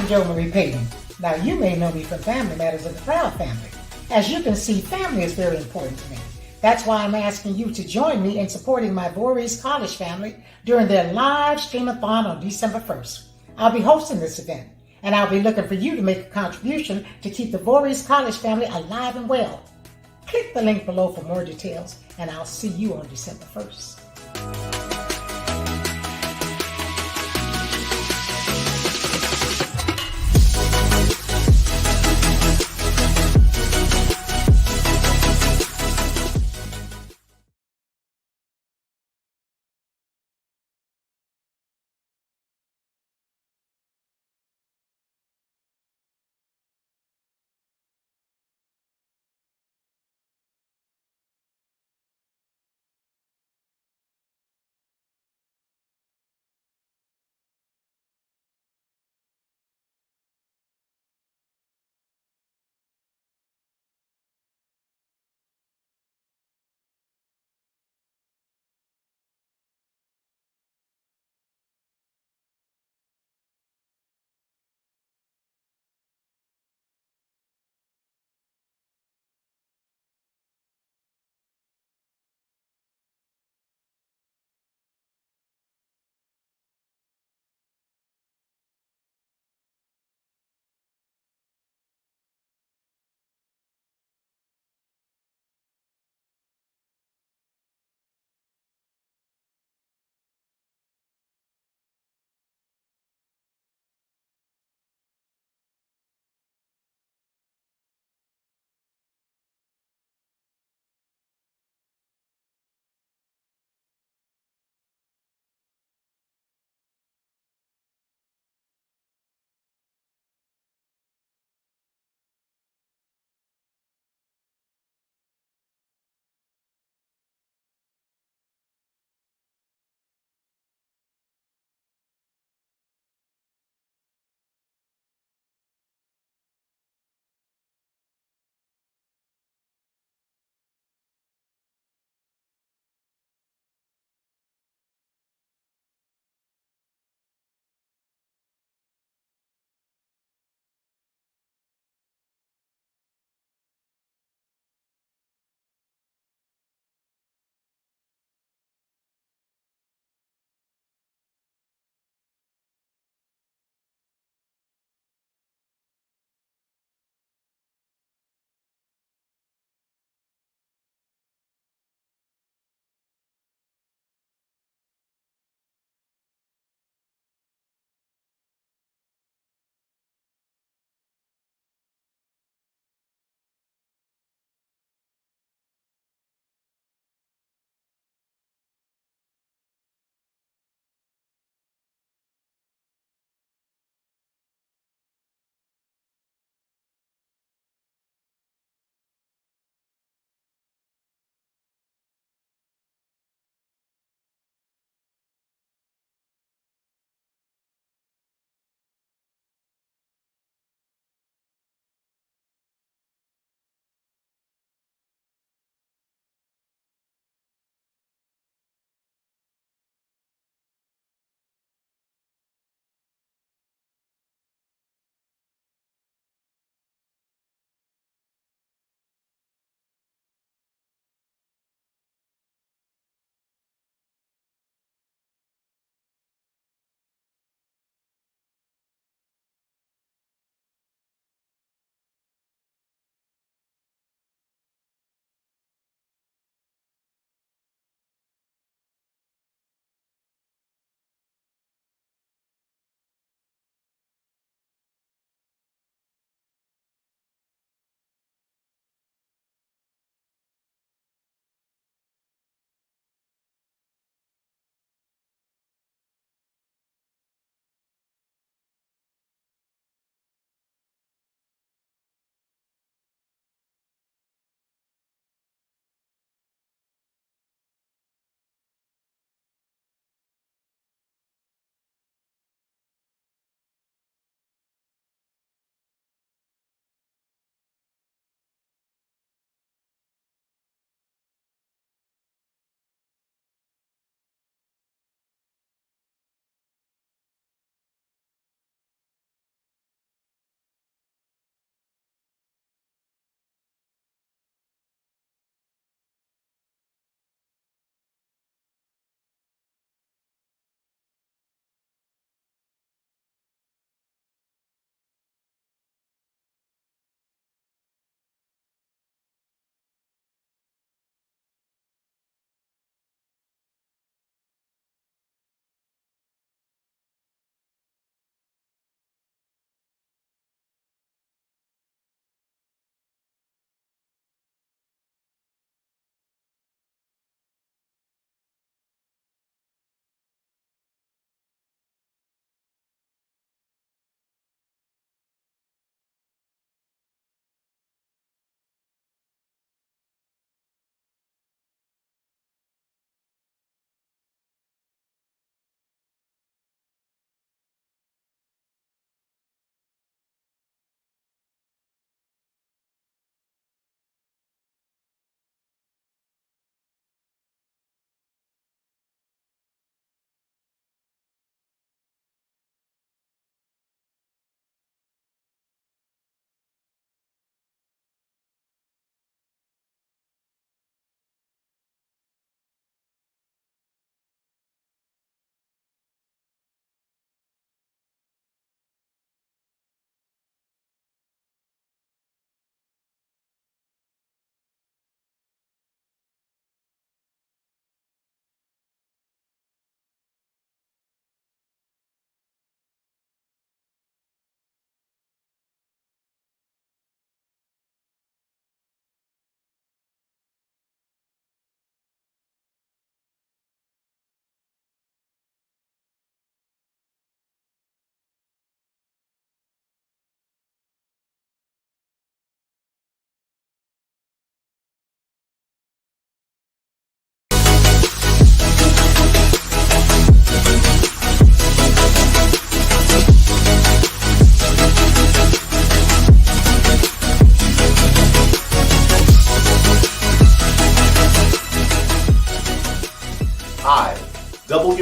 Joe Marie Payton. Now, you may know me from Family Matters of the Proud Family. As you can see, family is very important to me. That's why I'm asking you to join me in supporting my Voorhees College family during their live streamathon on December 1st. I'll be hosting this event, and I'll be looking for you to make a contribution to keep the Voorhees College family alive and well. Click the link below for more details, and I'll see you on December 1st.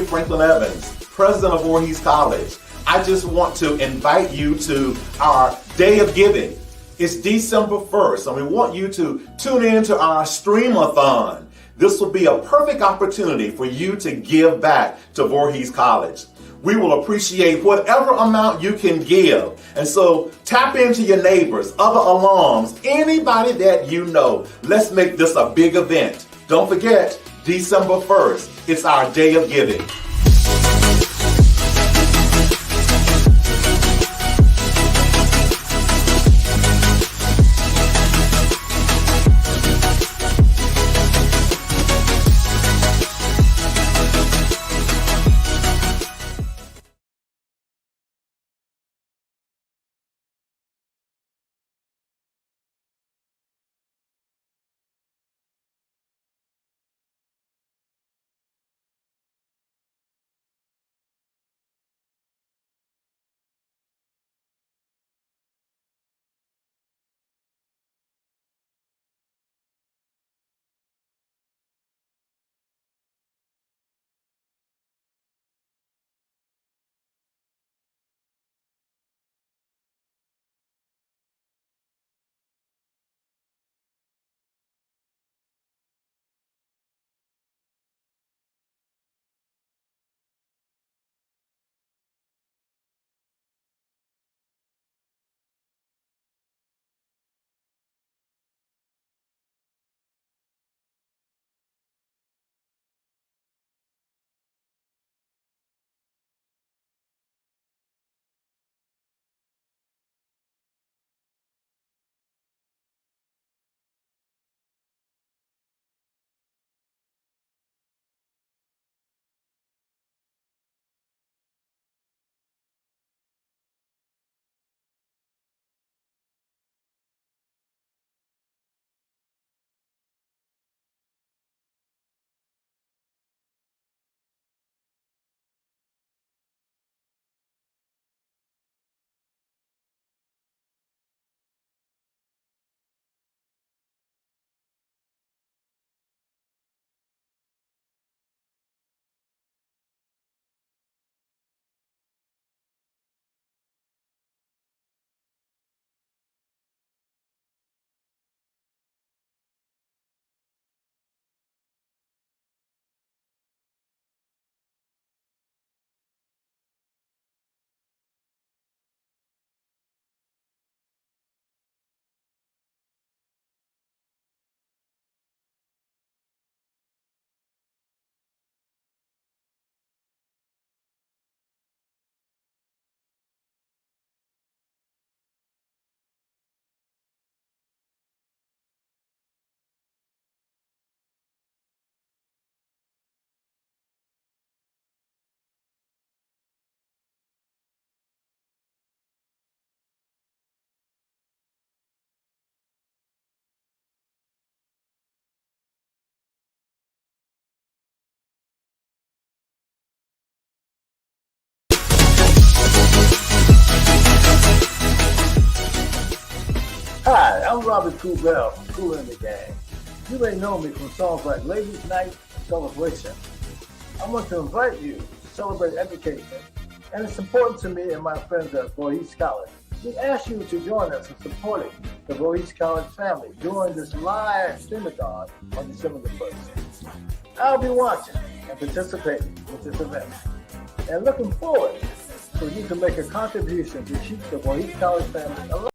Franklin Evans, president of Voorhees College. I just want to invite you to our Day of Giving. It's December 1st, and we want you to tune in to our Streamathon. This will be a perfect opportunity for you to give back to Voorhees College. We will appreciate whatever amount you can give. And so tap into your neighbors, other alums, anybody that you know. Let's make this a big event. Don't forget, December 1st, it's our Day of Giving. Hi, I'm Robert Cool Bell from Cool in the Gang. You may know me from songs like Ladies Night and Celebration. I want to invite you to celebrate education, and it's important to me and my friends at Voorhees College. We ask you to join us in supporting the Voorhees College family during this live streamathon on December the 1st. I'll be watching and participating with this event, and looking forward for you to make a contribution to keep the Voorhees College family alive.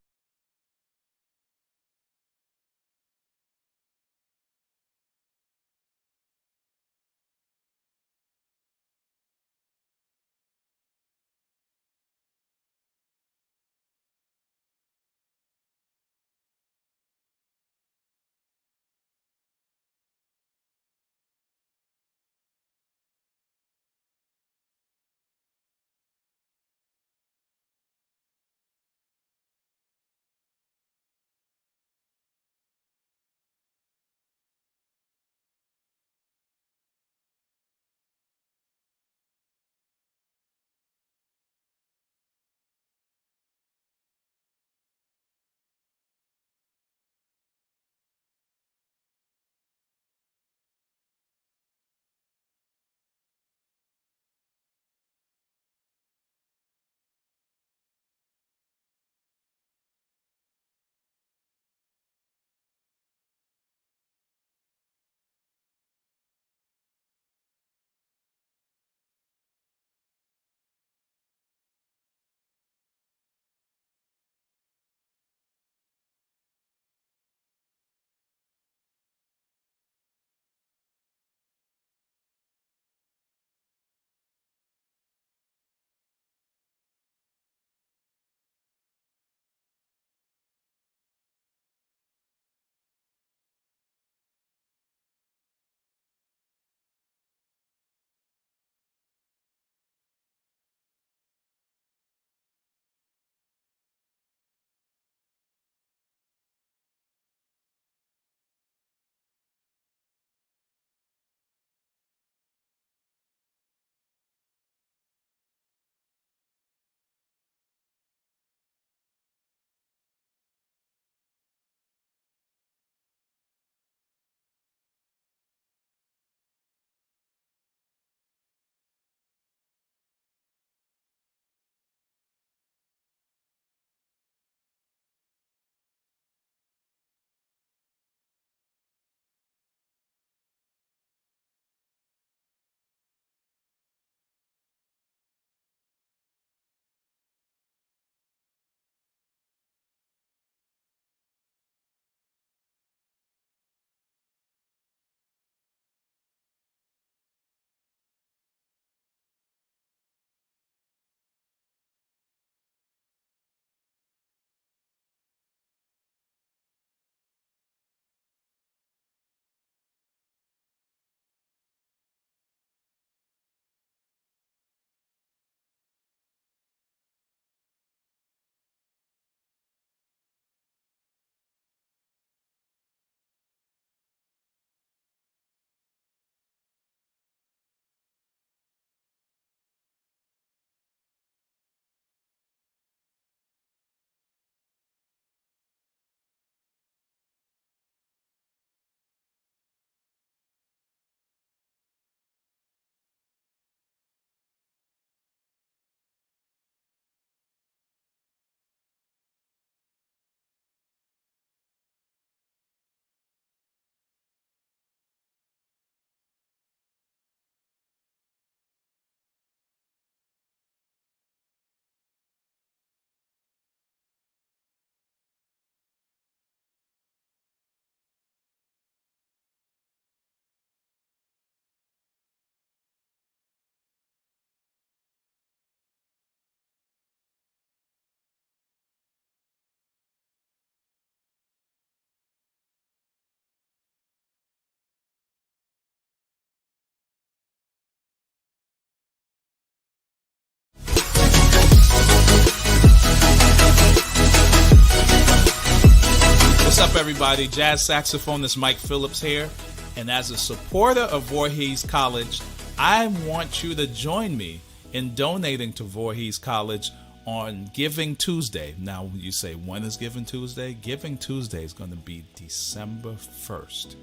up, everybody? Jazz saxophonist Mike Phillips here. And as a supporter of Voorhees College, I want you to join me in donating to Voorhees College on Giving Tuesday. Now, you say, when is Giving Tuesday? Giving Tuesday is going to be December 1st.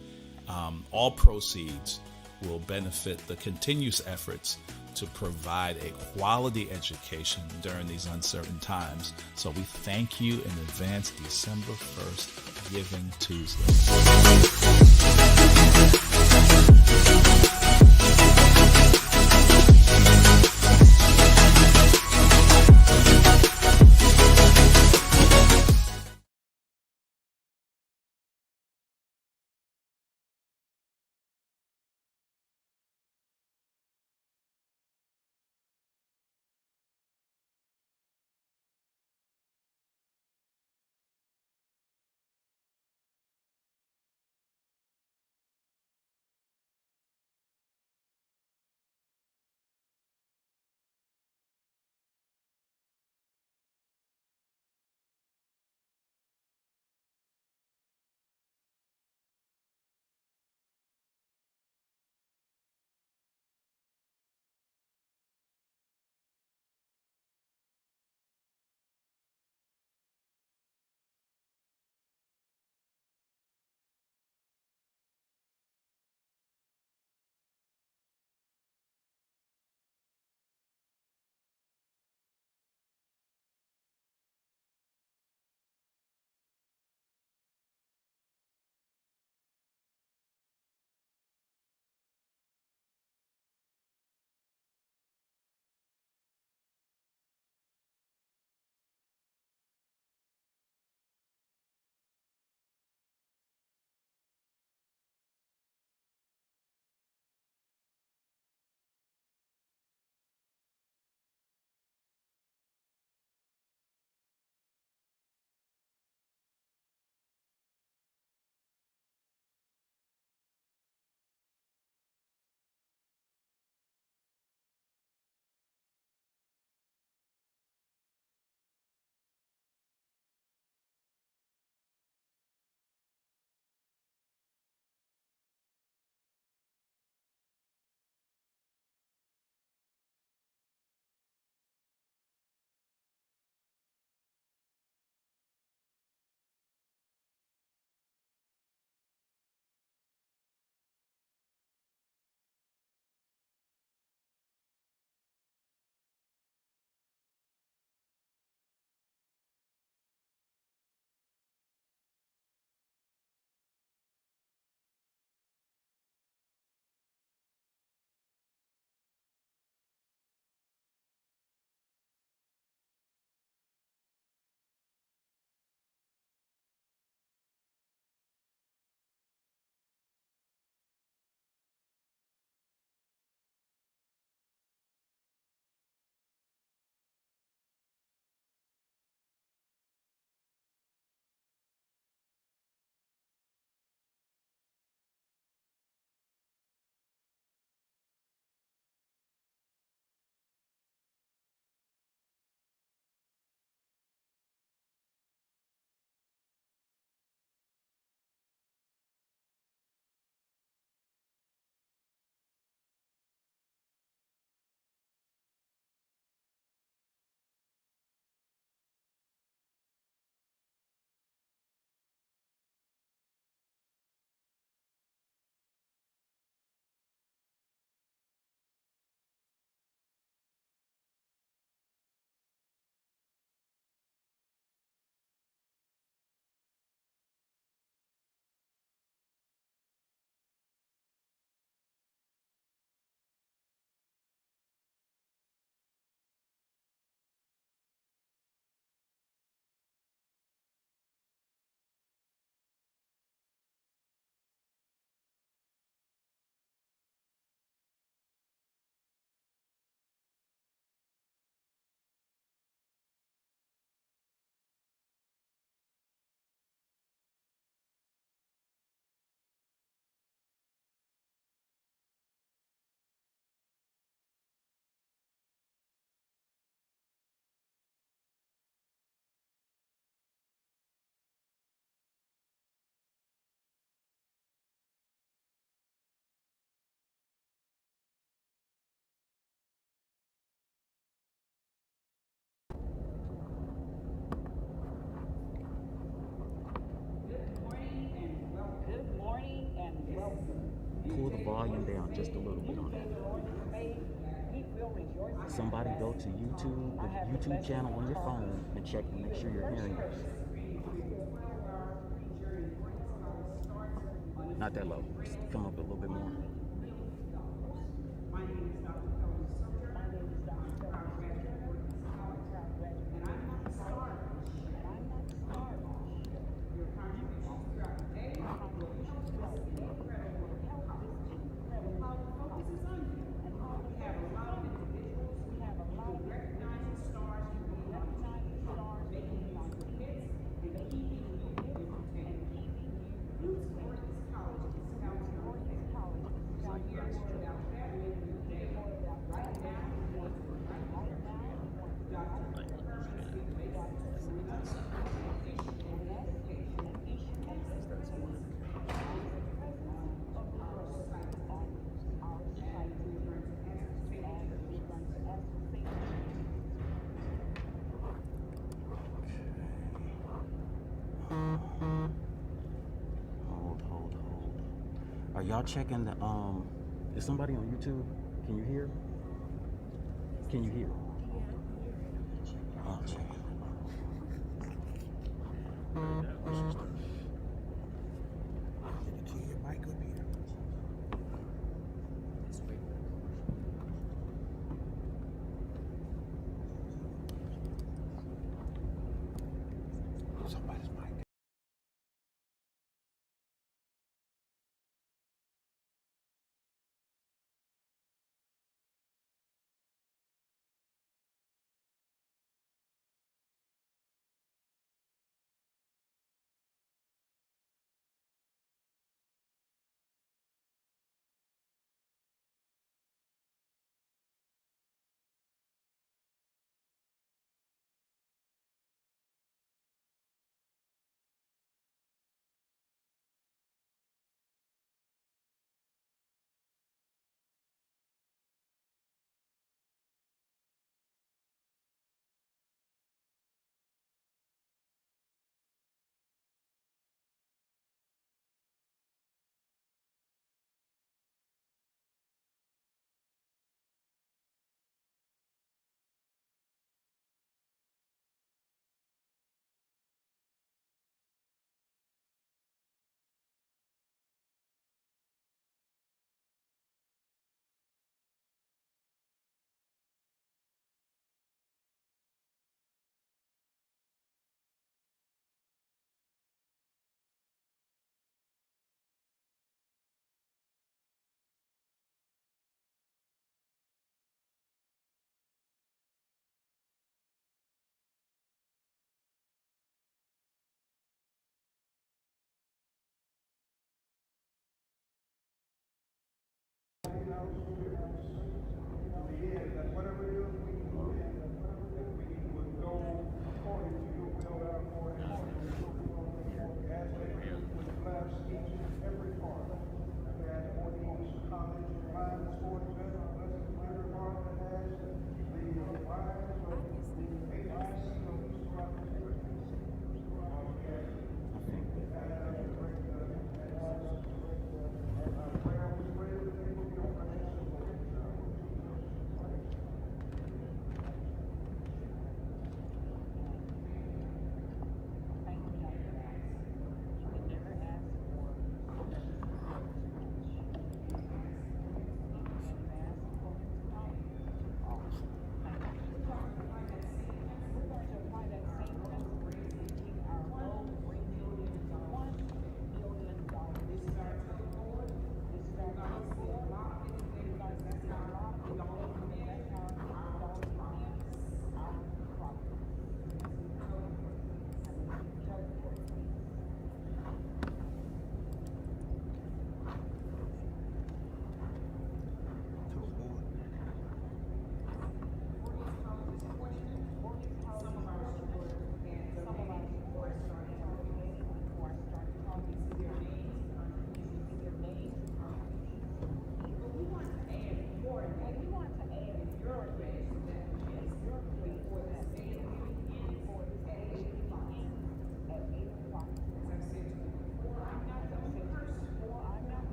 All proceeds will benefit the continuous efforts to provide a quality education during these uncertain times. So we thank you in advance, December 1st, Giving Tuesday. pull the volume down just a little bit on it. Somebody go to YouTube, the YouTube channel on your phone, and check to make sure you're hearing us. Not that low. Just come up a little bit more. Hold. Are y'all checking the is somebody on YouTube? Can you hear? Can you hear? Okay.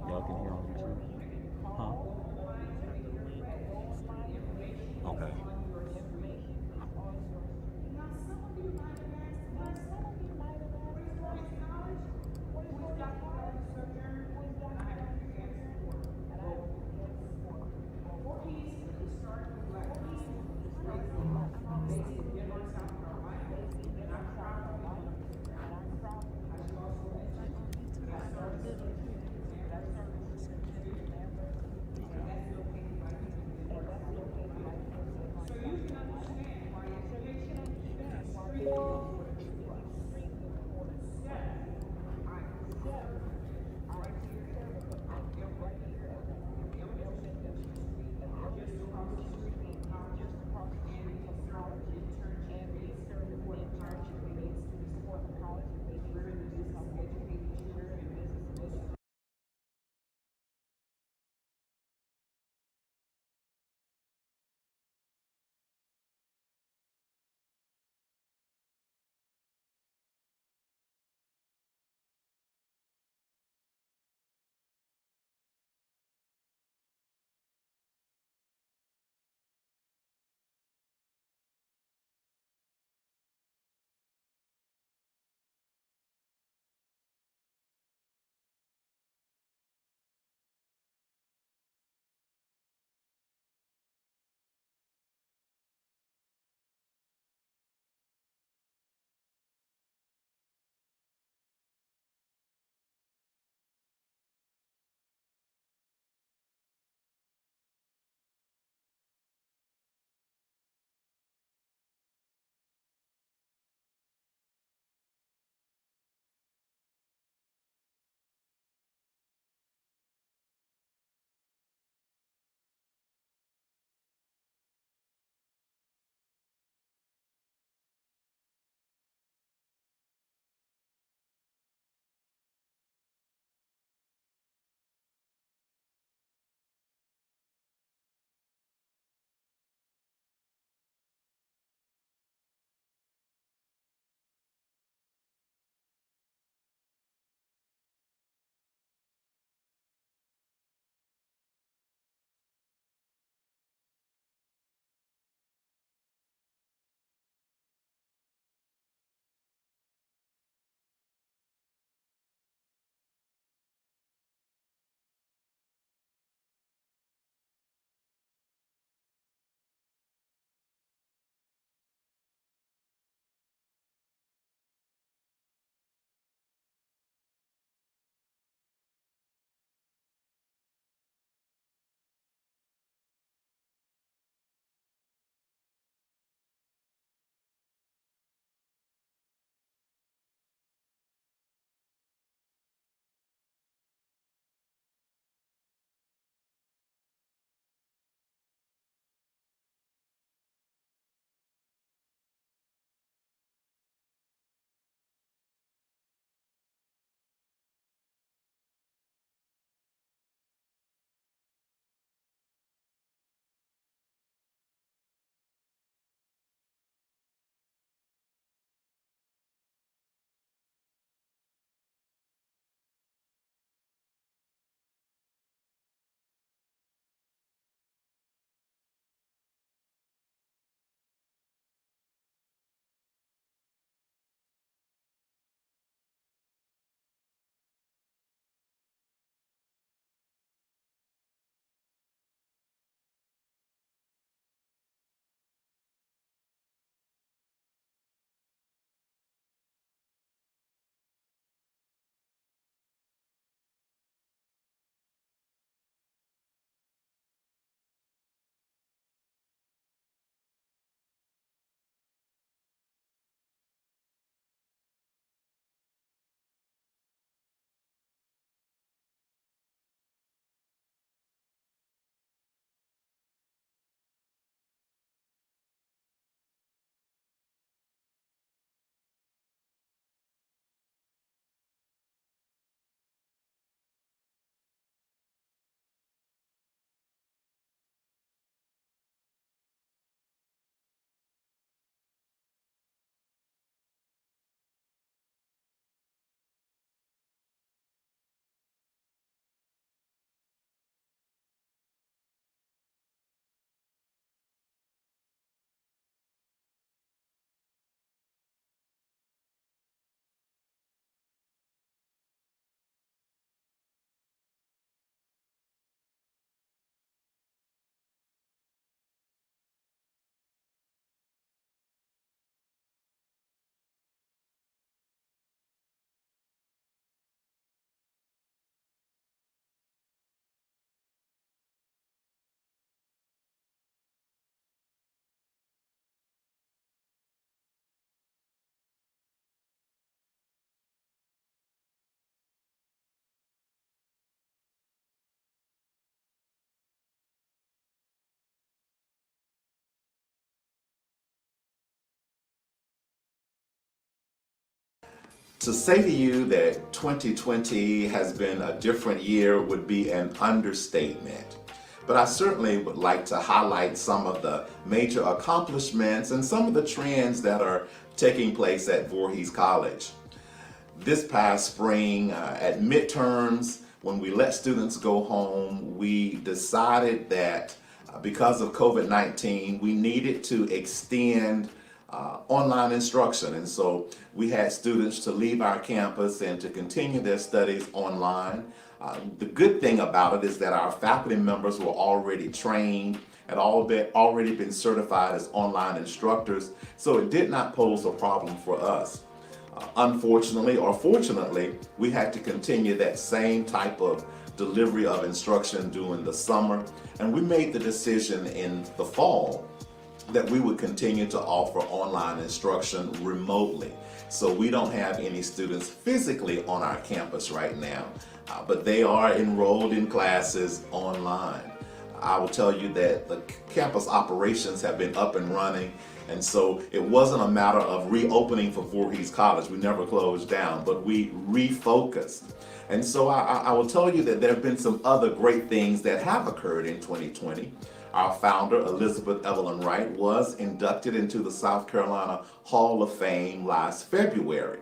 Y'all can hear on YouTube? Huh? Okay. To say to you that 2020 has been a different year would be an understatement. But I certainly would like to highlight some of the major accomplishments and some of the trends that are taking place at Voorhees College. This past spring, at midterms, when we let students go home, we decided that because of COVID-19, we needed to extend online instruction. And so we had students to leave our campus and to continue their studies online. The good thing about it is that our faculty members were already trained and already been certified as online instructors, so it did not pose a problem for us. Unfortunately or fortunately, we had to continue that same type of delivery of instruction during the summer, and we made the decision in the fall that we would continue to offer online instruction remotely. So we don't have any students physically on our campus right now, but they are enrolled in classes online. I will tell you that the campus operations have been up and running, and so it wasn't a matter of reopening for Voorhees College. We never closed down, but we refocused. And so I will tell you that there have been some other great things that have occurred in 2020. Our founder, Elizabeth Evelyn Wright, was inducted into the South Carolina Hall of Fame last February.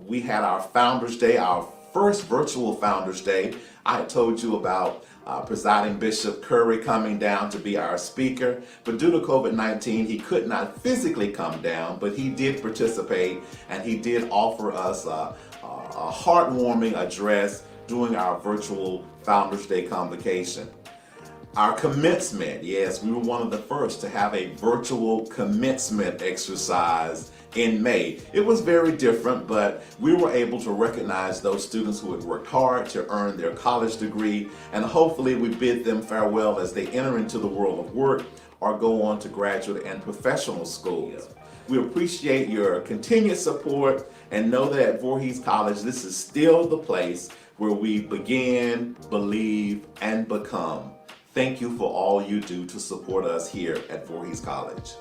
We had our Founders Day, our first virtual Founders Day. I had told you about Presiding Bishop Curry coming down to be our speaker, but due to COVID-19, he could not physically come down, but he did participate and he did offer us a heartwarming address during our virtual Founders Day convocation. Our commencement, yes, we were one of the first to have a virtual commencement exercise in May. It was very different, but we were able to recognize those students who had worked hard to earn their college degree, and hopefully we bid them farewell as they enter into the world of work or go on to graduate and professional schools. We appreciate your continued support and know that at Voorhees College, this is still the place where we begin, believe, and become. Thank you for all you do to support us here at Voorhees College.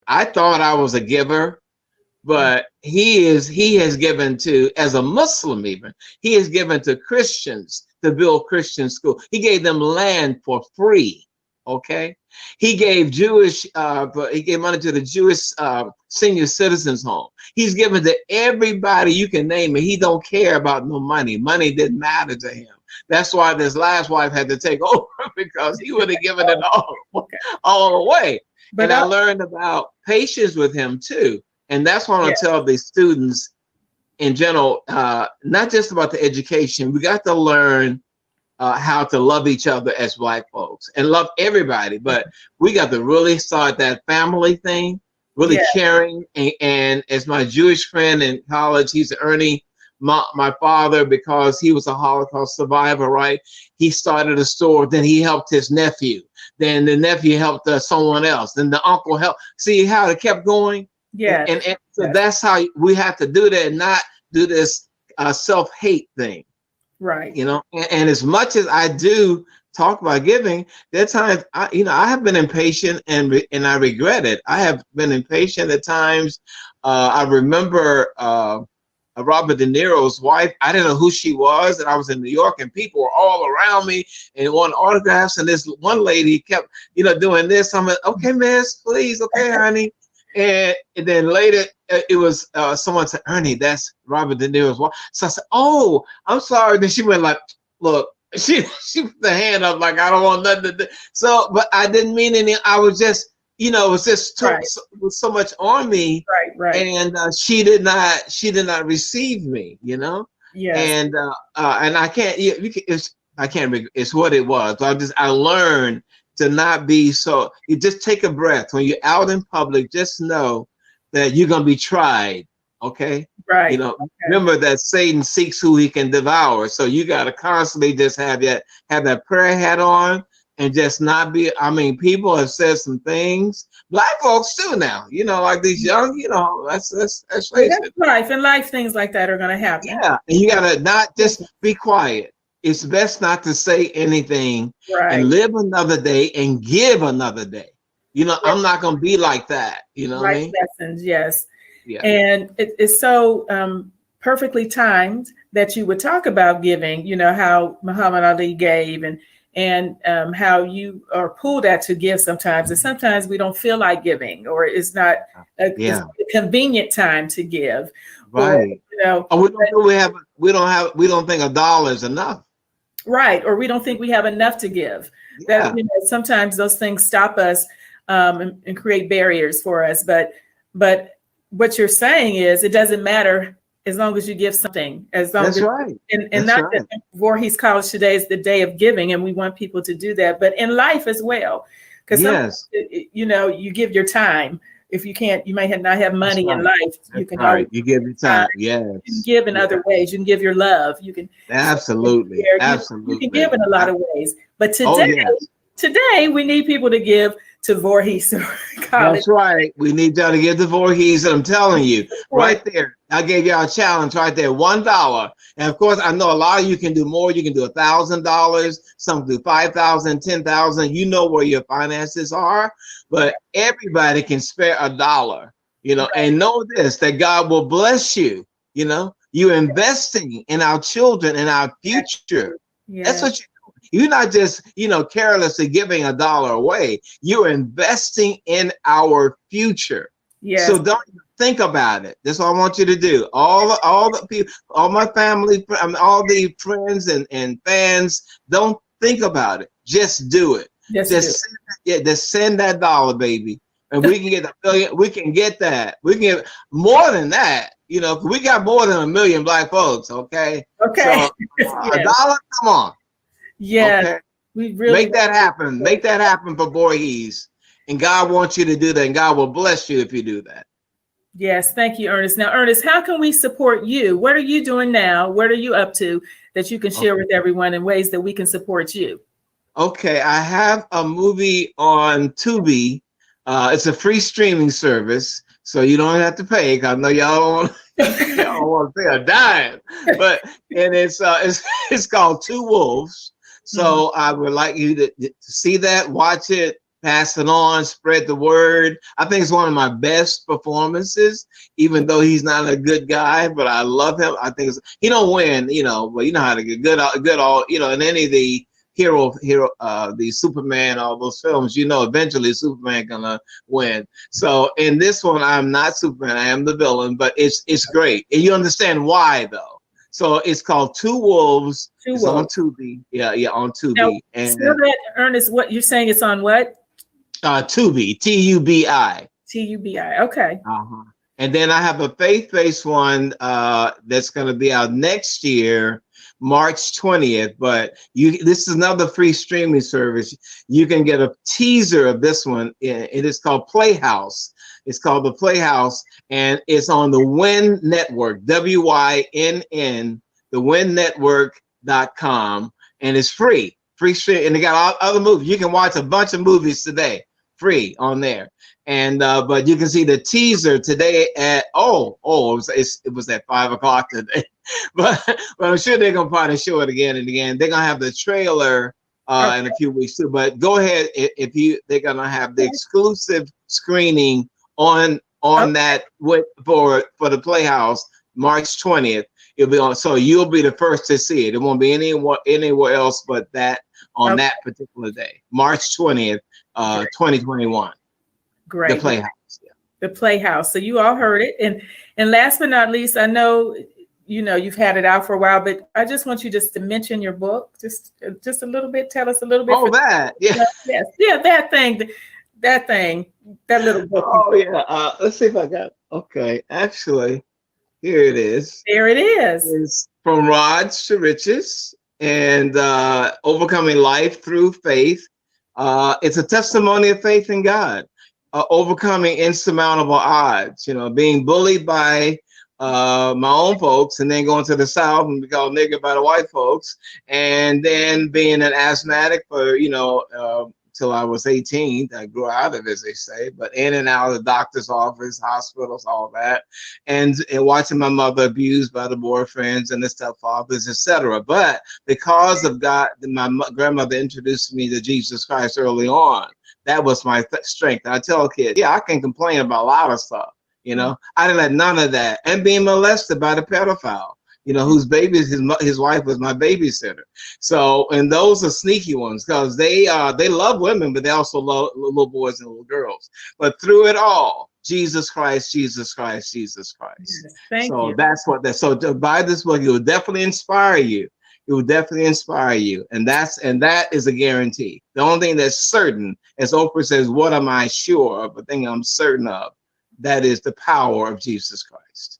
I thought I was a giver, but he has given to, as a Muslim even, he has given to Christians to build Christian school. He gave them land for free. Okay, he gave he gave money to the Jewish senior citizens home. He's given to everybody you can name it. He don't care about no money. Money didn't matter to him. That's why this last wife had to take over, because he would have given it all away. But I learned about patience with him too. And that's what I tell the students in general, not just about the education. We got to learn how to love each other as Black folks and love everybody. But we got to really start that family thing, really caring. And as my Jewish friend in college, he's Ernie, my father, because he was a Holocaust survivor, right? He started a store, then he helped his nephew. Then the nephew helped someone else. Then the uncle helped. See how it kept going? Yeah. And so that's how we have to do that and not do this self-hate thing. Right. You know, and as much as I do talk about giving, there are times I have been impatient and I regret it. I have been impatient at times. I remember Robert De Niro's wife. I didn't know who she was, and I was in New York, and people were all around me and wanted autographs. And this one lady kept, doing this. I'm like, okay, miss, please, okay, honey. And then later, it was someone said, Ernie, that's Robert De Niro's wife. So I said, oh, I'm sorry. Then she went like, look, she put the hand up like, I don't want nothing to do. So, but I didn't mean any. I was just, it was just so much on me. Right. And she did not receive me, Yeah. And I can't, it's what it was. I learned to not be so. You just take a breath when you're out in public. Just know that you're gonna be tried. Okay. Right. Remember that Satan seeks who he can devour. So you got to constantly just have that prayer hat on and just not be. I mean, people have said some things. Black folks too now. Like these young. That's face it. Life, and life things like that are gonna happen. Yeah, and you gotta not just be quiet. It's best not to say anything and live another day and give another day. I'm not going to be like that. You know what I mean? Lessons, yes. Yeah. And it's so perfectly timed that you would talk about giving, how Muhammad Ali gave and how you are pulled at to give sometimes. And sometimes we don't feel like giving, or it's not a convenient time to give. Right. Or, we don't think $1 is enough. Right. Or we don't think we have enough to give. Yeah. That sometimes those things stop us and create barriers for us. But what you're saying is it doesn't matter as long as you give something. That's right. And not that Voorhees College today is the day of giving, and we want people to do that, but in life as well. Because you give your time. If you can't, you may not have money in life. You can you give your time. Yes. You can give in other ways. You can give your love. You can absolutely. You can give in a lot of ways. But today we need people to give to Voorhees College. That's right. We need y'all to give to Voorhees, and I'm telling you, right there. I gave y'all a challenge right there, $1. And of course, I know a lot of you can do more. You can do $1,000. Some do $5,000, $10,000. You know where your finances are, but everybody can spare $1. And know this, that God will bless you. You're investing in our children and our future. That's what you're not just, carelessly giving $1 away. You're investing in our future. Yes. So don't think about it. That's what I want you to do. All the people, all my family, all the friends and fans, don't think about it. Just do it. Just send that $1, baby. And we can get $1 million. We can get that. We can get more than that. We got more than 1 million Black folks. Okay. Okay. So, $1, come on. Yeah. Okay? We really make that happen. Make that happen for Voorhees. And God wants you to do that. And God will bless you if you do that. Yes. Thank you, Ernest. Now, Ernest, how can we support you? What are you doing now? What are you up to that you can share with everyone in ways that we can support you? Okay. I have a movie on Tubi. It's a free streaming service, so you don't have to pay. Cause I know y'all don't want to pay a dime. But it's called Two Wolves. So I would like you to see that, watch it, pass it on, spread the word. I think it's one of my best performances, even though he's not a good guy, but I love him. I think he don't win, but you know how to get good, all, in any of the the Superman, all those films, eventually Superman gonna win. So in this one, I'm not Superman, I am the villain, but it's great. And you understand why though. So it's called Two Wolves. It's on Tubi. Yeah, on Tubi. Now, And so that, Ernest, what you're saying, it's on what? Tubi, Tubi. Tubi. Okay. Uh-huh. And then I have a faith-based one that's going to be out next year, March 20th. But this is another free streaming service. You can get a teaser of this one. It is called Playhouse. It's called The Playhouse, and it's on the Win Network, WYNN, thewinnetwork.com, and it's free. Free stream, and they got all other movies. You can watch a bunch of movies today, free on there. And but you can see the teaser today at it was at 5:00 today. but I'm sure they're gonna probably show it again and again. They're gonna have the trailer in a few weeks too. But go ahead, they're gonna have the exclusive screening on that for the Playhouse March 20th. It'll be on, so you'll be the first to see it. It won't be anywhere else but that on that particular day, March 20th, 2021. Great. The Playhouse. Yeah. The Playhouse. So you all heard it. And last but not least, I know you've had it out for a while, but I just want you just to mention your book, just a little bit. Tell us a little bit. Oh, that. Yeah. Yes. Yeah, that thing, that little book. Oh, yeah. Let's see if I got. Okay. Actually, here it is. There it is. It's From Rods to Riches and Overcoming Life Through Faith. It's a testimony of faith in God. Overcoming insurmountable odds, being bullied by my own folks, and then going to the South and be called nigger by the white folks, and then being an asthmatic for till I was 18. I grew out of it, as they say, but in and out of the doctor's office, hospitals, all that, and watching my mother abused by the boyfriends and the stepfathers, etc. But because of God, my grandmother introduced me to Jesus Christ early on. That was my strength. I tell kids, I can complain about a lot of stuff. I didn't let none of that. And being molested by the pedophile, whose baby, his wife was my babysitter. So, and those are sneaky ones because they love women, but they also love little boys and little girls. But through it all, Jesus Christ, Jesus Christ, Jesus Christ. Thank you. That's what that. So to buy this book, it will definitely inspire you. It will definitely inspire you, and that is a guarantee. The only thing that's certain, as Oprah says, "What am I sure of? The thing I'm certain of, that is the power of Jesus Christ."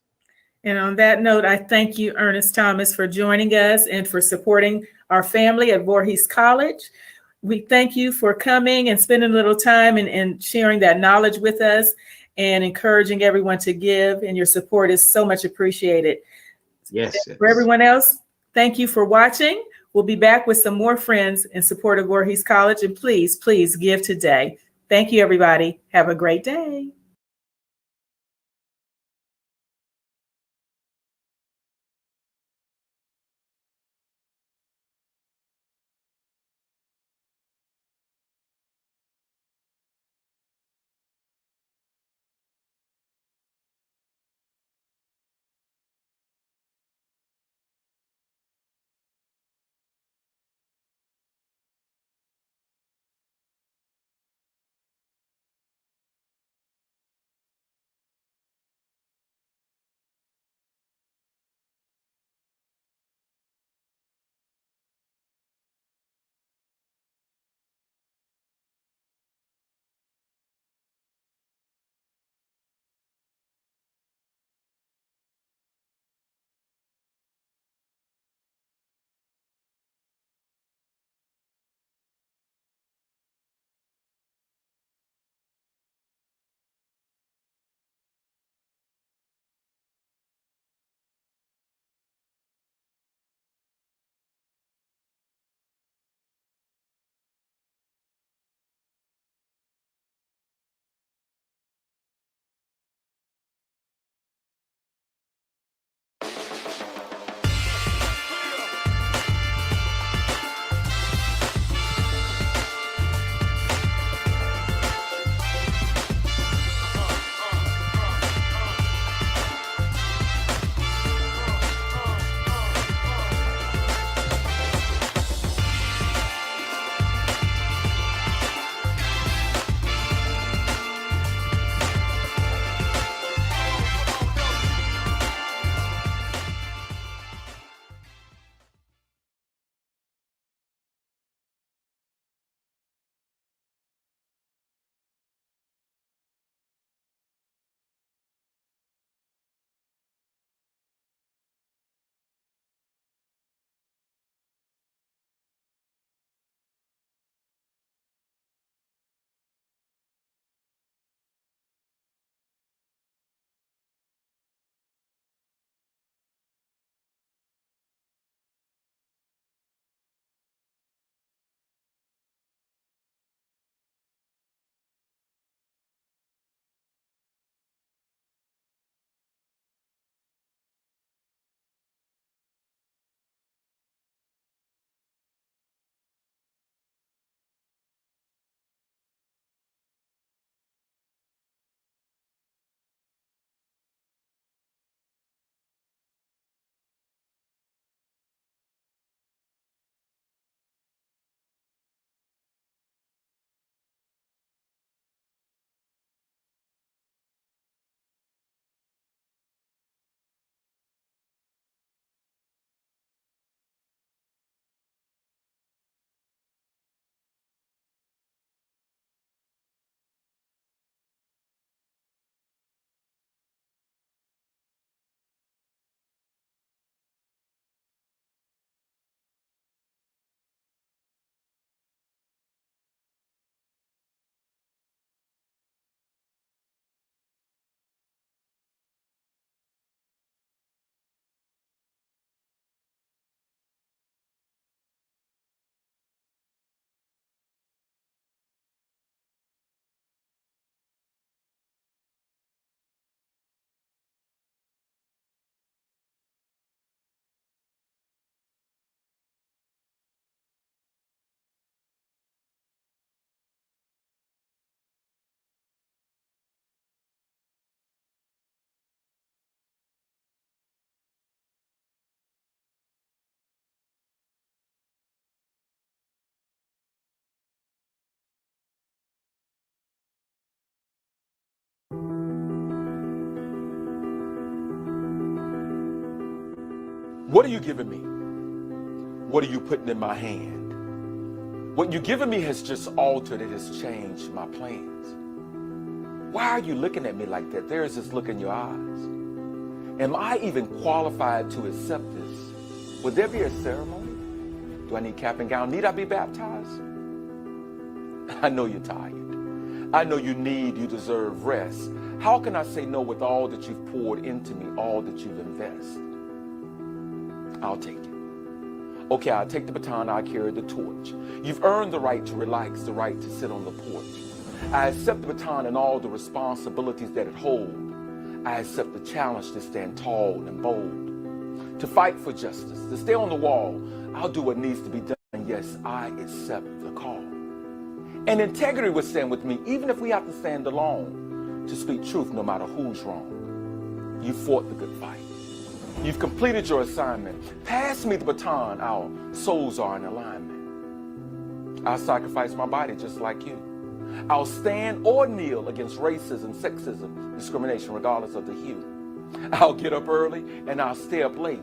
And on that note, I thank you, Ernest Thomas, for joining us and for supporting our family at Voorhees College. We thank you for coming and spending a little time and sharing that knowledge with us and encouraging everyone to give. And your support is so much appreciated. Yes. For everyone else, thank you for watching. We'll be back with some more friends in support of Voorhees College. And please, please give today. Thank you, everybody. Have a great day. What are you giving me? What are you putting in my hand? What you're giving me has just altered, it has changed my plans. Why are you looking at me like that? There is this look in your eyes. Am I even qualified to accept this? Would there be a ceremony? Do I need cap and gown? Need I be baptized? I know you're tired. I know you deserve rest. How can I say no with all that you've poured into me, all that you've invested? I'll take it. Okay, I'll take the baton, I'll carry the torch. You've earned the right to relax, the right to sit on the porch. I accept the baton and all the responsibilities that it holds. I accept the challenge to stand tall and bold, to fight for justice, to stay on the wall. I'll do what needs to be done. Yes, I accept the call. And integrity will stand with me, even if we have to stand alone, to speak truth no matter who's wrong. You fought the good fight. You've completed your assignment. Pass me the baton. Our souls are in alignment. I'll sacrifice my body just like you. I'll stand or kneel against racism, sexism, discrimination, regardless of the hue. I'll get up early and I'll stay up late.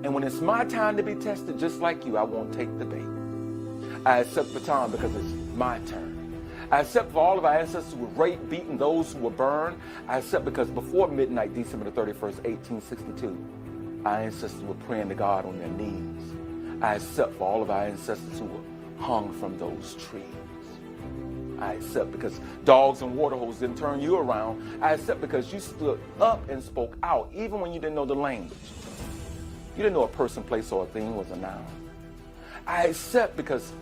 And when it's my time to be tested, just like you, I won't take the bait. I accept the baton because it's my turn. I accept for all of our ancestors who were raped, beaten, those who were burned. I accept because before midnight, December the 31st, 1862, our ancestors were praying to God on their knees. I accept for all of our ancestors who were hung from those trees. I accept because dogs and water holes didn't turn you around. I accept because you stood up and spoke out, even when you didn't know the language. You didn't know a person, place, or a thing was a noun. I accept because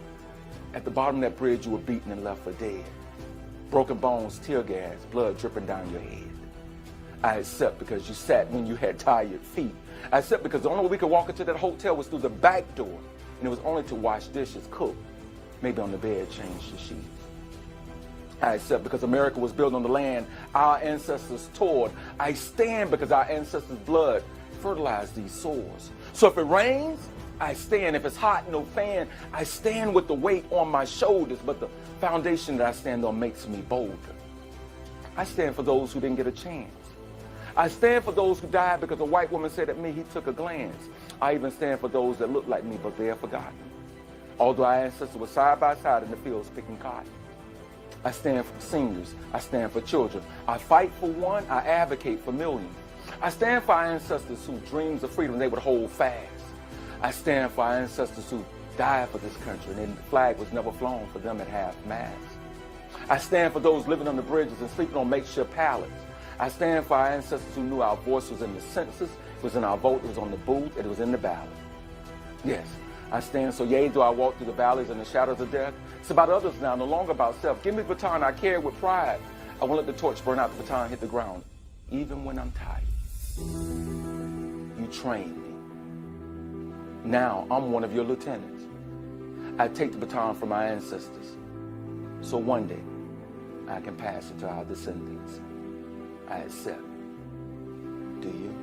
at the bottom of that bridge you were beaten and left for dead. Broken bones, tear gas, blood dripping down your head. I accept because you sat when you had tired feet. I accept because the only way we could walk into that hotel was through the back door. And it was only to wash dishes, cook, maybe on the bed, change the sheets. I accept because America was built on the land our ancestors toiled. I stand because our ancestors' blood fertilized these soils. So if it rains, I stand. If it's hot, no fan, I stand with the weight on my shoulders. But the foundation that I stand on makes me bolder. I stand for those who didn't get a chance. I stand for those who died because a white woman said at me he took a glance. I even stand for those that look like me, but they are forgotten. Although our ancestors were side by side in the fields picking cotton. I stand for seniors. I stand for children. I fight for one. I advocate for millions. I stand for our ancestors whose dreams of freedom they would hold fast. I stand for our ancestors who died for this country and the flag was never flown for them at half-mast. I stand for those living on the bridges and sleeping on makeshift pallets. I stand for our ancestors who knew our voice was in the census, it was in our vote, it was on the booth, it was in the ballot. Yes, I stand so yea, do I walk through the valleys and the shadows of death. It's about others now, no longer about self. Give me the baton, I carry it with pride. I won't let the torch burn out, the baton hit the ground, even when I'm tired. You trained me. Now I'm one of your lieutenants. I take the baton from my ancestors, so one day I can pass it to our descendants. I accept. Do you?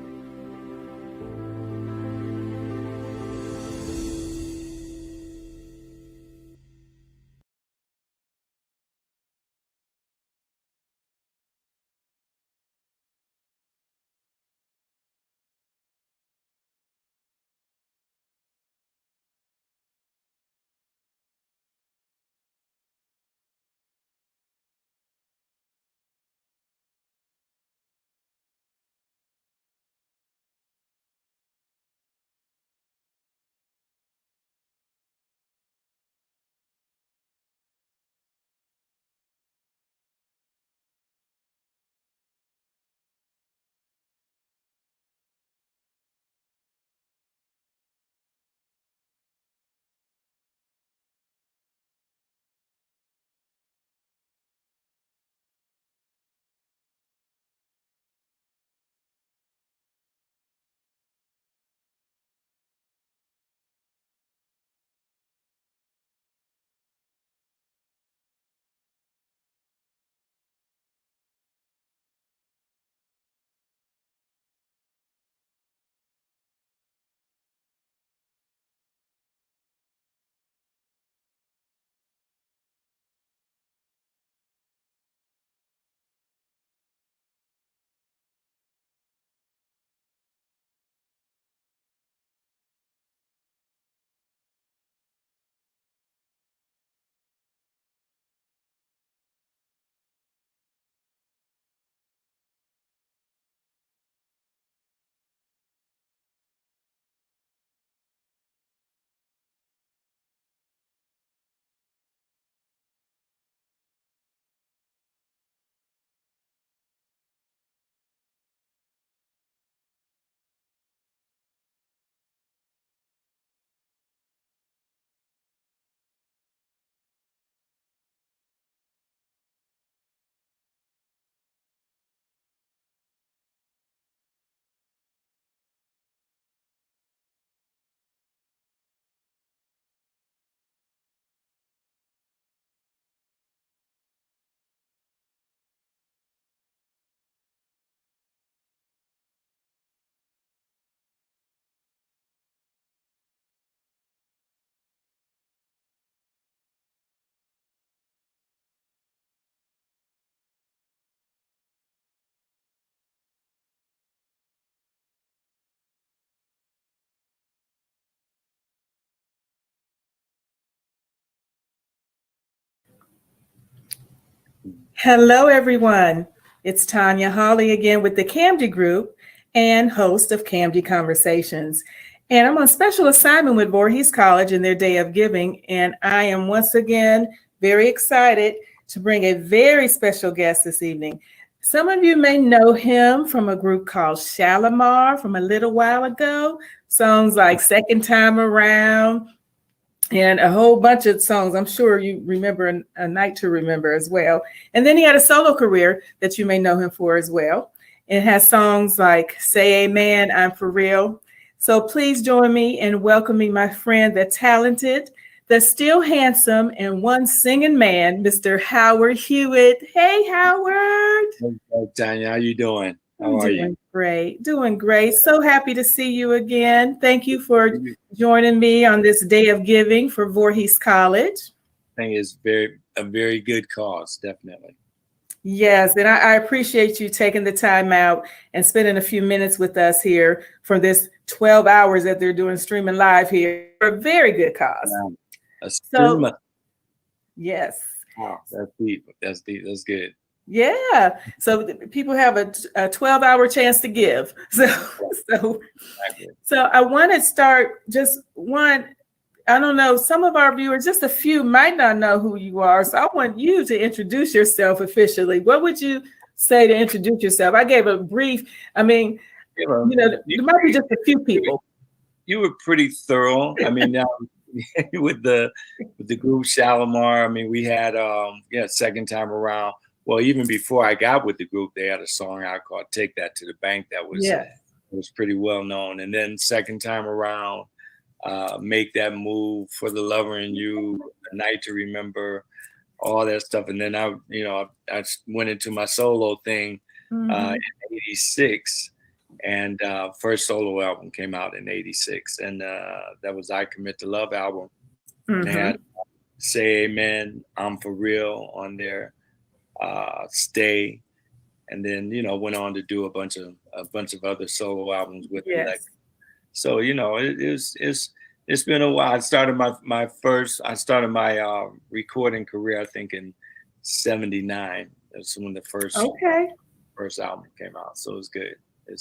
Hello, everyone. It's Tanya Hawley again with the Camdy Group and host of Camdy Conversations. And I'm on special assignment with Voorhees College in their Day of Giving. And I am once again very excited to bring a very special guest this evening. Some of you may know him from a group called Shalimar from a little while ago. Songs like Second Time Around and a whole bunch of songs. I'm sure you remember A Night to Remember as well. And then he had a solo career that you may know him for as well. It has songs like Say Amen, I'm For Real. So please join me in welcoming my friend, the talented, the still handsome, and one singing man, Mr. Howard Hewitt. Hey, Howard. Hey, Tanya, how you doing? How are you? Doing great. So happy to see you again. Thank you for joining me on this Day of Giving for Voorhees College. I think it's a very good cause, definitely. Yes, and I appreciate you taking the time out and spending a few minutes with us here for this 12 hours that they're doing streaming live here for a very good cause. Yes. Wow, that's deep. That's deep. That's good. Yeah. So people have a 12-hour chance to give. So I want to start just one. I don't know, some of our viewers, just a few, might not know who you are. So I want you to introduce yourself officially. What would you say to introduce yourself? I gave a brief, there might be just a few people. You were pretty thorough. I mean, now with the group Shalimar, I mean, we had Second Time Around. Well, even before I got with the group, they had a song I called Take That to the Bank that was pretty well known. And then Second Time Around, Make That Move, For the Lover in You, A Night to Remember, all that stuff. And then I went into my solo thing in '86, and first solo album came out in '86, and that was I Commit to Love album. And they had Say Amen, I'm For Real on there, Stay, and then went on to do a bunch of other solo albums with it. So it's been a while. I started my recording career, I think, in '79. That's when the first album came out. So it was good.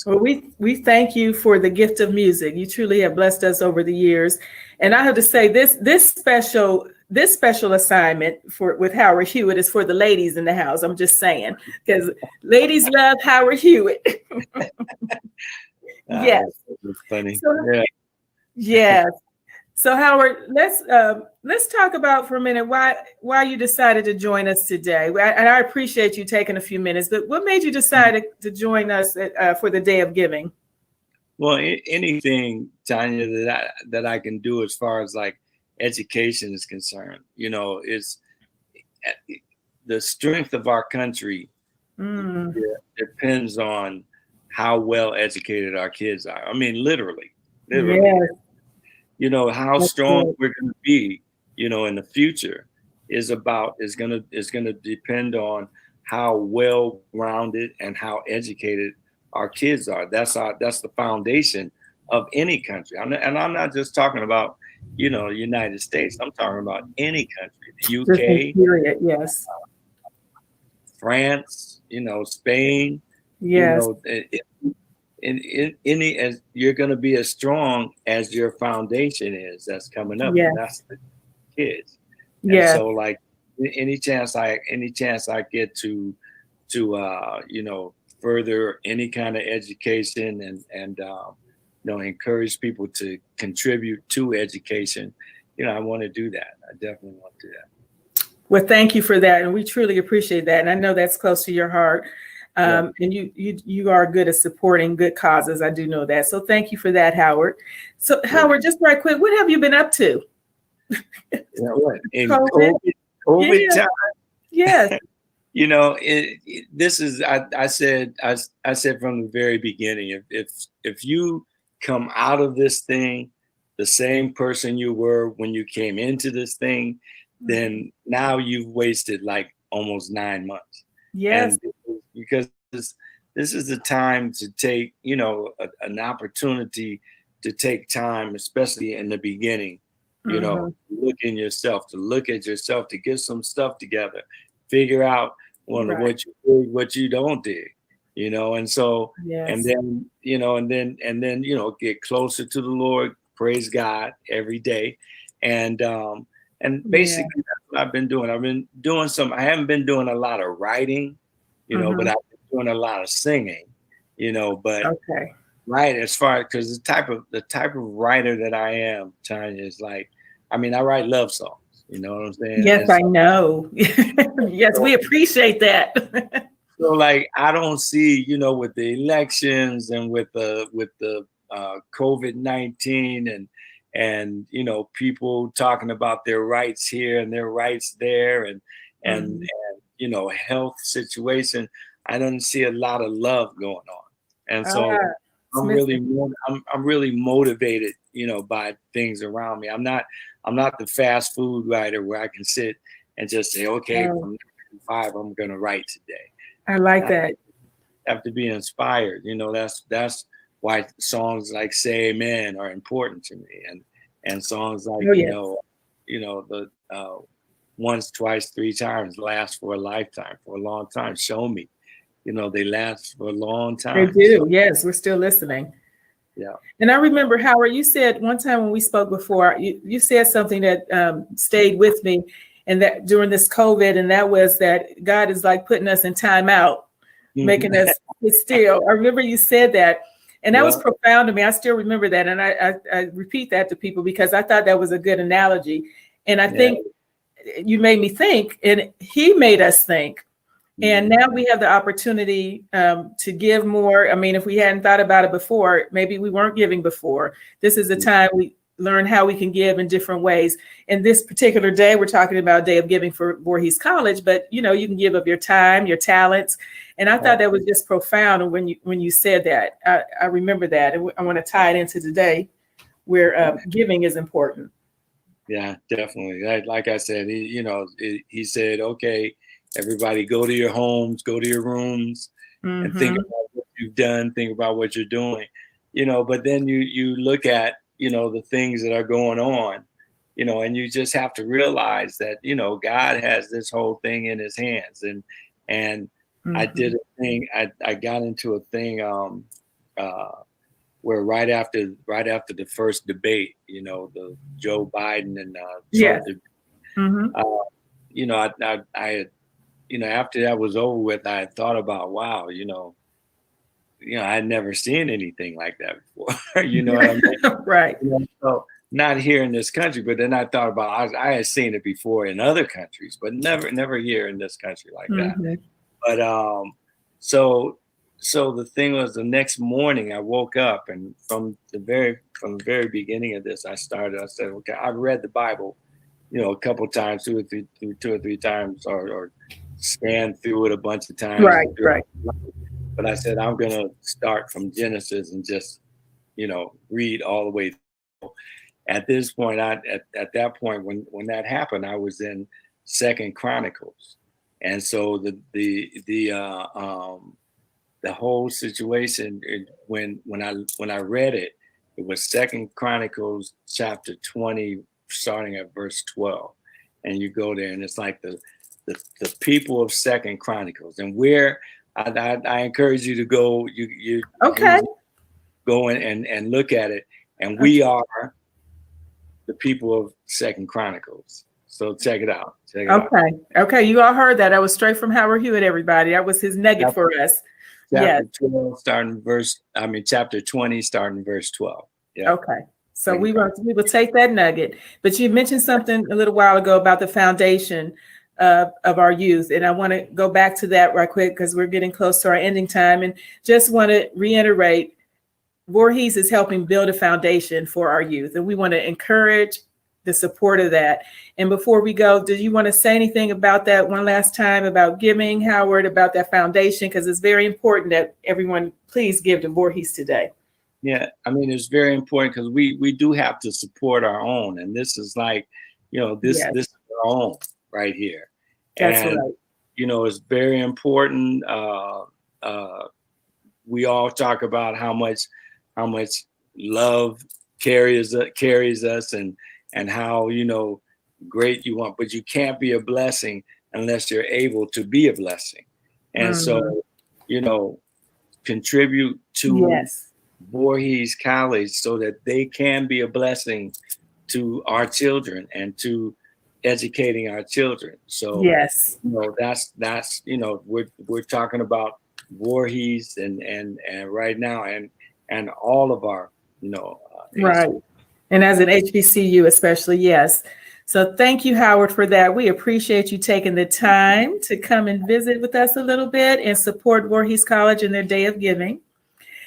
Well, we thank you for the gift of music. You truly have blessed us over the years. And I have to say, this special assignment with Howard Hewitt is for the ladies in the house. I'm just saying, because ladies love Howard Hewitt. Yes. That's funny. Yes. So Howard, let's talk about for a minute why you decided to join us today. And I appreciate you taking a few minutes, but what made you decide to join us for the Day of Giving? Well, anything, Tanya, that I can do as far as like education is concerned, is the strength of our country depends on how well educated our kids are. I mean, literally. Yes. How strong we're going to be, in the future is going to depend on how well-rounded and how educated our kids are. That's the foundation of any country. And I'm not just talking about, United States. I'm talking about any country, the UK, period, yes. France, Spain, yes. As you're going to be as strong as your foundation is that's coming up. Yes. And that's the kids. Yeah. So like any chance I get to further any kind of education and encourage people to contribute to education, I want to do that. I definitely want to do that. Well, thank you for that, and we truly appreciate that. And I know that's close to your heart. And you are good at supporting good causes. I do know that. So thank you for that, Howard. So Howard, just right quick, what have you been up to? In COVID time. Yes. This is I said from the very beginning, if you come out of this thing the same person you were when you came into this thing, then now you've wasted like almost 9 months. Yes. And because this is the time to take, an opportunity to take time, especially in the beginning, look at yourself, to get some stuff together, figure out Right. what you dig, what you don't dig, you know. And so, Yes. and then, you know, and then, you know, get closer to the Lord, praise God every day. And basically that's what I've been doing. I've been doing I haven't been doing a lot of writing, you know, but I've been doing a lot of singing, you know, but Okay. right, as far as, because the type of writer that I am, Tanya, is like, I mean, I write love songs, you know what I'm saying? Yes, And I know. Yes, we appreciate that. so like, I don't see, you know, with the elections and with the COVID-19 and you know, people talking about their rights here and their rights there and you know, health situation, I don't see a lot of love going on. And so I'm really motivated, you know, by things around me. I'm not the fast food writer where I can sit and just say, okay, from 5, I'm going to write today. I like that. I have to be inspired. You know, that's why songs like Say Amen are important to me. And songs like, you know, the once, twice, 3 times last for a lifetime, for a long time. Show me, you know, they last for a long time. They do. Yes, we're still listening. Yeah. And I remember, Howard, you said one time when we spoke before, you said something that stayed with me, and that during this COVID, and that was that God is like putting us in timeout, making us sit still. I remember you said that, and that was profound to me. I still remember that, and I repeat that to people because I thought that was a good analogy. And I think you made me think, and he made us think. And now we have the opportunity to give more. I mean, if we hadn't thought about it before, maybe we weren't giving before. This is a time we learn how we can give in different ways. And this particular day, we're talking about Day of Giving for Voorhees College, but you know, you can give of your time, your talents. And I thought that was just profound. And when you said that, I remember that. And I want to tie it into today where giving is important. Yeah, definitely. Like I said, he said, okay, everybody go to your homes, go to your rooms, and think about what you've done, think about what you're doing, you know, but then you look at, you know, the things that are going on, you know, and you just have to realize that, you know, God has this whole thing in his hands. And I did a thing, I got into a thing where right after the first debate, you know, the Joe Biden and Trump debate, you know, I had, you know, after that was over with, I had thought about, wow, you know, I'd never seen anything like that before. You know what I mean? Right. You know, so not here in this country, but then I thought about, I had seen it before in other countries, but never here in this country like that. But so the thing was, the next morning I woke up, and from the very beginning of this, I said, okay, I've read the Bible, you know, a couple times, two or three times, or scanned through it a bunch of times. Right. But I said, I'm gonna start from Genesis and just, you know, read all the way through. At this point, at that point, when that happened, I was in 2nd Chronicles, and so the whole situation, when I read it, it was 2nd Chronicles chapter 20, starting at verse 12, and you go there, and it's like the people of 2nd Chronicles, and where I encourage you to go. You go in and look at it, and we are the people of 2nd Chronicles. So check it out. Okay. You all heard that. That was straight from Howard Hewitt, everybody. That was his nugget for us. Chapter 12, chapter 20, starting verse 12. Yeah. Okay. So we will take that nugget. But you mentioned something a little while ago about the foundation of our youth. And I want to go back to that right quick because we're getting close to our ending time. And just want to reiterate, Voorhees is helping build a foundation for our youth. And we want to encourage the support of that. And before we go, do you want to say anything about that one last time, about giving, Howard, about that foundation? Because it's very important that everyone please give to Voorhees today. Yeah, I mean, it's very important because we do have to support our own. And this is like, you know, this is our own right here. That's right. You know, it's very important. We all talk about how much love carries us and how, you know, great you want, but you can't be a blessing unless you're able to be a blessing. And so, you know, contribute to Voorhees College so that they can be a blessing to our children and to educating our children. So, you know, that's, you know, we're talking about Voorhees and right now and all of our, you know, right. And as an HBCU, especially, yes. So thank you, Howard, for that. We appreciate you taking the time to come and visit with us a little bit and support Voorhees College in their Day of Giving.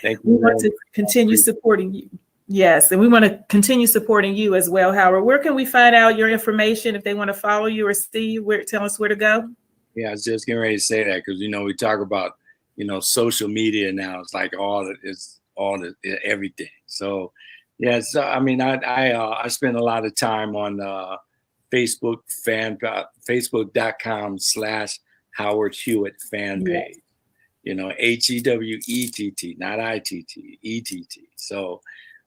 Thank you. We want to continue supporting you. Yes, and we want to continue supporting you as well, Howard. Where can we find out your information if they want to follow you or see you? Tell us where to go. Yeah, I was just getting ready to say that because, you know, we talk about, you know, social media now. It's like everything. So, yeah, so I mean, I spend a lot of time on Facebook Facebook.com/Howard Hewitt fan page. You know, HEWETT, not ITT, ETT. So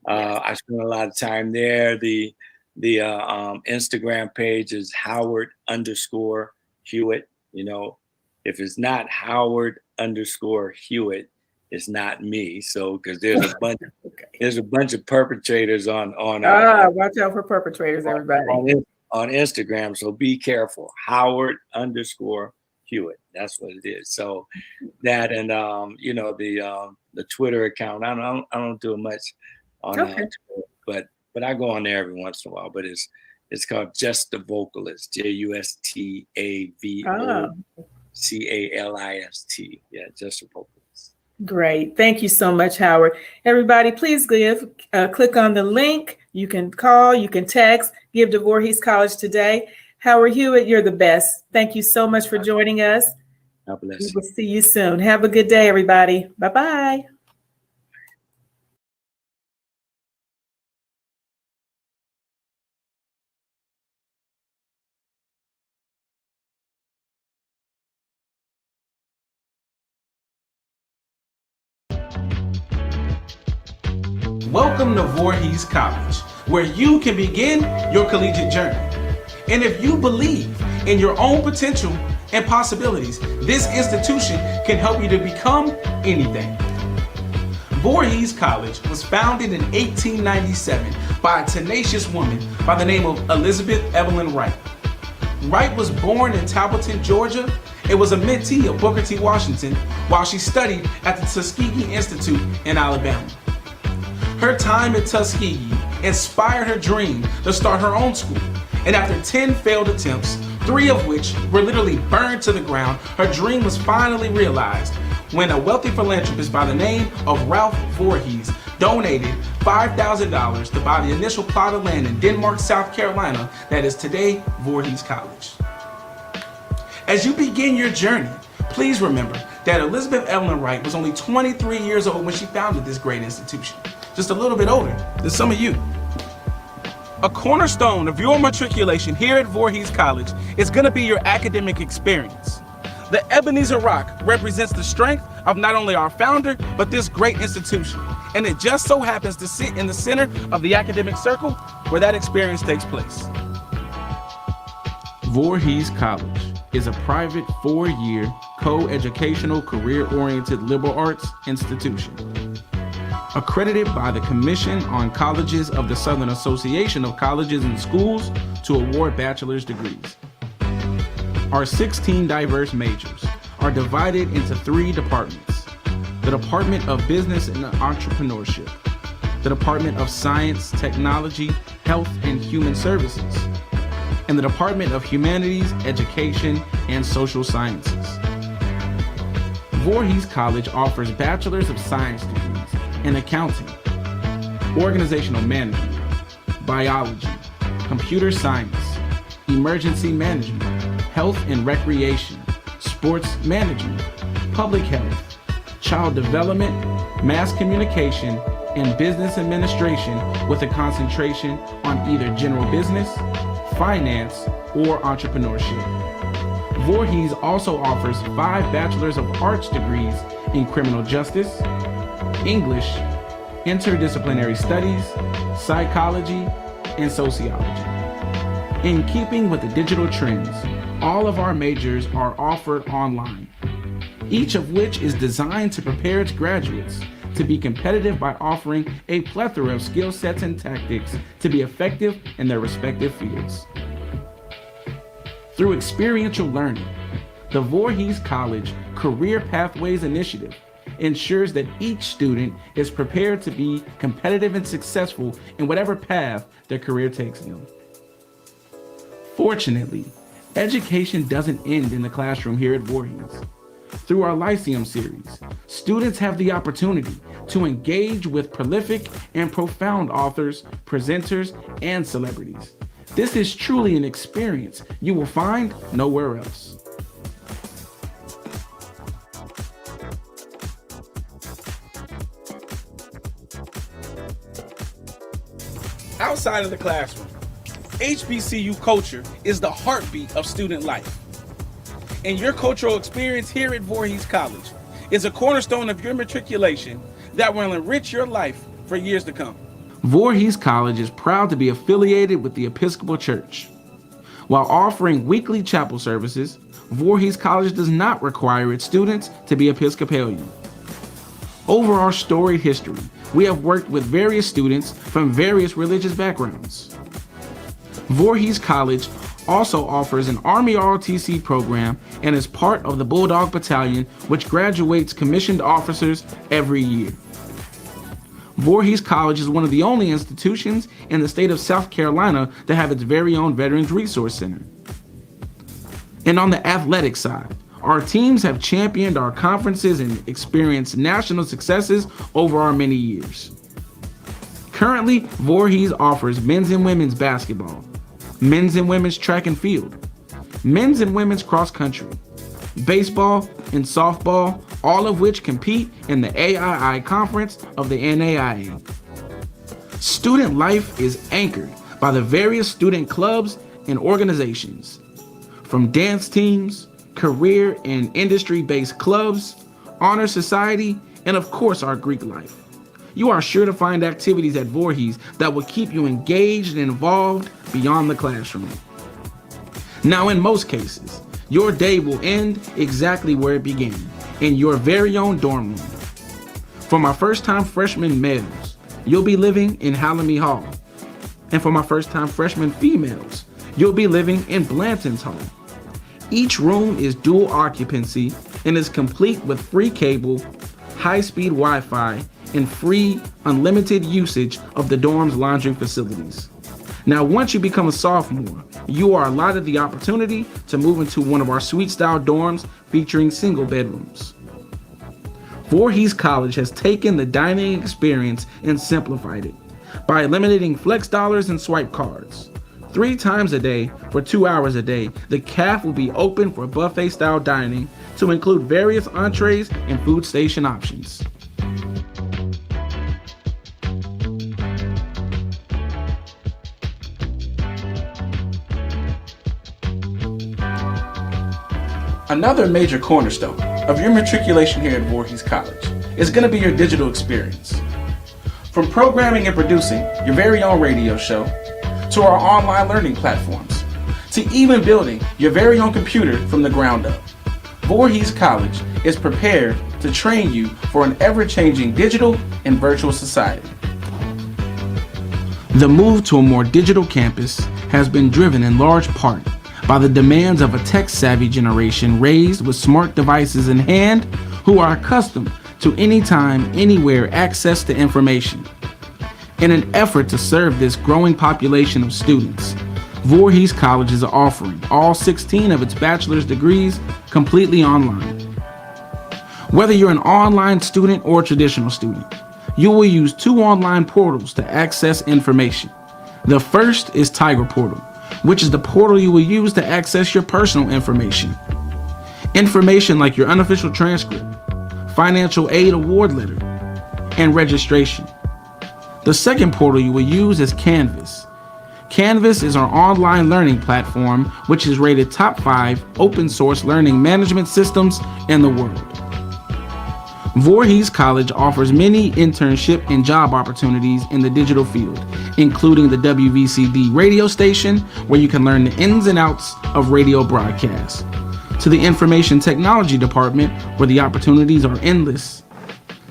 I spend a lot of time there. The Instagram page is Howard_Hewitt. You know, if it's not Howard_Hewitt, it's not me. So because there's a bunch of perpetrators on watch out for perpetrators, everybody. On Instagram. So be careful. Howard_Hewitt. That's what it is. So that and you know, the Twitter account. I don't do much on Twitter, but I go on there every once in a while. But it's called Just the Vocalist. JUSTAVOCALIST. Yeah, Just the Vocalist. Great. Thank you so much, Howard. Everybody, please click on the link. You can call, you can text, give to Voorhees College today. Howard Hewitt, you're the best. Thank you so much for joining us. God bless We will see you soon. Have a good day, everybody. Bye-bye. Welcome to Voorhees College, where you can begin your collegiate journey. And if you believe in your own potential and possibilities, this institution can help you to become anything. Voorhees College was founded in 1897 by a tenacious woman by the name of Elizabeth Evelyn Wright. Wright was born in Talbotton, Georgia, and was a mentee of Booker T. Washington while she studied at the Tuskegee Institute in Alabama. Her time at Tuskegee inspired her dream to start her own school, and after 10 failed attempts, 3 of which were literally burned to the ground, her dream was finally realized when a wealthy philanthropist by the name of Ralph Voorhees donated $5,000 to buy the initial plot of land in Denmark, South Carolina, that is today Voorhees College. As you begin your journey, please remember that Elizabeth Evelyn Wright was only 23 years old when she founded this great institution. Just a little bit older than some of you. A cornerstone of your matriculation here at Voorhees College is going to be your academic experience. The Ebenezer Rock represents the strength of not only our founder, but this great institution. And it just so happens to sit in the center of the academic circle where that experience takes place. Voorhees College is a private 4-year co-educational career-oriented liberal arts institution. Accredited by the Commission on Colleges of the Southern Association of Colleges and Schools to award bachelor's degrees. Our 16 diverse majors are divided into 3 departments: the Department of Business and Entrepreneurship, the Department of Science, Technology, Health, and Human Services, and the Department of Humanities, Education, and Social Sciences. Voorhees College offers Bachelor's of Science degrees in accounting, organizational management, biology, computer science, emergency management, health and recreation, sports management, public health, child development, mass communication, and business administration with a concentration on either general business, finance, or entrepreneurship. Voorhees also offers 5 Bachelor's of Arts degrees in criminal justice, English, interdisciplinary studies, psychology, and sociology. In keeping with the digital trends, All of our majors are offered online, each of which is designed to prepare its graduates to be competitive by offering a plethora of skill sets and tactics to be effective in their respective fields. Through experiential learning, the Voorhees College Career Pathways Initiative ensures that each student is prepared to be competitive and successful in whatever path their career takes them. Fortunately, education doesn't end in the classroom here at Voorhees. Through our Lyceum series, students have the opportunity to engage with prolific and profound authors, presenters, and celebrities. This is truly an experience you will find nowhere else. Outside of the classroom, HBCU culture is the heartbeat of student life. And your cultural experience here at Voorhees College is a cornerstone of your matriculation that will enrich your life for years to come. Voorhees College is proud to be affiliated with the Episcopal Church. While offering weekly chapel services, Voorhees College does not require its students to be Episcopalian. Over our storied history, we have worked with various students from various religious backgrounds. Voorhees College also offers an Army ROTC program and is part of the Bulldog Battalion, which graduates commissioned officers every year. Voorhees College is one of the only institutions in the state of South Carolina to have its very own Veterans Resource Center. And on the athletic side, our teams have championed our conferences and experienced national successes over our many years. Currently, Voorhees offers men's and women's basketball, men's and women's track and field, men's and women's cross country, baseball, and softball, all of which compete in the AII conference of the NAIA. Student life is anchored by the various student clubs and organizations, from dance teams, career and industry-based clubs, honor society, and of course our Greek life. You are sure to find activities at Voorhees that will keep you engaged and involved beyond the classroom. Now, in most cases, your day will end exactly where it began, in your very own dorm room. For my first-time freshman males, you'll be living in Hallamie Hall. And for my first-time freshman females, you'll be living in Blanton's Hall. Each room is dual occupancy and is complete with free cable, high-speed Wi-Fi, and free, unlimited usage of the dorm's laundry facilities. Now, once you become a sophomore, you are allotted the opportunity to move into one of our suite-style dorms featuring single bedrooms. Voorhees College has taken the dining experience and simplified it by eliminating flex dollars and swipe cards. 3 times a day for 2 hours a day, the CAF will be open for buffet-style dining to include various entrees and food station options. Another major cornerstone of your matriculation here at Voorhees College is going to be your digital experience. From programming and producing your very own radio show, to our online learning platforms, to even building your very own computer from the ground up, Voorhees College is prepared to train you for an ever-changing digital and virtual society. The move to a more digital campus has been driven in large part by the demands of a tech-savvy generation raised with smart devices in hand who are accustomed to anytime, anywhere access to information. In an effort to serve this growing population of students, Voorhees College is offering all 16 of its bachelor's degrees completely online. Whether you're an online student or a traditional student, you will use 2 online portals to access information. The first is Tiger Portal, which is the portal you will use to access your personal information. Information like your unofficial transcript, financial aid award letter, and registration. The second portal you will use is Canvas. Canvas is our online learning platform, which is rated top 5 open source learning management systems in the world. Voorhees College offers many internship and job opportunities in the digital field, including the WVCD radio station, where you can learn the ins and outs of radio broadcasts, to the information technology department, where the opportunities are endless,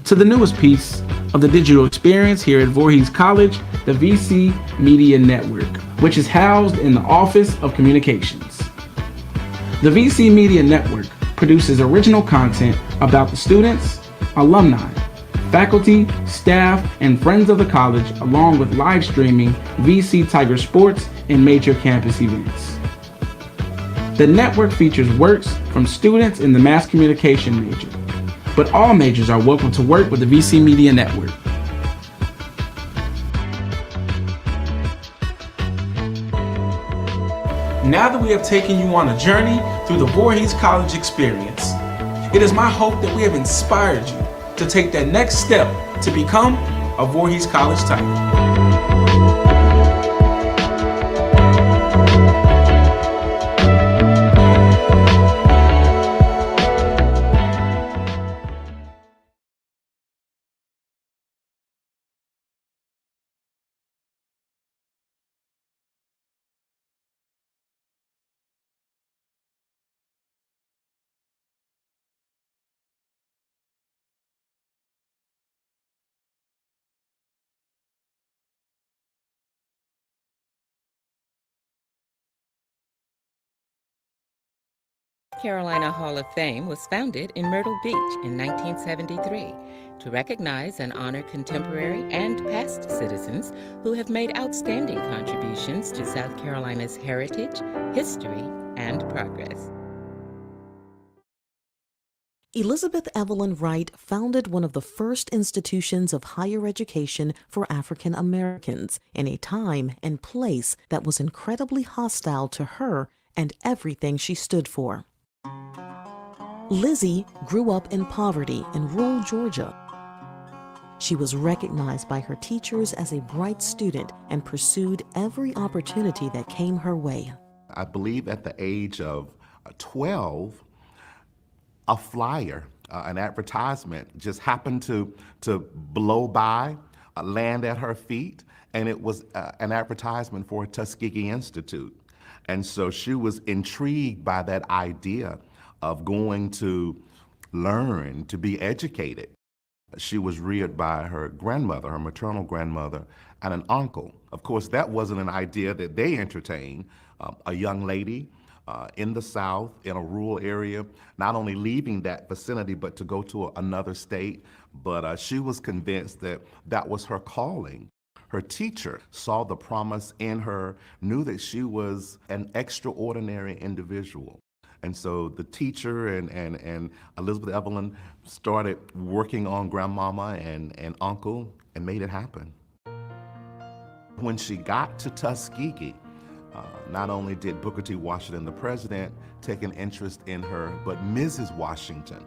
to the newest piece of the digital experience here at Voorhees College, the VC Media Network, which is housed in the Office of Communications. The VC Media Network produces original content about the students, alumni, faculty, staff, and friends of the college, along with live streaming VC Tiger sports and major campus events. The network features works from students in the mass communication major, but all majors are welcome to work with the VC Media Network. Now that we have taken you on a journey through the Voorhees College experience, it is my hope that we have inspired you to take that next step to become a Voorhees College Tiger. Carolina Hall of Fame was founded in Myrtle Beach in 1973 to recognize and honor contemporary and past citizens who have made outstanding contributions to South Carolina's heritage, history, and progress. Elizabeth Evelyn Wright founded one of the first institutions of higher education for African Americans in a time and place that was incredibly hostile to her and everything she stood for. Lizzie grew up in poverty in rural Georgia. She was recognized by her teachers as a bright student and pursued every opportunity that came her way. I believe at the age of 12, a flyer, an advertisement just happened to blow by, land at her feet, and it was an advertisement for Tuskegee Institute. And so she was intrigued by that idea of going to learn, to be educated. She was reared by her grandmother, her maternal grandmother, and an uncle. Of course, that wasn't an idea that they entertained. A young lady in the South, in a rural area, not only leaving that vicinity, but to go to another state. But she was convinced that that was her calling. Her teacher saw the promise in her, knew that she was an extraordinary individual. And so the teacher and Elizabeth Evelyn started working on grandmama and uncle and made it happen. When she got to Tuskegee, not only did Booker T. Washington, the president, take an interest in her, but Mrs. Washington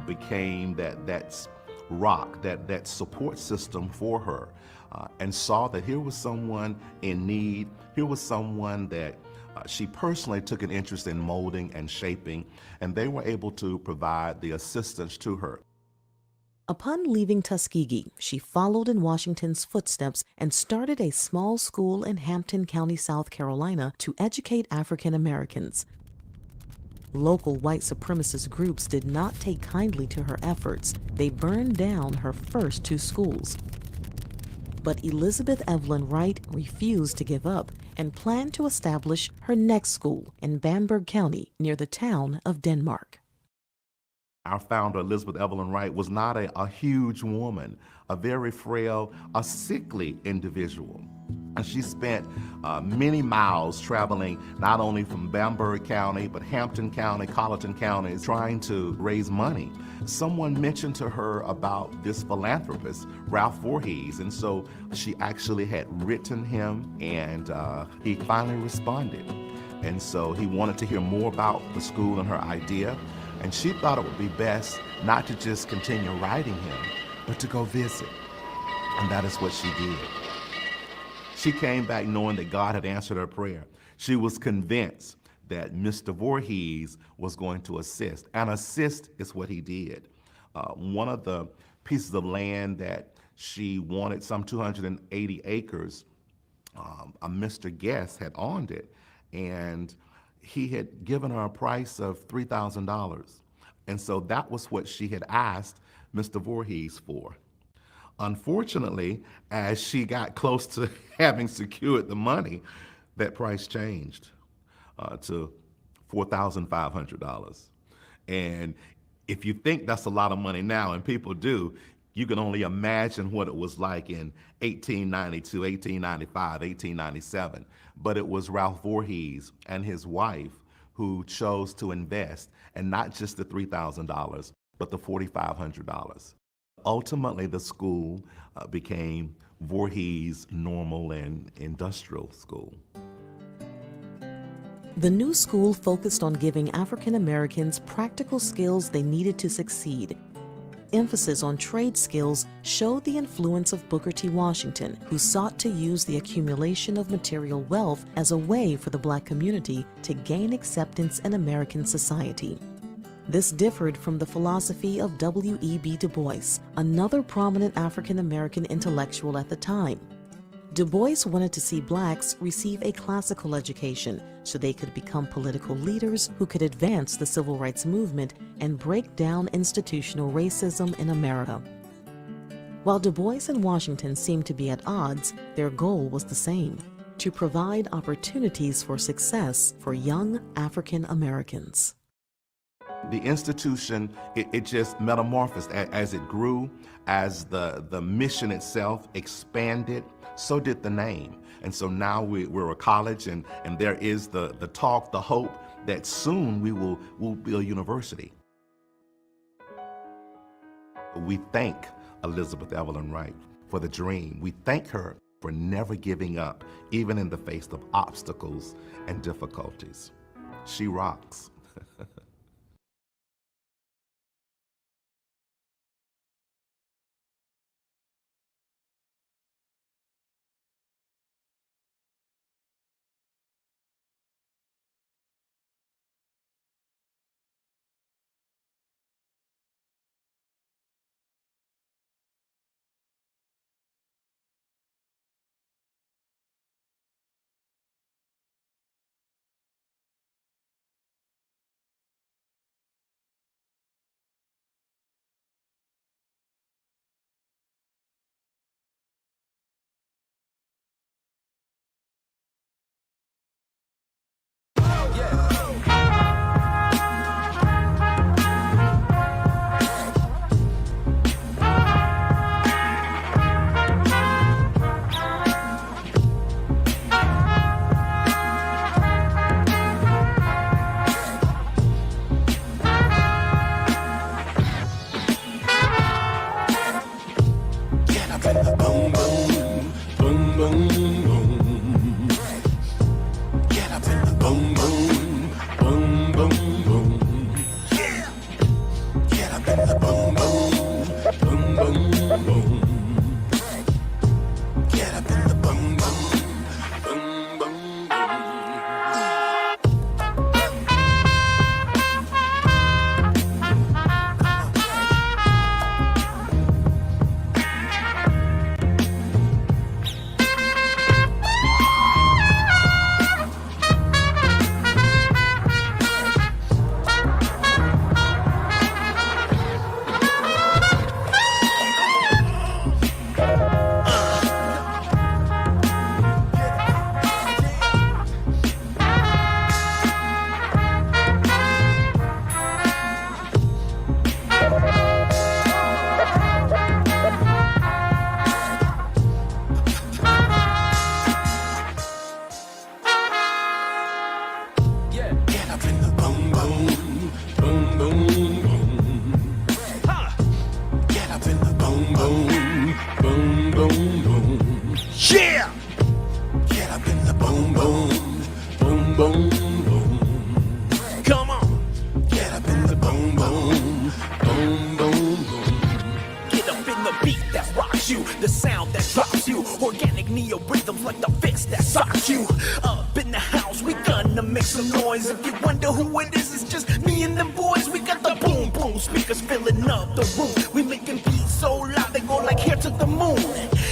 became that rock, that support system for her, and saw that here was someone in need, here was someone that she personally took an interest in molding and shaping, and they were able to provide the assistance to her. Upon leaving Tuskegee, she followed in Washington's footsteps and started a small school in Hampton County, South Carolina, to educate African Americans. Local white supremacist groups did not take kindly to her efforts. They burned down her first two schools. But Elizabeth Evelyn Wright refused to give up and planned to establish her next school in Bamberg County near the town of Denmark. Our founder, Elizabeth Evelyn Wright, was not a huge woman, a very frail, a sickly individual. And she spent many miles traveling not only from Bamberg County, but Hampton County, Colleton County, trying to raise money. Someone mentioned to her about this philanthropist, Ralph Voorhees, and so she actually had written him, and he finally responded. And so he wanted to hear more about the school and her idea, and she thought it would be best not to just continue writing him, but to go visit. And that is what she did. She came back knowing that God had answered her prayer. She was convinced that Mr. Voorhees was going to assist, and assist is what he did. One of the pieces of land that she wanted, some 280 acres, a Mr. Guest had owned it, and he had given her a price of $3,000. And so that was what she had asked Mr. Voorhees for. Unfortunately, as she got close to having secured the money, that price changed to $4,500. And if you think that's a lot of money now, and people do, you can only imagine what it was like in 1892, 1895, 1897. But it was Ralph Voorhees and his wife who chose to invest, and not just the $3,000, but the $4,500. Ultimately, the school became Voorhees Normal and Industrial School. The new school focused on giving African Americans practical skills they needed to succeed. Emphasis on trade skills showed the influence of Booker T. Washington, who sought to use the accumulation of material wealth as a way for the Black community to gain acceptance in American society. This differed from the philosophy of W.E.B. Du Bois, another prominent African American intellectual at the time. Du Bois wanted to see Blacks receive a classical education so they could become political leaders who could advance the civil rights movement and break down institutional racism in America. While Du Bois and Washington seemed to be at odds, their goal was the same: to provide opportunities for success for young African Americans. The institution, it just metamorphosed as it grew, as the mission itself expanded, so did the name. And so now we're a college, and there is the talk, the hope that soon we'll be a university. We thank Elizabeth Evelyn Wright for the dream. We thank her for never giving up, even in the face of obstacles and difficulties. She rocks.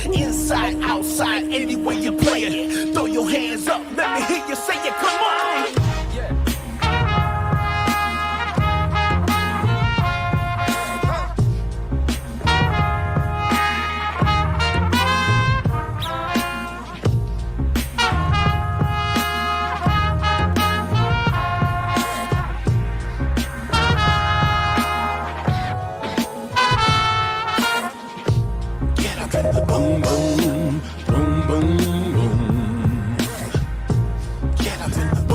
Inside, outside, any way you play it. hear you say it, come on. Boom, boom, boom, boom, boom. Get up in the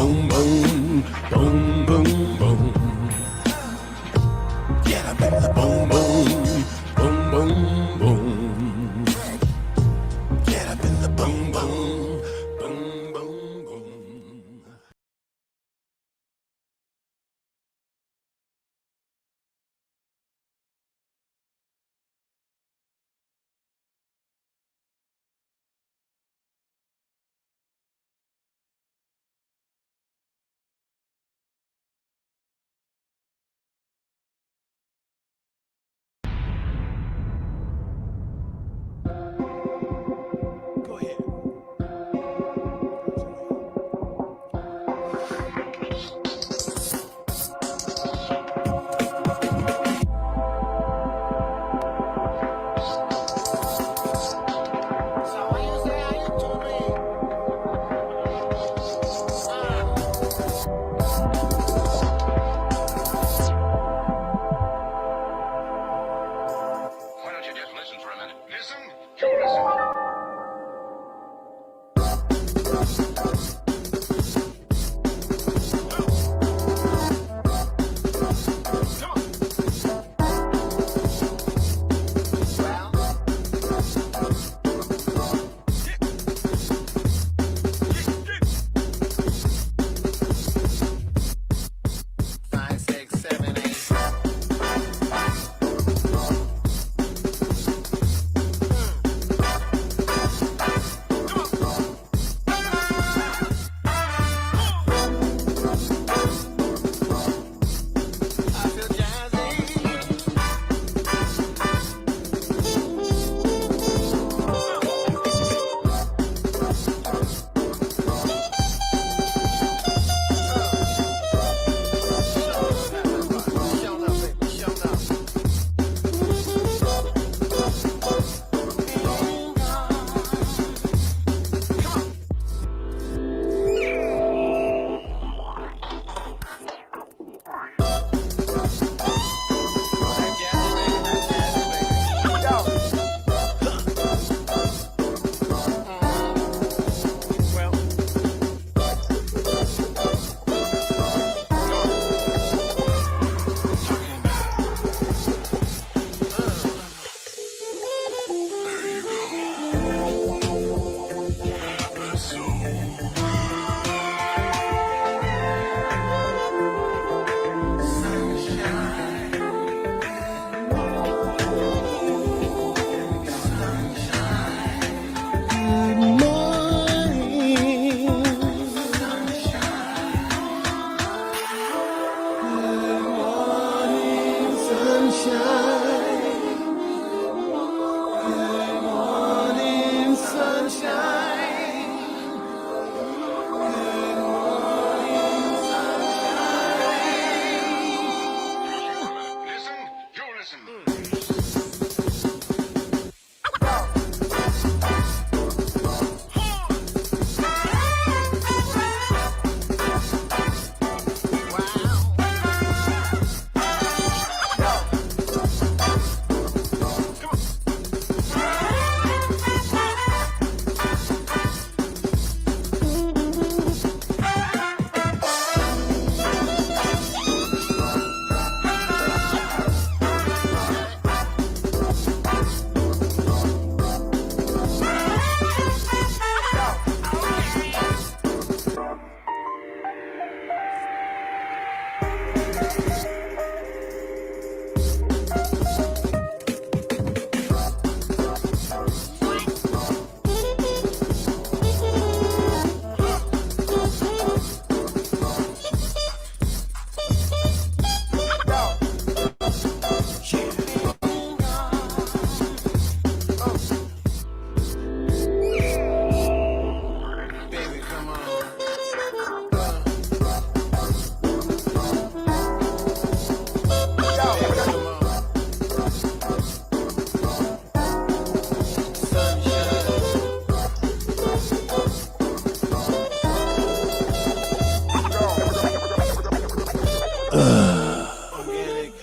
Organic.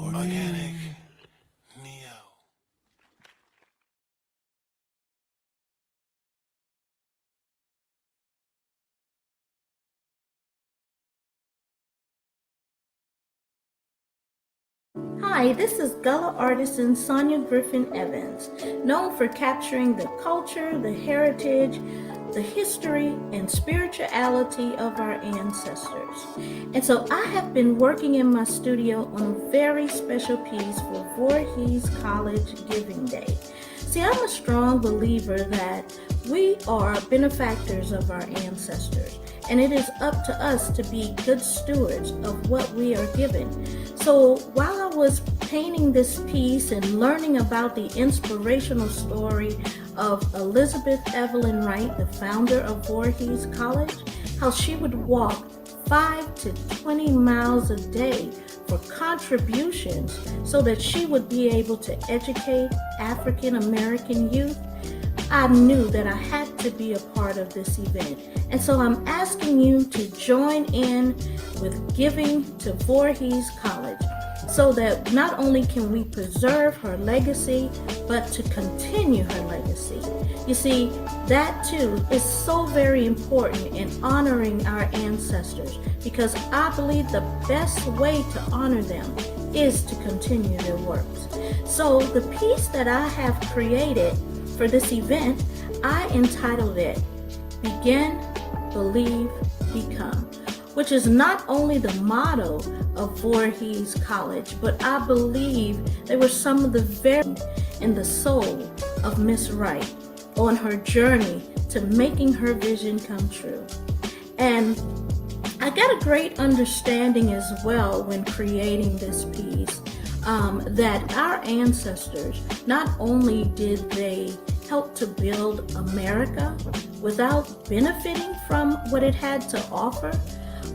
Organic. Neo. Hi, this is Gullah artisan Sonia Griffin Evans, known for capturing the culture, the heritage, the history, and spirituality of our ancestors. And so I have been working in my studio on a very special piece for Voorhees College Giving Day. See, I'm a strong believer that we are benefactors of our ancestors, and it is up to us to be good stewards of what we are given. So while I was painting this piece and learning about the inspirational story of Elizabeth Evelyn Wright, the founder of Voorhees College, how she would walk 5 to 20 miles a day for contributions so that she would be able to educate African American youth, I knew that I had to be a part of this event. And so I'm asking you to join in with giving to Voorhees College so that not only can we preserve her legacy, but to continue her legacy. You see, that too is so very important in honoring our ancestors, because I believe the best way to honor them is to continue their works. So the piece that I have created for this event, I entitled it Begin, Believe, Become, which is not only the motto of Voorhees College, but I believe they were some of the very in the soul of Miss Wright on her journey to making her vision come true. And I got a great understanding as well when creating this piece that our ancestors, not only did they help to build America without benefiting from what it had to offer,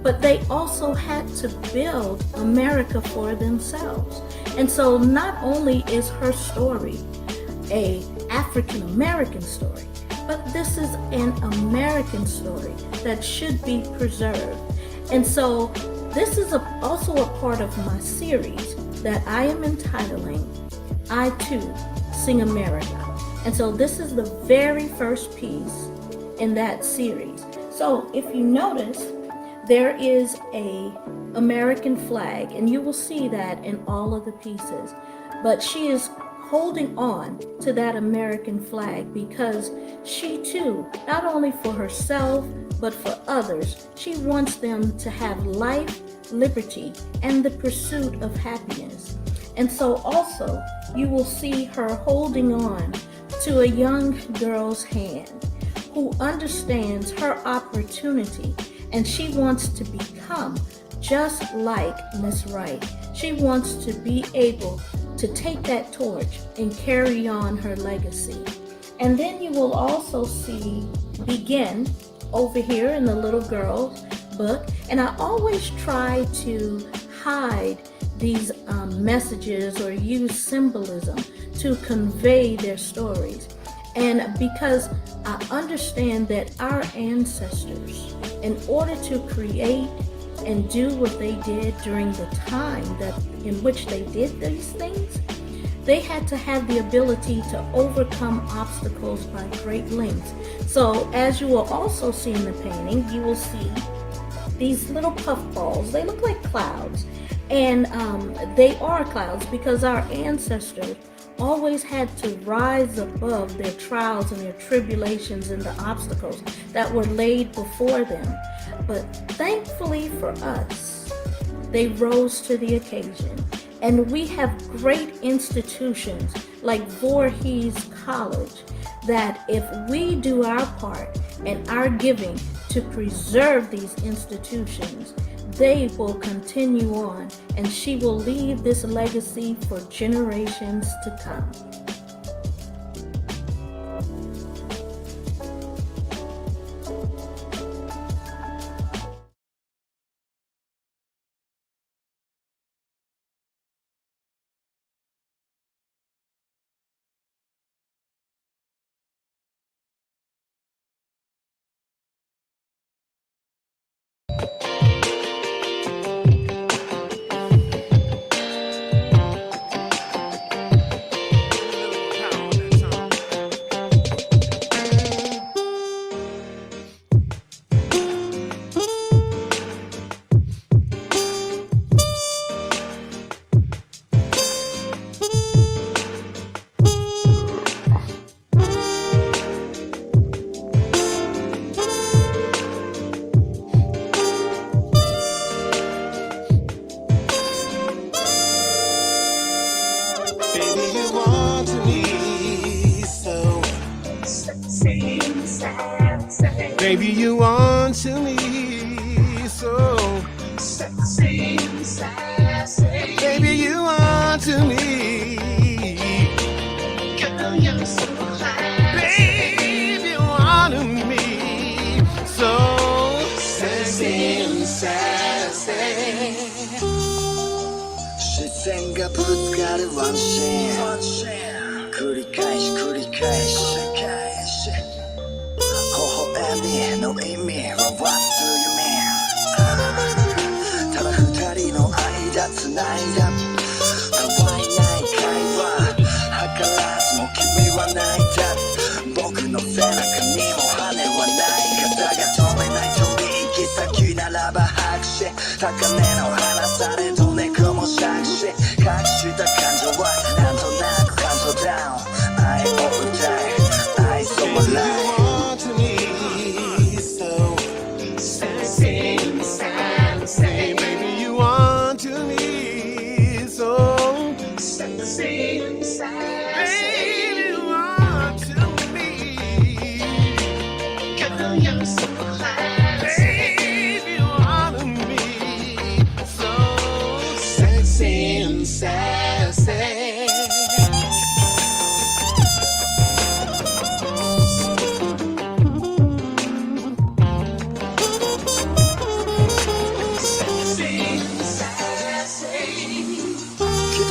but they also had to build America for themselves. And so not only is her story a African American story, but this is an American story that should be preserved. And so this is also a part of my series that I am entitling I Too Sing America. And so this is the very first piece in that series. So if you notice, there is a American flag, and you will see that in all of the pieces. But she is holding on to that American flag because she too, not only for herself, but for others, she wants them to have life, liberty, and the pursuit of happiness. And so also, you will see her holding on to a young girl's hand who understands her opportunity, and she wants to become just like Miss Wright. She wants to be able to take that torch and carry on her legacy. And then you will also see Begin over here in the little girl's book. And I always try to hide these messages or use symbolism to convey their stories. And because I understand that our ancestors, in order to create and do what they did during the time in which they did these things, they had to have the ability to overcome obstacles by great lengths. So as you will also see in the painting, you will see these little puffballs. They look like clouds, and they are clouds because our ancestors always had to rise above their trials and their tribulations and the obstacles that were laid before them. But thankfully for us, they rose to the occasion. And we have great institutions like Voorhees College that if we do our part and our giving to preserve these institutions, they will continue on, and she will leave this legacy for generations to come. Baby, you want to me so sexy and sassy. Baby, you want to me. Girl, you're so classy. Baby, you want to me so sexy and sassy. 視線がぶつかるワンシーン繰り返し繰り返し微笑みの意味は What do you mean ただ二人の間つないだたわいない会話計らずも君は泣いた僕の背中にも羽はない肩が止めない取引先ならば拍手高嶺の花されど猫も杓子隠した感情はなんとなく感情ダウン愛を歌い愛想笑いBaby, you want to me so sexy and sassy. Baby, you want to me. Girl, you're so classy. Baby, you want to me so sexy and sassy. Sexy.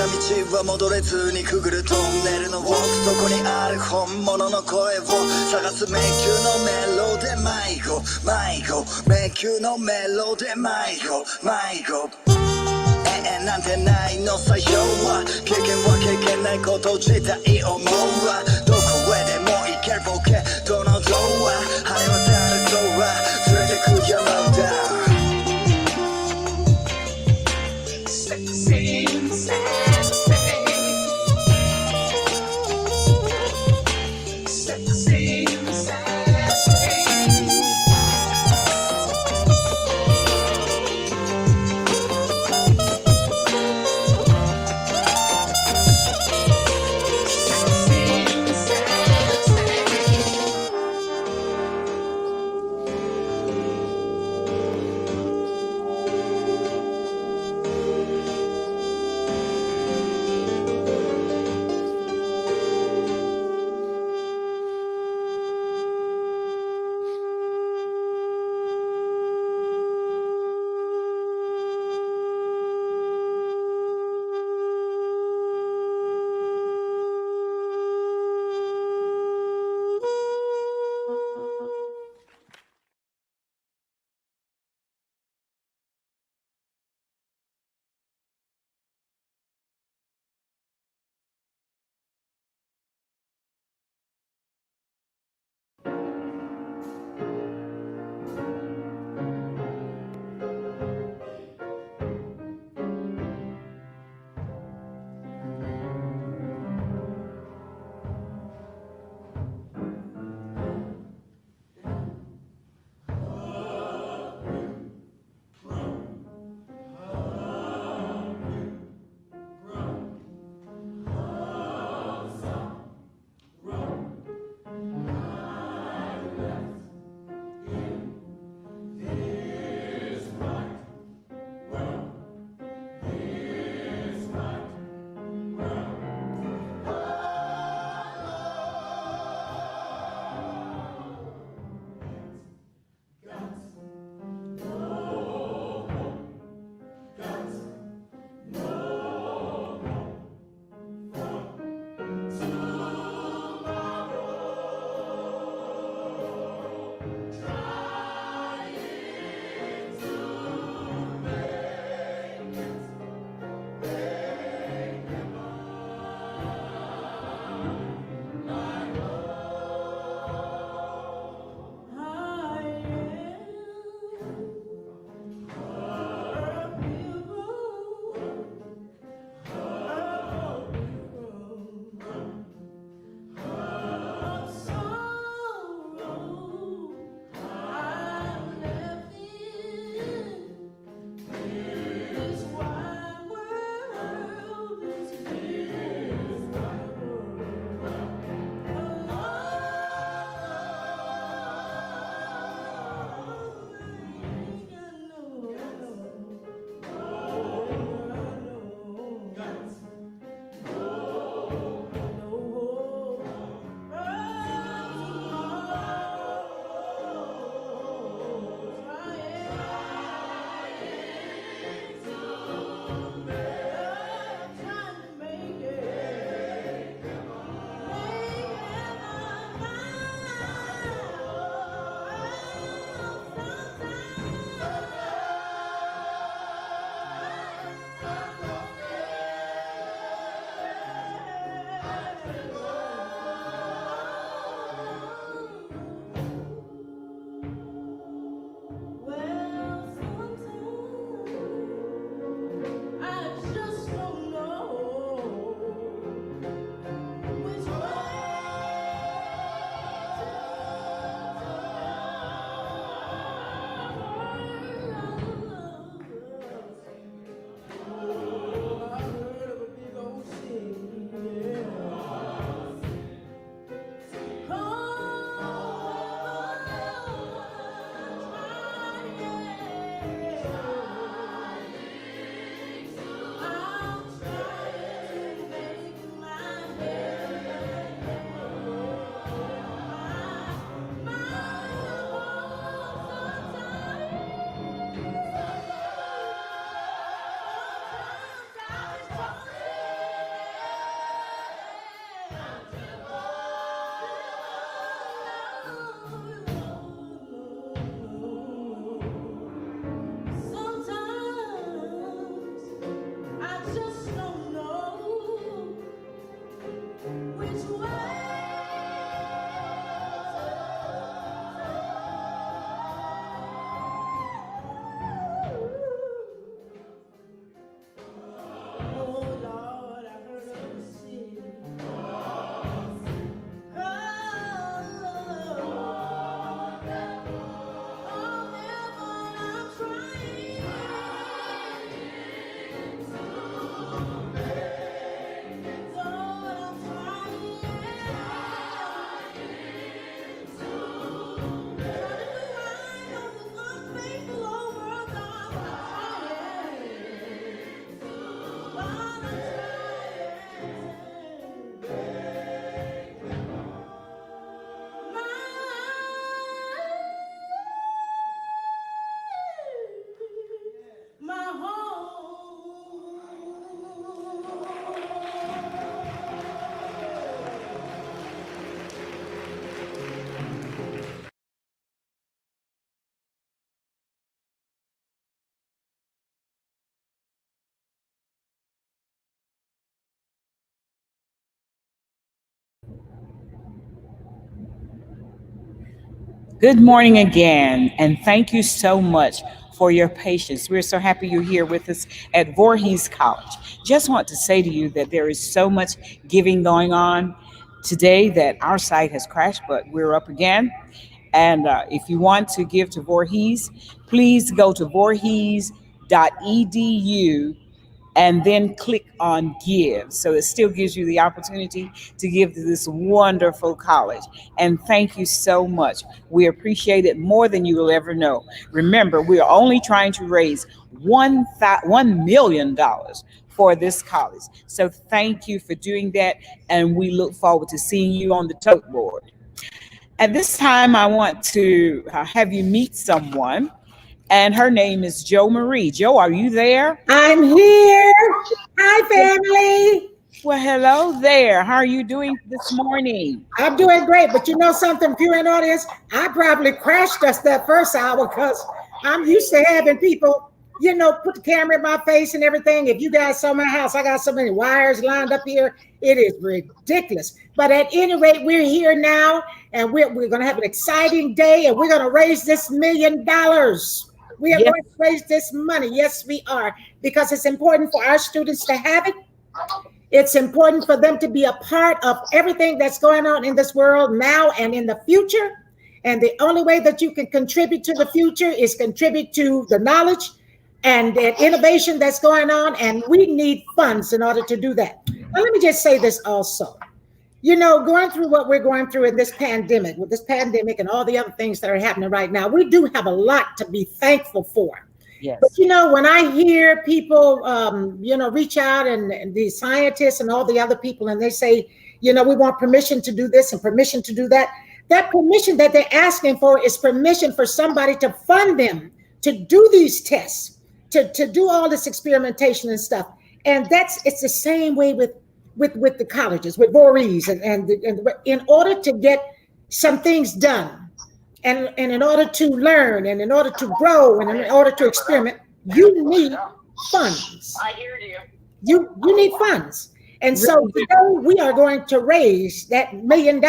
道は戻れずにくぐるトンネルの奥底にある本物の声を探す迷宮のメロで迷子迷子迷宮のメロで迷子迷子永遠なんてないのさ要は経験は経験ないこと自体思うわどこへでも行けるポケットのドア晴れ渡る空連れてく山だSexy and sassy. Sexy and sassy. 「Good morning again, and thank you so much for your patience. We're so happy you're here with us at Voorhees College. Just want to say to you that there is so much giving going on today that our site has crashed, but we're up again. And if you want to give to Voorhees, please go to voorhees.edu and then click on give. So it still gives you the opportunity to give to this wonderful college. And thank you so much. We appreciate it more than you will ever know. Remember, we are only trying to raise $1 million for this college. So thank you for doing that. And we look forward to seeing you on the tote board. At this time, I want to have you meet someone, and her name is Jo Marie. Jo, are you there? I'm here. Hi, family. Well, hello there. How are you doing this morning? I'm doing great, but you know something, if you're in audience, I probably crashed us that first hour because I'm used to having people, you know, put the camera in my face and everything. If you guys saw my house, I got so many wires lined up here. It is ridiculous. But at any rate, we're here now, and we're going to have an exciting day, and we're going to raise this $1 million. We are going to raise this money. Yes, we are, because it's important for our students to have it. It's important for them to be a part of everything that's going on in this world now and in the future. And the only way that you can contribute to the future is contribute to the knowledge and the innovation that's going on. And we need funds in order to do that. Now, let me just say this also. You know, going through what we're going through in this pandemic, with this pandemic and all the other things that are happening right now, we do have a lot to be thankful for. Yes. But, you know, when I hear people, you know, reach out and the scientists and all the other people, and they say, you know, we want permission to do this and permission to do that. That permission that they're asking for is permission for somebody to fund them to do these tests, to do all this experimentation and stuff. And it's the same way with the colleges, with Voorhees, and in order to get some things done, and in order to learn, and in order to grow, and in order to experiment, you need funds. I hear you. You need funds. And so today we are going to raise that $1 million.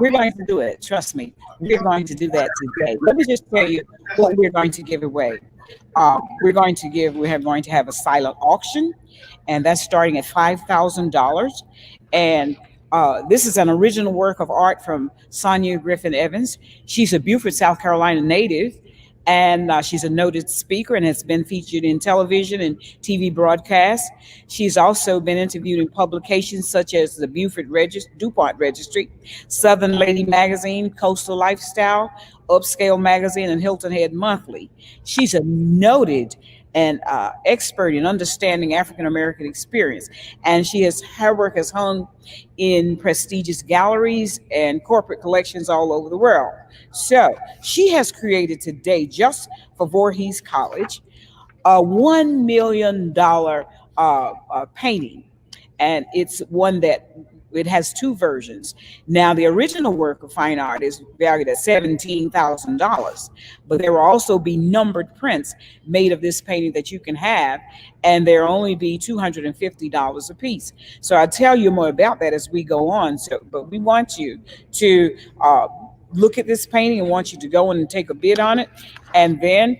We're going to do it. Trust me. We're going to do that today. Let me just tell you what we're going to give away. We are going to have a silent auction, and that's starting at $5,000. And this is an original work of art from Sonia Griffin Evans. She's a Beaufort, South Carolina native, and she's a noted speaker and has been featured in television and TV broadcasts. She's also been interviewed in publications such as the DuPont Registry, Southern Lady Magazine, Coastal Lifestyle, Upscale Magazine, and Hilton Head Monthly. She's a noted and expert in understanding African American experience, and her work has hung in prestigious galleries and corporate collections all over the world. So she has created today, just for Voorhees College, a $1 million painting, and it's one that it has two versions. Now, the original work of fine art is valued at $17,000, but there will also be numbered prints made of this painting that you can have, and there will only be $250 a piece. So I'll tell you more about that as we go on. But we want you to look at this painting and want you to go in and take a bid on it, and then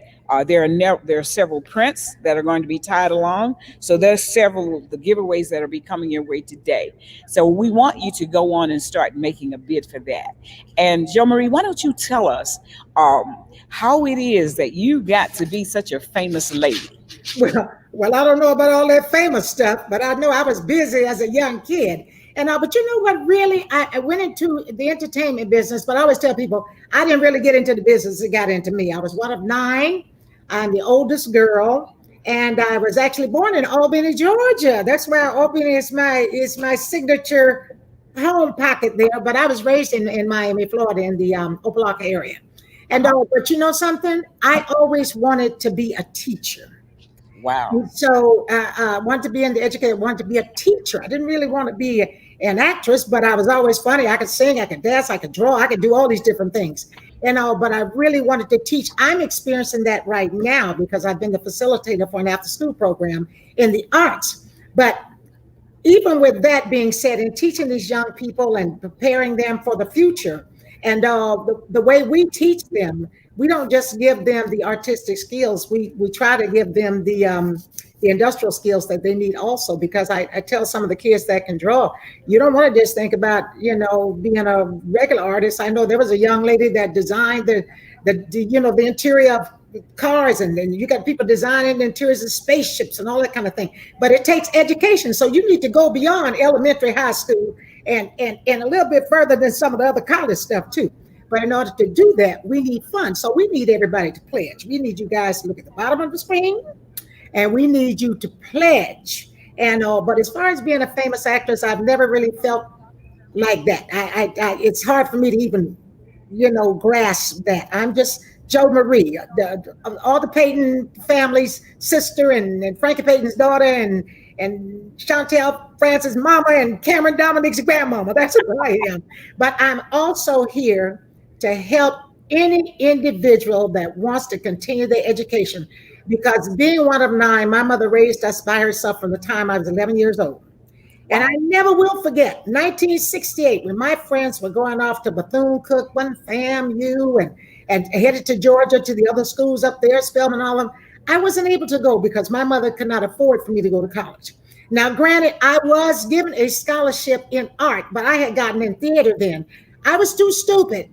there are several prints that are going to be tied along. So there's several of the giveaways that will be coming your way today. So we want you to go on and start making a bid for that. And Jo Marie, why don't you tell us how it is that you got to be such a famous lady? Well, I don't know about all that famous stuff, but I know I was busy as a young kid. And but you know what, really, I went into the entertainment business, but I always tell people I didn't really get into the business. It got into me. I was one of 9. I'm the oldest girl, and I was actually born in Albany, Georgia. That's why Albany is my signature home pocket there. But I was raised in Miami, Florida, in the Opelika area. And but you know something? I always wanted to be a teacher. Wow. And so I wanted to be in the education. I wanted to be a teacher. I didn't really want to be an actress, but I was always funny. I could sing, I could dance, I could draw, I could do all these different things. But I really wanted to teach. I'm experiencing that right now because I've been the facilitator for an after-school program in the arts. But even with that being said, in teaching these young people and preparing them for the future, And the way we teach them, we don't just give them the artistic skills. We try to give them the industrial skills that they need also, because I tell some of the kids that can draw, you don't want to just think about, being a regular artist. I know there was a young lady that designed the interior of cars, and then you got people designing the interiors of spaceships and all that kind of thing. But it takes education. So you need to go beyond elementary, high school, and a little bit further than some of the other college stuff too. But in order to do that, we need funds. So we need everybody to pledge. We need you guys to look at the bottom of the screen, and we need you to pledge. And but as far as being a famous actress, I've never really felt like that. It's hard for me to even, grasp that. I'm just Joe Marie, all the Payton family's sister, and Frankie Payton's daughter, and Chantel Francis' mama, and Cameron Dominique's grandmama. That's who I am. But I'm also here to help any individual that wants to continue their education. Because being one of 9, my mother raised us by herself from the time I was 11 years old. And I never will forget 1968, when my friends were going off to Bethune-Cookman, FAMU, and headed to Georgia to the other schools up there, Spelman, all of them. I wasn't able to go because my mother could not afford for me to go to college. Now, granted, I was given a scholarship in art, but I had gotten in theater then. I was too stupid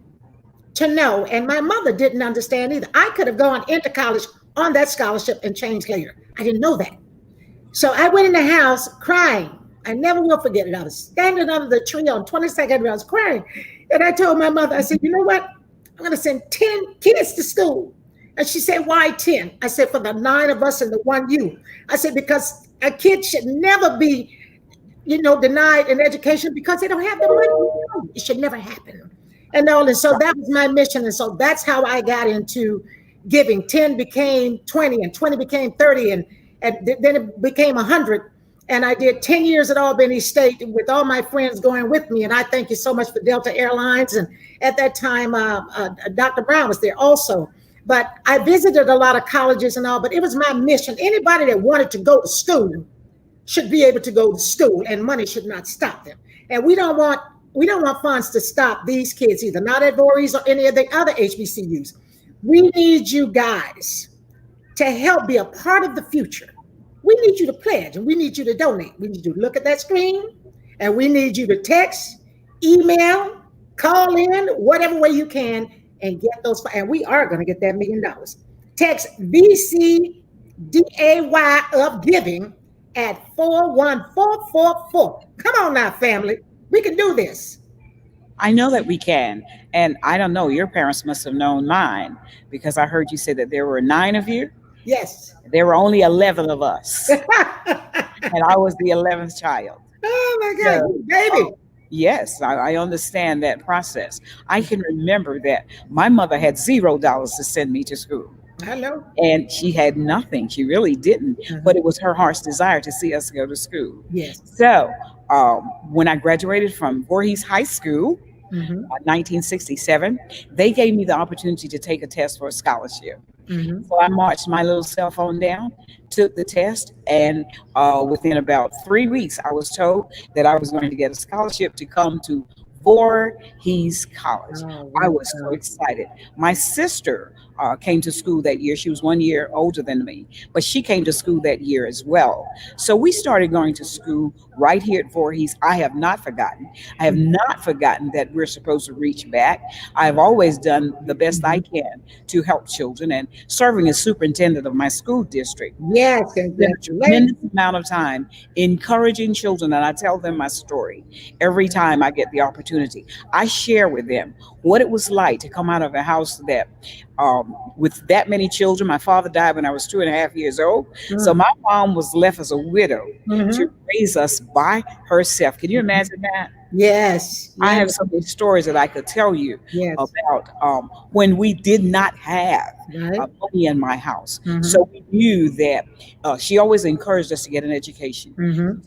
to know, and my mother didn't understand either. I could have gone into college on that scholarship and changed later. I didn't know that. So I went in the house crying. I never will forget it. I was standing under the tree on 22nd, and I was crying. And I told my mother, I said, you know what? I'm going to send 10 kids to school. And she said, why 10? I said, for the 9 of us and the 1 you. I said, because a kid should never be, denied an education because they don't have the money. It should never happen. And so that was my mission. And so that's how I got into giving. 10 became 20, and 20 became 30, and then it became 100. And I did 10 years at Albany State with all my friends going with me. And I thank you so much for Delta Airlines. And at that time, Dr. Brown was there also. But I visited a lot of colleges and all, but it was my mission. Anybody that wanted to go to school should be able to go to school, and money should not stop them. And we don't want funds to stop these kids either, not at Voorhees or any of the other HBCUs. We need you guys to help be a part of the future. We need you to pledge, and we need you to donate. We need you to look at that screen, and we need you to text, email, call in, whatever way you can, and get those. And we are going to get that $1 million. Text VCDAY of giving at 41444. Come on now, family. We can do this. I know that we can. And I don't know, your parents must have known mine, because I heard you say that there were 9 of you. Yes. There were only 11 of us. And I was the 11th child. Oh my God, So, baby. Yes, I understand that process. I can remember that my mother had $0 to send me to school. Hello. And she had nothing. She really didn't. But it was her heart's desire to see us go to school. Yes. So when I graduated from Voorhees High School, 1967, they gave me the opportunity to take a test for a scholarship. So I marched my little cell phone down, took the test, and within about 3 weeks, I was told that I was going to get a scholarship to come to Voorhees College. I was so excited. My sister came to school that year. She was 1 year older than me, but she came to school that year as well. So we started going to school right here at Voorhees. I have not forgotten. I have not forgotten that we're supposed to reach back. I've always done the best I can to help children, and serving as superintendent of my school district. Yes, Spend a tremendous amount of time encouraging children, and I tell them my story every time I get the opportunity. I share with them what it was like to come out of a house that with that many children. My father died when I was 2.5 years old. So my mom was left as a widow to raise us by herself. Can you imagine that? Yes. I have so many stories that I could tell you about when we did not have money in my house. So we knew that she always encouraged us to get an education.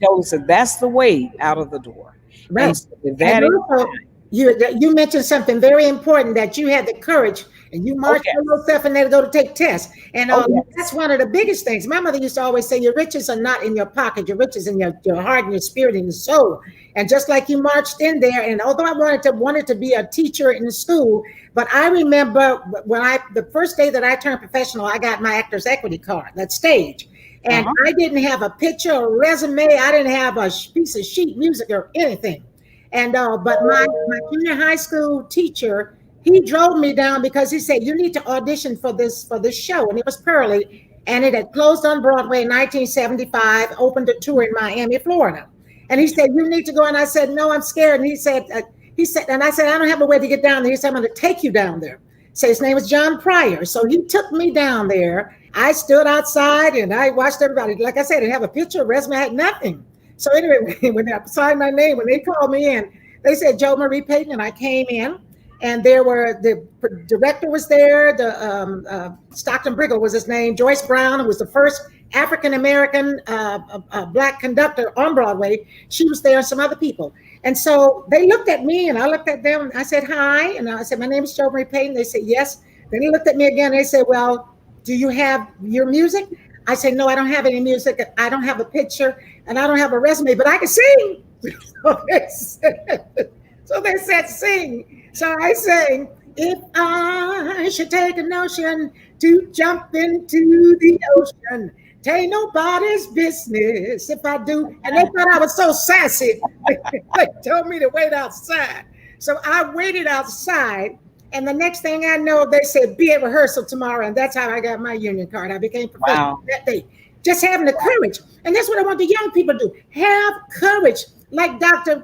Told us that that's the way out of the door. Right. And so with that and also, you mentioned something very important, that you had the courage and you march your little self and they go to take tests. And that's one of the biggest things. My mother used to always say, your riches are not in your pocket, your riches in your heart and your spirit and your soul. And just like you marched in there, and although I wanted to be a teacher in school, but I remember when the first day that I turned professional, I got my Actors Equity card, that stage. And I didn't have a picture or resume. I didn't have a piece of sheet music or anything. And but my junior high school teacher, he drove me down because he said, you need to audition for this show. And it was Pearly, and it had closed on Broadway in 1975, opened a tour in Miami, Florida. And he said, you need to go. And I said, no, I'm scared. And he said, and I said, I don't have a way to get down there. He said, I'm going to take you down there. So his name was John Pryor. So he took me down there. I stood outside and I watched everybody. Like I said, I didn't have a picture, resume, I had nothing. So anyway, when I signed my name, when they called me in, they said Jo Marie Payton, and I came in, and the director was there, the Stockton Briggle was his name, Joyce Brown, who was the first African-American Black conductor on Broadway. She was there, and some other people. And so they looked at me, and I looked at them, and I said, hi, and I said, my name is Jo Marie Payton. They said, yes. Then he looked at me again, and they said, well, do you have your music? I said, no, I don't have any music. I don't have a picture, and I don't have a resume, but I can sing. So they said, sing. So I sang, if I should take a notion to jump into the ocean, tain't nobody's business if I do. And they thought I was so sassy. They told me to wait outside. So I waited outside. And the next thing I know, they said, be at rehearsal tomorrow. And that's how I got my union card. I became professional that day. Just having the courage. And that's what I want the young people to do. Have courage, like Dr.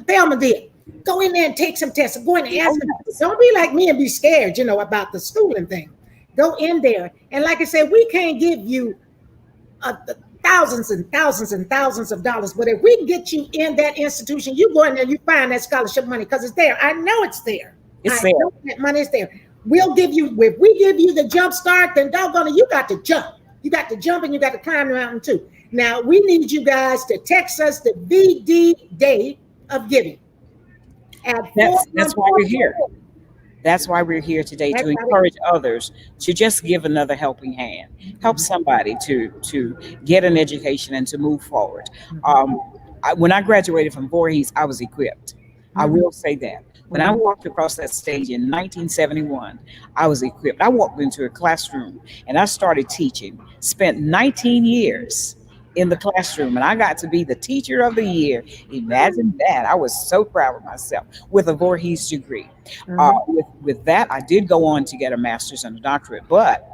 Thelma did. Go in there and take some tests. Go in and ask them. Don't be like me and be scared, about the schooling thing. Go in there. And like I said, we can't give you thousands and thousands and thousands of dollars. But if we can get you in that institution, you go in there, you find that scholarship money because it's there. I know it's there. I know that money is there. We'll give you, if we give you the jump start, then doggone it, you got to jump. You got to jump and you got to climb the mountain too. Now, we need you guys to text us the VD Day of Giving. That's why we're here. That's why we're here today, to encourage others to just give another helping hand, help somebody to get an education and to move forward. When I graduated from Voorhees, I was equipped. I will say that. When I walked across that stage in 1971, I was equipped. I walked into a classroom and I started teaching, spent 19 years in the classroom, and I got to be the teacher of the year. Imagine that. I was so proud of myself with a Voorhees degree. With that, I did go on to get a master's and a doctorate, but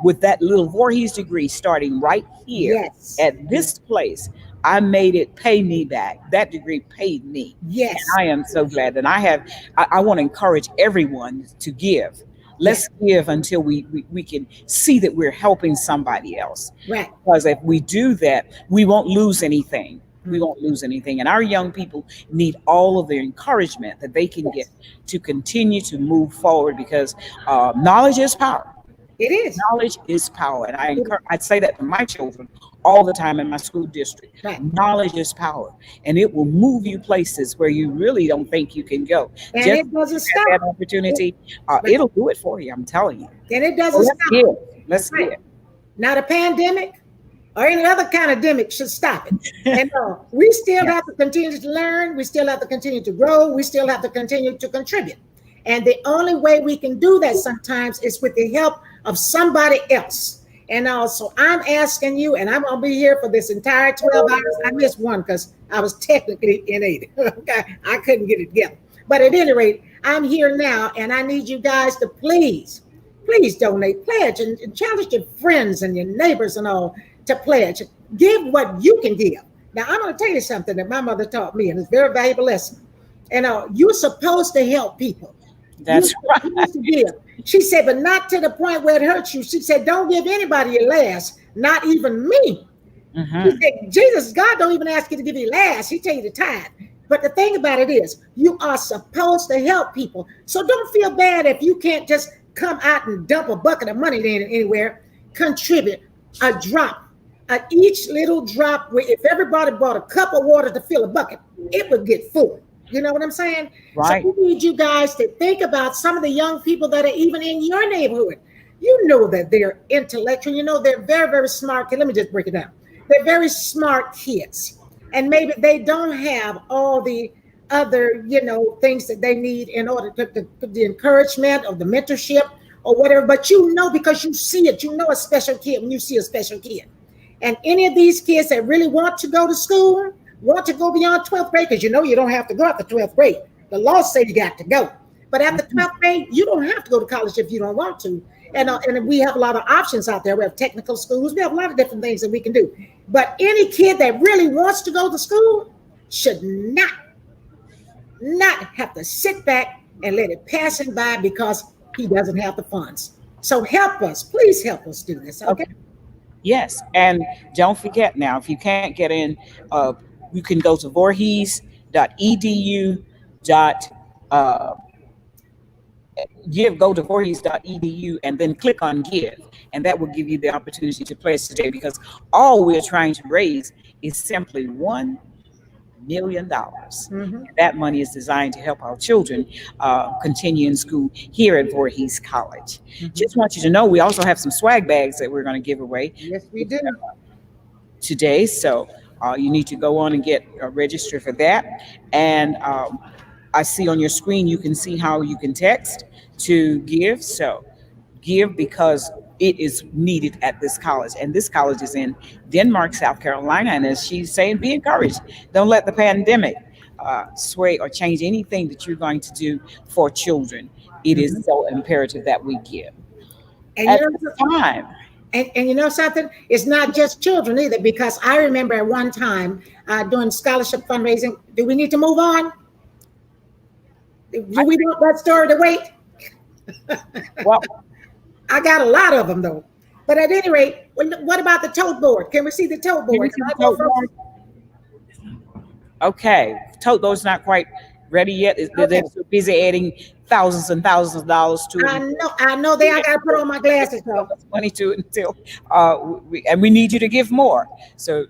with that little Voorhees degree starting right here at this place, I made it pay me back. That degree paid me. Yes. And I am so glad that I want to encourage everyone to give. Let's give until we can see that we're helping somebody else. Right. Because if we do that, we won't lose anything. We won't lose anything. And our young people need all of the encouragement that they can get to continue to move forward, because knowledge is power. It is. Knowledge is power. And I'd say that to my children all the time in my school district. Right. Knowledge is power, and it will move you places where you really don't think you can go. And just it doesn't stop. That opportunity, it'll do it for you. I'm telling you. And it doesn't stop. Let's give. Not a pandemic or any other kind of demic should stop it. And we still have to continue to learn. We still have to continue to grow. We still have to continue to contribute. And the only way we can do that sometimes is with the help of somebody else. And also, I'm asking you, and I'm going to be here for this entire 12 hours. I missed one because I was technically in okay, I couldn't get it together. But at any rate, I'm here now, and I need you guys to please donate, pledge, and challenge your friends and your neighbors and all to pledge. Give what you can give. Now, I'm going to tell you something that my mother taught me, and it's a very valuable lesson. And you're supposed to help people. That's right. To give. She said, but not to the point where it hurts you. She said, don't give anybody your last, not even me. She said, Jesus, God don't even ask you to give you last. He tell you to tithe. But the thing about it is, you are supposed to help people. So don't feel bad if you can't just come out and dump a bucket of money anywhere. Contribute a drop. Each little drop, if everybody bought a cup of water to fill a bucket, it would get full. You know what I'm saying? Right. So we need you guys to think about some of the young people that are even in your neighborhood. You know that they're intellectual. You know they're very, very smart. Okay, let me just break it down. They're very smart kids. And maybe they don't have all the other, things that they need in order to the encouragement or the mentorship or whatever. But because you see it, you know a special kid when you see a special kid. And any of these kids that really want to go to school, want to go beyond 12th grade, because you don't have to go after 12th grade. The law says you got to go. But after 12th grade, you don't have to go to college if you don't want to. And we have a lot of options out there. We have technical schools. We have a lot of different things that we can do. But any kid that really wants to go to school should not have to sit back and let it pass him by because he doesn't have the funds. So help us. Please help us do this, okay? Yes, and don't forget now, if you can't get in, you can go to Voorhees.edu. Go to Voorhees.edu and then click on Give, and that will give you the opportunity to pledge today, because all we're trying to raise is simply $1 million. That money is designed to help our children continue in school here at Voorhees College. Just want you to know we also have some swag bags that we're going to give away. Yes, we do. Today, so you need to go on and get registered for that. And I see on your screen you can see how you can text to give. So give because it is needed at this college, and this college is in Denmark, South Carolina. And as she's saying, be encouraged. Don't let the pandemic sway or change anything that you're going to do for children. It is so imperative that we give. And at the time. And you know something? It's not just children either, because I remember at one time doing scholarship fundraising. Do we need to move on? Do we want that story to wait? Well, I got a lot of them though. But at any rate, what about the tote board? Can we see the tote board? Okay, tote board's not quite ready yet. They're so busy adding thousands and thousands of dollars to it. I know. I got to put on my glasses though. Money to it until we need you to give more. So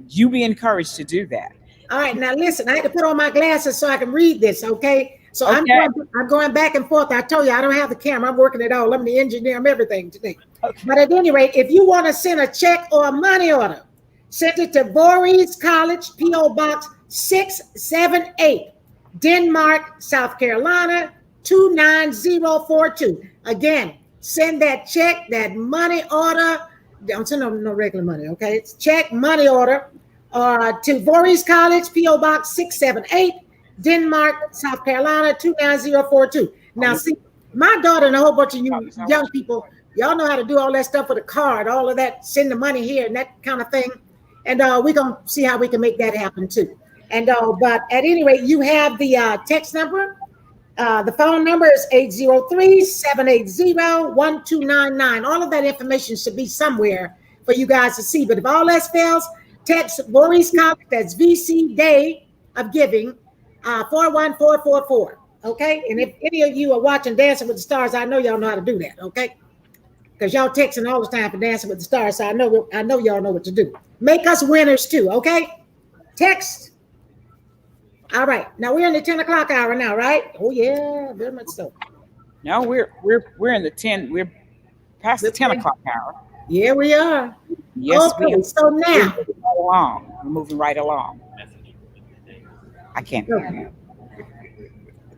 you be encouraged to do that. All right, now listen. I had to put on my glasses so I can read this. Okay. So okay. I'm going back and forth. I told you I don't have the camera. I'm working it all. I'm the engineer. I'm everything today. Okay. But at any rate, if you want to send a check or a money order, send it to Voorhees College, P.O. Box 678, Denmark, South Carolina 29042. Again, send that check, that money order. Don't send no regular money, okay? It's check, money order to Voorhees College, P.O. Box 678. Denmark, South Carolina 29042. Now, see, my daughter and a whole bunch of you young people, y'all know how to do all that stuff with a card, all of that, send the money here and that kind of thing. And we're going to see how we can make that happen too. And but at any rate, you have the text number. The phone number is 803-780-1299. All of that information should be somewhere for you guys to see. But if all else fails, text Voorhees College, that's VC Day of Giving, 41444. Okay, and if any of you are watching Dancing with the Stars, I know y'all know how to do that. Okay, because y'all texting all the time for Dancing with the Stars, so I know y'all know what to do. Make us winners too. Okay, text. All right, now we're in the 10 o'clock hour now, right? Oh yeah, very much so. No, we're in the 10. We're past the 10 o'clock hour. Yeah, we are. Yes, okay, we are. So now we're moving right along. I can't hear you.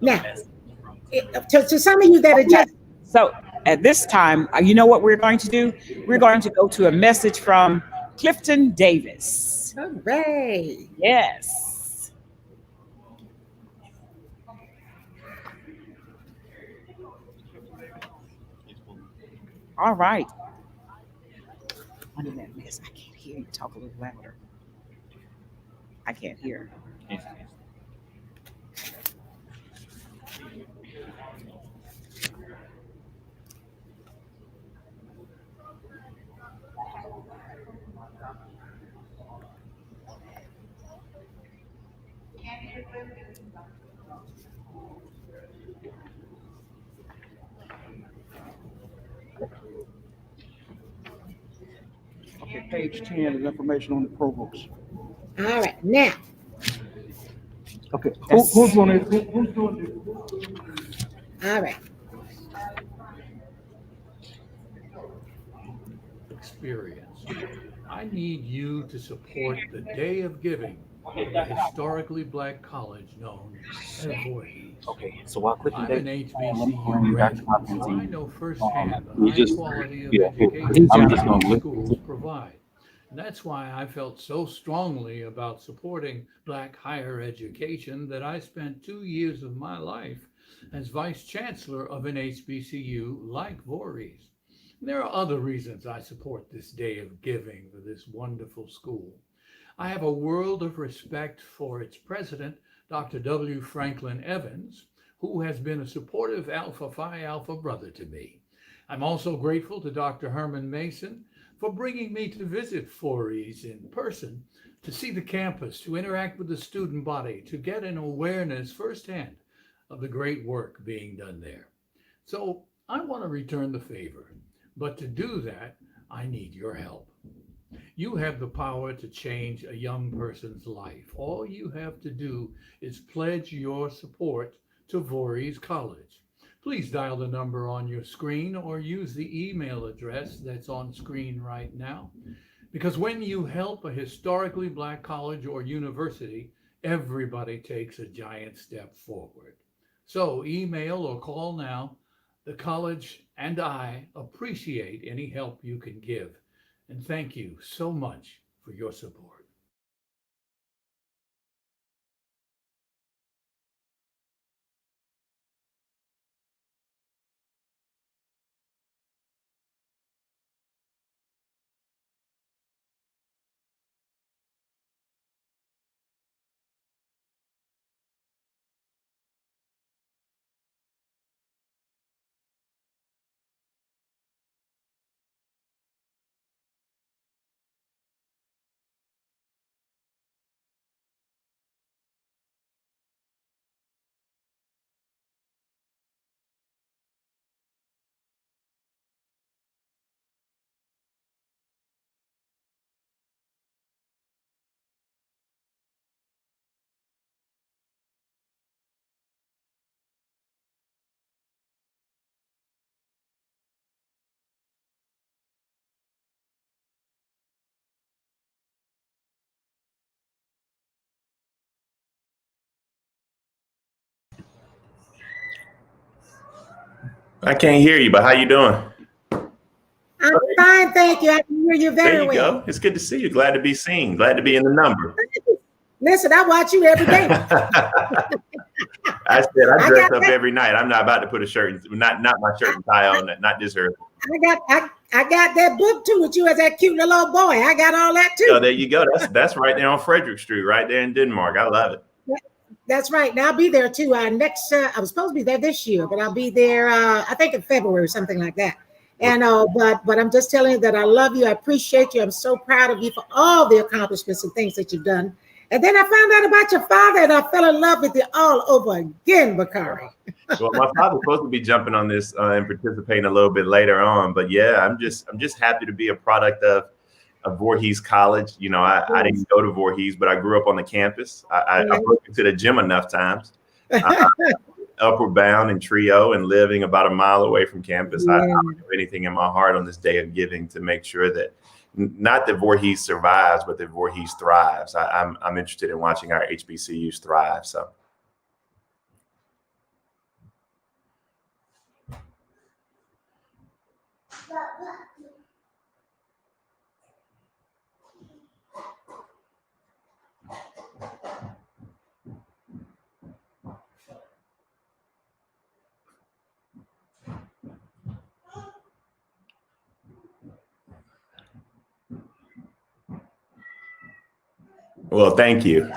Now, to some of you that are just... So at this time, you know what we're going to do? We're going to go to a message from Clifton Davis. Hooray. Yes. All right. Under that mess, I can't hear you. Talk a little louder. I can't hear. Okay, page 10 is information on the provost. All right, now, Okay. Who's doing it? Who's doing it? All right. Experience. I need you to support the Day of Giving of the historically black college known as Voorhees. Okay, so while Clifton I'm an Davis, HBCU graduate, so I know firsthand the we high just- quality of yeah, education I'm just that gonna these look- schools provide. And that's why I felt so strongly about supporting black higher education that I spent 2 years of my life as vice chancellor of an HBCU like Voorhees. There are other reasons I support this Day of Giving for this wonderful school. I have a world of respect for its president, Dr. W. Franklin Evans, who has been a supportive Alpha Phi Alpha brother to me. I'm also grateful to Dr. Herman Mason for bringing me to visit Voorhees in person, to see the campus, to interact with the student body, to get an awareness firsthand of the great work being done there. So I want to return the favor, but to do that, I need your help. You have the power to change a young person's life. All you have to do is pledge your support to Voorhees College. Please dial the number on your screen or use the email address that's on screen right now. Because when you help a historically black college or university, everybody takes a giant step forward. So email or call now. The college and I appreciate any help you can give. And thank you so much for your support. I can't hear you, but how you doing? I'm fine, thank you. I can hear you very There you well. go. It's good to see you. Glad to be seen. Glad to be in the number. Listen, I watch you every day. I said I dress got up that. every night. I'm not about to put a shirt, not my shirt and tie on, not this early. I got that book too with you as that cute little old boy. I got all that too. So there you go. That's right there on Frederick Street, right there in Denmark. I love it. That's right. And I'll be there too. Next, I was supposed to be there this year, but I'll be there. I think in February or something like that. And but I'm just telling you that I love you. I appreciate you. I'm so proud of you for all the accomplishments and things that you've done. And then I found out about your father, and I fell in love with you all over again, Bakari. Well, my father's supposed to be jumping on this and participating a little bit later on. But yeah, I'm just happy to be a product of Voorhees College. You know, I didn't go to Voorhees, but I grew up on the campus. I broke into the gym enough times. Upward Bound and Trio, and living about a mile away from campus. I would do anything in my heart on this Day of Giving to make sure that not that Voorhees survives, but that Voorhees thrives. I'm interested in watching our HBCUs thrive. So. Well, thank you.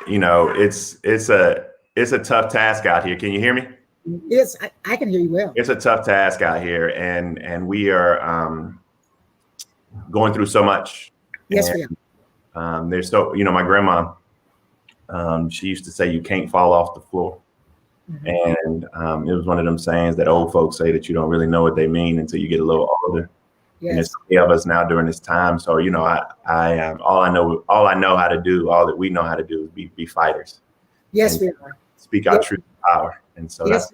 You know, it's a tough task out here. Can you hear me? Yes, I can hear you well. It's a tough task out here, and we are going through so much. Yes, we are. There's so, you know, my grandma, she used to say, "You can't fall off the floor." And it was one of them sayings that old folks say that you don't really know what they mean until you get a little older. Yes. And it's many of us now during this time. So, you know, all I know how to do, all that we know how to do is be fighters. Yes, we are. Speak our truth to power. And so Yes.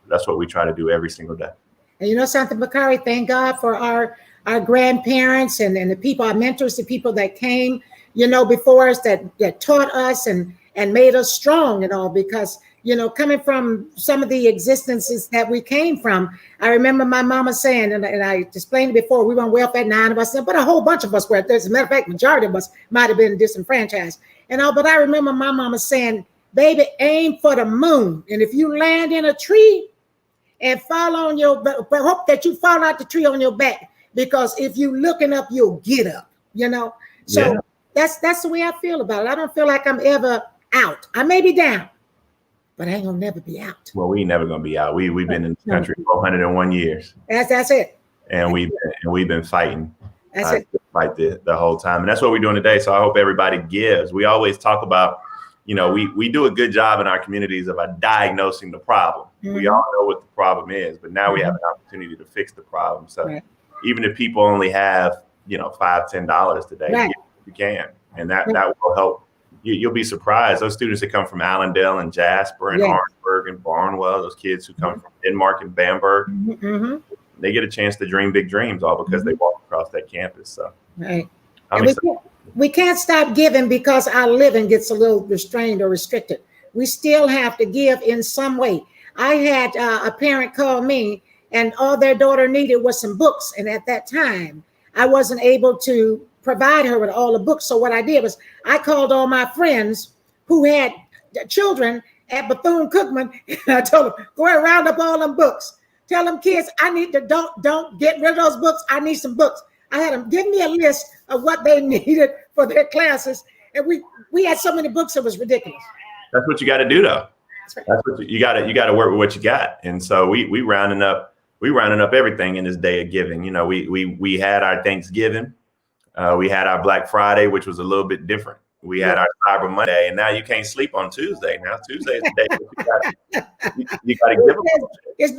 that's what we try to do every single day. And you know something, Bakari, thank God for our grandparents and the people, our mentors, the people that came, before us that taught us and made us strong and all, because, coming from some of the existences that we came from, I remember my mama saying, and I explained it before, we were on welfare, 9 of us, but a whole bunch of us were. As a matter of fact, majority of us might have been disenfranchised and all, but I remember my mama saying, baby, aim for the moon. And if you land in a tree and fall on your back, but hope that you fall out the tree on your back, because if you looking up, you'll get up, So that's the way I feel about it. I don't feel like I'm ever out. I may be down, but I ain't gonna never be out. Well, we ain't never gonna be out. We've been in this country for 101 years. That's it. And we've been fighting. That's it. Fight the whole time. And that's what we're doing today. So I hope everybody gives. We always talk about, we do a good job in our communities of diagnosing the problem. Mm-hmm. We all know what the problem is, but now we have an opportunity to fix the problem. So even if people only have, $5, $10 today, right. you can. And that will help. You'll be surprised. Those students that come from Allendale and Jasper and Orangeburg and Barnwell, those kids who come from Denmark and Bamberg, they get a chance to dream big dreams all because they walk across that campus. So we can't stop giving because our living gets a little restrained or restricted. We still have to give in some way. I had a parent call me and all their daughter needed was some books. And at that time, I wasn't able to provide her with all the books. So what I did was I called all my friends who had children at Bethune-Cookman, and I told them, go ahead, round up all them books. Tell them kids, I need to don't get rid of those books. I need some books. I had them give me a list of what they needed for their classes. And we had so many books, it was ridiculous. That's what you got to do, though. That's what you got to work with what you got. And so we rounding up everything in this day of giving. We had our Thanksgiving. We had our Black Friday, which was a little bit different. We had our Cyber Monday, and now you can't sleep on Tuesday. Now Tuesday is the day that you got to give them. It's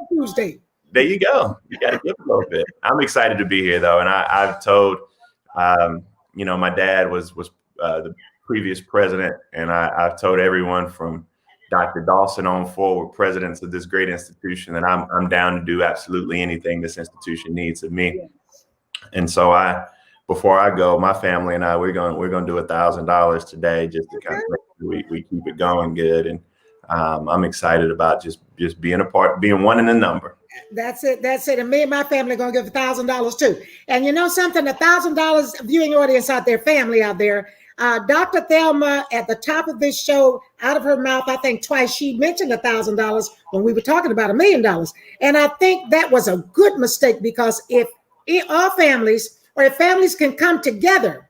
Tuesday. There you go. You got to give a little bit. I'm excited to be here, though, and I've told, my dad was the previous president, and I've told everyone from Dr. Dawson on forward, presidents of this great institution, that I'm down to do absolutely anything this institution needs of me. And so before I go, my family and I, we're going to do $1,000 today just to kind of make sure we keep it going good. And I'm excited about just being a part, being one in the number. That's it. And me and my family are going to give $1,000 too. And you know something, $1,000 viewing audience out there, family out there. Dr. Thelma, at the top of this show, out of her mouth, I think twice, she mentioned $1,000 when we were talking about $1 million. And I think that was a good mistake, because if all families, or if families can come together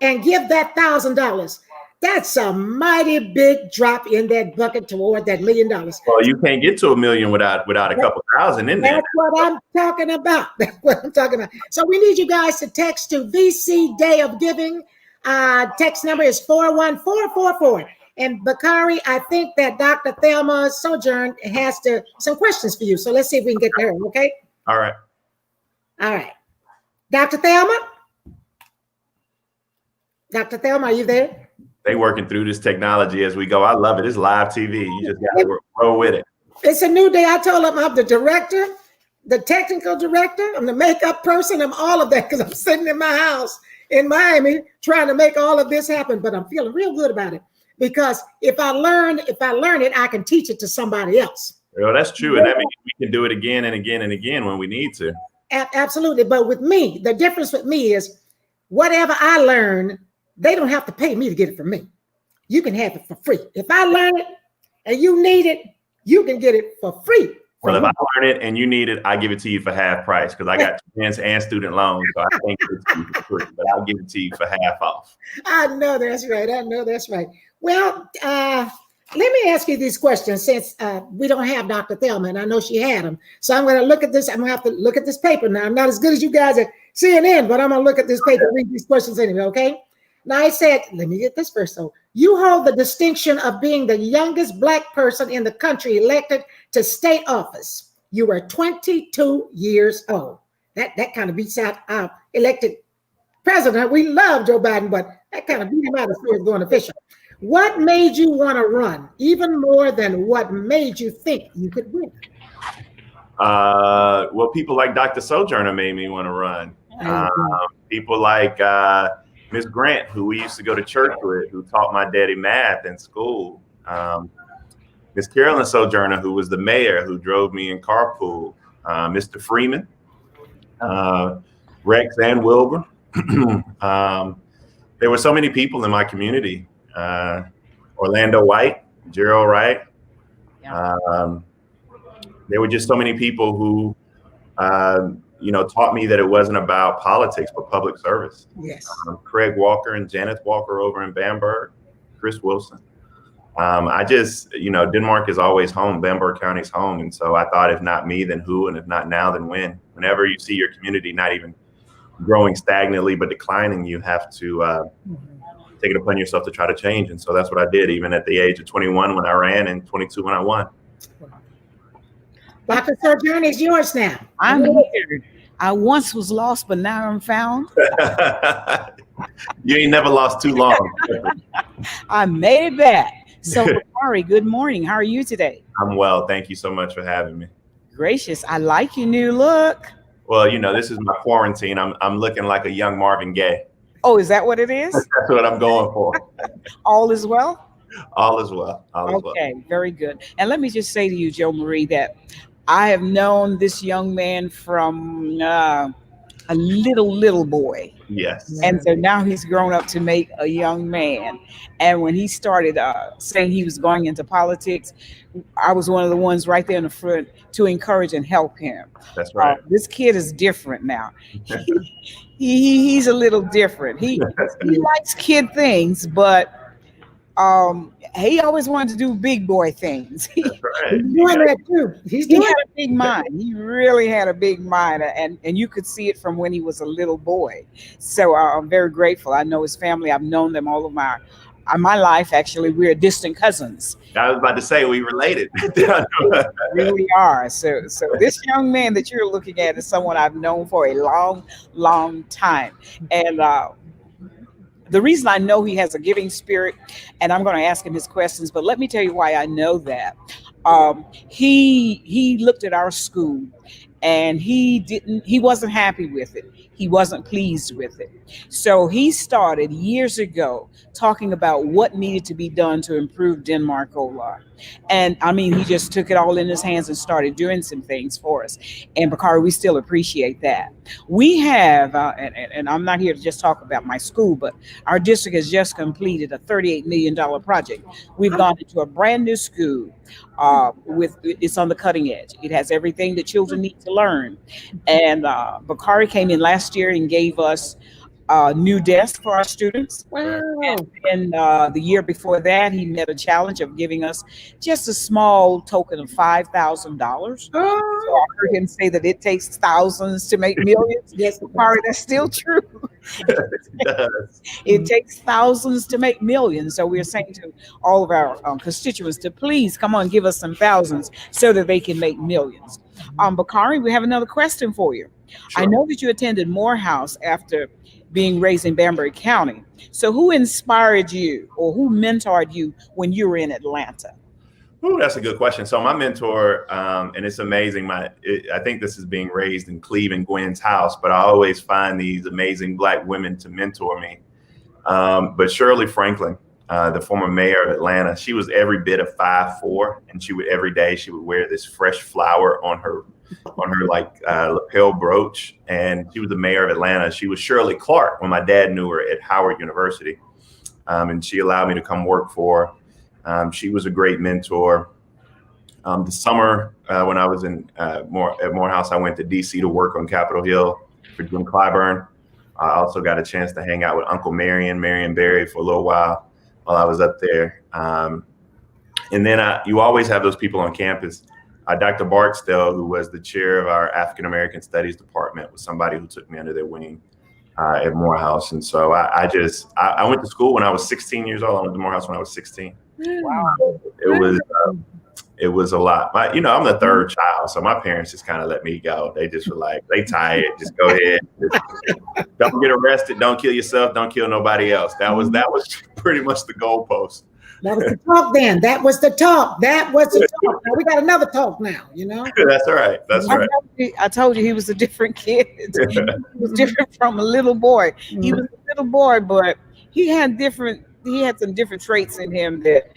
and give that $1,000, that's a mighty big drop in that bucket toward that $1 million. Well, you can't get to $1 million without a couple thousand in there. That's what I'm talking about. So we need you guys to text to VC Day of Giving. Text number is 41444. And Bakari, I think that Dr. Thelma Sojourn has some questions for you. So let's see if we can get to her, okay? All right. Dr. Thelma? Dr. Thelma, are you there? They working through this technology as we go. I love it. It's live TV. You just got to roll with it. It's a new day. I told them I'm the director, the technical director. I'm the makeup person. I'm all of that, because I'm sitting in my house in Miami trying to make all of this happen. But I'm feeling real good about it, because if I learn it, I can teach it to somebody else. Well, that's true. And that means we can do it again and again and again when we need to. Absolutely. But with me, the difference with me is whatever I learn, they don't have to pay me to get it from me. You can have it for free. If I learn it and you need it, you can get it for free. Well, if I learn it and you need it, I give it to you for half price, because I got students and student loans. So I can't give it to you for free, but I'll give it to you for half off. I know that's right. Well, let me ask you these questions, since we don't have Dr. Thelma, and I know she had them. So I'm going to look at this. I'm going to have to look at this paper now. I'm not as good as you guys at CNN, but I'm going to look at this paper and read these questions anyway, okay? Now, I said, let me get this first. So you hold the distinction of being the youngest Black person in the country elected to state office. You were 22 years old. That kind of beats out our elected president. We love Joe Biden, but that kind of beat him out as far as going official. What made you want to run, even more than what made you think you could win? Well, people like Dr. Sojourner made me want to run. People like Miss Grant, who we used to go to church with, who taught my daddy math in school. Miss Carolyn Sojourner, who was the mayor, who drove me in carpool. Mr. Freeman, Rex and Wilbur. There were so many people in my community. Orlando White, Gerald Wright. There were just so many people who, taught me that it wasn't about politics, but public service. Yes. Craig Walker and Janet Walker over in Bamberg, Chris Wilson. Denmark is always home. Bamberg County's home. And so I thought, if not me, then who? And if not now, then when? Whenever you see your community not even growing stagnantly, but declining, you have to take it upon yourself to try to change. And so that's what I did, even at the age of 21 when I ran and 22 when I won. Dr. Sojourner is yours now. I'm here. I once was lost, but now I'm found. You ain't never lost too long. I made it back. So, Bakari, good morning. How are you today? I'm well. Thank you so much for having me. Gracious. I like your new look. Well, this is my quarantine. I'm looking like a young Marvin Gaye. Oh, is that what it is? That's what I'm going for. All is well? All is well. All is well. Okay, very good. And let me just say to you, Joe Marie, that I have known this young man from a little boy. Yes. And so now he's grown up to make a young man. And when he started saying he was going into politics, I was one of the ones right there in the front to encourage and help him. That's right. This kid is different now. He's a little different. He likes kid things, but he always wanted to do big boy things. That's right. He's doing that too. He had a big mind. He really had a big mind, and you could see it from when he was a little boy. So I'm very grateful. I know his family. I've known them all of my life. Actually, we're distant cousins. I was about to say we related. Really are. So this young man that you're looking at is someone I've known for a long time, and the reason I know he has a giving spirit, and I'm going to ask him his questions, but let me tell you why I know that. He looked at our school and he wasn't happy with it. He wasn't pleased with it. So he started years ago talking about what needed to be done to improve Denmark Olar. And I mean, he just took it all in his hands and started doing some things for us. And Bakari, we still appreciate that. We have, and I'm not here to just talk about my school, but our district has just completed a $38 million project. We've gone into a brand new school. It's on the cutting edge. It has everything that children need to learn. And Bakari came in last year and gave us new desks for our students. Wow. And the year before that, he met a challenge of giving us just a small token of $5,000. So I heard him say that it takes thousands to make millions. Yes, Bakari, that's still true. It takes thousands to make millions. So we're saying to all of our constituents to please come on, give us some thousands so that they can make millions. Bakari, we have another question for you. Sure. I know that you attended Morehouse after being raised in Bamberg County. So who inspired you or who mentored you when you were in Atlanta? Oh, that's a good question. So my mentor, and it's amazing, I think this is being raised in Cleve and Gwen's house, but I always find these amazing Black women to mentor me. But Shirley Franklin, the former mayor of Atlanta, she was every bit of 5'4", and every day she would wear this fresh flower on her lapel brooch. And she was the mayor of Atlanta. She was Shirley Clark when my dad knew her at Howard University. And she allowed me to come work for her. She was a great mentor. The summer when I was at Morehouse, I went to DC to work on Capitol Hill for Jim Clyburn. I also got a chance to hang out with Uncle Marion Barry for a little while I was up there. And then you always have those people on campus. Dr. Barksdale, who was the chair of our African American Studies department, was somebody who took me under their wing at Morehouse. And so I went to school when I was 16 years old. I went to Morehouse when I was 16. Wow. It was a lot. I'm the third child, so my parents just kind of let me go. They just were like, they tired, just go ahead. Don't get arrested. Don't kill yourself. Don't kill nobody else. That was pretty much the goalpost. That was the talk then. That was the talk. Now we got another talk now, you know? That's all right. That's right. I told you he was a different kid. He was different from a little boy. He was a little boy, but he had some different traits in him that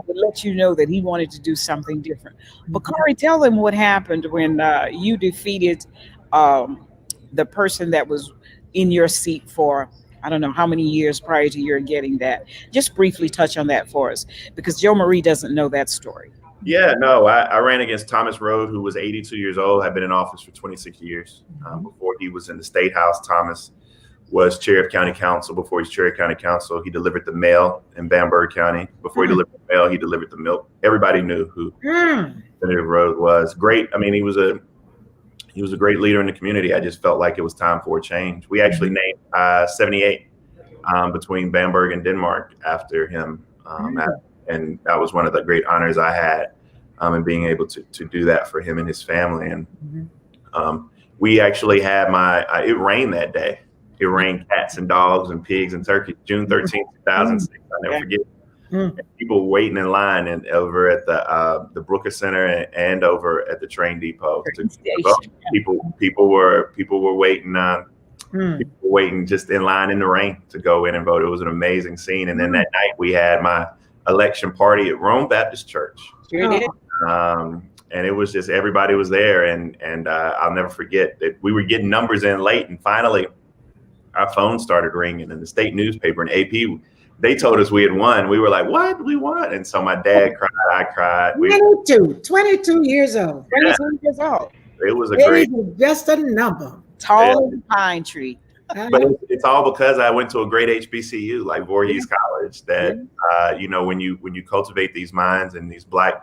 would let you know that he wanted to do something different. Bakari, tell them what happened when you defeated the person that was in your seat for I don't know how many years prior to your getting that. Just briefly touch on that for us, because Joe Marie doesn't know that story. Yeah, no, I ran against Thomas Rhodes, who was 82 years old, had been in office for 26 years. Before he was in the State House, Thomas was chair of county council. Before he's chair of county council, he delivered the mail in Bamberg County. Before he delivered the mail, he delivered the milk. Everybody knew who Senator Rhodes was. Great. I mean, he was a great leader in the community. I just felt like it was time for a change. We actually named 78 between Bamberg and Denmark after him. And that was one of the great honors I had in being able to do that for him and his family. And we actually had it rained that day. It rained cats and dogs and pigs and turkeys, June 13th, 2006. I'll never forget. People waiting in line and over at the Brooker Center and over at the train depot. People were waiting. People were waiting just in line in the rain to go in and vote. It was an amazing scene. And then that night we had my election party at Rome Baptist Church. Sure did. And it was just everybody was there, and I'll never forget that we were getting numbers in late, and finally our phone started ringing, and the state newspaper and AP, they told us we had won. We were like, "What? We won!" And so my dad cried, I cried. 22 years old. 22 years old. It was a great, just a number. Tall as a pine tree. But it's all because I went to a great HBCU like Voorhees College. That when you cultivate these minds and these black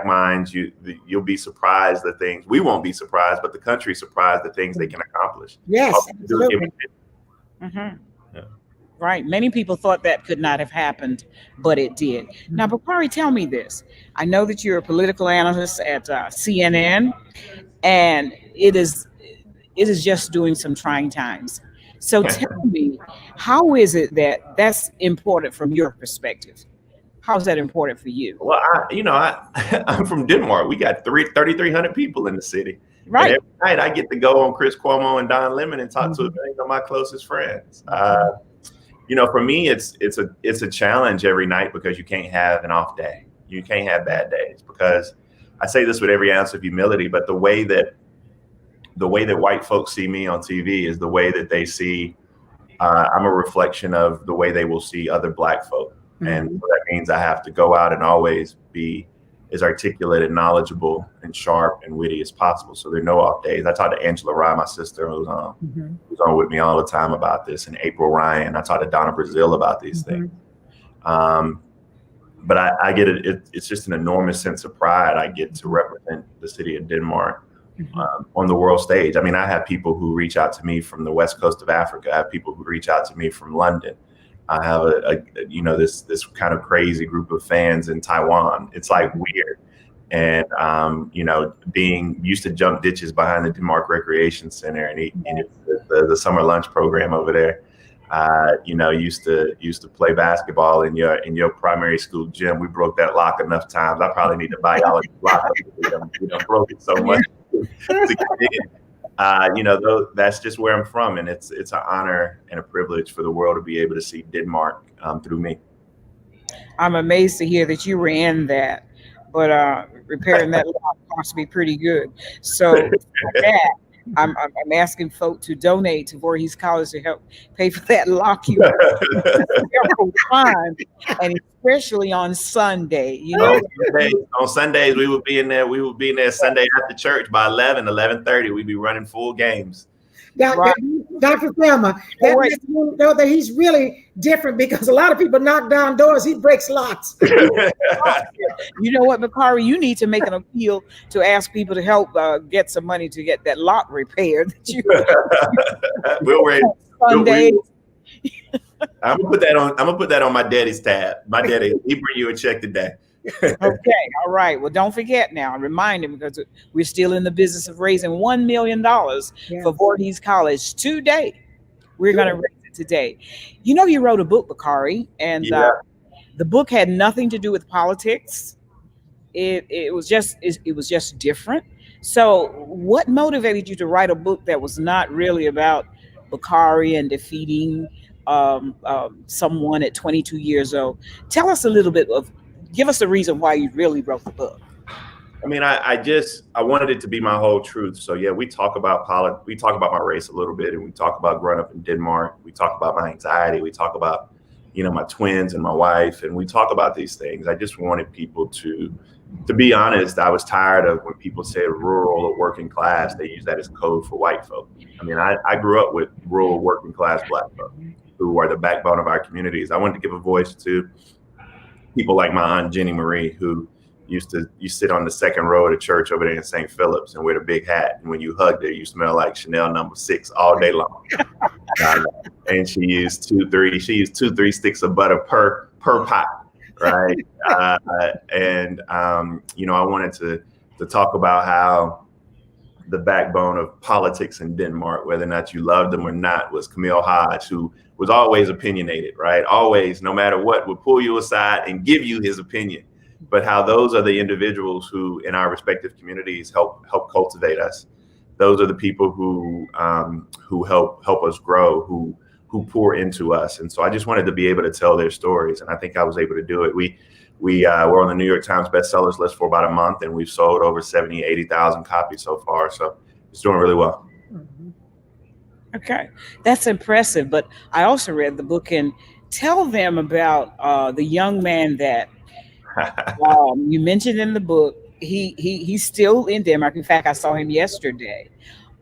minds, you'll be surprised at things. We won't be surprised, but the country's surprised at things they can accomplish. Yes, absolutely. Right. Many people thought that could not have happened, but it did. Now, Bakari, tell me this. I know that you're a political analyst at CNN, and it is just doing some trying times. So tell me, how is it that that's important from your perspective? How is that important for you? Well, I'm from Denmark. We got 3,300 people in the city. Right. And every night I get to go on Chris Cuomo and Don Lemon and talk to a few of my closest friends. For me, it's a challenge every night because you can't have an off day. You can't have bad days, because I say this with every ounce of humility, but the way that white folks see me on TV is the way that they see I'm a reflection of the way they will see other Black folk. And so that means I have to go out and always be as articulate and knowledgeable and sharp and witty as possible. So there are no off days. I talked to Angela Rye, my sister, who's on with me all the time about this, and April Ryan. I talked to Donna Brazil about these things. But I get it. It's just an enormous sense of pride. I get to represent the city of Denmark on the world stage. I mean, I have people who reach out to me from the west coast of Africa. I have people who reach out to me from London. I have this kind of crazy group of fans in Taiwan. It's like weird. And, being used to jump ditches behind the Denmark Recreation Center and eat the summer lunch program over there. Used to play basketball in your primary school gym. We broke that lock enough times. I probably need to buy y'all a lock. We done broke it so much to get in. That's just where I'm from, and it's an honor and a privilege for the world to be able to see Denmark through me. I'm amazed to hear that you were in that, but repairing that lock cost me pretty good. So for that, I'm asking folk to donate to Voorhees College to help pay for that lock you several times, and especially on Sunday. On Sundays we would be in there. We would be in there Sunday after church by 11:30. We'd be running full games. Dr. Thelma, that makes you know that he's really different, because a lot of people knock down doors. He breaks locks. You know what, Bakari? You need to make an appeal to ask people to help get some money to get that lock repaired. We'll wait. Sunday. I'm gonna put that on my daddy's tab. My daddy, he bring you a check today. Okay, all right. Well, don't forget now. Remind him, because we're still in the business of raising $1 million for Voorhees College today. We're going to raise today. You know, you wrote a book, Bakari, and the book had nothing to do with politics. It was just different. So, what motivated you to write a book that was not really about Bakari and defeating someone at 22 years old? Tell us a little bit give us a reason why you really wrote the book. I mean, I wanted it to be my whole truth. So yeah, we talk about we talk about my race a little bit, and we talk about growing up in Denmark. We talk about my anxiety. We talk about, my twins and my wife, and we talk about these things. I just wanted people to be honest. I was tired of when people said rural or working class. They use that as code for white folk. I mean, I grew up with rural working class Black folk who are the backbone of our communities. I wanted to give a voice to people like my aunt Jenny Marie, who you sit on the second row of the church over there in St. Philip's and wear the big hat. And when you hugged her, you smell like Chanel No. 6 all day long. And she used 2-3 sticks of butter per pot, right? I wanted to talk about how the backbone of politics in Denmark, whether or not you loved them or not, was Camille Hodge, who was always opinionated, right? Always, no matter what, would pull you aside and give you his opinion. But how those are the individuals who, in our respective communities, help cultivate us. Those are the people who help us grow, who pour into us. And so I just wanted to be able to tell their stories, and I think I was able to do it. We're on the New York Times bestsellers list for about a month, and we've sold over 80,000 copies so far. So it's doing really well. Okay, that's impressive. But I also read the book, and tell them about the young man that you mentioned in the book. He's still in Denmark. In fact, I saw him yesterday.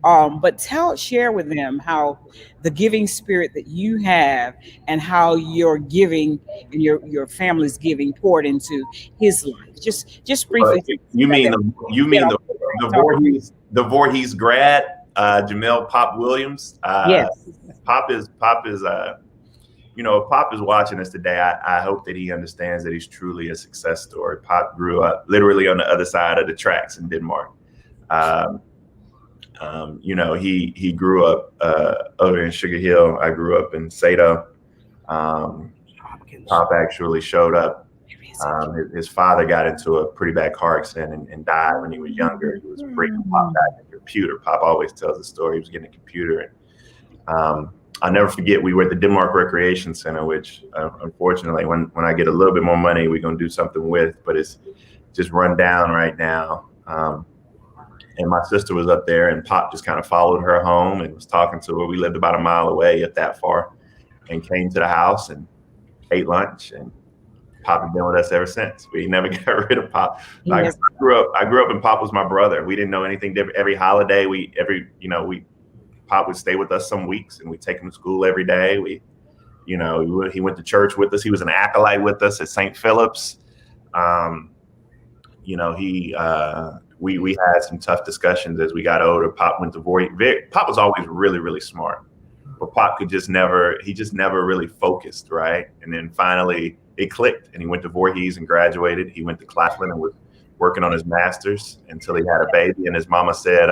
But share with them how the giving spirit that you have and how your giving and your family's giving poured into his life. Just briefly. You mean the Voorhees grad, Jamel Pop Williams? Yes. Pop is Pop is watching us today. I hope that he understands that he's truly a success story. Pop grew up literally on the other side of the tracks in Denmark. He grew up over in Sugar Hill. I grew up in Sado. Pop actually showed up. His father got into a pretty bad car accident and died when he was younger. He was bringing Pop back a computer. Pop always tells the story. He was getting a computer. And I'll never forget, we were at the Denmark Recreation Center, which unfortunately, when I get a little bit more money, we're going to do something with, but it's just run down right now. And my sister was up there, and Pop just kind of followed her home and was talking to her. We lived about a mile away, if that far, and came to the house and ate lunch. And Pop has been with us ever since. We never got rid of Pop. Like, yes. I grew up, and Pop was my brother. We didn't know anything different. Every holiday, Pop would stay with us some weeks, and we'd take him to school every day. He went to church with us. He was an acolyte with us at St. Philip's. We had some tough discussions as we got older. Pop went to Voorhees. Pop was always really, really smart, but Pop just never really focused, right? And then finally it clicked, and he went to Voorhees and graduated. He went to Claflin and was working on his master's until he had a baby. And his mama said,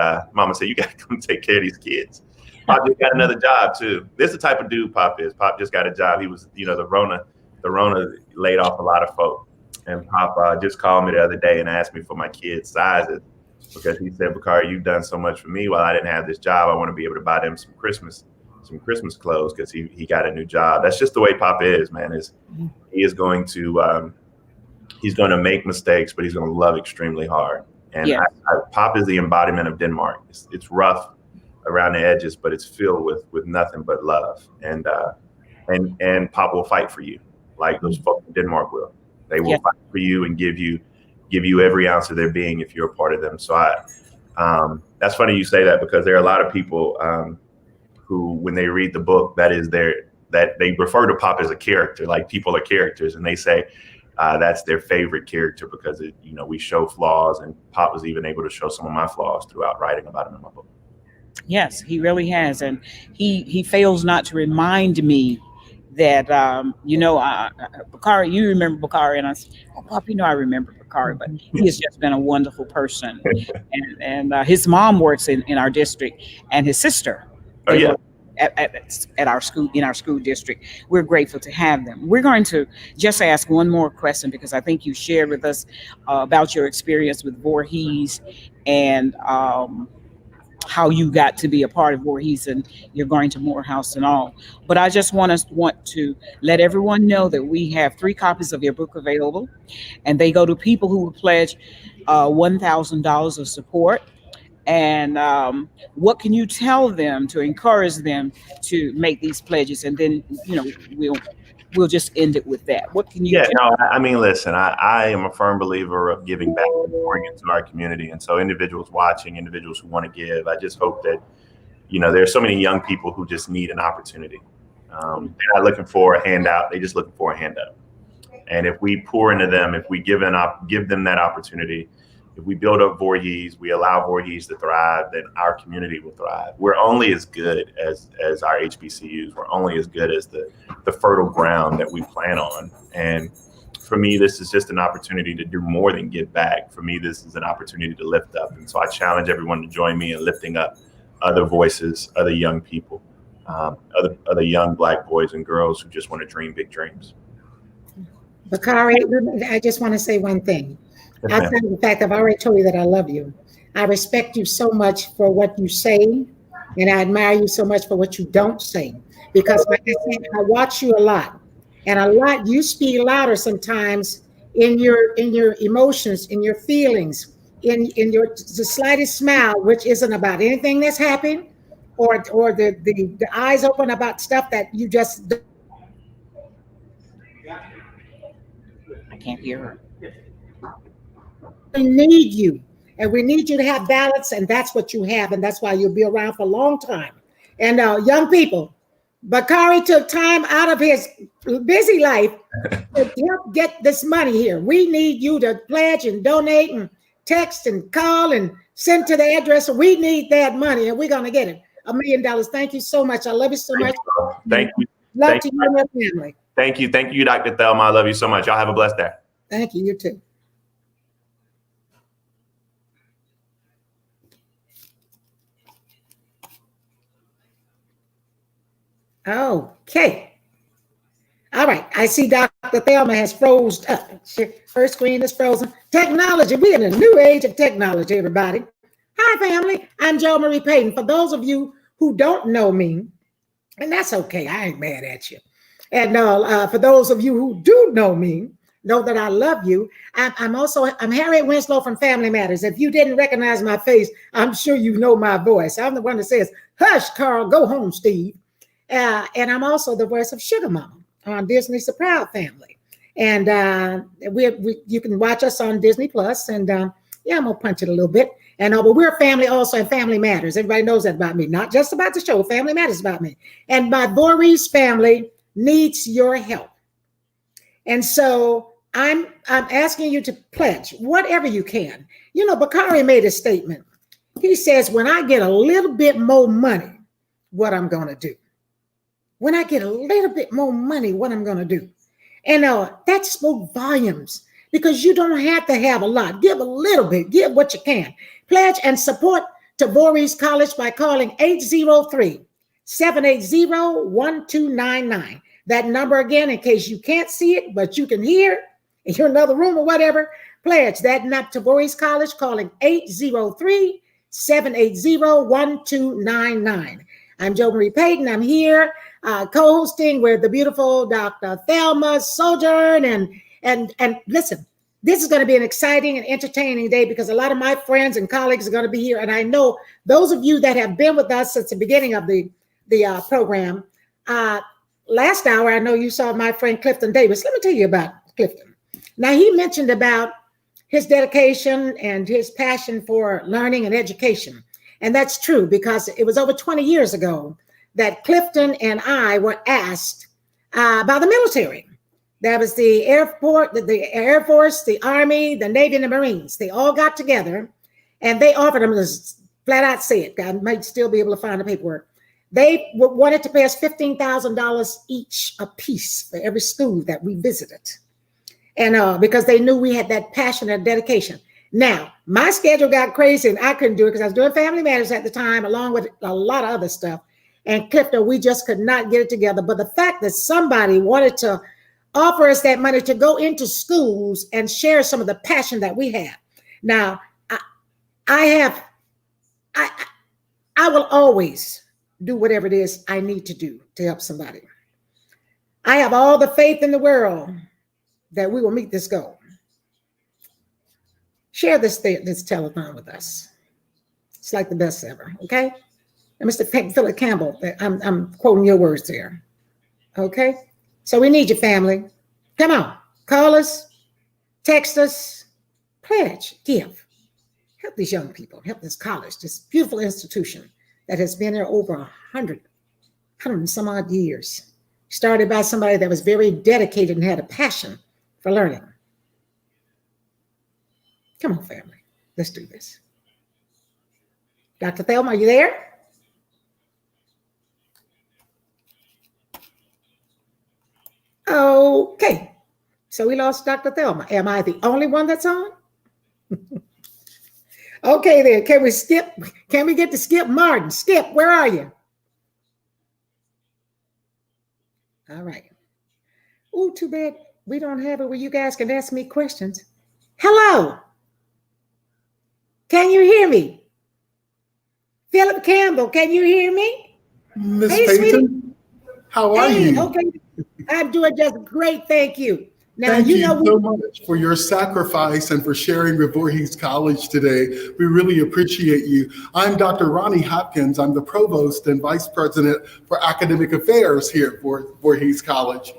you got to come take care of these kids. Pop just got another job too. This is the type of dude Pop is. Pop just got a job. He was, the Rona laid off a lot of folk. And Pop just called me the other day and asked me for my kids' sizes, because he said, Bakari, you've done so much for me while I didn't have this job. I want to be able to buy them some Christmas clothes, because he got a new job. That's just the way Pop is, man. He is going to he's going to make mistakes, but he's going to love extremely hard. And yeah. Pop is the embodiment of Denmark. It's rough around the edges, but it's filled with nothing but love. And Pop will fight for you, like those folks in Denmark will. They will fight for you and give you every ounce of their being if you're a part of them. So that's funny you say that, because there are a lot of people who, when they read the book, that they refer to Pop as a character, like people are characters, and they say that's their favorite character because we show flaws, and Pop was even able to show some of my flaws throughout writing about him in my book. Yes, he really has, and he fails not to remind me that, Bakari, you remember Bakari, and I said, oh, Pop, I remember Bakari, but he has just been a wonderful person. And his mom works in our district, and his sister, at our school, in our school district. We're grateful to have them. We're going to just ask one more question, because I think you shared with us about your experience with Voorhees and how you got to be a part of Voorhees, and you're going to Morehouse and all. But I just want to let everyone know that we have 3 copies of your book available, and they go to people who will pledge $1,000 of support. And what can you tell them to encourage them to make these pledges? And then, we'll just end it with that. What can you? Yeah, no, I mean, listen, I am a firm believer of giving back and pouring into our community. And so individuals watching, individuals who want to give, I just hope that, there's so many young people who just need an opportunity. They're not looking for a handout. They're just looking for a handout. And if we pour into them, if we give them that opportunity, if we build up Voorhees, we allow Voorhees to thrive, then our community will thrive. We're only as good as our HBCUs. We're only as good as the fertile ground that we plan on. And for me, this is just an opportunity to do more than give back. For me, this is an opportunity to lift up. And so I challenge everyone to join me in lifting up other voices, other young people, other young Black boys and girls who just want to dream big dreams. Bakari, I just want to say one thing. Outside of the fact I've already told you that I love you, I respect you so much for what you say, and I admire you so much for what you don't say. Because like I said, I watch you a lot, and you speak louder sometimes in your emotions, in your feelings, in the slightest smile, which isn't about anything that's happened, or the eyes open about stuff that you just. I can't hear her. We need you, and we need you to have balance, and that's what you have, and that's why you'll be around for a long time. And young people, Bakari took time out of his busy life to help get this money here. We need you to pledge and donate and text and call and send to the address. We need that money, and we're going to get it. $1 million. Thank you so much. I love you so much. Thank you. Love to you and your family. Thank you. Thank you, Dr. Thelma. I love you so much. Y'all have a blessed day. Thank you. You too. Okay. All right. I see Dr. Thelma has froze up. Her screen is frozen. Technology. We're in a new age of technology, everybody. Hi, family. I'm Jo Marie Payton. For those of you who don't know me, and that's okay. I ain't mad at you. And for those of you who do know me, know that I love you. I'm Harriet Winslow from Family Matters. If you didn't recognize my face, I'm sure you know my voice. I'm the one that says, "Hush, Carl, go home, Steve." And I'm also the voice of Sugar Mama on Disney's The Proud Family. And you can watch us on Disney Plus. And I'm gonna punch it a little bit. And but we're a family also, and Family Matters. Everybody knows that about me. Not just about the show. Family Matters about me. And my Voorhees family needs your help. And so I'm asking you to pledge whatever you can. Bakari made a statement. He says, when I get a little bit more money, what I'm going to do. When I get a little bit more money, what I'm going to do. And that spoke volumes, because you don't have to have a lot. Give a little bit. Give what you can. Pledge and support to Voorhees College by calling 803-780-1299. That number again, in case you can't see it, but you can hear it in your another room or whatever. Pledge that number to Voorhees College, calling 803-780-1299. I'm Jo Marie Payton. I'm here co-hosting with the beautiful Dr. Thelma Sojourn. And listen, this is going to be an exciting and entertaining day, because a lot of my friends and colleagues are going to be here. And I know those of you that have been with us since the beginning of the program, last hour, I know you saw my friend Clifton Davis. Let me tell you about Clifton. Now, he mentioned about his dedication and his passion for learning and education. And that's true, because it was over 20 years ago that Clifton and I were asked by the military. That was the Air Force, the Army, the Navy, and the Marines. They all got together, and they offered them, this flat out said, I might still be able to find the paperwork. They wanted to pay us $15,000 each a piece for every school that we visited. And because they knew we had that passion and dedication. Now, my schedule got crazy and I couldn't do it because I was doing Family Matters at the time, along with a lot of other stuff. and Clifton, we just could not get it together. But the fact that somebody wanted to offer us that money to go into schools and share some of the passion that we have. Now, I will always do whatever it is I need to do to help somebody. I have all the faith in the world that we will meet this goal. Share this telethon with us. It's like the best ever, okay? And Mr. Philip Campbell, I'm quoting your words there, okay? So we need your family. Come on, call us, text us, pledge, give. Help these young people, help this college, this beautiful institution that has been there over 100 and some odd years. Started by somebody that was very dedicated and had a passion for learning. Come on, family, let's do this. Dr. Thelma, are you there? Okay, so we lost Dr. Thelma. Am I the only one that's on? Okay, then, can we skip? Can we get to Skip Martin? Skip, where are you? All right. Oh, too bad we don't have it where you guys can ask me questions. Hello. Can you hear me? Philip Campbell, can you hear me? Miss Hey, Payton, sweetie. how are you? Okay, I'm doing just great, thank you. Now, Thank you know so much for your sacrifice and for sharing with Voorhees College today. We really appreciate you. I'm Dr. Ronnie Hopkins. I'm the Provost and Vice President for Academic Affairs here at Voorhees College.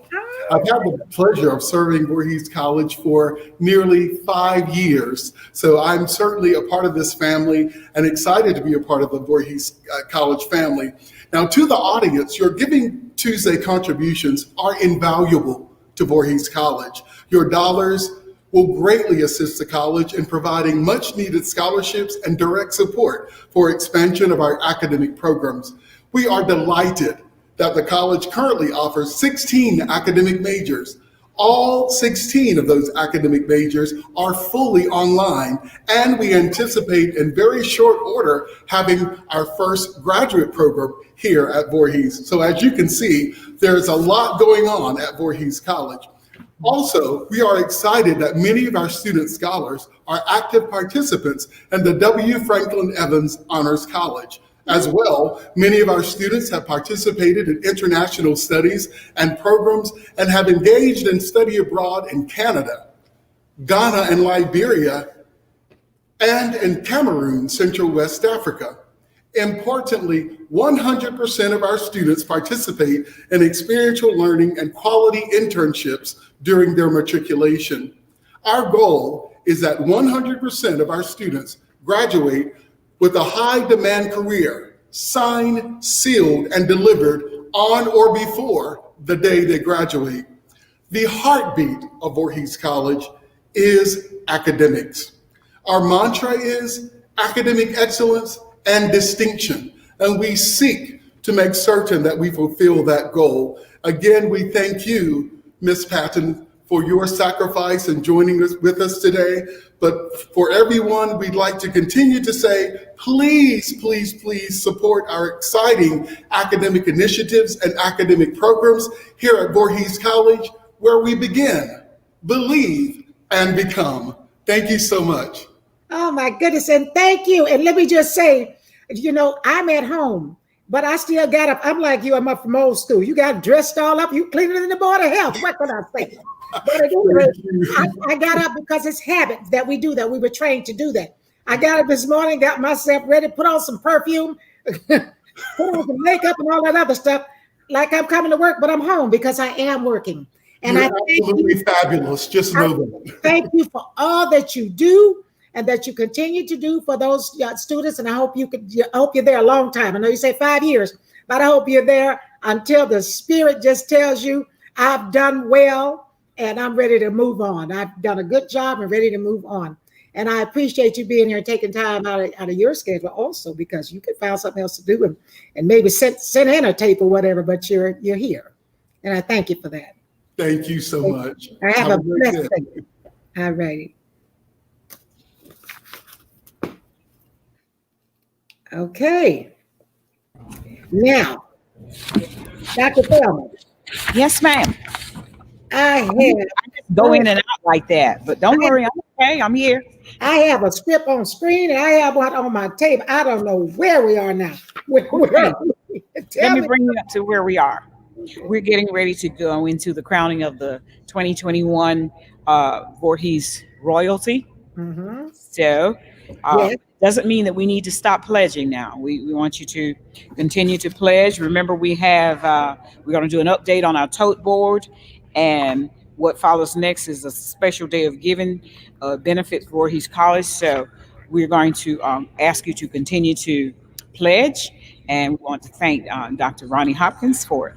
I've had the pleasure of serving Voorhees College for nearly 5 years. So I'm certainly a part of this family and excited to be a part of the Voorhees College family. Now, to the audience, your Giving Tuesday contributions are invaluable to Voorhees College. Your dollars will greatly assist the college in providing much needed scholarships and direct support for expansion of our academic programs. We are delighted that the college currently offers 16 academic majors. All 16 of those academic majors are fully online, and we anticipate in very short order having our first graduate program here at Voorhees. So as you can see, there's a lot going on at Voorhees College. Also, we are excited that many of our student scholars are active participants in the W. Franklin Evans Honors College. As well, many of our students have participated in international studies and programs and have engaged in study abroad in Canada, Ghana and Liberia, and in Cameroon, Central West Africa. Importantly, 100% of our students participate in experiential learning and quality internships during their matriculation. Our goal is that 100% of our students graduate with a high demand career, signed, sealed, and delivered on or before the day they graduate. The heartbeat of Voorhees College is academics. Our mantra is academic excellence and distinction, and we seek to make certain that we fulfill that goal. Again, we thank you, Ms. Patton, for your sacrifice and joining us with us today. But for everyone, we'd like to continue to say, please, please, please support our exciting academic initiatives and academic programs here at Voorhees College, where we begin, believe, and become. Thank you so much. Oh my goodness, and thank you. And let me just say, you know, I'm at home, but I still got up. I'm like you, I'm up from old school. You got dressed all up, you cleaner than the Board of Health. What can I say? But anyway, I got up because it's habit that we do that. We were trained to do that. I got up this morning, got myself ready, put on some perfume, put on some makeup and all that other stuff, like I'm coming to work, but I'm home because I am working. And You're absolutely fabulous. Just know that. Thank you for all that you do and that you continue to do for those students. And I hope you're there a long time. I know you say 5 years, but I hope you're there until the spirit just tells you, I've done well and I'm ready to move on. I've done a good job and ready to move on. And I appreciate you being here and taking time out of your schedule also, because you could find something else to do and maybe send in a tape or whatever, but you're here. And I thank you for that. Thank you so much. I have a blessed day. All righty. Okay. Now, Dr. Thelma. Yes, ma'am. I have go in and out like that, but don't worry, I'm okay. I'm here. I have a script on screen and I have one on my table. I don't know where we are now. Where Okay. Let me me. bring you up to where we are. We're getting ready to go into the crowning of the 2021 Voorhees royalty. Mhm. So Yes. doesn't mean that we need to stop pledging now. We want you to continue to pledge. Remember, we have we're going to do an update on our tote board, and what follows next is a special day of giving benefit for Voorhees College. So we're going to ask you to continue to pledge, and we want to thank Dr. Ronnie Hopkins for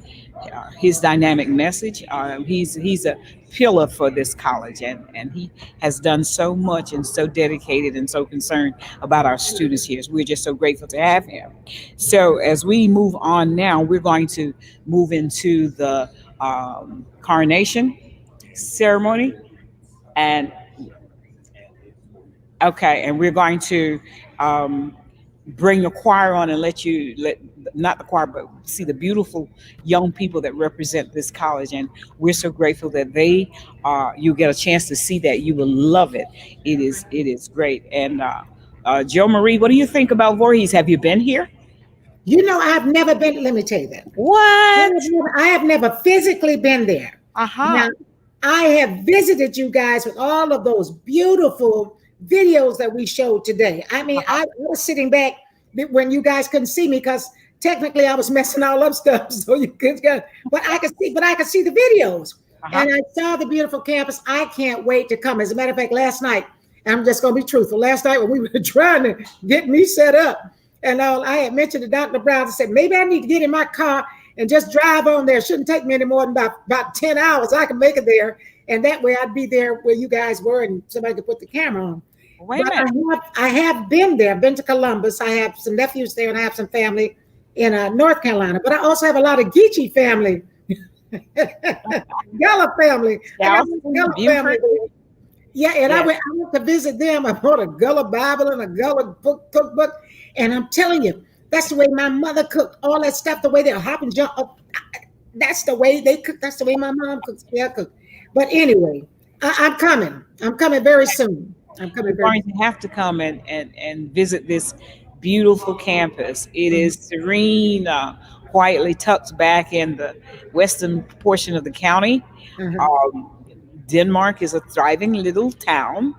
his dynamic message. He's a pillar for this college, and he has done so much and so dedicated and so concerned about our students here. So we're just so grateful to have him. So as we move on now, we're going to move into the coronation ceremony, and we're going to bring the choir on and let not the choir, but see the beautiful young people that represent this college. And we're so grateful that you get a chance to see that. You will love it. It is great. And Joe Marie, what do you think about Voorhees? Have you been here? You know, I've never been. Let me tell you that. What? I have never physically been there. Now, I have visited you guys with all of those beautiful videos that we showed today. I mean, I was sitting back when you guys couldn't see me because technically I was messing all up stuff. So you could, but I could see the videos, and I saw the beautiful campus. I can't wait to come. As a matter of fact, last night, I'm just going to be truthful. Last night when we were trying to get me set up, and I had mentioned to Dr. Brown, I said maybe I need to get in my car and just drive on there. It shouldn't take me any more than about 10 hours. I can make it there, and that way I'd be there where you guys were, and somebody could put the camera on. Wait a minute. I have been there. I've been to Columbus. I have some nephews there, and I have some family in North Carolina. But I also have a lot of Geechee family, Gullah family. I got Gullah family there. Yeah, and I went to visit them. I bought a Gullah Bible and a Gullah cookbook, and I'm telling you, that's the way my mother cooked. All that stuff, the way they hop and jump up. That's the way they cook. That's the way my mom cooks. Yeah, cook. But anyway, I'm coming. I'm coming very soon. We're going to have to come and visit this beautiful campus. It is serene, quietly tucked back in the western portion of the county. Denmark is a thriving little town,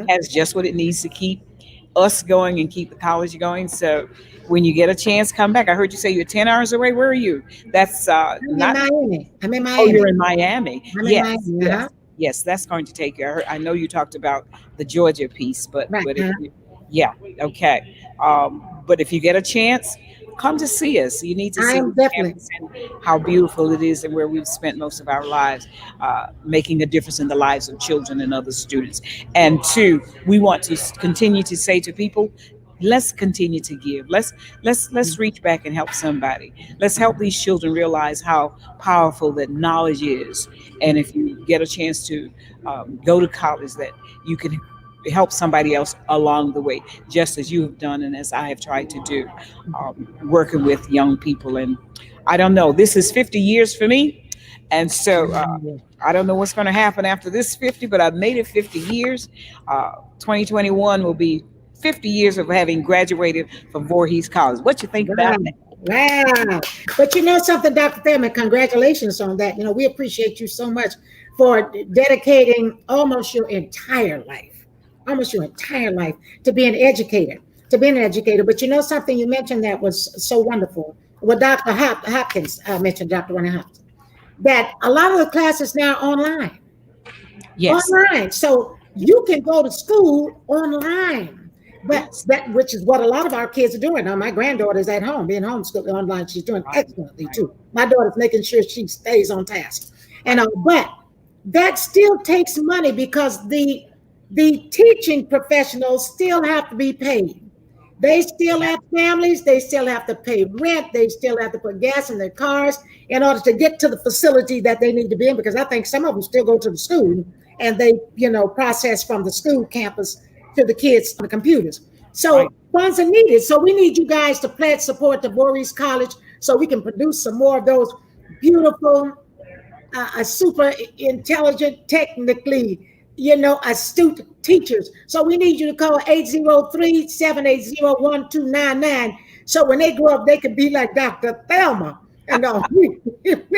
has just what it needs to keep us going and keep the college going. So when you get a chance, come back. I heard you say you're 10 hours away. Where are you? That's I'm in Miami. Oh, you're in Miami. I'm Yes. in Miami. Yes, that's going to take you. I know you talked about the Georgia piece, but okay. But if you get a chance, come to see us. You need to see the campus and how beautiful it is, and where we've spent most of our lives, making a difference in the lives of children and other students. And two, we want to continue to say to people, let's continue to give. Let's reach back and help somebody. Let's help these children realize how powerful that knowledge is. And if you get a chance to go to college, that you can help somebody else along the way, just as you have done and as I have tried to do, working with young people. And I don't know, this is 50 years for me. And so I don't know what's going to happen after this 50, but I've made it 50 years. 2021 will be 50 years of having graduated from Voorhees College. What you think about that? Wow. But you know something, Dr. Thurman, congratulations on that. You know, we appreciate you so much for dedicating almost your entire life to being an educator, But you know something you mentioned that was so wonderful. What Dr. Hopkins mentioned, Dr. Ronnie Hopkins, that a lot of the classes now are online. Yes. Online. So you can go to school online. But which is what a lot of our kids are doing. Now, my granddaughter's at home, being homeschooled online. She's doing excellently too. My daughter's making sure she stays on task. And but that still takes money because the teaching professionals still have to be paid. They still have families. They still have to pay rent. They still have to put gas in their cars in order to get to the facility that they need to be in. Because I think some of them still go to the school and they, process from the school campus to the kids on the computers. So funds are needed. So we need you guys to pledge support to Voorhees College so we can produce some more of those beautiful, super intelligent, technically, astute teachers. So we need you to call 803-780-1299. So when they grow up, they could be like Dr. Thelma. And we need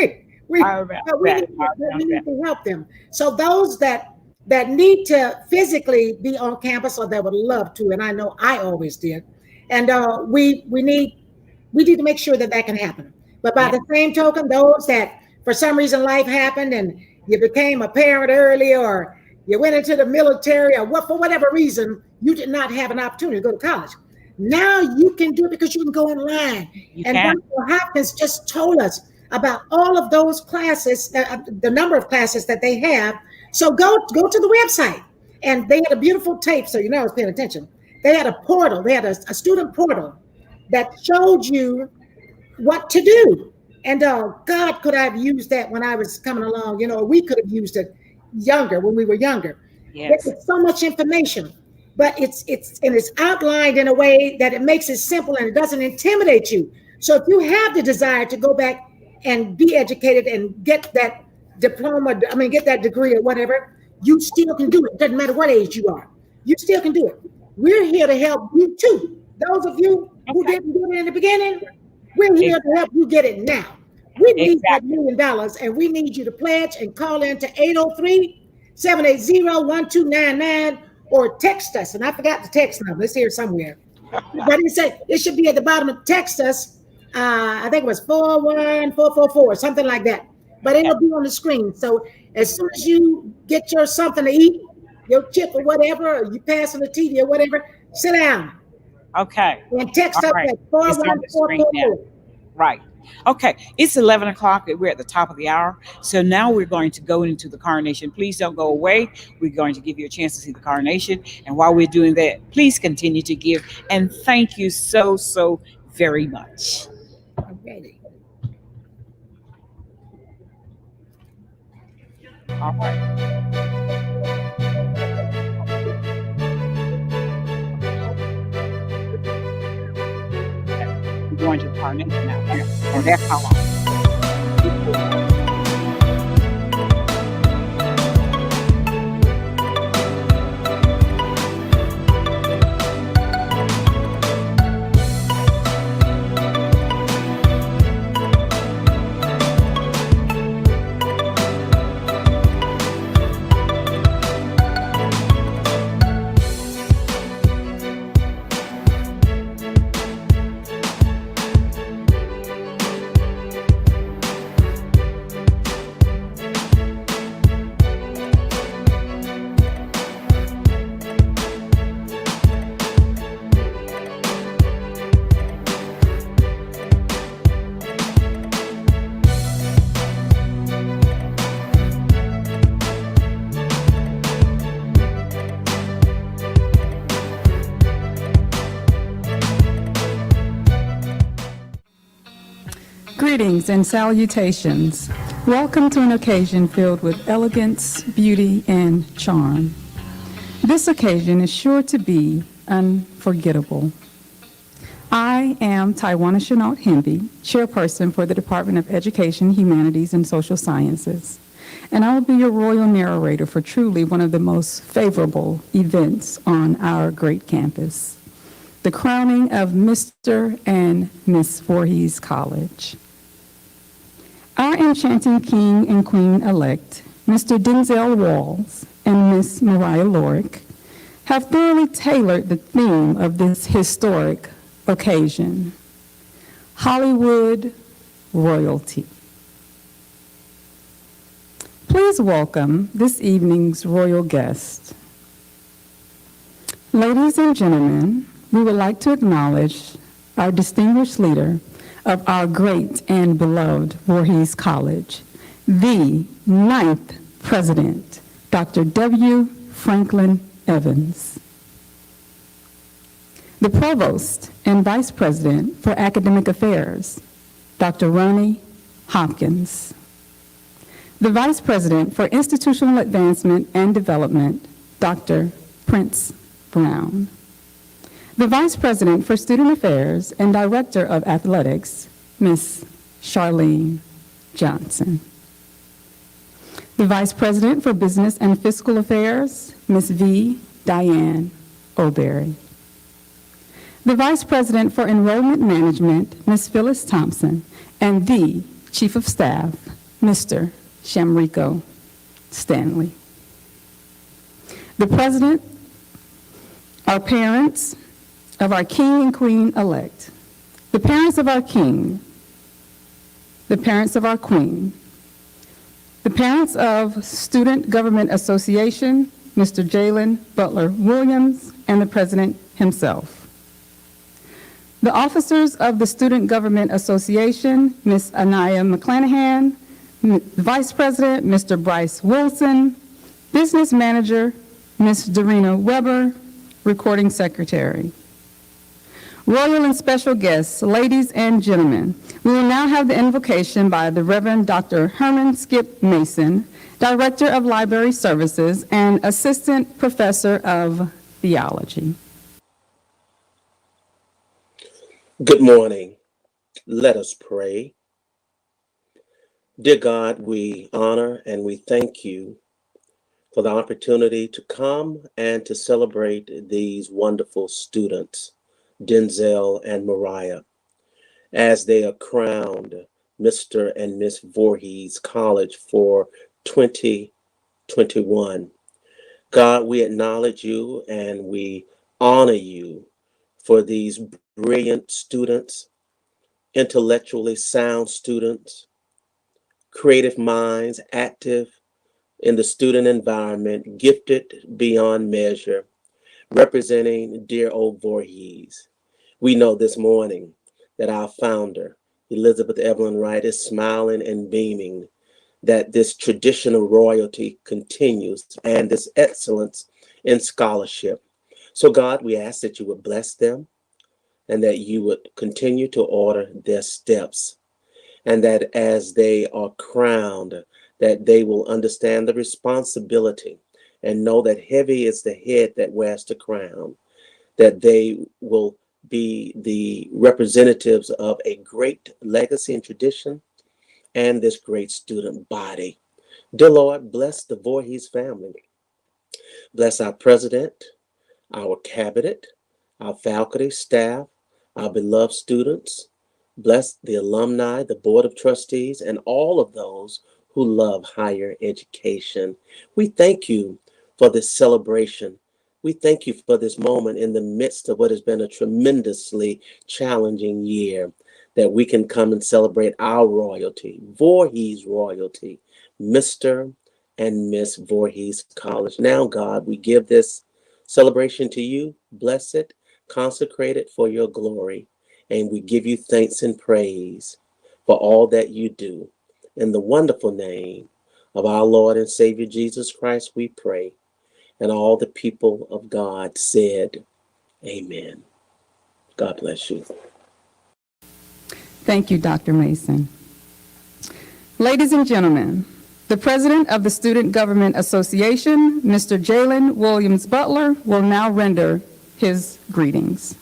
to help them. So those that need to physically be on campus, or that would love to, and I know I always did, and we need to make sure that can happen. But by the same token, those that for some reason life happened and you became a parent early, or you went into the military, or for whatever reason you did not have an opportunity to go to college, now you can do it because you can go online. Dr. Hopkins just told us about all of those classes, the number of classes that they have. So go to the website, and they had a beautiful tape, so I was paying attention. They had a portal, they had a student portal that showed you what to do. And God, could I have used that when I was coming along? We could have used it when we were younger. Yes. There's so much information, but it's outlined in a way that it makes it simple and it doesn't intimidate you. So if you have the desire to go back and be educated and get that diploma, get that degree or whatever, you still can do it. It doesn't matter what age you are. You still can do it. We're here to help you too. Those of you who didn't do it in the beginning, we're here to help you get it now. We need that $1 million, and we need you to pledge and call in to 803-780-1299 or text us. And I forgot the text number. It's here somewhere. But it should be at the bottom of text us. I think it was 41444, something like that. But it'll be on the screen. So as soon as you get your something to eat, your chip or whatever, or you pass on the TV or whatever, sit down. Okay. And text us at 41444. Right. Okay. It's 11 o'clock. We're at the top of the hour. So now we're going to go into the coronation. Please don't go away. We're going to give you a chance to see the coronation. And while we're doing that, please continue to give. And thank you so very much. I'm ready. All right. We're going to the coronation now. And that's how long. Greetings and salutations. Welcome to an occasion filled with elegance, beauty, and charm. This occasion is sure to be unforgettable. I am Taiwana Chenault Hemby, chairperson for the Department of Education, Humanities, and Social Sciences, and I will be your royal narrator for truly one of the most favorable events on our great campus, the crowning of Mr. and Miss Voorhees College. Our enchanting king and queen-elect, Mr. Denzel Walls and Miss Mariah Lorick, have thoroughly tailored the theme of this historic occasion: Hollywood royalty. Please welcome this evening's royal guest. Ladies and gentlemen, we would like to acknowledge our distinguished leader of our great and beloved Voorhees College, the 9th President, Dr. W. Franklin Evans. The Provost and Vice President for Academic Affairs, Dr. Ronnie Hopkins. The Vice President for Institutional Advancement and Development, Dr. Prince Brown. The Vice President for Student Affairs and Director of Athletics, Ms. Charlene Johnson. The Vice President for Business and Fiscal Affairs, Ms. V. Diane O'Berry. The Vice President for Enrollment Management, Ms. Phyllis Thompson, and the Chief of Staff, Mr. Shamrico Stanley. The President, our parents of our King and Queen-elect, the parents of our King, the parents of our Queen, the parents of Student Government Association, Mr. Jalen Butler Williams, and the President himself. The officers of the Student Government Association, Ms. Anaya McClanahan, Vice President, Mr. Bryce Wilson, Business Manager, Ms. Darina Weber, Recording Secretary. Royal and special guests, ladies and gentlemen, we will now have the invocation by the Reverend Dr. Herman Skip Mason, Director of Library Services and Assistant Professor of Theology. Good morning. Let us pray. Dear God, we honor and we thank you for the opportunity to come and to celebrate these wonderful students, Denzel and Mariah, as they are crowned Mr. and Miss Voorhees College for 2021. God, we acknowledge you and we honor you for these brilliant students, intellectually sound students, creative minds, active in the student environment, gifted beyond measure, representing dear old Voorhees. We know this morning that our founder, Elizabeth Evelyn Wright, is smiling and beaming that this traditional royalty continues and this excellence in scholarship. So God, we ask that you would bless them and that you would continue to order their steps, and that as they are crowned, that they will understand the responsibility and know that heavy is the head that wears the crown, that they will be the representatives of a great legacy and tradition and this great student body. Dear Lord, bless the Voorhees family. Bless our president, our cabinet, our faculty, staff, our beloved students. Bless the alumni, the board of trustees, and all of those who love higher education. We thank you for this celebration. We thank you for this moment in the midst of what has been a tremendously challenging year, that we can come and celebrate our royalty, Voorhees royalty, Mr. and Miss Voorhees College. Now, God, we give this celebration to you. Bless it, consecrate it for your glory, and we give you thanks and praise for all that you do. In the wonderful name of our Lord and Savior Jesus Christ, we pray. And all the people of God said, amen. God bless you. Thank you, Dr. Mason. Ladies and gentlemen, the President of the Student Government Association, Mr. Jalen Williams Butler, will now render his greetings.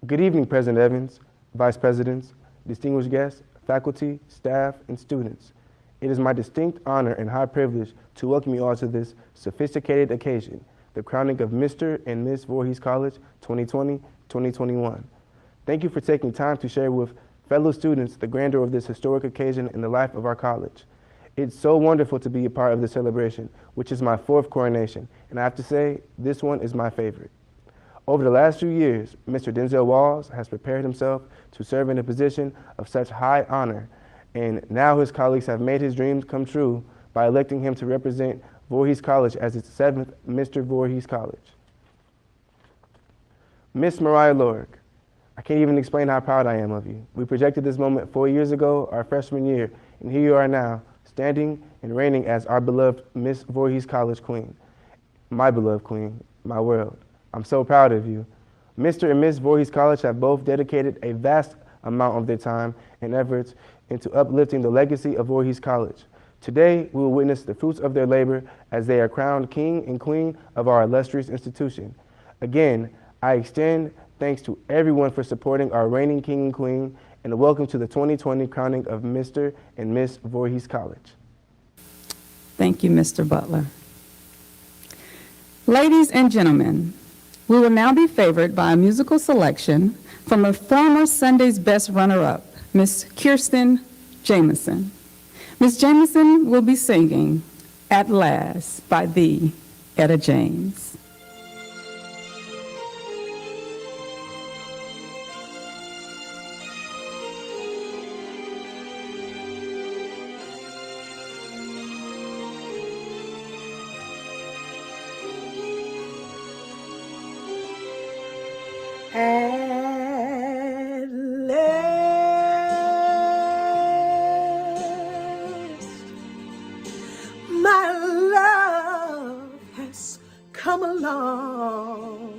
Good evening, President Evans, Vice Presidents, distinguished guests, faculty, staff, and students. It is my distinct honor and high privilege to welcome you all to this sophisticated occasion, the crowning of Mr. and Miss Voorhees College 2020-2021. Thank you for taking time to share with fellow students the grandeur of this historic occasion in the life of our college. It's so wonderful to be a part of this celebration, which is my fourth coronation, and I have to say, this one is my favorite. Over the last few years, Mr. Denzel Walls has prepared himself to serve in a position of such high honor, and now his colleagues have made his dreams come true by electing him to represent Voorhees College as its 7th Mr. Voorhees College. Miss Mariah Lorg, I can't even explain how proud I am of you. We projected this moment 4 years ago, our freshman year, and here you are now, standing and reigning as our beloved Miss Voorhees College Queen. My beloved queen, my world. I'm so proud of you. Mr. and Miss Voorhees College have both dedicated a vast amount of their time and efforts into uplifting the legacy of Voorhees College. Today, we will witness the fruits of their labor as they are crowned king and queen of our illustrious institution. Again, I extend thanks to everyone for supporting our reigning king and queen and a welcome to the 2020 crowning of Mr. and Miss Voorhees College. Thank you, Mr. Butler. Ladies and gentlemen, we will now be favored by a musical selection from a former Sunday's Best runner-up, Miss Kirsten Jameson. Miss Jameson will be singing At Last by the Etta James. At last, my love has come along,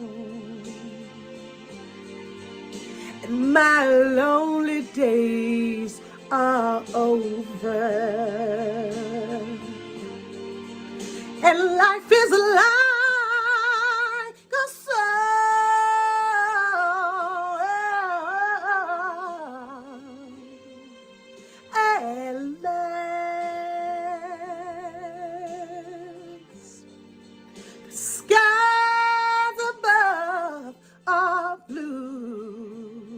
and my lonely days are over, and life is like a song. At last, the skies above are blue.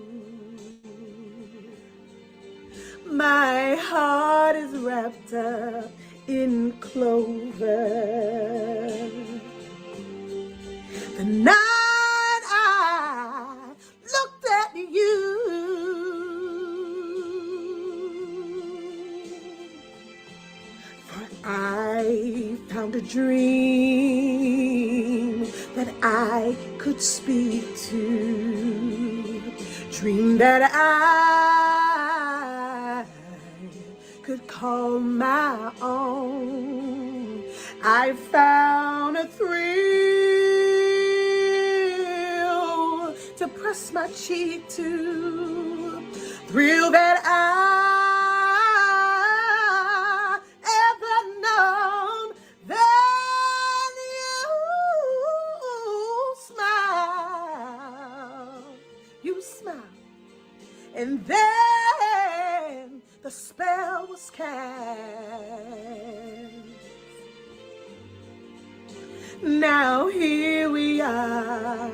My heart is wrapped up in clover. The night I looked at you, for I found a dream that I could speak to, dream that I could call my own. I found a thrill to press my cheek to, thrill that I ever known. Then you smile, and then the spell was cast. Now here we are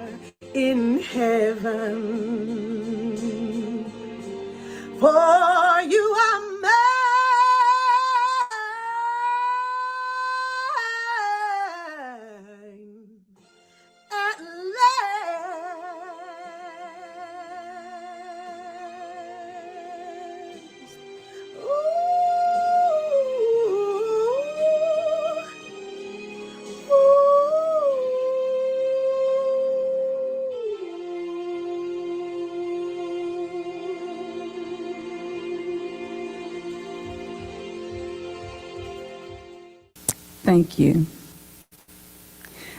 in heaven, for you are mine. At last. Thank you.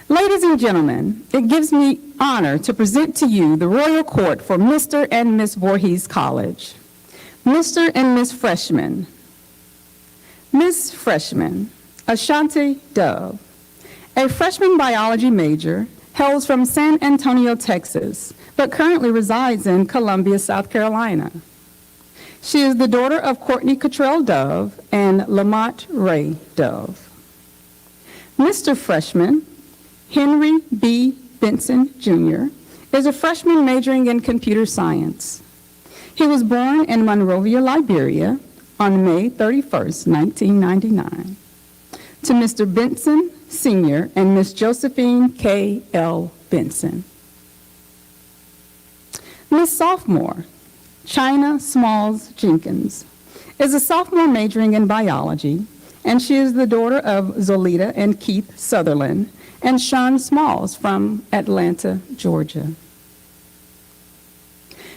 Ladies and gentlemen, it gives me honor to present to you the Royal Court for Mr. and Miss Voorhees College. Mr. and Miss Freshman. Miss Freshman, Ashanti Dove, a freshman biology major, hails from San Antonio, Texas, but currently resides in Columbia, South Carolina. She is the daughter of Courtney Cottrell Dove and Lamont Ray Dove. Mr. Freshman, Henry B. Benson, Jr., is a freshman majoring in computer science. He was born in Monrovia, Liberia on May 31st, 1999. To Mr. Benson, Sr. and Miss Josephine K. L. Benson. Miss Sophomore, China Smalls Jenkins, is a sophomore majoring in biology, and she is the daughter of Zolita and Keith Sutherland and Sean Smalls from Atlanta, Georgia.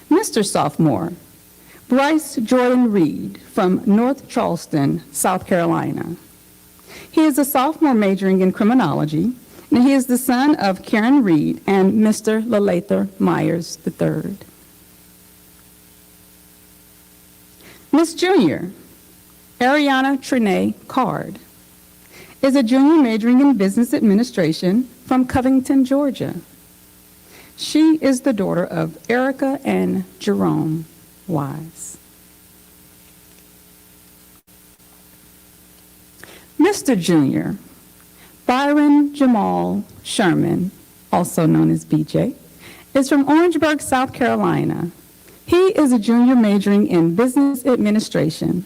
Mr. Sophomore, Bryce Jordan Reed from North Charleston, South Carolina. He is a sophomore majoring in criminology, and he is the son of Karen Reed and Mr. Lalather Myers III. Miss Junior, Ariana Trinae Card, is a junior majoring in business administration from Covington, Georgia. She is the daughter of Erica and Jerome Wise. Mr. Junior, Byron Jamal Sherman, also known as BJ, is from Orangeburg, South Carolina. He is a junior majoring in business administration.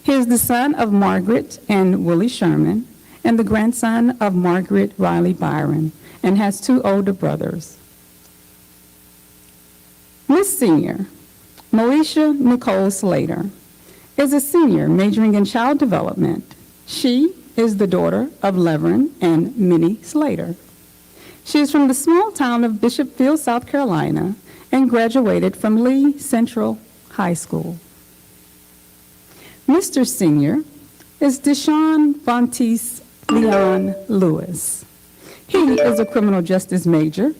He is the son of Margaret and Willie Sherman and the grandson of Margaret Riley Byron and has 2 older brothers. Miss Senior, Moesha Nicole Slater, is a senior majoring in child development. She is the daughter of Levern and Minnie Slater. She is from the small town of Bishopville, South Carolina, and graduated from Lee Central High School. Mr. Senior is Deshaun Vontice Leon Lewis. He is a criminal justice major.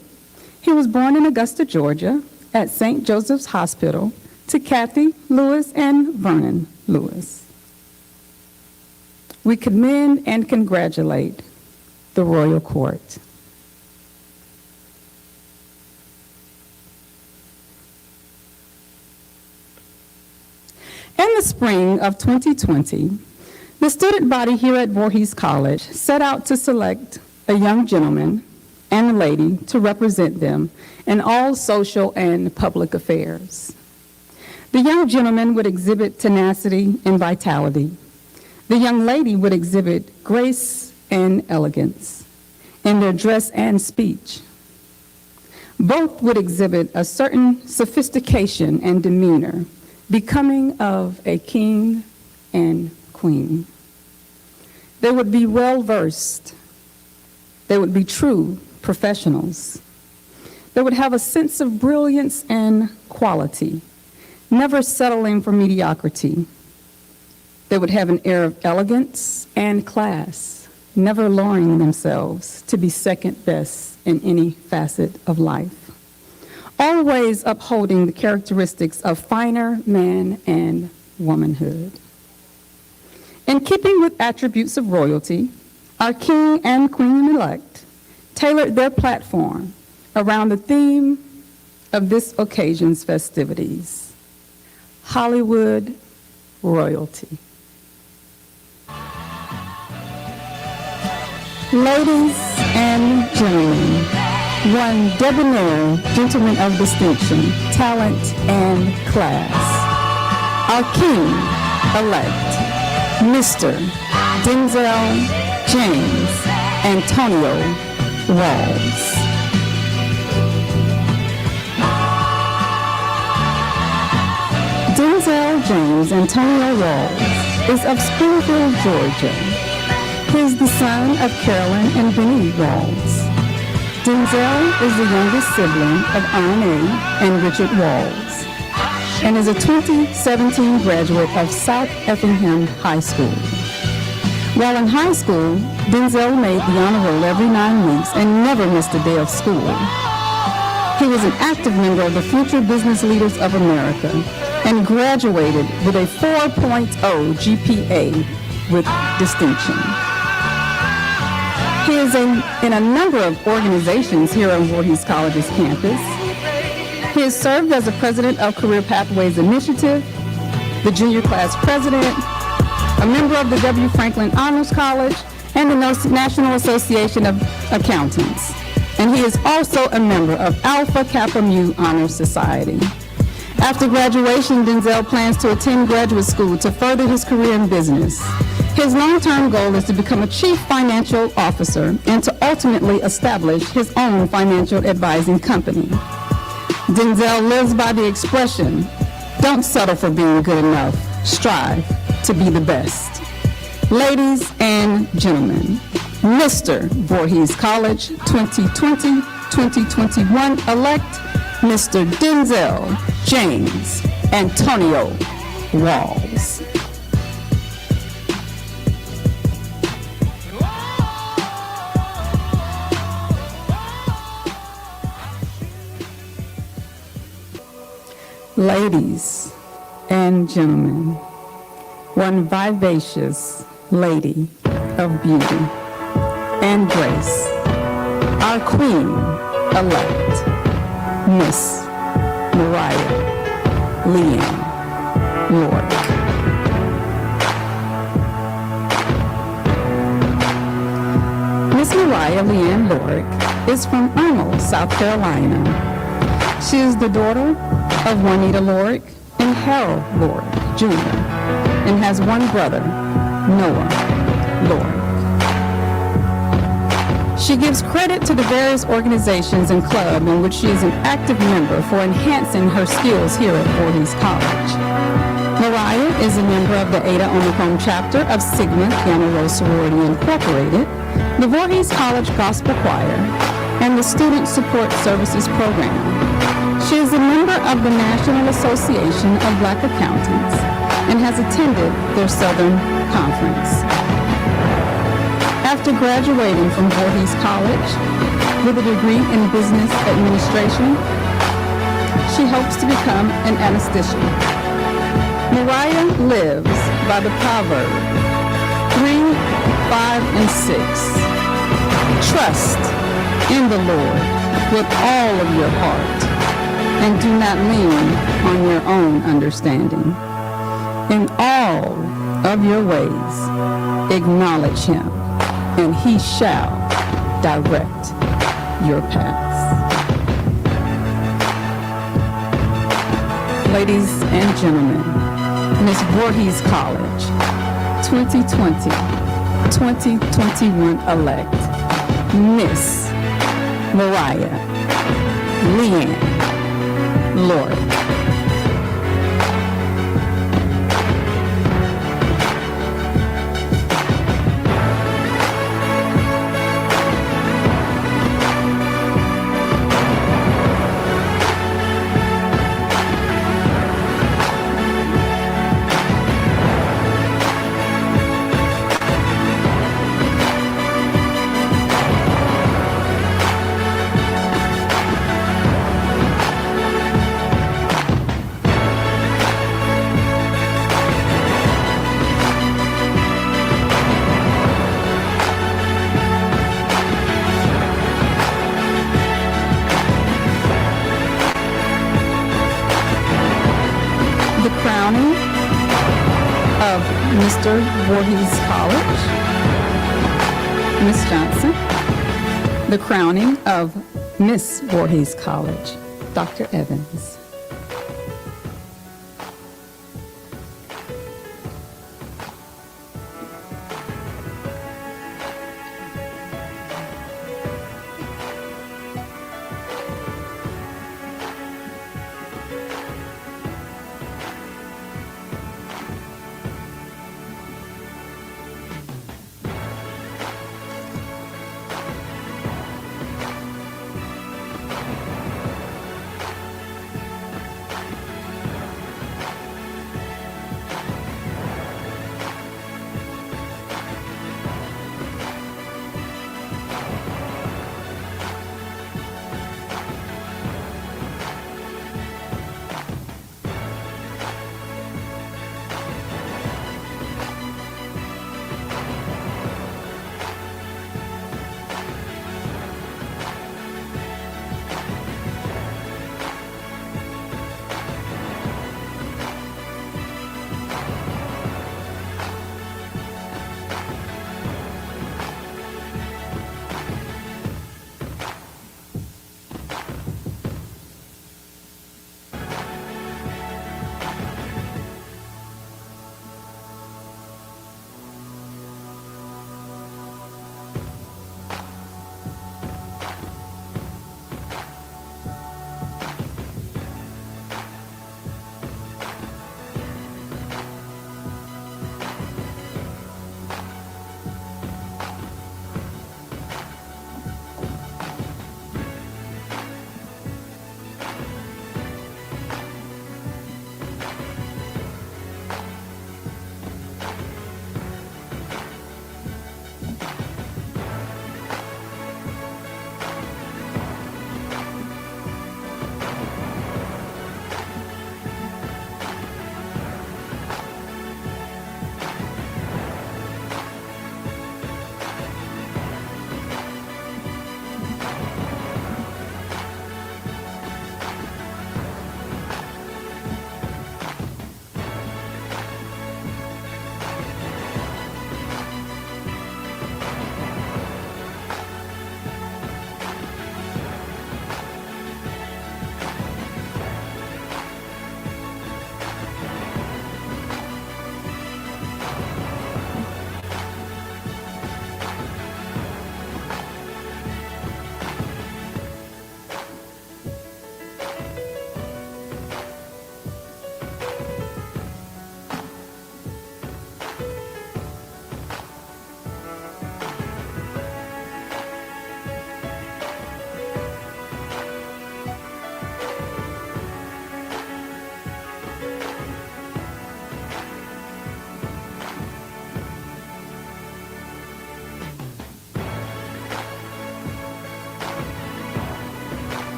He was born in Augusta, Georgia, at St. Joseph's Hospital to Kathy Lewis and Vernon Lewis. We commend and congratulate the Royal Court. In the spring of 2020, the student body here at Voorhees College set out to select a young gentleman and a lady to represent them in all social and public affairs. The young gentleman would exhibit tenacity and vitality. The young lady would exhibit grace and elegance in their dress and speech. Both would exhibit a certain sophistication and demeanor becoming of a king and queen. They would be well-versed. They would be true professionals. They would have a sense of brilliance and quality, never settling for mediocrity. They would have an air of elegance and class, never lowering themselves to be second best in any facet of life, always upholding the characteristics of finer man and womanhood. In keeping with attributes of royalty, our king and queen-elect tailored their platform around the theme of this occasion's festivities: Hollywood royalty. Ladies and gentlemen, one debonair gentleman of distinction, talent, and class, our king-elect, Mr. Denzel James Antonio Walls. Denzel James Antonio Walls is of Springfield, Georgia. He is the son of Carolyn and Benny Walls. Denzel is the youngest sibling of Anne and Richard Walls and is a 2017 graduate of South Effingham High School. While in high school, Denzel made the honor roll every 9 weeks and never missed a day of school. He was an active member of the Future Business Leaders of America and graduated with a 4.0 GPA with distinction. He is in a number of organizations here on Voorhees College's campus. He has served as the president of Career Pathways Initiative, the junior class president, a member of the W. Franklin Honors College, and the National Association of Accountants. And he is also a member of Alpha Kappa Mu Honor Society. After graduation, Denzel plans to attend graduate school to further his career in business. His long-term goal is to become a chief financial officer and to ultimately establish his own financial advising company. Denzel lives by the expression, "Don't settle for being good enough, strive to be the best." Ladies and gentlemen, Mr. Voorhees College 2020-2021 elect, Mr. Denzel James Antonio Walls. Ladies and gentlemen, one vivacious lady of beauty and grace, our queen-elect, Miss Mariah Leanne Lord. Miss Mariah Leanne Lorick is from Arnold, South Carolina. She is the daughter of Juanita Lorick and Harold Lorick Jr. and has one brother, Noah Lorick. She gives credit to the various organizations and clubs in which she is an active member for enhancing her skills here at Voorhees College. Mariah is a member of the Eta Omicron chapter of Sigma Gamma Rho Sorority Incorporated, the Voorhees College Gospel Choir, and the Student Support Services Program. She is a member of the National Association of Black Accountants and has attended their Southern Conference. After graduating from Voorhees College with a degree in business administration, she hopes to become an anesthetician. Mariah lives by the proverb 3, 5, and 6. Trust in the Lord with all of your heart and do not lean on your own understanding. In all of your ways, acknowledge him, and he shall direct your paths. Ladies and gentlemen, Miss Voorhees College 2020-2021 elect, Miss Mariah Leanne Lorick. Mr. Voorhees College, Miss Johnson. The crowning of Miss Voorhees College, Dr. Evans.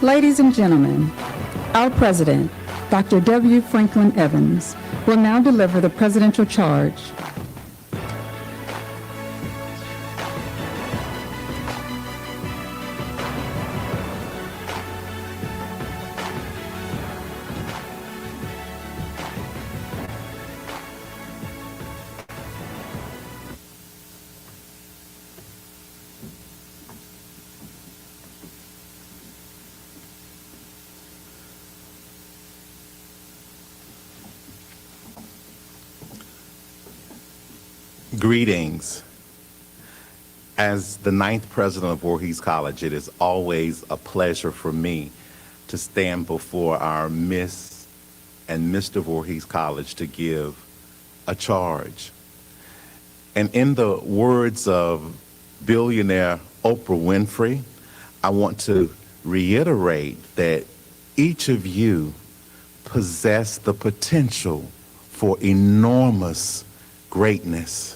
Ladies and gentlemen, our president, Dr. W. Franklin Evans, will now deliver the presidential charge. Greetings. As the 9th president of Voorhees College, it is always a pleasure for me to stand before our Miss and Mr. Voorhees College to give a charge. And in the words of billionaire Oprah Winfrey, I want to reiterate that each of you possess the potential for enormous greatness.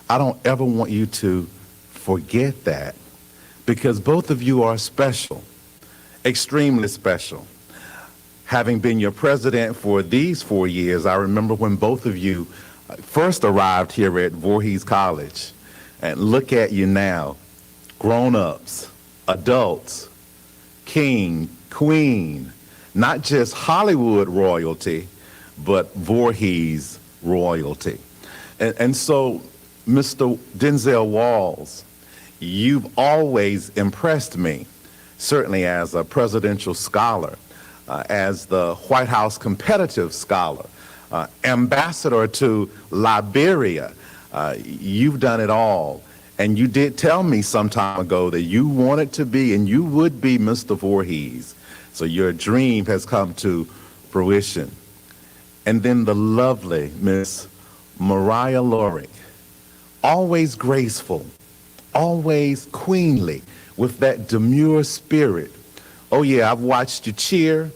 I don't ever want you to forget that, because both of you are special, extremely special. Having been your president for these 4 years, I remember when both of you first arrived here at Voorhees College, and look at you now, grown-ups, adults, king, queen, not just Hollywood royalty, but Voorhees royalty. And so, Mr. Denzel Walls, you've always impressed me, certainly as a presidential scholar, as the White House competitive scholar, ambassador to Liberia. You've done it all. And you did tell me some time ago that you wanted to be and you would be Mr. Voorhees. So your dream has come to fruition. And then the lovely Miss Mariah Lorick, always graceful, always queenly, with that demure spirit. Oh yeah, I've watched you cheer,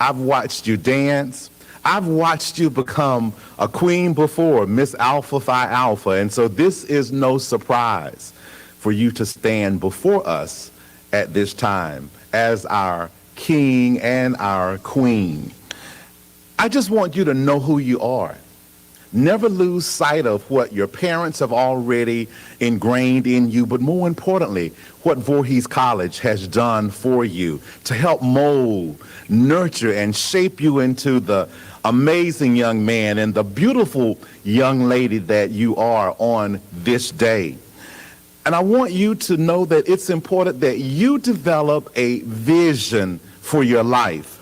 I've watched you dance, I've watched you become a queen before, Miss Alpha Phi Alpha, and so this is no surprise for you to stand before us at this time as our king and our queen. I just want you to know who you are. Never lose sight of what your parents have already ingrained in you, but more importantly, what Voorhees College has done for you to help mold, nurture, and shape you into the amazing young man and the beautiful young lady that you are on this day. And I want you to know that it's important that you develop a vision for your life.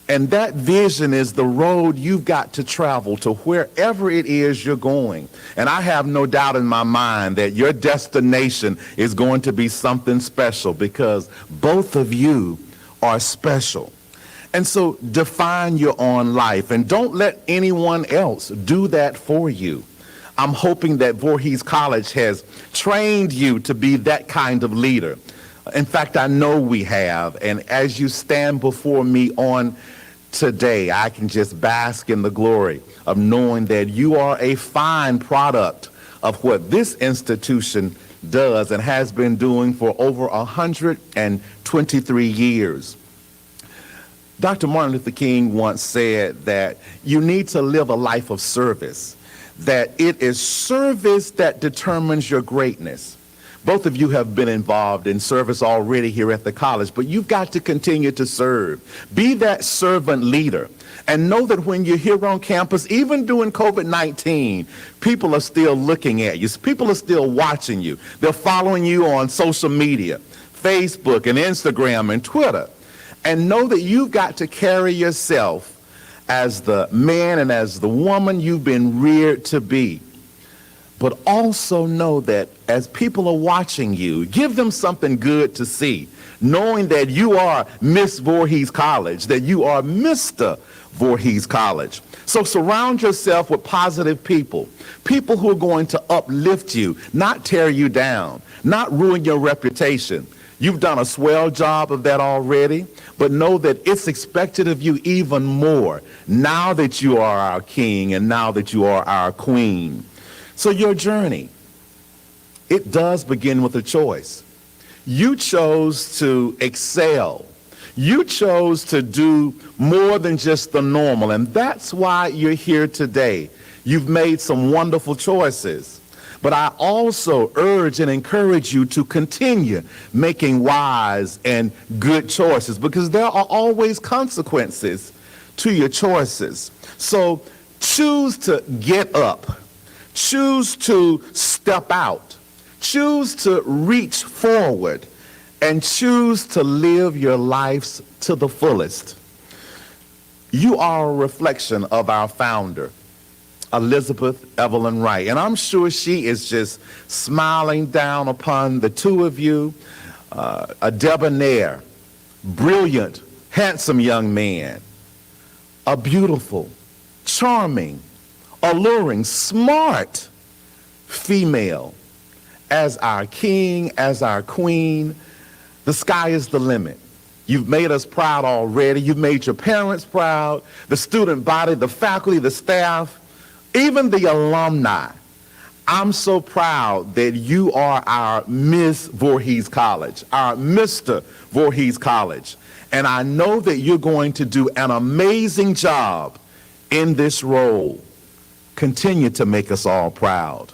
And that vision is the road you've got to travel to wherever it is you're going. And I have no doubt in my mind that your destination is going to be something special, because both of you are special. And so define your own life and don't let anyone else do that for you. I'm hoping that Voorhees College has trained you to be that kind of leader. In fact, I know we have. And as you stand before me on today, I can just bask in the glory of knowing that you are a fine product of what this institution does and has been doing for over 123 years. Dr. Martin Luther King once said that you need to live a life of service, that it is service that determines your greatness. Both of you have been involved in service already here at the college, but you've got to continue to serve. Be that servant leader. And know that when you're here on campus, even during COVID-19, people are still looking at you. People are still watching you. They're following you on social media, Facebook and Instagram and Twitter. And know that you've got to carry yourself as the man and as the woman you've been reared to be. But also know that as people are watching you, give them something good to see, knowing that you are Miss Voorhees College, that you are Mr. Voorhees College. So surround yourself with positive people, people who are going to uplift you, not tear you down, not ruin your reputation. You've done a swell job of that already, but know that it's expected of you even more now that you are our king and now that you are our queen. So your journey, it does begin with a choice. You chose to excel You chose to do more than just the normal, and that's why you're here today. You've made some wonderful choices. But I also urge and encourage you to continue making wise and good choices, because there are always consequences to your choices. So choose to get up. Choose to step out. Choose to reach forward. And choose to live your lives to the fullest. You are a reflection of our founder, Elizabeth Evelyn Wright. And I'm sure she is just smiling down upon the two of you, a debonair, brilliant, handsome young man, a beautiful, charming, alluring, smart female, as our king, as our queen. The sky is the limit. You've made us proud already. You've made your parents proud, the student body, the faculty, the staff, even the alumni. I'm so proud that you are our Miss Voorhees College, our Mr. Voorhees College. And I know that you're going to do an amazing job in this role. Continue to make us all proud.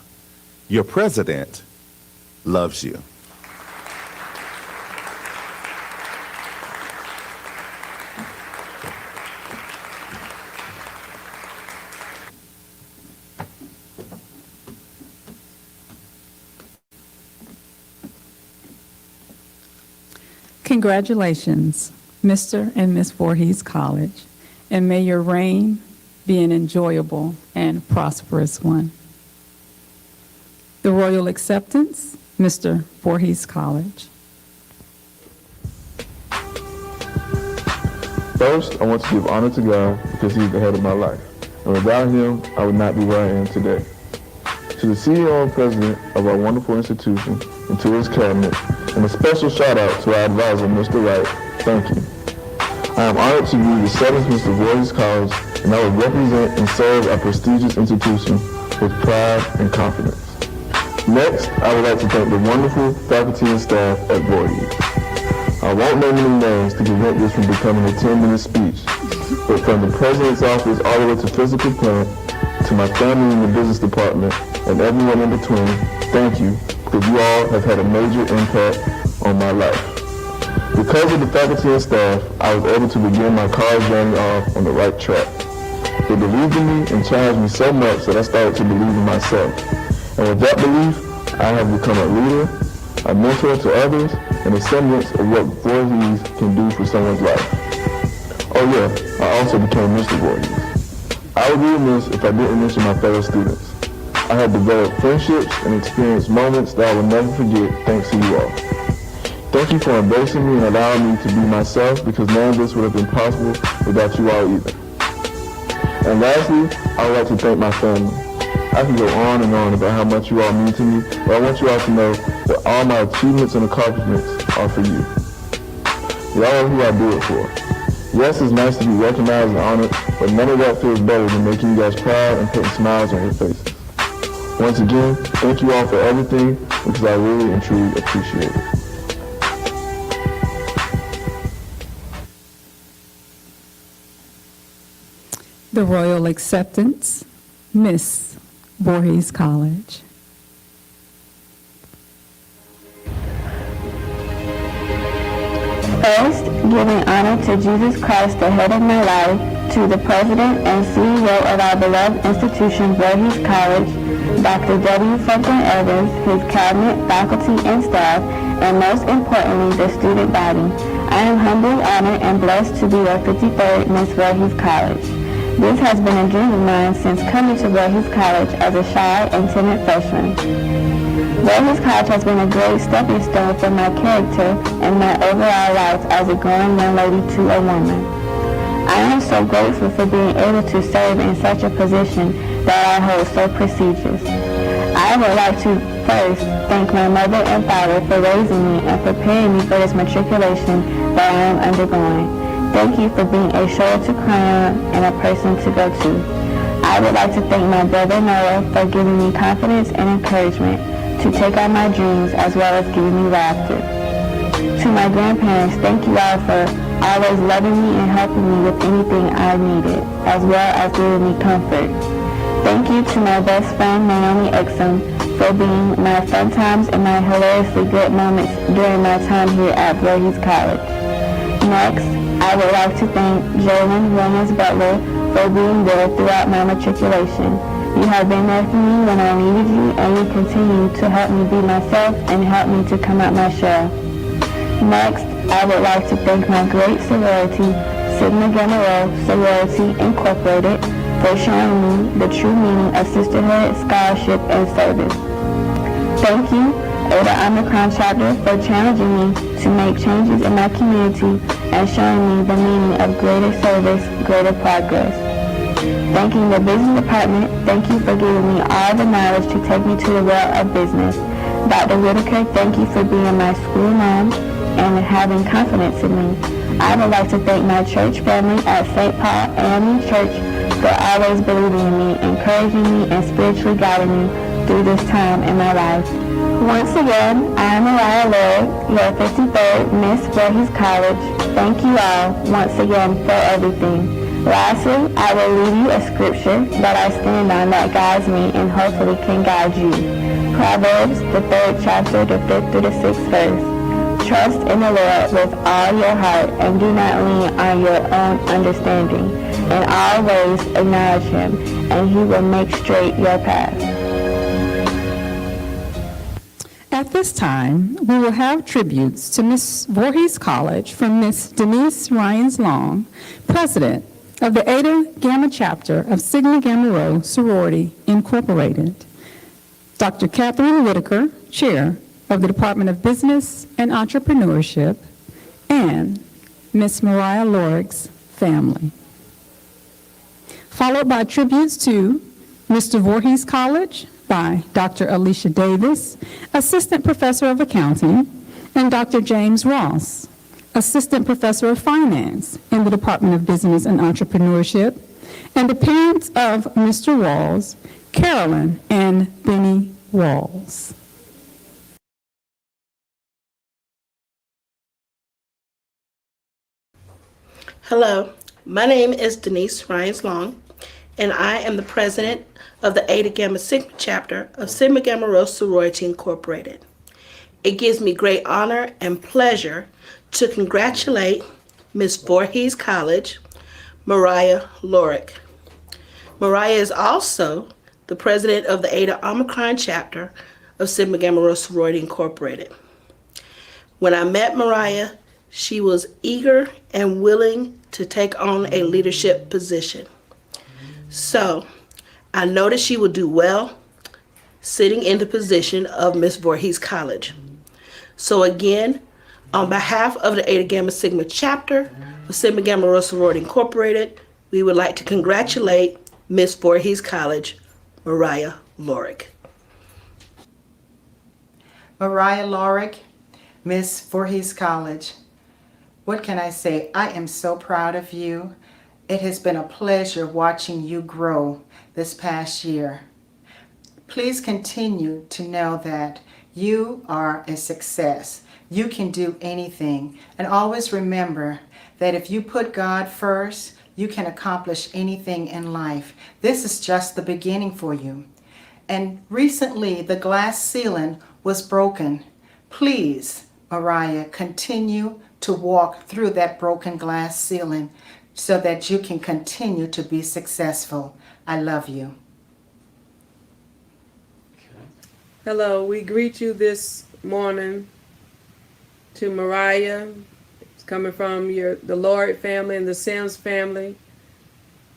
Your president loves you. Congratulations, Mr. and Miss Voorhees College, and may your reign be an enjoyable and prosperous one. The royal acceptance, Mr. Voorhees College. First, I want to give honor to God because He's the head of my life. And without Him, I would not be where I am today. To the CEO and president of our wonderful institution and to his cabinet, and a special shout out to our advisor, Mr. Wright, thank you. I am honored to be the 7th Mr. Voorhees College, and I will represent and serve our prestigious institution with pride and confidence. Next, I would like to thank the wonderful faculty and staff at Voorhees. I won't name any names to prevent this from becoming a 10-minute speech, but from the president's office all the way to physical plant, to my family in the business department, and everyone in between, thank you, because you all have had a major impact on my life. Because of the faculty and staff, I was able to begin my college journey off on the right track. They believed in me and challenged me so much that I started to believe in myself. And with that belief, I have become a leader, a mentor to others, and a semblance of what Voorhees can do for someone's life. Oh yeah, I also became Mr. Voorhees. I would be remiss if I didn't mention my fellow students. I have developed friendships and experienced moments that I will never forget thanks to you all. Thank you for embracing me and allowing me to be myself, because none of this would have been possible without you all either. And lastly, I would like to thank my family. I can go on and on about how much you all mean to me, but I want you all to know that all my achievements and accomplishments are for you. Y'all are who I do it for. Yes, it's nice to be recognized and honored, but none of that feels better than making you guys proud and putting smiles on your faces. Once again, thank you all for everything, because I really and truly appreciate it. The royal acceptance, Miss Voorhees College. First, giving honor to Jesus Christ, the head of my life, to the President and CEO of our beloved institution, Voorhees College, Dr. W. Franklin Evans, his cabinet, faculty, and staff, and most importantly, the student body. I am humbly honored and blessed to be your 53rd Miss Voorhees College. This has been a dream of mine since coming to Voorhees College as a shy and timid freshman. Voorhees College has been a great stepping stone for my character and my overall life as a growing young lady to a woman. I am so grateful for being able to serve in such a position that I hold so prestigious. I would like to first thank my mother and father for raising me and preparing me for this matriculation that I am undergoing. Thank you for being a shoulder to cry on and a person to go to. I would like to thank my brother Noah for giving me confidence and encouragement to take on my dreams, as well as giving me laughter. To my grandparents, thank you all for always loving me and helping me with anything I needed, as well as giving me comfort. Thank you to my best friend Naomi Exum for being my fun times and my hilariously good moments during my time here at Voorhees College. Next, I would like to thank Jalen Williams Butler for being there throughout my matriculation. You have been there for me when I needed you, and you continue to help me be myself and help me to come out my shell. Next, I would like to thank my great sorority, Sigma Gamma Rho Sorority Incorporated, for showing me the true meaning of sisterhood, scholarship, and service. Thank you, Eta Omicron Chapter, for challenging me to make changes in my community and showing me the meaning of greater service, greater progress. Thanking the business department, thank you for giving me all the knowledge to take me to the world of business. Dr. Whitaker, thank you for being my school mom and having confidence in me. I would like to thank my church family at St. Paul AME Church for always believing in me, encouraging me, and spiritually guiding me through this time in my life. Once again, I am Mariah Lloyd, your 53rd Miss Voorhees College. Thank you all once again for everything. Lastly, I will leave you a scripture that I stand on that guides me and hopefully can guide you. Proverbs, the 3rd chapter, the 5th through the 6th verse. Trust in the Lord with all your heart and do not lean on your own understanding. In all ways acknowledge him, and he will make straight your path. At this time, we will have tributes to Miss Voorhees College from Miss Denise Ryans-Long, President of the Eta Gamma Chapter of Sigma Gamma Rho Sorority Incorporated, Dr. Catherine Whitaker, Chair of the Department of Business and Entrepreneurship, and Miss Mariah Lorig's family. Followed by tributes to Mr. Voorhees College by Dr. Alicia Davis, Assistant Professor of Accounting, and Dr. James Ross, Assistant Professor of Finance in the Department of Business and Entrepreneurship, and the parents of Mr. Walls, Carolyn and Benny Walls. Hello, my name is Denise Ryans-Long, and I am the president of the Eta Gamma Sigma chapter of Sigma Gamma Rho Sorority Incorporated. It gives me great honor and pleasure to congratulate Miss Voorhees College, Mariah Lorig. Mariah is also the president of the Eta Omicron chapter of Sigma Gamma Rho Sorority Incorporated. When I met Mariah, she was eager and willing to take on a leadership position. So I know that she will do well sitting in the position of Miss Voorhees College. So again, on behalf of the Eta Gamma Sigma chapter of Sigma Gamma Rho Sorority Incorporated, we would like to congratulate Miss Voorhees College, Mariah Lorig. Mariah Lorig, Miss Voorhees College. What can I say? I am so proud of you. It has been a pleasure watching you grow this past year. Please continue to know that you are a success. You can do anything. And always remember that if you put God first, you can accomplish anything in life. This is just the beginning for you. And recently, the glass ceiling was broken. Please, Mariah, continue to walk through that broken glass ceiling so that you can continue to be successful. I love you. Hello, we greet you this morning to Mariah. It's coming from the Lord family and the Sims family.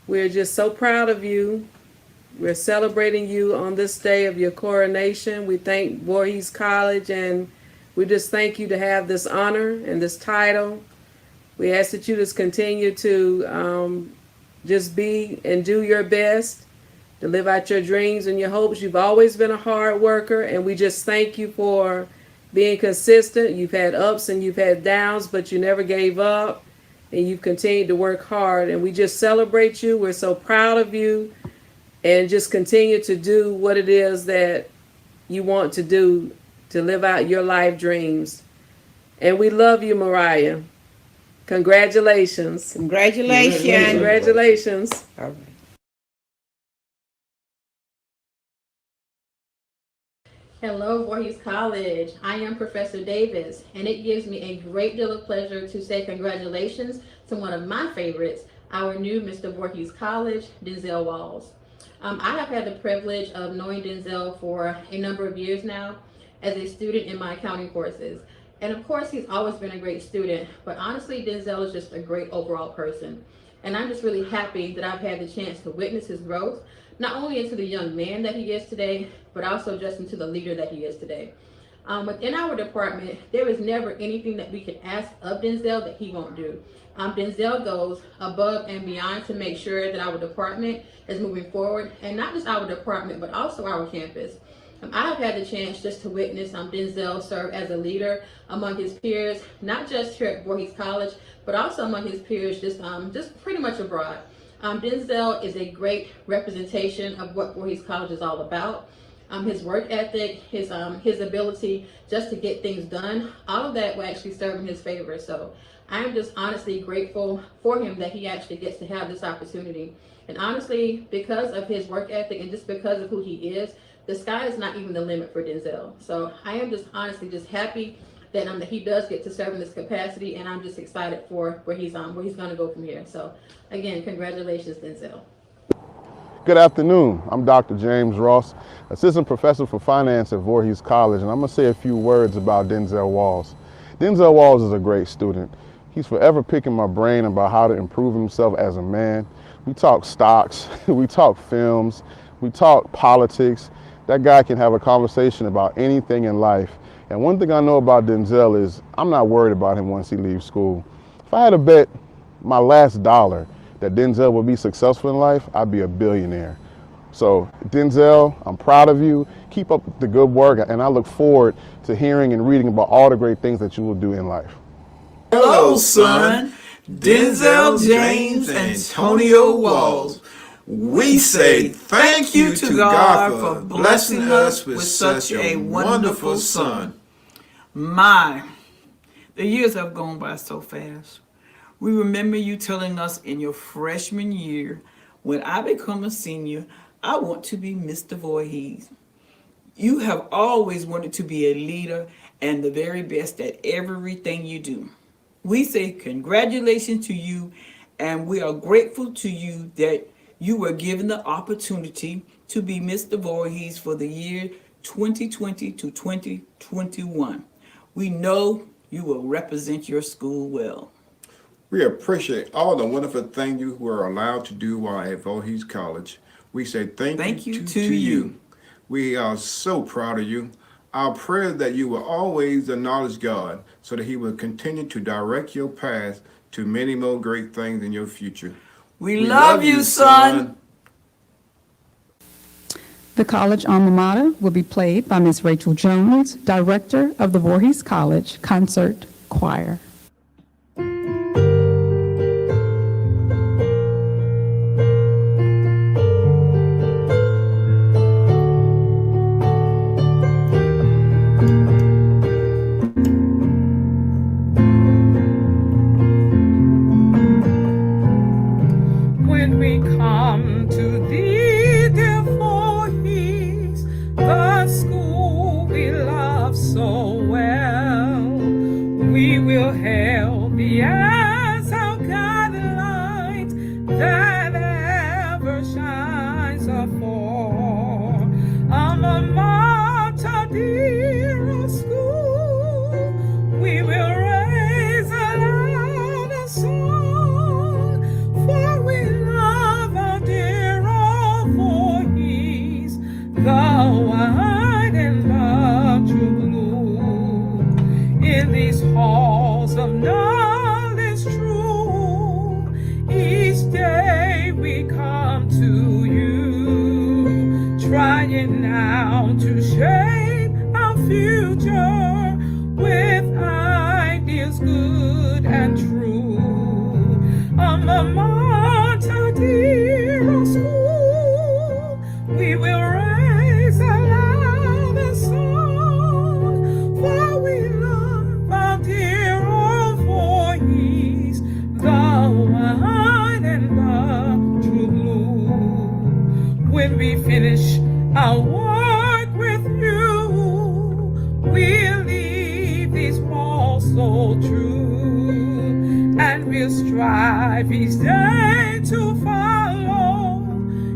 We're just so proud of you. We're celebrating you on this day of your coronation. We thank Voorhees College, and we just thank you to have this honor and this title. We ask that you just continue to just be and do your best to live out your dreams and your hopes. You've always been a hard worker, and we just thank you for being consistent. You've had ups and you've had downs, but you never gave up, and you've continued to work hard. And we just celebrate you. We're so proud of you, and just continue to do what it is that you want to do to live out your life dreams. And we love you, Mariah. Congratulations. Congratulations. Congratulations. All right. Hello, Voorhees College. I am Professor Davis, and it gives me a great deal of pleasure to say congratulations to one of my favorites, our new Mr. Voorhees College, Denzel Walls. I have had the privilege of knowing Denzel for a number of years now as a student in my accounting courses. And of course, he's always been a great student, but honestly, Denzel is just a great overall person. And I'm just really happy that I've had the chance to witness his growth, not only into the young man that he is today, but also just into the leader that he is today. Within our department, there is never anything that we can ask of Denzel that he won't do. Denzel goes above and beyond to make sure that our department is moving forward, and not just our department, but also our campus. I have had the chance just to witness Denzel serve as a leader among his peers, not just here at Voorhees College, but also among his peers just pretty much abroad. Denzel is a great representation of what Voorhees College is all about. His work ethic, his ability just to get things done, all of that will actually serve in his favor. So I'm just honestly grateful for him that he actually gets to have this opportunity. And honestly, because of his work ethic and just because of who he is, the sky is not even the limit for Denzel. So I am just honestly just happy that he does get to serve in this capacity, and I'm just excited for where he's going to go from here. So again, congratulations, Denzel. Good afternoon. I'm Dr. James Ross, Assistant Professor for Finance at Voorhees College, and I'm going to say a few words about Denzel Walls. Denzel Walls is a great student. He's forever picking my brain about how to improve himself as a man. We talk stocks, we talk films, we talk politics. That guy can have a conversation about anything in life. And one thing I know about Denzel is I'm not worried about him once he leaves school. If I had to bet my last dollar that Denzel would be successful in life, I'd be a billionaire. So Denzel, I'm proud of you. Keep up the good work, and I look forward to hearing and reading about all the great things that you will do in life. Hello, son. Denzel James Antonio Walls. We say thank you to God for blessing us with such a wonderful son. The years have gone by so fast. We remember you telling us in your freshman year, when I become a senior, I want to be Mr. Voorhees. You have always wanted to be a leader and the very best at everything you do. We say congratulations to you, and we are grateful to you that you were given the opportunity to be Mr. Voorhees for the year 2020 to 2021. We know you will represent your school well. We appreciate all the wonderful things you were allowed to do while at Voorhees College. We say thank you to you. We are so proud of you. Our prayer is that you will always acknowledge God so that he will continue to direct your path to many more great things in your future. We love you, son. The college alma mater will be played by Ms. Rachel Jones, Director of the Voorhees College Concert Choir. When we come to thee, dear Voorhees, the school we love so well, we will hail thee as our guidelight that ever shines afar. Alma mater, dear school, we will raise a louder song, for we love our dear old Voorhees, the white and the true blue. In these halls of knowledge true, each day we come to you, trying now to shape our future with ideas good and true. Alma mater, dear school, we will raise a louder song, for we love our dear old Voorhees, strive each day to follow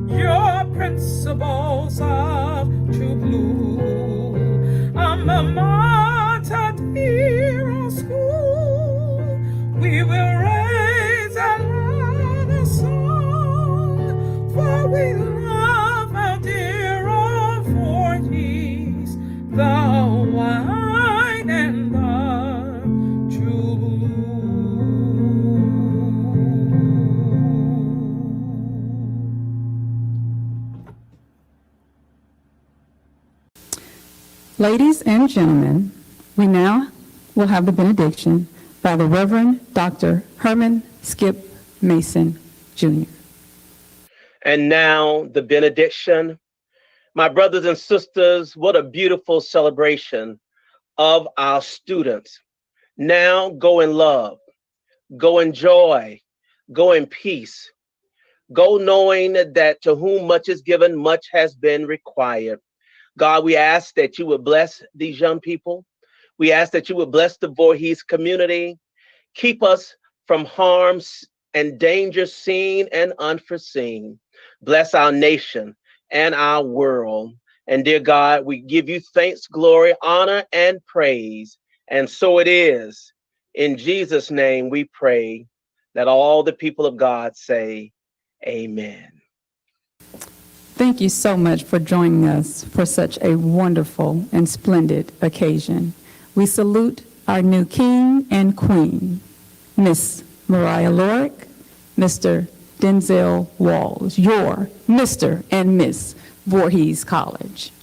your principles of true blue. Alma mater, dear school, we will raise another song, for we love our dear old Voorhees, the white and the true blue. Ladies and gentlemen, we now will have the benediction by the Reverend Dr. Herman Skip Mason, Jr. And now the benediction. My brothers and sisters, what a beautiful celebration of our students. Now go in love, go in joy, go in peace. Go knowing that to whom much is given, much has been required. God, we ask that you would bless these young people. We ask that you would bless the Voorhees community. Keep us from harms and dangers seen and unforeseen. Bless our nation and our world. And dear God, we give you thanks, glory, honor, and praise. And so it is. In Jesus' name we pray that all the people of God say, amen. Thank you so much for joining us for such a wonderful and splendid occasion. We salute our new king and queen, Miss Mariah Lorick, Mr. Denzel Walls, your Mr. and Miss Voorhees College.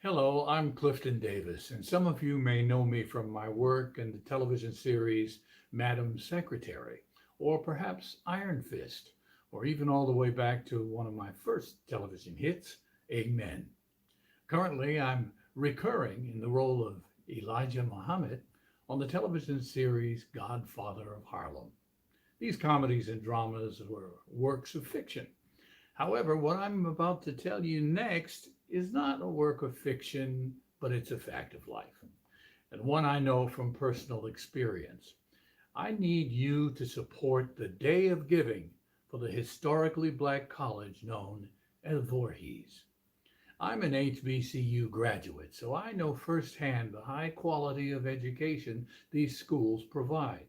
Hello, I'm Clifton Davis, and some of you may know me from my work in the television series Madam Secretary, or perhaps Iron Fist, or even all the way back to one of my first television hits, Amen. Currently, I'm recurring in the role of Elijah Muhammad on the television series Godfather of Harlem. These comedies and dramas were works of fiction. However, what I'm about to tell you next is not a work of fiction, but it's a fact of life, and one I know from personal experience. I need you to support the Day of Giving for the historically Black college known as Voorhees. I'm an HBCU graduate, so I know firsthand the high quality of education these schools provide.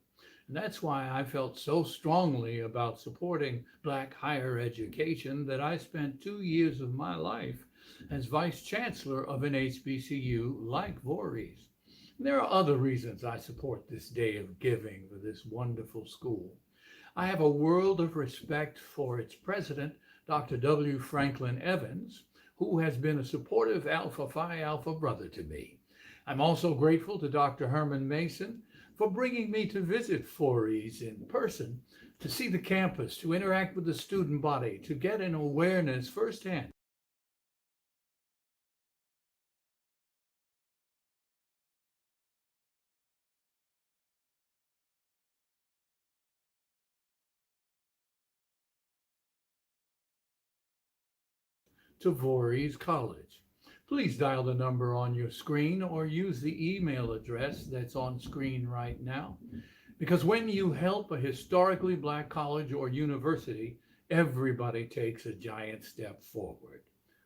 And that's why I felt so strongly about supporting Black higher education that I spent 2 years of my life as Vice Chancellor of an HBCU like Voorhees. There are other reasons I support this day of giving for this wonderful school. I have a world of respect for its president, Dr. W. Franklin Evans, who has been a supportive Alpha Phi Alpha brother to me. I'm also grateful to Dr. Herman Mason for bringing me to visit Voorhees in person, to see the campus, to interact with the student body, to get an awareness firsthand. To Voorhees College. Please dial the number on your screen or use the email address that's on screen right now. Because when you help a historically Black college or university, everybody takes a giant step forward.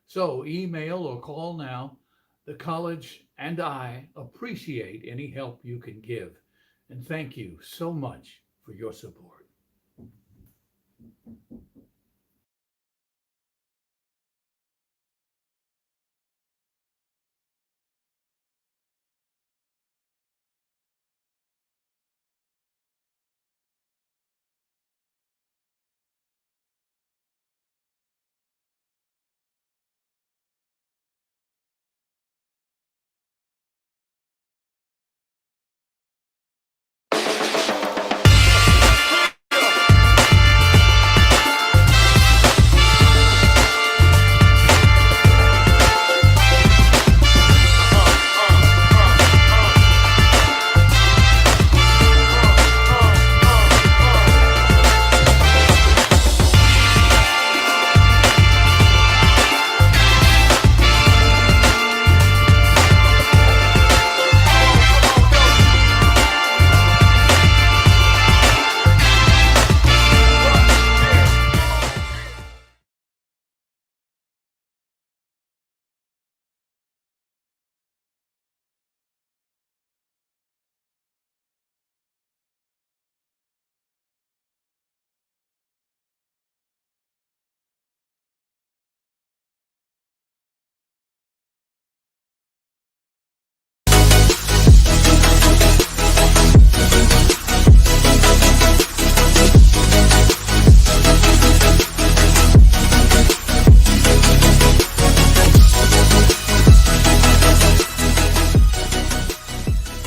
So email or call now. The college and I appreciate any help you can give. And thank you so much for your support.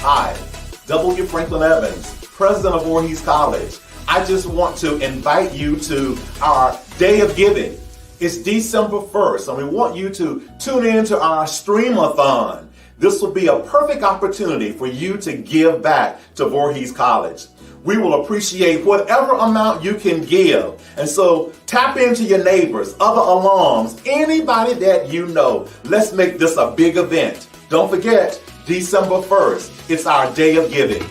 Hi, W. Franklin Evans, President of Voorhees College. I just want to invite you to our Day of Giving. It's December 1st, and we want you to tune in to our Streamathon. This will be a perfect opportunity for you to give back to Voorhees College. We will appreciate whatever amount you can give. And so tap into your neighbors, other alums, anybody that you know. Let's make this a big event. Don't forget, December 1st, it's our Day of Giving.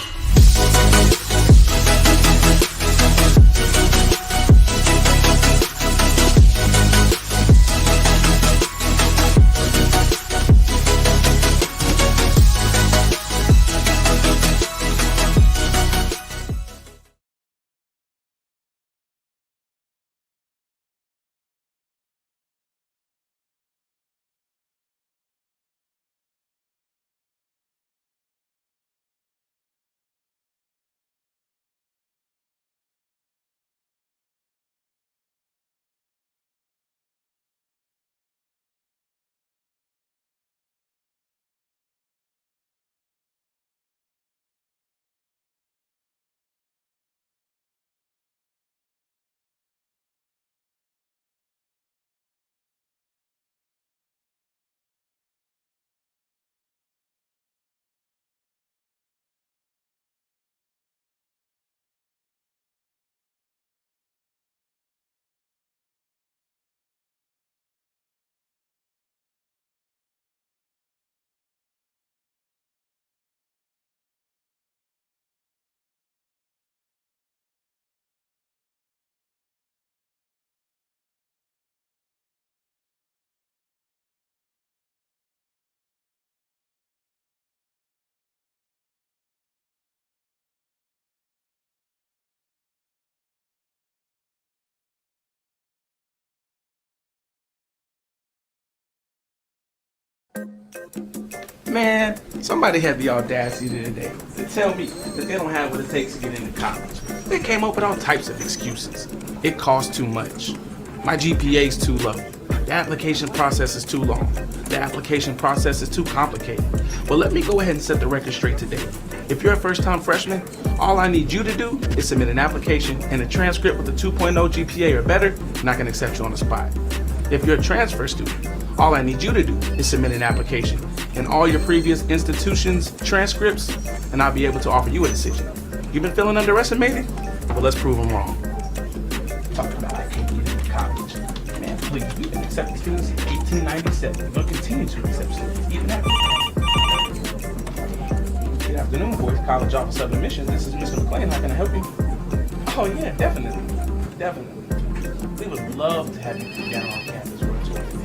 Man, somebody had the audacity today to tell me that they don't have what it takes to get into college. They came up with all types of excuses. It costs too much. My GPA's too low. The application process is too long. The application process is too complicated. Well, let me go ahead and set the record straight today. If you're a first-time freshman, all I need you to do is submit an application and a transcript with a 2.0 GPA or better, and I can accept you on the spot. If you're a transfer student, all I need you to do is submit an application and all your previous institutions' transcripts, and I'll be able to offer you a decision. You've been feeling underestimated? Well, let's prove them wrong. Talk about I can't get into college. Man, please, we've been accepting students since 1897. We'll continue to accept students even after. Good afternoon, Boys College Office of Admissions. This is Mr. McClain. How can I help you? Oh yeah, definitely. We would love to have you come down on campus for a tour today.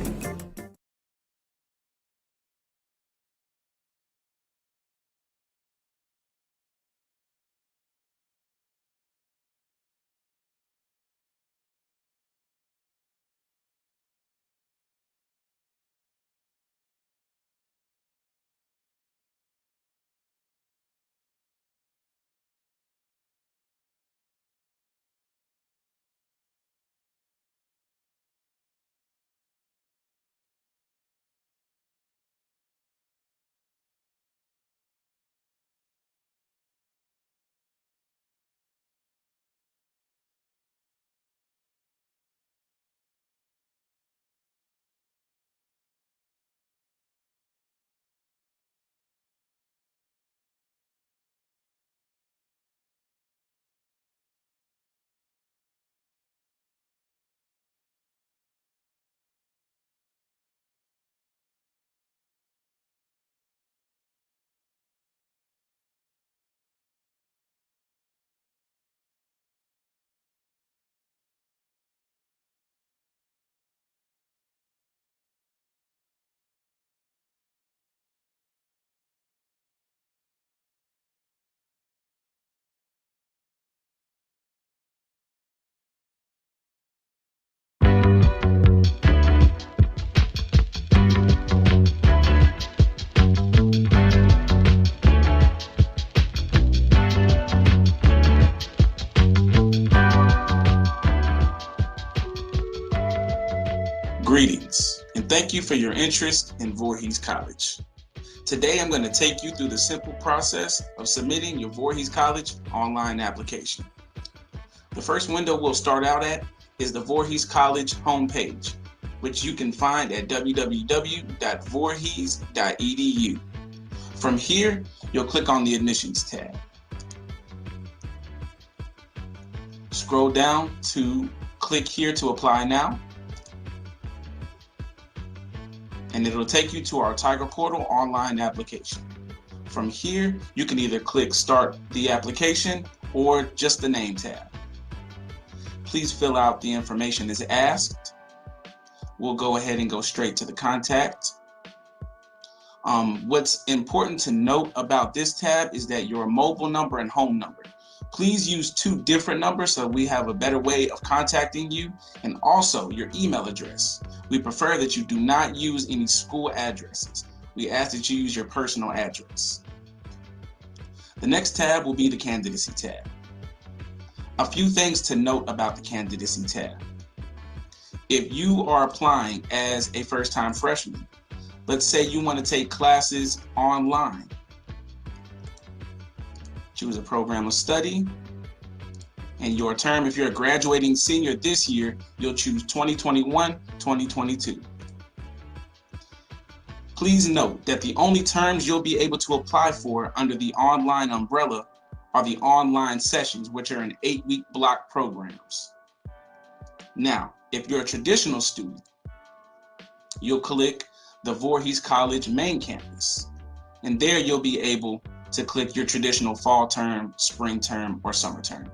Greetings, and thank you for your interest in Voorhees College. Today I'm going to take you through the simple process of submitting your Voorhees College online application. The first window we'll start out at is the Voorhees College homepage, which you can find at www.voorhees.edu. From here, you'll click on the Admissions tab. Scroll down to click here to apply now. And it'll take you to our Tiger Portal online application. From here, you can either click Start the Application or just the Name tab. Please fill out the information as asked. We'll go ahead and go straight to the contact. What's important to note about this tab is that your mobile number and home number. Please use two different numbers so we have a better way of contacting you, and also your email address. We prefer that you do not use any school addresses. We ask that you use your personal address. The next tab will be the Candidacy tab. A few things to note about the Candidacy tab. If you are applying as a first-time freshman, let's say you want to take classes online. Choose a program of study, and your term, if you're a graduating senior this year, you'll choose 2021-2022. Please note that the only terms you'll be able to apply for under the online umbrella are the online sessions, which are in 8-week block programs. Now, if you're a traditional student, you'll click the Voorhees College main campus, and there you'll be able to click your traditional fall term, spring term, or summer term.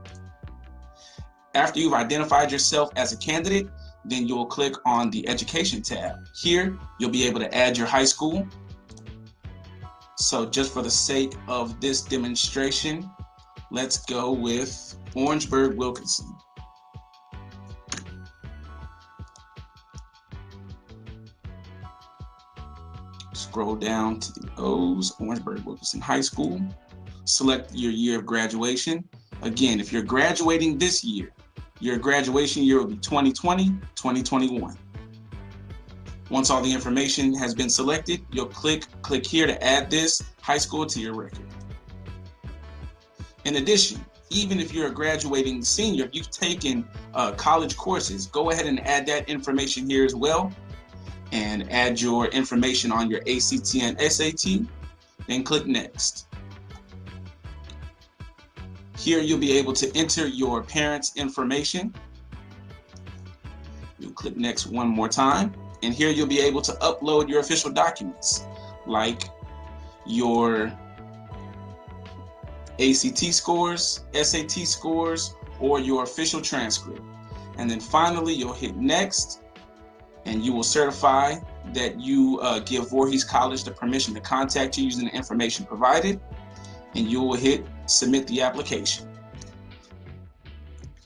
After you've identified yourself as a candidate, then you'll click on the Education tab. Here, you'll be able to add your high school. So just for the sake of this demonstration, let's go with Orangeburg Wilkinson. Scroll down to the O's, Orangeburg Wilkinson High School. Select your year of graduation. Again, if you're graduating this year, your graduation year will be 2020, 2021. Once all the information has been selected, you'll click here to add this high school to your record. In addition, even if you're a graduating senior, if you've taken college courses, go ahead and add that information here as well, and add your information on your ACT and SAT, then click Next. Here you'll be able to enter your parents' information. You'll click Next one more time, and here you'll be able to upload your official documents, like your ACT scores, SAT scores, or your official transcript. And then finally, you'll hit Next, and you will certify that you give Voorhees College the permission to contact you using the information provided, and you will hit Submit the application.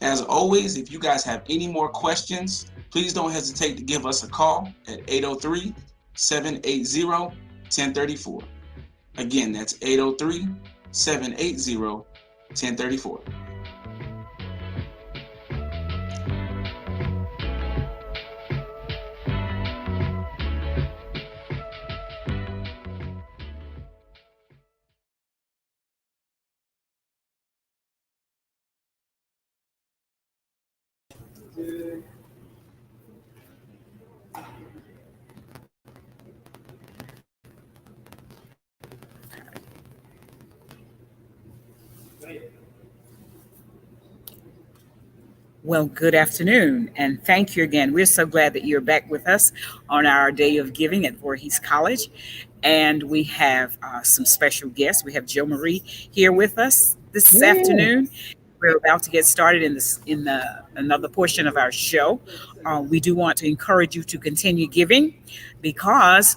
As always, if you guys have any more questions, please don't hesitate to give us a call at 803-780-1034. Again, that's 803-780-1034. Well, good afternoon, and thank you again. We're so glad that you're back with us on our Day of Giving at Voorhees College, and we have some special guests. We have Jo Marie here with us this afternoon. We're about to get started in another portion of our show. We do want to encourage you to continue giving, because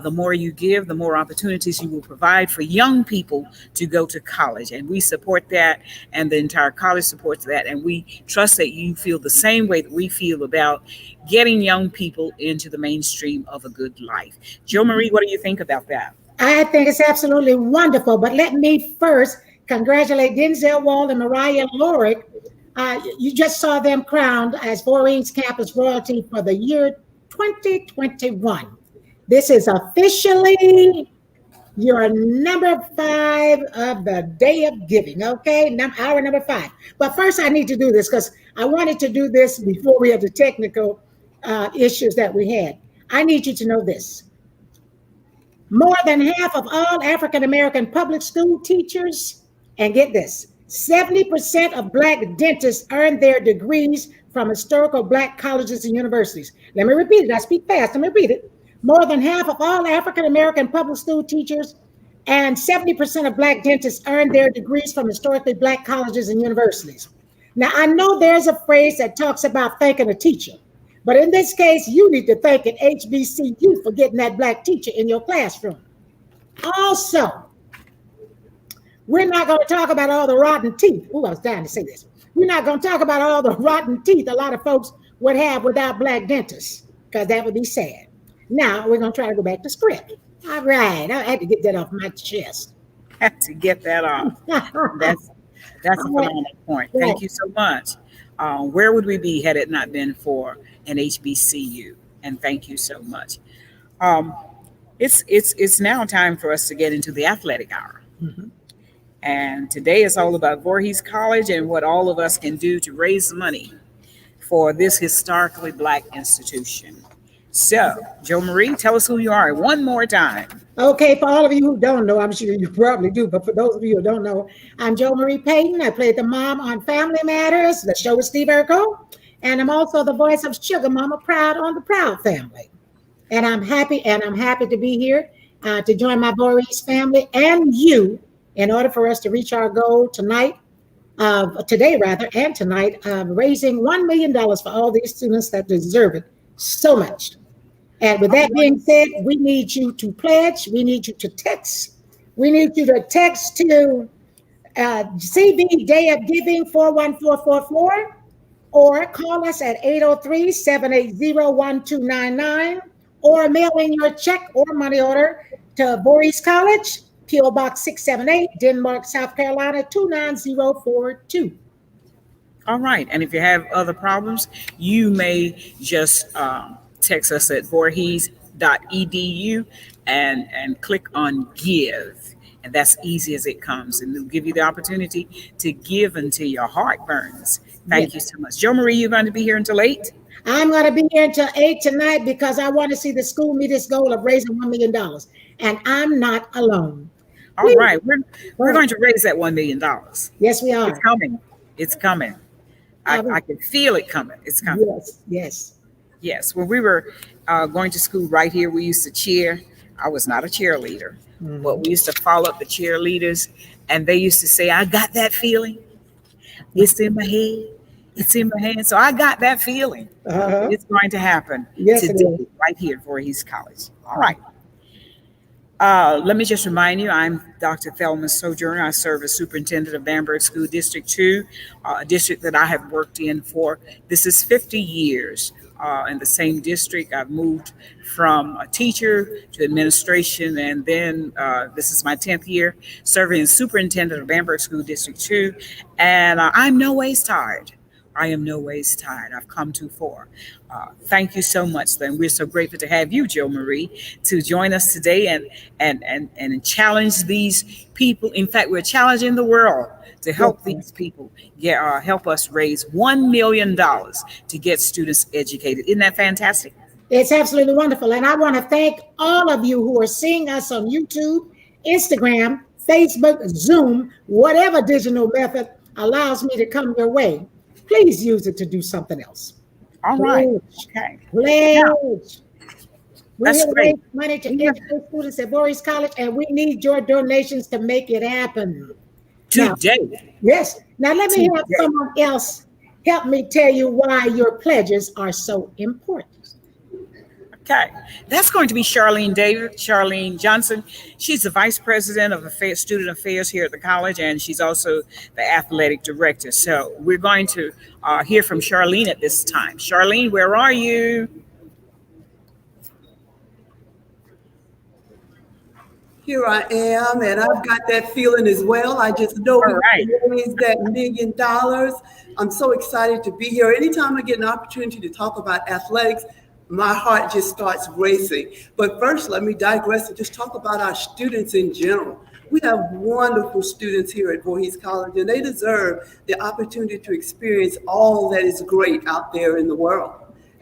the more you give, the more opportunities you will provide for young people to go to college. And we support that, and the entire college supports that. And we trust that you feel the same way that we feel about getting young people into the mainstream of a good life. Jo Marie, what do you think about that? I think it's absolutely wonderful. But let me first congratulate Denzel Wall and Mariah Lorick. You just saw them crowned as Voorhees Campus Royalty for the year 2021. This is officially your number 5 of the Day of Giving, okay? Hour number 5. But first I need to do this because I wanted to do this before we had the technical issues that we had. I need you to know this. More than half of all African-American public school teachers, and get this, 70% of Black dentists earn their degrees from historical Black colleges and universities. Let me repeat it. I speak fast. Let me repeat it. More than half of all African-American public school teachers and 70% of Black dentists earn their degrees from historically Black colleges and universities. Now, I know there's a phrase that talks about thanking a teacher, but in this case, you need to thank an HBCU for getting that Black teacher in your classroom. Also, we're not going to talk about all the rotten teeth. Oh, I was dying to say this. We're not going to talk about all the rotten teeth a lot of folks would have without Black dentists, because that would be sad. Now we're going to try to go back to script. All right. I had to get that off my chest. Had to get that off. That's a phenomenal point. Thank you so much. Where would we be had it not been for an HBCU? And thank you so much. It's now time for us to get into the athletic hour. Mm-hmm. And today is all about Voorhees College and what all of us can do to raise money for this historically Black institution. So, Jo Marie, tell us who you are one more time. Okay, for all of you who don't know, I'm sure you probably do, but for those of you who don't know, I'm Jo Marie Payton. I played the mom on Family Matters, the show with Steve Urkel, and I'm also the voice of Sugar Mama Proud on the Proud Family. And I'm happy to be here to join my Voorhees family and you in order for us to reach our goal tonight, raising $1 million for all these students that deserve it so much. And with that being said, we need you to pledge. We need you to text. We need you to text to CV Day of Giving 41444, or call us at 803-780-1299, or mailing your check or money order to Voorhees College, P.O. Box 678, Denmark, South Carolina, 29042. All right. And if you have other problems, you may just text us at voorhees.edu and click on give. And that's easy as it comes. And it'll give you the opportunity to give until your heart burns. Thank you so much. Jo Marie, you're going to be here until 8? I'm going to be here until 8 tonight because I want to see the school meet its goal of raising $1 million. And I'm not alone. All right. We're going to raise that $1 million. Yes, we are. It's coming. It's coming. I can feel it coming. It's coming. Yes, yes. Yes. When we were going to school right here, we used to cheer. I was not a cheerleader, but we used to follow up the cheerleaders, and they used to say, I got that feeling. It's in my head. It's in my hand. So I got that feeling. It's going to happen today, right here at Voorhees College. All right. Let me just remind you, I'm Dr. Thelma Sojourner. I serve as superintendent of Bamberg School District 2, a district that I have worked in for, this is 50 years in the same district. I've moved from a teacher to administration, and then this is my 10th year serving as superintendent of Bamberg School District 2, and I'm no ways tired. I am no ways tired. I've come too far. Thank you so much. Then we're so grateful to have you, Jo Marie, to join us today and challenge these people. In fact, we're challenging the world to help these people help us raise $1 million to get students educated. Isn't that fantastic? It's absolutely wonderful. And I want to thank all of you who are seeing us on YouTube, Instagram, Facebook, Zoom, whatever digital method allows me to come your way. Please use it to do something else. All right. Okay. Pledge. That's We're great. raise money to educate students at Voorhees College, and we need your donations to make it happen. Today. Yes. Now let me have someone else help me tell you why your pledges are so important. Okay, that's going to be Charlene Johnson. She's the vice president of student affairs here at the college, and she's also the athletic director. So we're going to hear from Charlene at this time. Charlene, where are you? Here I am, and I've got that feeling as well. I just know we raise that $1 million. I'm so excited to be here. Anytime I get an opportunity to talk about athletics, my heart just starts racing. But first, let me digress and just talk about our students in general. We have wonderful students here at Voorhees College, and they deserve the opportunity to experience all that is great out there in the world.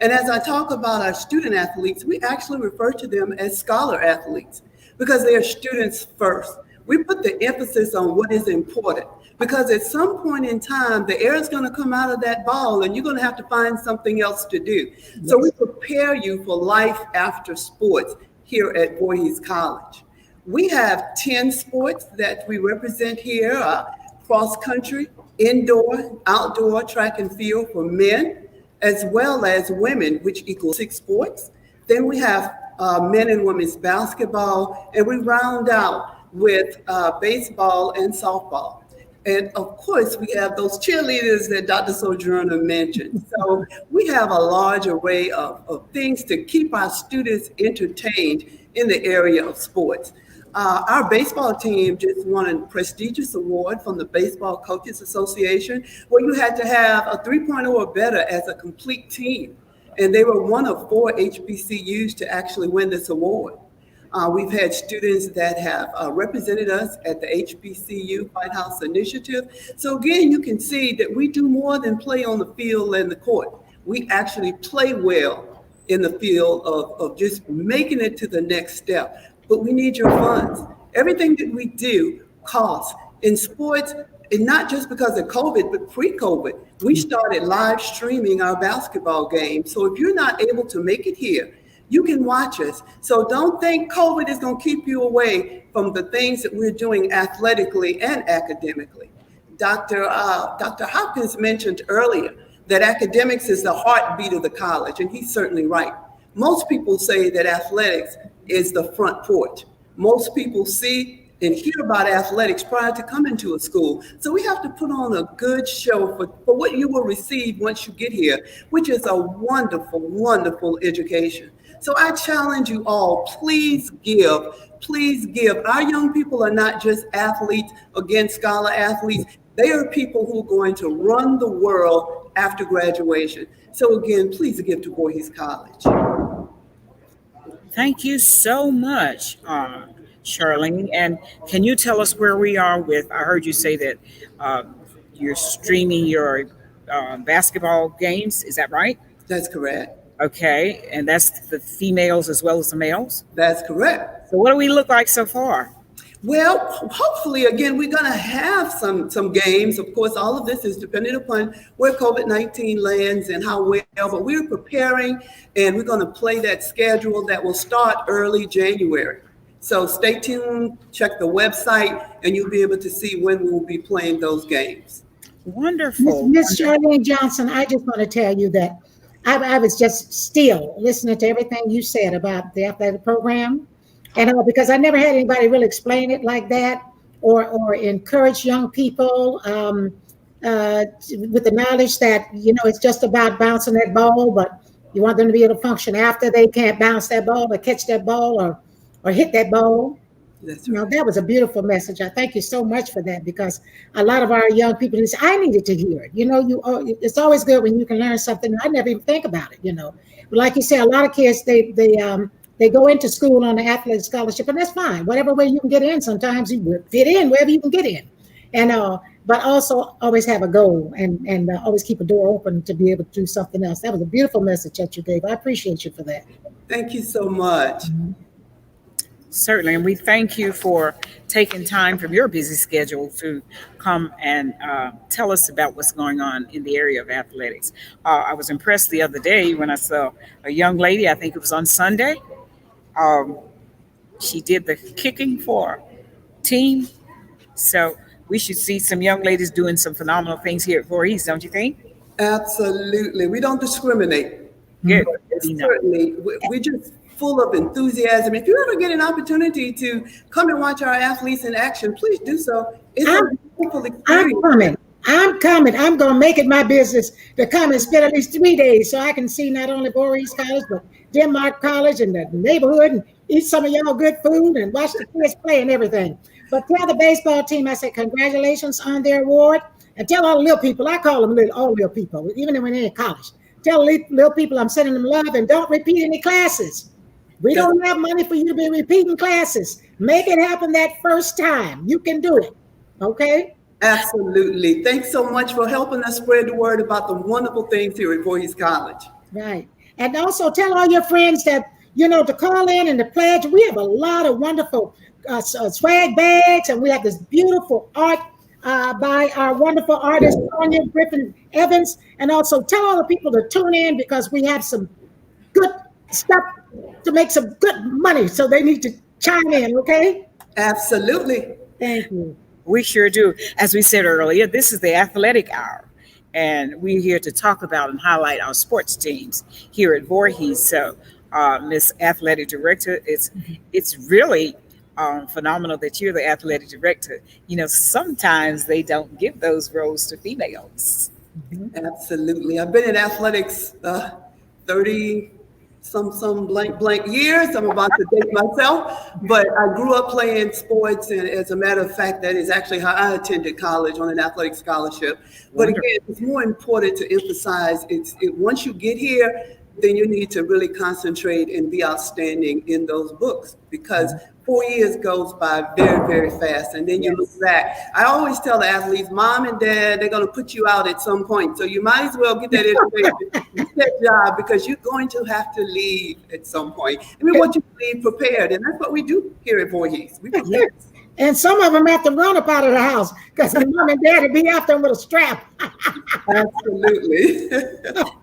And as I talk about our student athletes, we actually refer to them as scholar athletes because they are students first. We put the emphasis on what is important because at some point in time, the air is going to come out of that ball and you're going to have to find something else to do. Yes. So we prepare you for life after sports here at Voorhees College. We have 10 sports that we represent here, cross country, indoor, outdoor, track and field for men, as well as women, which equals 6 sports. Then we have men and women's basketball, and we round out with baseball and softball. And of course, we have those cheerleaders that Dr. Sojourner mentioned. So we have a large array of things to keep our students entertained in the area of sports. Our baseball team just won a prestigious award from the Baseball Coaches Association, where you had to have a 3.0 or better as a complete team. And they were one of 4 HBCUs to actually win this award. We've had students that have represented us at the HBCU White House Initiative. So again, you can see that we do more than play on the field and the court. We actually play well in the field of just making it to the next step. But we need your funds. Everything that we do costs. In sports, and not just because of COVID, but pre-COVID, we started live streaming our basketball games. So if you're not able to make it here, you can watch us. So don't think COVID is going to keep you away from the things that we're doing athletically and academically. Dr. Hopkins mentioned earlier that academics is the heartbeat of the college, and he's certainly right. Most people say that athletics is the front porch. Most people see and hear about athletics prior to coming to a school. So we have to put on a good show for what you will receive once you get here, which is a wonderful, wonderful education. So I challenge you all, please give. Please give. Our young people are not just athletes, again, scholar athletes. They are people who are going to run the world after graduation. So again, please give to Voorhees College. Thank you so much, Charlene. And can you tell us where we are with? I heard you say that you're streaming your basketball games. Is that right? That's correct. Okay, and that's the females as well as the males? That's correct. So what do we look like so far? Well, hopefully, again, we're going to have some games. Of course, all of this is dependent upon where COVID-19 lands and how well, but we're preparing and we're going to play that schedule that will start early January. So stay tuned, check the website, and you'll be able to see when we will be playing those games. Wonderful. Miss Charlene Johnson, I just want to tell you that I was just still listening to everything you said about the athletic program. And because I never had anybody really explain it like that or encourage young people with the knowledge that, it's just about bouncing that ball, but you want them to be able to function after they can't bounce that ball or catch that ball or hit that ball. That's right. That was a beautiful message. I thank you so much for that, because a lot of our young people, I needed to hear it. It's always good when you can learn something. I never even think about it, But like you say, a lot of kids, they go into school on the athletic scholarship, and that's fine. Whatever way you can get in, sometimes you fit in wherever you can get in. And but also always have a goal and always keep a door open to be able to do something else. That was a beautiful message that you gave. I appreciate you for that. Thank you so much. Mm-hmm. Certainly, and we thank you for taking time from your busy schedule to come and tell us about what's going on in the area of athletics. I was impressed the other day when I saw a young lady, I think it was on Sunday. She did the kicking for team. So we should see some young ladies doing some phenomenal things here at Voorhees, don't you think? Absolutely. We don't discriminate. Good. Certainly. We're just full of enthusiasm. If you ever get an opportunity to come and watch our athletes in action, please do so. It's a beautiful experience. I'm coming. I'm going to make it my business to come and spend at least 3 days so I can see not only Voorhees College, but Denmark College and the neighborhood and eat some of y'all good food and watch the kids play and everything. But tell the baseball team, I said, congratulations on their award. And tell all the little people, I call them all little people, even when they're in college. Tell little people I'm sending them love and don't repeat any classes. We don't have money for you to be repeating classes. Make it happen that first time. You can do it. Okay? Absolutely. Thanks so much for helping us spread the word about the wonderful things here at Voorhees College. Right. And also tell all your friends that, to call in and to pledge. We have a lot of wonderful swag bags, and we have this beautiful art by our wonderful artist, Sonia Griffin Evans. And also tell all the people to tune in, because we have some good stuff to make some good money. So they need to chime in, okay? Absolutely. Thank you. We sure do. As we said earlier, this is the Athletic Hour, and we're here to talk about and highlight our sports teams here at Voorhees. So, Miss Athletic Director, it's really phenomenal that you're the athletic director. Sometimes they don't give those roles to females. Absolutely. I've been in athletics 30 some blank years. I'm about to date myself, but I grew up playing sports, and as a matter of fact, that is actually how I attended college, on an athletic scholarship. But again, it's more important to emphasize once you get here, then you need to really concentrate and be outstanding in those books, because 4 years goes by very, very fast. And then you look back. I always tell the athletes, mom and dad, they're going to put you out at some point. So you might as well get that education, get that job, because you're going to have to leave at some point. And we want you to leave prepared. And that's what we do here at Voorhees. We prepare. And some of them have to run up out of the house because mom and dad would be after them with a strap. Absolutely.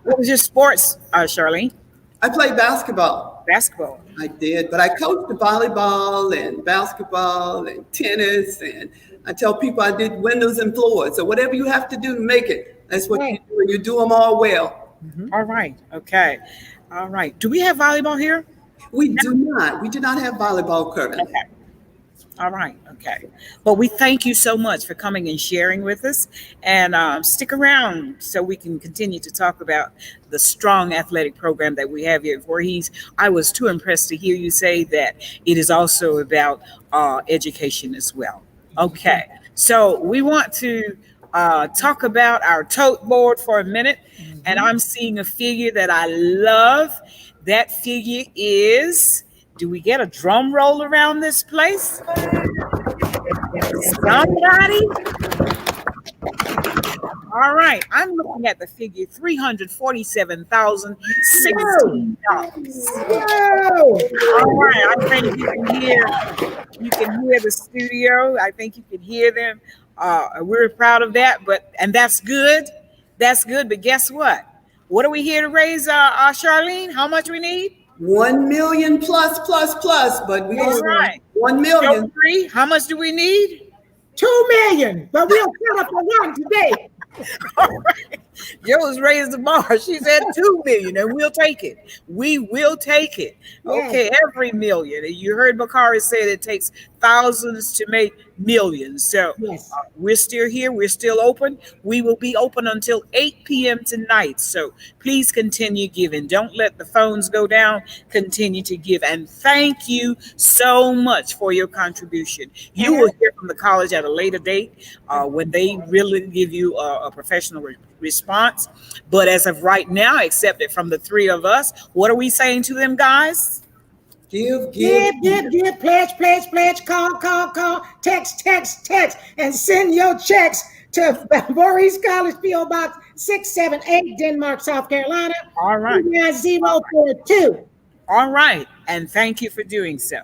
What was your sports, Charlene? I played basketball. Basketball. I did, but I coached volleyball and basketball and tennis. And I tell people I did windows and floors. So whatever you have to do to make it, that's what you do. And you do them all well. All right. Okay. All right. Do we have volleyball here? We do not. We do not have volleyball currently. Okay. All right. Okay. But we thank you so much for coming and sharing with us. And stick around so we can continue to talk about the strong athletic program that we have here at Voorhees. I was too impressed to hear you say that it is also about education as well. Okay. So we want to talk about our tote board for a minute. And I'm seeing a figure that I love. That figure is, do we get a drum roll around this place? Somebody? All right, I'm looking at the figure $347,016. All right, I think you can hear the studio. I think you can hear them. We're proud of that, and that's good. That's good. But guess what? What are we here to raise, Charlene? How much we need? 1 million plus. But we All right. 1 million. How much do we need? 2 million, but we'll set up for one today. All right. Joe's raised the bar. She said 2 million, and we'll take it. We will take it. Okay, every million. You heard Bakari say it takes thousands to make millions. So we're still here. We're still open. We will be open until 8 p.m. tonight. So please continue giving. Don't let the phones go down. Continue to give. And thank you so much for your contribution. You will hear from the college at a later date when they really give you a professional response. But as of right now, except it from the three of us, what are we saying to them, guys? Give, pledge, call, text, and send your checks to Voorhees College, P.O. Box 678, Denmark, South Carolina. All right. 042. All right, and thank you for doing so.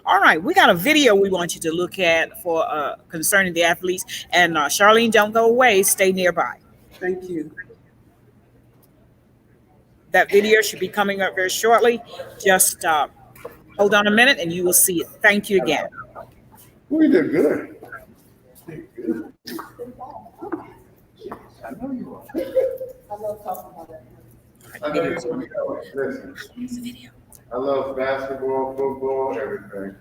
All right, we got a video we want you to look at for concerning the athletes. And Charlene, don't go away. Stay nearby. Thank you. That video should be coming up very shortly. Just hold on a minute and you will see it. Thank you again. We did good. I know you are. I love talking about it. Listen, I love basketball, football, everything.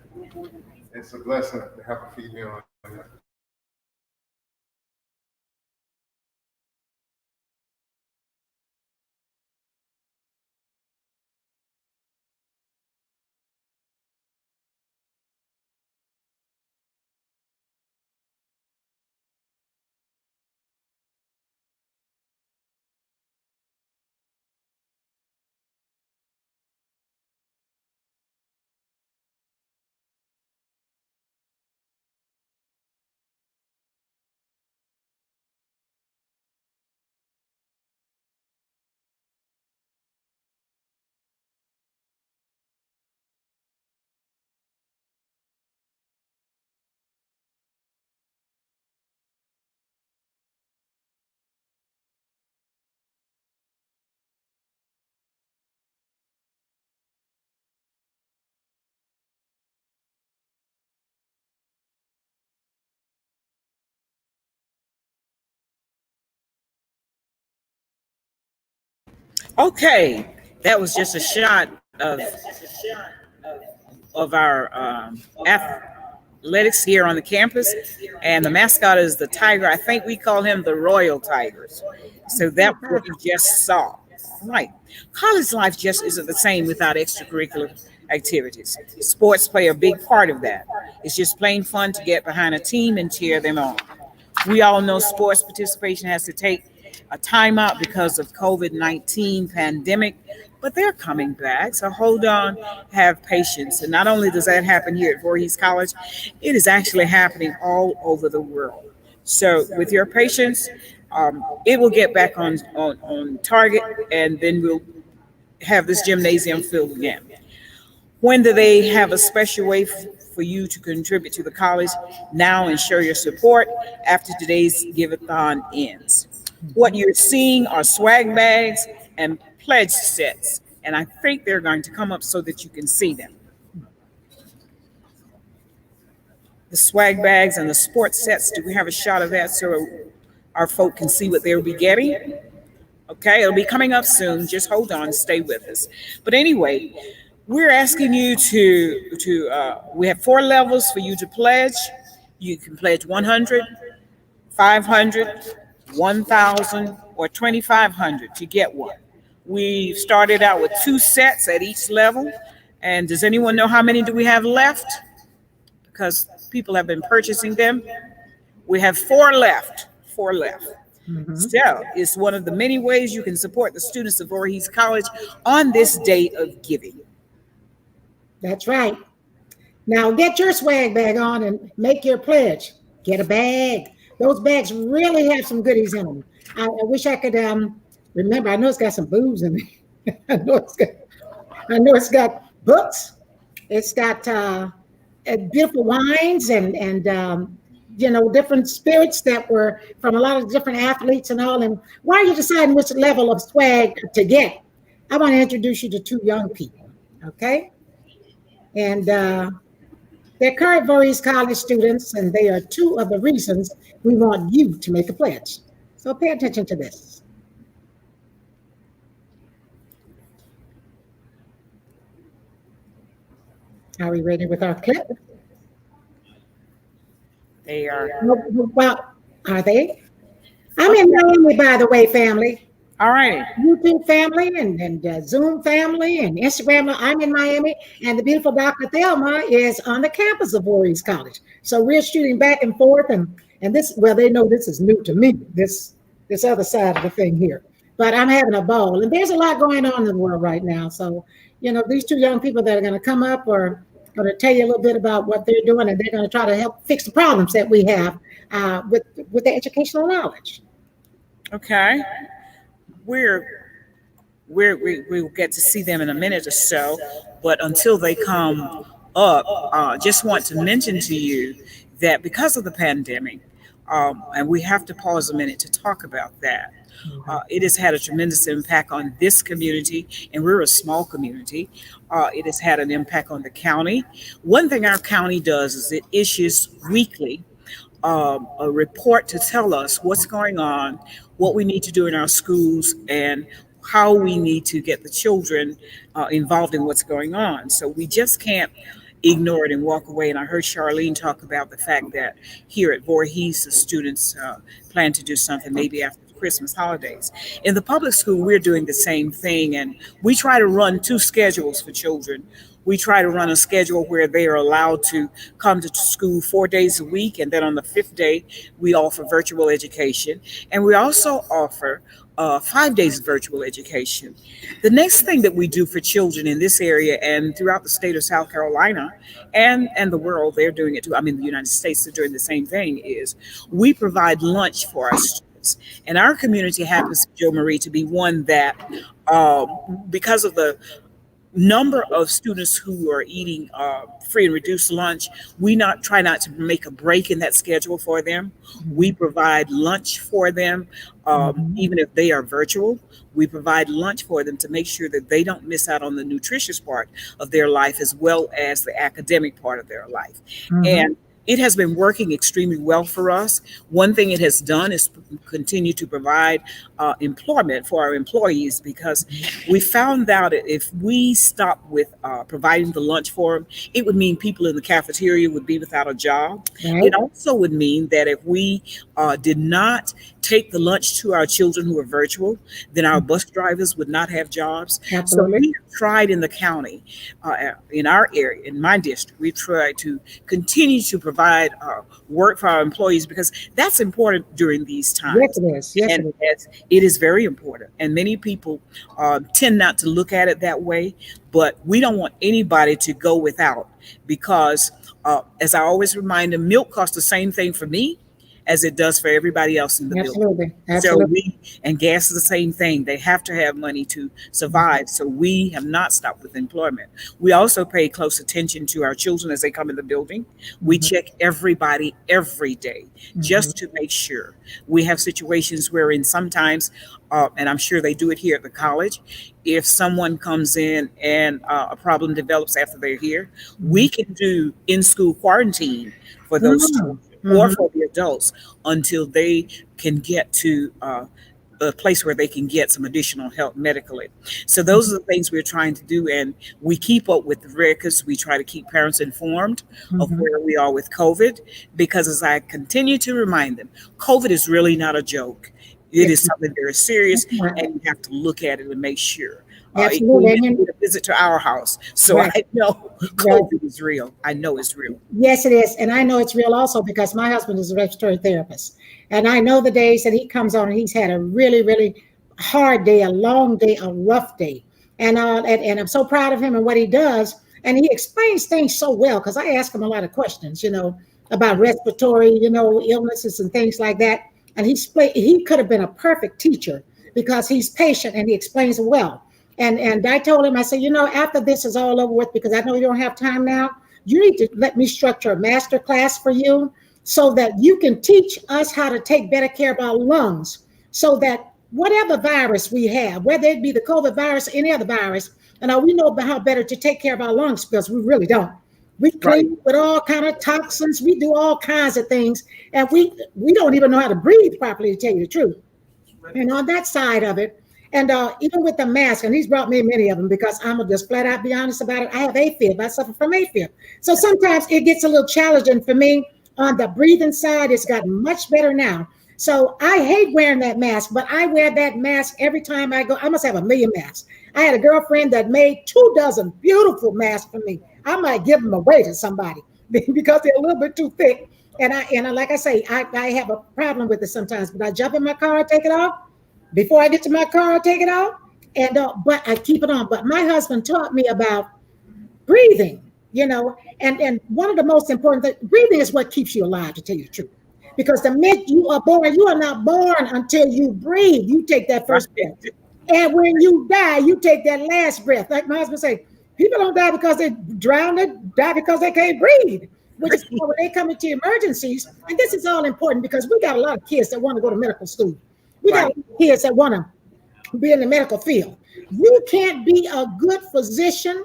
It's a blessing to have a female on here. Okay, that was just a shot of our athletics here on the campus, and the mascot is the tiger. I think we call him the Royal Tigers. So that's what you just saw. Right. College life just isn't the same without extracurricular activities. Sports play a big part of that. It's just plain fun to get behind a team and cheer them on. We all know sports participation has to take a timeout because of COVID-19 pandemic, but they're coming back. So hold on, have patience. And not only does that happen here at Voorhees College, it is actually happening all over the world. So with your patience, it will get back on target, and then we'll have this gymnasium filled again. When do they have a special way for you to contribute to the college? Now and show your support after today's Give-a-thon ends. What you're seeing are swag bags and pledge sets, and I think they're going to come up so that you can see them. The swag bags and the sports sets, do we have a shot of that so our folk can see what they'll be getting? Okay, it'll be coming up soon. Just hold on, stay with us. But anyway, we're asking you we have 4 levels for you to pledge. You can pledge 100, 500, 1,000, or 2,500 to get one. We started out with 2 sets at each level. And does anyone know how many do we have left? Because people have been purchasing them. We have 4 left. 4 left. So it's one of the many ways you can support the students of Voorhees College on this day of giving. That's right. Now get your swag bag on and make your pledge. Get a bag. Those bags really have some goodies in them. I wish I could remember. I know it's got some booze in it. I know it's got books. It's got beautiful wines and different spirits that were from a lot of different athletes and all. And while you're deciding which level of swag to get, I want to introduce you to 2 young people. Okay. And they're current Voorhees College students, and they are 2 of the reasons we want you to make a pledge. So pay attention to this. Are we ready with our clip? They are. Well, are they? I'm in Miami, by the way, family. All right. YouTube family and Zoom family and Instagram. I'm in Miami, and the beautiful Dr. Thelma is on the campus of Voorhees College. So we're shooting back and forth, and this, well, they know this is new to me, this other side of the thing here. But I'm having a ball, and there's a lot going on in the world right now. So, these 2 young people that are going to come up are going to tell you a little bit about what they're doing, and they're going to try to help fix the problems that we have with the educational knowledge. Okay. We'll get to see them in a minute or so, but until they come up, just want to mention to you that because of the pandemic, and we have to pause a minute to talk about that. It has had a tremendous impact on this community, and we're a small community. It has had an impact on the county. One thing our county does is it issues weekly a report to tell us what's going on, what we need to do in our schools, and how we need to get the children involved in what's going on. So we just can't ignore it and walk away. And I heard Charlene talk about the fact that here at Voorhees, the students plan to do something maybe after the Christmas holidays. In the public school, we're doing the same thing, and we try to run 2 schedules for children. We try to run a schedule where they are allowed to come to school 4 days a week, and then on the 5th day, we offer virtual education. And we also offer 5 days of virtual education. The next thing that we do for children in this area and throughout the state of South Carolina and the world, they're doing it too. I mean, the United States are doing the same thing, is we provide lunch for our students. And our community happens, Jo Marie, to be one that, because of the number of students who are eating free and reduced lunch, we try not to make a break in that schedule for them. We provide lunch for them, even if they are virtual. We provide lunch for them to make sure that they don't miss out on the nutritious part of their life as well as the academic part of their life. And it has been working extremely well for us. One thing it has done is continue to provide employment for our employees, because we found out that if we stop with providing the lunch for them, it would mean people in the cafeteria would be without a job. Right. It also would mean that if we did not take the lunch to our children who are virtual, then our bus drivers would not have jobs. Absolutely. So we have tried in the county, in our area, in my district, we tried to continue to provide work for our employees, because that's important during these times. Yes, it is. Yes, And it is. it is very important. And many people tend not to look at it that way, but we don't want anybody to go without, because as I always remind them, milk costs the same thing for me as it does for everybody else in the building. Absolutely. And gas is the same thing. They have to have money to survive. So we have not stopped with employment. We also pay close attention to our children as they come in the building. We check everybody every day just to make sure. We have situations wherein sometimes, and I'm sure they do it here at the college, if someone comes in and a problem develops after they're here, we can do in-school quarantine for those children or for the adults until they can get to a place where they can get some additional help medically. So those are the things we're trying to do, and we keep up with the records. We try to keep parents informed of where we are with COVID, because as I continue to remind them, COVID is really not a joke. It is something very serious, and you have to look at it and make sure. Absolutely. You need a visit to our house, so Right. I know COVID is real. I know it's real. Yes, it is. And I know it's real also because my husband is a respiratory therapist. And I know the days that he comes on and he's had a really, really hard day, a long day, a rough day. And I'm so proud of him and what he does. And he explains things so well because I ask him a lot of questions, about respiratory, illnesses and things like that. And he could have been a perfect teacher because he's patient and he explains it well. And I told him, I said, after this is all over with, because I know you don't have time now, you need to let me structure a master class for you so that you can teach us how to take better care of our lungs, so that whatever virus we have, whether it be the COVID virus or any other virus, and we know about how better to take care of our lungs because we really don't. We clean with all kind of toxins. We do all kinds of things, and we don't even know how to breathe properly, to tell you the truth. And on that side of it, and even with the mask, and he's brought me many of them because I'm gonna just flat out be honest about it. I have AFib. I suffer from AFib. So sometimes it gets a little challenging for me on the breathing side. It's gotten much better now. So I hate wearing that mask, but I wear that mask every time I go. I must have 1,000,000 masks. I had a girlfriend that made 24 beautiful masks for me. I might give them away to somebody because they're a little bit too thick. And like I say, I have a problem with it sometimes. But I jump in my car, I take it off. Before I get to my car, I take it off, and but I keep it on. But my husband taught me about breathing, and one of the most important things, breathing is what keeps you alive, to tell you the truth. Because the minute you are born, you are not born until you breathe. You take that first breath. And when you die, you take that last breath. Like my husband say, people don't die because they drown, they die because they can't breathe. Which is why when they come into emergencies, and this is all important because we got a lot of kids that want to go to medical school. We got kids that want to be in the medical field. You can't be a good physician,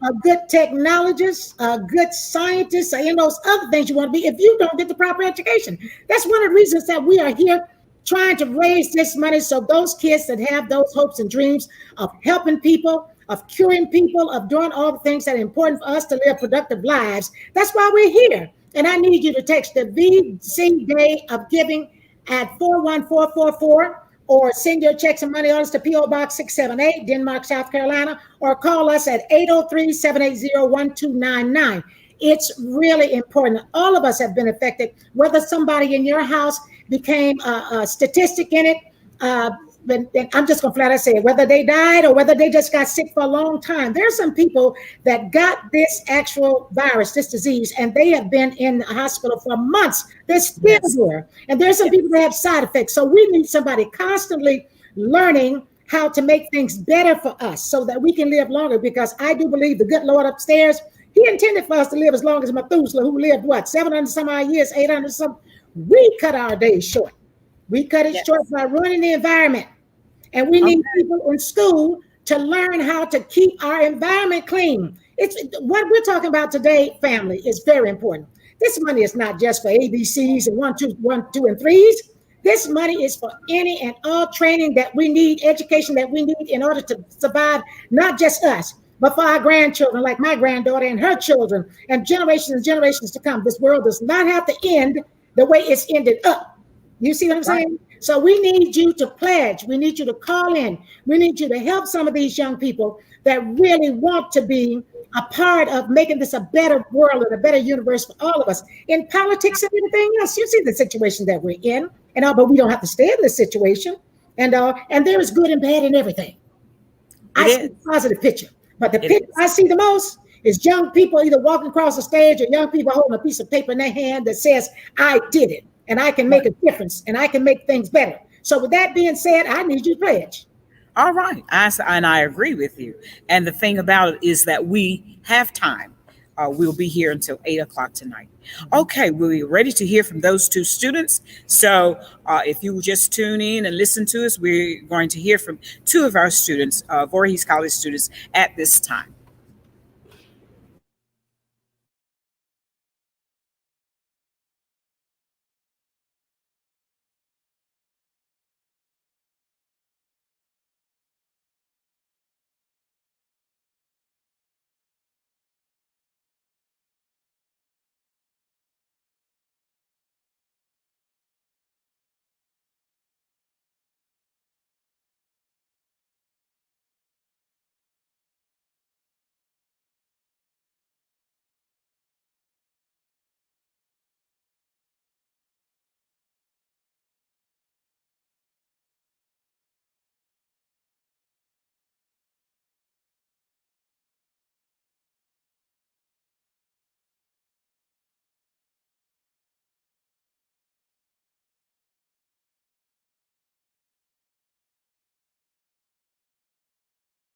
a good technologist, a good scientist, or those other things you want to be if you don't get the proper education. That's one of the reasons that we are here trying to raise this money so those kids that have those hopes and dreams of helping people, of curing people, of doing all the things that are important for us to live productive lives. That's why we're here. And I need you to text the VC Day of Giving at 41444, or send your checks and money orders to P.O. Box 678, Denmark, South Carolina, or call us at 803-780-1299. It's really important. All of us have been affected, whether somebody in your house became a statistic in it, but I'm just going to flat out say it, whether they died or whether they just got sick for a long time. There's some people that got this actual virus, this disease, and they have been in the hospital for months. They're still there. And there's some people that have side effects. So we need somebody constantly learning how to make things better for us so that we can live longer, because I do believe the good Lord upstairs, he intended for us to live as long as Methuselah, who lived, 700 some odd years, 800 some. We cut our days short. We cut it short by ruining the environment. And we need people in school to learn how to keep our environment clean. It's what we're talking about today, family, is very important. This money is not just for ABCs and 1, 2, and 3s. This money is for any and all training that we need, education that we need in order to survive, not just us, but for our grandchildren, like my granddaughter and her children, and generations to come. This world does not have to end the way it's ended up. You see what I'm saying? So we need you to pledge. We need you to call in. We need you to help some of these young people that really want to be a part of making this a better world and a better universe for all of us. In politics and everything else, you see the situation that we're in, but we don't have to stay in this situation. And there is good and bad in everything. I see the positive picture, but the picture I see the most is young people either walking across the stage or young people holding a piece of paper in their hand that says, I did it. And I can make a difference, and I can make things better. So with that being said, I need you to pledge. All right. And I agree with you. And the thing about it is that we have time. We'll be here until 8 o'clock tonight. Okay, we're ready to hear from those two students. So if you just tune in and listen to us, we're going to hear from two of our students, Voorhees College students, at this time.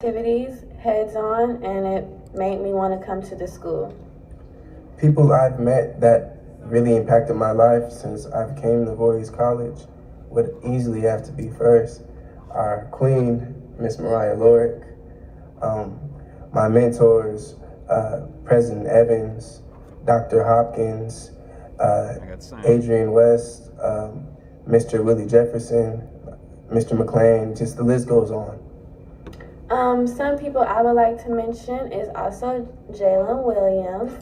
activities heads on, and it made me want to come to the school. People I've met that really impacted my life since I came to Voorhees College would easily have to be first our queen, Miss Mariah Lorick, my mentors, President Evans, Dr. Hopkins, Adrian West, Mr. Willie Jefferson, Mr. McLean, just the list goes on. Some people I would like to mention is also Jalen Williams,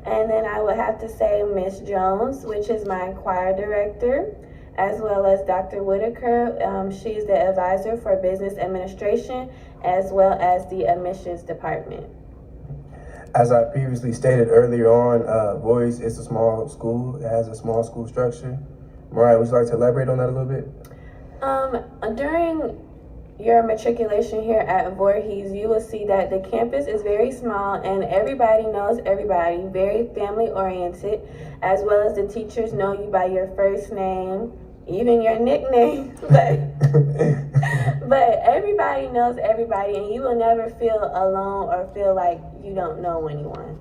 and then I would have to say Miss Jones, which is my choir director, as well as Dr. Whitaker. She's the advisor for business administration, as well as the admissions department. As I previously stated earlier on, Voorhees is a small school. It has a small school structure. Mariah, would you like to elaborate on that a little bit? During your matriculation here at Voorhees, you will see that the campus is very small and everybody knows everybody, very family oriented, as well as the teachers know you by your first name, even your nickname, but everybody knows everybody, and you will never feel alone or feel like you don't know anyone.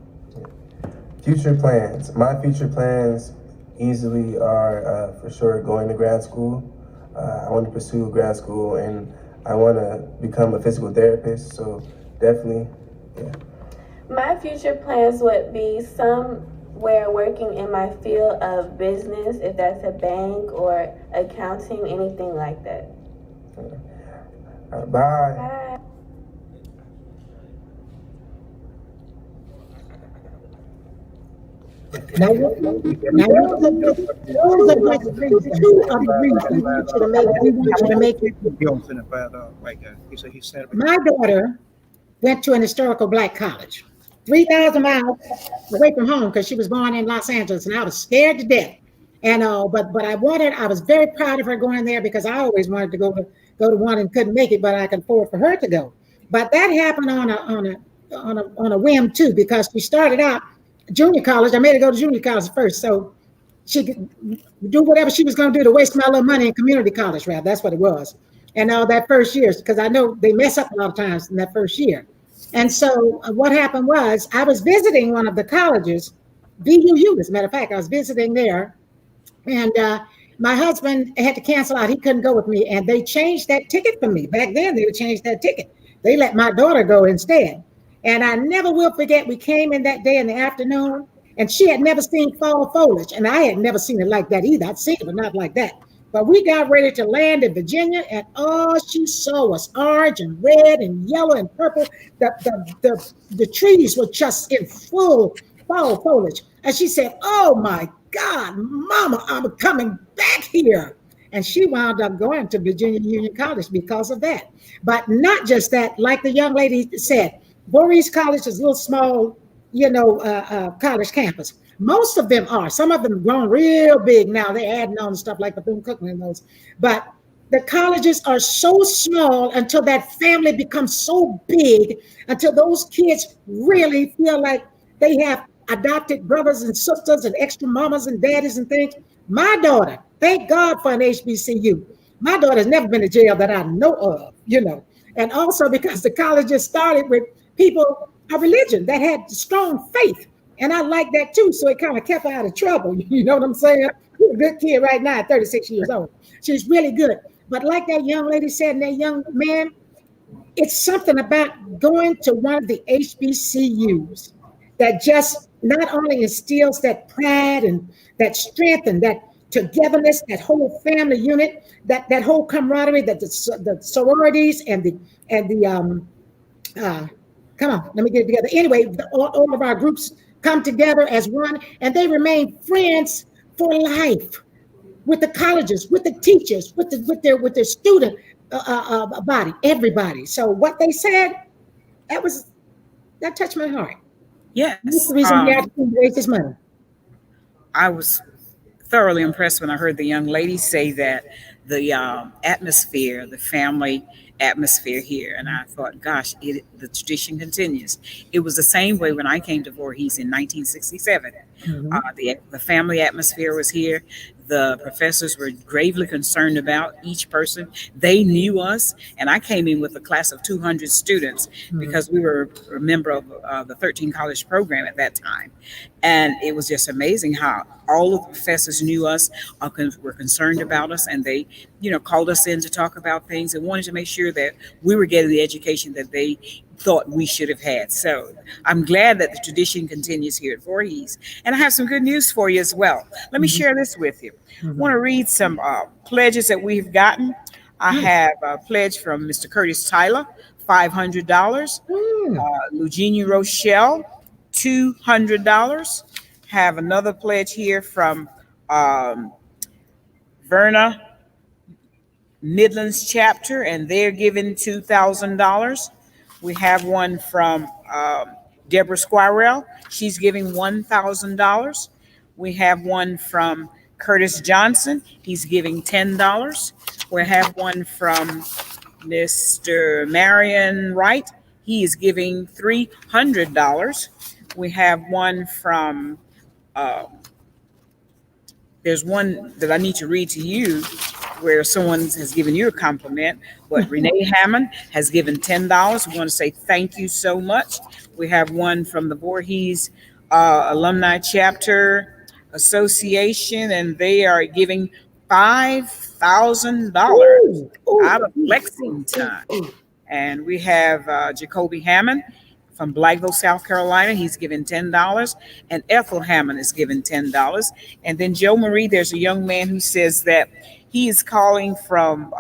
Future plans. My future plans easily are for sure going to grad school. I want to pursue grad school, and I want to become a physical therapist, so definitely, yeah. My future plans would be somewhere working in my field of business, if that's a bank or accounting, anything like that. Bye. Bye. Now, those are the two of the reasons we want you to make it. My daughter went to an historical black college, 3,000 miles away from home, because she was born in Los Angeles, and I was scared to death. And but I was very proud of her going there, because I always wanted to go to one and couldn't make it, but I could afford for her to go. But that happened on a whim too, because she started out junior college. I made her go to junior college first, so she could do whatever she was going to do to waste my little money in community college, rather. That's what it was. And that first year, because I know they mess up a lot of times in that first year. And so what happened was, I was visiting one of the colleges, VUU, as a matter of fact. I was visiting there, and my husband had to cancel out. He couldn't go with me, and they changed that ticket for me. Back then, they would change that ticket. They let my daughter go instead. And I never will forget, we came in that day in the afternoon, and she had never seen fall foliage, and I had never seen it like that either. I'd seen it, but not like that. But we got ready to land in Virginia, and all she saw was orange and red and yellow and purple. The trees were just in full fall foliage. And she said, "Oh my God, Mama, I'm coming back here." And she wound up going to Virginia Union College because of that. But not just that, like the young lady said, Voorhees College is a little small, college campus. Most of them are. Some of them have grown real big now. They're adding on stuff like Bethune-Cookman and those. But the colleges are so small until that family becomes so big, until those kids really feel like they have adopted brothers and sisters and extra mamas and daddies and things. My daughter, thank God for an HBCU. My daughter's never been to jail that I know of, And also because the colleges started with people of religion that had strong faith. And I like that too. So it kind of kept her out of trouble. You know what I'm saying? She's a good kid right now, 36 years old. She's really good. But like that young lady said, and that young man, it's something about going to one of the HBCUs that just not only instills that pride and that strength and that togetherness, that whole family unit, that whole camaraderie, that the sororities and the come on, let me get it together. Anyway, all of our groups come together as one, and they remain friends for life with the colleges, with the teachers, with their student body, everybody. So what they said, that touched my heart. Yes. That's the reason we have to raise this money. I was thoroughly impressed when I heard the young lady say that the atmosphere, the family atmosphere here, and I thought, gosh, the tradition continues. It was the same way when I came to Voorhees in 1967. Mm-hmm. The family atmosphere was here. the professors were gravely concerned about each person. They knew us, and I came in with a class of 200 students because we were a member of the 13 college program at that time. And it was just amazing how all of the professors knew us, were concerned about us, and they, called us in to talk about things and wanted to make sure that we were getting the education that they thought we should have had. So I'm glad that the tradition continues here at Voorhees. And I have some good news for you as well. Let me share this with you. I want to read some pledges that we've gotten. I have a pledge from Mr. Curtis Tyler, $500. Eugenia Rochelle, $200. Have another pledge here from Verna Midlands chapter, and they're giving $2,000. We have one from Deborah Squirrell. She's giving $1,000. We have one from Curtis Johnson. He's giving $10. We have one from Mr. Marion Wright. He is giving $300. We have one from, there's one that I need to read to you where someone has given you a compliment, but Renee Hammond has given $10. We want to say thank you so much. We have one from the Voorhees Alumni Chapter Association, and they are giving $5,000 out of Lexington. And we have Jacoby Hammond from Blackville, South Carolina. He's given $10. And Ethel Hammond is given $10. And then Joe Marie, there's a young man who says that he is calling from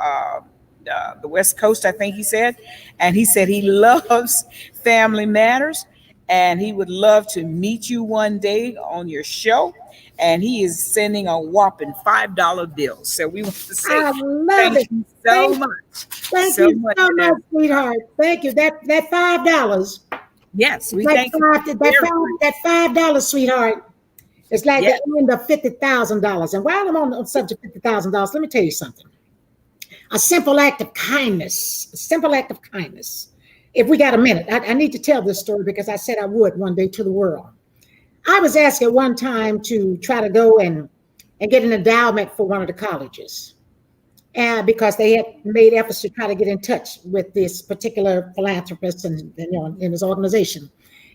the West Coast, I think he said. And he said he loves Family Matters, and he would love to meet you one day on your show. And he is sending a whopping $5 bill. So we want to say I love thank you so much. Thank you so much, sweetheart. Thank you. That $5. Yes, we that thank you. that $5, sweetheart. It's like the end of $50,000. And while I'm on the subject of $50,000, let me tell you something. A simple act of kindness. A simple act of kindness. If we got a minute, I need to tell this story because I said I would one day to the world. I was asked at one time to try to go and get an endowment for one of the colleges. And because they had made efforts to try to get in touch with this particular philanthropist and in his organization.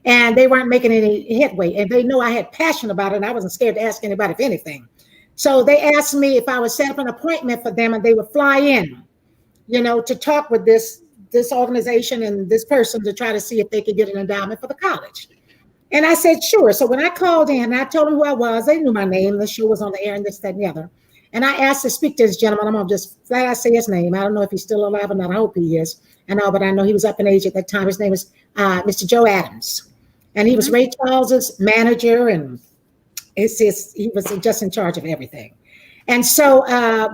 And they weren't making any headway. And they know I had passion about it, and I wasn't scared to ask anybody for anything. So they asked me if I would set up an appointment for them, and they would fly in, to talk with this organization and this person to try to see if they could get an endowment for the college. And I said, sure. So when I called in, I told them who I was. They knew my name. The show was on the air and this, that, and the other. And I asked to speak to this gentleman. I'm going to just flat out say his name. I don't know if he's still alive or not. I hope he is. I know, but I know he was up in age at that time. His name is Mr. Joe Adams. And he was Ray Charles's manager, and he was just in charge of everything. And so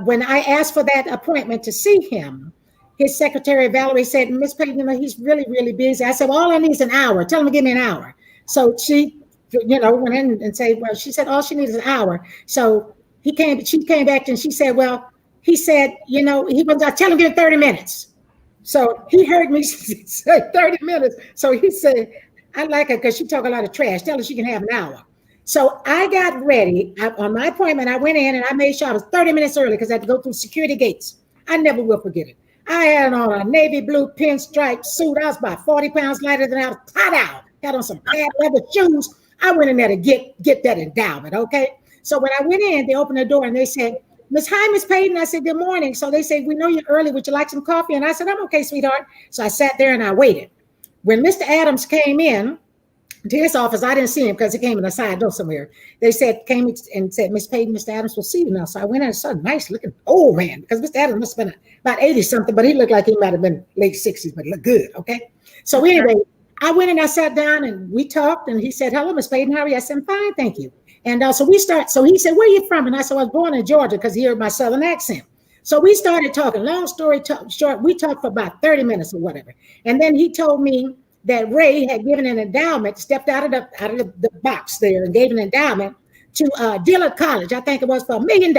when I asked for that appointment to see him, his secretary, Valerie, said, Miss Payton, he's really, really busy. I said, well, all I need is an hour. Tell him to give me an hour. So she, went in and said, well, she said, all she needs is an hour. So she came back and she said, well, he said, he was, I tell him to give 30 minutes. So he heard me say 30 minutes. So he said, I like her because she talk a lot of trash. Tell her she can have an hour. So I got ready on my appointment. I went in and I made sure I was 30 minutes early because I had to go through security gates. I never will forget it. I had on a navy blue pinstripe suit. I was about 40 pounds lighter than I was. Tie out. Had on some bad leather shoes. I went in there to get that endowment, okay? So when I went in, they opened the door and they said, Miss Payton. I said, good morning. So they said, we know you're early. Would you like some coffee? And I said, I'm okay, sweetheart. So I sat there and I waited. When Mr. Adams came in to his office, I didn't see him because he came in a side door somewhere. They came and said, Miss Payton, Mr. Adams will see you now. So I went in and saw a nice looking old man, because Mr. Adams must have been about 80 something, but he looked like he might have been late 60s, but he looked good, okay? So anyway, I went and I sat down and we talked, and he said, hello, Miss Payton, how are you? I said, I'm fine, thank you. And so he said, where are you from? And I said, I was born in Georgia, because he heard my Southern accent. So we started talking. Long story short, we talked for about 30 minutes or whatever. And then he told me that Ray had given an endowment, stepped out of the box there and gave an endowment to Dillard College. I think it was for $1 million.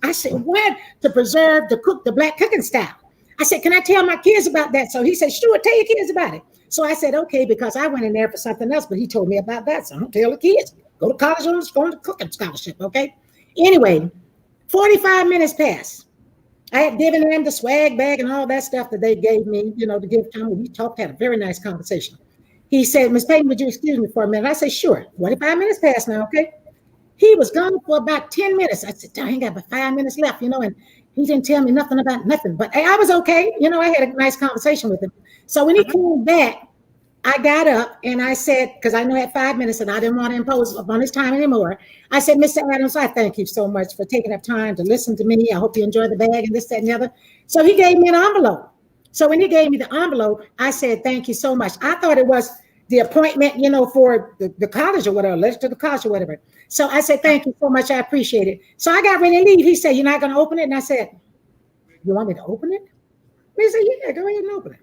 I said, what? To preserve the black cooking style. I said, can I tell my kids about that? So he said, sure, tell your kids about it. So I said, okay, because I went in there for something else, but he told me about that. So I'm going to tell the kids, go to college on the cooking scholarship, okay? Anyway, 45 minutes passed. I had given him the swag bag and all that stuff that they gave me, to give time. We talked, had a very nice conversation. He said, Miss Payton, would you excuse me for a minute? I said, sure. 45 minutes passed now, okay? He was gone for about 10 minutes. I said, I ain't got but 5 minutes left, and he didn't tell me nothing about nothing. But I was okay. I had a nice conversation with him. So when he came back, I got up and I said, because I knew I had 5 minutes and I didn't want to impose upon his time anymore. I said, Mr. Adams, I thank you so much for taking up time to listen to me. I hope you enjoy the bag and this, that, and the other. So he gave me an envelope. So when he gave me the envelope, I said, thank you so much. I thought it was the appointment, for the college or whatever, letter to the college or whatever. So I said, thank you so much. I appreciate it. So I got ready to leave. He said, you're not going to open it? And I said, you want me to open it? He said, yeah, go ahead and open it.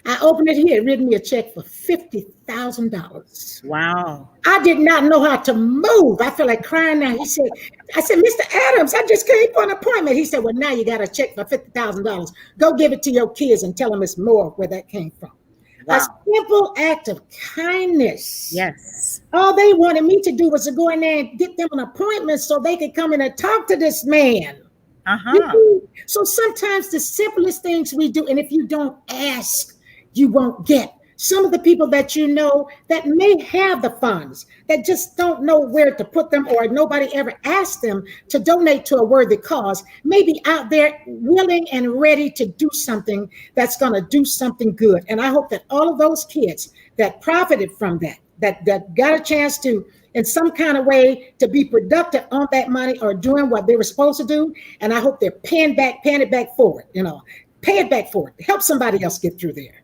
I opened it. He had written me a check for $50,000. Wow. I did not know how to move. I felt like crying now. I said, Mr. Adams, I just came for an appointment. He said, well, now you got a check for $50,000. Go give it to your kids and tell them it's more where that came from. Wow. A simple act of kindness. Yes. All they wanted me to do was to go in there and get them an appointment so they could come in and talk to this man. So sometimes the simplest things we do, and if you don't ask, you won't get. Some of the people that that may have the funds that just don't know where to put them, or nobody ever asked them to donate to a worthy cause, may be out there willing and ready to do something that's going to do something good. And I hope that all of those kids that profited from that got a chance to, in some kind of way, to be productive on that money or doing what they were supposed to do. And I hope they're paying it back forward, pay it back forward, help somebody else get through there.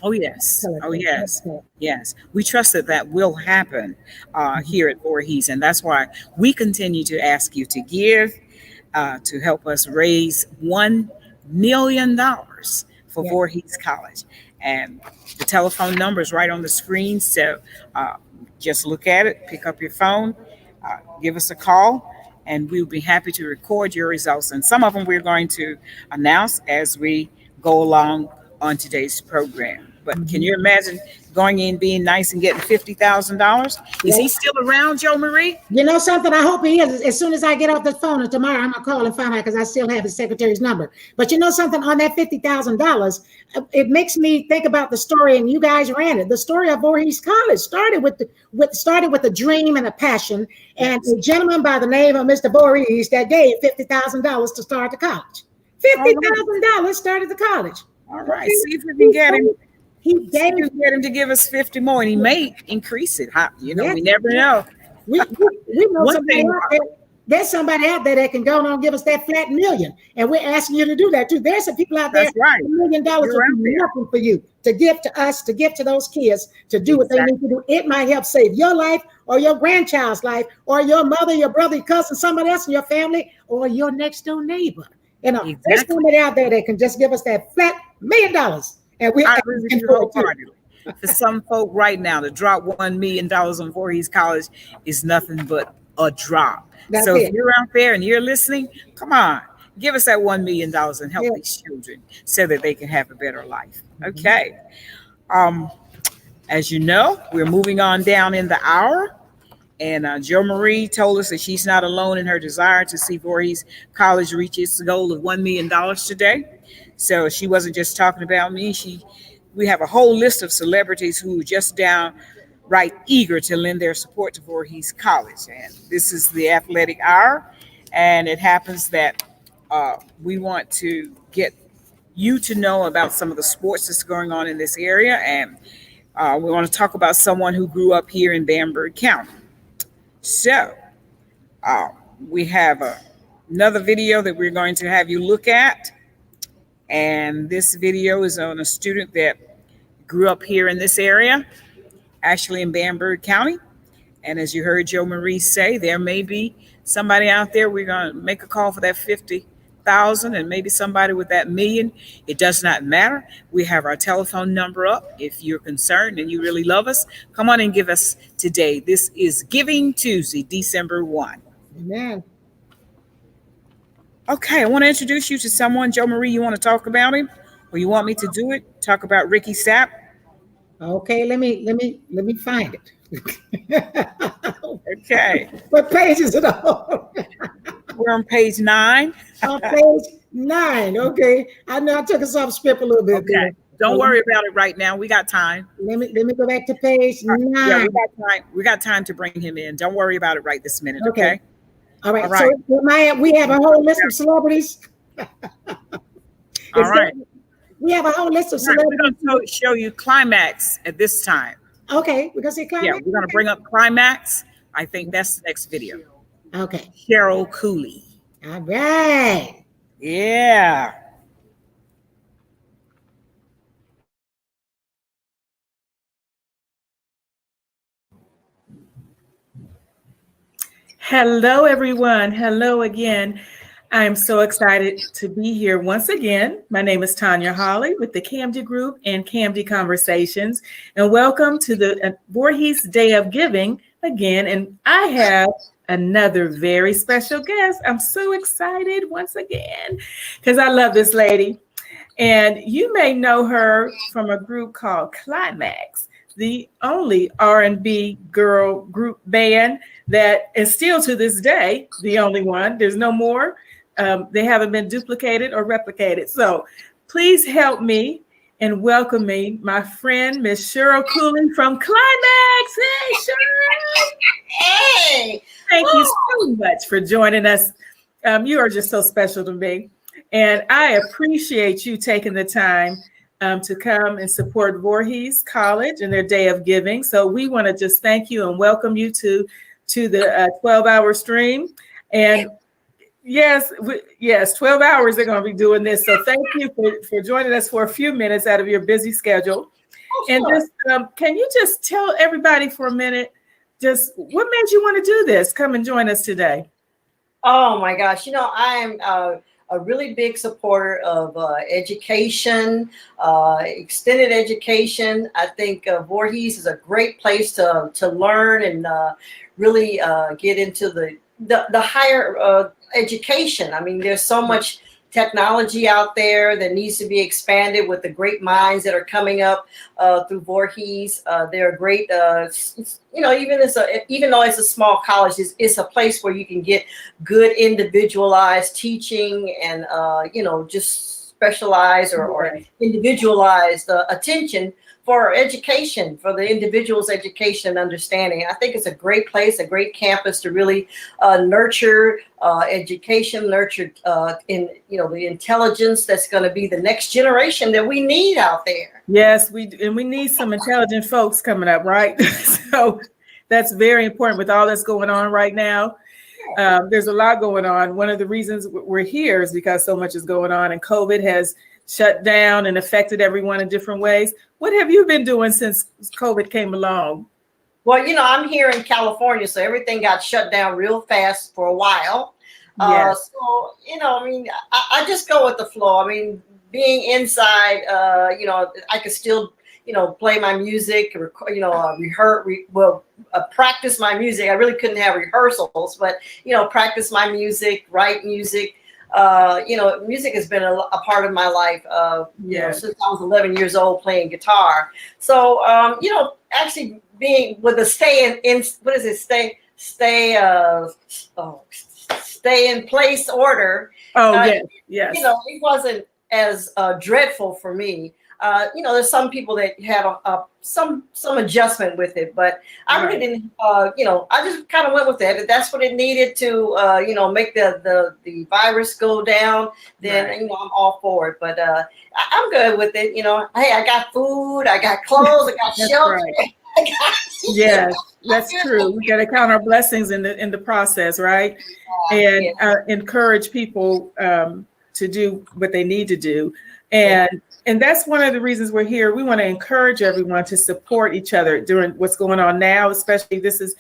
Oh, yes. Oh, yes. Yes. We trust that will happen here at Voorhees. And that's why we continue to ask you to give to help us raise $1 million for Voorhees College. And the telephone number is right on the screen. So just look at it, pick up your phone, give us a call, and we'll be happy to record your results. And some of them we're going to announce as we go along on today's program. But can you imagine going in, being nice, and getting $50,000? Is he still around, Joe Marie? You know something? I hope he is. As soon as I get off the phone, and tomorrow I'm gonna call and find out, because I still have his secretary's number. But you know something? On that $50,000, it makes me think about the story, and you guys ran it. The story of Voorhees College started with a dream and a passion, and a gentleman by the name of Mr. Voorhees that gave $50,000 to start the college. $50,000 started the college. All right. See if we can get him. Get him to give us 50 more, and he may increase it. We never know. We know somebody out there. There's somebody out there that can go on and give us that flat million, and we're asking you to do that too. There's some people out there. That's right. $1 million would be nothing for you to give to us, to give to those kids, to do what they need to do. It might help save your life, or your grandchild's life, or your mother, your brother, your cousin, somebody else in your family, or your next door neighbor. There's somebody out there that can just give us that flat $1 million. And we are for some folk right now, to drop $1 million on Voorhees College is nothing but a drop. So if you're out there and you're listening, come on, give us that $1 million and help these children so that they can have a better life. Okay. As you know, we're moving on down in the hour. And Joe Marie told us that she's not alone in her desire to see Voorhees College reach its goal of $1 million today. So she wasn't just talking about me. We have a whole list of celebrities who are just downright eager to lend their support to Voorhees College. And this is the athletic hour. And it happens that we want to get you to know about some of the sports that's going on in this area. And we want to talk about someone who grew up here in Bamberg County. So we have another video that we're going to have you look at. And this video is on a student that grew up here in this area, actually in Bamberg County. And as you heard Joe Marie say, there may be somebody out there. We're going to make a call for that 50,000 and maybe somebody with that $1 million. It does not matter. We have our telephone number up. If you're concerned and you really love us, come on and give us today. This is Giving Tuesday, December 1. Amen. Okay, I want to introduce you to someone. Joe Marie, you want to talk about him? Or you want me to do it? Talk about Ricky Sapp? Okay, let me find it. Okay. What page is it on? We're on page 9. On page 9. Okay. I know I took us off script a little bit. Okay. There. Don't worry about it right now. We got time. Let me go back to page 9. Yeah, we got time. We got time to bring him in. Don't worry about it right this minute. Okay. All right. All right. So we have a whole list of celebrities. All right. We have a whole list of celebrities. We're going to show you Climax at this time. Okay. We're going to see Climax. Yeah, we're going to bring up Climax. I think that's the next video. Okay. Cheryl Cooley. All right. Yeah. Hello, everyone. Hello again. I'm so excited to be here once again. My name is Tanya Hawley with the Camden Group and Camden Conversations, and welcome to the Voorhees Day of Giving again. And I have another very special guest. I'm so excited once again because I love this lady. And you may know her from a group called Climax, the only R&B girl group band that is still to this day the only one. There's no more. They haven't been duplicated or replicated. So please help me and welcome me, my friend, Miss Cheryl Cooley from Climax. Hey, Cheryl. Hey. Thank you so much for joining us. You are just so special to me. And I appreciate you taking the time to come and support Voorhees College and their Day of Giving. So we want to just thank you and welcome you to the 12-hour stream. And yes, 12 hours they're going to be doing this. So thank you for joining us for a few minutes out of your busy schedule. And just can you just tell everybody for a minute, just what made you want to do this? Come and join us today. Oh my gosh. I am a really big supporter of education, extended education. I think Voorhees is a great place to learn and really get into the higher education. I mean, there's so much technology out there that needs to be expanded with the great minds that are coming up through Voorhees. They're great, even though it's a small college, it's a place where you can get good individualized teaching and, just specialized or individualized attention for education, for the individual's education and understanding. I think it's a great place, a great campus to really nurture education, nurture the intelligence that's going to be the next generation that we need out there. Yes, we need some intelligent folks coming up, right? So that's very important with all that's going on right now. There's a lot going on. One of the reasons we're here is because so much is going on, and COVID has shut down and affected everyone in different ways. What have you been doing since COVID came along? Well, I'm here in California, so everything got shut down real fast for a while. Yes. So, I just go with the flow. I mean, being inside, I could still, play my music, practice my music. I really couldn't have rehearsals, but, practice my music, write music. Music has been a part of my life, since I was 11 years old playing guitar. So, actually being with the stay in place order. Oh, yes. It wasn't as dreadful for me. There's some people that had some adjustment with it, but I really didn't. I just kind of went with it. If that's what it needed to, make the virus go down, then I'm all for it. But I'm good with it. Hey, I got food, I got clothes, I got shelter. Right. Yes, that's true. We got to count our blessings in the process, right? And encourage people to do what they need to do. And that's one of the reasons we're here. We want to encourage everyone to support each other during what's going on now, especially this is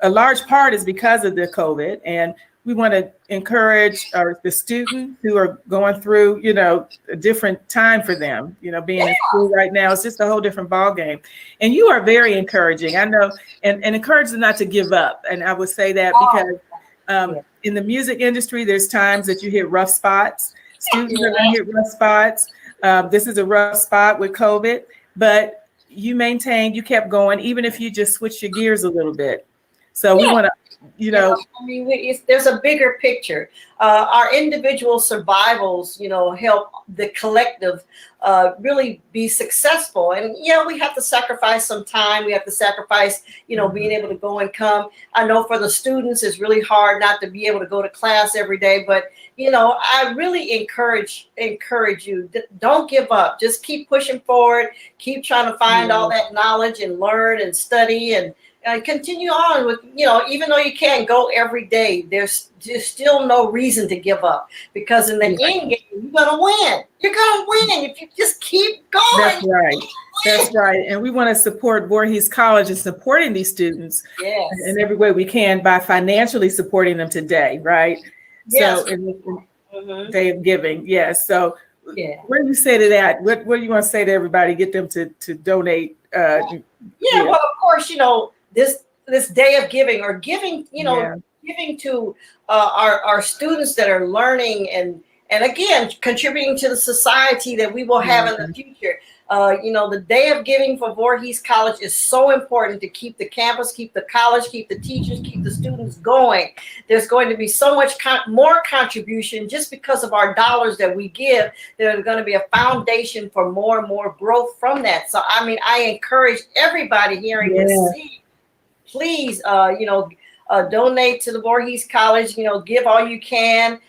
a large part is because of the COVID. And we want to encourage the students who are going through, a different time for them, being in school right now. It's just a whole different ballgame. And you are very encouraging. I know, and encourage them not to give up. And I would say that because in the music industry, there's times that you hit rough spots. Students are going to hit rough spots. This is a rough spot with COVID, but you kept going, even if you just switch your gears a little bit. So we want to I mean, there's a bigger picture. Our individual survivals, help the collective really be successful. And, we have to sacrifice some time. We have to sacrifice, being able to go and come. I know for the students, it's really hard not to be able to go to class every day. But, I really encourage you. Don't give up. Just keep pushing forward. Keep trying to find all that knowledge and learn and study and continue on with, even though you can't go every day, there's still no reason to give up, because in the end game, you're going to win. You're going to win if you just keep going. That's right. That's right. And we want to support Voorhees College and supporting these students in every way we can by financially supporting them today, right? Yes. So in the Day of Giving, yes. So what do you say to that? What do you want to say to everybody? Get them to donate? Well, of course, this Day of Giving, or giving, giving to our students that are learning and again, contributing to the society that we will have in the future. The Day of Giving for Voorhees College is so important to keep the campus, keep the college, keep the teachers, keep the students going. There's going to be so much more contribution just because of our dollars that we give. There's going to be a foundation for more and more growth from that. So, I mean, I encourage everybody hearing this, please, donate to the Voorhees College, give all you can,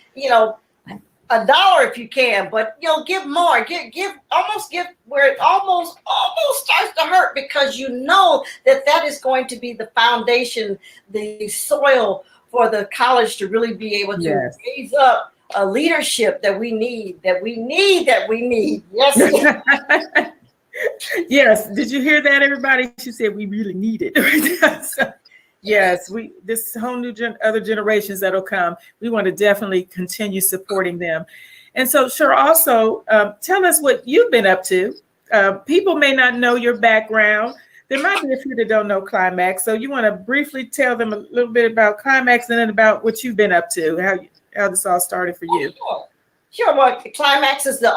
$1 if you can, but give more, give where it almost starts to hurt, because that is going to be the foundation, the soil for the college to really be able to raise up a leadership that we need. Yes. Yes. Did you hear that, everybody? She said we really need it. So, yes, this whole new other generations that'll come, we want to definitely continue supporting them. And so, sure, also tell us what you've been up to. People may not know your background. There might be a few that don't know Climax. So you want to briefly tell them a little bit about Climax and then about what you've been up to, how this all started for you. Sure. Well, Climax is the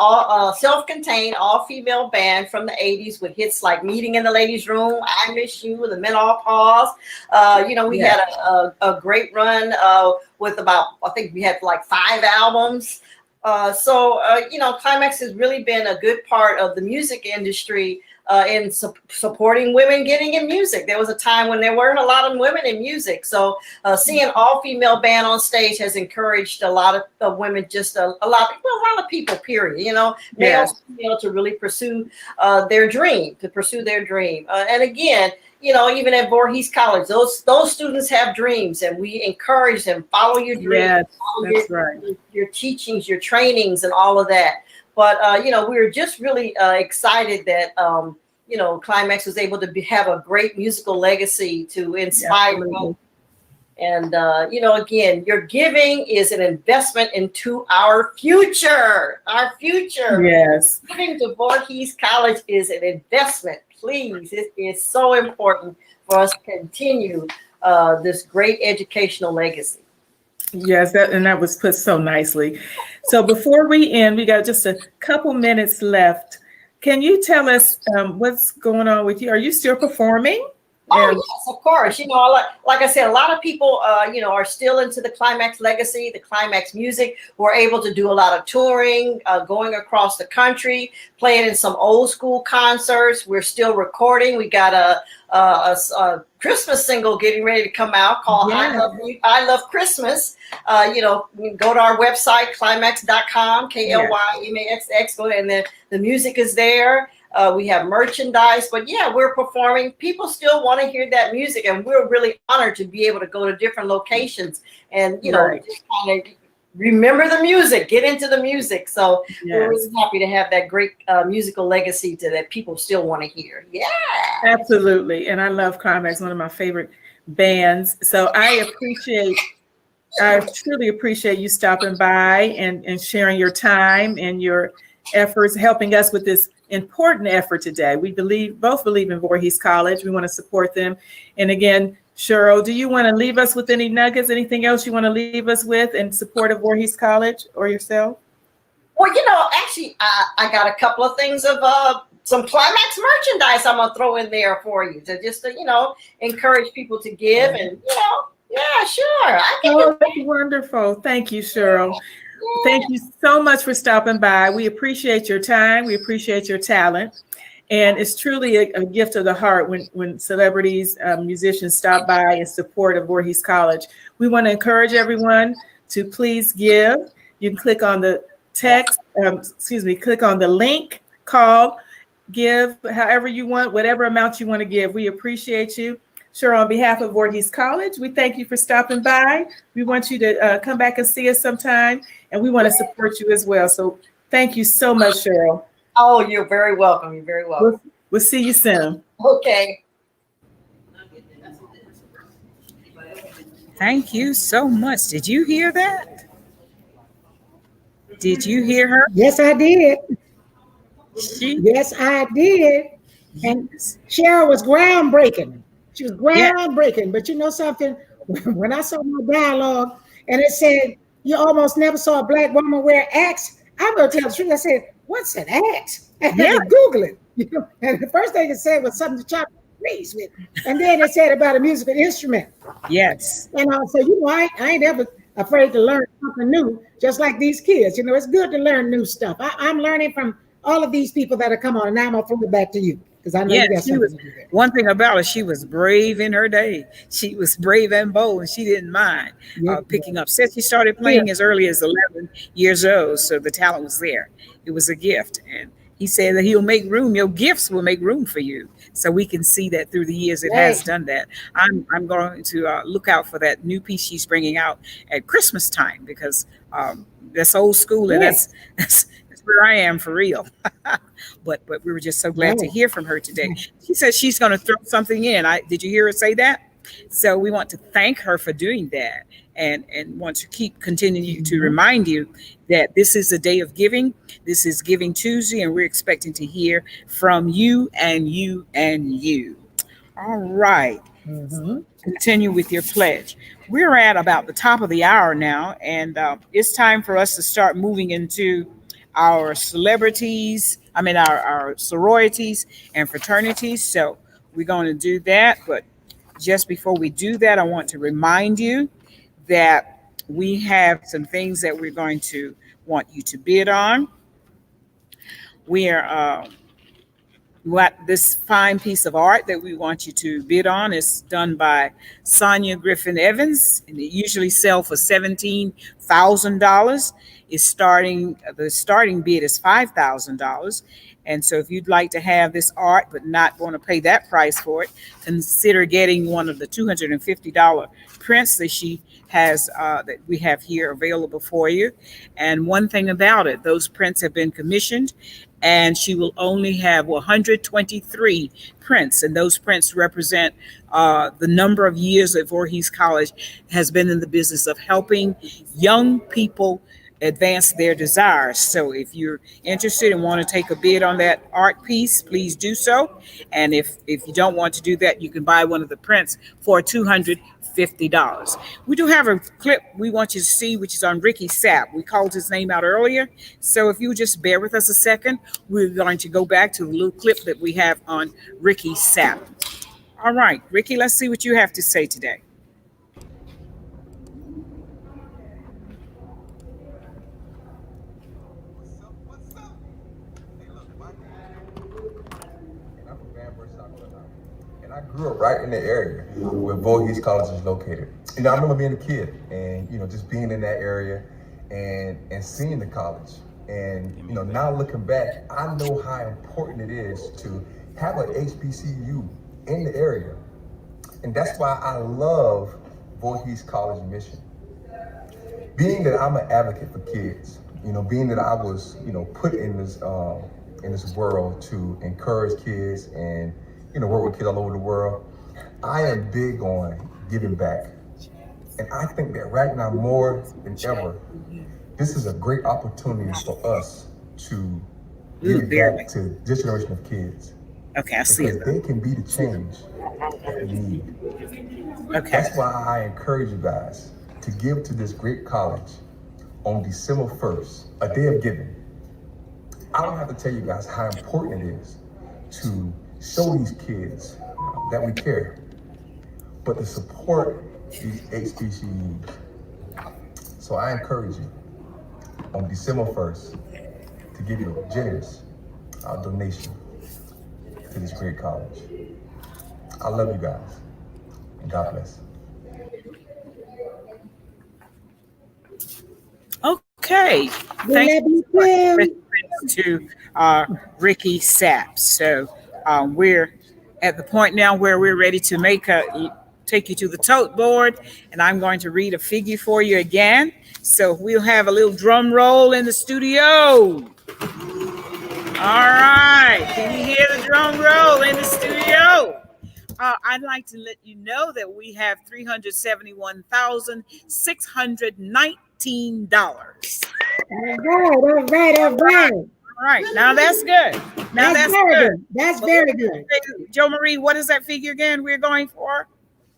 self-contained all-female band from the 80s with hits like Meeting in the Ladies' Room, I Miss You, The Men All Pause. We had a great run with I think we had like 5 albums. Climax has really been a good part of the music industry in supporting women getting in music. There was a time when there weren't a lot of women in music. So seeing an all-female band on stage has encouraged a lot of women, a lot of people, period, males, to really pursue their dream, and again, even at Voorhees College, those students have dreams, and we encourage them, follow your dreams, your teachings, your trainings, and all of that. But, we're just really excited that, Climax was able to have a great musical legacy to inspire you. And, again, your giving is an investment into our future. Yes. Giving to Voorhees College is an investment. Please, it is so important for us to continue this great educational legacy. Yes, that was put so nicely. So before we end, we got just a couple minutes left. Can you tell us what's going on with you? Are you still performing? Oh, yes, of course. Like I said, a lot of people, are still into the Climax legacy, the Climax music. We're able to do a lot of touring, going across the country, playing in some old school concerts. We're still recording. We got a Christmas single getting ready to come out called I Love Christmas. You can go to our website, climax.com, KLYMAXX, go and then the music is there. We have merchandise, but we're performing. People still want to hear that music, and we're really honored to be able to go to different locations and, just kind of remember the music, get into the music. So we're really happy to have that great musical legacy that people still want to hear. Yeah. Absolutely. And I love Climax, one of my favorite bands. So I truly appreciate you stopping by and sharing your time and your efforts, helping us with this important effort today. We both believe in Voorhees College. We want to support them. And again, Cheryl, do you want to leave us with any nuggets, anything else you want to leave us with in support of Voorhees College or yourself? Well, actually, I got a couple of things of some Climax merchandise I'm going to throw in there for you to just, encourage people to give and, Yeah, sure. Oh, that's wonderful. Thank you, Cheryl. Thank you so much for stopping by. We appreciate your time. We appreciate your talent. And it's truly a gift of the heart when celebrities, musicians stop by in support of Voorhees College. We want to encourage everyone to please give. You can click on the click on the link, call, give however you want, whatever amount you want to give. We appreciate you. Sure, on behalf of Voorhees College, we thank you for stopping by. We want you to come back and see us sometime, and we want to support you as well. So thank you so much, Cheryl. Oh, you're very welcome. You're very welcome. We'll see you soon. Okay. Thank you so much. Did you hear that? Did you hear her? Yes, I did. Yes, I did. And Cheryl was groundbreaking. She was groundbreaking. Yeah. But you know something? When I saw my dialogue and it said, you almost never saw a Black woman wear axe, I'm going to tell the truth. I said, what's an axe? I had to Google it. You know? And the first thing it said was something to chop trees with. And then it said about a musical instrument. Yes. And so, you know, I ain't ever afraid to learn something new, just like these kids. You know, it's good to learn new stuff. I'm learning from all of these people that have come on. And now I'm going to throw it back to you. Because I know you got something to do there. One thing about her, she was brave in her day. She was brave and bold, and she didn't mind picking up. Said she started playing as early as 11 years old, so the talent was there. It was a gift. And he said that he'll make room. Your gifts will make room for you. So we can see that through the years it has done that. I'm going to look out for that new piece she's bringing out at Christmas time, because that's old school, and that's where I am for real. But we were just so glad to hear from her today. She said she's going to throw something in. Did you hear her say that? So we want to thank her for doing that, and want to keep continuing to remind you that this is a day of giving. This is Giving Tuesday, and we're expecting to hear from you and you and you. All right. Continue with your pledge. We're at about the top of the hour now, and it's time for us to start moving into our celebrities, our sororities and fraternities. So we're going to do that. But just before we do that, I want to remind you that we have some things that we're going to want you to bid on. We are this fine piece of art that we want you to bid on is done by Sonia Griffin Evans, and it usually sells for $17,000. The starting bid is $5,000. And so if you'd like to have this art but not want to pay that price for it, consider getting one of the $250 prints that she has that we have here available for you. And one thing about it, those prints have been commissioned, and she will only have 123 prints, and those prints represent the number of years that Voorhees College has been in the business of helping young people advance their desires. So if you're interested and want to take a bid on that art piece, please do so. And if you don't want to do that, you can buy one of the prints for $250. We do have a clip we want you to see, which is on Ricky Sapp. We called his name out earlier. So if you just bear with us a second, we're going to go back to the little clip that we have on Ricky Sapp. All right, Ricky, let's see what you have to say today. And I grew up right in the area where Voorhees College is located. You know, I remember being a kid and, you know, just being in that area and seeing the college. And, you know, now looking back, I know how important it is to have an HBCU in the area. And that's why I love Voorhees College mission. Being that I'm an advocate for kids, you know, being that I was, you know, put in this world to encourage kids and, you know, work with kids all over the world, I am big on giving back. And I think that right now more than ever, this is a great opportunity for us to give back to this generation of kids. Okay, I see it. Because they can be the change that we need. Okay. That's why I encourage you guys to give to this great college on December 1st, a day of giving. I don't have to tell you guys how important it is to show these kids that we care, but to support these HBCUs. So I encourage you on December 1st to give your generous donation to this great college. I love you guys, and God bless. Okay, thank you to Ricky Sapp. So we're at the point now where we're ready to take you to the tote board, and I'm going to read a figure for you again. So we'll have a little drum roll in the studio. All right, can you hear the drum roll in the studio? I'd like to let you know that we have $371,619. All right. All right, now that's good. Now that's very good. good. That's very good. Joe Marie, what is that figure again we're going for?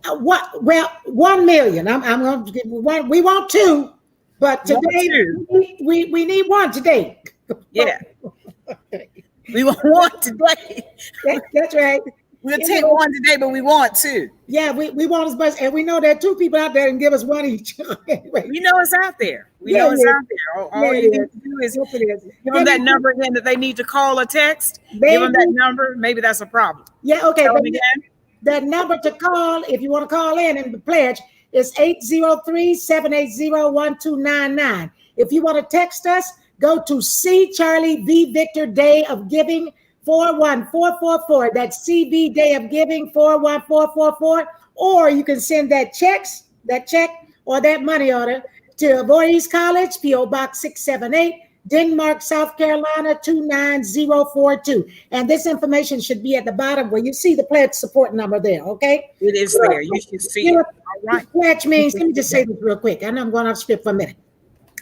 What? Well, 1 million. I'm going to give one. We want 2, but today we need 1 today. Yeah. We want 1 today. That's right. We'll take 1 today, but we want 2. Yeah, we want as much, and we know there are 2 people out there and give us 1 each. Anyway. We know it's out there. We know it's out there. All you need to do is give them that number again that they need to call or text. Give them that number. Maybe that's a problem. Yeah, okay. Tell them again. That number to call, if you want to call in and pledge, is 803-780-1299. If you want to text us, go to C Charlie V Victor Day of Giving 41444. That's CB Day of Giving 41444. Or you can send that check or that money order to Voorhees College, P.O. Box 678, Denmark, South Carolina 29042. And this information should be at the bottom where you see the pledge support number there, okay? It is there. You should see it. All right. Pledge means, let me just say this real quick. I know I'm going off script for a minute.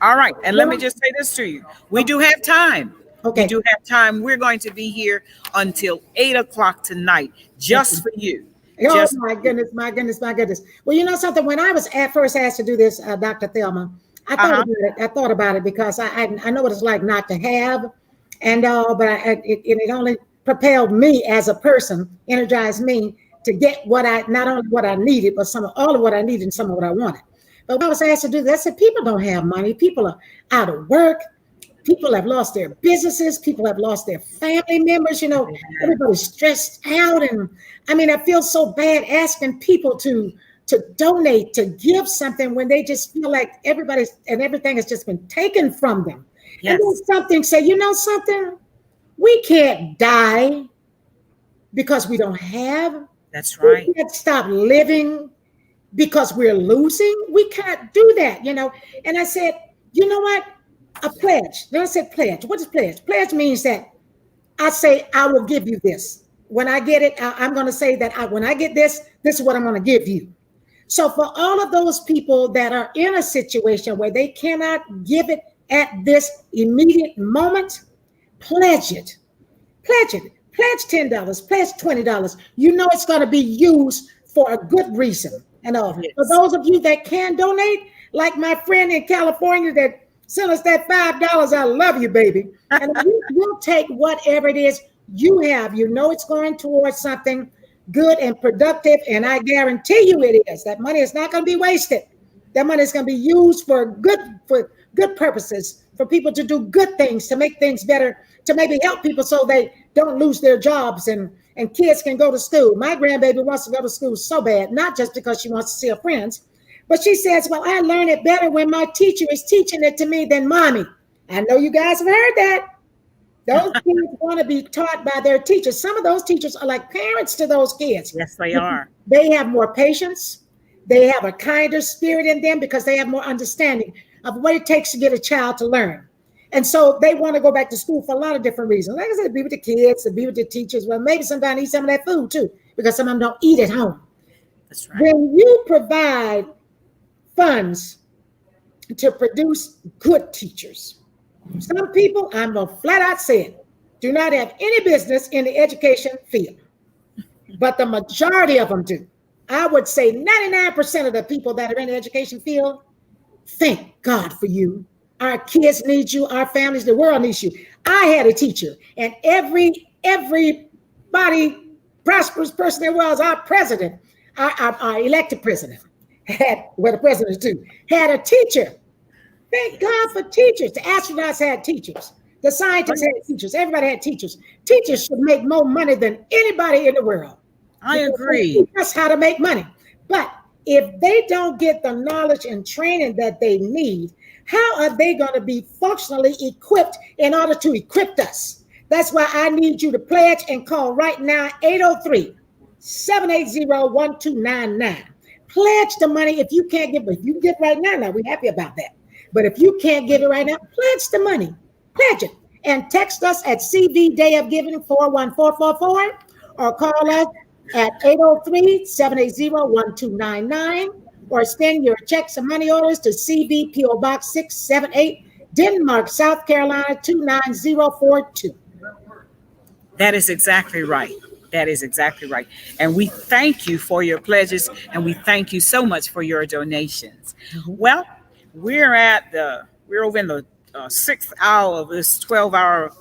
All right. And let me just say this to you. We do have time. Okay. We do have time. We're going to be here until 8 o'clock tonight, just for you. Oh, my goodness. Well, you know something? When I was first asked to do this, Dr. Thelma, I thought about it because I know what it's like not to have, and it only propelled me as a person, energized me to get not only what I needed, but all of what I needed and some of what I wanted. But when I was asked to do this, I said, people don't have money. People are out of work. People have lost their businesses. People have lost their family members. Everybody's stressed out. And I mean, I feel so bad asking people to donate, to give something when they just feel like everything has just been taken from them. Yes. And then something say, you know something? We can't die because we don't have. That's right. We can't stop living because we're losing. We can't do that, And I said, you know what? A pledge. Then I said pledge. What is pledge? Pledge means that I say, I will give you this. When I get it, I'm going to say that when I get this is what I'm going to give you. So for all of those people that are in a situation where they cannot give it at this immediate moment, pledge it. Pledge it. Pledge $10, pledge $20. You know it's going to be used for a good reason. And for those of you that can donate, like my friend in California that sent us that $5, I love you, baby. And we'll take whatever it is you have. You know it's going towards something good and productive, and I guarantee you it is. That money is not going to be wasted. That money is going to be used for good purposes, for people to do good things, to make things better, to maybe help people so they don't lose their jobs and kids can go to school. My grandbaby wants to go to school so bad, not just because she wants to see her friends, but she says, well, I learn it better when my teacher is teaching it to me than mommy. I know you guys have heard that. Those kids want to be taught by their teachers. Some of those teachers are like parents to those kids. Yes, they are. They have more patience. They have a kinder spirit in them because they have more understanding of what it takes to get a child to learn. And so they want to go back to school for a lot of different reasons. Like I said, to be with the kids, to be with the teachers. Well, maybe sometimes eat some of that food too, because some of them don't eat at home. That's right. When you provide funds to produce good teachers, some people, I'm going to flat out say it, do not have any business in the education field, but the majority of them do. I would say 99% of the people that are in the education field, thank God for you. Our kids need you, our families, the world needs you. I had a teacher, and everybody, prosperous person there was, our president, our elected president, had, well, the president too, had a teacher. Thank God for teachers. The astronauts had teachers. The scientists had teachers. Everybody had teachers. Teachers should make more money than anybody in the world. I agree. They teach us how to make money. But if they don't get the knowledge and training that they need, how are they going to be functionally equipped in order to equip us? That's why I need you to pledge and call right now, 803-780-1299. Pledge the money if you can't give it. If you get right now, we're happy about that. But if you can't give it right now, pledge the money. Pledge it. And text us at CV Day of Giving 41444 or call us at 803-780-1299 or send your checks and money orders to CV PO Box 678, Denmark, South Carolina 29042. That is exactly right. That is exactly right. And we thank you for your pledges, and we thank you so much for your donations. Well, we're over in the 6th hour of this 12-hour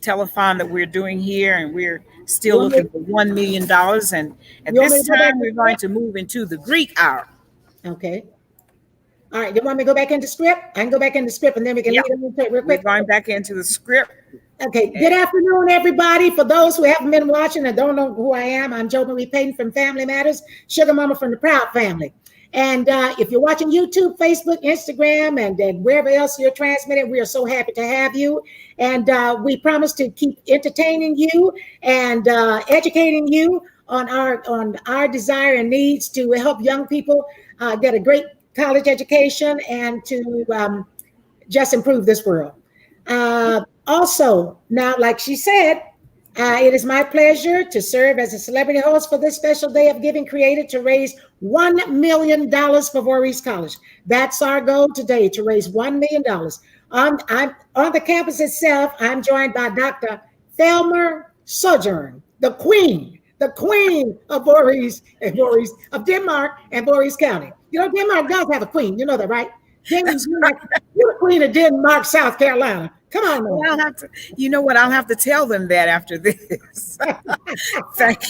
telethon that we're doing here, and we're still looking for $1 million. And at this time, we're going to move into the Greek hour. Okay. All right. You want me to go back into script? I can go back into script, and then we can lead them into it real quick. We're going back into the script. Okay. Good afternoon, everybody. For those who haven't been watching and don't know who I am, I'm Jo Marie Payton from Family Matters, Sugar Mama from the Proud Family. And if you're watching YouTube, Facebook, Instagram, and wherever else you're transmitting, we are so happy to have you. And we promise to keep entertaining you and educating you on our desire and needs to help young people get a great college education and to just improve this world. Also, now, like she said, it is my pleasure to serve as a celebrity host for this special day of giving created to raise $1 million for Voorhees College. That's our goal today, to raise $1 million. On the campus itself, I'm joined by Dr. Thelma Sojourn, the queen of Voorhees of Denmark and Voorhees County. You know, Denmark does have a queen. You know that, right? Denmark, you're the queen of Denmark, South Carolina. Come on, man. Well, I'll have to, you know what? I'll have to tell them that after this. Thank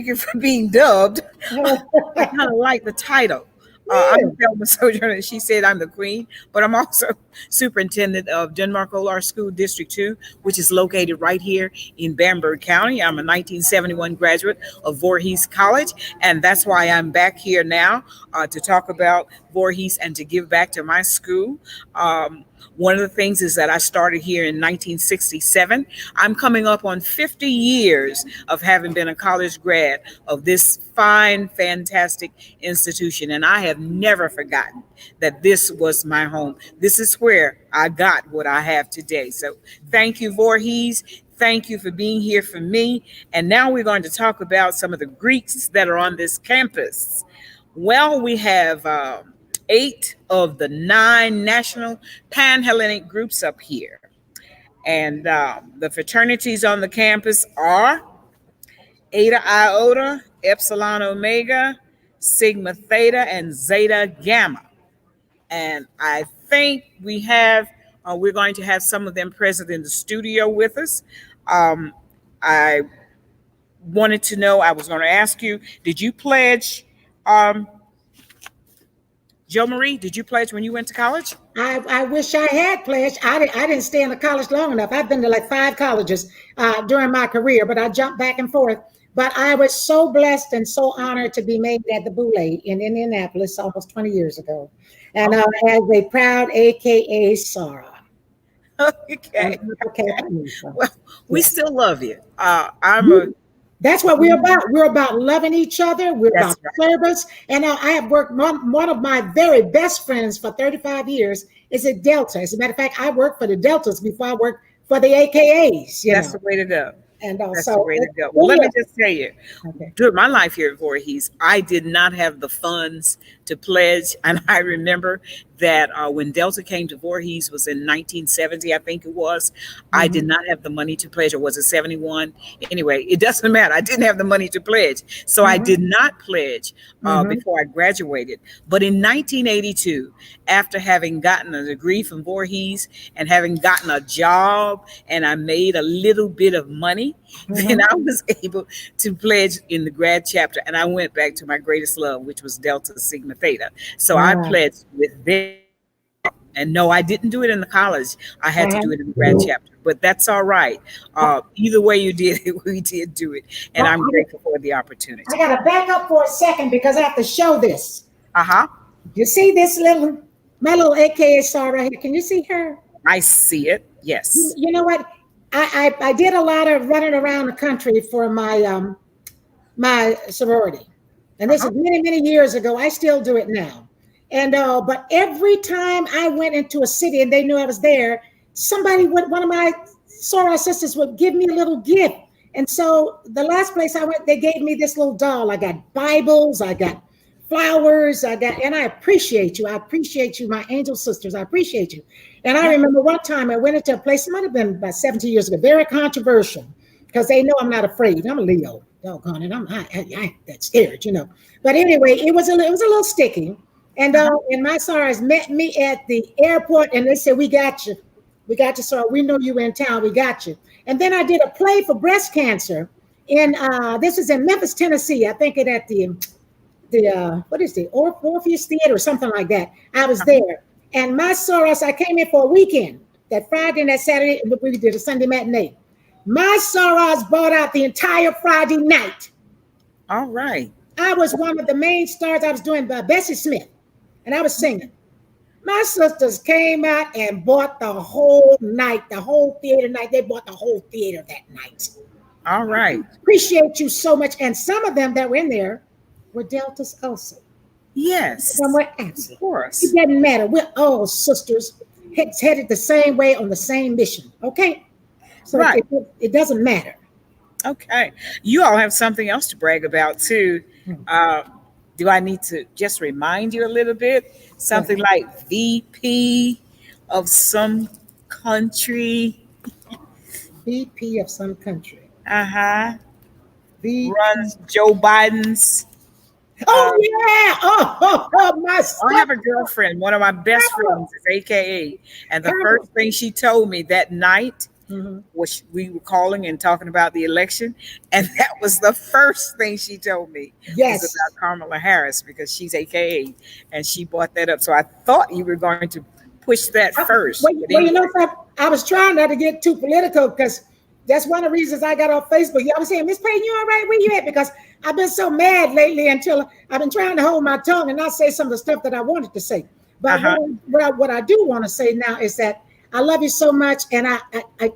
you for being dubbed. I kind of like the title. I'm Thelma Sojourner. She said I'm the queen, but I'm also superintendent of Denmark Olar School District 2, which is located right here in Bamberg County. I'm a 1971 graduate of Voorhees College, and that's why I'm back here now to talk about Voorhees and to give back to my school. One of the things is that I started here in 1967. I'm coming up on 50 years of having been a college grad of this fine, fantastic institution. And I have never forgotten that this was my home. This is where I got what I have today. So thank you, Voorhees. Thank you for being here for me. And now we're going to talk about some of the Greeks that are on this campus. Well, we have 8 of the 9 national Pan-Hellenic groups up here. And the fraternities on the campus are Eta Iota, Epsilon Omega, Sigma Theta, and Zeta Gamma. And I think we have, we're going to have some of them present in the studio with us. I wanted to know, I was going to ask you, did you pledge, Jo Marie, did you pledge when you went to college? I wish I had pledged. I didn't stay in the college long enough. I've been to like 5 colleges during my career, but I jumped back and forth. But I was so blessed and so honored to be made at the Boule in Indianapolis almost 20 years ago. And as a proud AKA Sarah. Okay. Well, we still love you. That's what we're about. We're about loving each other. We're about service. And I have worked, one of my very best friends for 35 years is at Delta. As a matter of fact, I worked for the Deltas before I worked for the AKAs. That's the way to go. And that's the way to go. Well, let me just tell you, during my life here at Voorhees, I did not have the funds to pledge. And I remember that when Delta came to Voorhees was in 1970, I think it was. I did not have the money to pledge, or was it 71? Anyway, it doesn't matter. I didn't have the money to pledge. So I did not pledge before I graduated. But in 1982, after having gotten a degree from Voorhees and having gotten a job, and I made a little bit of money, then I was able to pledge in the grad chapter. And I went back to my greatest love, which was Delta Sigma Theta. So I pledged with them. And no, I didn't do it in the college. I had to do it in the grad chapter, but that's all right. Either way you did it, we did do it. And I'm grateful for the opportunity. I got to back up for a second because I have to show this. You see this my little AKA star right here? Can you see her? I see it, yes. You know what? I did a lot of running around the country for my my sorority. And this is many, many years ago. I still do it now. And but every time I went into a city and they knew I was there, one of my soror sisters would give me a little gift. And so the last place I went, they gave me this little doll. I got Bibles, I got flowers, and I appreciate you. I appreciate you, my angel sisters. I appreciate you. And I remember one time I went into a place, it might have been about 17 years ago, very controversial, because they know I'm not afraid. I'm a Leo. Doggone it. I ain't that scared, you know. But anyway, it was a little sticky. And my sorors met me at the airport, and they said, "We got you, soror. We know you in town. We got you." And then I did a play for breast cancer, and this is in Memphis, Tennessee. I think it at the what is the Orpheus Theater or something like that. I was there, and my sorors, I came in for a weekend, that Friday and that Saturday, and we did a Sunday matinee. My sorors bought out the entire Friday night. All right. I was one of the main stars. I was doing Bessie Smith. And I was singing. My sisters came out and bought the whole night, the whole theater night. They bought the whole theater that night. All right. Appreciate you so much. And some of them that were in there were Deltas also. Yes. Some were absent. Of course. It doesn't matter. We're all sisters headed the same way on the same mission. Okay? So right. It doesn't matter. Okay. You all have something else to brag about too. Do I need to just remind you a little bit? Something like VP of some country. VP of some country. Runs Joe Biden's. Oh, yeah. Oh, my I have a girlfriend. One of my best friends is AKA. And the first thing she told me that night, was we were calling and talking about the election, and that was the first thing she told me. Yes, was about Kamala Harris, because she's AKA, and she brought that up. So I thought you were going to push that first. Well, you know, I was trying not to get too political, because that's one of the reasons I got off Facebook. I was saying, Miss Payne, you all right? Where you at? Because I've been so mad lately until I've been trying to hold my tongue and not say some of the stuff that I wanted to say. But what I do want to say now is that I love you so much. And I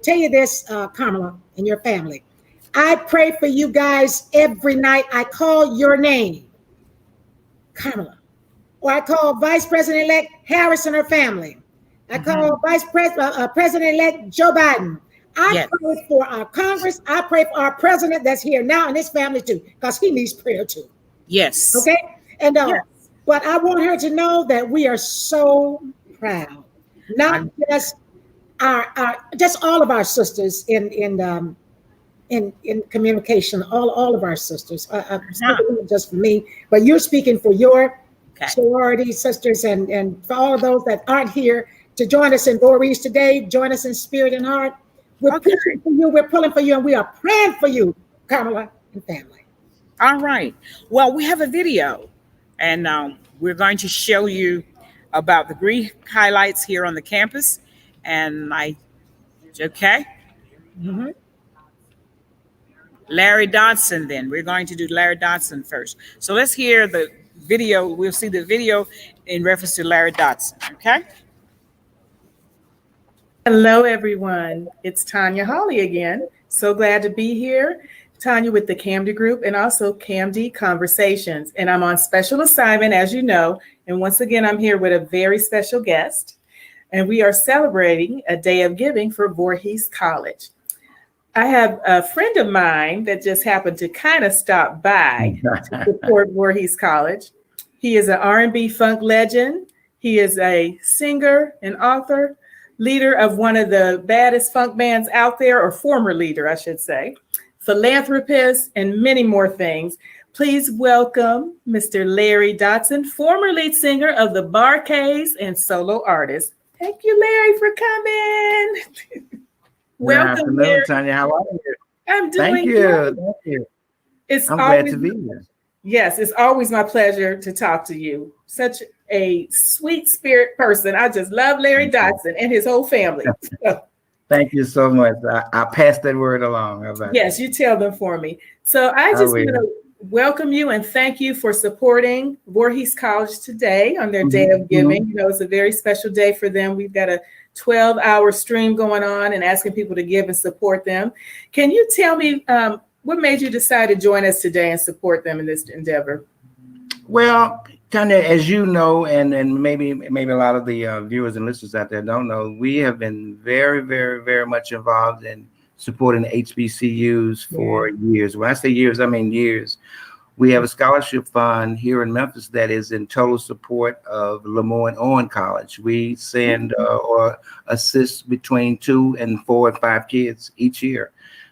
tell you this, Kamala and your family, I pray for you guys every night. I call your name, Kamala, or I call Vice President-elect Harris and her family. I call President-elect Joe Biden. I pray for our Congress. I pray for our president that's here now and his family too, because he needs prayer too. Yes. Okay. And but I want her to know that we are so proud, not just just all of our sisters in communication, all of our sisters. I'm speaking just for me, but you're speaking for your sorority sisters and for all of those that aren't here to join us in Voorhees today. Join us in spirit and heart. We're pushing for you. We're pulling for you, and we are praying for you, Kamala and family. All right. Well, we have a video, and we're going to show you about the Greek highlights here on the campus. And Larry Dodson, then. We're going to do Larry Dodson first. So let's hear the video. We'll see the video in reference to Larry Dodson, okay? Hello, everyone. It's Tanya Hawley again. So glad to be here. Tanya with the CAMD Group and also CAMD Conversations. And I'm on special assignment, as you know. And once again, I'm here with a very special guest. And we are celebrating a day of giving for Voorhees College. I have a friend of mine that just happened to kind of stop by to support Voorhees College. He is an R&B funk legend. He is a singer and author, leader of one of the baddest funk bands out there, or former leader, I should say, philanthropist, and many more things. Please welcome Mr. Larry Dotson, former lead singer of the Bar-Kays and solo artist. Thank you, Larry, for coming. Welcome, Larry. Tanya. How are you? I'm doing Thank you. great. Thank you. I'm glad to be here. Yes, it's always my pleasure to talk to you. Such a sweet spirit person. I just love Larry Dotson and his whole family. Thank you so much. I pass that word along. Yes, you tell them for me. So I just want to welcome you and thank you for supporting Voorhees College today on their Day of Giving. You know, it's a very special day for them. We've got a 12-hour stream going on and asking people to give and support them. Can you tell me what made you decide to join us today and support them in this endeavor? Well, Tanya, as you know, and maybe a lot of the viewers and listeners out there don't know, we have been very, very, very much involved in supporting HBCUs for years. When I say years, I mean years. We have a scholarship fund here in Memphis that is in total support of Lemoyne-Owen College. We send or assist between 2 and 4 and 5 kids each year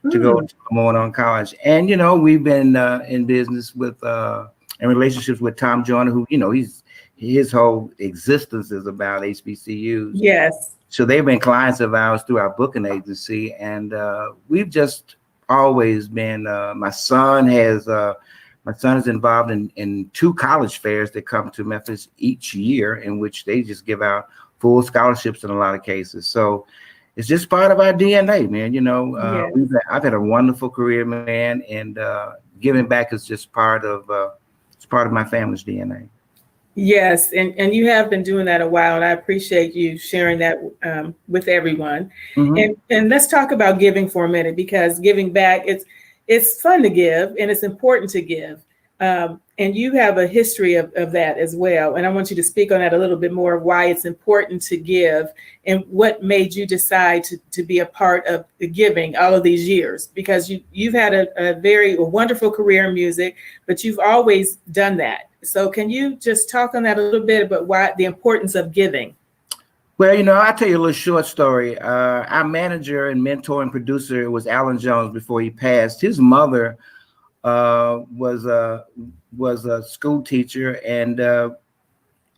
to go to Lemoyne-Owen College. And, you know, we've been in business with and relationships with Tom Joyner, who, you know, his whole existence is about HBCUs. Yes. So they've been clients of ours through our booking agency, and we've just always been. My son is involved in 2 college fairs that come to Memphis each year, in which they just give out full scholarships in a lot of cases. So it's just part of our DNA, man. You know, I've had a wonderful career, man, and giving back is just part of my family's DNA. Yes, and you have been doing that a while, and I appreciate you sharing that with everyone. And let's talk about giving for a minute, because giving back, it's fun to give and it's important to give. And you have a history of that as well. And I want you to speak on that a little bit more, of why it's important to give and what made you decide to be a part of the giving all of these years, because you've had a wonderful career in music, but you've always done that. So can you just talk on that a little bit about why the importance of giving? Well, you know, I'll tell you a little short story. Our manager and mentor and producer was Alan Jones before he passed. His mother was a school teacher, and I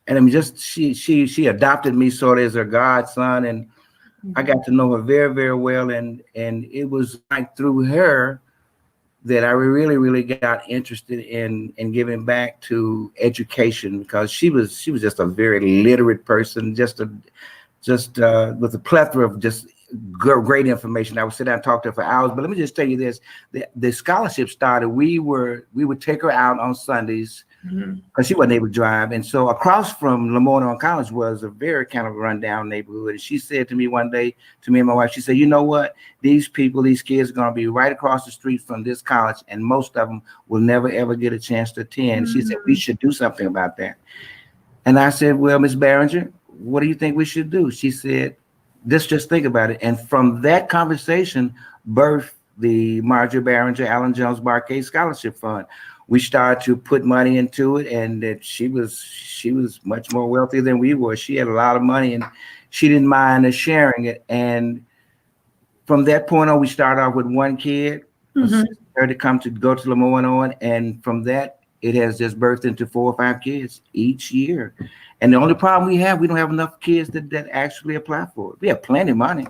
mean, just she adopted me sort of as her godson, and I got to know her very, very well, and it was like through her that I really, really got interested in giving back to education, because she was just a very literate person, just with a plethora of just great information. I would sit down and talk to her for hours. But let me just tell you this: the scholarship started. We would take her out on Sundays because she wasn't able to drive, and so across from Lemoyne-Owen College was a very kind of rundown neighborhood. And she said to me one day, to me and my wife, she said, "You know what? These kids are going to be right across the street from this college, and most of them will never ever get a chance to attend." She said, "We should do something about that." And I said, "Well, Miss Barringer, what do you think we should do?" She said, just think about it. And from that conversation birthed the Marjorie Barringer Allen Jones Bar-Kays Scholarship Fund. We started to put money into it, and that she was much more wealthy than we were. She had a lot of money, and she didn't mind sharing it. And from that point on, we started off with one kid, her to go to Lemoyne-Owen, and from that, it has just birthed into 4 or 5 kids each year. And the only problem we don't have enough kids that actually apply for it. We have plenty of money.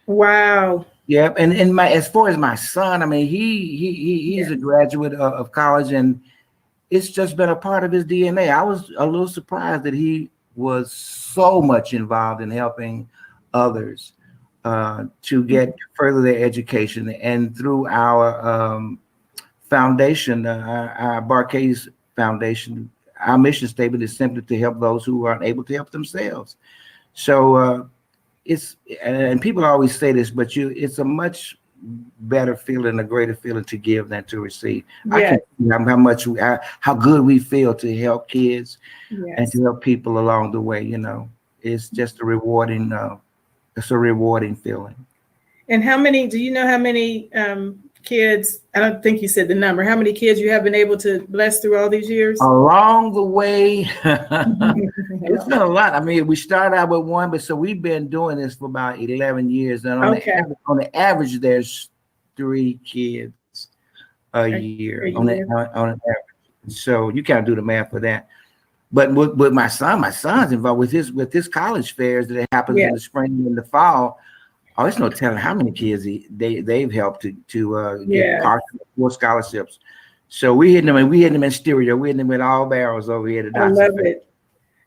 Wow. Yeah, and as far as my son, I mean, he's a graduate of college, and it's just been a part of his DNA. I was a little surprised that he was so much involved in helping others to get further their education. And through our foundation, our Bar-Kays Foundation, our mission statement is simply to help those who aren't able to help themselves. So and people always say this, but it's a much better feeling, a greater feeling to give than to receive. I can't see how good we feel to help kids and to help people along the way. You know, it's just a rewarding feeling. And do you know how many kids? I don't think you said the number. How many kids you have been able to bless through all these years? Along the way, it's been a lot. I mean, we started out with one, but so we've been doing this for about 11 years. And on, on the average, there's 3 kids a year on an average. So you can't do the math for that. But with my son's involved with his college fairs that happens in the spring and the fall. Oh, it's no telling how many kids they've helped to get partial or scholarships. So we hitting them in stereo. We hitting them with all barrels over here. I love it.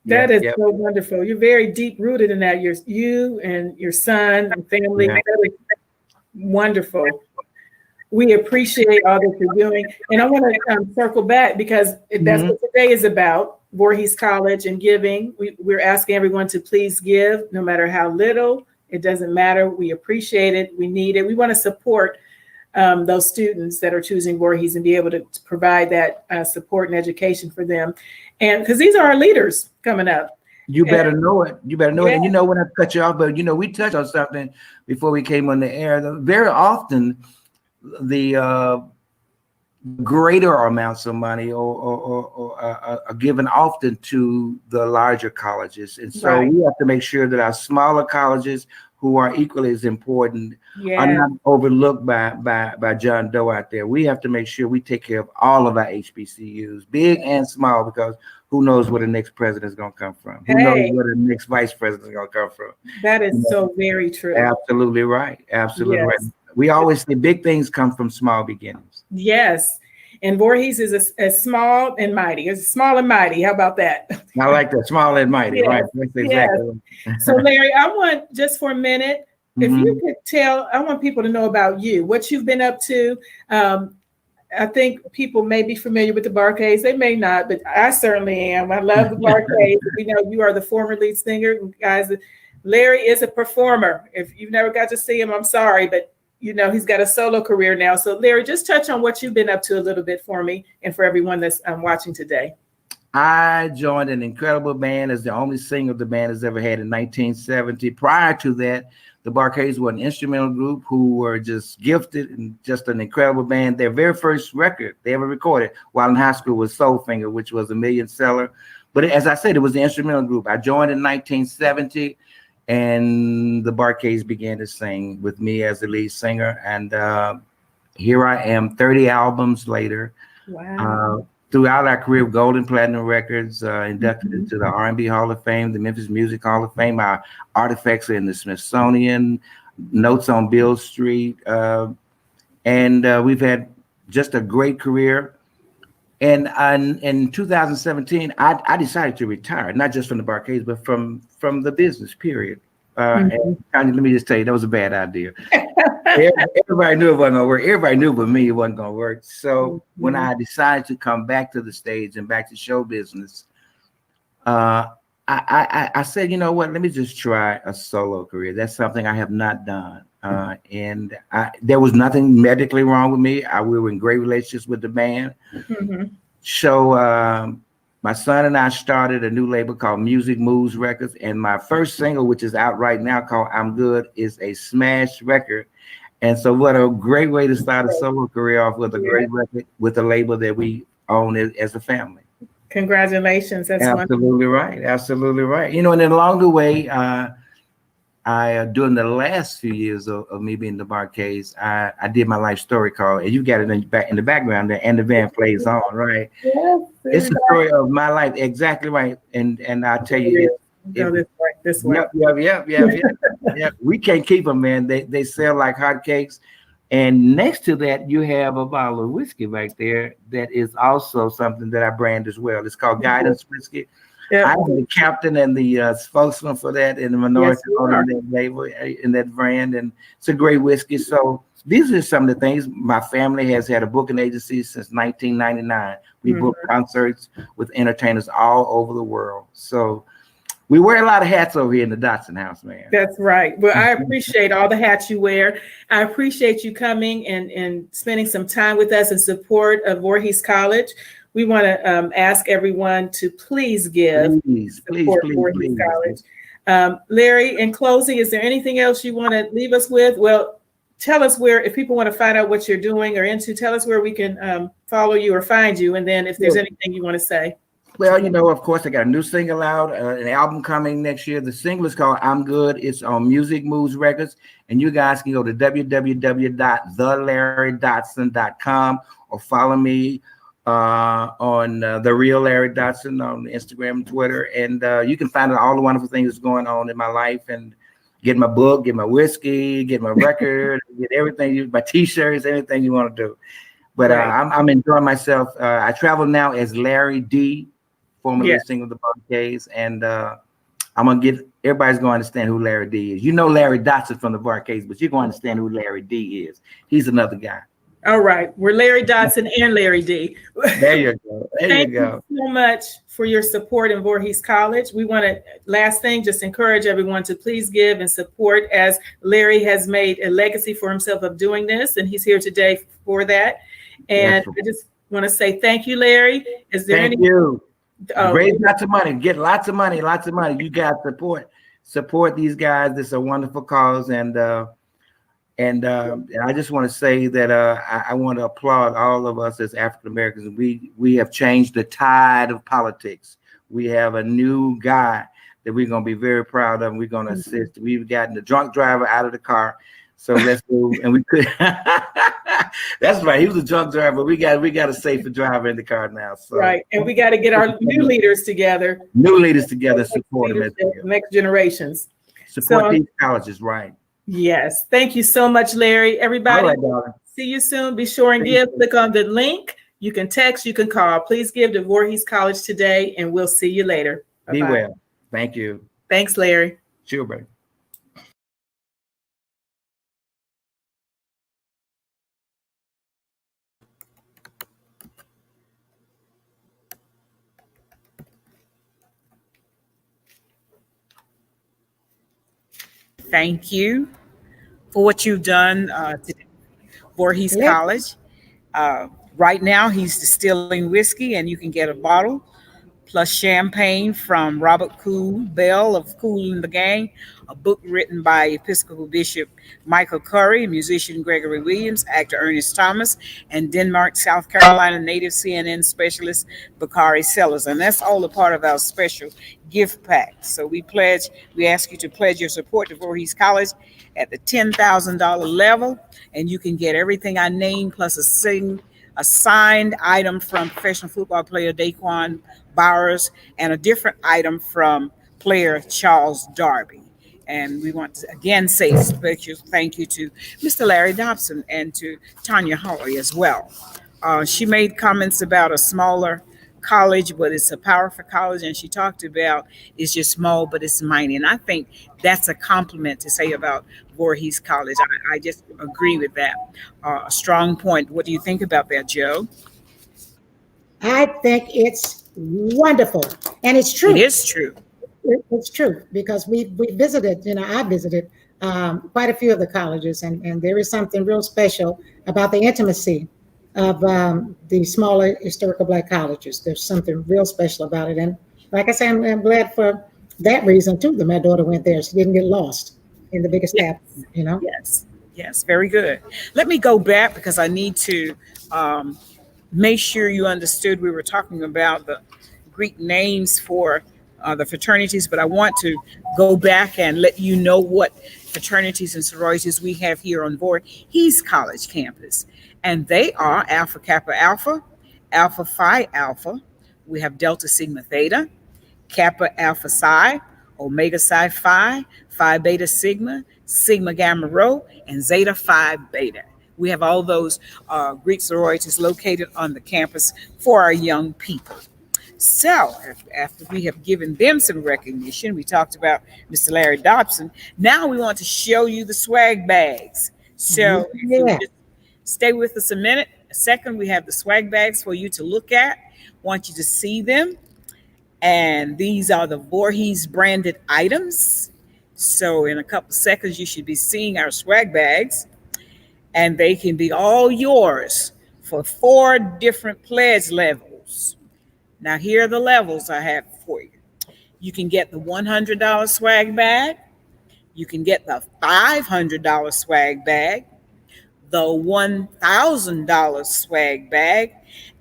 That is so wonderful. You're very deep rooted in that. You and your son and family. That is wonderful. We appreciate all that you're doing. And I want to circle back because that's what today is about. Voorhees College and giving. We're asking everyone to please give, no matter how little. It doesn't matter. We appreciate it. We need it. We want to support those students that are choosing Voorhees and be able to provide that support and education for them. And because these are our leaders coming up. You better know it. You better know it. And you know, when I cut you off, but you know, we touched on something before we came on the air. Very often, the greater amounts of money are given often to the larger colleges. And so we have to make sure that our smaller colleges, who are equally as important, are not overlooked by John Doe out there. We have to make sure we take care of all of our HBCUs, big and small, because who knows where the next president is going to come from? Who knows where the next vice president is going to come from? That is so very true. Absolutely right. Absolutely right. We always say big things come from small beginnings. Yes. And Voorhees is a small and mighty. It's small and mighty. How about that? I like that, small and mighty. Right. That's exactly. So Larry, I want just for a minute, if you could tell, I want people to know about you, what you've been up to. I think people may be familiar with the Bar-Kays. They may not, but I certainly am. I love the Bar-Kays. We know you are the former lead singer. Guys, Larry is a performer. If you've never got to see him, I'm sorry, but you know, he's got a solo career now. So Larry, just touch on what you've been up to a little bit for me and for everyone that's watching today. I joined an incredible band as the only singer the band has ever had in 1970. Prior to that, the Bar-Kays were an instrumental group who were just gifted and just an incredible band. Their very first record they ever recorded while in high school was Soul Finger, which was a million seller. But as I said, it was the instrumental group. I joined in 1970. And the Bar-Kays began to sing with me as the lead singer. And here I am 30 albums later. Wow. Throughout our career, Gold and Platinum Records, inducted into the R&B Hall of Fame, the Memphis Music Hall of Fame. Our artifacts are in the Smithsonian, notes on Beale Street. And we've had just a great career. And in 2017, I decided to retire, not just from the Bar-Kays, but from the business, period. And let me just tell you, that was a bad idea. Everybody knew it wasn't going to work. Everybody knew but me it wasn't going to work. So when I decided to come back to the stage and back to show business, I said, you know what, let me just try a solo career. That's something I have not done. And there was nothing medically wrong with me. We were in great relationships with the band. So my son and I started a new label called Music Moves Records. And my first single, which is out right now, called I'm Good, is a smash record. And so what a great way to start a solo career off with a great record with a label that we own as a family. Congratulations. That's absolutely right. Absolutely right. You know, and then along the way, during the last few years of me being the Bar-Kays, I did my life story called, and you got it in the background there, and the band plays on, right? Yes, it's the story of my life, exactly right. And I'll tell you, this way. Yep. We can't keep them, man. They sell like hotcakes. And next to that, you have a bottle of whiskey right there that is also something that I brand as well. It's called Guidance Whiskey. I'm the captain and the spokesman for that in the minority owner that label in that brand, and it's a great whiskey. So these are some of the things. My family has had a booking agency since 1999. We book concerts with entertainers all over the world. So we wear a lot of hats over here in the Dotson house, man. That's right. Well, I appreciate all the hats you wear. I appreciate you coming and spending some time with us in support of Voorhees College. We want to ask everyone to please give support Voorhees College. Larry, in closing, is there anything else you want to leave us with? Well, tell us where, if people want to find out what you're doing or into, tell us where we can follow you or find you. And then if there's anything you want to say. Well, of course, I got a new single out, an album coming next year. The single is called I'm Good. It's on Music Moves Records. And you guys can go to www.thelarrydotson.com or follow me on The Real Larry Dotson on Instagram and Twitter. And you can find out all the wonderful things that's going on in my life, and get my book, get my whiskey, get my record, get everything, my T-shirts, anything you want to do. But I'm enjoying myself. I travel now as Larry D, formerly singer of the Barcades, and I'm gonna get everybody's going to understand who Larry D is. You know Larry Dotson from the Barcades, but you're going to understand who Larry D is. He's another guy. All right, we're Larry Dotson and Larry D. There you go. Thank you so much for your support in Voorhees College. We want to, last thing, just encourage everyone to please give and support, as Larry has made a legacy for himself of doing this, and he's here today for that. And I just want to say thank you, Larry. Is there Thank you. Raise lots of money, get lots of money, lots of money. You got support these guys. This is a wonderful cause, and I just want to say that I want to applaud all of us as African Americans. We have changed the tide of politics. We have a new guy that we're going to be very proud of, and we're going to assist. We've gotten the drunk driver out of the car, so let's go. And we could. That's right. He was a drunk driver. We got a safer driver in the car now. So. Right, and we got to get our new leaders together. Support them. Next generations. Support these colleges, right? Yes. Thank you so much, Larry. Everybody, see you soon. Be sure and give. Click on the link. You can text, you can call. Please give to Voorhees College today, and we'll see you later. Bye-bye. Be well. Thank you. Thanks, Larry. Sure, buddy. Thank you for what you've done today, Voorhees College. Right now, he's distilling whiskey, and you can get a bottle plus champagne from Robert Kool Bell of Kool and the Gang, a book written by Episcopal Bishop Michael Curry, musician Gregory Williams, actor Ernest Thomas, and Denmark, South Carolina native CNN specialist Bakari Sellers. And that's all a part of our special gift pack. So we ask you to pledge your support to Voorhees College at the $10,000 level, and you can get everything I named plus a signed item from professional football player Daquan Bowers and a different item from player Charles Darby. And we want to again say a special thank you to Mr. Larry Dobson and to Tanya Hawley as well. She made comments about a smaller college, but it's a powerful college, and she talked about it's just small, but it's mighty. And I think that's a compliment to say about Voorhees College. I just agree with that. A strong point. What do you think about that, Joe? I think it's wonderful, and it's true. It is true. It's true, because we visited, I visited quite a few of the colleges, and there is something real special about the intimacy of the smaller historical Black colleges. There's something real special about it. And like I said, I'm glad for that reason too, that my daughter went there. She didn't get lost in the biggest gap, Yes, very good. Let me go back, because I need to make sure you understood we were talking about the Greek names for the fraternities, but I want to go back and let you know what fraternities and sororities we have here on Voorhees College campus. And they are Alpha Kappa Alpha, Alpha Phi Alpha. We have Delta Sigma Theta, Kappa Alpha Psi, Omega Psi Phi, Phi Beta Sigma, Sigma Gamma Rho, and Zeta Phi Beta. We have all those Greek sororities located on the campus for our young people. So after we have given them some recognition, we talked about Mr. Larry Dobson. Now we want to show you the swag bags. So if you would just stay with us a second, we have the swag bags for you to look at. Want you to see them. And these are the Voorhees branded items. So in a couple seconds, you should be seeing our swag bags. And they can be all yours for 4 different pledge levels. Now, here are the levels I have for you. You can get the $100 swag bag. You can get the $500 swag bag. the $1,000 swag bag,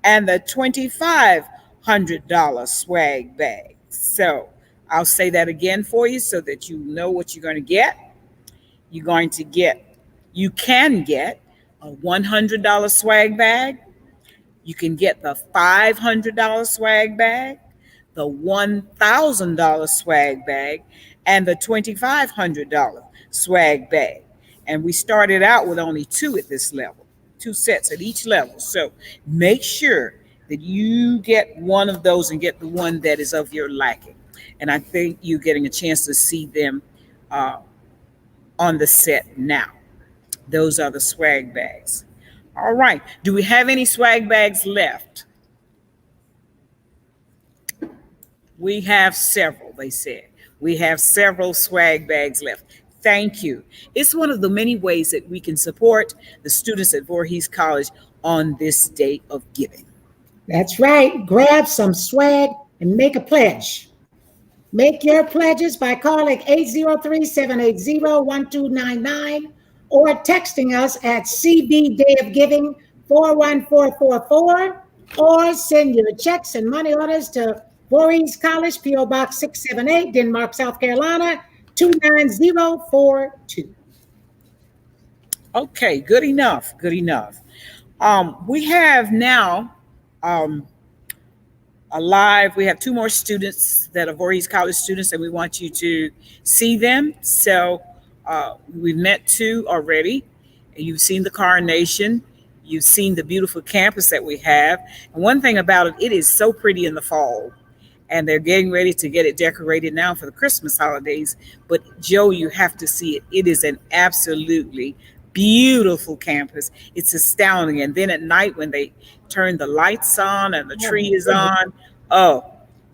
and the $2,500 swag bag. So I'll say that again for you so that you know what you're going to get. You can get a $100 swag bag. You can get the $500 swag bag, the $1,000 swag bag, and the $2,500 swag bag. And we started out with only 2 at this level, 2 sets at each level. So make sure that you get one of those and get the one that is of your liking. And I think you're getting a chance to see them on the set now. Those are the swag bags. All right. Do we have any swag bags left? We have several, they said. We have several swag bags left. Thank you. It's one of the many ways that we can support the students at Voorhees College on this day of giving. That's right. Grab some swag and make a pledge. Make your pledges by calling 803-780-1299 or texting us at CB Day of Giving 41444, or send your checks and money orders to Voorhees College, P.O. Box 678, Denmark, South Carolina, 29042. Okay, good enough. Good enough. We have now we have 2 more students that are Voorhees College students, and we want you to see them. So we've met 2 already. You've seen the coronation. You've seen the beautiful campus that we have. And one thing about it, it is so pretty in the fall. And they're getting ready to get it decorated now for the Christmas holidays. But Joe, you have to see it. It is an absolutely beautiful campus. It's astounding. And then at night when they turn the lights on and the tree is on,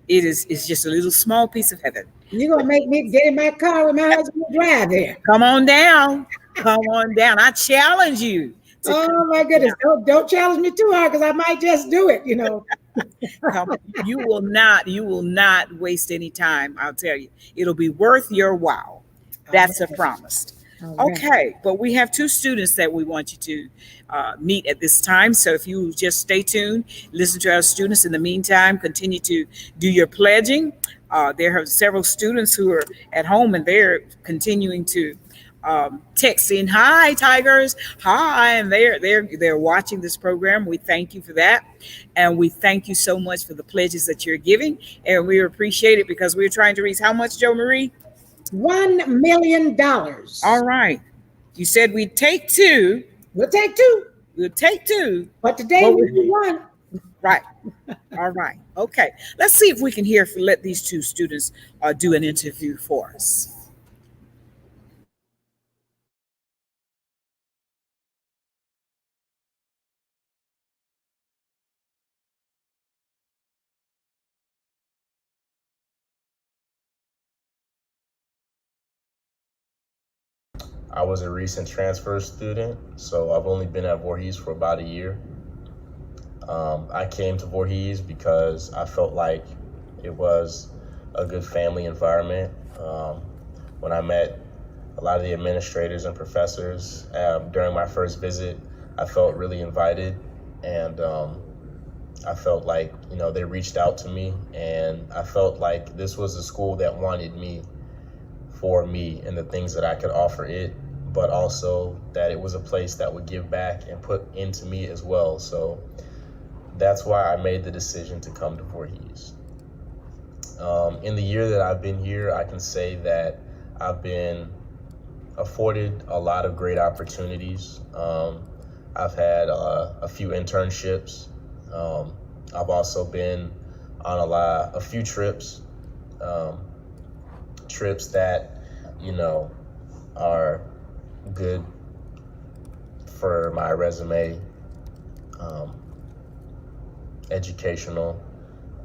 it's just a little small piece of heaven. You're going to make me get in my car with my husband and drive there. Come on down. Come on down. I challenge you. Oh my goodness. Don't challenge me too hard, because I might just do it, you know. You will not waste any time. I'll tell you, it'll be worth your while. That's a promise. Okay, but we have 2 students that we want you to meet at this time. So if you just stay tuned, listen to our students. In the meantime, continue to do your pledging. There are several students who are at home and they're continuing to text in, "Hi, Tigers, hi," and they're watching this program. We thank you for that, and we thank you so much for the pledges that you're giving, and we appreciate it because we're trying to reach how much, Joe Marie? $1 million. All right. You said we'd take 2. We'll take 2. We'll take 2. But today we do 1. Right. All right. Okay. Let's see if we can let these 2 students do an interview for us. I was a recent transfer student, so I've only been at Voorhees for about a year. I came to Voorhees because I felt like it was a good family environment. When I met a lot of the administrators and professors during my first visit, I felt really invited, and I felt like, they reached out to me, and I felt like this was a school that wanted me for me and the things that I could offer it, but also that it was a place that would give back and put into me as well. So that's why I made the decision to come to Voorhees. In the year that I've been here, I can say that I've been afforded a lot of great opportunities. I've had a few internships. I've also been on a few trips, trips that, are good for my resume, educational,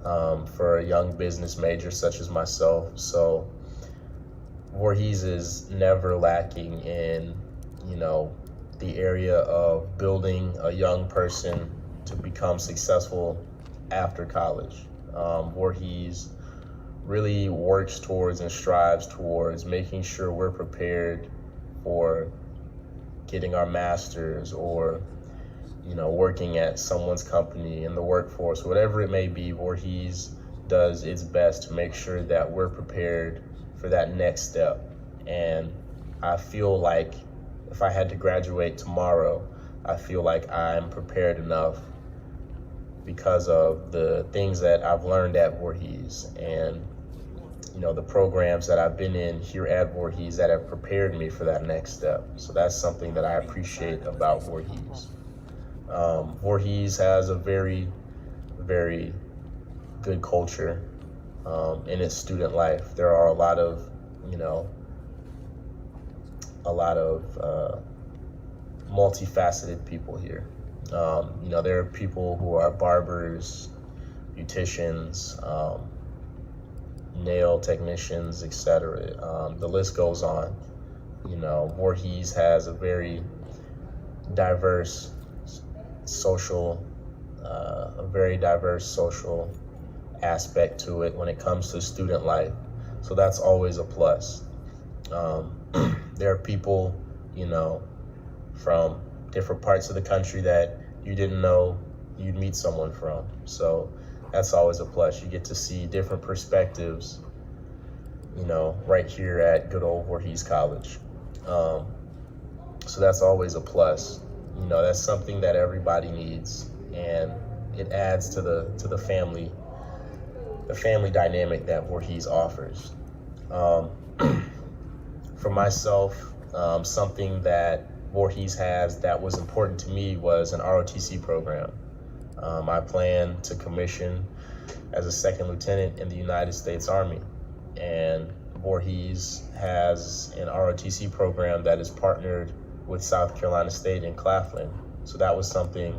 for a young business major such as myself. So Voorhees is never lacking in, the area of building a young person to become successful after college. Voorhees really works towards and strives towards making sure we're prepared for getting our masters or, working at someone's company in the workforce, whatever it may be, Voorhees does its best to make sure that we're prepared for that next step. And I feel like if I had to graduate tomorrow, I feel like I'm prepared enough because of the things that I've learned at Voorhees and the programs that I've been in here at Voorhees that have prepared me for that next step. So that's something that I appreciate about Voorhees. Voorhees has a very, very good culture in its student life. There are a lot of multifaceted people here. There are people who are barbers, beauticians, nail technicians, etc. The list goes on. Voorhees has a very diverse social aspect to it when it comes to student life. So that's always a plus. There are people, from different parts of the country that you didn't know you'd meet someone from. So that's always a plus. You get to see different perspectives, right here at good old Voorhees College. So that's always a plus. That's something that everybody needs, and it adds to the family dynamic that Voorhees offers. For myself, something that Voorhees has that was important to me was an ROTC program. I plan to commission as a second lieutenant in the United States Army, and Voorhees has an ROTC program that is partnered with South Carolina State in Claflin. So that was something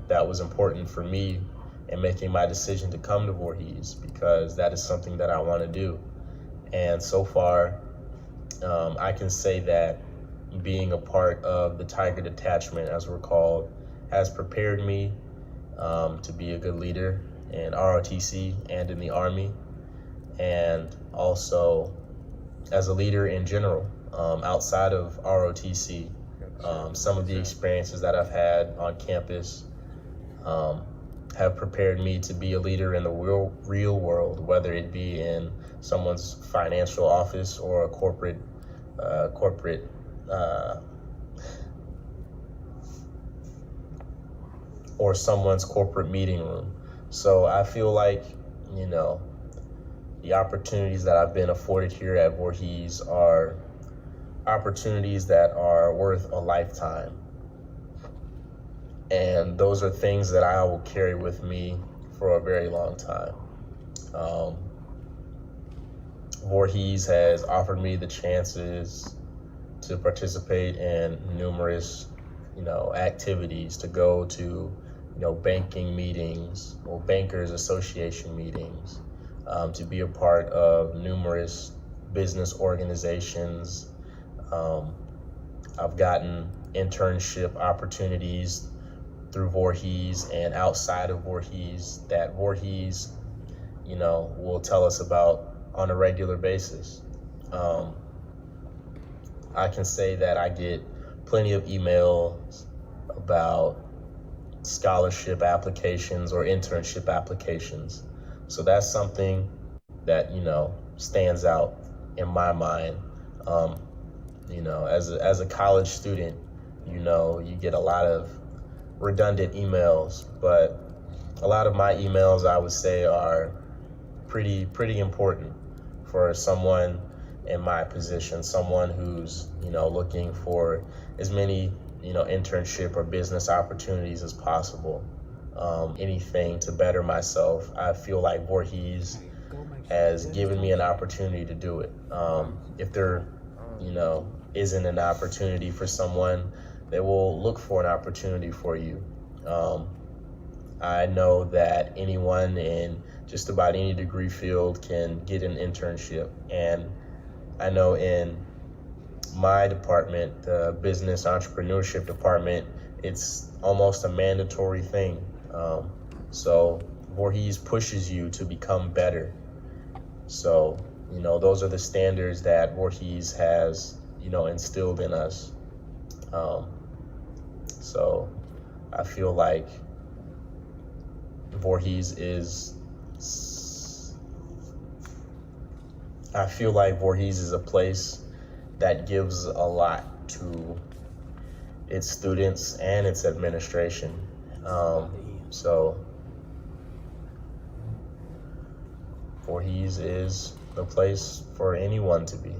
that was important for me in making my decision to come to Voorhees, because that is something that I want to do. And so far, I can say that being a part of the Tiger Detachment, as we're called, has prepared me to be a good leader in ROTC and in the Army, and also as a leader in general outside of ROTC. Some of the experiences that I've had on campus have prepared me to be a leader in the real world, whether it be in someone's financial office or a corporate or someone's corporate meeting room. So I feel like, the opportunities that I've been afforded here at Voorhees are opportunities that are worth a lifetime. And those are things that I will carry with me for a very long time. Voorhees has offered me the chances to participate in numerous, activities, to go to, banking meetings or bankers association meetings, to be a part of numerous business organizations. I've gotten internship opportunities through Voorhees and outside of Voorhees that Voorhees, will tell us about on a regular basis. I can say that I get plenty of emails about scholarship applications or internship applications. So that's something that, stands out in my mind. As a college student, you get a lot of redundant emails, but a lot of my emails, I would say, are pretty important for someone in my position, someone who's, looking for as many, internship or business opportunities as possible. Anything to better myself. I feel like Voorhees has given me an opportunity to do it. If there, isn't an opportunity for someone, they will look for an opportunity for you. I know that anyone in just about any degree field can get an internship. And I know in my department, the business entrepreneurship department, it's almost a mandatory thing. So Voorhees pushes you to become better. So, those are the standards that Voorhees has, instilled in us. So I feel like Voorhees is a place that gives a lot to its students and its administration. So Voorhees is the place for anyone to be.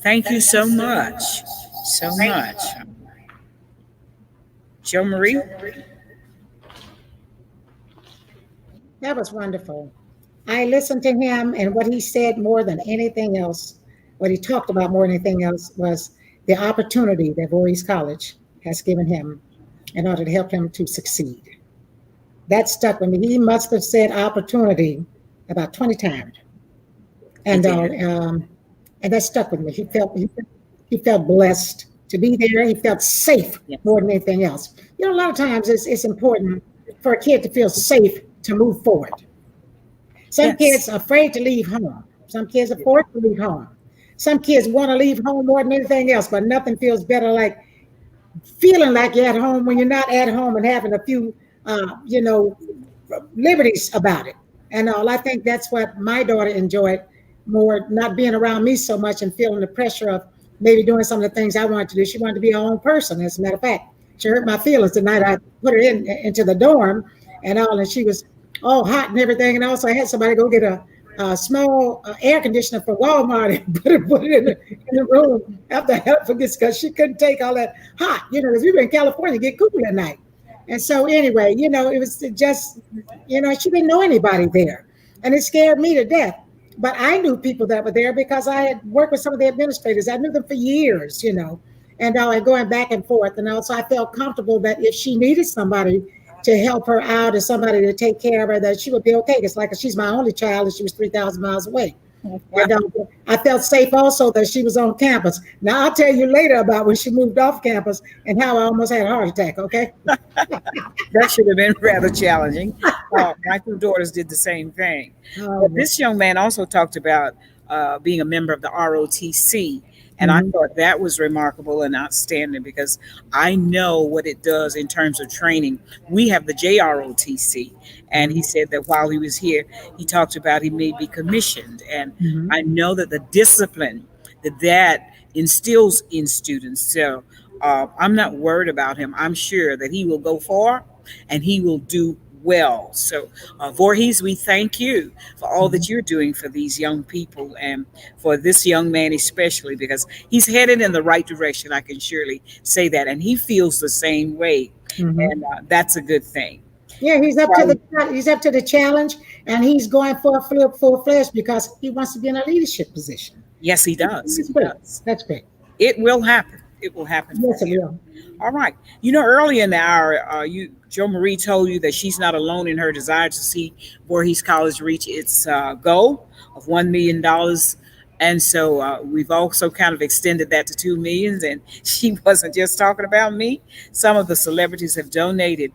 Thank you so much. So much. Joe Marie? That was wonderful. I listened to him, and what he said more than anything else, what he talked about more than anything else, was the opportunity that Voorhees College has given him in order to help him to succeed. That stuck with me. He must have said opportunity about 20 times. And that stuck with me. He felt blessed to be there. He felt safe more than anything else. You know, a lot of times it's important for a kid to feel safe to move forward. Some kids are afraid to leave home. Some kids are forced to leave home. Some kids want to leave home more than anything else, but nothing feels better like feeling like you're at home when you're not at home and having a few, liberties about it. And all, I think that's what my daughter enjoyed more, not being around me so much and feeling the pressure of maybe doing some of the things I wanted to do. She wanted to be her own person, as a matter of fact. She hurt my feelings the night I put her into the dorm and all, and she was all hot and everything. And also I had somebody go get a small air conditioner from Walmart and put it in the room after I helped her because she couldn't take all that hot, because we were in California, get cool at night. And so anyway, it was just, she didn't know anybody there. And it scared me to death. But I knew people that were there because I had worked with some of the administrators. I knew them for years, and going back and forth. And also I felt comfortable that if she needed somebody to help her out or somebody to take care of her, that she would be okay. It's like she's my only child and she was 3,000 miles away. And I felt safe also that she was on campus. Now I'll tell you later about when she moved off campus and how I almost had a heart attack, okay? That should have been rather challenging. My two daughters did the same thing. But this young man also talked about being a member of the ROTC. And I thought that was remarkable and outstanding because I know what it does in terms of training. We have the JROTC. And he said that while he was here, he talked about he may be commissioned. And I know that the discipline that instills in students. So I'm not worried about him. I'm sure that he will go far and he will do well. So Voorhees, we thank you for all that you're doing for these young people and for this young man especially, because he's headed in the right direction. I can surely say that. And he feels the same way. And that's a good thing. Yeah, he's up to the challenge, and he's going for full fledged because he wants to be in a leadership position. Yes, he does. That's great. It will happen. It will happen. Yes, it will. All right. Early in the hour, Joe Marie told you that she's not alone in her desire to see Voorhees College reach its goal of $1 million. And so we've also kind of extended that to 2 million. And she wasn't just talking about me. Some of the celebrities have donated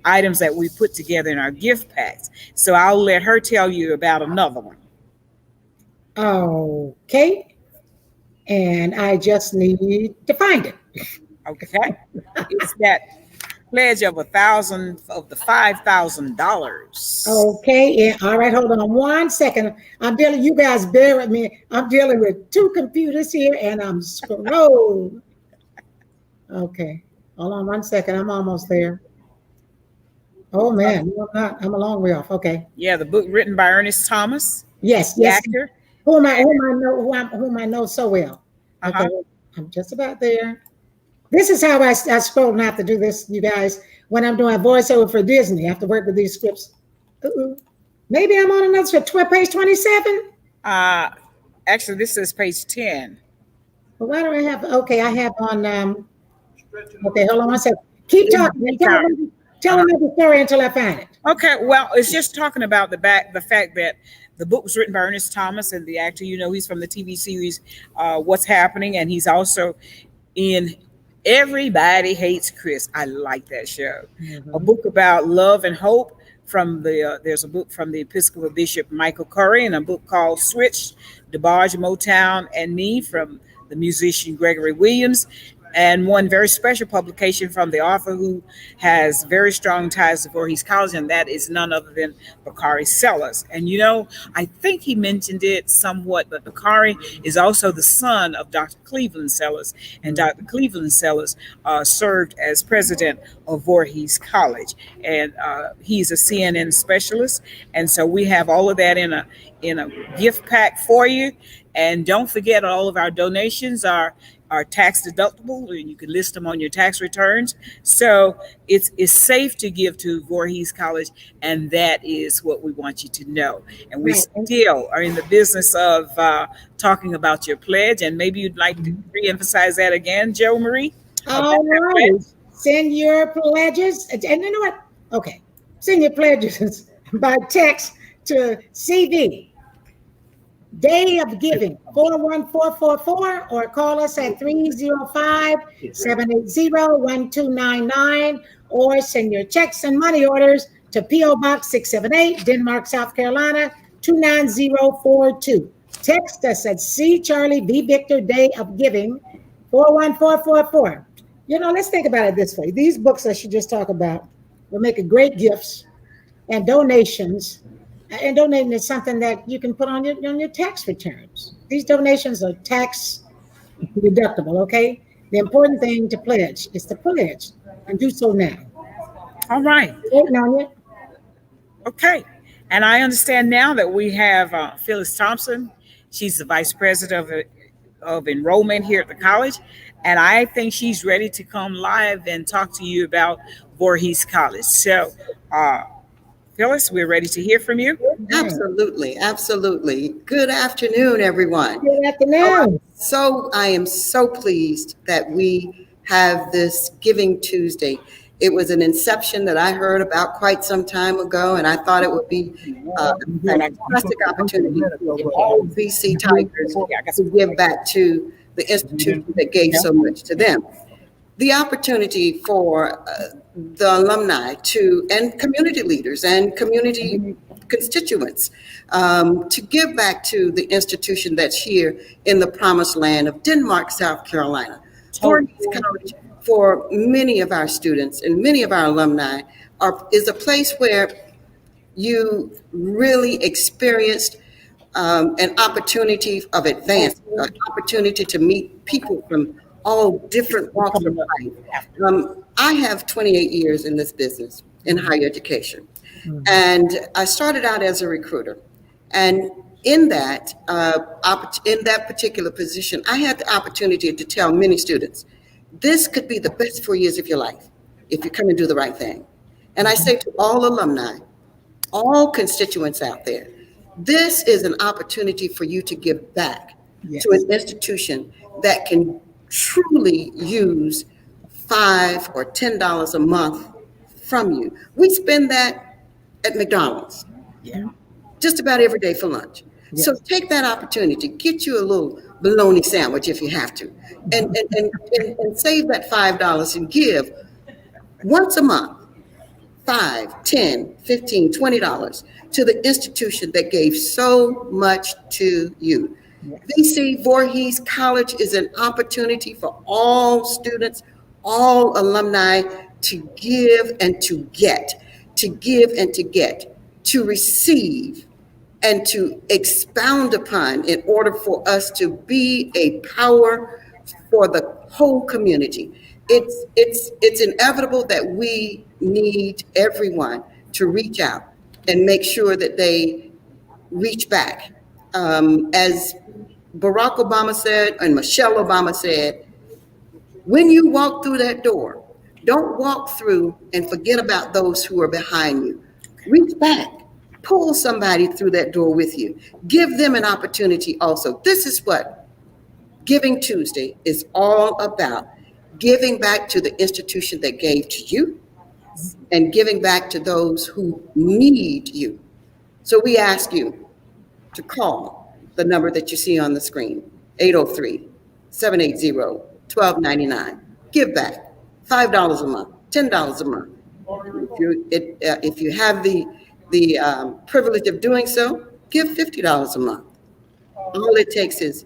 items that we put together in our gift packs. So I'll let her tell you about another one. Okay. And I just need to find it. Okay. It's that pledge of $1,000 of the $5,000. Okay. Yeah. All right. Hold on 1 second. You guys bear with me. I'm dealing with 2 computers here and I'm scrolling. Okay. Hold on 1 second. I'm almost there. Oh man, no, I'm not. I'm a long way off. Okay. Yeah, the book written by Ernest Thomas. Yes, the yes. actor. Whom I know so well. Okay, I'm just about there. This is how I scroll and I have to do this, you guys. When I'm doing voiceover for Disney, I have to work with these scripts. Maybe I'm on another script, page 27. Actually, this is page 10. But why do I have? Okay, I have on. Okay, hold on 1 second. Keep talking. Tell me the story until I find it. Okay, well, it's just talking about the fact that the book was written by Ernest Thomas, and the actor, he's from the TV series What's Happening, and he's also in Everybody Hates Chris. I like that show. A book about love and hope from the there's a book from the Episcopal Bishop Michael Curry, and a book called Switch, DeBarge, Motown, and Me from the musician Gregory Williams, and one very special publication from the author who has very strong ties to Voorhees College, and that is none other than Bakari Sellers. And you know, I think he mentioned it somewhat, but Bakari is also the son of Dr. Cleveland Sellers, and Dr. Cleveland Sellers served as president of Voorhees College, and he's a CNN specialist, and so we have all of that in a gift pack for you. And don't forget, all of our donations are tax deductible, and you can list them on your tax returns. So it's safe to give to Voorhees College, and that is what we want you to know. And we still are in the business of talking about your pledge, and maybe you'd like to re-emphasize that again, Joe Marie. All right. Send your pledges. And you know what? Okay. Send your pledges by text to CV. Day of Giving 41444, or call us at 305-780-1299, or send your checks and money orders to P.O. Box 678, Denmark, South Carolina 29042. Text us at C Charlie V Victor Day of Giving 41444. You know, let's think about it this way. These books I should just talk about will make a great gifts and donations. And donating is something that you can put on your tax returns. These donations are tax deductible, okay? The important thing to pledge is to pledge, and do so now. All right. Waiting on you. Okay. And I understand now that we have Phyllis Thompson. She's the vice president of enrollment here at the college. And I think she's ready to come live and talk to you about Voorhees College. So, Phyllis, we're ready to hear from you. Absolutely, absolutely. Good afternoon, everyone. Good afternoon. So I am so pleased that we have this Giving Tuesday. It was an inception that I heard about quite some time ago, and I thought it would be a fantastic opportunity for all VC Tigers to give back to the institution that gave so much to them. The opportunity for the alumni and community leaders and community constituents to give back to the institution that's here in the promised land of Denmark, South Carolina. Voorhees College, for many of our students and many of our alumni, is a place where you really experienced an opportunity of advance, an opportunity to meet people from all different walks of life. I have 28 years in this business in higher education. And I started out as a recruiter. And in that particular position, I had the opportunity to tell many students, this could be the best 4 years of your life if you come and do the right thing. And I say to all alumni, all constituents out there, this is an opportunity for you to give back to an institution that can truly use $5 or $10 a month from you. We spend that at McDonald's, just about every day for lunch. So take that opportunity, get you a little bologna sandwich if you have to, and save that $5 and give once a month, $5, $10, $15, $20 to the institution that gave so much to you. VC Voorhees College is an opportunity for all students, all alumni to give and to get, to give and to get, to receive and to expound upon in order for us to be a power for the whole community. It's inevitable that we need everyone to reach out and make sure that they reach back. As Barack Obama said, and Michelle Obama said, when you walk through that door, don't walk through and forget about those who are behind you. Reach back, pull somebody through that door with you. Give them an opportunity also. This is what Giving Tuesday is all about. Giving back to the institution that gave to you and giving back to those who need you. So we ask you to call the number that you see on the screen, 803-780-1299. Give back $5 a month, $10 a month. If you have the privilege of doing so, give $50 a month. All it takes is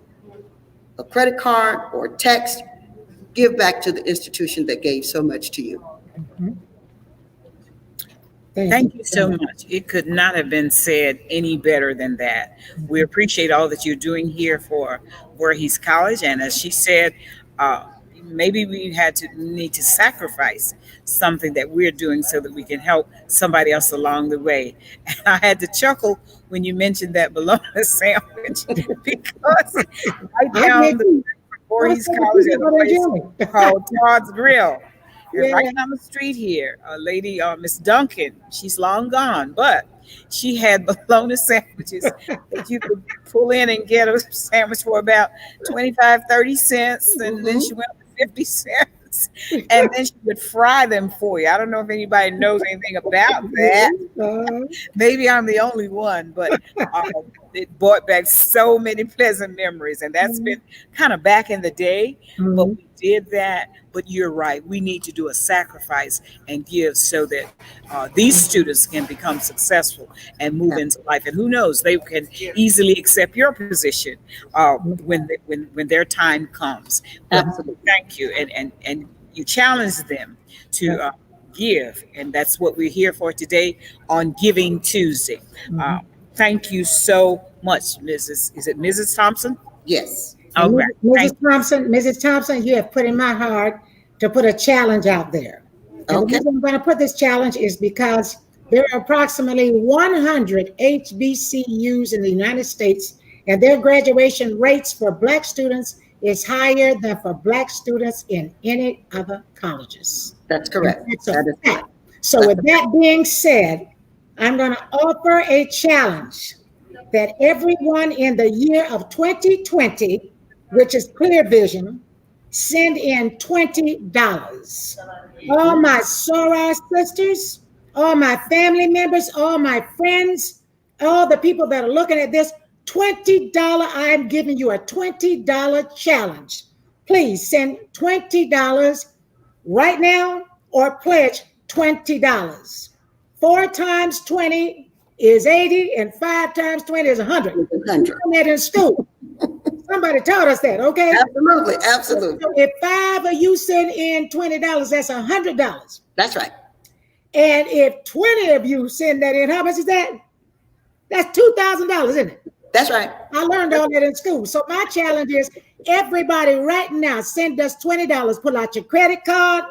a credit card or text. Give back to the institution that gave so much to you. Thank you so much. It could not have been said any better than that. We appreciate all that you're doing here for Voorhees College. And as she said, maybe we need to sacrifice something that we're doing so that we can help somebody else along the way. And I had to chuckle when you mentioned that bologna sandwich because right down the Voorhees College at a place called Todd's Grill. And right down the street here, a lady, Miss Duncan, she's long gone, but she had bologna sandwiches that you could pull in and get a sandwich for about 25, 30 cents. And then she went up to 50 cents. And then she would fry them for you. I don't know if anybody knows anything about that. Maybe I'm the only one, but it brought back so many pleasant memories. And that's been kind of back in the day, but we did that. But you're right. We need to do a sacrifice and give so that these students can become successful and move into life. And who knows, they can easily accept your position when their time comes. Absolutely. Thank you. And you challenge them to give. And that's what we're here for today on Giving Tuesday. Thank you so much, Mrs. Thompson? Yes. Okay. Mrs. Thompson, you have put in my heart to put a challenge out there. And the reason I'm going to put this challenge is because there are approximately 100 HBCUs in the United States, and their graduation rates for Black students is higher than for Black students in any other colleges. That's correct. So with that being said, I'm going to offer a challenge that everyone in the year of 2020, which is clear vision, send in $20. All my soror sisters, all my family members, all my friends, all the people that are looking at this, $20. I'm giving you a $20 challenge. Please send $20 right now or pledge $20. 4 times 20 is 80 and 5 times 20 is 100. 100. Learned that in school. Somebody taught us that, okay? Absolutely, absolutely. So if 5 of you send in $20, that's $100. That's right. And if 20 of you send that in, how much is that? That's $2,000, isn't it? That's right. I learned all that in school. So my challenge is everybody right now, send us $20. Pull out your credit card.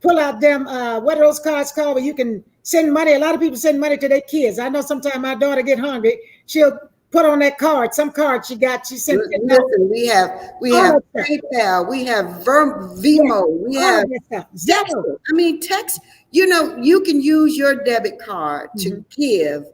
Pull out them, what are those cards called where you can send money? A lot of people send money to their kids. I know sometimes my daughter get hungry. She'll put on that card. Some card she sent. Listen, we have PayPal, we have Vimo, we have Zelle. I mean, text. You know, you can use your debit card to give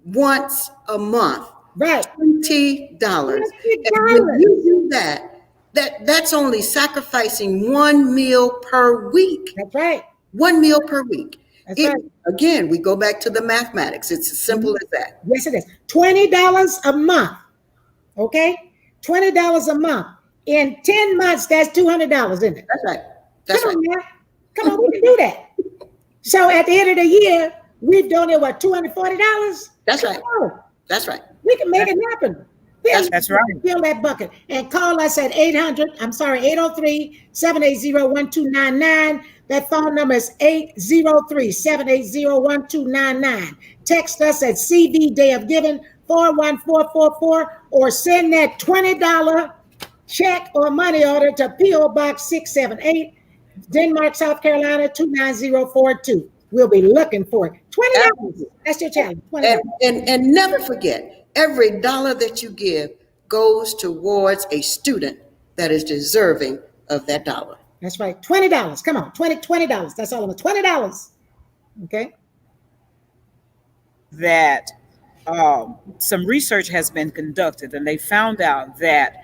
once a month. Right. $20. And when you do that, that's only sacrificing 1 meal per week. That's right. 1 meal per week. That's right. Again, we go back to the mathematics. It's as simple as that. Yes, it is. $20 a month. Okay? $20 a month. In 10 months, that's $200, isn't it? That's right. That's Come on, man. Come on, we can do that. So at the end of the year, we've donated what, $240? That's right. That's right. We can make it happen. That's right. Fill that bucket and call us at 803-780-1299. That phone number is 803-780-1299. Text us at CV Day of Giving 41444 or send that $20 check or money order to P.O. Box 678, Denmark, South Carolina 29042. We'll be looking for it. $20. That's your challenge. $20. And never forget, every dollar that you give goes towards a student that is deserving of that dollar. That's right. $20. Come on, $20. That's all of it. $20. Okay. That some research has been conducted, and they found out that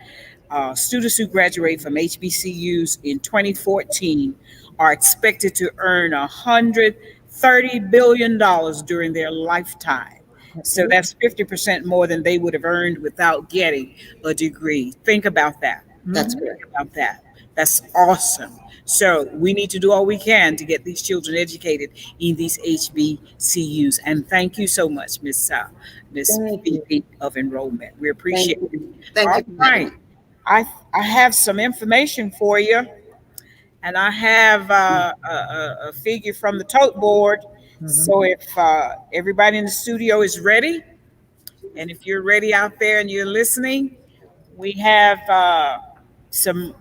students who graduate from HBCUs in 2014 are expected to earn $130 billion during their lifetime. So that's 50% more than they would have earned without getting a degree. Think about that. That's correct. About that. That's awesome. So we need to do all we can to get these children educated in these HBCUs. And thank you so much, Miss VP of Enrollment. We appreciate it. Thank you. Right. I have some information for you, and I have a figure from the tote board. So if everybody in the studio is ready, and if you're ready out there and you're listening, we have some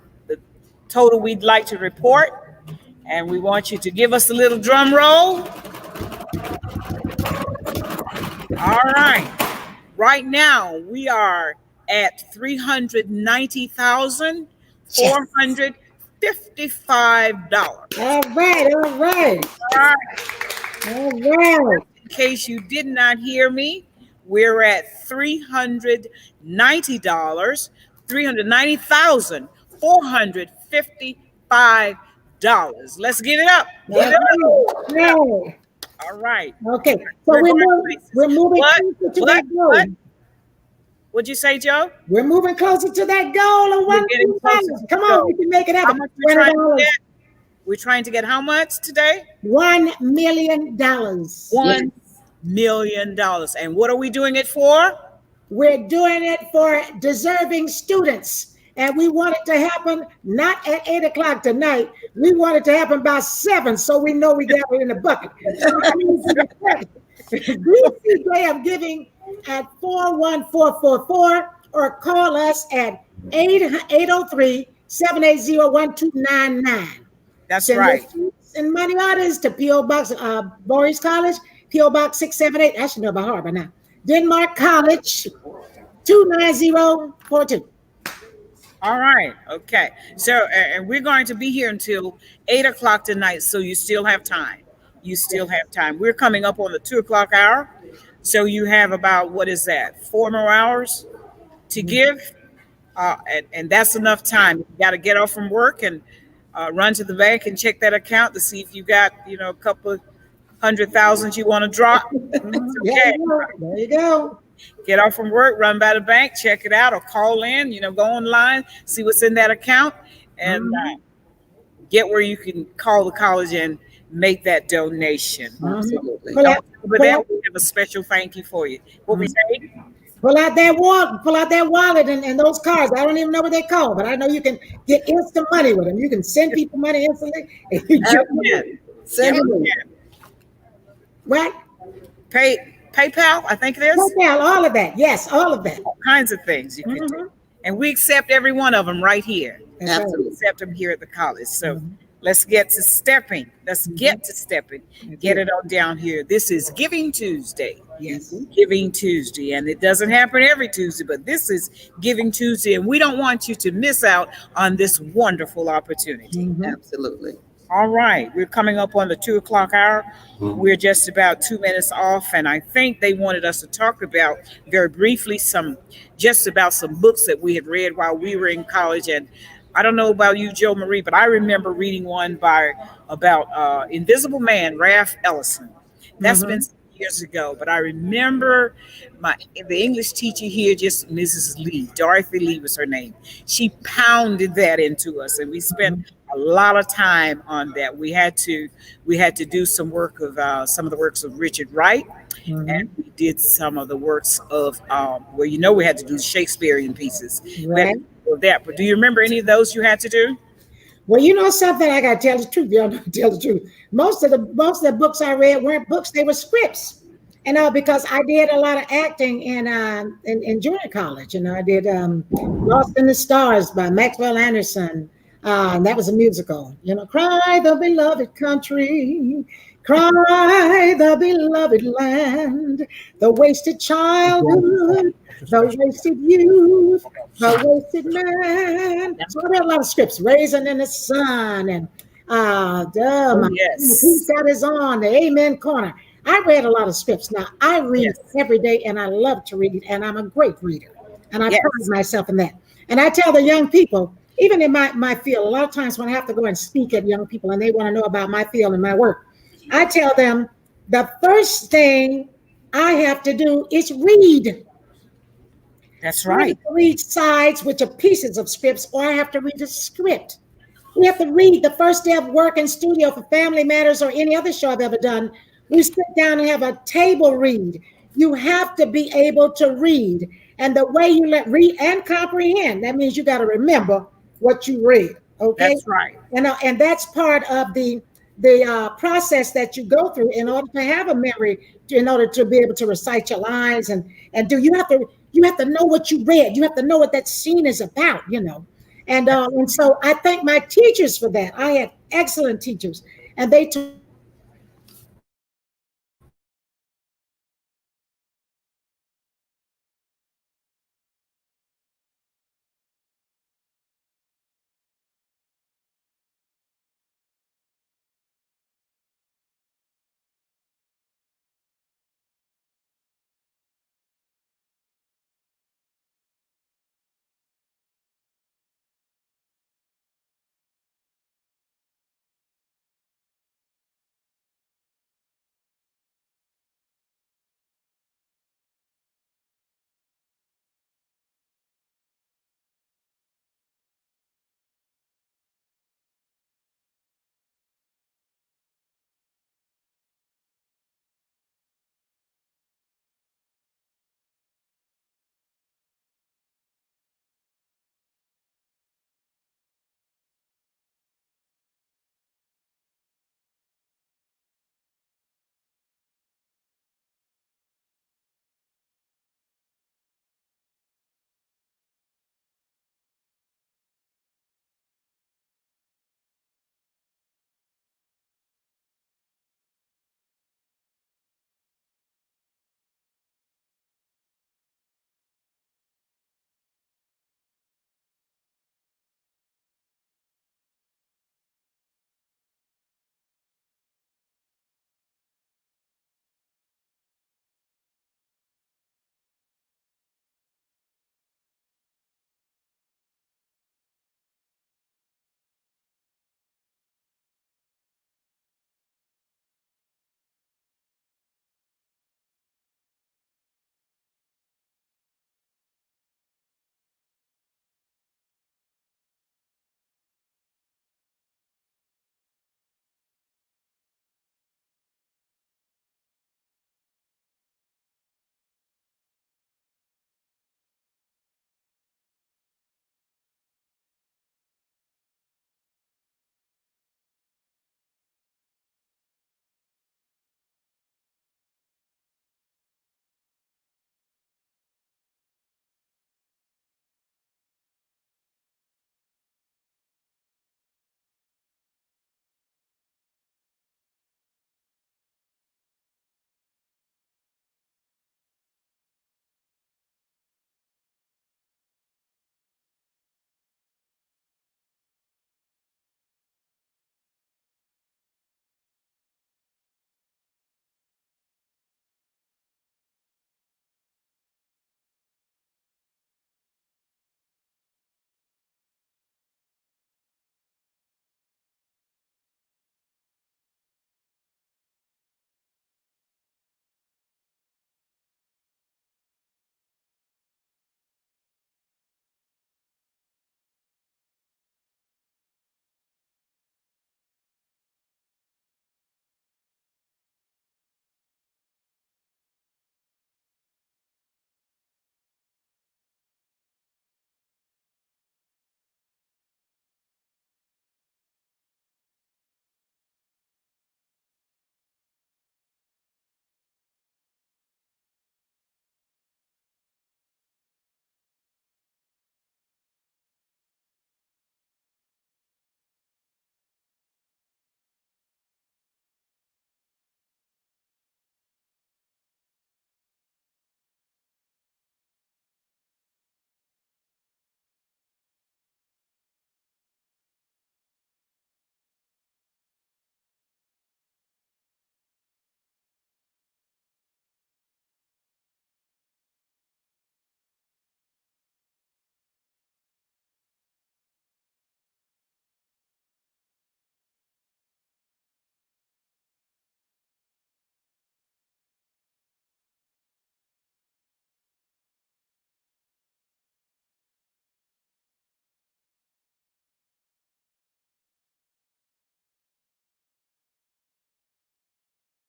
total we'd like to report, and we want you to give us a little drum roll. All right. Right now, we are at $390,455. All right. All right. In case you did not hear me, we're at $390,455. Let's get it up. Get it up. All right. Okay. So we're moving closer to that goal. What'd you say, Joe? We're moving closer to that goal of $1 million. Come on, we can make it happen. We're trying to get how much today? $1 million. $1 million. And what are we doing it for? We're doing it for deserving students. And we want it to happen not at 8 o'clock tonight. We want it to happen by 7, so we know we got it in the bucket. BC Day of Giving at 41444 or call us at 803-780-1299. That's Send right. And money orders to P.O. Box, Voorhees College, P.O. Box 678. I should know by heart by now. Denmark College, 29042. All right. Okay. So, and we're going to be here until 8 o'clock tonight. So you still have time. You still have time. We're coming up on the 2 o'clock hour. So you have about, what is that? 4 more hours to give. And that's enough time. You got to get off from work and run to the bank and check that account to see if you got, a couple of 100,000 you want to drop. Okay. There you go. Get off from work, run by the bank, check it out, or call in, go online, see what's in that account, and get where you can call the college and make that donation. Absolutely. But that we have a special thank you for you. What we say? Pull out that wallet and those cards. I don't even know what they call, but I know you can get instant money with them. You can send people money instantly. And you send them. What? PayPal, I think it is. PayPal, all of that. Yes, all of that. All kinds of things you can do. And we accept every one of them right here. Absolutely. We accept them here at the college. So let's get to stepping. Let's get to stepping. Get it on down here. This is Giving Tuesday. Yes. Giving Tuesday. And it doesn't happen every Tuesday, but this is Giving Tuesday. And we don't want you to miss out on this wonderful opportunity. Absolutely. All right, we're coming up on the 2 o'clock hour. We're just about 2 minutes off, and I think they wanted us to talk about very briefly some books that we had read while we were in college. And I don't know about you, Joe Marie, but I remember reading one about Invisible Man, Ralph Ellison. That's been some years ago, but I remember the English teacher here, just Mrs. Lee, Dorothy Lee was her name. She pounded that into us, and we spent a lot of time on that. We had to do some work of some of the works of Richard Wright, and we did some of the works of we had to do Shakespearean pieces. Right. But do you remember any of those you had to do? Well, you know something, I gotta tell the truth. Y'all know, tell the truth. Most of the books I read weren't books; they were scripts. Because I did a lot of acting in junior college. I did Lost in the Stars by Maxwell Anderson. And that was a musical. Cry the beloved country, cry the beloved land, the wasted childhood, the wasted youth, the wasted man. So I read a lot of scripts. Raisin in the Sun and Peace That Is On, the Amen Corner. I read a lot of scripts. Now I read every day, and I love to read, and I'm a great reader, and I pride myself in that. And I tell the young people, even in my field, a lot of times when I have to go and speak at young people and they want to know about my field and my work, I tell them the first thing I have to do is read. That's I have right. to read sides, which are pieces of scripts, or I have to read a script. We have to read the first day of work in studio for Family Matters or any other show I've ever done. We sit down and have a table read. You have to be able to read. And the way you read and comprehend, that means you got to remember what you read. Okay. That's right. And that's part of the process that you go through in order to have a memory, in order to be able to recite your lines and do. You have to know what you read. You have to know what that scene is about. And so I thank my teachers for that. I had excellent teachers, and they taught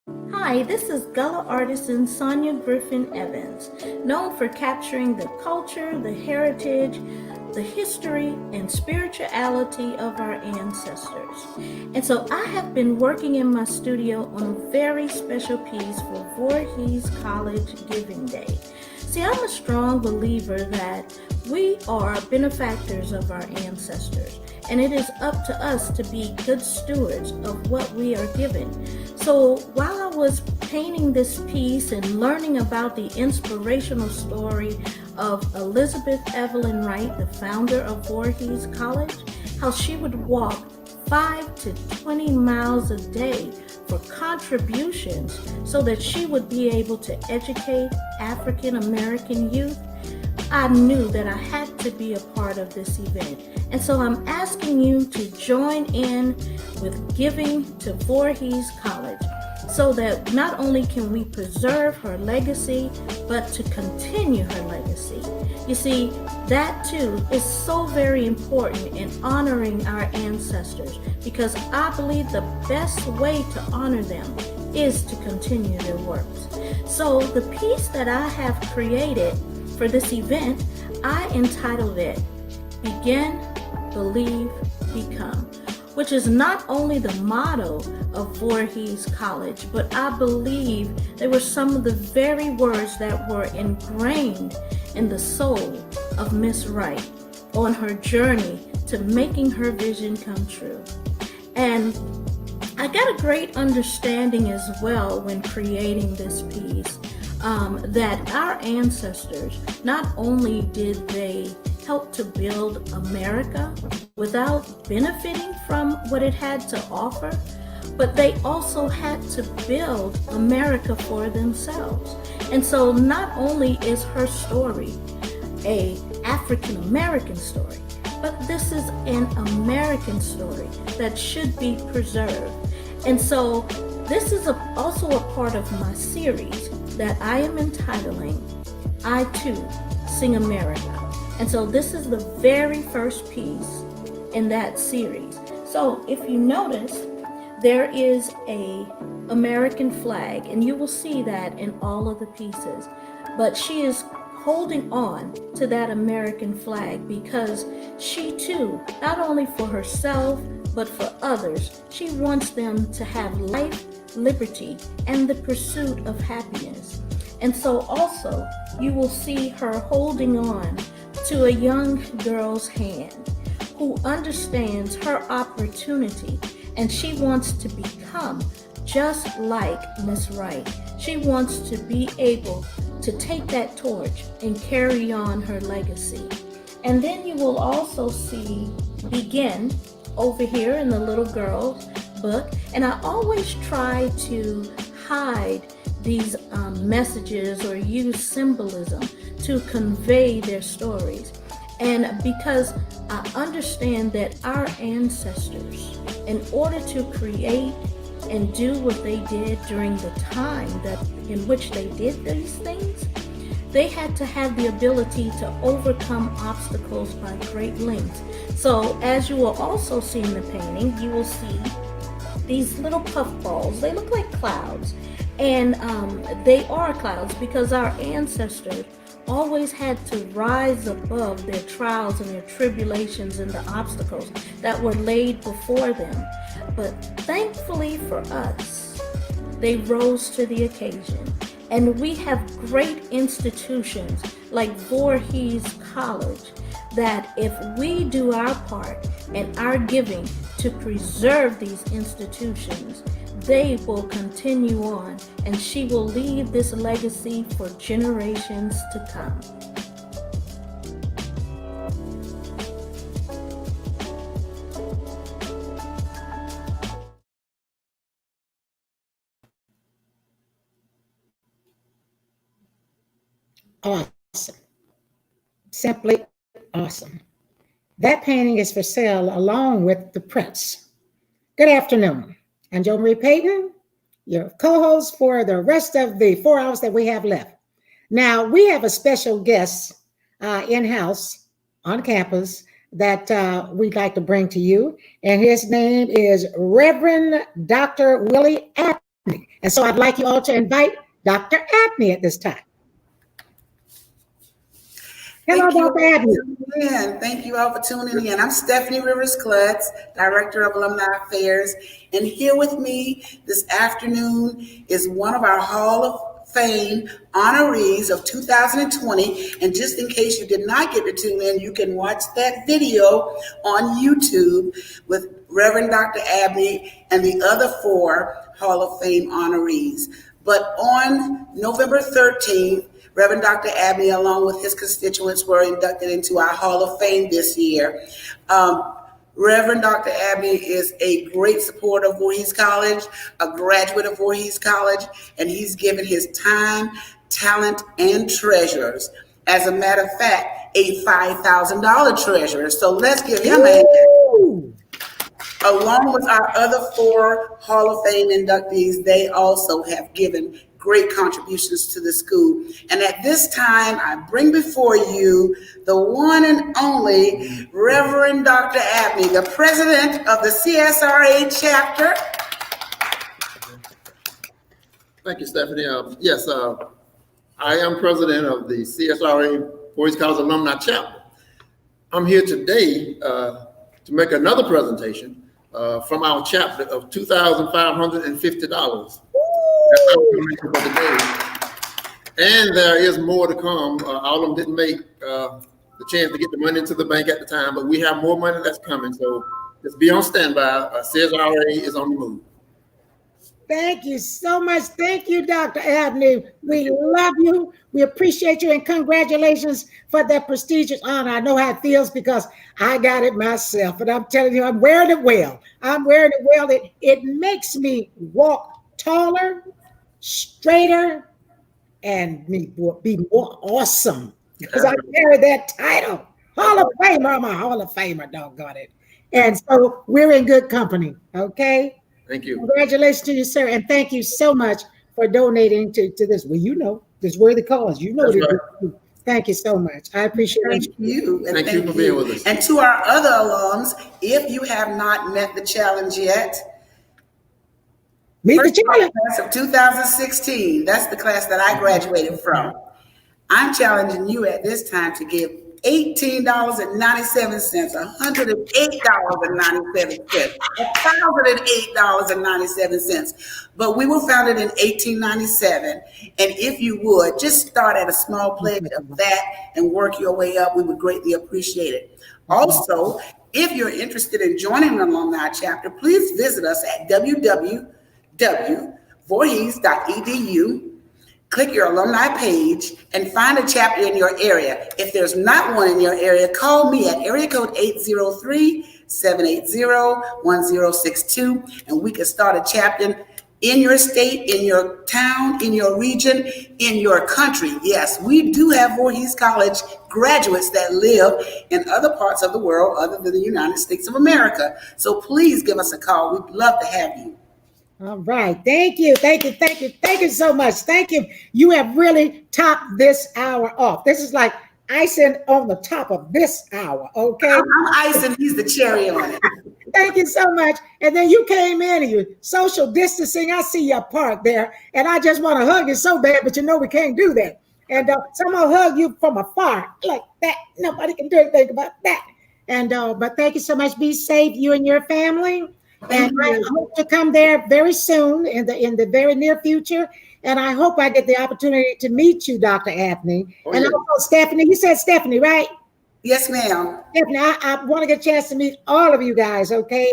Hi, this is Gullah artisan Sonia Griffin Evans, known for capturing the culture, the heritage, the history, and spirituality of our ancestors. And so I have been working in my studio on a very special piece for Voorhees College Giving Day. See, I'm a strong believer that we are benefactors of our ancestors, and it is up to us to be good stewards of what we are given. So while I was painting this piece and learning about the inspirational story of Elizabeth Evelyn Wright, the founder of Voorhees College, how she would walk 5 to 20 miles a day for contributions so that she would be able to educate African American youth, I knew that I had to be a part of this event. And so I'm asking you to join in with giving to Voorhees College so that not only can we preserve her legacy, but to continue her legacy. You see, that too is so very important in honoring our ancestors, because I believe the best way to honor them is to continue their works. So the piece that I have created for this event, I entitled it Begin, Believe, Become, which is not only the motto of Voorhees College, but I believe they were some of the very words that were ingrained in the soul of Miss Wright on her journey to making her vision come true. And I got a great understanding as well when creating this piece that our ancestors, not only did they help to build America without benefiting from what it had to offer, but they also had to build America for themselves. And so not only is her story a African American story, but this is an American story that should be preserved. And so this is also a part of my series that I am entitling, I Too Sing America. And so this is the very first piece in that series. So if you notice, there is a American flag, and you will see that in all of the pieces. But she is holding on to that American flag because she too, not only for herself, but for others, she wants them to have life, liberty, and the pursuit of happiness. And so also, you will see her holding on to a young girl's hand who understands her opportunity, and she wants to become just like Miss Wright. She wants to be able to take that torch and carry on her legacy. And then you will also see Begin over here in the little girl's book. And I always try to hide these messages or use symbolism to convey their stories. And because I understand that our ancestors, in order to create and do what they did during the time in which they did these things, they had to have the ability to overcome obstacles by great lengths. So as you will also see in the painting, you will see these little puffballs. They look like clouds, and they are clouds because our ancestors always had to rise above their trials and their tribulations and the obstacles that were laid before them. But thankfully for us, they rose to the occasion. And we have great institutions like Voorhees College that if we do our part and our giving to preserve these institutions, they will continue on, and she will leave this legacy for generations to come. Awesome. Simply awesome. That painting is for sale along with the prints. Good afternoon. I'm Jo Marie Payton, your co-host for the rest of the 4 hours that we have left. Now, we have a special guest in-house on campus that we'd like to bring to you, and his name is Reverend Dr. Willie And so I'd like you all to invite Dr. Abney at this time. Hello, Dr. Abney. Thank you all for tuning in. I'm Stephanie Rivers-Klutz, Director of Alumni Affairs, and here with me this afternoon is one of our Hall of Fame honorees of 2020. And just in case you did not get to tune in, you can watch that video on YouTube with Reverend Dr. Abney and the other 4 Hall of Fame honorees. But on November 13th, Reverend Dr. Abney, along with his constituents, were inducted into our Hall of Fame this year. Reverend Dr. Abney is a great supporter of Voorhees College, a graduate of Voorhees College, and he's given his time, talent, and treasures. As a matter of fact, a $5,000 treasure. So let's give him a hand. Along with our other 4 Hall of Fame inductees, they also have given great contributions to the school. And at this time, I bring before you the one and only Reverend Dr. Abney, the president of the CSRA chapter. Thank you, Stephanie. Yes, I am president of the CSRA Voorhees College Alumni Chapter. I'm here today to make another presentation from our chapter of $2,550. That's our donation for the day. And there is more to come. All of them didn't make the chance to get the money into the bank at the time, but we have more money that's coming. So just be on standby. CSRA is on the move. Thank you so much. Thank you, Dr. Abney. We love you. We appreciate you, and congratulations for that prestigious honor. I know how it feels because I got it myself, and I'm telling you, I'm wearing it well. I'm wearing it well. It makes me walk taller, straighter, and be more awesome because I carry that title. Hall of Famer. I'm a Hall of Famer, doggone it. And so we're in good company, okay? Thank you. Congratulations to you, sir. And thank you so much for donating to this. Well, you know, this worthy cause. You know it. Right. Thank you so much. I appreciate Thank you. Thank you for being with us. And to our other alums, if you have not met the challenge yet, meet the challenge. Class of 2016. That's the class that I graduated from. I'm challenging you at this time to give $18.97, $108.97, $1,008.97. But we were founded in 1897. And if you would, just start at a small pledge of that and work your way up. We would greatly appreciate it. Also, if you're interested in joining the alumni chapter, please visit us at www.voorhees.edu. Click your alumni page and find a chapter in your area. If there's not one in your area, call me at area code 803-780-1062, and we can start a chapter in your state, in your town, in your region, in your country. Yes, we do have Voorhees College graduates that live in other parts of the world other than the United States of America. So please give us a call. We'd love to have you. All right. Thank you. Thank you. Thank you. Thank you so much. Thank you. You have really topped this hour off. This is like icing on the top of this hour. Okay. I'm icing. He's the cherry on it. Thank you so much. And then you came in and you social distancing. I see you apart there. And I just want to hug you so bad, but you know we can't do that. And so I'm going to hug you from afar like that. Nobody can do anything about that. And but thank you so much. Be safe, you and your family. And I hope to come there very soon in the very near future. And I hope I get the opportunity to meet you, Dr. Abney. And also Stephanie, you said Stephanie, right? Yes, ma'am. Stephanie, I want to get a chance to meet all of you guys, okay?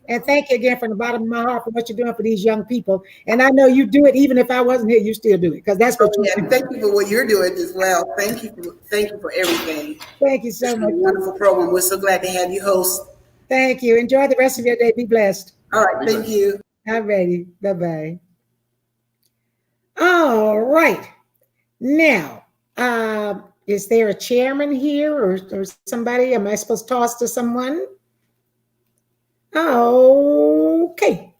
And thank you again from the bottom of my heart for what you're doing for these young people. And I know you do it even if I wasn't here, you still do it because that's what you're doing. Thank you for what you're doing as well. Thank you for everything. Thank you so much. Wonderful program. We're so glad to have you host. Thank you. Enjoy the rest of your day. Be blessed. All right. Thank you. I'm ready. Bye-bye. All right. Now, is there a chairman here or somebody? Am I supposed to toss to someone? Okay.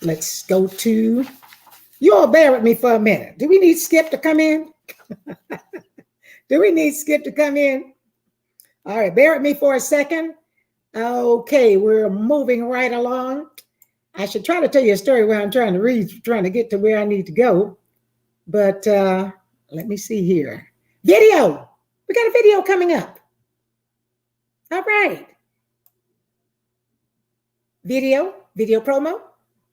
Let's go to, you all bear with me for a minute. Do we need Skip to come in? Do we need Skip to come in? All right. Bear with me for a second. Okay, we're moving right along. I should try to tell you a story where I'm trying to get to where I need to go. But let me see here. Video. We got a video coming up. All right. Video promo.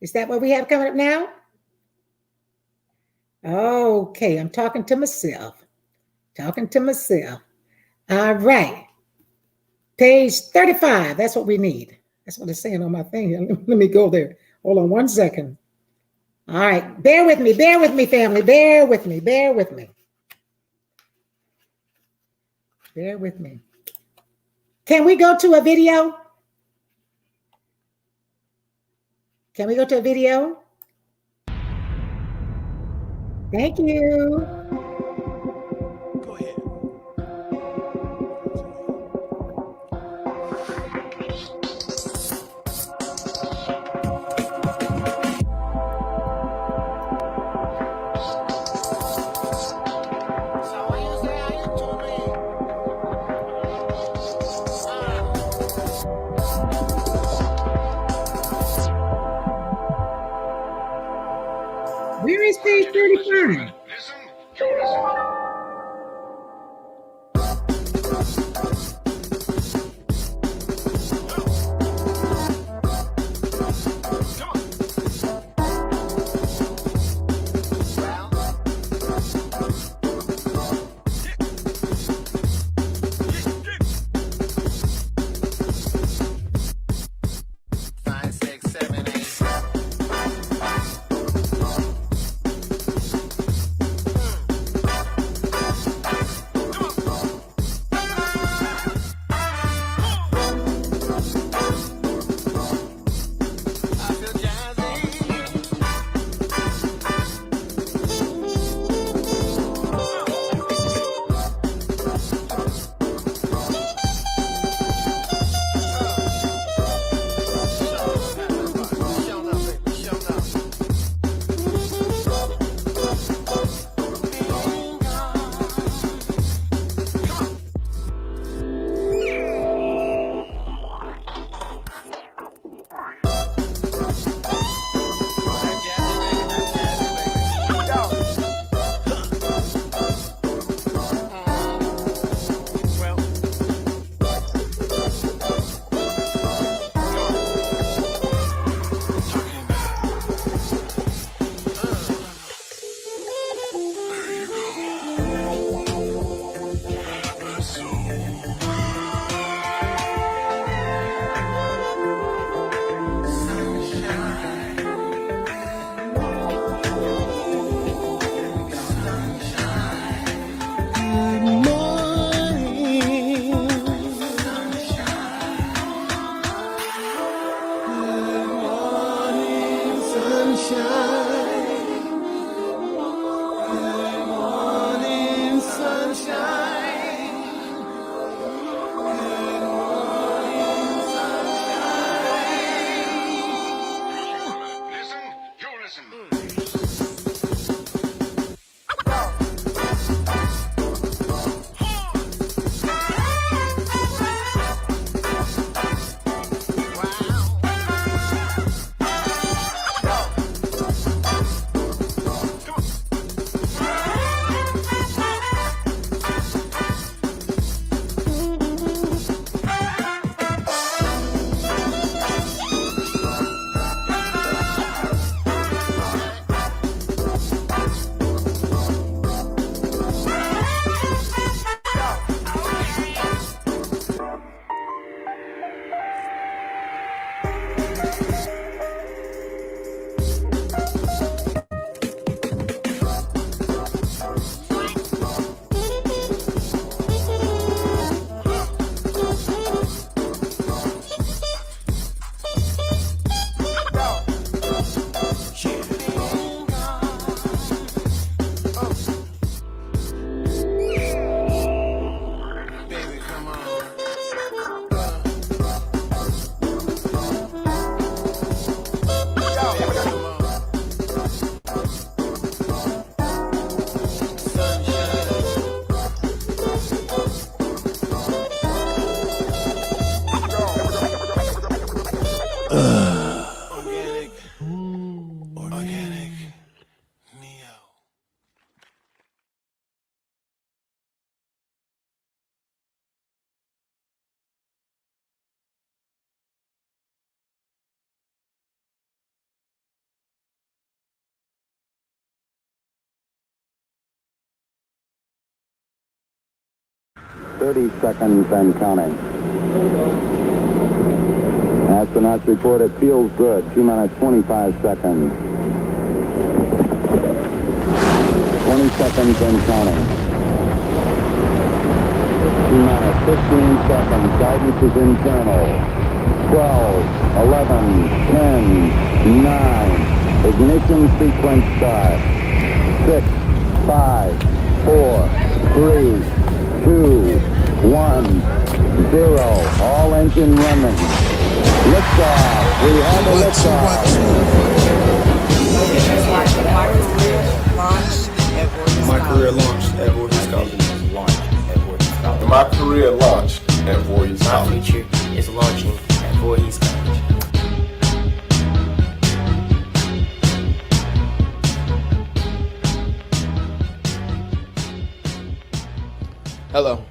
Is that what we have coming up now? Okay, I'm talking to myself. All right. Page 35. That's what we need. That's what it's saying on my thing. Let me go there. Hold on 1 second. All right. Bear with me, family. Bear with me. Can we go to a video? Thank you. Go ahead. Where is page 35? 30 seconds and counting. Astronauts report it feels good. 2 minutes, 25 seconds. 20 seconds and counting. 2 minutes, 15 seconds. Guidance is internal. 12, 11, 10, 9. Ignition sequence start. 6, 5, 4, 3, 2, 1, 0. All engine running. Liftoff. We have a liftoff. My career launched at Voorhees College. My career launched at Voorhees College. My future is launching at Voorhees College. Hello,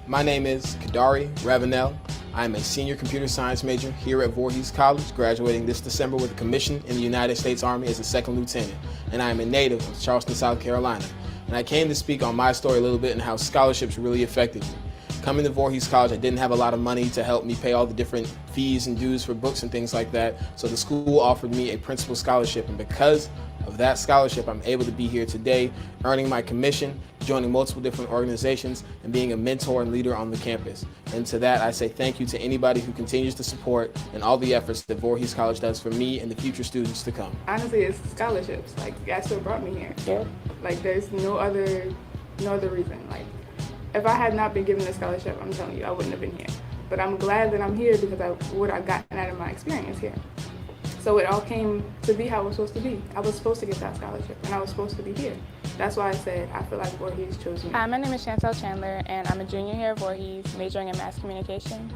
my name is Kadari Ravenel. I am a senior computer science major here at Voorhees College, graduating this December with a commission in the United States Army as a second lieutenant, and I am a native of Charleston, South Carolina. And I came to speak on my story a little bit and how scholarships really affected me. Coming to Voorhees College, I didn't have a lot of money to help me pay all the different fees and dues for books and things like that, so the school offered me a principal scholarship, and because of that scholarship, I'm able to be here today, earning my commission, joining multiple different organizations, and being a mentor and leader on the campus. And to that, I say thank you to anybody who continues to support and all the efforts that Voorhees College does for me and the future students to come. Honestly, it's scholarships. Like, that's what brought me here. Yeah. Like, there's no other reason. Like, if I had not been given the scholarship, I'm telling you, I wouldn't have been here. But I'm glad that I'm here because of what I've gotten out of my experience here. So it all came to be how it was supposed to be. I was supposed to get that scholarship, and I was supposed to be here. That's why I said I feel like Voorhees chose me. Hi, my name is Chantel Chandler, and I'm a junior here at Voorhees, majoring in mass communication.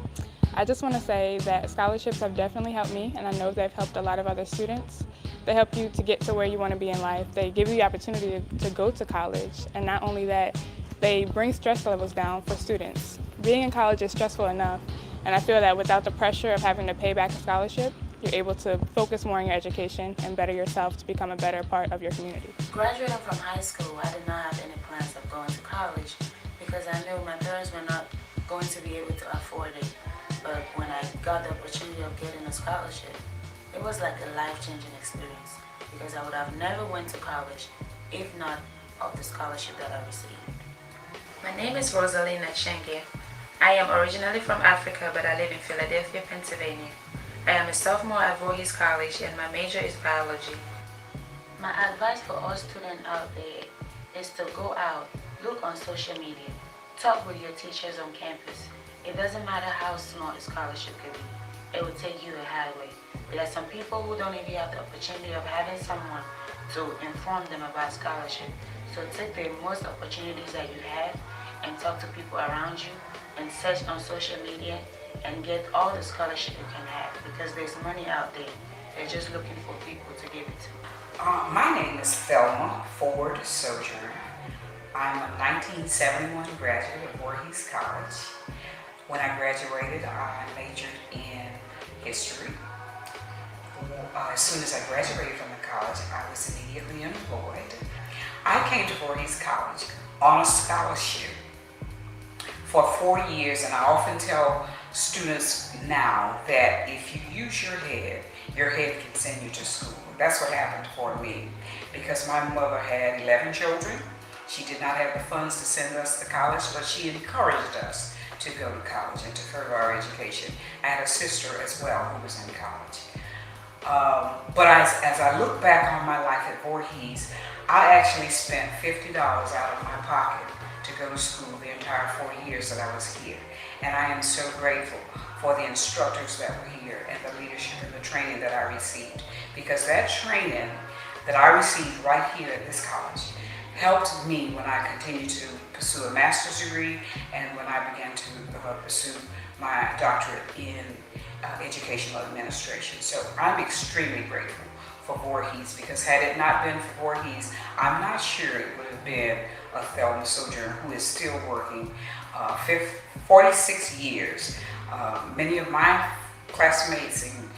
I just want to say that scholarships have definitely helped me, and I know they've helped a lot of other students. They help you to get to where you want to be in life. They give you the opportunity to go to college, and not only that, they bring stress levels down for students. Being in college is stressful enough, and I feel that without the pressure of having to pay back a scholarship, you're able to focus more on your education and better yourself to become a better part of your community. Graduating from high school, I did not have any plans of going to college because I knew my parents were not going to be able to afford it. But when I got the opportunity of getting a scholarship, it was like a life-changing experience because I would have never went to college if not of the scholarship that I received. My name is Rosalina Chenge. I am originally from Africa, but I live in Philadelphia, Pennsylvania. I am a sophomore at Voorhees College and my major is biology. My advice for all students out there is to go out, look on social media, talk with your teachers on campus. It doesn't matter how small a scholarship could be, it will take you a highway. There are some people who don't even have the opportunity of having someone to inform them about scholarship. So take the most opportunities that you have and talk to people around you and search on social media and get all the scholarship you can have because there's money out there. They're just looking for people to give it to. My name is Thelma Ford Sojourn. I'm a 1971 graduate of Voorhees College. When I graduated, I majored in history. As soon as I graduated from the college, I was immediately employed. I came to Voorhees College on a scholarship for 4 years, and I often tell students now that if you use your head can send you to school. That's what happened for me because my mother had 11 children. She did not have the funds to send us to college, but she encouraged us to go to college and to further our education. I had a sister as well who was in college. But as I look back on my life at Voorhees, I actually spent $50 out of my pocket to go to school the entire 4 years that I was here. And I am so grateful for the instructors that were here and the leadership and the training that I received. Because that training that I received right here at this college helped me when I continued to pursue a master's degree and when I began to pursue my doctorate in educational administration. So I'm extremely grateful for Voorhees because had it not been for Voorhees, I'm not sure it would have been a Thelma Sojourn who is still working 46 years. Many of my classmates and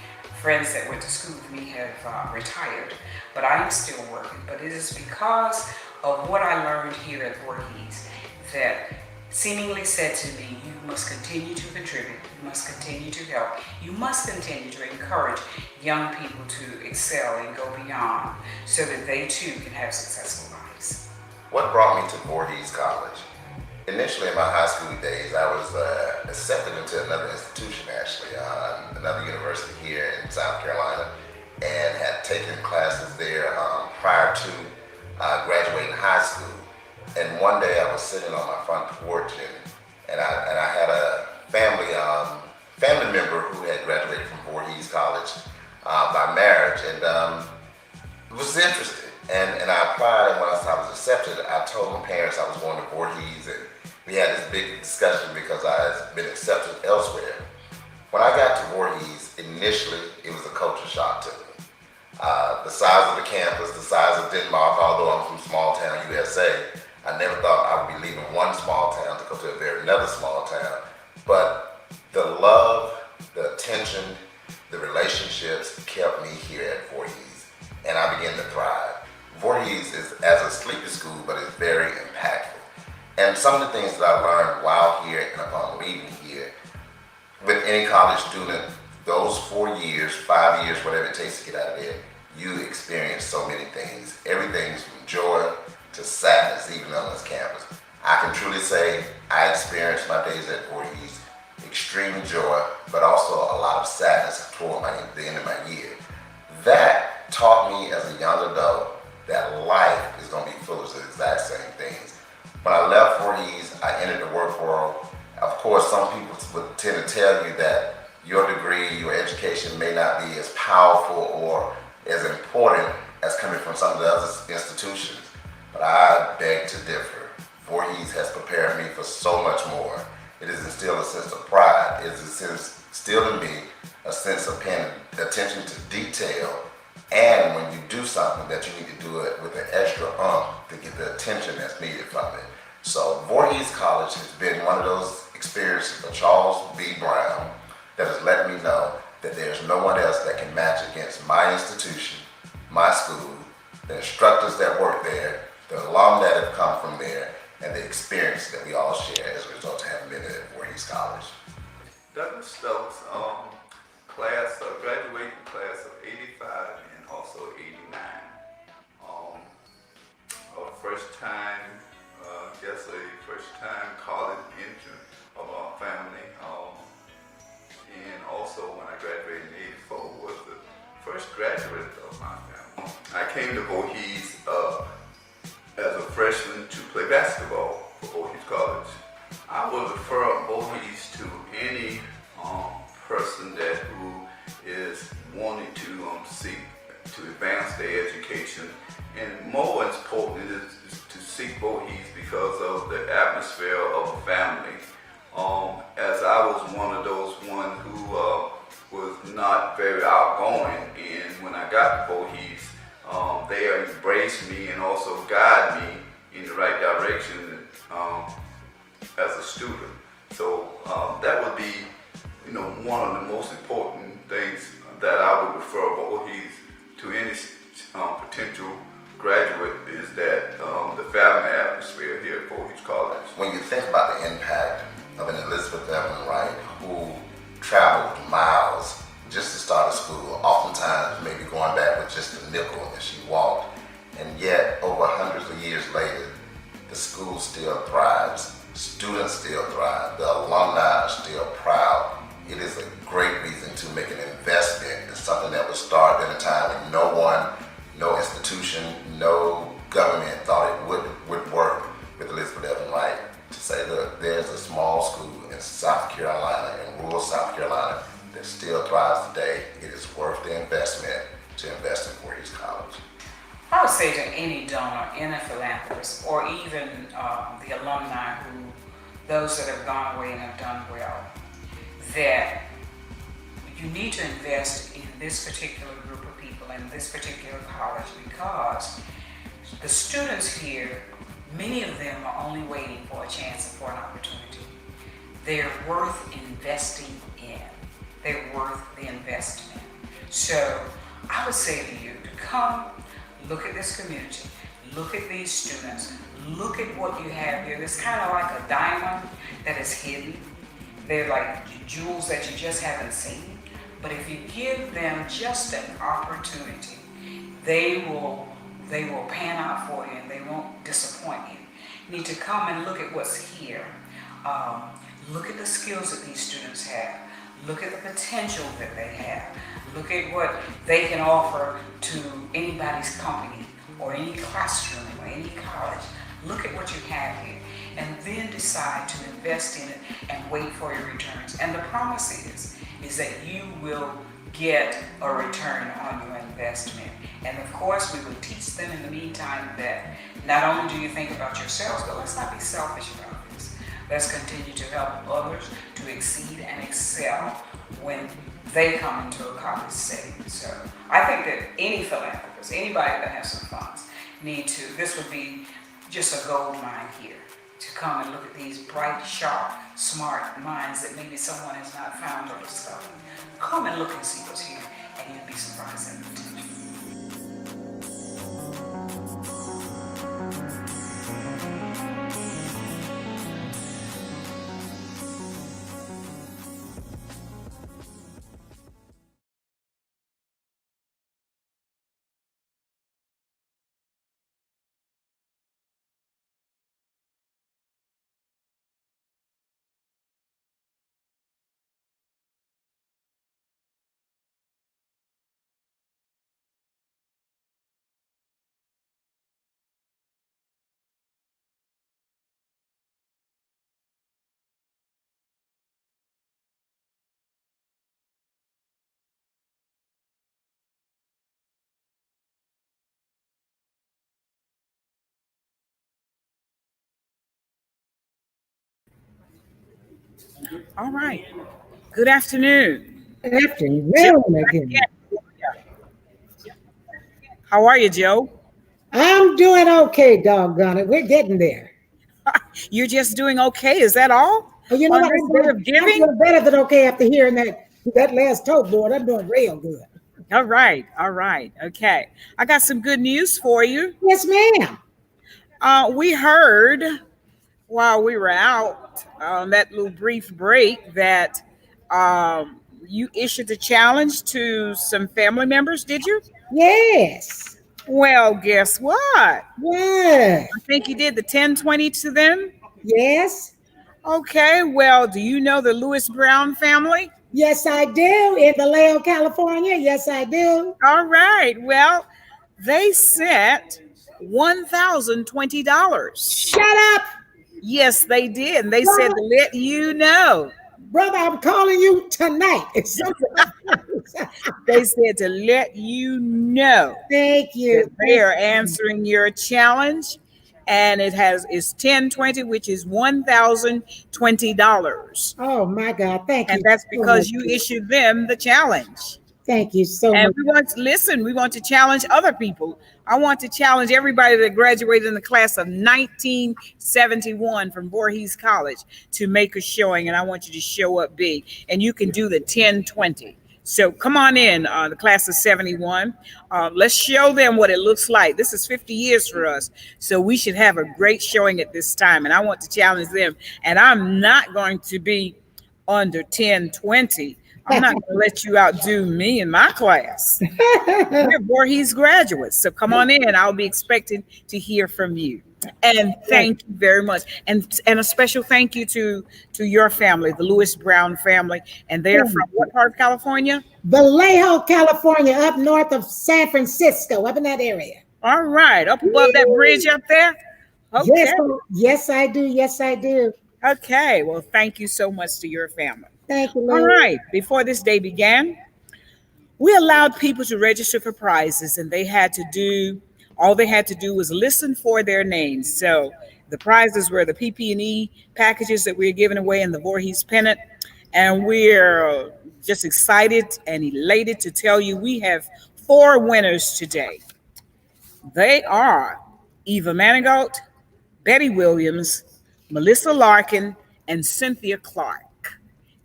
friends that went to school with me have retired, but I am still working. But it is because of what I learned here at Voorhees that seemingly said to me, you must continue to contribute, you must continue to help, you must continue to encourage young people to excel and go beyond so that they too can have successful lives. What brought me to Voorhees College? Initially in my high school days, I was accepted into another institution actually, another university here in South Carolina, and had taken classes there prior to graduating high school. And one day I was sitting on my front porch and I had a family member who had graduated from Voorhees College by marriage, and was interested. And I applied, and once I was accepted, I told my parents I was going to Voorhees, and we had this big discussion because I had been accepted elsewhere. When I got to Voorhees, initially it was a culture shock to me. The size of the campus, the size of Denmark, although I'm from small town USA, I never thought I would be leaving one small town to go to another small town. But the love, the attention, the relationships kept me here at Voorhees, and I began to thrive. Voorhees is as a sleepy school, but it's very impactful. And some of the things that I learned while here and upon leaving here, with any college student, those 4 years, 5 years, whatever it takes to get out of there, you experience so many things. Everything's from joy to sadness, even on this campus. I can truly say I experienced my days at Voorhees, extreme joy, but also a lot of sadness toward the end of my year. That taught me as a young adult that life is going to be full of the exact same things. When I left Voorhees, I entered the work world. Of course, some people would tend to tell you that your degree, your education may not be as powerful or as important as coming from some of the other institutions, but I beg to differ. Voorhees has prepared me for so much more. It has instilled a sense of pride. It has instilled in me a sense of paying attention to detail, and when you do something that you need to do it with an extra to get the attention that's needed from it. So Voorhees College has been one of those experiences for Charles B. Brown that has let me know that there's no one else that can match against my institution, my school, the instructors that work there, the alum that have come from there, and the experience that we all share as a result of having been at Voorhees College. Douglas Stokes, graduating class of 85 and also 89. First time college entrant of our family. And also when I graduated in 84 was the first graduate of my family. I came to Voorhees as a freshman to play basketball for Voorhees College. I would refer Voorhees to any person who is wanting to seek to advance their education, and more important is to seek Voorhees because of the atmosphere of a family. As I was one of those who was not very outgoing, and when I got to Voorhees, they embraced me and also guided me in the right direction as a student. So that would be, one of the most important things that I would refer Voorhees to any potential graduate is that the family atmosphere here at Voorhees College. When you think about the impact of an Elizabeth Evelyn Wright who traveled miles just to start a school, oftentimes maybe going back with just a nickel as she walked, and yet over hundreds of years later, the school still thrives, students still thrive, the alumni are still proud. It is a great reason to make an investment in something that was started at a time when no one, no institution, no government thought it would work with Elizabeth Evelyn Wright. To say, look, there's a small school in South Carolina, in rural South Carolina, that still thrives today. It is worth the investment to invest in Voorhees College. I would say to any donor, any philanthropist, or even the alumni those that have gone away and have done well, that you need to invest in this particular group of people and this particular college because the students here, many of them are only waiting for a chance and for an opportunity. They're worth investing in. They're worth the investment. So I would say to you to come, look at this community, Look at these students. Look at what you have here. It's kind of like a diamond that is hidden. They're like jewels that you just haven't seen. But if you give them just an opportunity, they will pan out for you and they won't disappoint you. You need to come and look at what's here. Look at the skills that these students have. Look at the potential that they have. Look at what they can offer to anybody's company or any classroom or any college. Look at what you have here and then decide to invest in it and wait for your returns. And the promise is that you will get a return on your investment. And of course, we will teach them in the meantime that not only do you think about yourselves, but let's not be selfish about this. Let's continue to help others to exceed and excel when they come into a college setting. So I think that any philanthropist, anybody that has some funds, this would be just a gold mine here, to come and look at these bright, sharp, smart minds that maybe someone has not found or discovered. Come and look and see what's here, and you'll be surprised at the potential. All right. Good afternoon. Good afternoon again. How are you, Joe? I'm doing okay, doggone it. We're getting there. You're just doing okay. Is that all? Well, you know what? I'm doing better than okay after hearing that last tote board. I'm doing real good. All right. All right. Okay. I got some good news for you. Yes, ma'am. We heard while we were out on that little brief break that you issued a challenge to some family members, did you? Yes. Well, guess what? What? I think you did the 1020 to them. Yes. Okay. Well, do you know the Lewis Brown family? Yes, I do. In Vallejo, California. Yes, I do. All right. Well, they sent $1,020. Shut up. Yes, they did. And they said to let you know. Brother, I'm calling you tonight. They said to let you know. Thank you. They are answering your challenge. And it's 1020, which is $1,020. Oh my God. Thank you. And that's because you issued them the challenge. Thank you so much. And we want to challenge other people. I want to challenge everybody that graduated in the class of 1971 from Voorhees College to make a showing. And I want you to show up big. And you can do the 1020. So come on in, the class of 71. Let's show them what it looks like. This is 50 years for us. So we should have a great showing at this time. And I want to challenge them. And I'm not going to be under 1020. I'm not going to let you outdo me in my class. We're Voorhees graduates. So come on in. I'll be expecting to hear from you. And thank you very much. And a special thank you to your family, the Lewis Brown family. And they're from what part of California? Vallejo, California, up north of San Francisco, up in that area. All right. Up above that bridge up there? Okay. Yes, I do. Yes, I do. Okay. Well, thank you so much to your family. Thank you, Lord. All right. Before this day began, we allowed people to register for prizes, and all they had to do was listen for their names. So the prizes were the PP&E packages that we're giving away in the Voorhees pennant. And we're just excited and elated to tell you we have 4 winners today. They are Eva Manigault, Betty Williams, Melissa Larkin, and Cynthia Clark.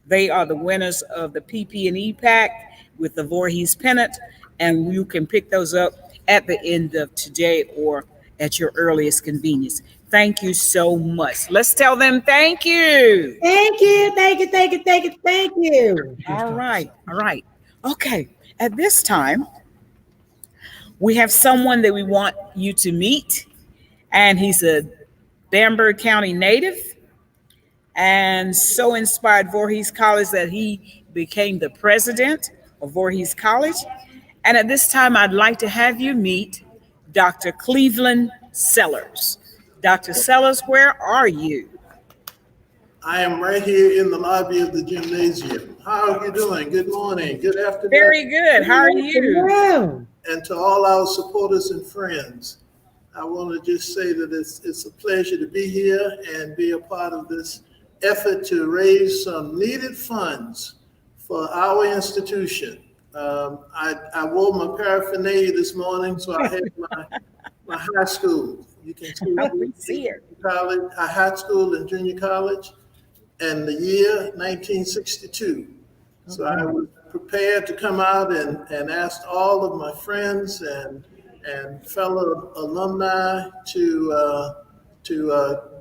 They are the winners of the PP&E pack with the Voorhees pennant, and you can pick those up at the end of today or at your earliest convenience. Thank you so much. Let's tell them thank you. Thank you, thank you, thank you, thank you, thank you. All right, all right. Okay, at this time, we have someone that we want you to meet, and he's a Bamberg County native and so inspired Voorhees College that he became the president of Voorhees College. And at this time, I'd like to have you meet Dr. Cleveland Sellers. Dr. Sellers, where are you? I am right here in the lobby of the gymnasium. How are you doing? Good morning, good afternoon. Very good. How are you? And to all our supporters and friends, I want to just say that it's a pleasure to be here and be a part of this effort to raise some needed funds for our institution. I wore my paraphernalia this morning, so I had my high school. You can see it. College, high school and junior college, and the year 1962. So I was prepared to come out and asked all of my friends and fellow alumni to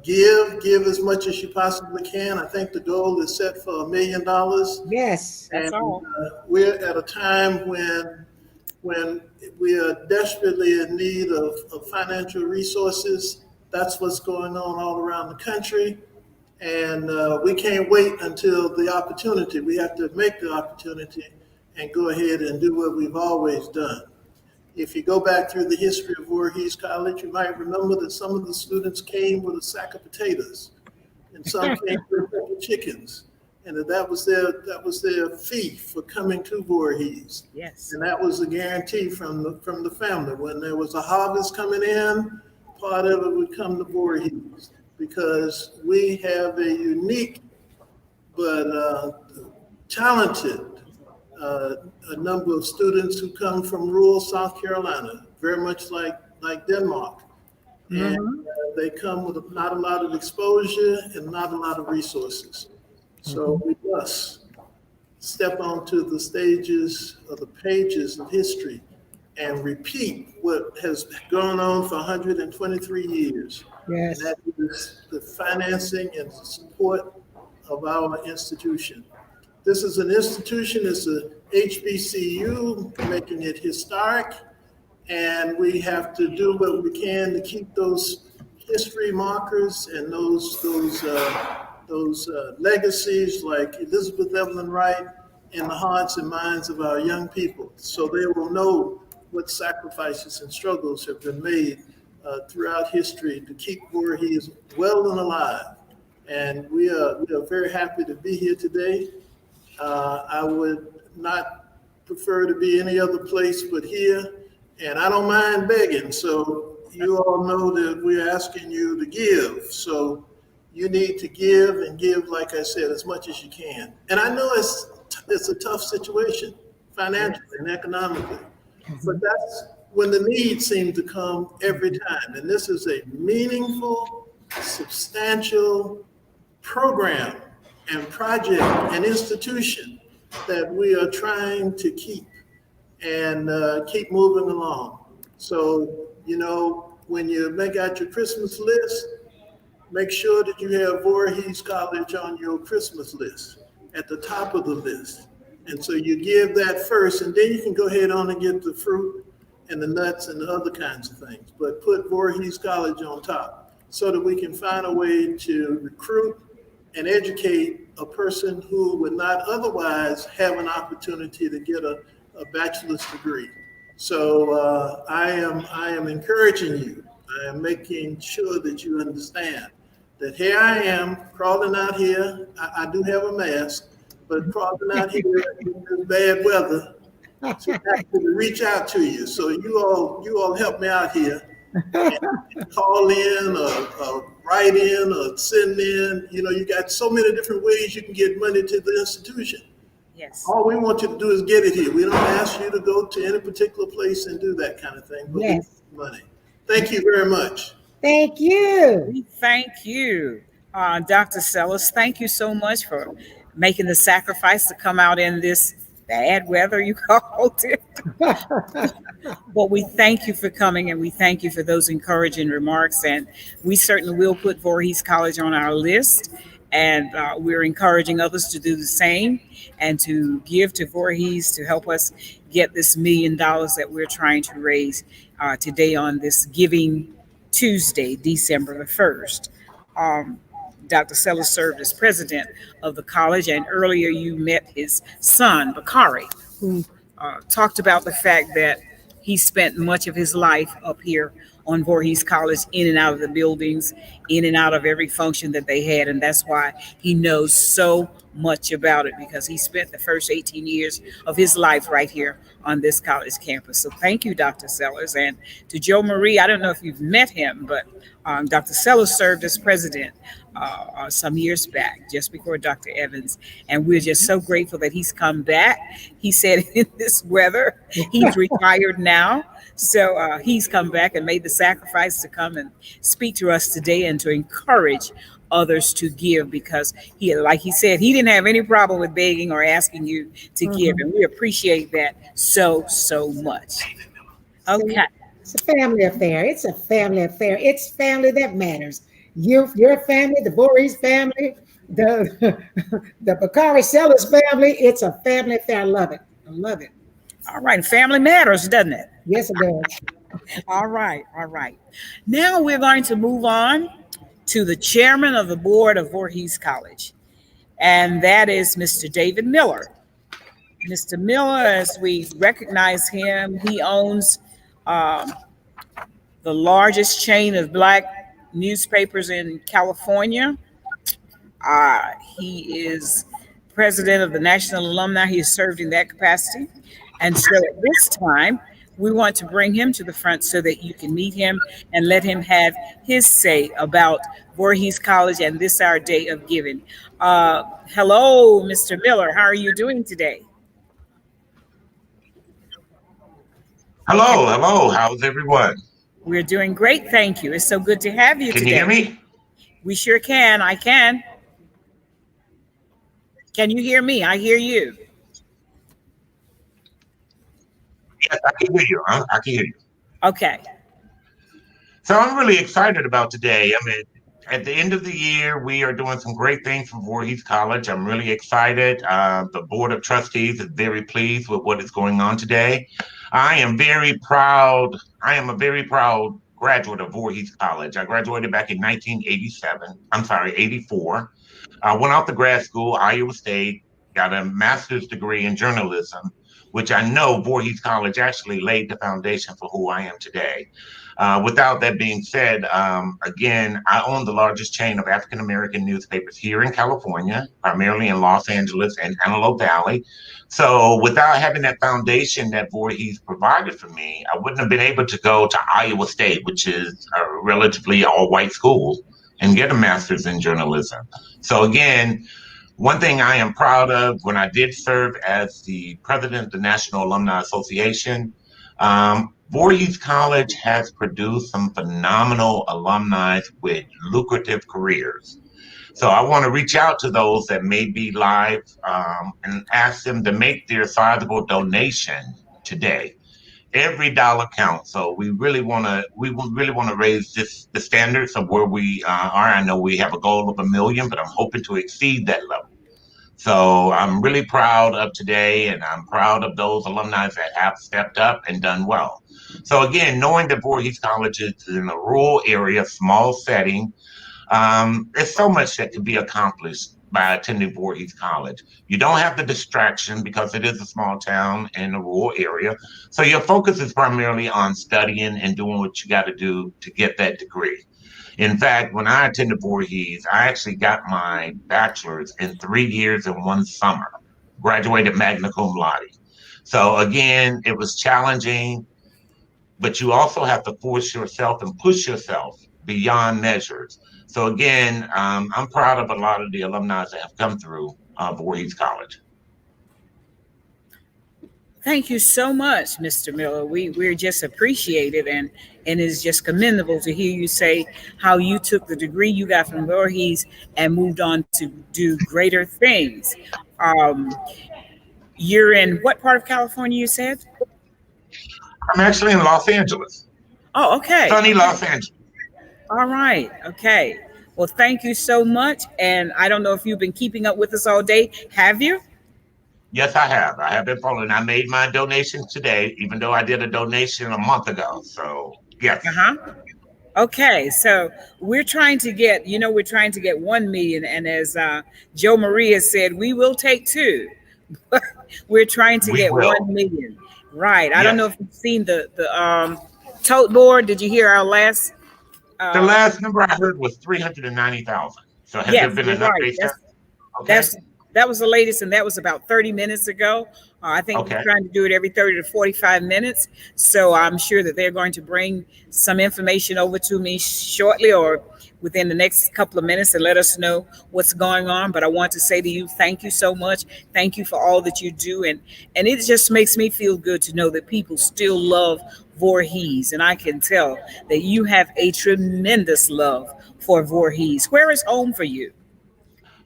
give as much as you possibly can. I think the goal is set for $1 million. Yes, that's all. We're at a time when we are desperately in need of financial resources. That's what's going on all around the country. And we can't wait until the opportunity. We have to make the opportunity and go ahead and do what we've always done. If you go back through the history of Voorhees College, you might remember that some of the students came with a sack of potatoes, and some came with a pack of chickens, and that was their fee for coming to Voorhees. Yes. And that was a guarantee from the family. When there was a harvest coming in, part of it would come to Voorhees, because we have a unique but talented a number of students who come from rural South Carolina, very much like Denmark. And they come with not a lot of exposure and not a lot of resources. So we must step onto the stages or the pages of history and repeat what has gone on for 123 years. Yes. And that is the financing and support of our institution. This is an institution, it's a HBCU, making it historic, and we have to do what we can to keep those history markers and those legacies like Elizabeth Evelyn Wright in the hearts and minds of our young people, so they will know what sacrifices and struggles have been made throughout history to keep Voorhees well and alive. And we are very happy to be here today. I would not prefer to be any other place but here, and I don't mind begging. So you all know that we're asking you to give. So you need to give and give, like I said, as much as you can. And I know it's a tough situation financially and economically, but that's when the needs seem to come every time. And this is a meaningful, substantial program and project and institution that we are trying to keep and keep moving along. So, when you make out your Christmas list, make sure that you have Voorhees College on your Christmas list at the top of the list. And so you give that first, and then you can go ahead on and get the fruit and the nuts and the other kinds of things. But put Voorhees College on top so that we can find a way to recruit and educate a person who would not otherwise have an opportunity to get a bachelor's degree. So I am encouraging you. I am making sure that you understand that here I am crawling out here. I do have a mask, but crawling out here in this bad weather to actually reach out to you. So you all help me out here. And call in or write in or send in. You got so many different ways you can get money to the institution. Yes. All we want you to do is get it here. We don't ask you to go to any particular place and do that kind of thing, but yes. We need money. Thank you very much. Thank you. Thank you, Dr. Sellers. Thank you so much for making the sacrifice to come out in this bad weather, you called it. But we thank you for coming, and we thank you for those encouraging remarks. And we certainly will put Voorhees College on our list. And we're encouraging others to do the same and to give to Voorhees to help us get this $1 million that we're trying to raise today on this Giving Tuesday, December the 1st. Dr. Sellers served as president of the college, and earlier you met his son, Bakari, who talked about the fact that he spent much of his life up here on Voorhees College, in and out of the buildings, in and out of every function that they had. And that's why he knows so much about it, because he spent the first 18 years of his life right here on this college campus. So thank you, Dr. Sellers. And to Joe Marie, I don't know if you've met him, but Dr. Sellers served as president some years back, just before Dr. Evans. And we're just so grateful that he's come back. He said in this weather, he's retired now. So he's come back and made the sacrifice to come and speak to us today and to encourage others to give, because he, like he said, he didn't have any problem with begging or asking you to give. And we appreciate that so much. Okay. It's a family affair. It's a family affair. It's family that matters. Your family, the Voorhees family, the Bakari Sellers family. It's a family affair. I love it. I love it. All right. Family matters, doesn't it? Yes, it does. All right. Now we're going to move on to the chairman of the board of Voorhees College, and that is Mr. David Miller. Mr. Miller, as we recognize him, he owns the largest chain of Black newspapers in California. He is president of the National Alumni. He has served in that capacity. And so at this time, we want to bring him to the front so that you can meet him and let him have his say about Voorhees College and this our day of giving. Hello, Mr. Miller. How are you doing today? Hello. How's everyone? We're doing great, thank you. It's so good to have you today. Can you hear me? We sure can. I can. Can you hear me? I hear you. Yes, I can hear you. I can hear you. Okay. So I'm really excited about today. I mean, at the end of the year, we are doing some great things for Voorhees College. I'm really excited. The Board of Trustees is very pleased with what is going on today. I am very proud. I am a very proud graduate of Voorhees College. I graduated back in 84. I went off to grad school, Iowa State, got a master's degree in journalism, which I know Voorhees College actually laid the foundation for who I am today. Without that being said, again, I own the largest chain of African-American newspapers here in California, primarily in Los Angeles and Antelope Valley. So without having that foundation that Voorhees provided for me, I wouldn't have been able to go to Iowa State, which is a relatively all-white school, and get a master's in journalism. So again, one thing I am proud of, when I did serve as the president of the National Alumni Association, Voorhees College has produced some phenomenal alumni with lucrative careers. So I want to reach out to those that may be live and ask them to make their sizable donation today. Every dollar counts. So we really want to raise the standards of where we are. I know we have a goal of $1 million, but I'm hoping to exceed that level. So I'm really proud of today, and I'm proud of those alumni that have stepped up and done well. So again, knowing that Voorhees College is in a rural area, small setting, there's so much that can be accomplished by attending Voorhees College. You don't have the distraction because it is a small town in a rural area. So your focus is primarily on studying and doing what you got to do to get that degree. In fact, when I attended Voorhees, I actually got my bachelor's in 3 years and 1 summer, graduated magna cum laude. So again, it was challenging, but you also have to force yourself and push yourself beyond measures. So again, I'm proud of a lot of the alumni that have come through Voorhees College. Thank you so much, Mr. Miller. We're just appreciated, and it's just commendable to hear you say how you took the degree you got from Voorhees and moved on to do greater things. You're in what part of California, you said? I'm actually in Los Angeles. Oh, okay. Sunny Los Angeles. All right. Okay. Well, thank you so much. And I don't know if you've been keeping up with us all day. Have you? Yes, I have. I have been following. I made my donation today, even though I did a donation a month ago. So, yes. Uh-huh. Okay, so we're trying to get, we're trying to get 1 million. And as Joe Maria said, we will take 2. We're trying to get 1 million. Right. I don't know if you've seen the tote board. Did you hear our last? The last number I heard was 390,000. So has there been an update? Okay. That was the latest, and that was about 30 minutes ago. I think we're trying to do it every 30 to 45 minutes. So I'm sure that they're going to bring some information over to me shortly or within the next couple of minutes and let us know what's going on. But I want to say to you, thank you so much. Thank you for all that you do. And it just makes me feel good to know that people still love Voorhees. And I can tell that you have a tremendous love for Voorhees. Where is home for you?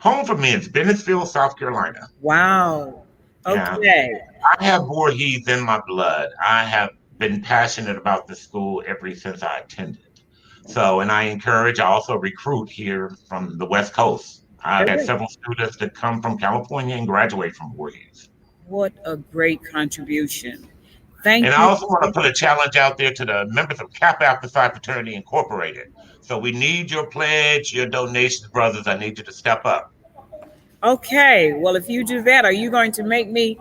Home for me is Bennettsville, South Carolina. Wow. Okay. Yeah. I have Voorhees in my blood. I have been passionate about the school ever since I attended. So, and I also recruit here from the West Coast. I've had several students that come from California and graduate from Voorhees. What a great contribution. Thank you. And I also want to put a challenge out there to the members of Kappa Alpha Psi Fraternity Incorporated. So we need your pledge, your donations, brothers. I need you to step up. Okay. Well, if you do that, are you going to make me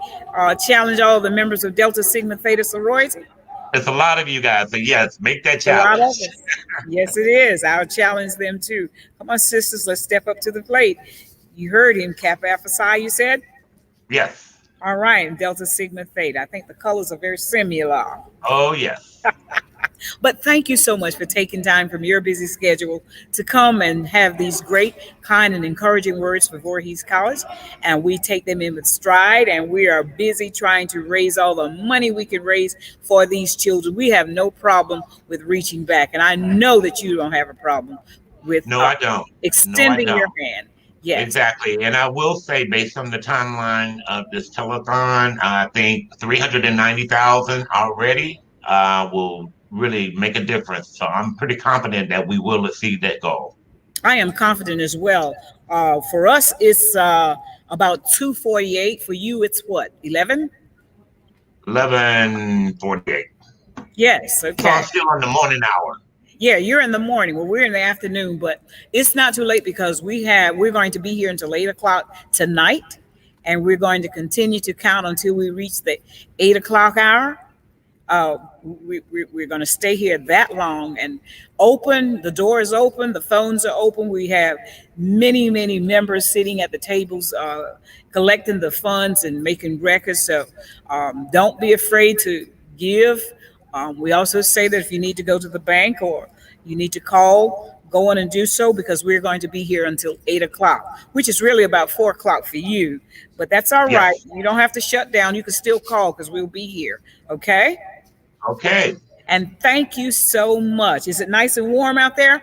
challenge all the members of Delta Sigma Theta Sorority? It's a lot of you guys. So yes, make that challenge. A lot of us. Yes, it is. I'll challenge them too. Come on, sisters. Let's step up to the plate. You heard him, Kappa Alpha Psi, you said? Yes. All right. Delta Sigma Theta. I think the colors are very similar. Oh, yes. But thank you so much for taking time from your busy schedule to come and have these great, kind, and encouraging words for Voorhees College. And we take them in with stride, and we are busy trying to raise all the money we can raise for these children. We have no problem with reaching back. And I know that you don't have a problem with I don't. Extending your hand. Yes. Exactly. And I will say, based on the timeline of this telethon, I think 390,000 already will really make a difference. So I'm pretty confident that we will exceed that goal. I am confident as well. For us, it's about 248. For you, it's what, 11? 11:48. Yes. Okay. So I'm still in the morning hour. Yeah, you're in the morning. Well, we're in the afternoon, but it's not too late because we're going to be here until 8 o'clock tonight, and we're going to continue to count until we reach the 8 o'clock hour. We're going to stay here that long and open. The door is open. The phones are open. We have many, many members sitting at the tables, collecting the funds and making records. So don't be afraid to give. We also say that if you need to go to the bank or you need to call, go on and do so, because we're going to be here until 8 o'clock, which is really about 4 o'clock for you. But that's all right. You don't have to shut down. You can still call because we'll be here. Okay? Okay. And thank you so much. Is it nice and warm out there?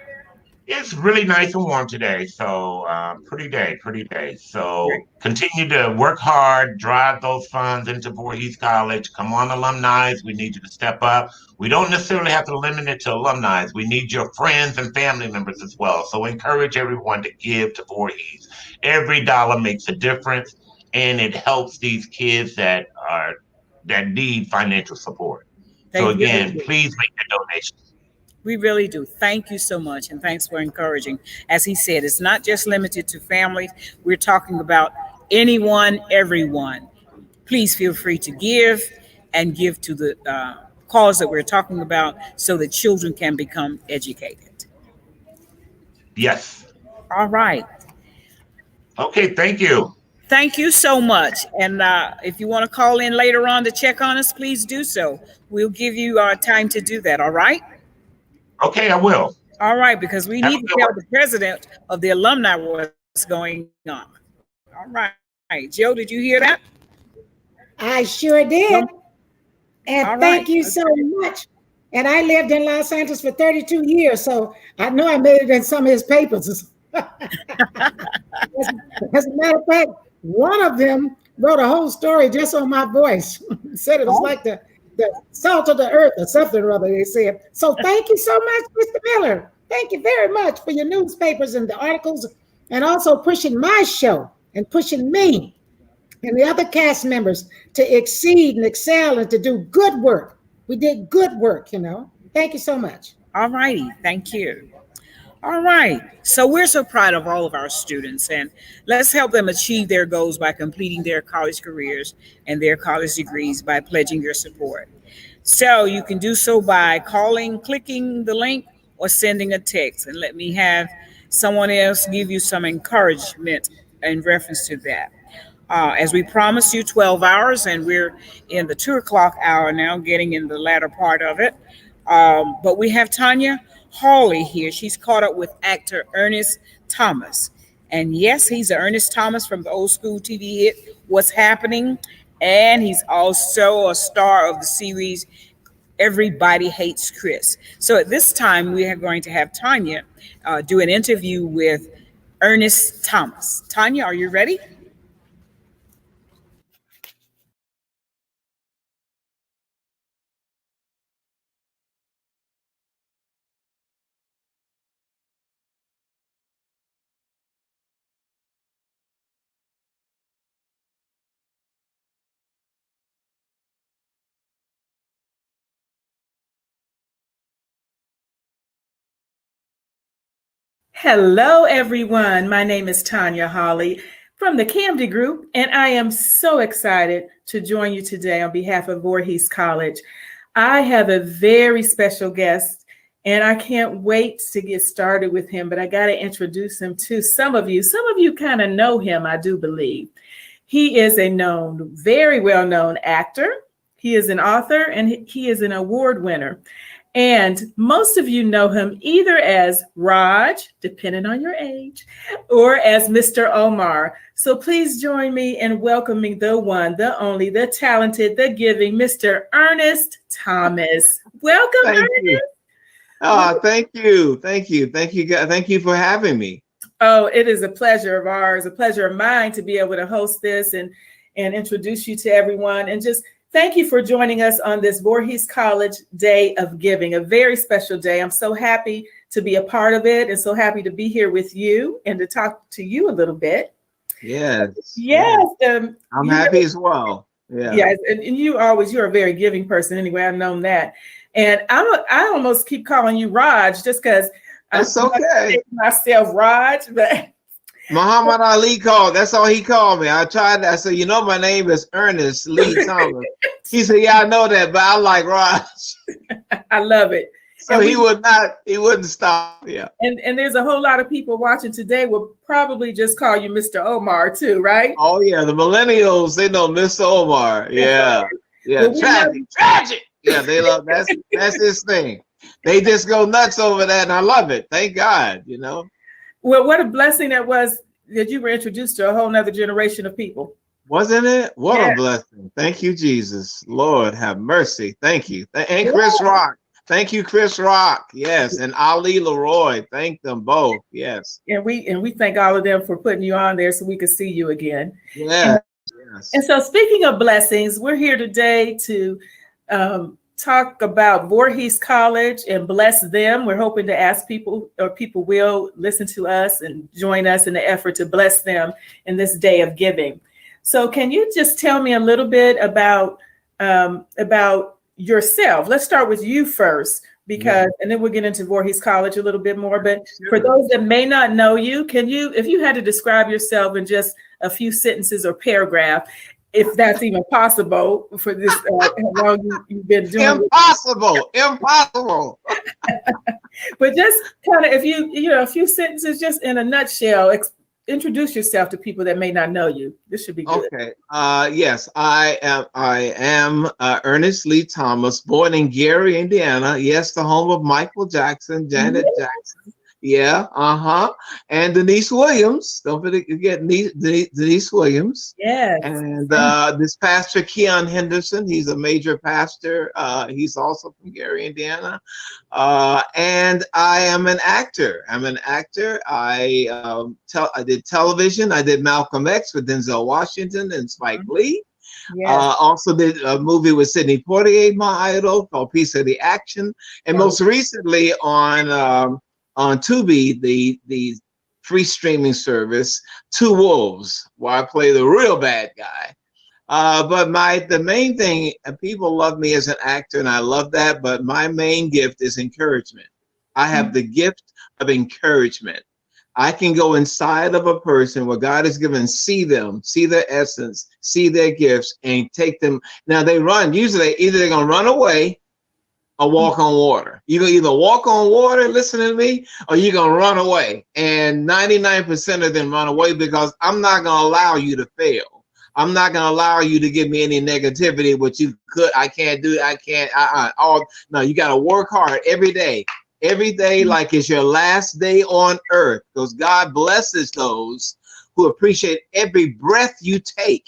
It's really nice and warm today. So pretty day. So continue to work hard, drive those funds into Voorhees College. Come on, alumni. We need you to step up. We don't necessarily have to limit it to alumni. We need your friends and family members as well. So encourage everyone to give to Voorhees. Every dollar makes a difference, and it helps these kids that need financial support. So again, please make the donation. We really do. Thank you so much. And thanks for encouraging. As he said, it's not just limited to families. We're talking about anyone, everyone. Please feel free to give and give to the cause that we're talking about so that children can become educated. Yes. All right. Okay. Thank you. Thank you so much. And if you want to call in later on to check on us, please do so. We'll give you our time to do that. All right. Okay, I will. All right, because we need to tell the president of the alumni what's going on. All right. Joe, did you hear that? I sure did. And thank you so much. And I lived in Los Angeles for 32 years, so I know I made it in some of his papers. As a matter of fact, one of them wrote a whole story just on my voice. Said it was like the salt of the earth or something or other, they said. So thank you so much, Mr. Miller. Thank you very much for your newspapers and the articles, and also pushing my show and pushing me and the other cast members to exceed and excel and to do good work. We did good work, you know. Thank you so much. All righty. Thank you. All right. So we're so proud of all of our students, and let's help them achieve their goals by completing their college careers and their college degrees by pledging your support. So you can do so by calling, clicking the link, or sending a text. And let me have someone else give you some encouragement in reference to that. As we promised you 12 hours, and we're in the 2 o'clock hour now, getting in the latter part of it. But we have Tanya Hawley here. She's caught up with actor Ernest Thomas. And yes, he's Ernest Thomas from the old school TV hit What's Happening. And he's also a star of the series Everybody Hates Chris. So at this time, we are going to have Tanya do an interview with Ernest Thomas. Tanya, are you ready? Hello, everyone. My name is Tanya Hawley from the Camden Group, and I am so excited to join you today on behalf of Voorhees College. I have a very special guest, and I can't wait to get started with him, but I got to introduce him to some of you. Some of you kind of know him, I do believe. He is a very well-known actor. He is an author, and he is an award winner. And most of you know him either as Raj, depending on your age, or as Mr. Omar. So please join me in welcoming the one, the only, the talented, the giving, Mr. Ernest Thomas. Welcome, Ernest. You. Oh, thank you. Thank you. Thank you. Thank you for having me. Oh, it is a pleasure of ours, a pleasure of mine to be able to host this and introduce you to everyone, and just thank you for joining us on this Voorhees College Day of Giving, a very special day. I'm so happy to be a part of it and so happy to be here with you and to talk to you a little bit. Yes. Yes. I'm happy as well. Yeah. Yes. And you're a very giving person anyway. I've known that. And I almost keep calling you Raj just because that's okay. Myself Raj, but Muhammad Ali that's all he called me. I said, my name is Ernest Lee Thomas. He said, yeah, I know that, but I like Raj. I love it. So he wouldn't stop. Yeah. And there's a whole lot of people watching today will probably just call you Mr. Omar too, right? Oh yeah, the millennials, they know Mr. Omar. Yeah. Yeah. Well, tragic. Yeah, they love that's his thing. They just go nuts over that, and I love it. Thank God, Well, what a blessing that was that you were introduced to a whole nother generation of people. Wasn't it? What a blessing. Thank you, Jesus. Lord, have mercy. Thank you. And Chris Rock. Thank you, Chris Rock. Yes. And Ali Leroy. Thank them both. Yes. And we thank all of them for putting you on there so we could see you again. Yeah. Yes. And so speaking of blessings, we're here today to talk about Voorhees College and bless them. We're hoping to ask people, or people will listen to us and join us in the effort to bless them in this day of giving. So can you just tell me a little bit about yourself? Let's start with you first, and then we'll get into Voorhees College a little bit more. But for those that may not know you, if you had to describe yourself in just a few sentences or paragraph, if that's even possible for this, how long you've been doing Impossible. But just kind of, if a few sentences, just in a nutshell, introduce yourself to people that may not know you. This should be good. Okay. Yes, I am Ernest Lee Thomas, born in Gary, Indiana. Yes, the home of Michael Jackson, Janet Jackson. Yeah, and Denise Williams. Don't forget Denise Williams. Yes. And this pastor Keon Henderson. He's a major pastor. He's also from Gary, Indiana. And I am an actor. I did television. I did Malcolm X with Denzel Washington and Spike Lee. Yes. Also did a movie with Sidney Poitier, my idol, called Piece of the Action. And most recently on Tubi, the free streaming service, Two Wolves, where I play the real bad guy. But the main thing, and people love me as an actor, and I love that, but my main gift is encouragement. I have the gift of encouragement. I can go inside of a person where God has given, see them, see their essence, see their gifts, and take them. Now they run, usually either they're gonna run away or walk on water. You can either walk on water, listen to me, or you're gonna run away. And 99% of them run away because I'm not gonna allow you to fail. I'm not gonna allow you to give me any negativity, what you could, I can't do, I can't, no, you gotta work hard every day. Every day like it's your last day on earth, because God blesses those who appreciate every breath you take.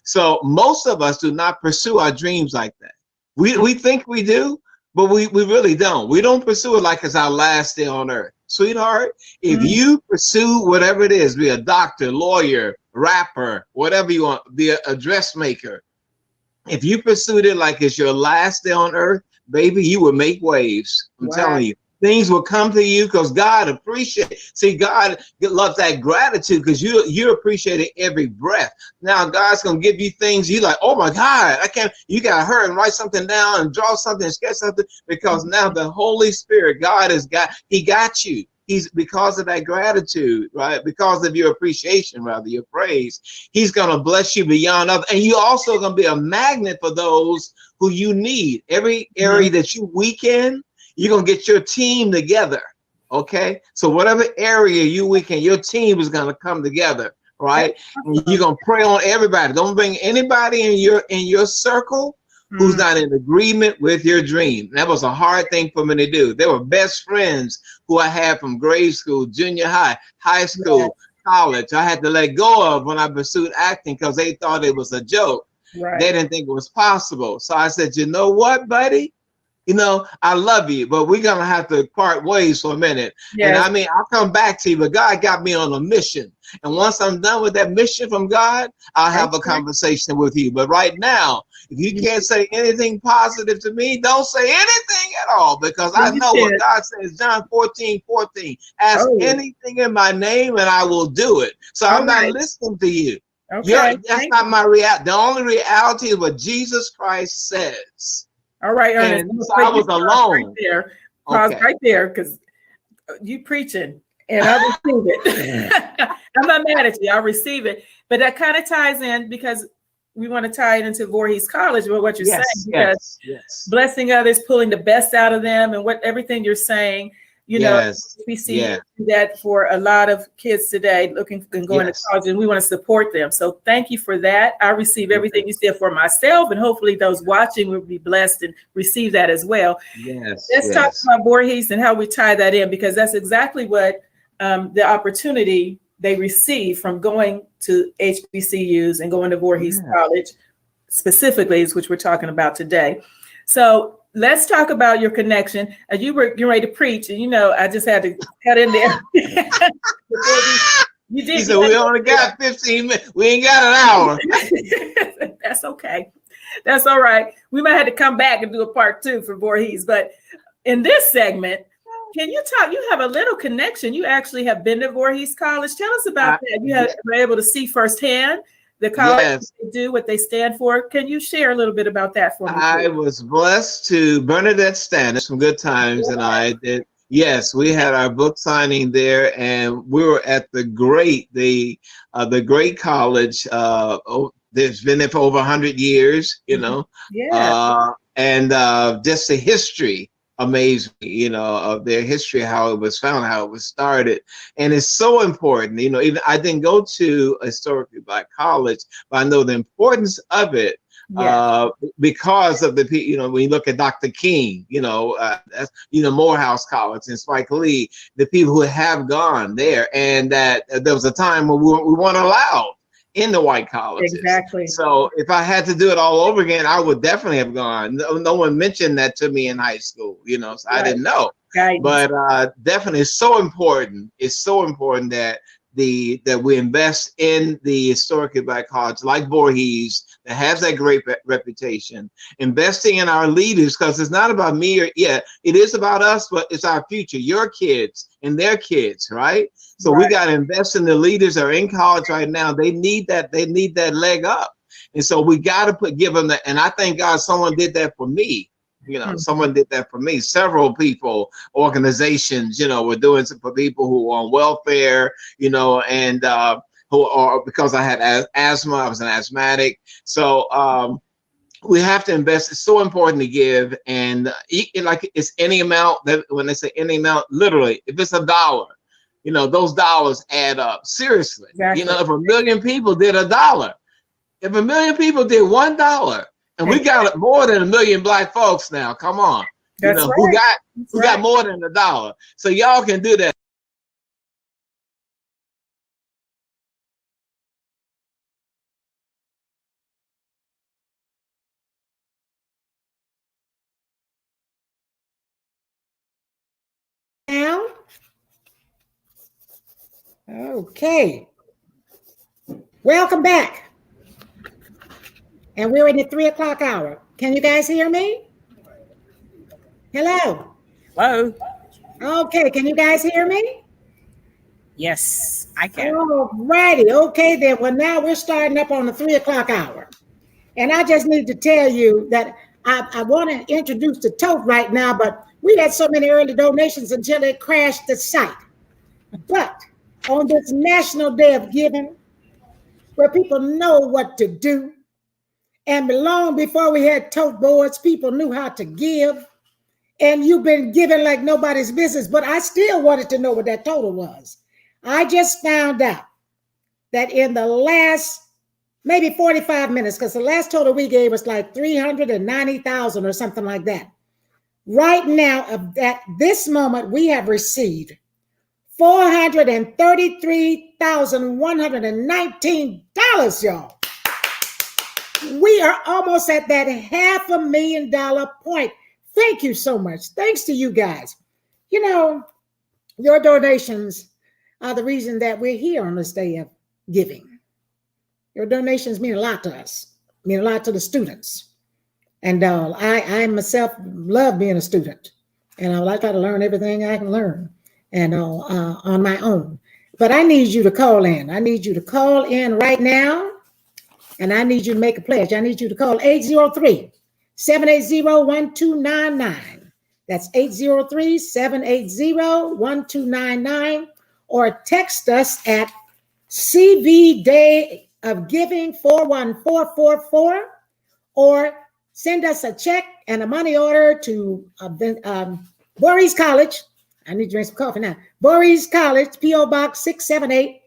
So most of us do not pursue our dreams like that. We think we do, but we really don't. We don't pursue it like it's our last day on earth. Sweetheart, if you pursue whatever it is, be a doctor, lawyer, rapper, whatever you want, be a dressmaker. If you pursued it like it's your last day on earth, baby, you will make waves. I'm telling you. Things will come to you because God appreciates. See, God loves that gratitude because you're appreciating every breath. Now God's gonna give you things you like, oh my God, I can't. You gotta hurry and write something down and draw something and sketch something, because now the Holy Spirit, God He got you. He's, because of that gratitude, right? Because of your appreciation, rather, your praise, He's gonna bless you beyond other, and you also gonna be a magnet for those who you need. Every area that you weak in, you're gonna get your team together, okay? So whatever area you weak in, your team is gonna come together, right? And you're gonna pray on everybody. Don't bring anybody in your circle who's not in agreement with your dream. That was a hard thing for me to do. They were best friends who I had from grade school, junior high, high school, college. I had to let go of when I pursued acting because they thought it was a joke. They didn't think it was possible. So I said, you know what, buddy? You know, I love you, but we're going to have to part ways for a minute. And I mean, I'll come back to you, but God got me on a mission. And once I'm done with that mission from God, I'll have a conversation with you. But right now, if you can't say anything positive to me, don't say anything at all, because I know what God says, John 14:14. Ask anything in my name and I will do it. So I'm not listening to you. That's not my reality. The only reality is what Jesus Christ says. All right, Ernest. And so I was alone. Right there. Pause right there, because you preaching, and I receive it. I'm not mad at you. I receive it. But that kind of ties in, because we want to tie it into Voorhees College, with what you're saying, because blessing others, pulling the best out of them, and everything you're saying. You know, we see that for a lot of kids today looking and going to college, and we want to support them. So thank you for that. I receive everything you said for myself, and hopefully those watching will be blessed and receive that as well. Let's talk about Voorhees and how we tie that in, because that's exactly what the opportunity they receive from going to HBCUs and going to Voorhees College specifically is which we're talking about today. So let's talk about your connection. You were getting ready to preach, and you know, I just had to cut in there. You did. He said, we only got 15 minutes. We ain't got an hour. That's okay. That's all right. We might have to come back and do a part 2 for Voorhees. But in this segment, can you talk? You have a little connection. You actually have been to Voorhees College. Tell us about that. You were able to see firsthand the college, they do, what they stand for. Can you share a little bit about that for me? I was blessed to Bernadette Stanis from Good Times, and I did. Yes, we had our book signing there, and we were at the great college. There's been there for over 100 years, you know. And just the history amazed me, you know, of their history, how it was found, how it was started. And it's so important, you know. Even I didn't go to a historically Black college, but I know the importance of it. uh, because of the, when you look at Dr. King, Morehouse College and Spike Lee, the people who have gone there, and that there was a time when we weren't allowed in the white colleges. Exactly. So if I had to do it all over again, I would definitely have gone. No one mentioned that to me in high school, so I didn't know. Guidance. But definitely, it's so important. It's so important that we invest in the historically black college like Voorhees that has that great reputation. Investing in our leaders, because it's not about me it is about us, but it's our future, your kids and their kids, right? So we got to invest in the leaders that are in college right now. They need that leg up, and so we got to give them that. And I thank God someone did that for me. Someone did that for me. Several people, organizations, were doing it for people who are on welfare, and who are, because I had asthma, I was an asthmatic. So we have to invest. It's so important to give, and like it's any amount. That when they say any amount, literally, if it's $1, those dollars add up. Seriously, if 1 million people did $1, if 1 million people did $1. And we got more than 1 million black folks now. Come on, who got more than $1. So y'all can do that. Now, okay. Welcome back. And we're in the 3 o'clock hour. Can you guys hear me? Hello. Hello. Okay, can you guys hear me? Yes, I can. All righty. Okay, then. Well, now we're starting up on the 3 o'clock hour. And I just need to tell you that I want to introduce the tote right now, but we had so many early donations until it crashed the site. But on this National Day of Giving, where people know what to do, and long before we had tote boards, people knew how to give, and you've been giving like nobody's business, but I still wanted to know what that total was. I just found out that in the last maybe 45 minutes, because the last total we gave was like 390,000 or something like that. Right now, at this moment, we have received $433,119, y'all. We are almost at that $500,000 point. Thank you so much. Thanks to you guys. Your donations are the reason that we're here on this day of giving. Your donations mean a lot to us, mean a lot to the students. And I myself love being a student. And I try to learn everything I can learn and on my own. But I need you to call in. I need you to call in right now. And I need you to make a pledge. I need you to call 803-780-1299. That's 803-780-1299. Or text us at CV Day of Giving 41444, or send us a check and a money order to Voorhees College. I need to drink some coffee now. Voorhees College, P.O. Box 678,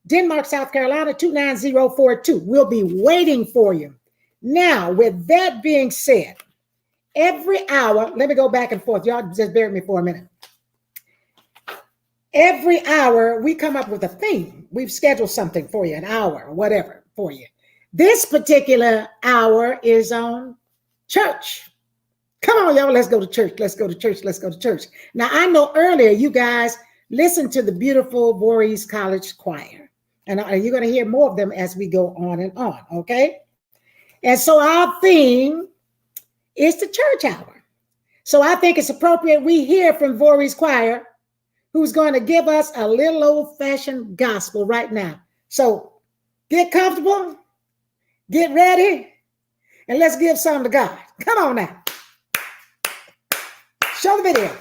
Denmark, South Carolina 29042. We'll be waiting for you. Now, with that being said, every hour, let me go back and forth. Y'all just bear with me for a minute. Every hour, we come up with a theme. We've scheduled something for you, an hour or whatever for you. This particular hour is on church. Come on, y'all, let's go to church. Let's go to church. Let's go to church. Now, I know earlier you guys listened to the beautiful Voorhees College Choir. And you're going to hear more of them as we go on and on, okay? And so our theme is the church hour. So I think it's appropriate we hear from Voorhees Choir, who's going to give us a little old-fashioned gospel right now. So get comfortable, get ready, and let's give some to God. Come on now. Show the video.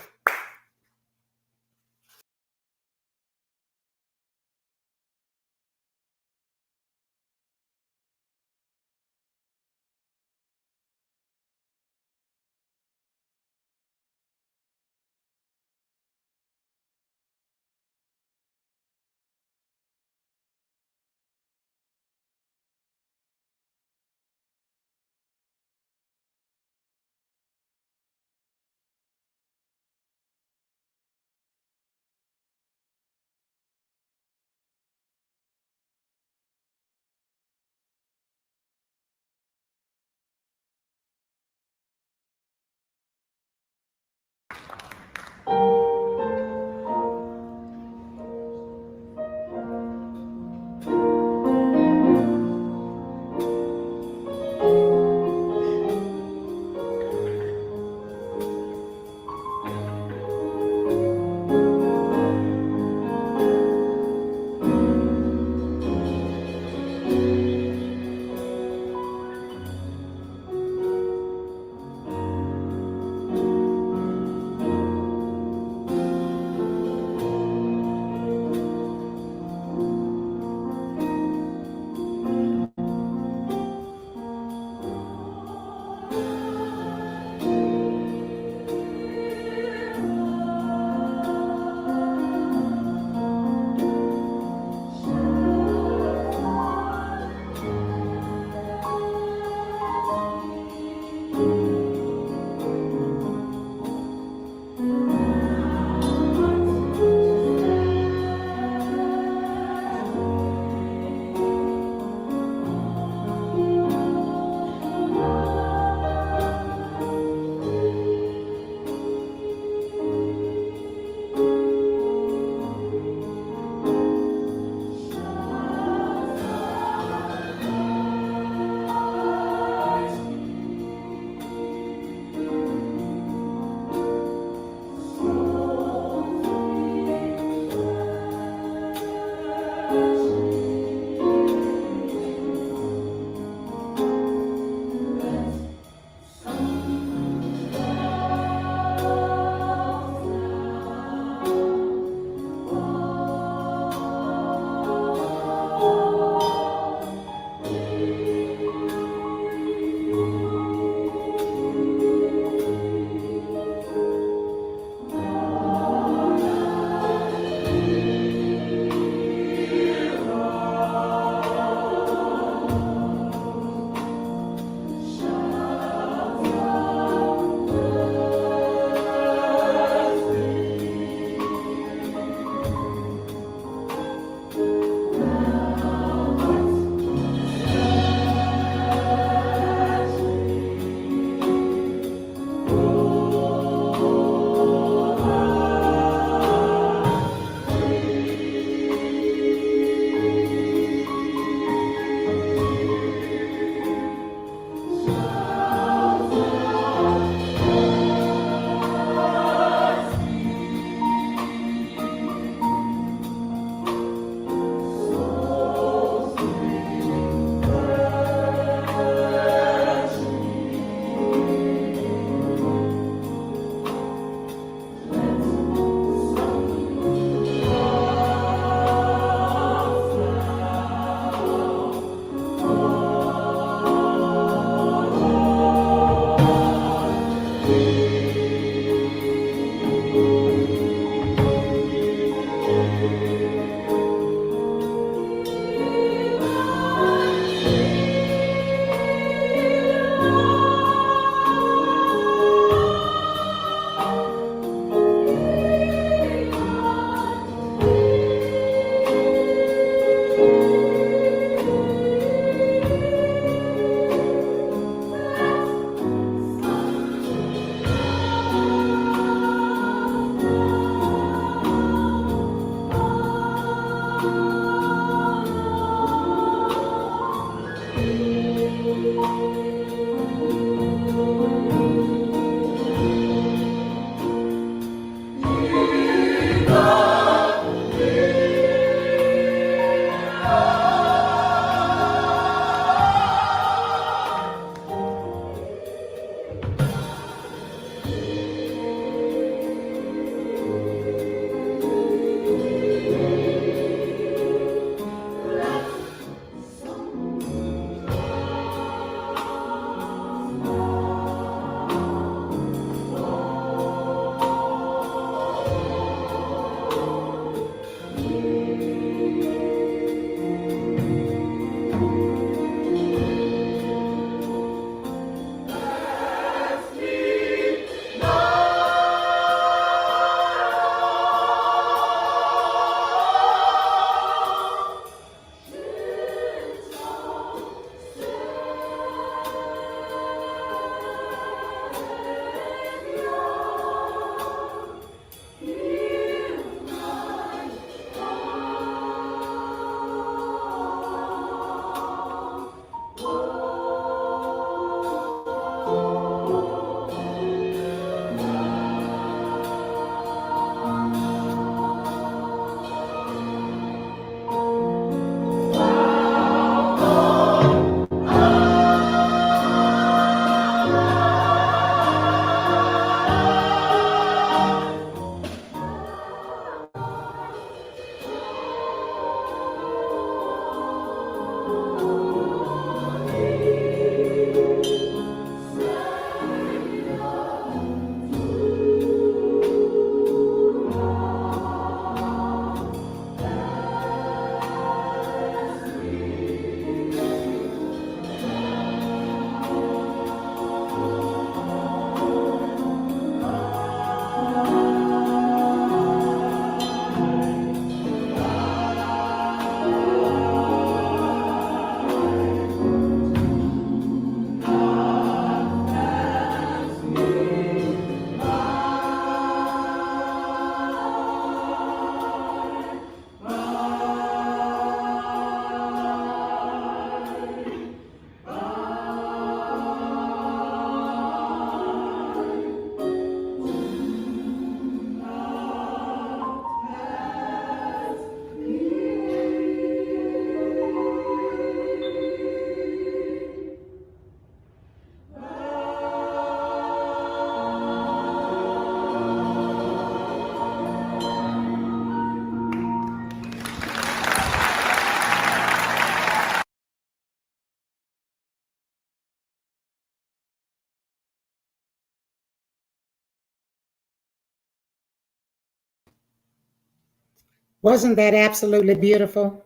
Wasn't that absolutely beautiful?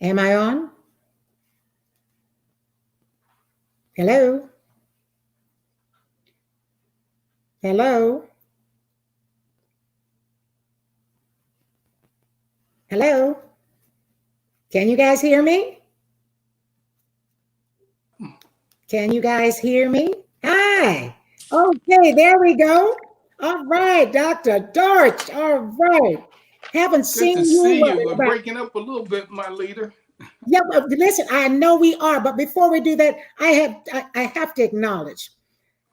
Am I on? Hello? Hello? Hello? Can you guys hear me? Can you guys hear me? Hi. Okay, there we go. All right, Dr. Dorch. All right. Haven't Good seen to you. see what, you. We're about- breaking up a little bit, my leader. Yeah, but listen, I know we are, but before we do that, I have to acknowledge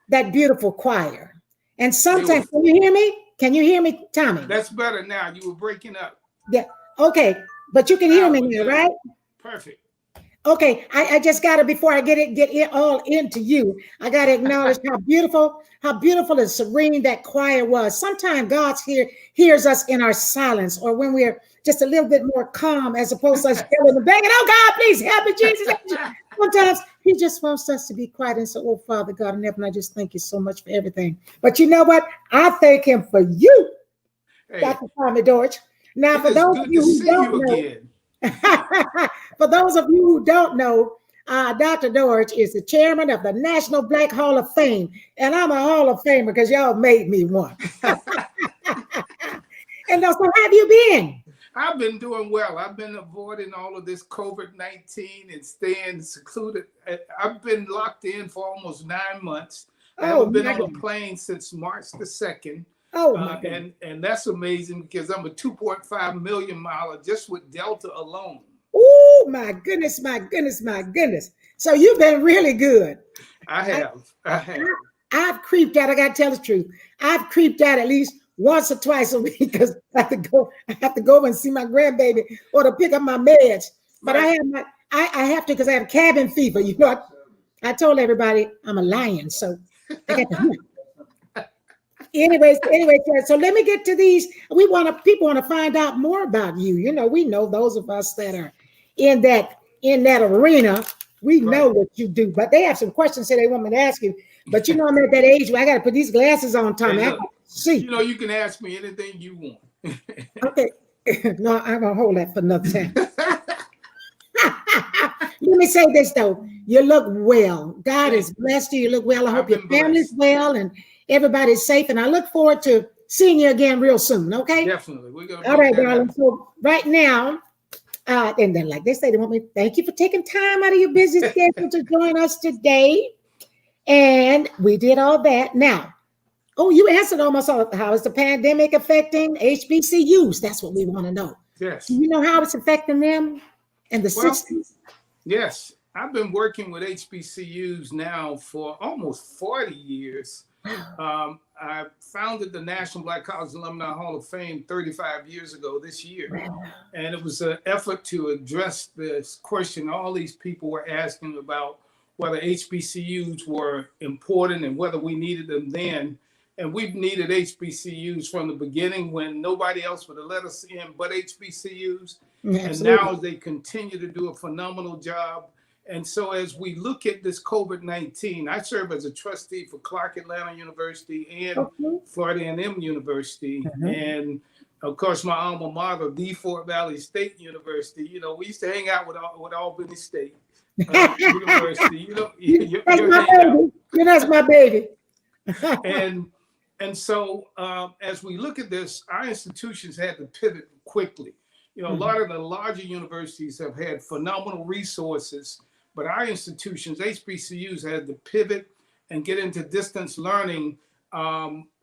that beautiful choir. And sometimes, can you hear me? Can you hear me, Tommy? That's better now. You were breaking up. Yeah. Okay, but you can hear me now, right? Perfect. Okay, I just gotta, before I get it all into you, I gotta acknowledge how beautiful and serene that choir was. Sometimes God hears us in our silence, or when we're just a little bit more calm, as opposed to us yelling and begging, "Oh God, please help me, Jesus." Sometimes He just wants us to be quiet and say, "Oh Father God in heaven, I just thank you so much for everything." But you know what? I thank Him for you, Dr. Tommy Dorch. Now, for those of you who don't know, for those of you who don't know, Dr. Dorch is the chairman of the National Black Hall of Fame, and I'm a Hall of Famer because y'all made me one. And so, how have you been? I've been doing well. I've been avoiding all of this COVID-19 and staying secluded. I've been locked in for almost 9 months. I haven't been on a plane since March the 2nd. Oh, my goodness. And that's amazing because I'm a 2.5 million miler just with Delta alone. Oh, my goodness, my goodness, my goodness. So you've been really good. I have. I've creeped out. I got to tell the truth. I've creeped out at least once or twice a week because I have to go and see my grandbaby or to pick up my meds. But I have to because I have cabin fever. You know, I told everybody I'm a lion, so I got to hunt. Anyway, so let me get to these. People want to find out more about you. You know, we know those of us that are in that arena, we know what you do. But they have some questions that they want me to ask you. But you know, I'm at that age where I got to put these glasses on, Tommy. Hey, I can see. You know, you can ask me anything you want. Okay. No, I'm gonna hold that for another time. Let me say this though. You look well. God has blessed you. You look well. I hope your family's well and everybody's safe. And I look forward to seeing you again real soon. Okay. Definitely. We're gonna all right, darling. So right now, and then like they say, they want me to thank you for taking time out of your busy schedule to join us today. And we did all that. Now, you answered almost all. How is the pandemic affecting HBCUs? That's what we want to know. Yes. Do you know how it's affecting them and the systems? Yes. I've been working with HBCUs now for almost 40 years. I founded the National Black College Alumni Hall of Fame 35 years ago this year. And it was an effort to address this question all these people were asking about whether HBCUs were important and whether we needed them then. And we've needed HBCUs from the beginning when nobody else would have let us in but HBCUs. And now they continue to do a phenomenal job. And so as we look at this COVID-19, I serve as a trustee for Clark Atlanta University and Florida A&M University. And of course, my alma mater, the Fort Valley State University. You know, we used to hang out with Albany State University. You know, that's my baby. And so as we look at this, our institutions had to pivot quickly. You know, a lot of the larger universities have had phenomenal resources, but our institutions, HBCUs, had to pivot and get into distance learning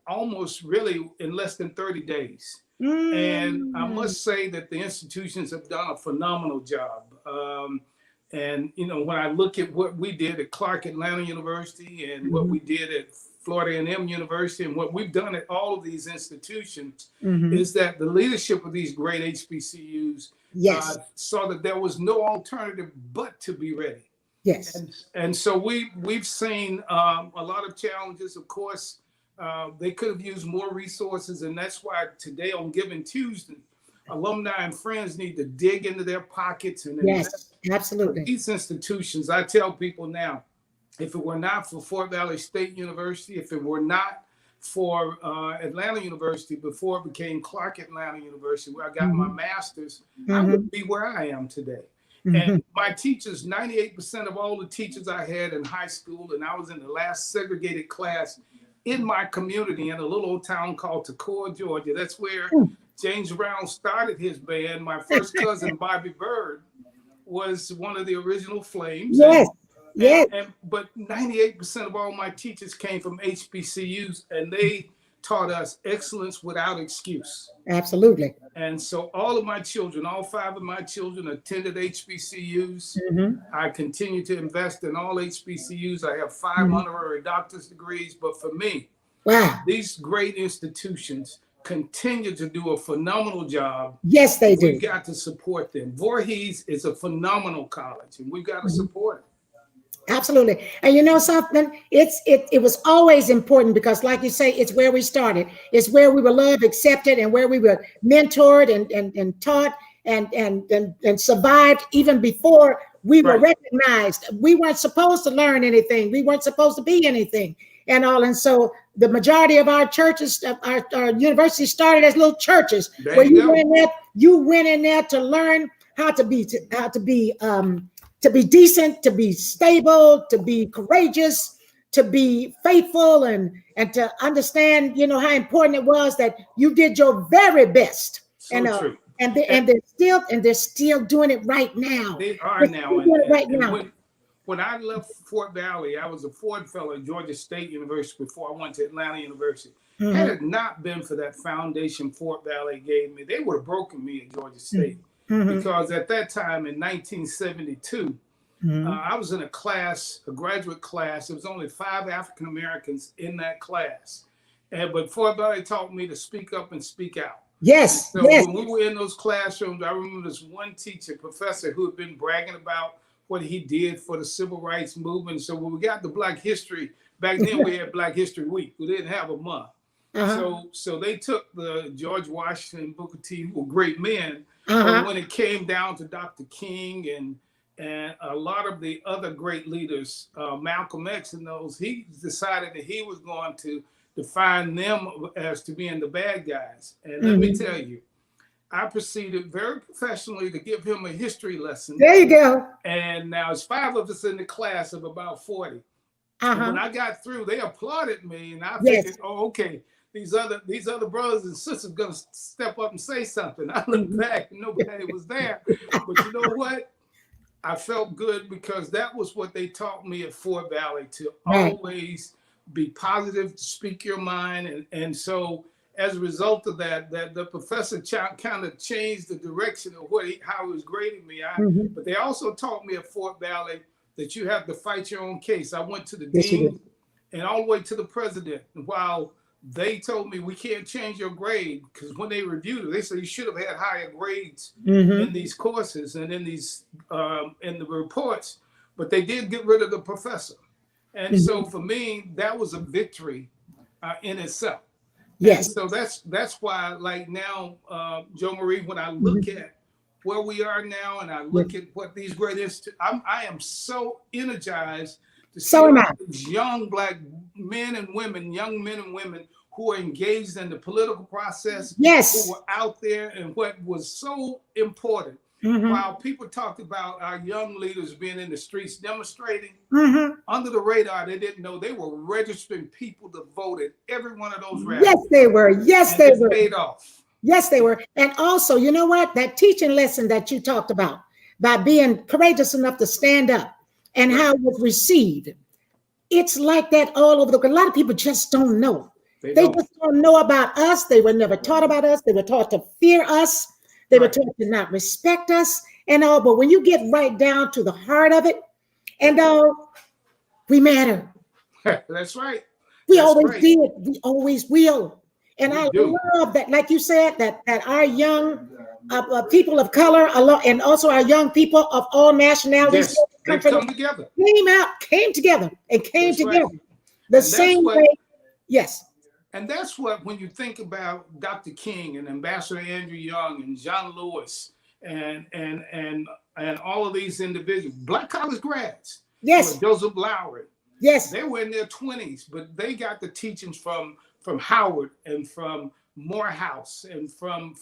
almost really in less than 30 days. And I must say that the institutions have done a phenomenal job. And, you know, when I look at what we did at Clark Atlanta University and what we did at Florida A&M University and what we've done at all of these institutions is that the leadership of these great HBCUs saw that there was no alternative but to be ready. Yes. And so we've seen a lot of challenges. Of course, they could have used more resources, and that's why today on Giving Tuesday, alumni and friends need to dig into their pockets and invest. Absolutely. These institutions, I tell people now, if it were not for Fort Valley State University, if it were not for Atlanta University before it became Clark Atlanta University, where I got my master's, I wouldn't be where I am today. And my teachers, 98% of all the teachers I had in high school, and I was in the last segregated class in my community in a little old town called Toccoa, Georgia. That's where James Brown started his band. My first cousin, Bobby Bird, was one of the original Flames. Yes. But 98% of all my teachers came from HBCUs, and they taught us excellence without excuse. Absolutely. And so all of my children, all 5 of my children attended HBCUs. I continue to invest in all HBCUs. I have 5 honorary doctor's degrees. But for me, these great institutions continue to do a phenomenal job. Yes, they do. We've got to support them. Voorhees is a phenomenal college, and we've got to support it. Absolutely. And you know something? It was always important because, like you say, it's where we started. It's where we were loved, accepted, and where we were mentored and taught and survived even before we were recognized. We weren't supposed to learn anything. We weren't supposed to be anything and all. And so the majority of our churches, our universities started as little churches where you went in there to learn how to be decent, to be stable, to be courageous, to be faithful, and to understand, you know, how important it was that you did your very best. True. And they're still doing it right now. They are now. When I left Fort Valley, I was a Ford Fellow at Georgia State University before I went to Atlanta University. Had it not been for that foundation Fort Valley gave me, they would have broken me at Georgia State. Because at that time in 1972, I was in a graduate class. There was only 5 African Americans in that class. But Fort Valley taught me to speak up and speak out. Yes. So when we were in those classrooms, I remember this one teacher, professor, who had been bragging about what he did for the civil rights movement. So when we got to Black History, back then we had Black History Week. We didn't have a month. So they took the George Washington, Booker T, who were great men. But when it came down to Dr. King and a lot of the other great leaders, Malcolm X and those, he decided that he was going to define them as to being the bad guys. And let me tell you, I proceeded very professionally to give him a history lesson. There you go. And now it's 5 of us in the class of about 40. And when I got through, they applauded me, and I figured, oh, okay, these other brothers and sisters are gonna step up and say something. I looked back and nobody was there. But you know what? I felt good because that was what they taught me at Fort Valley, to always be positive, to speak your mind. And so as a result of that the professor kind of changed the direction of how he was grading me. But they also taught me at Fort Valley that you have to fight your own case. I went to the dean and all the way to the president. And while they told me we can't change your grade, because when they reviewed it, they said you should have had higher grades in these courses and in these in the reports, but they did get rid of the professor. And so for me, that was a victory in itself. Yes. And so that's why, like now, Joe Marie, when I look at where we are now and I look at what these great I am so energized to see these young Black men and women, young men and women who are engaged in the political process, who were out there, and what was so important. While people talked about our young leaders being in the streets demonstrating, under the radar, they didn't know they were registering people to vote at every one of those rallies. Yes, they were. Yes, they were. Paid off. Yes, they were. And also, you know what? That teaching lesson that you talked about, by being courageous enough to stand up and how it was received, it's like that all over a lot of people just don't know. They just don't know about us. They were never taught about us. They were taught to fear us. They were taught to not respect us and all. But when you get right down to the heart of it and all, we matter. That's right. We always did. We always will. And I love that, like you said, that our young people of color, and also our young people of all nationalities, come together. Came together. The same way. Yes. And that's what, when you think about Dr. King and Ambassador Andrew Young and John Lewis and all of these individuals, Black college grads, Joseph Lowry, Yes. They were in their 20s, but they got the teachings from Howard and from Morehouse and from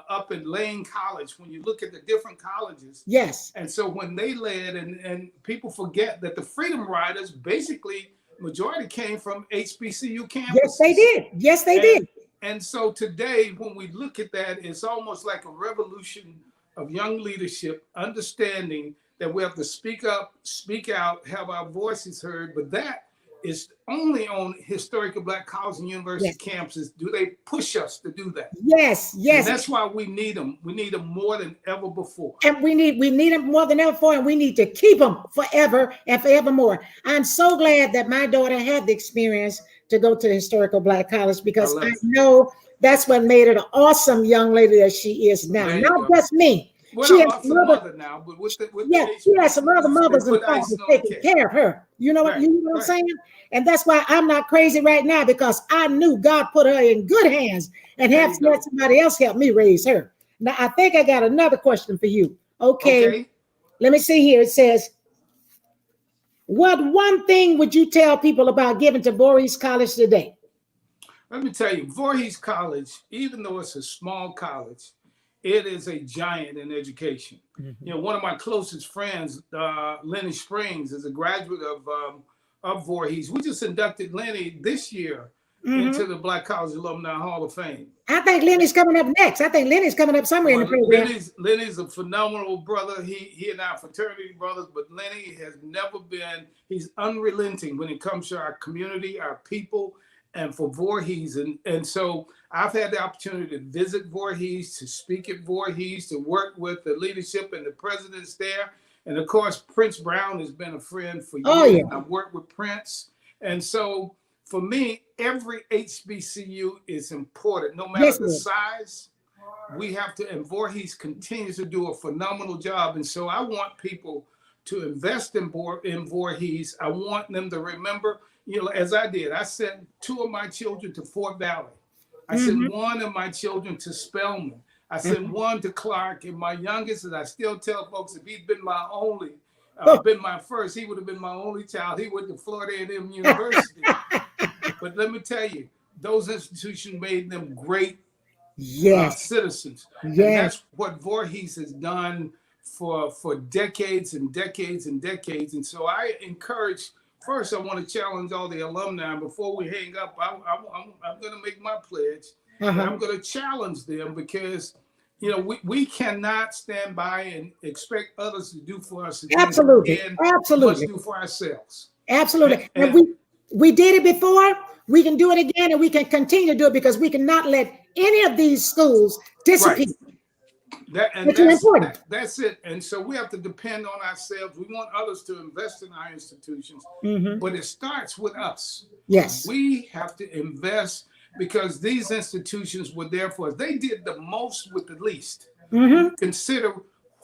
up in Lane College. When you look at the different colleges, yes. And so when they led, and people forget that the Freedom Riders basically majority came from HBCU campuses. Yes, they did. Yes, they did. And so today, when we look at that, it's almost like a revolution of young leadership, understanding that we have to speak up, speak out, have our voices heard. But that is only on historical Black colleges and university campuses. Do they push us to do that? Yes, yes. And that's why we need them. We need them more than ever before. And we need them more than ever before, and we need to keep them forever and forevermore. I'm so glad that my daughter had the experience to go to the historical Black college, because I know that's what made her the awesome young lady that she is now. Not just me. Well, she has mother now, but with she has some other mothers and fathers taking care of her. You know what I'm saying? And that's why I'm not crazy right now, because I knew God put her in good hands and have let somebody else help me raise her. Now, I think I got another question for you. Okay. Let me see here. It says, what one thing would you tell people about giving to Voorhees College today? Let me tell you, Voorhees College, even though it's a small college, it is a giant in education. You know, one of my closest friends, Lenny Springs, is a graduate of Voorhees. We just inducted Lenny this year into the Black College Alumni Hall of Fame. I think Lenny's coming up next. I think Lenny's coming up somewhere in the program. Lenny's a phenomenal brother. He and I are fraternity brothers, but Lenny has never been, he's unrelenting when it comes to our community, our people, and for Voorhees. And so I've had the opportunity to visit Voorhees, to speak at Voorhees, to work with the leadership and the presidents there. And of course, Prince Brown has been a friend for years. I've worked with Prince. And so for me, every HBCU is important, no matter the size. We have to, and Voorhees continues to do a phenomenal job. And so I want people to invest in Voorhees. I want them to remember, you know, as I did, I sent 2 of my children to Fort Valley. I sent 1 of my children to Spelman. I sent 1 to Clark, and my youngest, and I still tell folks, if he'd been my only, been my first, he would have been my only child. He went to Florida A&M University. But let me tell you, those institutions made them great citizens. And that's what Voorhees has done for decades and decades and decades. And so I encourage, first, I want to challenge all the alumni. Before we hang up, I'm going to make my pledge. And I'm going to challenge them, because, you know, we cannot stand by and expect others to do for us. Absolutely. Must do for ourselves. Absolutely. And we did it before. We can do it again, and we can continue to do it, because we cannot let any of these schools disappear. That's it. And so we have to depend on ourselves. We want others to invest in our institutions, but it starts with us. Yes. We have to invest, because these institutions were there for us. They did the most with the least. Consider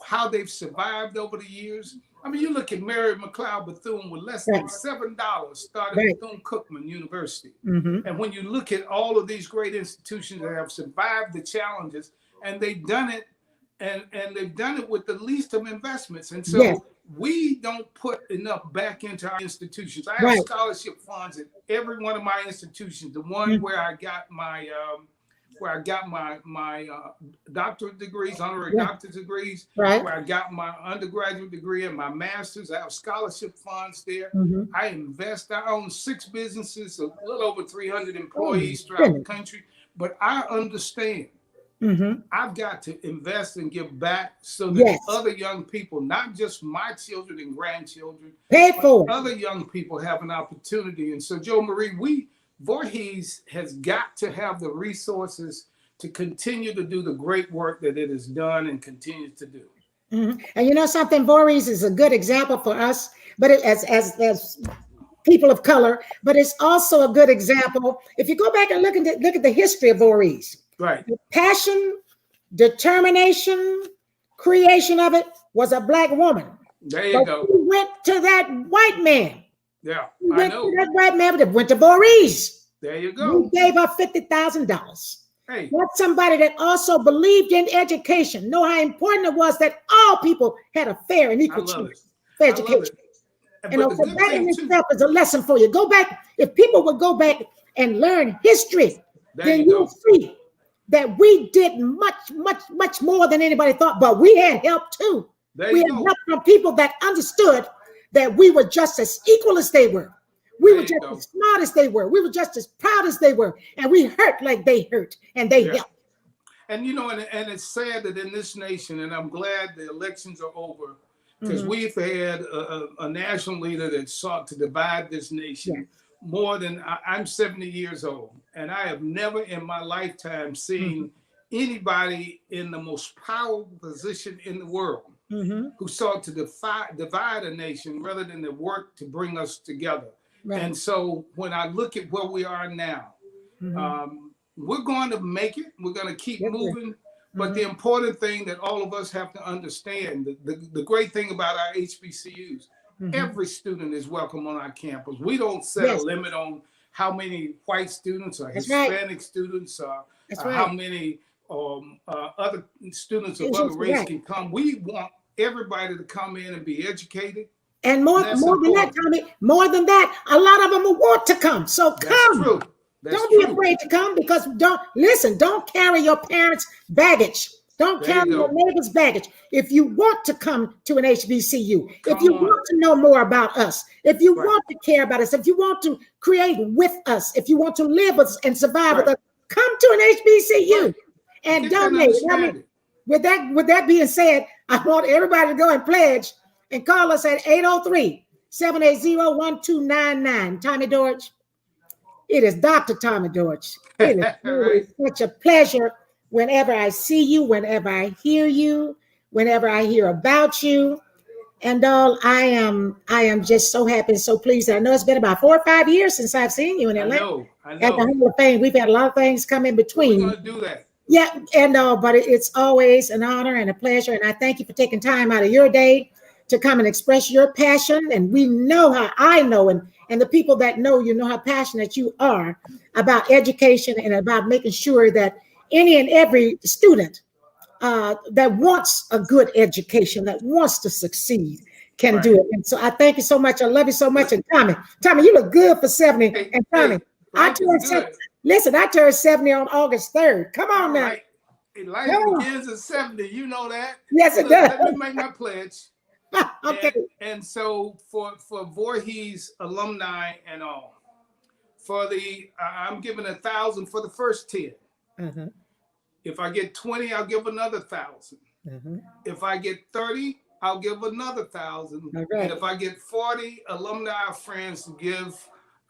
how they've survived over the years. I mean, you look at Mary McLeod Bethune with less than $7, started Bethune-Cookman University. And when you look at all of these great institutions that have survived the challenges, and they've done it, and they've done it with the least of investments. And so we don't put enough back into our institutions. I have scholarship funds at every one of my institutions. The one where I got my doctorate degrees, honorary doctorate degrees, where I got my undergraduate degree and my master's. I have scholarship funds there. I invest. I own 6 businesses, a little over 300 employees throughout the country. But I understand I've got to invest and give back, so that other young people, not just my children and grandchildren, other young people have an opportunity. And so, Joe Marie, Voorhees has got to have the resources to continue to do the great work that it has done and continues to do. And you know something, Voorhees is a good example for us, but as people of color, but it's also a good example. If you go back and look at the history of Voorhees, the passion, determination, creation of it was a Black woman. There you go. He went to that white man. Yeah, I know. That white man that went to Voorhees. There you go. He gave her $50,000. Hey. That's somebody that also believed in education. Know how important it was that all people had a fair and equal chance for education. And so that in itself is a lesson for you. Go back. If people would go back and learn history, then you'll see that we did much more than anybody thought. But we had help too. We had help from people that understood that we were just as equal as they were. We were just as smart as they were. We were just as proud as they were. And we hurt like they hurt, and they helped. And you know, and it's sad that in this nation, and I'm glad the elections are over, because we've had a national leader that sought to divide this nation more than I'm 70 years old, and I have never in my lifetime seen anybody in the most powerful position in the world who sought to divide a nation rather than to work to bring us together. Right. And so when I look at where we are now, we're going to make it. We're going to keep moving. But the important thing that all of us have to understand, the great thing about our HBCUs, every student is welcome on our campus. We don't set a limit on how many white students or Hispanic students or how many other students of other race can come. We want everybody to come in and be educated. And more than that, Tommy, more than that, a lot of them will want to come. So come. True. Don't be afraid to come, because don't carry your parents' baggage. Don't carry your neighbor's baggage. If you want to come to an HBCU, if you want to know more about us, if you want to care about us, if you want to create with us, if you want to live with us and survive with us, come to an HBCU and donate. With that being said, I want everybody to go and pledge and call us at 803-780-1299. Tommy Dorch. It is Dr. Tommy Dorch. It is really such a pleasure whenever I see you, whenever I hear you, whenever I hear about you. And all, I am just so happy and so pleased. I know it's been about 4 or 5 years since I've seen you in Atlanta. I know. At the Hall of Fame, we've had a lot of things come in between. We're going to do that. Yeah, and but it's always an honor and a pleasure. And I thank you for taking time out of your day to come and express your passion. And we know how I know, and the people that know you know how passionate you are about education and about making sure that any and every student that wants a good education, that wants to succeed, can do it. And so I thank you so much. I love you so much. And Tommy, you look good for 70. And Tommy, I turned 70 on August 3rd. Come on now. Life begins at 70. You know that. Yes, it does. Let me make my pledge. Okay. And so for Voorhees alumni and all, I'm giving 1,000 for the first 10. If I get 20, I'll give another 1,000. If I get 30, I'll give another 1,000. And if I get 40 alumni friends to give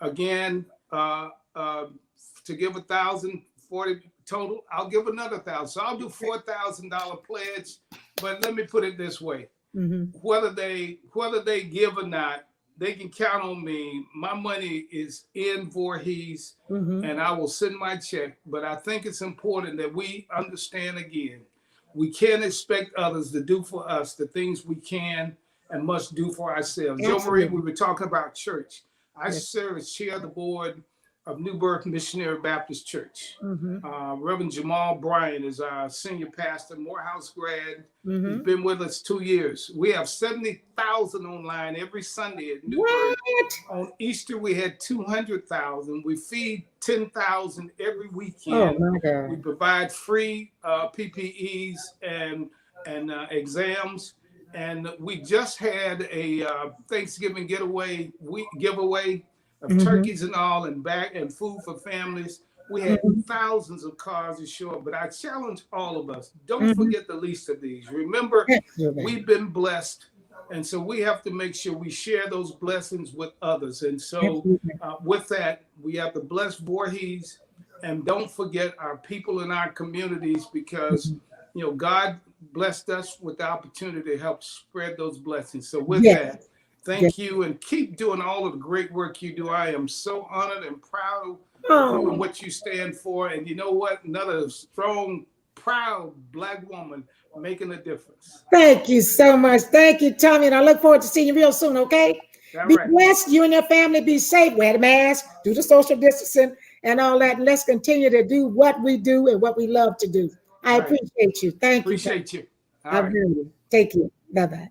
again, to give 1,000, 40 total, I'll give another 1,000. So I'll do $4,000 pledge. But let me put it this way. Whether they give or not, they can count on me. My money is in Voorhees, and I will send my check. But I think it's important that we understand again, we can't expect others to do for us the things we can and must do for ourselves. Joe Marie, we were talking about church. I serve as chair of the board of New Birth Missionary Baptist Church. Reverend Jamal Bryan is our senior pastor, Morehouse grad. He's been with us 2 years. We have 70,000 online every Sunday at New Birth. On Easter, we had 200,000. We feed 10,000 every weekend. Oh my God. We provide free PPEs and exams. And we just had a Thanksgiving giveaway of turkeys and all, and food for families. We had thousands of cars to show up, but I challenge all of us, don't forget the least of these. Remember, we've been blessed, and so we have to make sure we share those blessings with others. And so with that, we have to bless Voorhees, and don't forget our people in our communities, because God blessed us with the opportunity to help spread those blessings. So with that, thank you, and keep doing all of the great work you do. I am so honored and proud of you and what you stand for. And you know what? Another strong, proud Black woman making a difference. Thank you so much. Thank you, Tommy. And I look forward to seeing you real soon, okay? Be blessed. You and your family be safe. Wear the mask, do the social distancing and all that. And let's continue to do what we do and what we love to do. I appreciate you. Thank you. Appreciate you. I really take you. Bye-bye.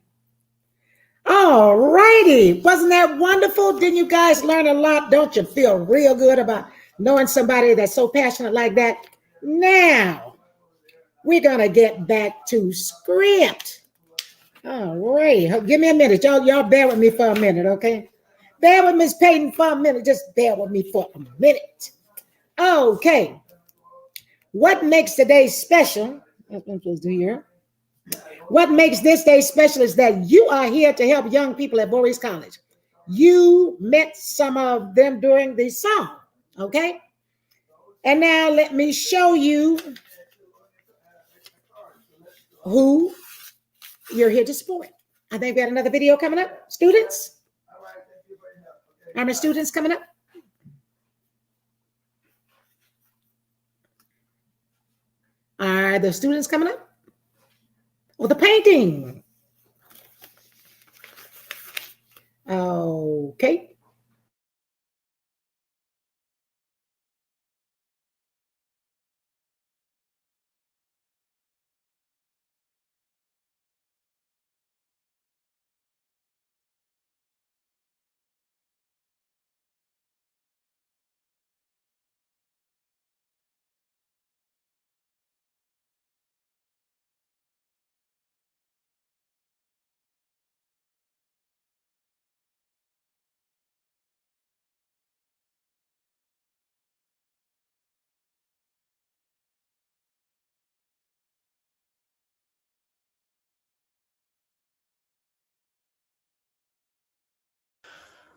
All righty. Wasn't that wonderful? Didn't you guys learn a lot? Don't you feel real good about knowing somebody that's so passionate like that? Now, we're going to get back to script. All right. Give me a minute. Y'all bear with me for a minute, okay? Bear with Miss Payton for a minute. Just bear with me for a minute. Okay. What makes today special? That's what I'm supposed to do here. What makes this day special is that you are here to help young people at Voorhees College. You met some of them during the song, okay? And now let me show you who you're here to support. I think we had another video coming up. Students? Are my students coming up? Are the students coming up? Or the painting? Okay.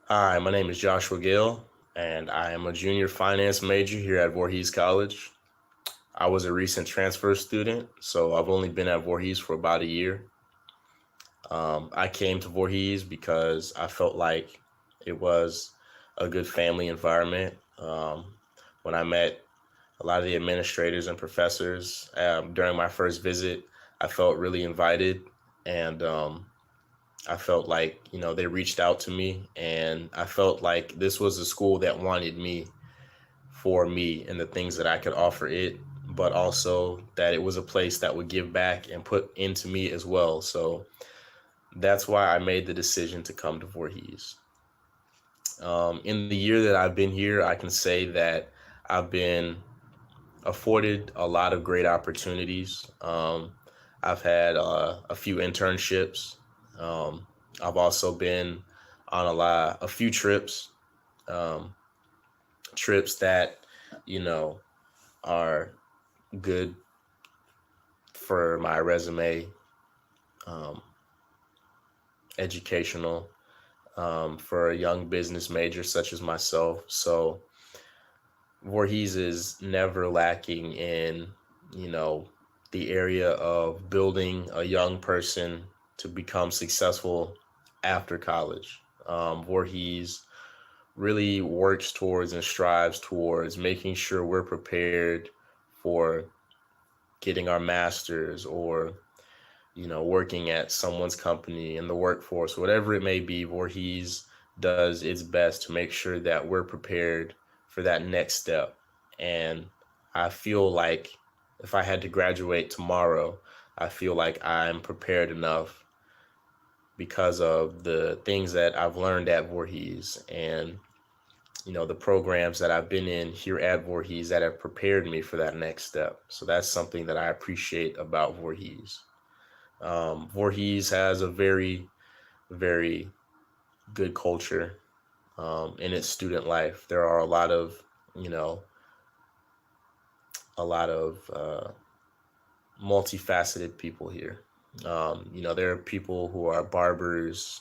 Hi, my name is Joshua Gill, and I am a junior finance major here at Voorhees College. I was a recent transfer student, so I've only been at Voorhees for about a year. I came to Voorhees because I felt like it was a good family environment. When I met a lot of the administrators and professors during my first visit, I felt really invited, and I felt like, they reached out to me, and I felt like this was a school that wanted me for me and the things that I could offer it, but also that it was a place that would give back and put into me as well. So that's why I made the decision to come to Voorhees. In the year that I've been here, I can say that I've been afforded a lot of great opportunities. I've had a few internships. I've also been on a few trips that, are good for my resume, educational, for a young business major such as myself. So Voorhees is never lacking in, the area of building a young person to become successful after college. Voorhees really works towards and strives towards making sure we're prepared for getting our master's or, working at someone's company in the workforce, whatever it may be. Voorhees does its best to make sure that we're prepared for that next step. And I feel like if I had to graduate tomorrow, I feel like I'm prepared enough because of the things that I've learned at Voorhees and, the programs that I've been in here at Voorhees that have prepared me for that next step. So that's something that I appreciate about Voorhees. Voorhees has a very, very good culture in its student life. There are a lot of multifaceted people here. There are people who are barbers,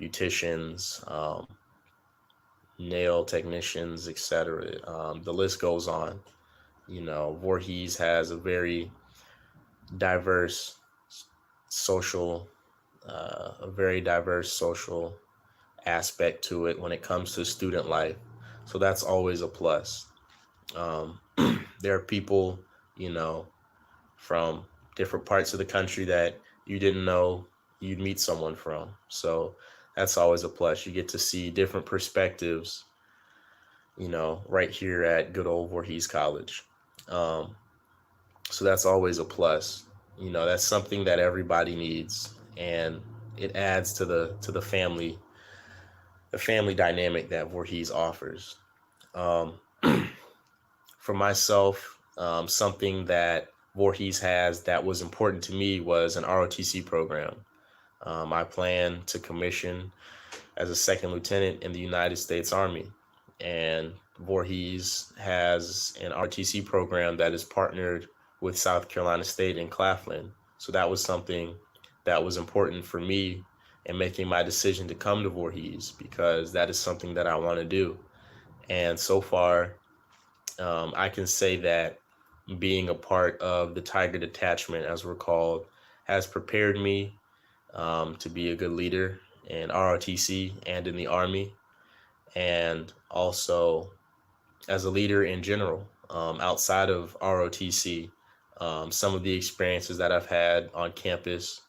beauticians, nail technicians, etc. The list goes on. Voorhees has a very diverse social aspect to it when it comes to student life. So that's always a plus. There are people, from different parts of the country that you didn't know you'd meet someone from. So that's always a plus. You get to see different perspectives, right here at good old Voorhees College. So that's always a plus. That's something that everybody needs. And it adds to the family dynamic that Voorhees offers. For myself, something that Voorhees has that was important to me was an ROTC program. I plan to commission as a second lieutenant in the United States Army, and Voorhees has an ROTC program that is partnered with South Carolina State in Claflin. So that was something that was important for me in making my decision to come to Voorhees, because that is something that I want to do. And so far, I can say that being a part of the Tiger Detachment, as we're called, has prepared me to be a good leader in ROTC and in the Army, and also as a leader in general. Outside of ROTC, some of the experiences that I've had on campus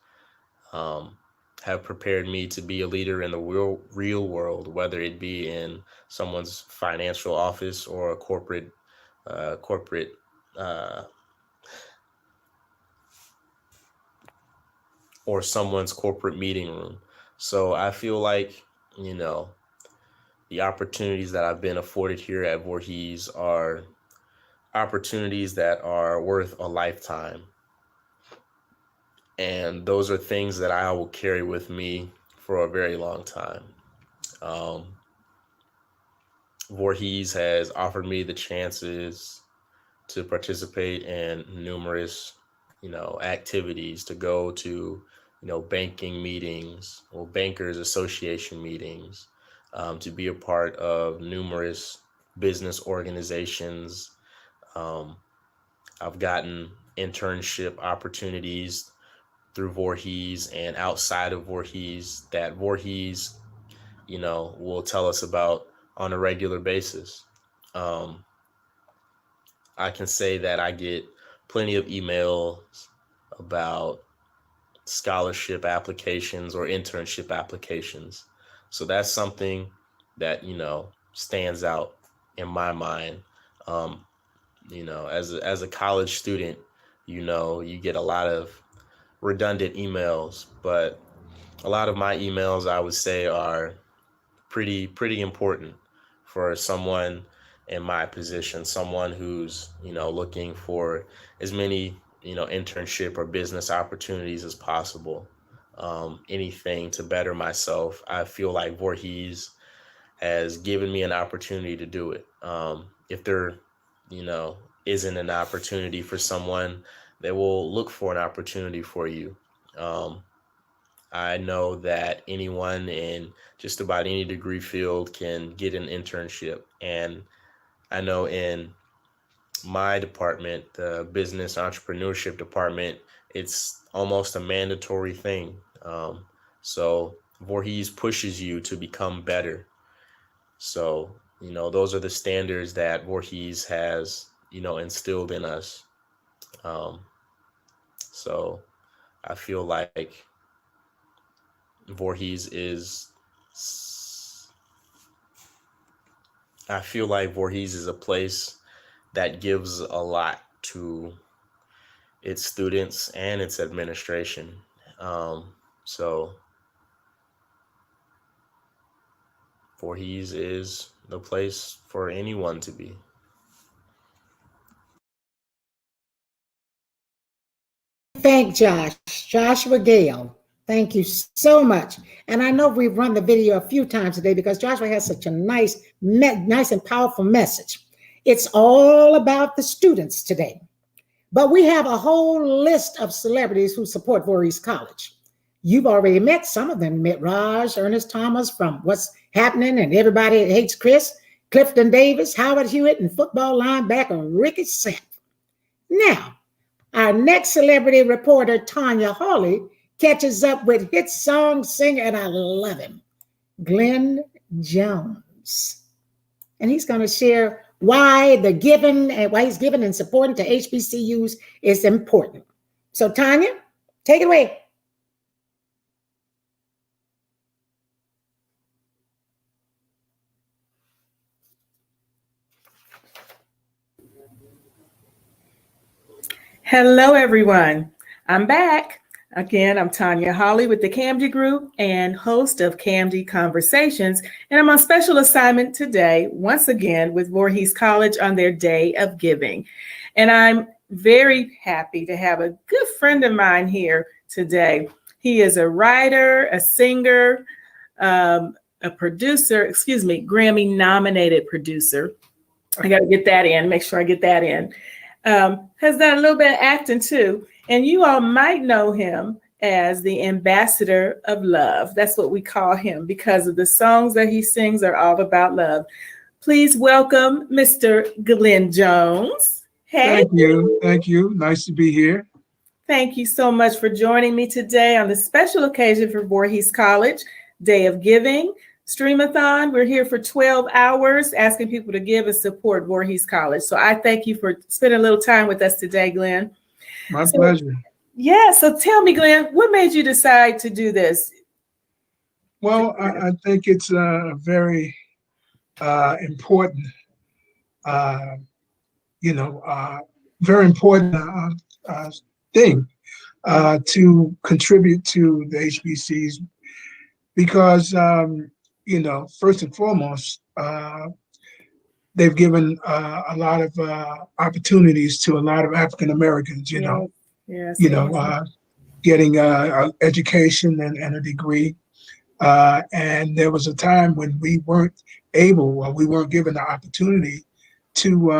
have prepared me to be a leader in the real world, whether it be in someone's financial office or a corporate or someone's corporate meeting room. So I feel like, the opportunities that I've been afforded here at Voorhees are opportunities that are worth a lifetime. And those are things that I will carry with me for a very long time. Voorhees has offered me the chances to participate in numerous, activities, to go to, banking meetings or bankers association meetings, to be a part of numerous business organizations. I've gotten internship opportunities through Voorhees and outside of Voorhees that Voorhees, will tell us about on a regular basis. I can say that I get plenty of emails about scholarship applications or internship applications. So that's something that, stands out in my mind. As a college student, you get a lot of redundant emails, but a lot of my emails, I would say, are pretty important for someone in my position, someone who's, looking for as many, internship or business opportunities as possible. Anything to better myself. I feel like Voorhees has given me an opportunity to do it. If there, isn't an opportunity for someone, they will look for an opportunity for you. I know that anyone in just about any degree field can get an internship. And I know in my department, the business entrepreneurship department, it's almost a mandatory thing. So Voorhees pushes you to become better. So, those are the standards that Voorhees has, instilled in us. So I feel like Voorhees is a place that gives a lot to its students and its administration. So Voorhees is the place for anyone to be. Thank Joshua Gale. Thank you so much. And I know we've run the video a few times today because Joshua has such a nice and powerful message. It's all about the students today. But we have a whole list of celebrities who support Voorhees College. You've already met some of them. You met Raj, Ernest Thomas from What's Happening and Everybody Hates Chris, Clifton Davis, Howard Hewitt, and football linebacker Ricky Sapp. Now, our next celebrity reporter, Tanya Hawley, catches up with hit song singer, and I love him, Glenn Jones. And he's going to share why he's giving and supporting to HBCUs is important. So Tanya, take it away. Hello, everyone. I'm back. Again, I'm Tanya Holly with the Camdy Group and host of Camdy Conversations. And I'm on special assignment today, once again, with Voorhees College on their Day of Giving. And I'm very happy to have a good friend of mine here today. He is a writer, a singer, a producer, Grammy-nominated producer. I got to get that in, make sure I get that in. Has done a little bit of acting too. And you all might know him as the ambassador of love. That's what we call him because of the songs that he sings are all about love. Please welcome Mr. Glenn Jones. Hey. Thank you. Thank you. Nice to be here. Thank you so much for joining me today on the special occasion for Voorhees College, Day of Giving Streamathon. We're here for 12 hours asking people to give and support Voorhees College. So I thank you for spending a little time with us today, Glenn. My pleasure. Yeah. So tell me, Glenn, what made you decide to do this? Well, I think it's a very important, very important thing to contribute to the HBCs because, first and foremost, they've given a lot of opportunities to a lot of African Americans, getting education and a degree. And there was a time when we weren't able, or we weren't given the opportunity to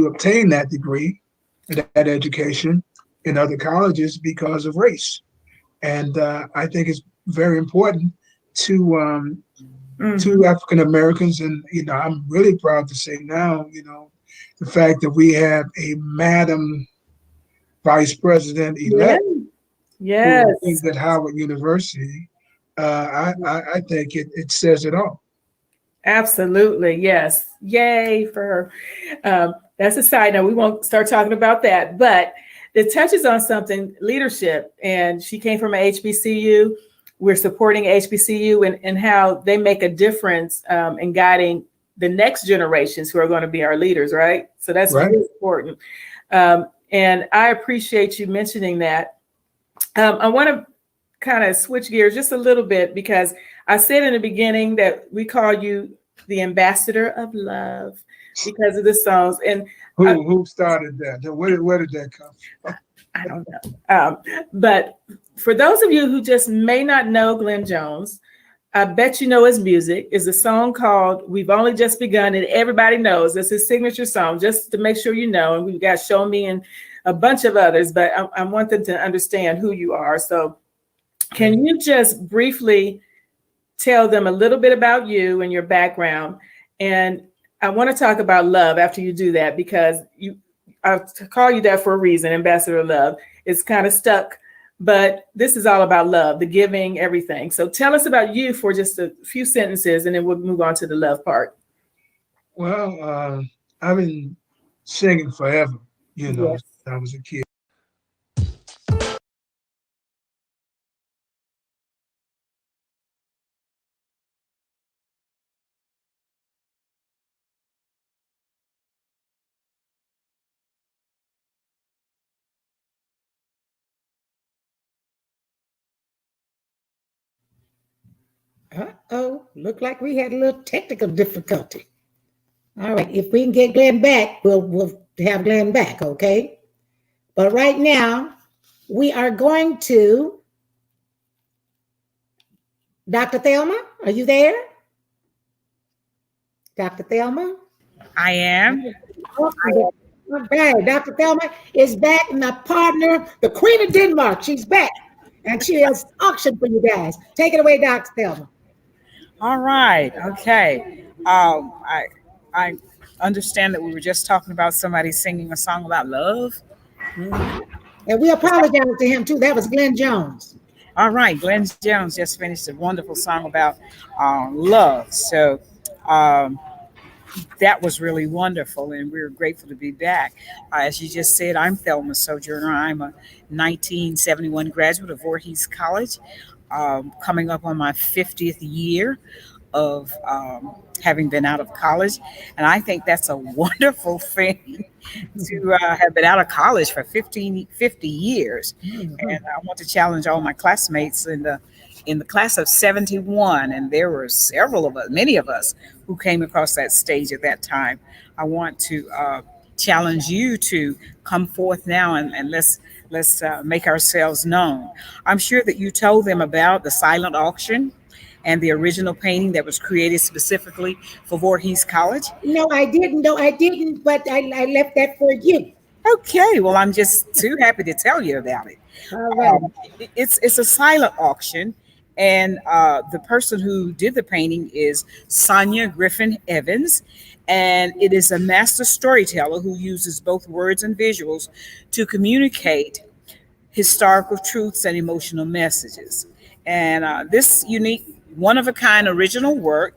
obtain that degree, that education in other colleges because of race. And I think it's very important to African Americans, and I'm really proud to say now, the fact that we have a Madam Vice President elect. Yes. Who is at Howard University. I think it says it all. Absolutely, yes. Yay for her. That's a side note. We won't start talking about that, but it touches on something, leadership. And she came from a HBCU. We're supporting HBCU and how they make a difference in guiding the next generations who are going to be our leaders, right? So that's right. Really important. And I appreciate you mentioning that. I want to kind of switch gears just a little bit because I said in the beginning that we call you the ambassador of love because of the songs. And who started that? Where did that come from? I don't know. But for those of you who just may not know Glenn Jones, I bet you know his music is a song called We've Only Just Begun, and everybody knows it's his signature song, just to make sure you know. And we've got Show Me and a bunch of others, but I want them to understand who you are. So can you just briefly tell them a little bit about you and your background? And I want to talk about love after you do that, because I call you that for a reason, Ambassador of Love. It's kind of stuck, but this is all about love, the giving, everything. So tell us about you for just a few sentences, and then we'll move on to the love part. Well, I've been singing forever, yes. Since I was a kid. Uh-oh, look like we had a little technical difficulty. All right, if we can get Glenn back, we'll have Glenn back, okay? But right now, we are going to, Dr. Thelma, are you there? Dr. Thelma? I am. Okay, Dr. Thelma is back, and my partner, the Queen of Denmark, she's back. And she has auction for you guys. Take it away, Dr. Thelma. All right. Okay. I understand that we were just talking about somebody singing a song about love. Mm-hmm. And we apologize to him too. That was Glenn Jones. All right. Glenn Jones just finished a wonderful song about love. So that was really wonderful, and we're grateful to be back. As you just said, I'm Thelma Sojourner. I'm a 1971 graduate of Voorhees College, coming up on my 50th year of having been out of college. And I think that's a wonderful thing to have been out of college for 50 years. And I want to challenge all my classmates in the class of 71, and there were several of us, many of us, who came across that stage at that time. I want to challenge you to come forth now and let's make ourselves known. I'm sure that you told them about the silent auction and the original painting that was created specifically for Voorhees College. No, I didn't. No, I didn't. But I left that for you. Okay, well, I'm just too happy to tell you about it. All right. It's a silent auction, and the person who did the painting is Sonia Griffin Evans, and it is a master storyteller who uses both words and visuals to communicate historical truths and emotional messages. And this unique, one-of-a-kind original work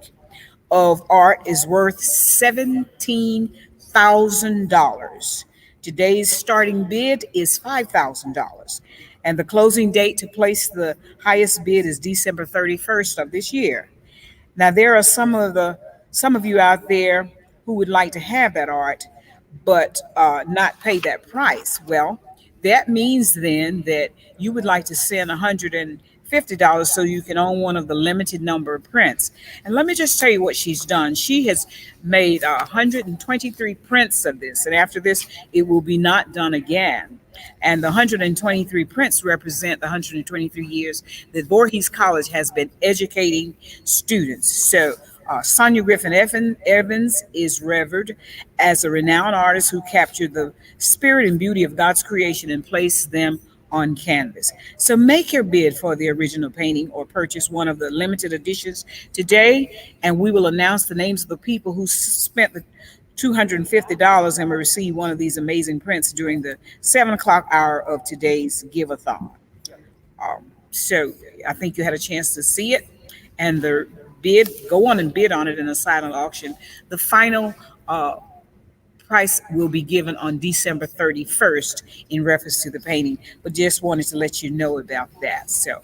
of art is worth $17,000. Today's starting bid is $5,000, and the closing date to place the highest bid is December 31st of this year. Now, there are some of you out there who would like to have that art, but not pay that price. Well, that means then that you would like to send $150 so you can own one of the limited number of prints. And let me just tell you what she's done. She has made 123 prints of this, and after this, it will be not done again. And the 123 prints represent the 123 years that Voorhees College has been educating students. So Sonia Griffin Evans is revered as a renowned artist who captured the spirit and beauty of God's creation and placed them on canvas. So make your bid for the original painting or purchase one of the limited editions today, and we will announce the names of the people who spent the $250 and will receive one of these amazing prints during the 7 o'clock hour of today's Give-a-thon. So I think you had a chance to see it, and the bid, go on and bid on it in a silent auction. The final price will be given on December 31st in reference to the painting, but just wanted to let you know about that. So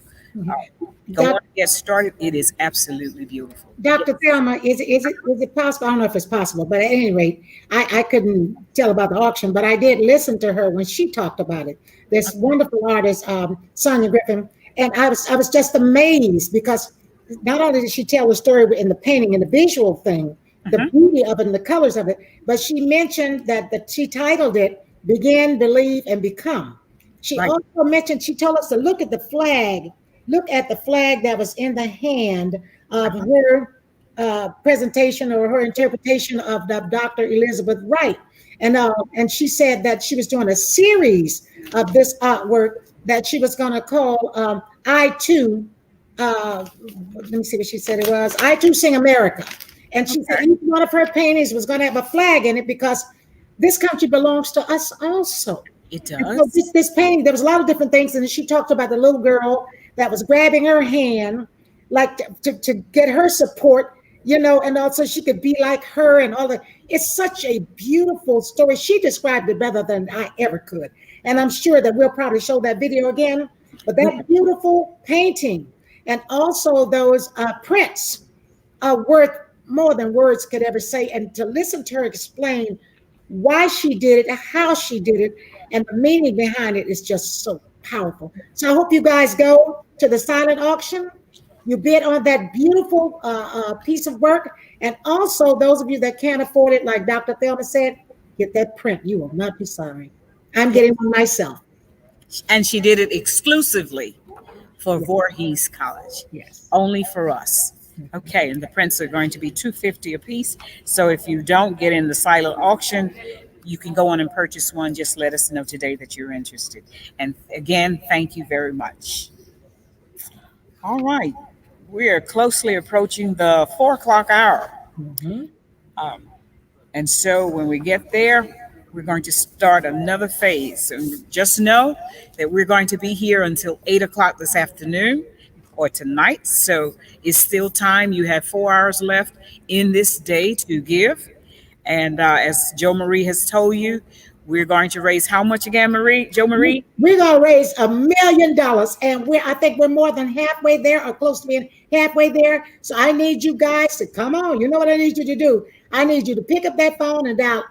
go on and get started. It is absolutely beautiful. Dr. Thelma, is it possible? I don't know if it's possible, but at any rate, I couldn't tell about the auction, but I did listen to her when she talked about it. This wonderful artist, Sonia Griffin, and I was just amazed because not only did she tell the story in the painting and the visual thing, the beauty of it and the colors of it, but she mentioned that she titled it Begin, Believe, and Become. She also mentioned, she told us to look at the flag that was in the hand of her presentation or her interpretation of Dr. Elizabeth Wright. And she said that she was doing a series of this artwork that she was going to call I Too, let me see what she said it was, I Too Sing America. And she said each one of her paintings was going to have a flag in it because this country belongs to us also. It does. And so this painting, there was a lot of different things, and she talked about the little girl that was grabbing her hand, like to get her support, and also she could be like her and all that. It's such a beautiful story. She described it better than I ever could. And I'm sure that we'll probably show that video again. But that beautiful painting and also those prints are worth more than words could ever say. And to listen to her explain why she did it, how she did it, and the meaning behind it is just so powerful. So I hope you guys go to the silent auction. You bid on that beautiful piece of work. And also those of you that can't afford it, like Dr. Thelma said, get that print. You will not be sorry. I'm getting one myself. And she did it exclusively for Voorhees College. Yes. Only for us. Okay, and the prints are going to be $250 a piece. So if you don't get in the silent auction, you can go on and purchase one. Just let us know today that you're interested. And again, thank you very much. All right, we are closely approaching the 4 o'clock hour. And so when we get there, we're going to start another phase. And just know that we're going to be here until 8 o'clock this afternoon or tonight. So it's still time. You have 4 hours left in this day to give. And as Joe Marie has told you, we're going to raise how much again, Joe Marie? We're going to raise $1 million. And I think we're more than halfway there or close to being halfway there. So I need you guys to come on. You know what I need you to do? I need you to pick up that phone and dial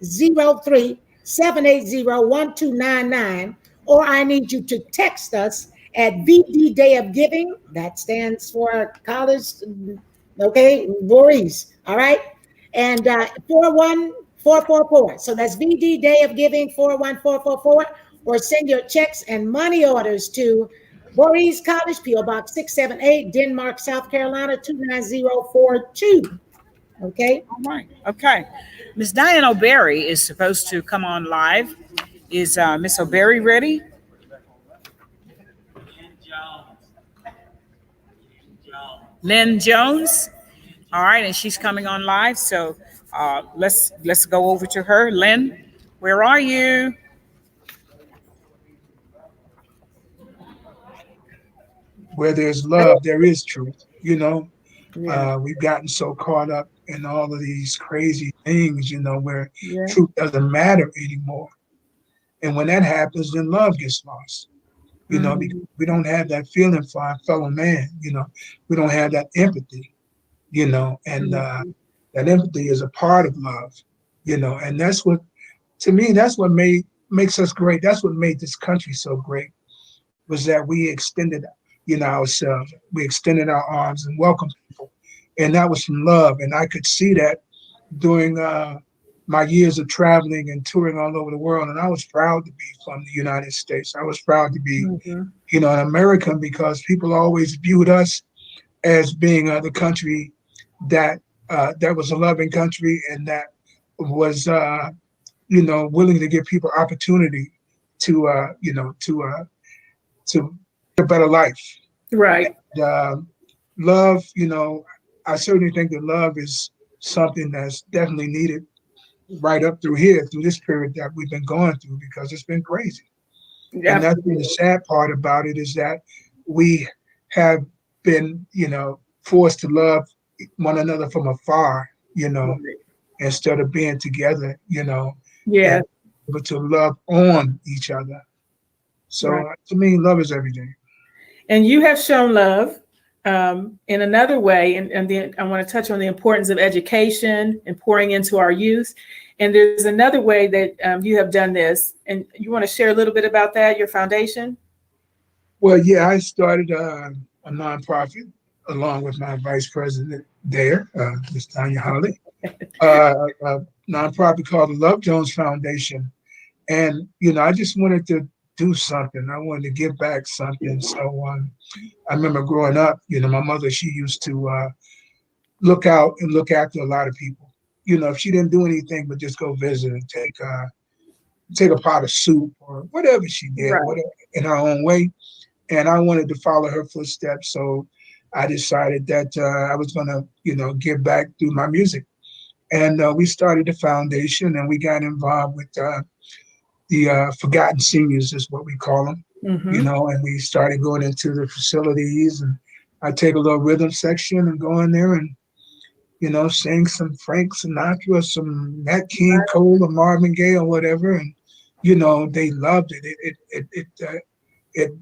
803-780-1299, or I need you to text us at VD Day of Giving. That stands for college, okay, Voorhees, all right? And 41444. So that's VD Day of Giving 41444, or send your checks and money orders to Voorhees College, P.O. Box 678, Denmark, South Carolina 29042. Okay. All right. Okay. Miss Diane O'Berry is supposed to come on live. Is Miss O'Berry ready? Lynn Jones. All right, and she's coming on live. So let's go over to her. Lynn, where are you? Where there's love, there is truth. You know, we've gotten so caught up in all of these crazy things, you know, where truth doesn't matter anymore. And when that happens, then love gets lost. You know, because we don't have that feeling for our fellow man. You know, we don't have that empathy. You know, and that empathy is a part of love. You know, and that's what, to me, that's what makes us great. That's what made this country so great, was that we extended, you know, ourselves. We extended our arms and welcomed people, and that was from love. And I could see that during my years of traveling and touring all over the world. And I was proud to be from the United States. I was proud to be, you know, an American, because people always viewed us as being the country that was a loving country, and that was, you know, willing to give people opportunity to, you know, to a better life. Right. And, love, you know, I certainly think that love is something that's definitely needed right up through here, through this period that we've been going through, because it's been crazy. Yeah. And that's been the sad part about it, is that we have been, you know, forced to love one another from afar, you know, instead of being together, you know, but to love on each other. So to me, love is everything. And you have shown love in another way, and then I want to touch on the importance of education and pouring into our youth. And there's another way that you have done this, and you want to share a little bit about that, your foundation? Well, yeah, I started a nonprofit along with my vice president there, Ms. Tanya Holly, a nonprofit called the Love Jones Foundation. And, you know, I just wanted to do something. I wanted to give back something. So I remember growing up, you know, my mother, she used to look out and look after a lot of people. You know, if she didn't do anything but just go visit and take a pot of soup or whatever she did, whatever, in her own way. And I wanted to follow her footsteps. So I decided that I was going to, you know, give back through my music. And we started the foundation, and we got involved with the Forgotten Seniors, is what we call them, you know, and we started going into the facilities, and I take a little rhythm section and go in there and, you know, sing some Frank Sinatra, some Nat King Cole or Marvin Gaye or whatever. And, you know, they loved it. It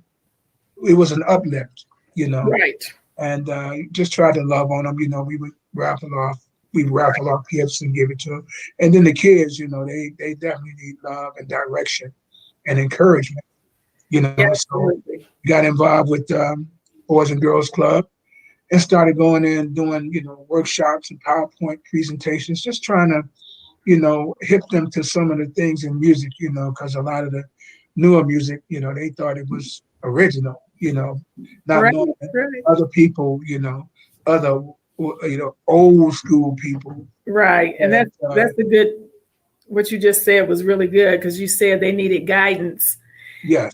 was an uplift, you know. Right. And just try to love on them. You know, we would raffle off gifts and give it to them. And then the kids, you know, they definitely need love and direction and encouragement. You know, so we got involved with Boys and Girls Club and started going in and doing, you know, workshops and PowerPoint presentations, just trying to, you know, hip them to some of the things in music, you know, because a lot of the newer music, you know, they thought it was original, you know, not knowing that other people, you know, other, you know, old school people. Right. And that's a good, what you just said was really good, because you said they needed guidance. Yes.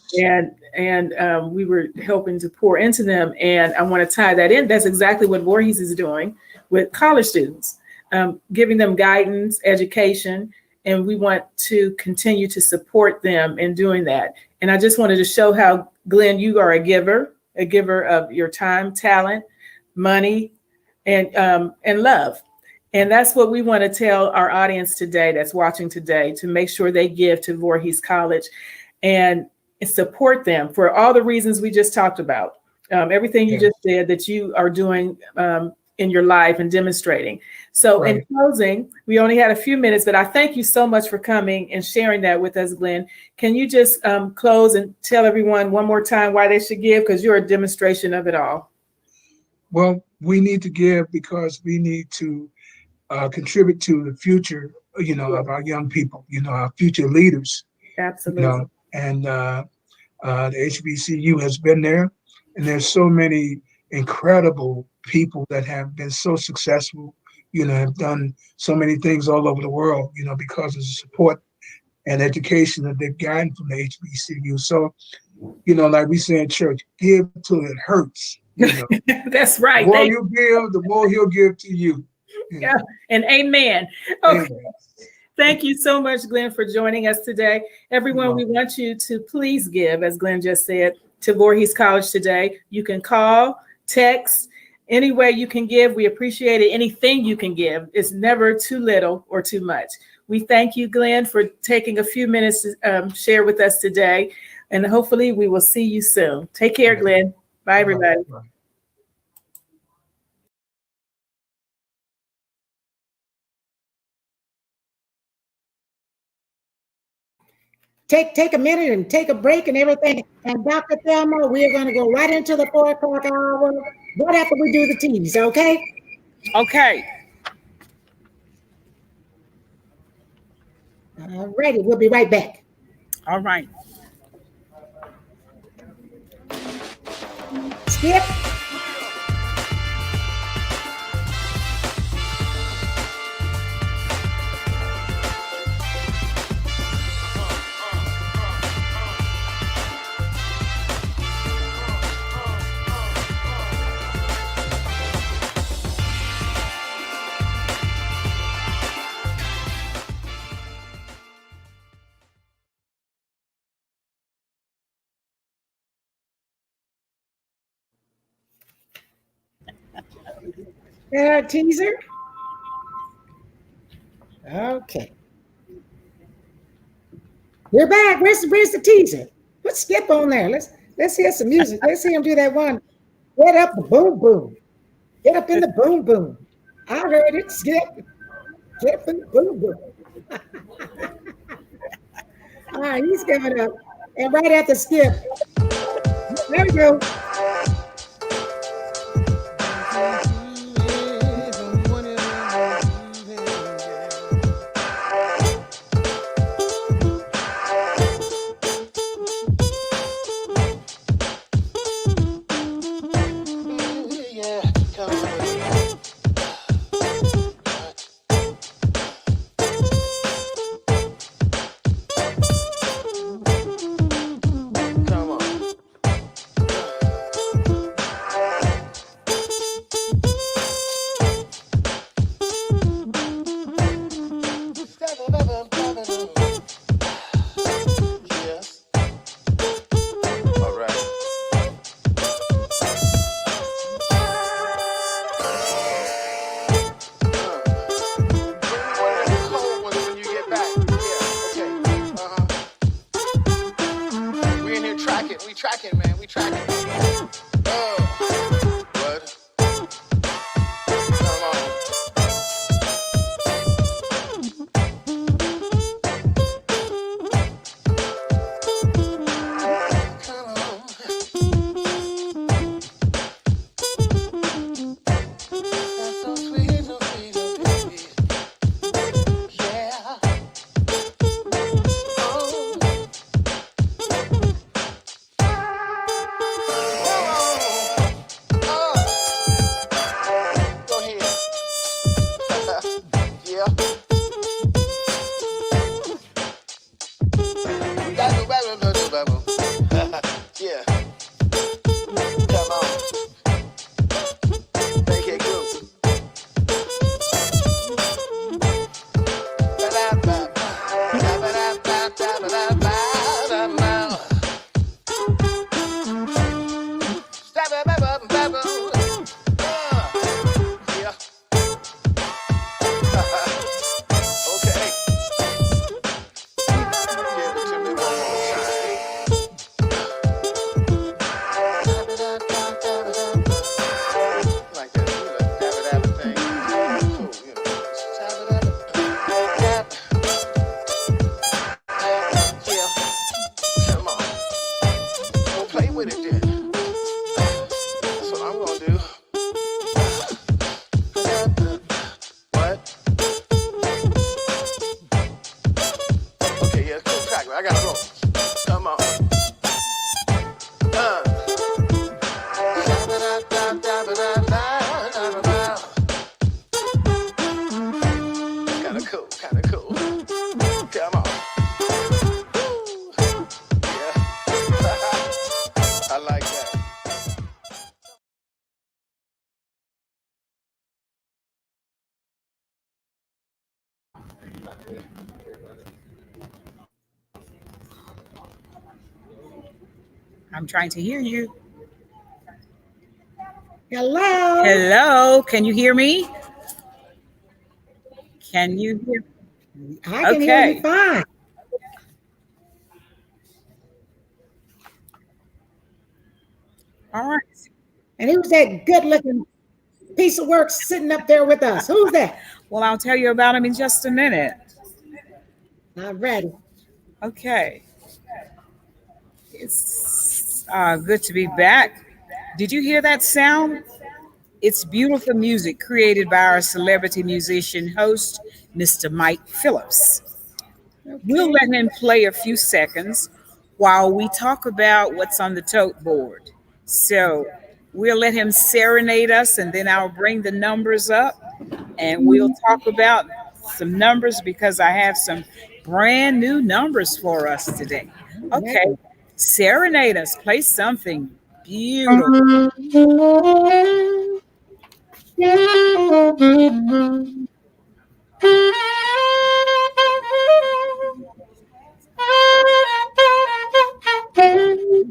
And we were helping to pour into them. And I want to tie that in. That's exactly what Voorhees is doing with college students, giving them guidance, education, and we want to continue to support them in doing that. And I just wanted to show how, Glenn, you are a giver of your time, talent, money, and love. And that's what we want to tell our audience today that's watching today, to make sure they give to Voorhees College and support them for all the reasons we just talked about. Everything you just said that you are doing in your life and demonstrating. So in closing, we only had a few minutes, but I thank you so much for coming and sharing that with us, Glenn. Can you just close and tell everyone one more time why they should give? Because you're a demonstration of it all. Well, we need to give because we need to contribute to the future, of our young people, our future leaders. Absolutely. And the HBCU has been there, and there's so many incredible people that have been so successful, have done so many things all over the world, because of the support and education that they've gotten from the HBCU. So, like we say in church, give till it hurts. That's right. The more you give, the more he'll give to you. Yeah, and amen. Okay. Amen. Thank you so much, Glenn, for joining us today. Everyone, we want you to please give, as Glenn just said, to Voorhees College today. You can call, text, any way you can give. We appreciate it. Anything you can give. It's never too little or too much. We thank you, Glenn, for taking a few minutes to share with us today. And hopefully we will see you soon. Take care, Glenn. Bye, everybody. Take a minute and take a break and everything. And Dr. Thelma, we are going to go right into the 4 o'clock hour right after we do the teas, okay? Okay. All righty, we'll be right back. All right. Skip. Teaser. Okay. We're back. Where's the teaser? Put Skip on there. Let's hear some music. Let's hear him do that one. Get up the boom boom. Get up in the boom boom. I heard it, Skip. Get up in the boom boom. All right, he's coming up. And right after Skip. There we go. I'm trying to hear you. Hello. Hello. Can you hear me? Can you hear? I can hear you fine. All right. And who's that good-looking piece of work sitting up there with us? Who's that? Well, I'll tell you about him in just a minute. I'm ready. Okay. It's good to be back. Did you hear that sound? It's beautiful music created by our celebrity musician host, Mr. Mike Phillips. Okay. We'll let him play a few seconds while we talk about what's on the tote board. So we'll let him serenade us, and then I'll bring the numbers up and we'll talk about some numbers because I have some brand new numbers for us today. Okay, serenade us, play something beautiful.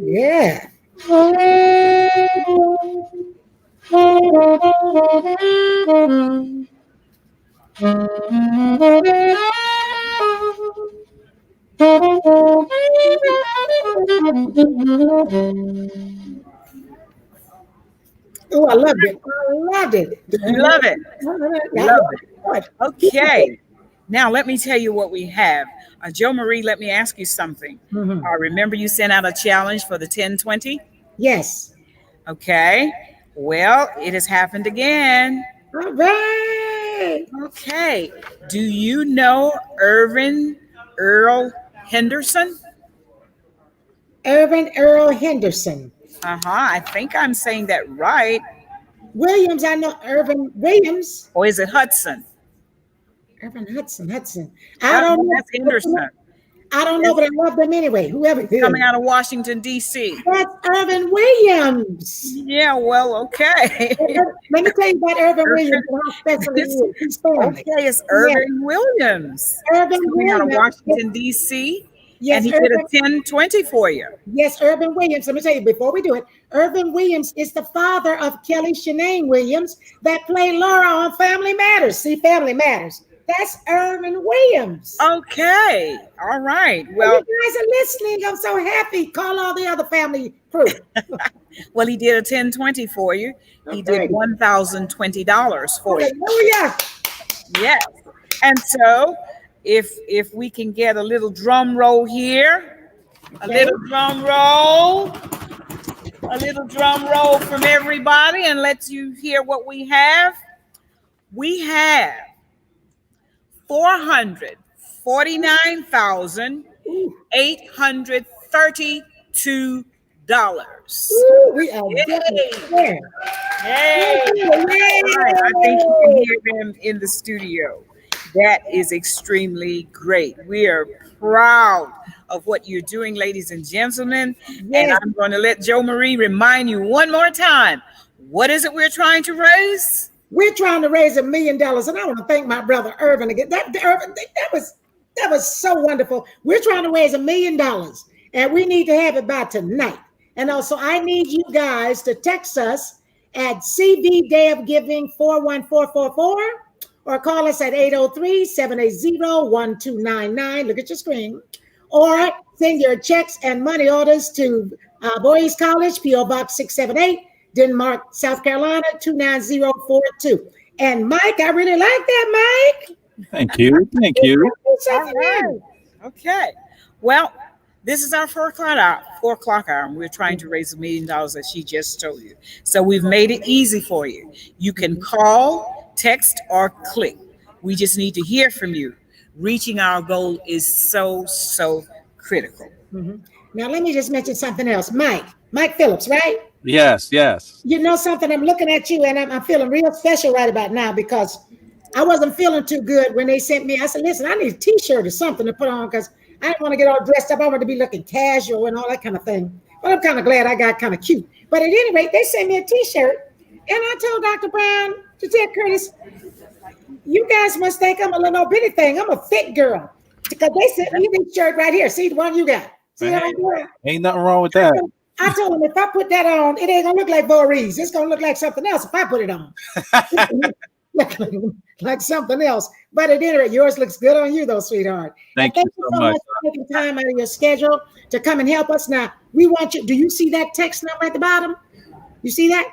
Yeah. Oh, I loved it. I loved it. You love it. Love it. Okay. Now let me tell you what we have. Joe Marie, let me ask you something. Remember you sent out a challenge for the 1020? Yes. Okay. Well, it has happened again. All right. Okay. Do you know Irvin Earl Henderson? Irvin Earl Henderson. I think I'm saying that right. Williams, I know Irvin Williams. Or is it Hudson? Irvin Hudson. I don't know. That's Henderson. I don't know, but I love them anyway. Whoever it is. Coming out of Washington, D.C. That's Irvin Williams. Yeah, well, okay. Let me tell you about Irvin Williams and how special he is. He's family. Okay, it's Irvin Williams. Irvin Coming out of Williams. Washington, D.C. Yes, and he did a 1020 for you. Yes, Irvin Williams. Let me tell you before we do it. Irvin Williams is the father of Kelly Shanae Williams that played Laura on Family Matters. See, Family Matters. That's Irvin Williams. Okay. All right. Well, you guys are listening. I'm so happy. Call all the other family crew. Well, he did a 1020 for you. He did $1,020 for you. Hallelujah. Yes. And so if we can get a little drum roll here, a little drum roll from everybody, and let you hear what we have. We have $449,832. We are definitely there. Hey. I think you can hear them in the studio. That is extremely great. We are proud of what you're doing, ladies and gentlemen. And I'm going to let Joe Marie remind you one more time. What is it we're trying to raise? We're trying to raise $1 million, and I want to thank my brother Irvin again. That was so wonderful. We're trying to raise $1 million, and we need to have it by tonight. And also, I need you guys to text us at CV Day of Giving 41444, or call us at 803-780-1299. Look at your screen, or send your checks and money orders to Voorhees College, P.O. Box 678. Denmark, South Carolina, 29042. And Mike, I really like that, Mike. Thank you. Thank you. All right. Okay. Well, this is our 4 o'clock hour, and we're trying to raise $1 million, as she just told you. So we've made it easy for you. You can call, text, or click. We just need to hear from you. Reaching our goal is so critical. Now, let me just mention something else. Mike Phillips, right? Yes. You know something? I'm looking at you, and I'm feeling real special right about now because I wasn't feeling too good when they sent me. I said, listen, I need a T-shirt or something to put on because I didn't want to get all dressed up. I wanted to be looking casual and all that kind of thing. But I'm kind of glad I got kind of cute. But at any rate, they sent me a T-shirt, I told Dr. Brown, to Ted Curtis, you guys must think I'm a little bitty thing. I'm a thick girl. Because they said, look at this shirt right here. See the one you got. See how I'm doing? Ain't nothing wrong with that. I told him if I put that on, it ain't gonna look like Voorhees. It's gonna look like something else if I put it on. like something else. But at any rate, yours looks good on you, though, sweetheart. Thank you so much for taking time out of your schedule to come and help us. Now, we want you. Do you see that text number at the bottom? You see that?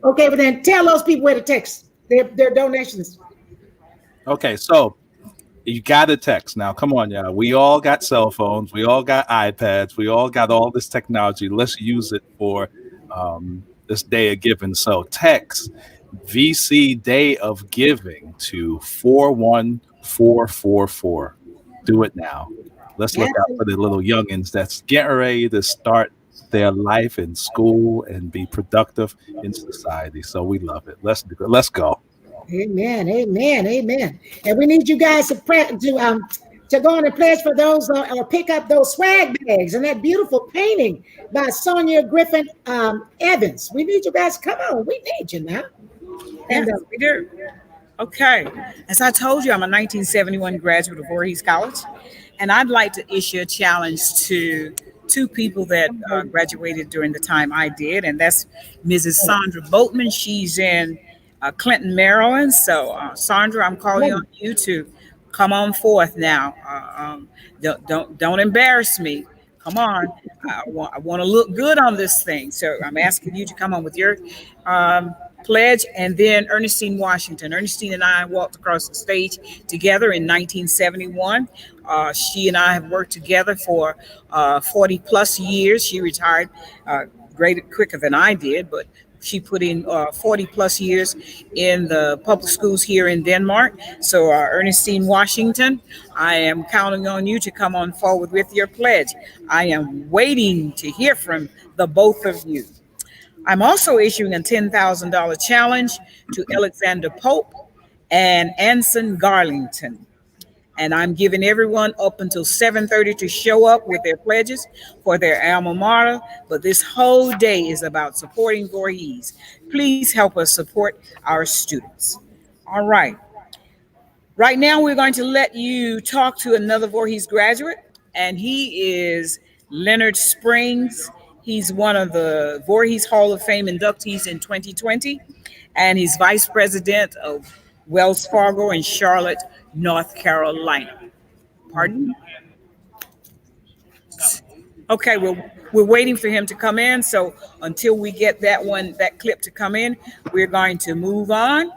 Okay, but then tell those people where to text their donations. Okay, so you got to text now. Come on, y'all. We all got cell phones. We all got iPads. We all got all this technology. Let's use it for this day of giving. So text VC Day of Giving to 41444. Do it now. Let's look out for the little youngins that's getting ready to start their life in school and be productive in society. So we love it. Let's go. Amen, amen, amen. And we need you guys to go on and pledge for those or pick up those swag bags and that beautiful painting by Sonia Griffin Evans. We need you guys. Come on, we need you now. And we do. Okay. As I told you, I'm a 1971 graduate of Voorhees College, and I'd like to issue a challenge to two people that graduated during the time I did, and that's Mrs. Sandra Boatman. She's in Clinton, Maryland. So, Sandra, I'm calling on you to come on forth now. Don't embarrass me. Come on. I want to look good on this thing. So I'm asking you to come on with your pledge. And then Ernestine Washington. Ernestine and I walked across the stage together in 1971. She and I have worked together for 40 plus years. She retired quicker than I did, but she put in 40 plus years in the public schools here in Denmark. So Ernestine Washington, I am counting on you to come on forward with your pledge. I am waiting to hear from the both of you. I'm also issuing a $10,000 challenge to Alexander Pope and Anson Garlington. And I'm giving everyone up until 7:30 to show up with their pledges for their alma mater. But this whole day is about supporting Voorhees. Please help us support our students. All right. Right now, we're going to let you talk to another Voorhees graduate, and he is Leonard Springs. He's one of the Voorhees Hall of Fame inductees in 2020, and he's vice president of Wells Fargo in Charlotte, North Carolina. Pardon? Okay, we're waiting for him to come in. So until we get that clip to come in, we're going to move on.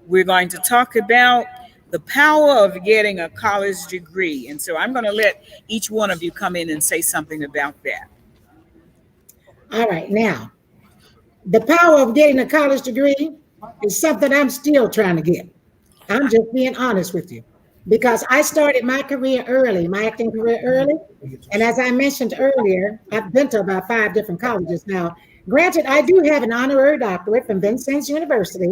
We're going to talk about the power of getting a college degree. And so I'm going to let each one of you come in and say something about that. All right, now, the power of getting a college degree is something I'm still trying to get. I'm just being honest with you, because I started my career early, my acting career early. And as I mentioned earlier, I've been to about 5 different colleges now. Granted, I do have an honorary doctorate from Vincennes University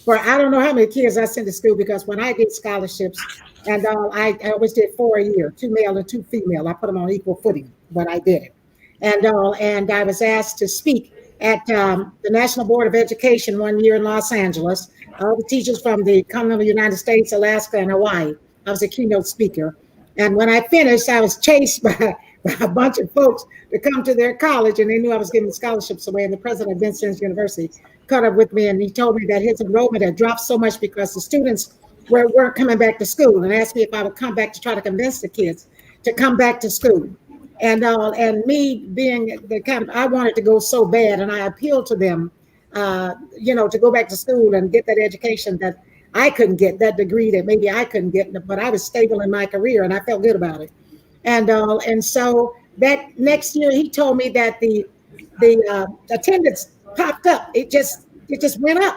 for I don't know how many kids I sent to school, because when I did scholarships and I always did 4 a year, 2 male and 2 female. I put them on equal footing, but I did it. And I was asked to speak at the National Board of Education one year in Los Angeles. All the teachers from the continental United States, Alaska, and Hawaii. I was a keynote speaker. And when I finished, I was chased by a bunch of folks to come to their college, and they knew I was giving scholarships away. And the president of Vincennes University caught up with me, and he told me that his enrollment had dropped so much because the students weren't coming back to school, and asked me if I would come back to try to convince the kids to come back to school. And me being the kind of, I wanted to go so bad, and I appealed to them, to go back to school and get that education that I couldn't get, that degree that maybe I couldn't get, but I was stable in my career and I felt good about it. And so that next year he told me that the attendance popped up. It just went up,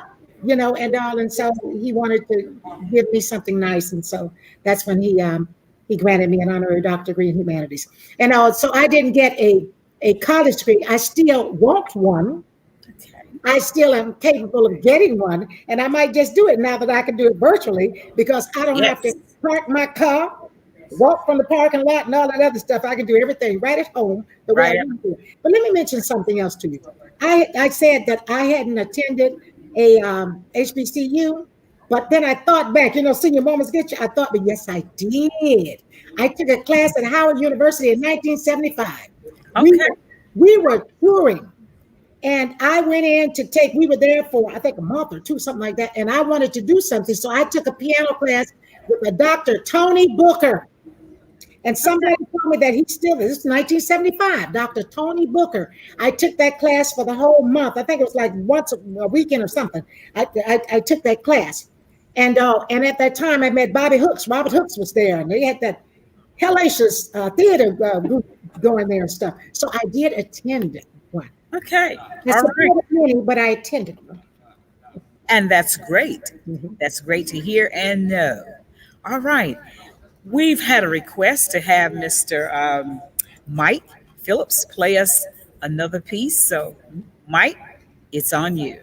and so he wanted to give me something nice. And so that's when he granted me an honorary doctorate degree in humanities. And so I didn't get a college degree. I still want one. I still am capable of getting one, and I might just do it now that I can do it virtually, because I don't have to park my car walk from the parking lot and all that other stuff. I can do everything right at home the way I want to. But let me mention something else to you. I said that I hadn't attended a HBCU, but then I thought back, senior moments get you. I thought, but yes, I did. I took a class at Howard University in 1975. Okay. We were touring. And I went in to we were there for, I think, a month or two, something like that. And I wanted to do something. So I took a piano class with a Dr. Tony Booker. And somebody told me that this is 1975, Dr. Tony Booker. I took that class for the whole month. I think it was like once a weekend or something. I took that class. And at that time, I met Bobby Hooks. Robert Hooks was there. And they had that hellacious theater group going there and stuff. So I did attend one. Okay. I supported many, but I attended one. And that's great. That's great to hear and know. All right. We've had a request to have Mr. Mike Phillips play us another piece. So, Mike, it's on you.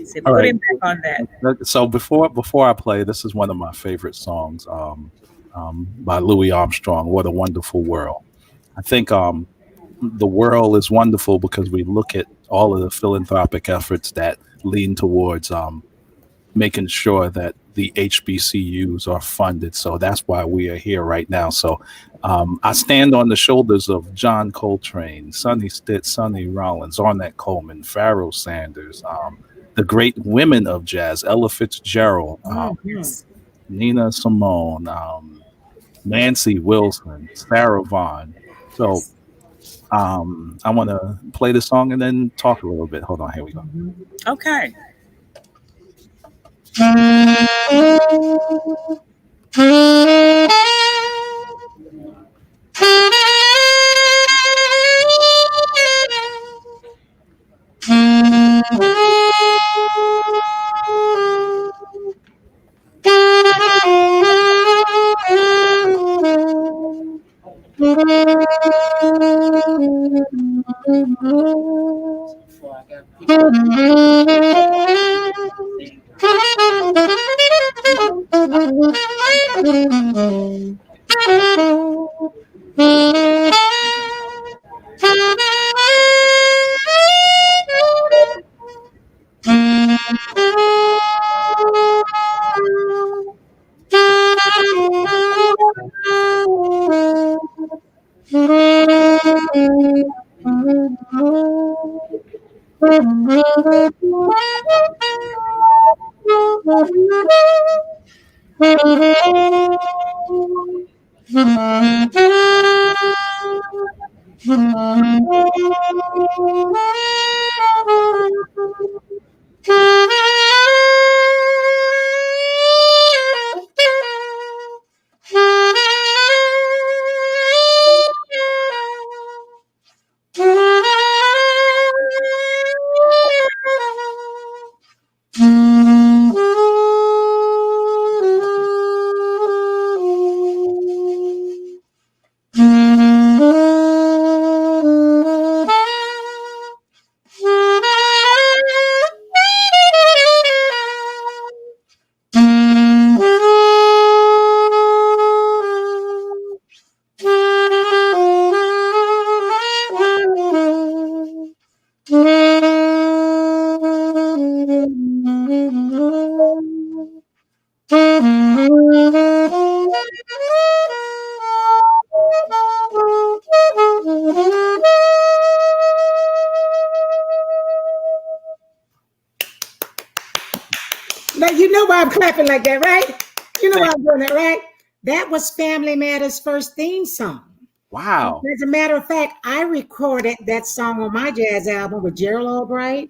So put him back on that. So before I play, this is one of my favorite songs by Louis Armstrong, "What a Wonderful World." I think the world is wonderful because we look at all of the philanthropic efforts that lean towards making sure that the HBCUs are funded. So that's why we are here right now. So I stand on the shoulders of John Coltrane, Sonny Stitt, Sonny Rollins, Ornette Coleman, Pharoah Sanders, the great women of jazz, Ella Fitzgerald, Nina Simone, Nancy Wilson, Sarah Vaughan. So I want to play the song and then talk a little bit. Hold on, here we go. Okay. Now, you know why I'm clapping like that, right? You know why I'm doing that, right? That was Family Matters' first theme song. Wow. As a matter of fact, I recorded that song on my jazz album with Gerald Albright.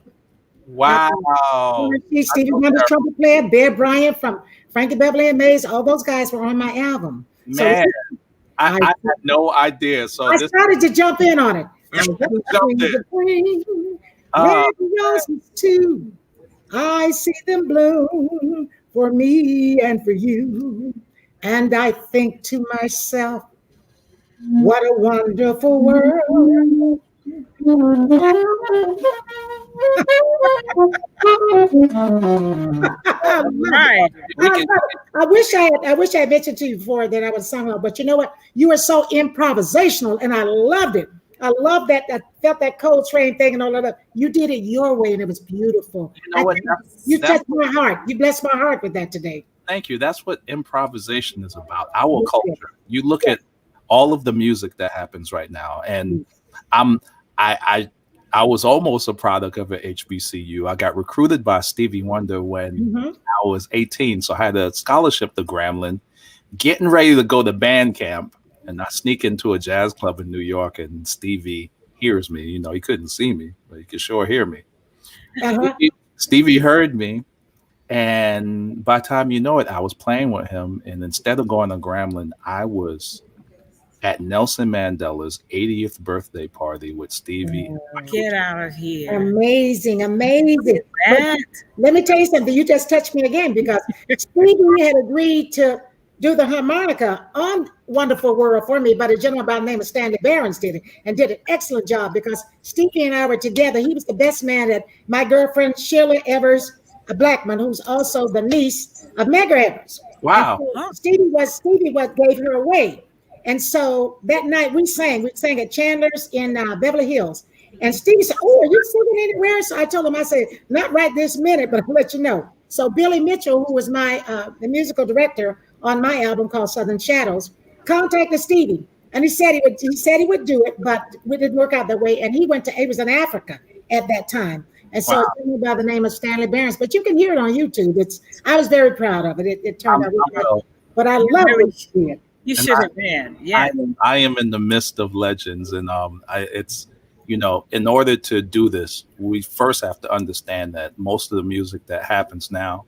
Wow. Stevie Wonder's trumpet player, Bear Bryant from Frankie Beverly and Mays, all those guys were on my album. Man, so I had no idea. So I started to jump in on it. Roses too. I see them bloom for me and for you. And I think to myself, what a wonderful world. Right. I wish I had mentioned to you before that I would sung up, but you know what? You were so improvisational, and I loved it. I love that. I felt that Coltrane thing and all of that. You did it your way, and it was beautiful. You know what? You touched my heart. You blessed my heart with that today. Thank you. That's what improvisation is about. Our culture. You look at all of the music that happens right now, and I was almost a product of an HBCU. I got recruited by Stevie Wonder when I was 18, so I had a scholarship to Grambling, getting ready to go to band camp, and I sneak into a jazz club in New York, and Stevie hears me. You know, he couldn't see me, but he could sure hear me. Stevie heard me, and by the time you know it, I was playing with him, and instead of going to Grambling, I was at Nelson Mandela's 80th birthday party with Stevie. Get out of here. Amazing. But let me tell you something. You just touched me again, because Stevie had agreed to do the harmonica on Wonderful World for me, but a gentleman by the name of Stanley Barons did it, and did an excellent job, because Stevie and I were together. He was the best man that my girlfriend Sheila Evers, a Blackman, who's also the niece of Medgar Evers. Wow. So Stevie gave her away. And so that night we sang at Chandler's in Beverly Hills. And Stevie said, "Oh, are you singing anywhere?" So I told him, I said, "Not right this minute, but I'll let you know." So Billy Mitchell, who was my the musical director on my album called Southern Shadows, contacted Stevie. And he said he would do it, but it didn't work out that way. And he was in Africa at that time. And so it's written by the name of Stanley Barons. But you can hear it on YouTube. I was very proud of it. It turned out really good. But I love what she did. You should have been. Yeah. I am in the midst of legends, and it's, you know, in order to do this, we first have to understand that most of the music that happens now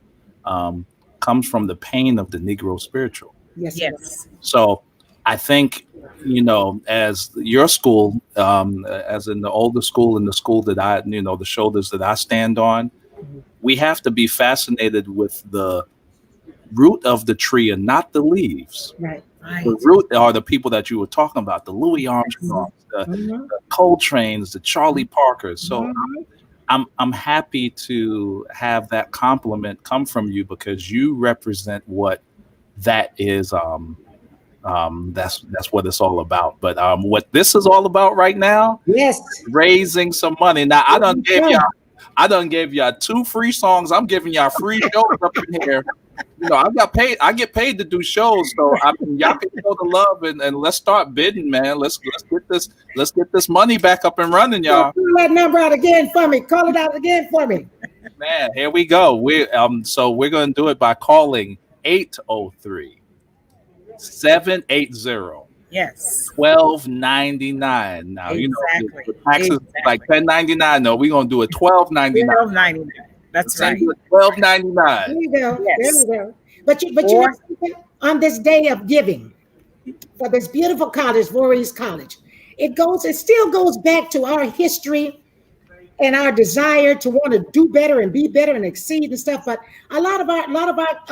comes from the pain of the Negro spiritual. Yes. So I think, you know, as your school, as in the older school and the school that I, you know, the shoulders that I stand on, we have to be fascinated with the root of the tree and not the leaves. Right. The root are the people that you were talking about, the Louis Armstrongs, the Coltranes, the Charlie Parkers. So I'm happy to have that compliment come from you, because you represent what that is. That's what it's all about. But what this is all about right now, raising some money. Now I done gave y'all 2 free songs. I'm giving y'all free shows up in here. You know, I get paid to do shows, so I mean, y'all can show the love and let's start bidding, man. Let's get this money back up and running, y'all. Call that number out again for me. Call it out again for me. Man, here we go. So we're gonna do it by calling 803-780. Yes. 1299. Now you know the taxes like $10.99. No, we're gonna do it $12.99. $12.99. That's right. $12.99. There you go. Yes. There you go. But you know something? On this day of giving for this beautiful college, Voorhees College, it still goes back to our history and our desire to want to do better and be better and exceed and stuff. But a lot of our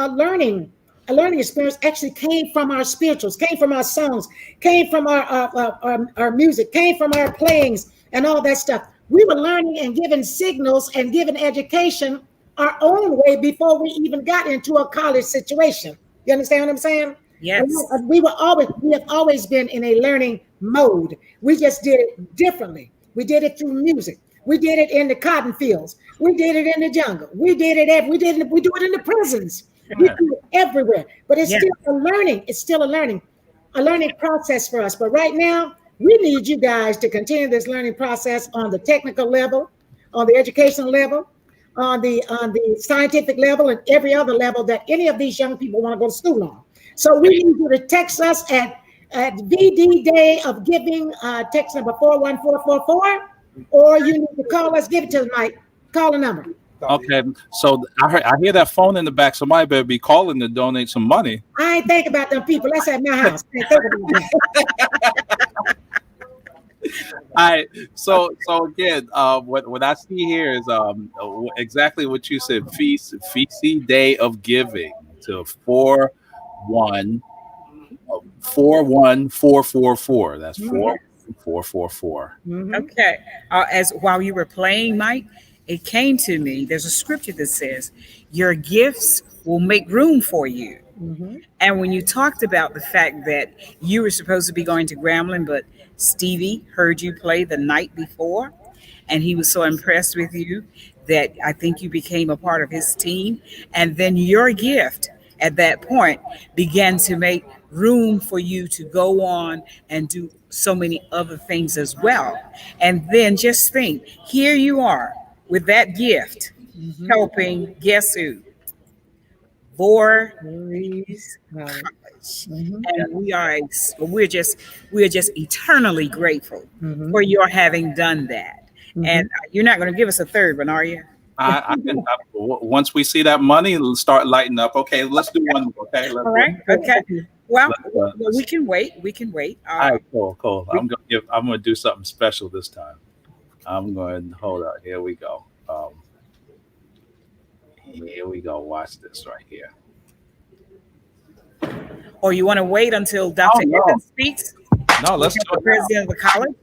learning experience actually came from our spirituals, came from our songs, came from our music, came from our playings and all that stuff. We were learning and giving signals and giving education our own way before we even got into a college situation. You understand what I'm saying? Yes. We have always been in a learning mode. We just did it differently. We did it through music. We did it in the cotton fields. We did it in the jungle. We do it in the prisons. We do it everywhere. But it's still a learning. It's still a learning process for us. But right now, we need you guys to continue this learning process on the technical level, on the educational level, on the scientific level, and every other level that any of these young people want to go to school on. So we need you to text us at VD Day of Giving, text number 41444, or you need to call us. Give it to us, Mike. Call the number. Okay, so I hear that phone in the back. Somebody better be calling to donate some money. I ain't think about them people. That's at my house. I ain't think about that. All right, so again, what I see here is exactly what you said. Feasty Day of Giving to 41444. That's 41444. Okay. As while you were playing, Mike, it came to me, there's a scripture that says, your gifts will make room for you. And when you talked about the fact that you were supposed to be going to Grambling, but Stevie heard you play the night before, and he was so impressed with you that I think you became a part of his team. And then your gift at that point began to make room for you to go on and do so many other things as well. And then just think, here you are with that gift, helping, guess who? Voorhees College. And we're just eternally grateful for your having done that. And you're not going to give us a third one, are you? I can, once we see that money, it'll start lighting up. Okay, let's do one more. Okay, all right. Okay. Well, we can wait. We can wait. All right, cool. I'm gonna do something special this time. I'm going to hold on. Here we go. Here we go. Watch this right here. Or you want to wait until Dr. Evans speaks? No, let's do the president of the college.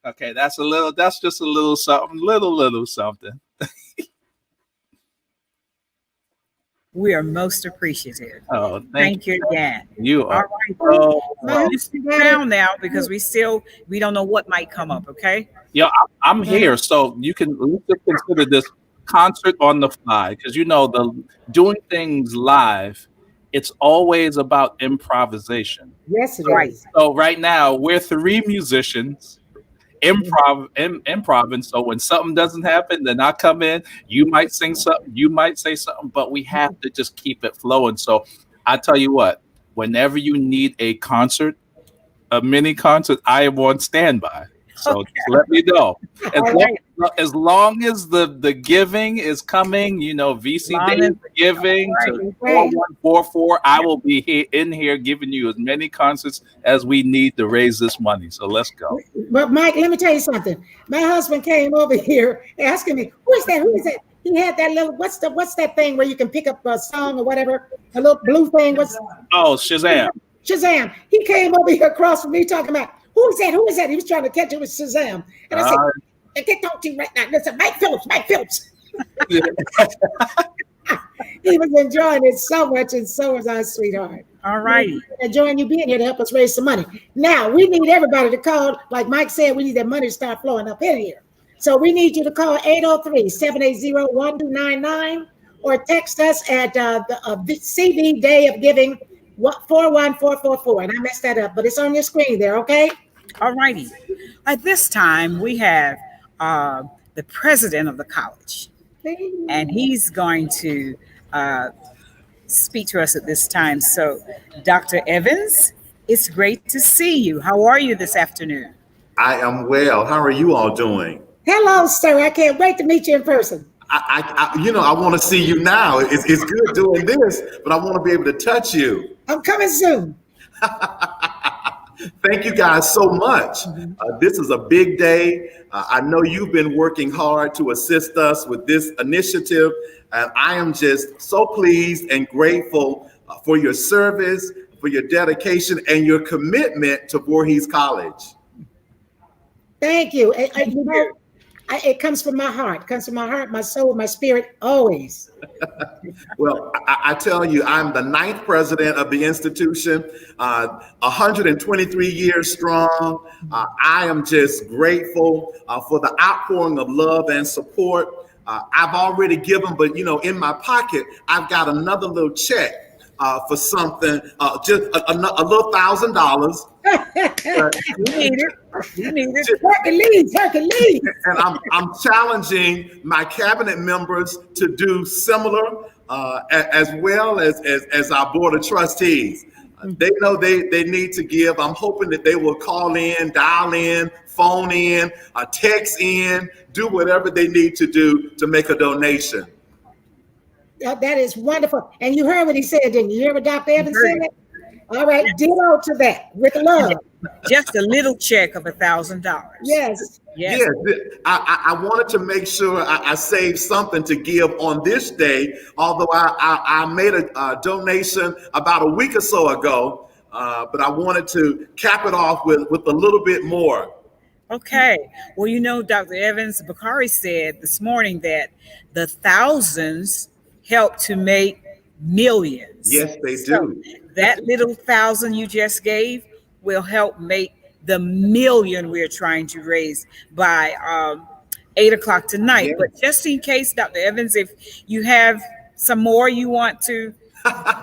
Okay, that's just a little something, little something. We are most appreciative. Oh, thank you again. You are. All right. Let's sit down now because we don't know what might come up. Okay. Yeah, I'm here, so you can consider this concert on the fly because the doing things live. It's always about improvisation. Yes, it is. So right now we're three musicians. Improv. So when something doesn't happen, then I come in, you might sing something, you might say something, but we have to just keep it flowing. So I tell you what, whenever you need a mini concert, I am on standby. So just let me know. As long as the giving is coming, VC Day giving to 4144, I will be in here giving you as many concerts as we need to raise this money. So let's go. But Mike, let me tell you something. My husband came over here asking me, who is that? Who is that? He had that little, what's that thing where you can pick up a song or whatever? A little blue thing. Shazam. Shazam. He came over here across from me talking about, who is that? Who is that? He was trying to catch it with Shazam. And I said, get talk to you right now. Listen, Mike Phillips. He was enjoying it so much, and so was our sweetheart. All right. Enjoying you being here to help us raise some money. Now, we need everybody to call. Like Mike said, we need that money to start flowing up in here. So we need you to call 803-780-1299 or text us at the CD Day of Giving 41444. And I messed that up, but it's on your screen there, okay? All righty. At this time, we have the president of the college, and he's going to speak to us at this time. So, Dr. Evans, it's great to see you. How are you this afternoon? I am well. How are you all doing? Hello, sir. I can't wait to meet you in person. I want to see you now. It's good doing this, but I want to be able to touch you. I'm coming soon. Thank you guys so much. This is a big day. I know you've been working hard to assist us with this initiative, and I am just so pleased and grateful for your service, for your dedication, and your commitment to Voorhees College. Thank you. It comes from my heart. It comes from my heart, my soul, my spirit, always. Well, I tell you, I'm the 9th president of the institution, 123 years strong. I am just grateful for the outpouring of love and support. I've already given, but in my pocket, I've got another little check for something, just a little $1,000. You need it. Hercules. And I'm challenging my cabinet members to do similar, as well as our board of trustees. They know they need to give. I'm hoping that they will call in, dial in, phone in, text in, do whatever they need to do to make a donation. That is wonderful. And you heard what he said, didn't you? You heard what Dr. Evans said? All right, ditto to that with love. Just a little check of $1,000. Yes. Yes. I wanted to make sure I saved something to give on this day, although I made a donation about a week or so ago, but I wanted to cap it off with a little bit more. Okay. Well, Dr. Evans, Bakari said this morning that the thousands help to make millions. Yes, they do. That little 1,000 you just gave will help make the million we're trying to raise by 8 o'clock tonight. Yes. But just in case, Dr. Evans, if you have some more you want to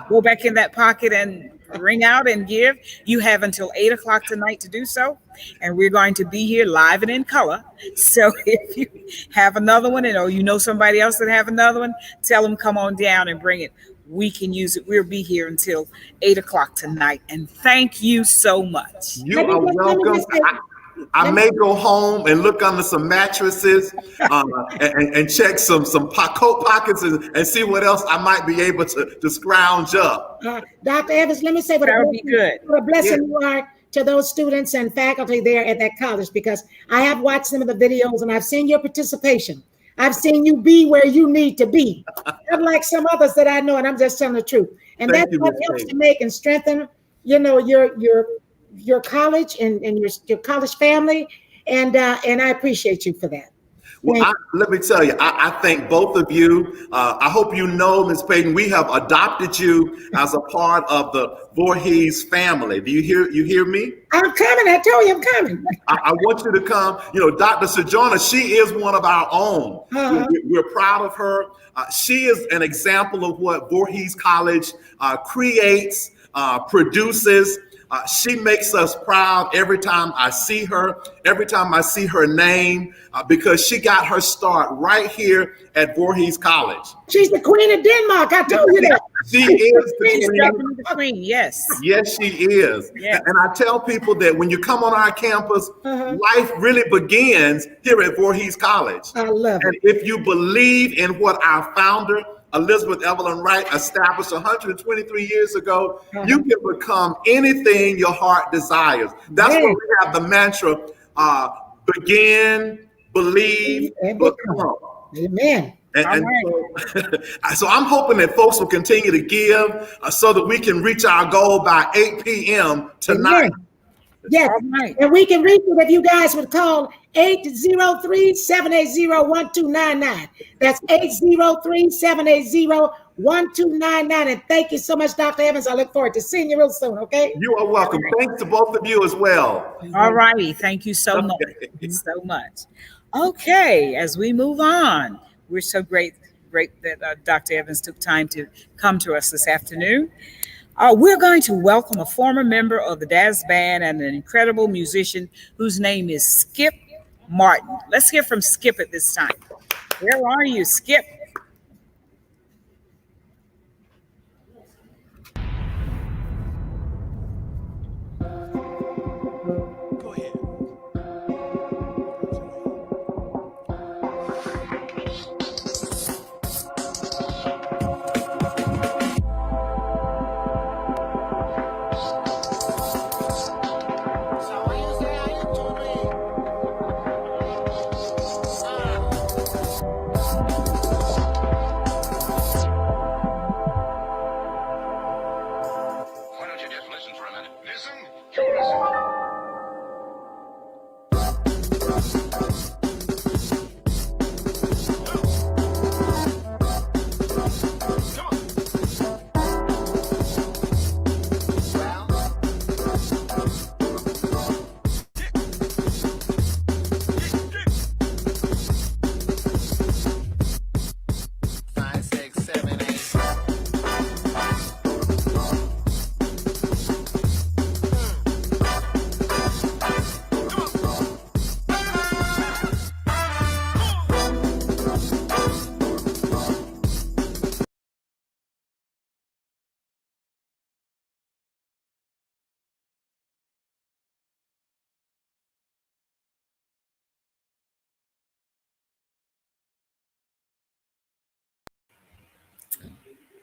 go back in that pocket and ring out and give, you have until 8 o'clock tonight to do so. And we're going to be here live and in color. So if you have another one, and somebody else that have another one, tell them come on down and bring it. We can use it. We'll be here until 8 o'clock tonight. And thank you so much. You are welcome. I may go home and look under some mattresses and check some coat pockets and see what else I might be able to scrounge up. Dr. Evans, let me say what a blessing you are to those students and faculty there at that college, because I have watched some of the videos and I've seen your participation. I've seen you be where you need to be, unlike some others that I know, and I'm just telling the truth. And that's what helps to make and strengthen, your college and your college family, and I appreciate you for that. Well, let me tell you, I thank both of you. I hope you know, Ms. Payton, we have adopted you as a part of the Voorhees family. Do you hear me? I'm coming. I told you I'm coming. I want you to come. Dr. Sojourner, she is one of our own. We're proud of her. She is an example of what Voorhees College creates, produces. She makes us proud every time I see her, every time I see her name, because she got her start right here at Voorhees College. She's the Queen of Denmark. I told you that. She is the Queen. Yes. Yes, she is. Yes. And I tell people that when you come on our campus, life really begins here at Voorhees College. I love it. And if you believe in what our founder, Elizabeth Evelyn Wright, established 123 years ago, you can become anything your heart desires. That's why we have the mantra, begin, believe, become. Amen. And so I'm hoping that folks will continue to give so that we can reach our goal by 8 p.m. tonight. Amen. Yes, and we can reach it if you guys would call 803-780-1299. That's 803-780-1299. And thank you so much, Dr. Evans. I look forward to seeing you real soon, okay? You are welcome. Thanks to both of you as well. All righty. Thank you so much. Okay, as we move on, we're so great that Dr. Evans took time to come to us this afternoon. We're going to welcome a former member of the Daz Band and an incredible musician whose name is Skip Martin. Let's hear from Skip at this time. Where are you, Skip?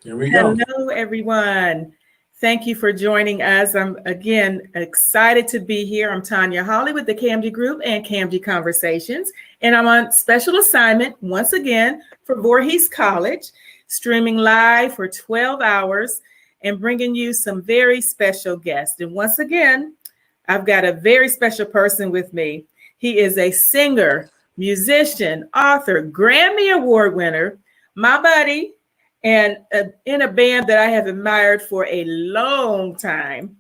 Here we go. Hello, everyone. Thank you for joining us. I'm again excited to be here. I'm Tanya Hawley with the Camden Group and Camden Conversations, and I'm on special assignment once again for Voorhees College, streaming live for 12 hours and bringing you some very special guests. And once again, I've got a very special person with me. He is a singer, musician, author, Grammy Award winner, my buddy, and in a band that I have admired for a long time,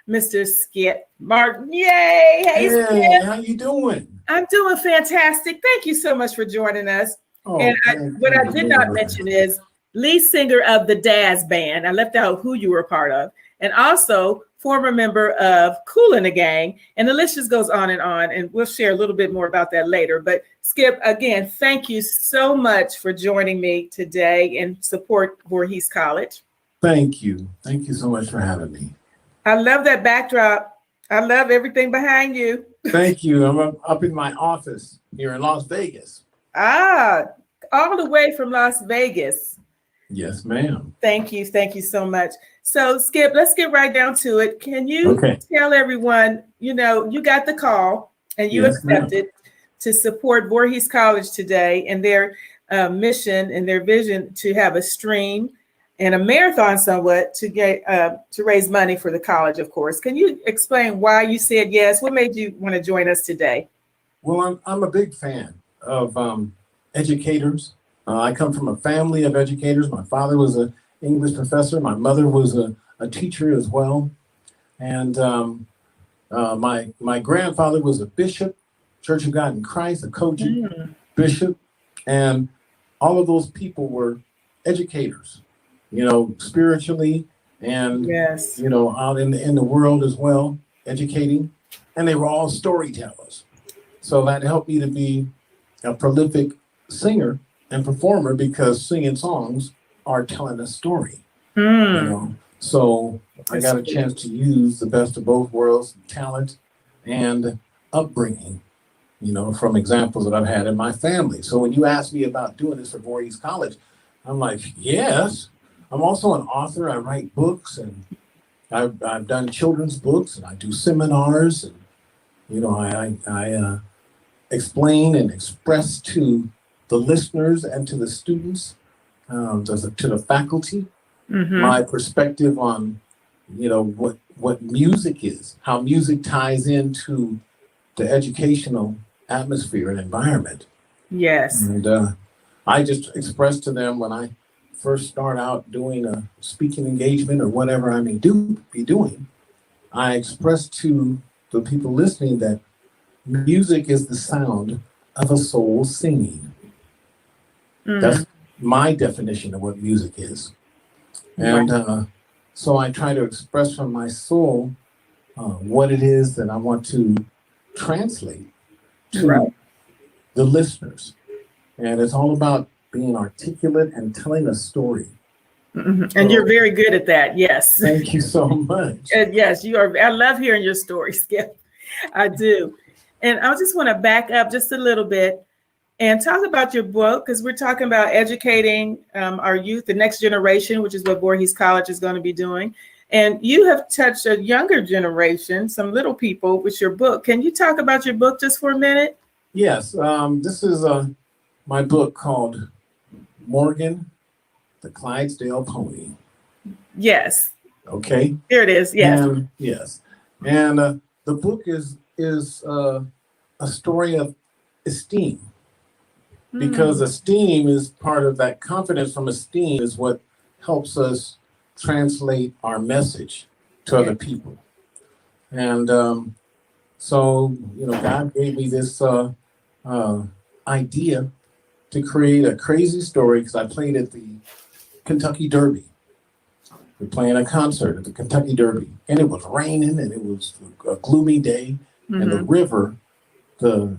Mr. Skip Martin. Yay! Hey, Skip. How you doing? I'm doing fantastic. Thank you so much for joining us. And what I did not mention is lead singer of the Daz Band. I left out who you were a part of, and also former member of Kool and the Gang, and the list just goes on, and we'll share a little bit more about that later. But Skip, again, thank you so much for joining me today and support Voorhees College. Thank you. Thank you so much for having me. I love that backdrop. I love everything behind you. Thank you. I'm up in my office here in Las Vegas. Ah, all the way from Las Vegas. Yes, ma'am. Thank you. Thank you so much. So, Skip, let's get right down to it. Can you tell everyone, you got the call and you accepted to support Voorhees College today and their mission and their vision to have a stream and a marathon somewhat to get to raise money for the college, of course. Can you explain why you said yes? What made you want to join us today? Well, I'm a big fan of educators. I come from a family of educators. My father was an English professor. My mother was a teacher as well. And my grandfather was a bishop, Church of God in Christ, a Kojic bishop. And all of those people were educators, spiritually and, out in the world as well, educating. And they were all storytellers. So that helped me to be a prolific singer and performer because singing songs are telling a story. So I got a chance to use the best of both worlds, talent and upbringing, from examples that I've had in my family. So when you ask me about doing this for Voorhees College, I'm like, yes. I'm also an author. I write books, and I've done children's books, and I do seminars, and I explain and express to the listeners and to the students, to the faculty, my perspective on, what music is, how music ties into the educational atmosphere and environment. Yes. And I just express to them when I first start out doing a speaking engagement or whatever I may be doing, I express to the people listening that music is the sound of a soul singing. That's my definition of what music is. And so I try to express from my soul what it is that I want to translate to the listeners. And it's all about being articulate and telling a story. And you're very good at that. Yes. Thank you so much. Yes, you are. I love hearing your story, Skip. I do. And I just want to back up just a little bit and talk about your book, because we're talking about educating our youth, the next generation, which is what Voorhees College is going to be doing. And you have touched a younger generation, some little people, with your book. Can you talk about your book just for a minute? Yes. This is my book called Morgan, the Clydesdale Pony. Yes. Okay. Here it is. Yes. And, yes. And the book is a story of esteem. Because esteem is part of that. Confidence from esteem is what helps us translate our message to other people. And so, God gave me this idea to create a crazy story, because I played at the Kentucky Derby. We're playing a concert at the Kentucky Derby, and it was raining, and it was a gloomy day, and the river, the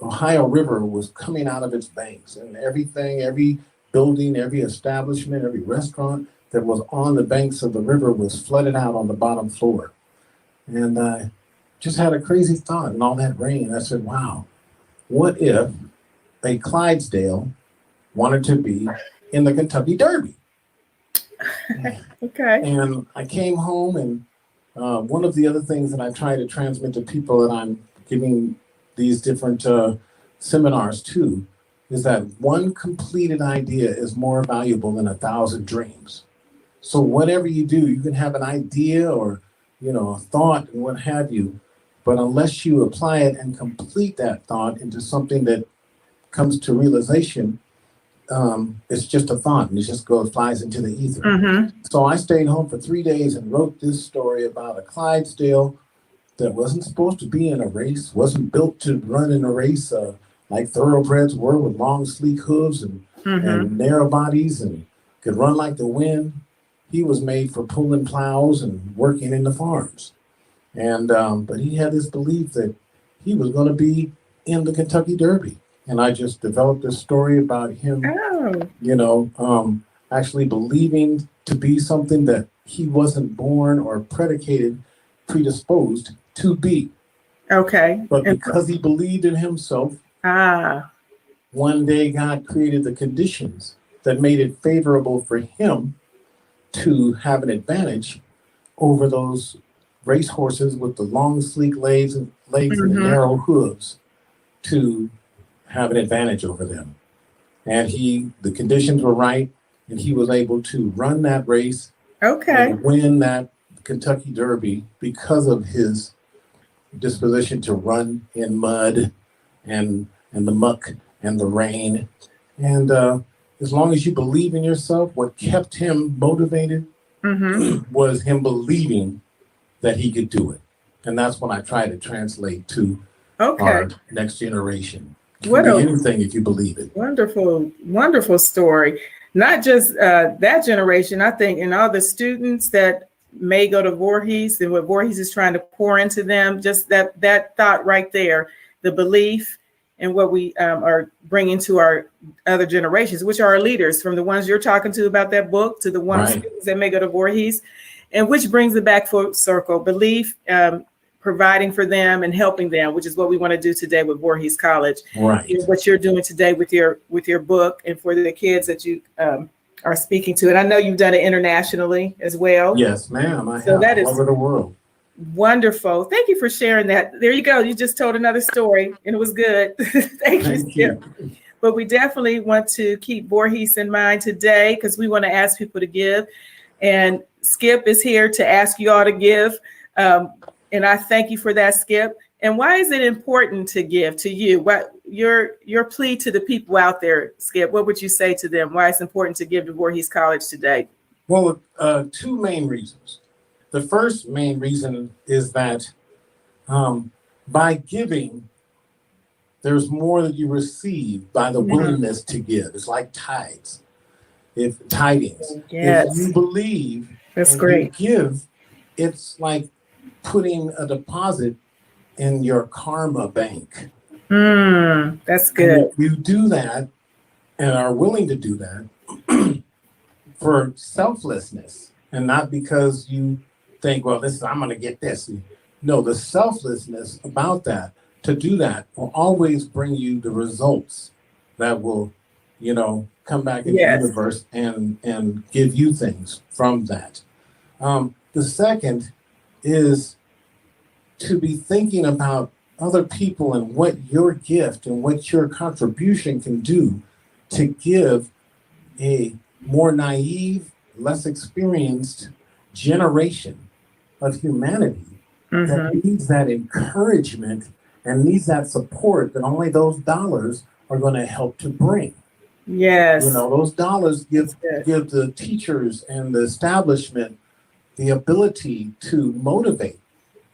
Ohio River was coming out of its banks, and everything, every building, every establishment, every restaurant that was on the banks of the river was flooded out on the bottom floor. And I just had a crazy thought in all that rain. I said, wow, what if a Clydesdale wanted to be in the Kentucky Derby? Okay. And I came home, and one of the other things that I try to transmit to people that I'm giving these different seminars to is that one completed idea is more valuable than 1,000 dreams. So whatever you do, you can have an idea or, a thought and what have you, but unless you apply it and complete that thought into something that comes to realization, it's just a thought and it just flies into the ether. Mm-hmm. So I stayed home for 3 days and wrote this story about a Clydesdale that wasn't supposed to be in a race, wasn't built to run in a race like thoroughbreds were, with long, sleek hooves and narrow bodies, and could run like the wind. He was made for pulling plows and working in the farms. And but he had this belief that he was going to be in the Kentucky Derby. And I just developed this story about him, actually believing to be something that he wasn't born or predisposed to be. Okay. But because he believed in himself, one day God created the conditions that made it favorable for him to have an advantage over those racehorses with the long, sleek legs and the narrow hooves, to have an advantage over them. And the conditions were right, and he was able to run that race and win that Kentucky Derby because of his disposition to run in mud and the muck and the rain. And as long as you believe in yourself, what kept him motivated was him believing that he could do it. And that's what I try to translate to our next generation. You can be anything if you believe it. Wonderful, wonderful story. Not just that generation, I think, and all the students that may go to Voorhees and what Voorhees is trying to pour into them, just that thought right there, the belief and what we are bringing to our other generations, which are our leaders, from the ones you're talking to about that book to the ones that may go to Voorhees, and which brings it back full circle. Belief, providing for them and helping them, which is what we want to do today with Voorhees College. Right. What you're doing today with your book and for the kids that you are speaking to. And I know you've done it internationally as well. Yes, ma'am. I have all over the world. Wonderful. Thank you for sharing that. There you go. You just told another story and it was good. Thank you, Skip. But we definitely want to keep Voorhees in mind today because we want to ask people to give. And Skip is here to ask you all to give. And I thank you for that, Skip. And why is it important to give to you? What your plea to the people out there, Skip? What would you say to them? Why it's important to give to Voorhees College today? Well, two main reasons. The first main reason is that by giving, there's more that you receive by the willingness to give. It's like tidings. If you believe, that's great. You give, it's like putting a deposit in your karma bank. That's good. And if you do that and are willing to do that for selflessness and not because you think, well, I'm going to get this. No, the selflessness about that, to do that will always bring you the results that will, come back in the universe and give you things from that. The second is to be thinking about other people and what your gift and what your contribution can do to give a more naive, less experienced generation of humanity that needs that encouragement and needs that support that only those dollars are going to help to bring. Yes. Those dollars give the teachers and the establishment the ability to motivate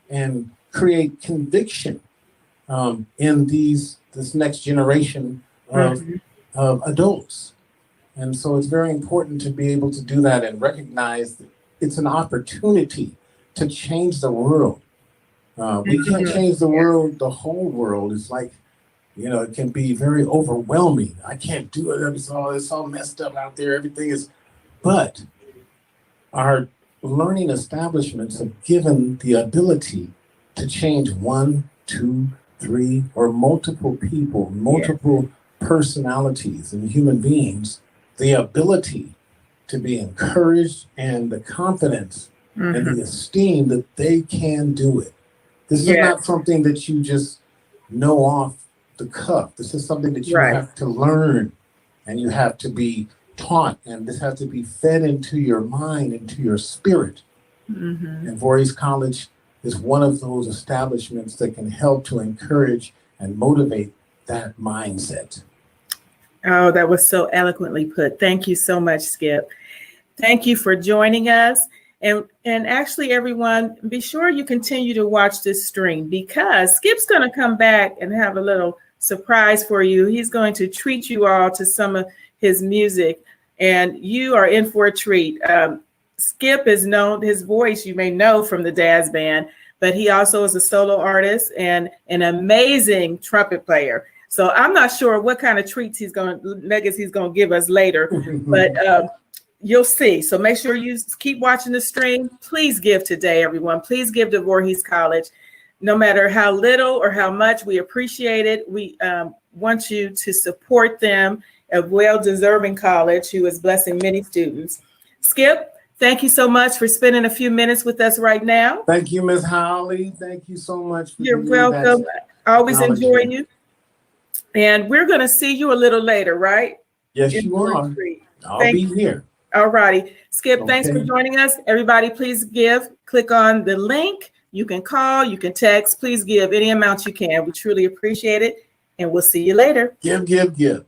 and create conviction in this next generation of adults. And so it's very important to be able to do that and recognize that it's an opportunity to change the world. We can't change the world, the whole world. It's like, it can be very overwhelming. I can't do it. It's all messed up out there. Everything is, but our learning establishments have given the ability to change 1, 2, 3, or multiple people, multiple personalities and human beings, the ability to be encouraged and the confidence and the esteem that they can do it. This is not something that you just know off the cuff. This is something that you have to learn and you have to be taught, and this has to be fed into your mind, into your spirit. And Voorhees College is one of those establishments that can help to encourage and motivate that mindset. Oh, that was so eloquently put. Thank you so much, Skip. Thank you for joining us. And actually, everyone, be sure you continue to watch this stream, because Skip's going to come back and have a little surprise for you. He's going to treat you all to some of his music, and you are in for a treat. Skip is known, his voice you may know from the Daz Band, but he also is a solo artist and an amazing trumpet player. So I'm not sure what kind of treats nuggets he's going to give us later, but you'll see. So make sure you keep watching the stream. Please give today, everyone. Please give to Voorhees College. No matter how little or how much, we appreciate it. We want you to support them, a well-deserving college who is blessing many students. Skip, thank you so much for spending a few minutes with us right now. Thank you, Ms. Holly. Thank you so much. You're welcome. Always enjoy you. And we're going to see you a little later, right? Yes, you are. I'll be here. All righty. Skip, thanks for joining us. Everybody, please give. Click on the link. You can call, you can text. Please give any amount you can. We truly appreciate it. And we'll see you later. Give. Thank you.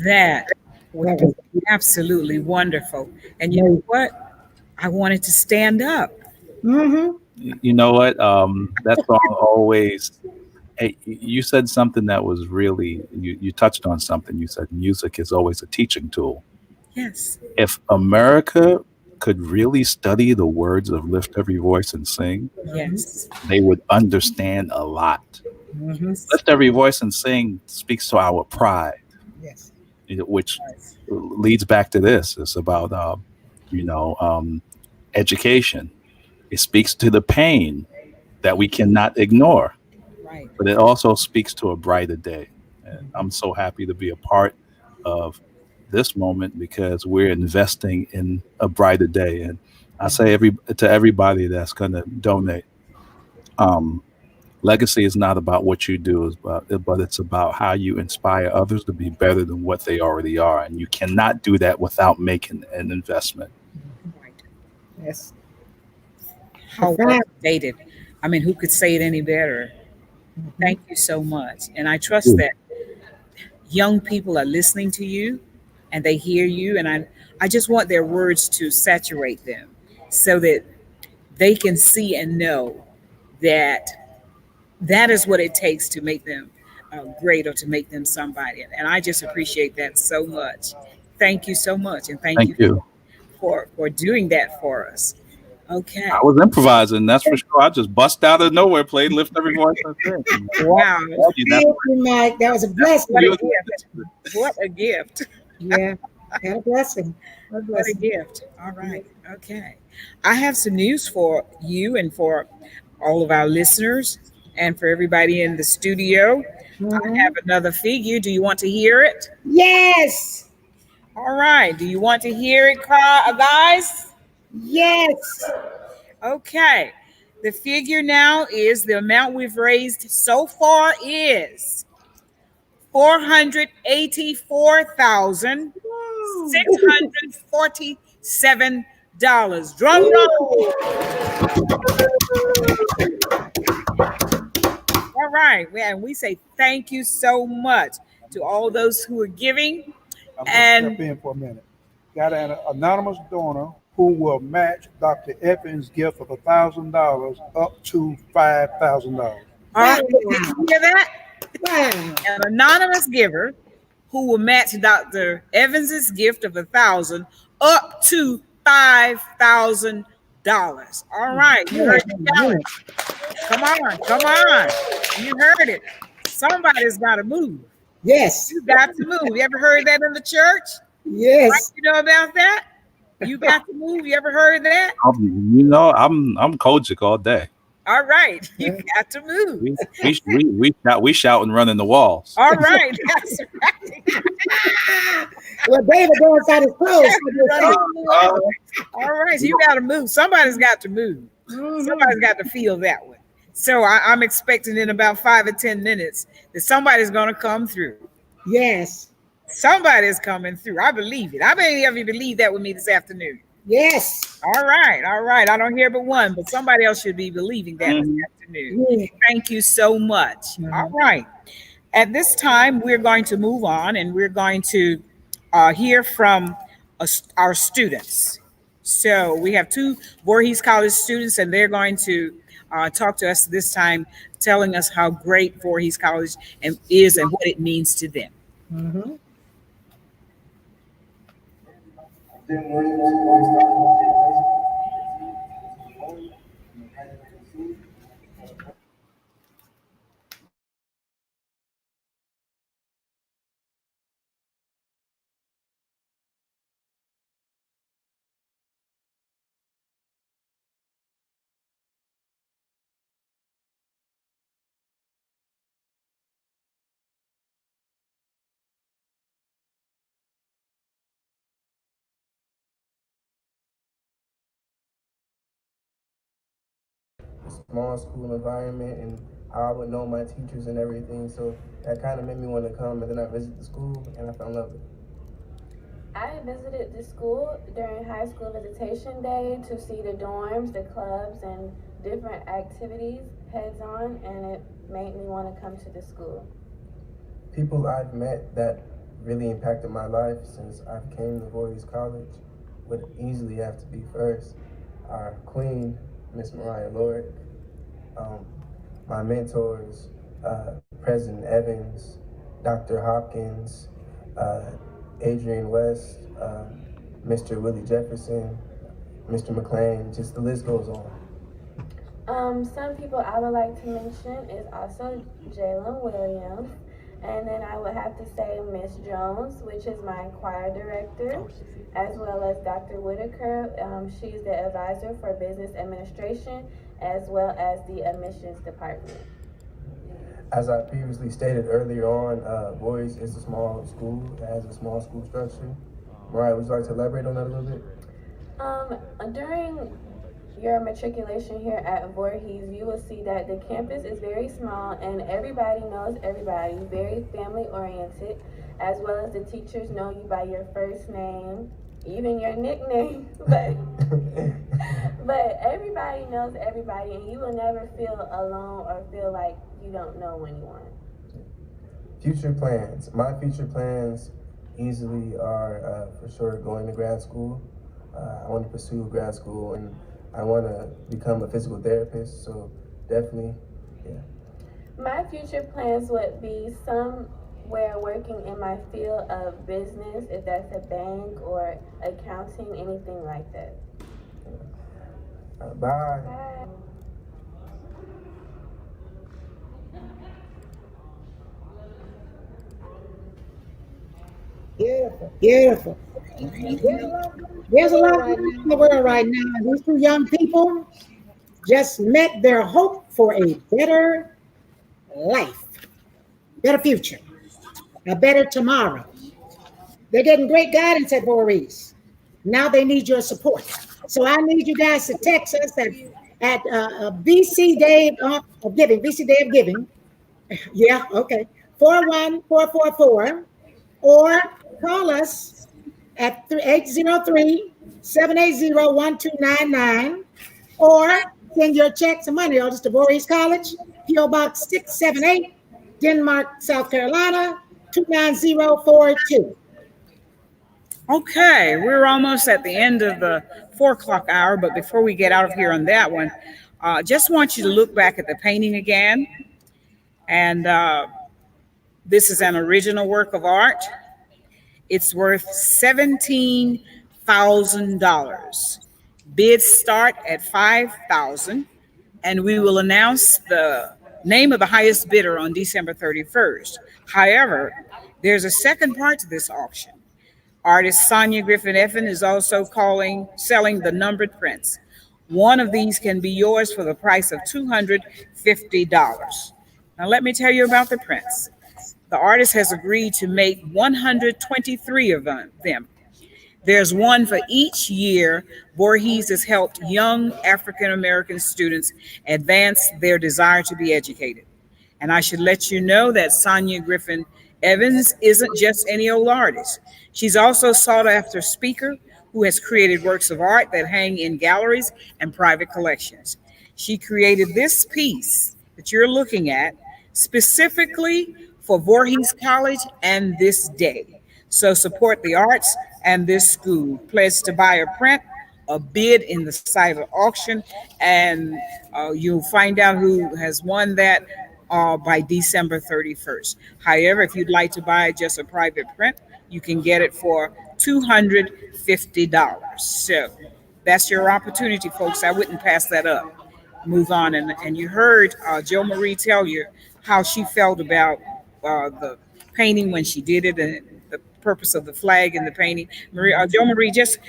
That was absolutely wonderful. And you know what? I wanted to stand up. You know what? That song always. Hey, you said something that was really. You touched on something. You said music is always a teaching tool. Yes. If America could really study the words of "Lift Every Voice and Sing," yes, they would understand a lot. Lift Every Voice and Sing speaks to our pride. Yes. Which leads back to this. It's about, education. It speaks to the pain that we cannot ignore, right? But it also speaks to a brighter day. And I'm so happy to be a part of this moment because we're investing in a brighter day. And I say to everybody that's going to donate, legacy is not about what you do, but it's about how you inspire others to be better than what they already are. And you cannot do that without making an investment. Yes. How well stated. I mean, who could say it any better? Thank you so much. And I trust that young people are listening to you and they hear you. And I just want their words to saturate them so that they can see and know that that is what it takes to make them great or to make them somebody. And I just appreciate that so much. Thank you so much. And thank Thank you you. for doing that for us. Okay. I was improvising, that's for sure. I just bust out of nowhere, played Lift Every Voice I Sing. Wow. Thank you, Mike. That was a blessing. What a gift. What a gift. Yeah, and a blessing. What a gift. All right. Okay. I have some news for you and for all of our listeners and for everybody in the studio. I have another figure. Do you want to hear it? Yes. All right. Do you want to hear it, guys? Yes. Okay. The figure now is the amount we've raised so far is $484,647. Drum roll. All right. And we say thank you so much to all those who are giving. I'm going to step in for a minute. Got an anonymous donor who will match Dr. Evans' gift of $1,000 up to $5,000. All right. Did you hear that? An anonymous giver who will match Dr. Evans's gift of $1,000 up to $5,000. All right. You heard the challenge. Come on. Come on. You heard it. Somebody's got to move. Yes. You got to move. You ever heard that in the church? Yes. Right, you know about that? You got to move. You ever heard that? You know, I'm Kojic all day. All right. You got to move. We shout and run in the walls. All right. That's right. Well, David goes inside his clothes. All right. So you got to move. Somebody's got to move. Somebody's got to feel that one. So I'm expecting in about 5 or 10 minutes that somebody's going to come through. Yes. Somebody's coming through. I believe it. How many of you believe that with me this afternoon? Yes. All right. All right. I don't hear but one, but somebody else should be believing that this afternoon. Thank you so much. All right. At this time, we're going to move on and we're going to hear from our students. So we have 2 Voorhees College students, and they're going to talk to us this time, telling us how great Voorhees College is and what it means to them. Mm-hmm. Small school environment and how I would know my teachers and everything. So that kind of made me want to come, and then I visited the school and I fell in love with it. I visited the school during high school visitation day to see the dorms, the clubs, and different activities heads on, and it made me want to come to the school. People I've met that really impacted my life since I came to Voorhees College would easily have to be first our queen, Miss Mariah Lord, my mentors, President Evans, Dr. Hopkins, Adrian West, Mr. Willie Jefferson, Mr. McLean, just the list goes on. Some people I would like to mention is also Jalen Williams, and then I would have to say Miss Jones, which is my choir director, as well as Dr. Whitaker. She's the advisor for business administration, as well as the admissions department. As I previously stated earlier on, Voorhees is a small school. It has a small school structure. Mariah, would you like to elaborate on that a little bit? During your matriculation here at Voorhees, you will see that the campus is very small and everybody knows everybody, very family oriented, as well as the teachers know you by your first name, even your nickname. But everybody knows everybody, and you will never feel alone or feel like you don't know anyone. Future plans. My future plans easily are for sure going to grad school. I want to pursue grad school, and I want to become a physical therapist. So definitely, yeah. My future plans would be somewhere working in my field of business, if that's a bank or accounting, anything like that. Bye. Bye. Beautiful, beautiful. There's a lot going on in the world right now. These two young people just met their hope for a better life, better future, a better tomorrow. They're getting great guidance at Voorhees. Now they need your support. So I need you guys to text us at BC Day of Giving, BC Day of Giving. Yeah, okay. 41444, or call us at 803-780-1299, or send your checks and money orders to Voorhees College, P.O. Box 678, Denmark, South Carolina, 29042. Okay, we're almost at the end of the 4 o'clock hour, but before we get out of here on that one, just want you to look back at the painting again. And this is an original work of art. It's worth $17,000. Bids start at $5,000, and we will announce the name of the highest bidder on December 31st. However, there's a second part to this auction. Artist Sonia Griffin Effen is also selling the numbered prints. One of these can be yours for the price of $250. Now let me tell you about the prints. The artist has agreed to make 123 of them. There's one for each year Voorhees has helped young African American students advance their desire to be educated. And I should let you know that Sonia Griffin Evans isn't just any old artist. She's also a sought-after speaker who has created works of art that hang in galleries and private collections. She created this piece that you're looking at specifically for Voorhees College and this day. So support the arts and this school. Pledge to buy a print, a bid in the silent auction, and you'll find out who has won that by December 31st. However, if you'd like to buy just a private print, you can get it for $250. So that's your opportunity, folks. I wouldn't pass that up. Move on. And you heard Jo Marie tell you how she felt about the painting when she did it, and the purpose of the flag in the painting. Jo Marie, just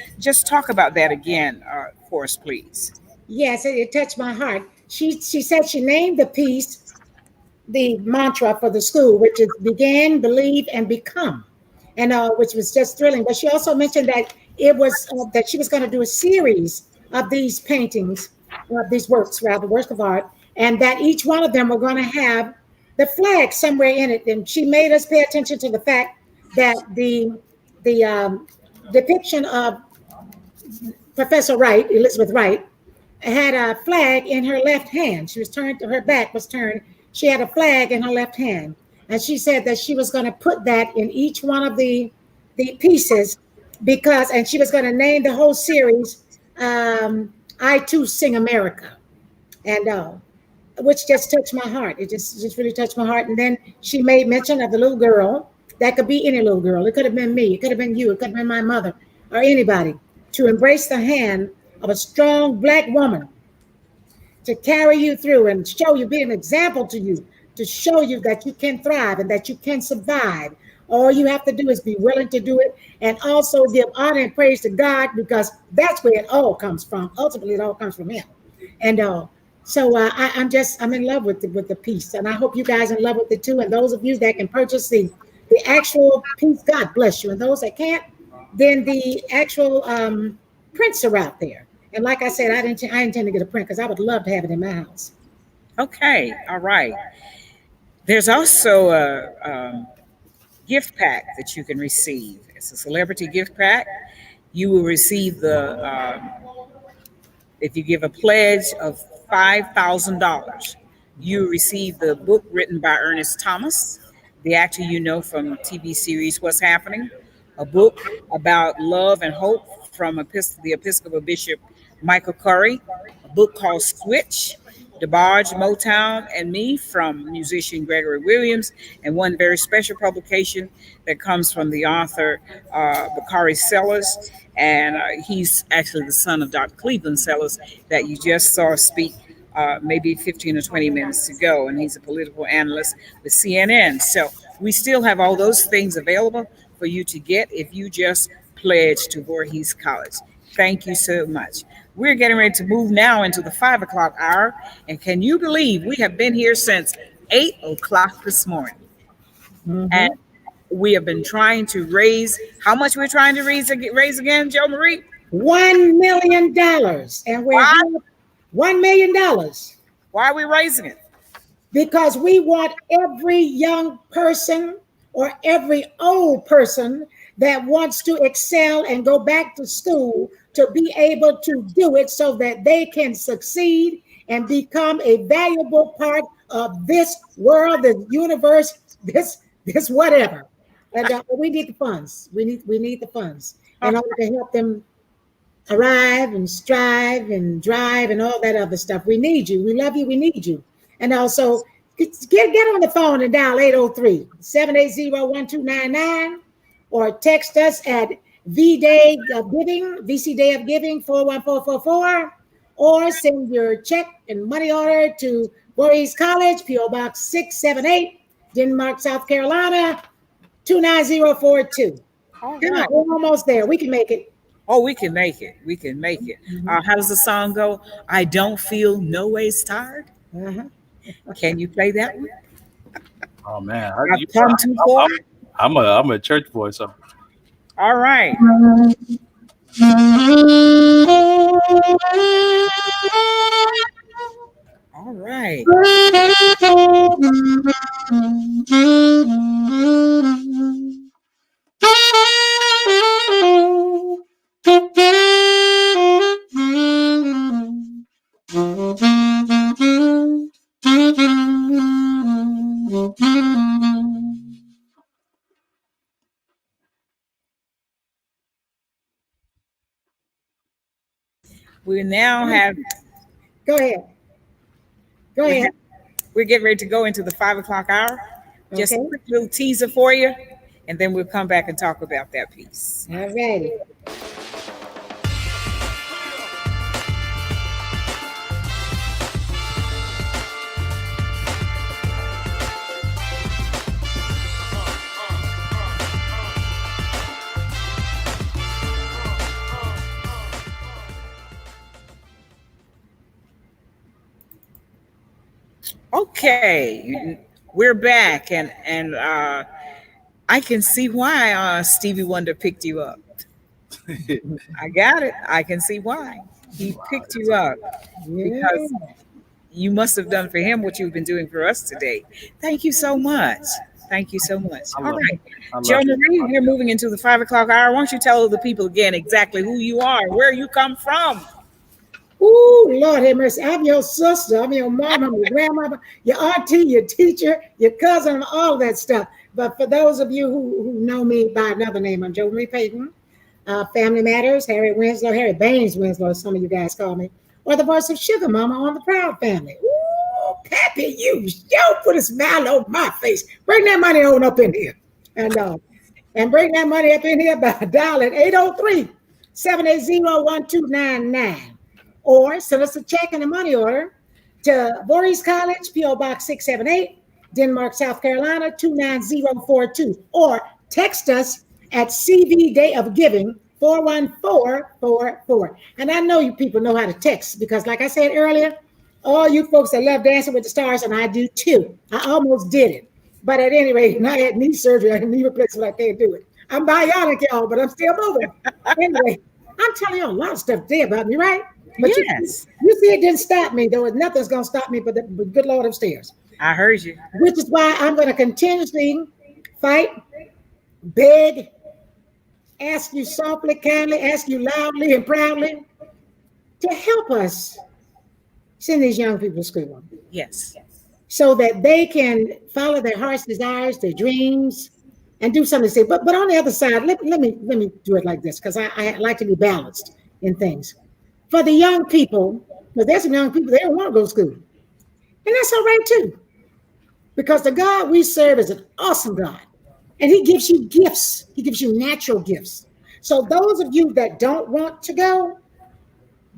talk about that again for us, please. Yes, it touched my heart. She said she named the piece the mantra for the school, which is begin, believe, and become, and which was just thrilling. But she also mentioned that it was that she was going to do a series of these paintings, these works of art, and that each one of them were going to have the flag somewhere in it. And she made us pay attention to the fact that the depiction of Professor Wright, Elizabeth Wright, had a flag in her left hand. She was turned, her back was turned. She had a flag in her left hand. And she said that she was going to put that in each one of the pieces and she was going to name the whole series, I Too Sing America. And which just touched my heart. It just really touched my heart. And then she made mention of the little girl. That could be any little girl. It could have been me. It could have been you. It could have been my mother or anybody. To embrace the hand of a strong Black woman to carry you through and show you, be an example to you, to show you that you can thrive and that you can survive. All you have to do is be willing to do it, and also give honor and praise to God, because that's where it all comes from. Ultimately, it all comes from Him. And so I'm in love with the piece, and I hope you guys are in love with it too. And those of you that can purchase the actual piece, God bless you. And those that can't, then the actual prints are out there. And like I said, I intend to get a print because I would love to have it in my house. Okay, all right. There's also gift pack that you can receive. It's a celebrity gift pack. You will receive if you give a pledge of $5,000, you receive the book written by Ernest Thomas, the actor you know from TV series What's Happening, a book about love and hope from the Episcopal Bishop Michael Curry, a book called Switch, DeBarge, Motown, and Me from musician Gregory Williams, and one very special publication that comes from the author Bakari Sellers, and he's actually the son of Dr. Cleveland Sellers that you just saw speak maybe 15 or 20 minutes ago, and he's a political analyst with CNN. So we still have all those things available for you to get if you just pledge to Voorhees College. Thank you so much. We're getting ready to move now into the 5 o'clock hour. And can you believe we have been here since 8 o'clock this morning? Mm-hmm. And we have been trying to raise, how much we're trying to raise again, Joe Marie? $1 million. And we're here, $1 million. Why are we raising it? Because we want every young person or every old person that wants to excel and go back to school to be able to do it so that they can succeed and become a valuable part of this world, the universe, this whatever. And we need the funds. We need the funds in order to help them arrive and strive and drive and all that other stuff. We need you. We love you. We need you. And also get on the phone and dial 803-780-1299 or text us at VC Day of Giving 41444, or send your check and money order to Voorhees College, P.O. Box 678, Denmark, South Carolina, 29042. Come on, we're almost there. We can make it. Oh, we can make it. We can make it. How does the song go? I don't feel no ways tired. Can you play that one? Oh man, I'm a church boy, so. All right. All right. We now have. Go ahead. Go ahead. We're getting ready to go into the 5 o'clock hour. Just a quick little teaser for you, and then we'll come back and talk about that piece. All righty. Okay, we're back, and I can see why Stevie Wonder picked you up. I got it. I can see why he picked you up, because you must have done for him what you've been doing for us today. Thank you so much. Thank you so much. All right, Joe Marie, we're moving into the 5 o'clock hour. Why don't you tell the people again exactly who you are, where you come from? Ooh, Lord have mercy. I'm your sister. I'm your mom. I'm your grandmother, your auntie, your teacher, your cousin, all that stuff. But for those of you who know me by another name, I'm Jo Marie Payton. Family Matters, Harry Baines Winslow, as some of you guys call me, or the voice of Sugar Mama on the Proud Family. Ooh, Pappy, you put a smile on my face. Bring that money on up in here. And bring that money up in here by dialing 803-780-1299. Or send us a check and a money order to Voorhees College, P.O. Box 678, Denmark, South Carolina, 29042. Or text us at CV Day of Giving 41444. And I know you people know how to text because, like I said earlier, all you folks that love Dancing with the Stars, and I do too. I almost did it. But at any rate, I had knee surgery. I had knee replacement. I can't do it. I'm bionic, y'all, but I'm still moving. Anyway, I'm telling you a lot of stuff today about me, right? But yes. You see, it didn't stop me. There was nothing's going to stop me but the good Lord upstairs. I heard you. Which is why I'm going to continuously fight beg, ask you softly, kindly, ask you loudly and proudly to help us send these young people to school. Yes. So that they can follow their heart's desires, their dreams, and do something to say. But on the other side, let me do it like this, because I like to be balanced in things. For the young people, because there's some young people, they don't want to go to school. And that's all right too. Because the God we serve is an awesome God. And he gives you gifts. He gives you natural gifts. So those of you that don't want to go,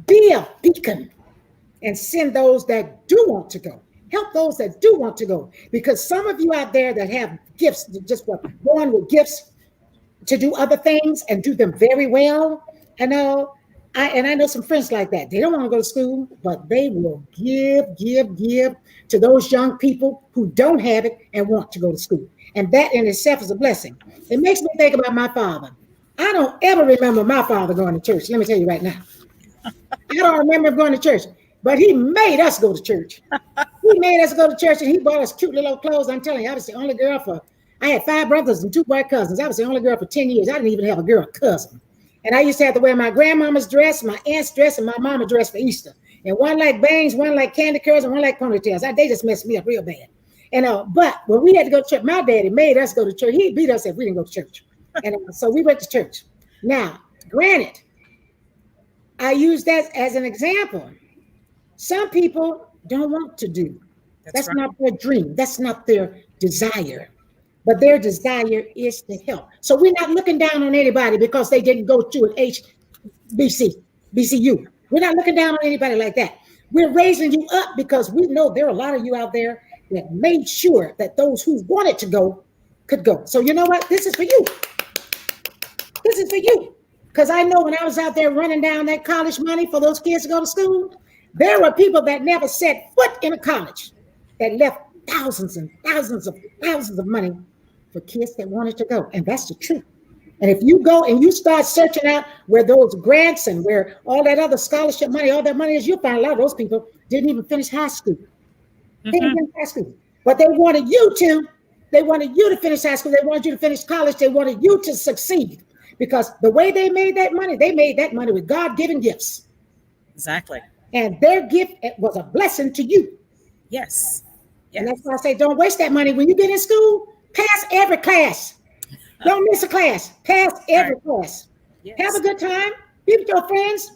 be a beacon and send those that do want to go. Help those that do want to go. Because some of you out there that have gifts, just born with gifts to do other things and do them very well. I know some friends like that. They don't want to go to school, but they will give to those young people who don't have it and want to go to school. And that in itself is a blessing. It makes me think about my father. I don't ever remember my father going to church. Let me tell you right now. I don't remember him going to church, but he made us go to church. He made us go to church, and he bought us cute little clothes. I'm telling you, I was the only girl I had 5 brothers and 2 boy cousins. I was the only girl for 10 years. I didn't even have a girl cousin. And I used to have to wear my grandmama's dress, my aunt's dress, and my mama's dress for Easter. And one like bangs, one like candy curls, and one like ponytails. They just messed me up real bad. And but when we had to go to church, my daddy made us go to church. He beat us if we didn't go to church. And so we went to church. Now, granted, I use that as an example. Some people don't want to do. That's right. Not their dream. That's not their desire. But their desire is to help. So we're not looking down on anybody because they didn't go to an BCU. We're not looking down on anybody like that. We're raising you up because we know there are a lot of you out there that made sure that those who wanted to go could go. So you know what? This is for you. This is for you. Because I know when I was out there running down that college money for those kids to go to school, there were people that never set foot in a college that left thousands and thousands of money for kids that wanted to go. And that's the truth. And if you go and you start searching out where those grants and where all that other scholarship money, all that money is, you'll find a lot of those people didn't even finish high school. They didn't finish high school. But they wanted you to. They wanted you to finish high school. They wanted you to finish college. They wanted you to succeed. Because the way they made that money with God-given gifts. Exactly. And their gift was a blessing to you. Yes. And that's why I say, don't waste that money. When you get in school, pass every class. Don't miss a class. Pass every class. Yes. Have a good time. Be with your friends.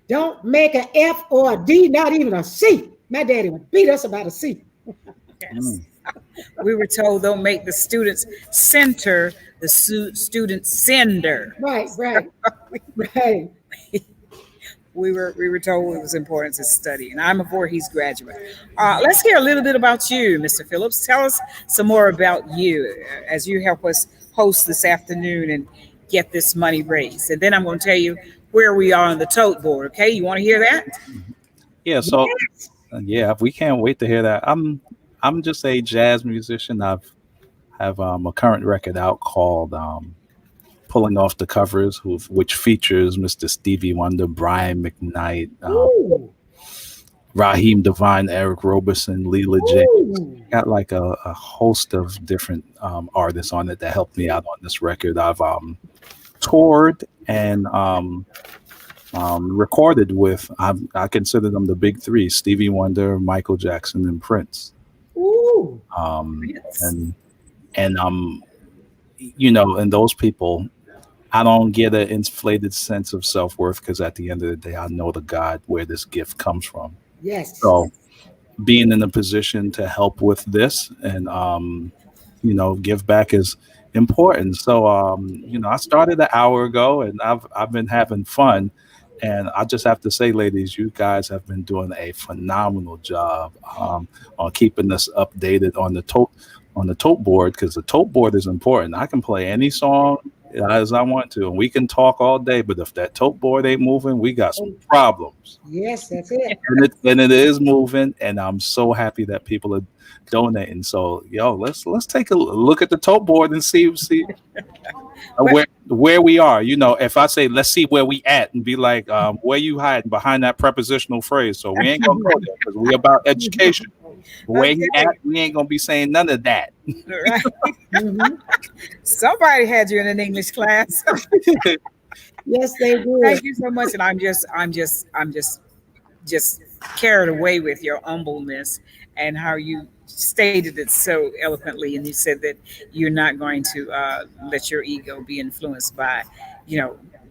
Don't make an F or a D, not even a C. My daddy would beat us about a C. Yes. We were told don't make the students center, the student sender. Right. We were told it was important to study, and I'm a Voorhees graduate. Let's hear a little bit about you, Mr. Phillips. Tell us some more about you as you help us host this afternoon and get this money raised. And then I'm going to tell you where we are on the tote board. Okay, you want to hear that? Yeah. So, yeah, we can't wait to hear that. I'm just a jazz musician. I have a current record out called Pulling Off the Covers, which features Mr. Stevie Wonder, Brian McKnight, Raheem Devine, Eric Roberson, Leela James. Got like a host of different artists on it that helped me out on this record. I've toured and recorded with, I consider them the big 3, Stevie Wonder, Michael Jackson, and Prince. And and those people, I don't get an inflated sense of self-worth because at the end of the day, I know the God where this gift comes from. Yes. So being in a position to help with this and, give back is important. So, I started an hour ago and I've been having fun. And I just have to say, ladies, you guys have been doing a phenomenal job on keeping us updated on the tote board, because the tote board is important. I can play any song as I want to, and we can talk all day, but if that tote board ain't moving, we got some problems. Yes, that's it. And it is moving, and I'm so happy that people are donating. So, let's take a look at the tote board and see where we are. If I say let's see where we at, and be like, where you hiding behind that prepositional phrase? So we ain't gonna go there because we're about education. The way he act, we ain't gonna be saying none of that. Right. Somebody had you in an English class. Yes, they did. Thank you so much. And I'm just carried away with your humbleness and how you stated it so eloquently. And you said that you're not going to let your ego be influenced by,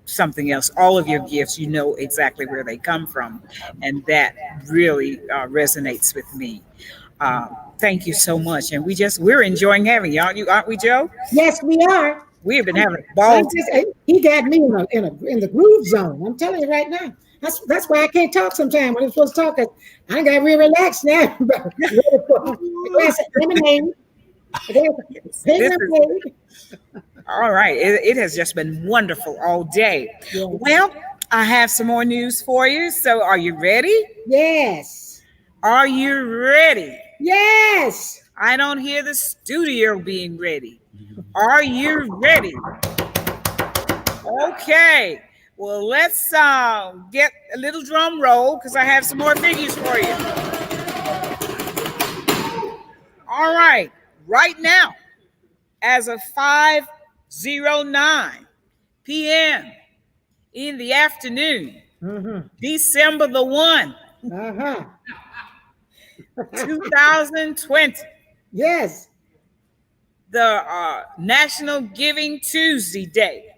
something else. All of your gifts, you know exactly where they come from. And that really resonates with me. Thank you so much. And we're enjoying having you, aren't we, Joe? Yes, we are. We have been having a ball. He got me in the groove zone. I'm telling you right now. That's why I can't talk sometimes when I'm supposed to talk. I got real relaxed now. All right. It has just been wonderful all day. Yes. Well, I have some more news for you. So are you ready? Yes. Are you ready? Yes. I don't hear the studio being ready. Are you ready? Okay. Well, let's get a little drum roll because I have some more figures for you. All right. Right now, as of 5:09 p.m. in the afternoon, December the 1, 2020. Yes. The National Giving Tuesday Day.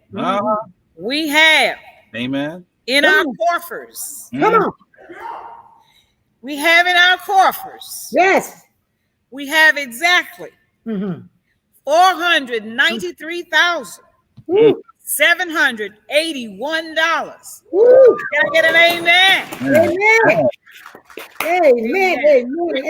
We have Amen. In our coffers. Come on. We have in our coffers. Yes. We have exactly $493,781. Can I get an amen? Amen. Amen. Amen. We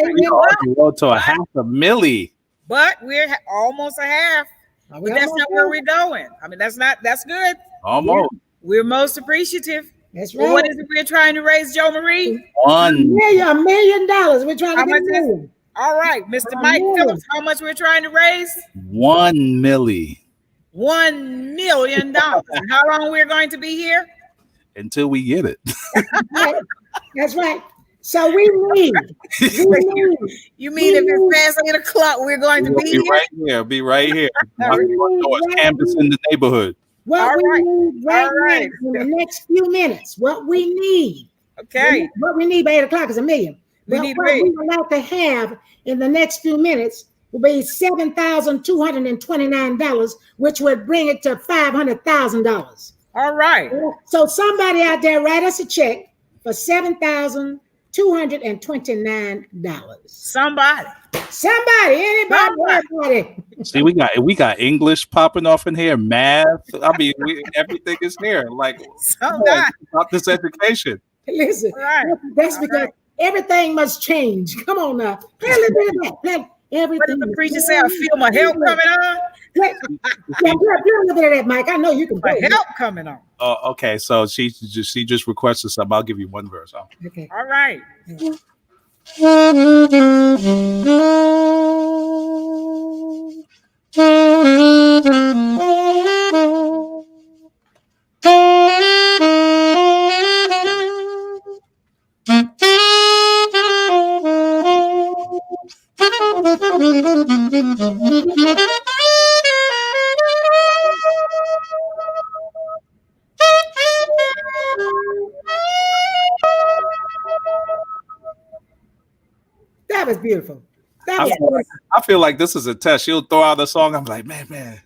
go to $500,000. But we're almost a half. But that's not where we're going. I mean, that's good. Almost. We're most appreciative. That's right. Well, what is it we're trying to raise, Joe Marie? $1 million. We're trying to get $1 million. All right, Mr. Mike Phillips, how much we're trying to raise? $1 million. $1 million. And how long we're going to be here? Until we get it. That's right. So we need. You mean if it's past 8 o'clock, we're going to be here? Right here. Be right here. Campus in the neighborhood. What we need now in the next few minutes. What we need. Okay. What we need by 8 o'clock is $1 million. What we would like to have in the next few minutes will be $7,229, which would bring it to $500,000. All right. So somebody out there write us a check for $7,229. Somebody, anybody. See, we got English popping off in here, math. I mean, everything is here. Like, about this education. Listen, that's because everything must change. Come on now. Play a little bit of that. Everything. What did the preacher say? I feel my help coming on. Play a little bit of that, Mike. I know you can play. My help coming on. Okay, so she just requested something. I'll give you one verse. Okay. All right. That was beautiful. I feel like this is a test. She'll throw out a song. I'm like, man.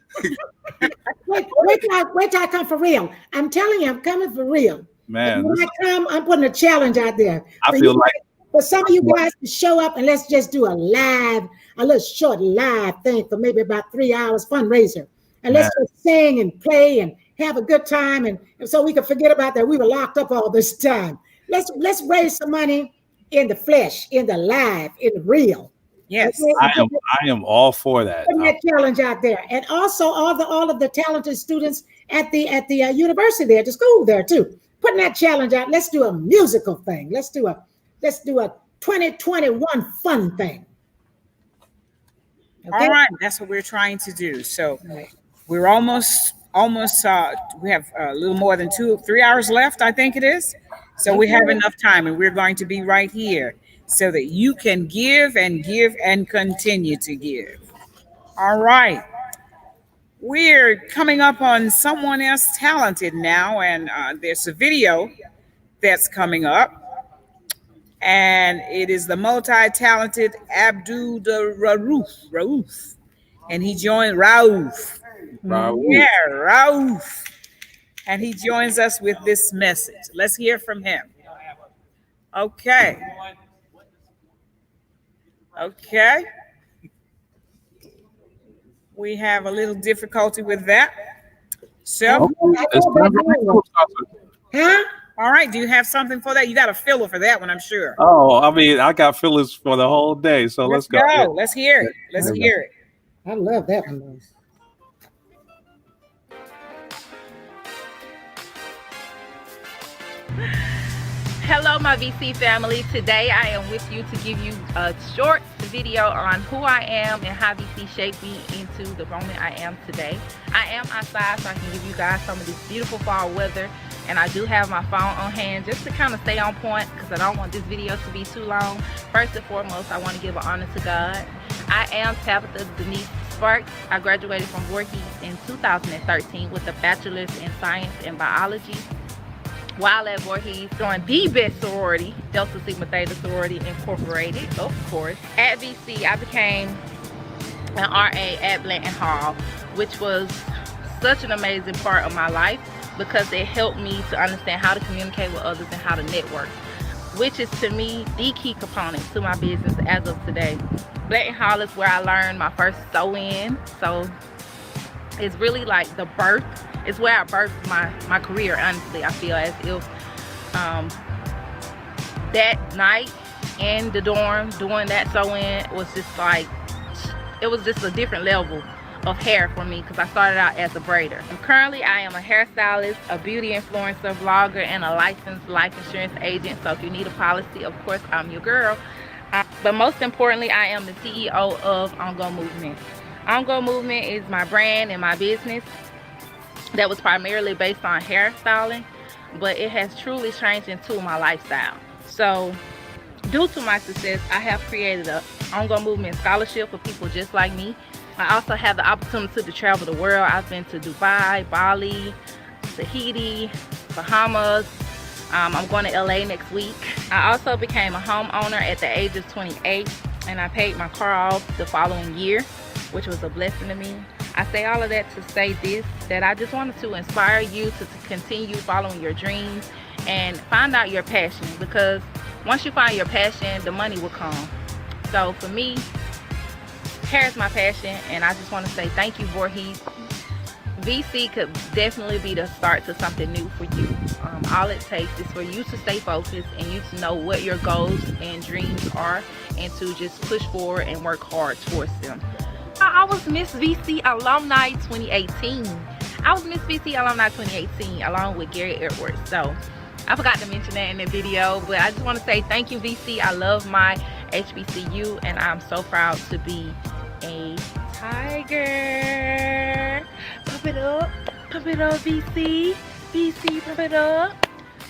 Wait till I come for real. I'm telling you, I'm coming for real. Man, when I come, I'm putting a challenge out there. I feel like for some of you guys to show up and let's just do a little short live thing for maybe about 3 hours fundraiser. And let's just sing and play and have a good time. And so we can forget about that. We were locked up all this time. Let's raise some money in the flesh, in the live, in the real. Yes, I am all for that. Putting that challenge out there, and also all of the talented students at the university there, the school there too. Putting that challenge out. Let's do a musical thing. Let's do a 2021 fun thing. Okay? All right, that's what we're trying to do. So we're almost. We have a little more than 3 hours left, I think it is. So we have enough time, and we're going to be right here so that you can give and give and continue to give. All right. We're coming up on someone else talented now, and there's a video that's coming up. And it is the multi-talented Abdul Rauf. And he joined Rauf. Yeah, Rauf. And he joins us with this message. Let's hear from him. Okay. Okay. We have a little difficulty with that. So, huh? All right. Do you have something for that? You got a filler for that one, I'm sure. Oh, I mean, I got fillers for the whole day, so let's go. Yeah. Let's hear it. Let's hear it. I love that one. Hello, my VC family. Today I am with you to give you a short video on who I am and how VC shaped me into the woman I am today. I am outside so I can give you guys some of this beautiful fall weather, and I do have my phone on hand just to kind of stay on point because I don't want this video to be too long. First and foremost, I want to give an honor to God. I am Tabitha Denise Sparks. I graduated from Voorhees in 2013 with a bachelor's in science and biology. While at Voorhees, joined the best sorority, Delta Sigma Theta Sorority Incorporated, of course. At VC, I became an RA at Blanton Hall, which was such an amazing part of my life because it helped me to understand how to communicate with others and how to network, which is to me the key component to my business as of today. Blanton Hall is where I learned my first sew-in, so it's really like the birth. It's where I birthed my career, honestly. I feel as if that night in the dorm doing that sew-in was just like, it was just a different level of hair for me because I started out as a braider. Currently, I am a hairstylist, a beauty influencer, vlogger, and a licensed life insurance agent. So if you need a policy, of course, I'm your girl. But most importantly, I am the CEO of Ongo Movement. Ongo Movement is my brand and my business that was primarily based on hairstyling, but it has truly changed into my lifestyle. So due to my success, I have created a Ongo Movement scholarship for people just like me. I also have the opportunity to travel the world. I've been to Dubai, Bali, Tahiti, Bahamas. I'm going to LA next week. I also became a homeowner at the age of 28, and I paid my car off the following year, which was a blessing to me. I say all of that to say this, that I just wanted to inspire you to continue following your dreams and find out your passion, because once you find your passion, the money will come. So for me, hair is my passion, and I just want to say thank you, Voorhees. VC could definitely be the start to something new for you. All it takes is for you to stay focused and you to know what your goals and dreams are, and to just push forward and work hard towards them. I was Miss VC Alumni 2018. I was Miss VC Alumni 2018 along with Gary Edwards. So I forgot to mention that in the video, but I just want to say thank you, VC. I love my HBCU, and I'm so proud to be a Tiger. Pump it up, VC. VC, pump it up.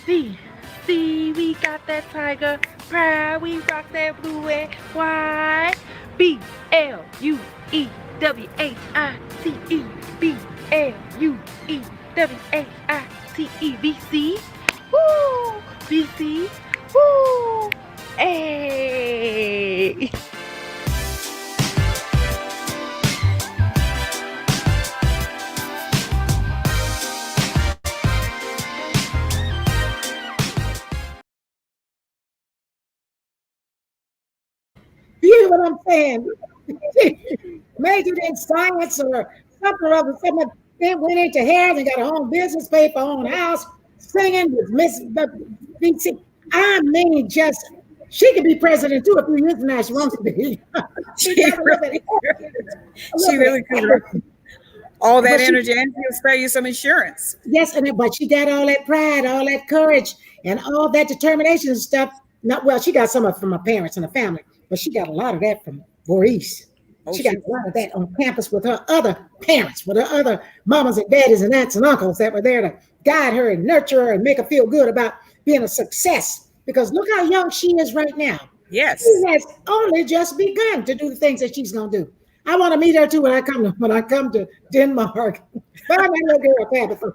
VC, we got that Tiger pride. We rock that blue and white. BLUEWHITE, BLUEWHITE, VC. Woo! VC. Woo! Hey! You hear what I'm saying? Majored in science or something or other. Someone then went into hair and got her own business, paid for her own house, singing with Miss VC. I mean, just, she could be president too a few years from now. She wants to be. She really could. All that energy, and she'll spare you some insurance. Yes, but she got all that pride, all that courage, and all that determination and stuff. Not well, she got some of it from her parents and her family, but she got a lot of that from Voorhees. She got a lot of that on campus with her other parents, with her other mamas and daddies and aunts and uncles that were there to guide her and nurture her and make her feel good about being a success. Because look how young she is right now. Yes. She has only just begun to do the things that she's gonna do. I want to meet her too when I come to Denmark. Bye, my little girl, Tabitha.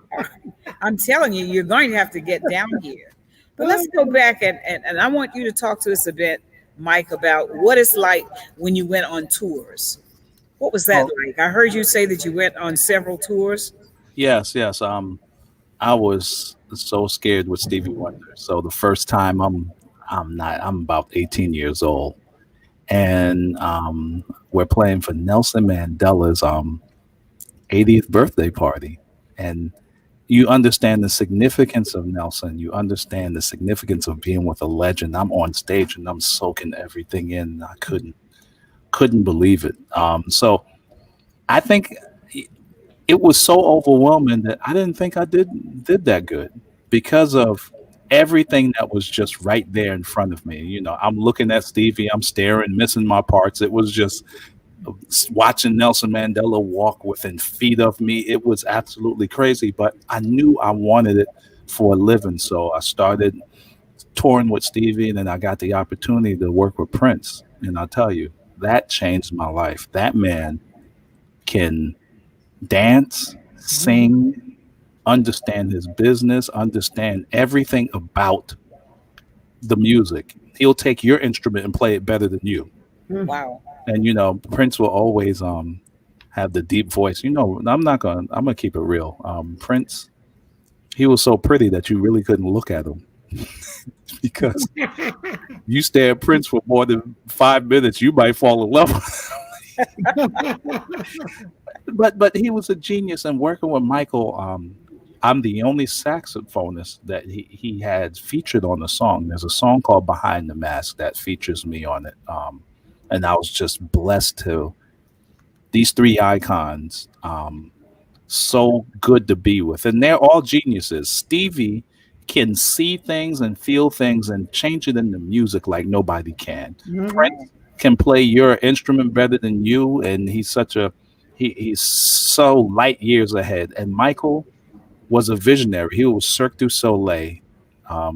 I'm telling you, you're going to have to get down here. But let's go back and I want you to talk to us a bit, Mike, about what it's like when you went on tours. What was that like? I heard you say that you went on several tours. Yes. I was so scared with Stevie Wonder. So the first time I'm about 18 years old, and we're playing for Nelson Mandela's 80th birthday party, and you understand the significance of Nelson. You understand the significance of being with a legend. I'm on stage and I'm soaking everything in. I couldn't believe it. So I think it was so overwhelming that I didn't think I did that good because of everything that was just right there in front of me. You know, I'm looking at Stevie, I'm staring, missing my parts. It was just watching Nelson Mandela walk within feet of me. It was absolutely crazy, but I knew I wanted it for a living. So I started touring with Stevie, and then I got the opportunity to work with Prince. And I'll tell you, that changed my life. That man can dance, sing, understand his business, understand everything about the music. He'll take your instrument and play it better than you. Wow. And you know, Prince will always have the deep voice. You know, I'm gonna keep it real. Prince, he was so pretty that you really couldn't look at him because you stare at Prince for more than 5 minutes, you might fall in love with him. But he was a genius. And working with Michael, I'm the only saxophonist that he had featured on the song. There's a song called Behind the Mask that features me on it. And I was just blessed to these three icons. So good to be with. And they're all geniuses. Stevie can see things and feel things and change it into music like nobody can. Prince can play your instrument better than you. And he's so light years ahead. And Michael was a visionary. He was Cirque du Soleil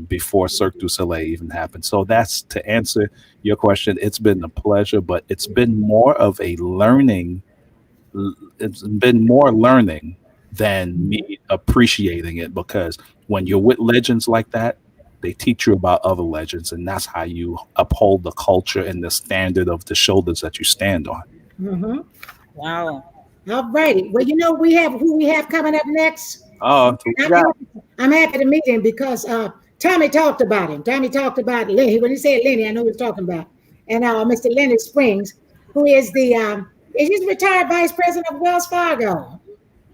before Cirque du Soleil even happened. So that's to answer your question. It's been a pleasure, but it's been more of a learning. It's been more learning than me appreciating it, because when you're with legends like that, they teach you about other legends, and that's how you uphold the culture and the standard of the shoulders that you stand on. Wow. All righty. Well, you know, who we have coming up next. Oh, I'm happy to meet him because Tommy talked about him. Tommy talked about Lenny. When he said Lenny, I know what he's talking about. And Mr. Lenny Springs, who is he's the retired vice president of Wells Fargo.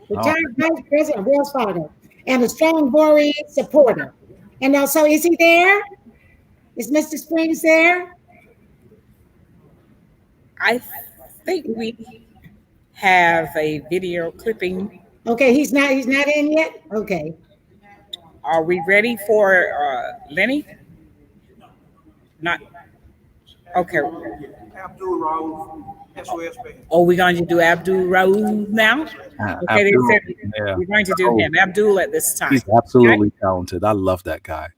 Retired vice president of Wells Fargo. And a strong Voorhees supporter. And so is he there? Is Mr. Springs there? I think we have a video clipping. Okay, he's not in yet? Okay. Are we ready for Lenny? Not. Okay. Abdul Rauf, SOS Band. Oh, we're going to do Abdul Rauf now? Okay, Abdul, they said we're going to do him, Abdul, at this time. He's absolutely talented. I love that guy.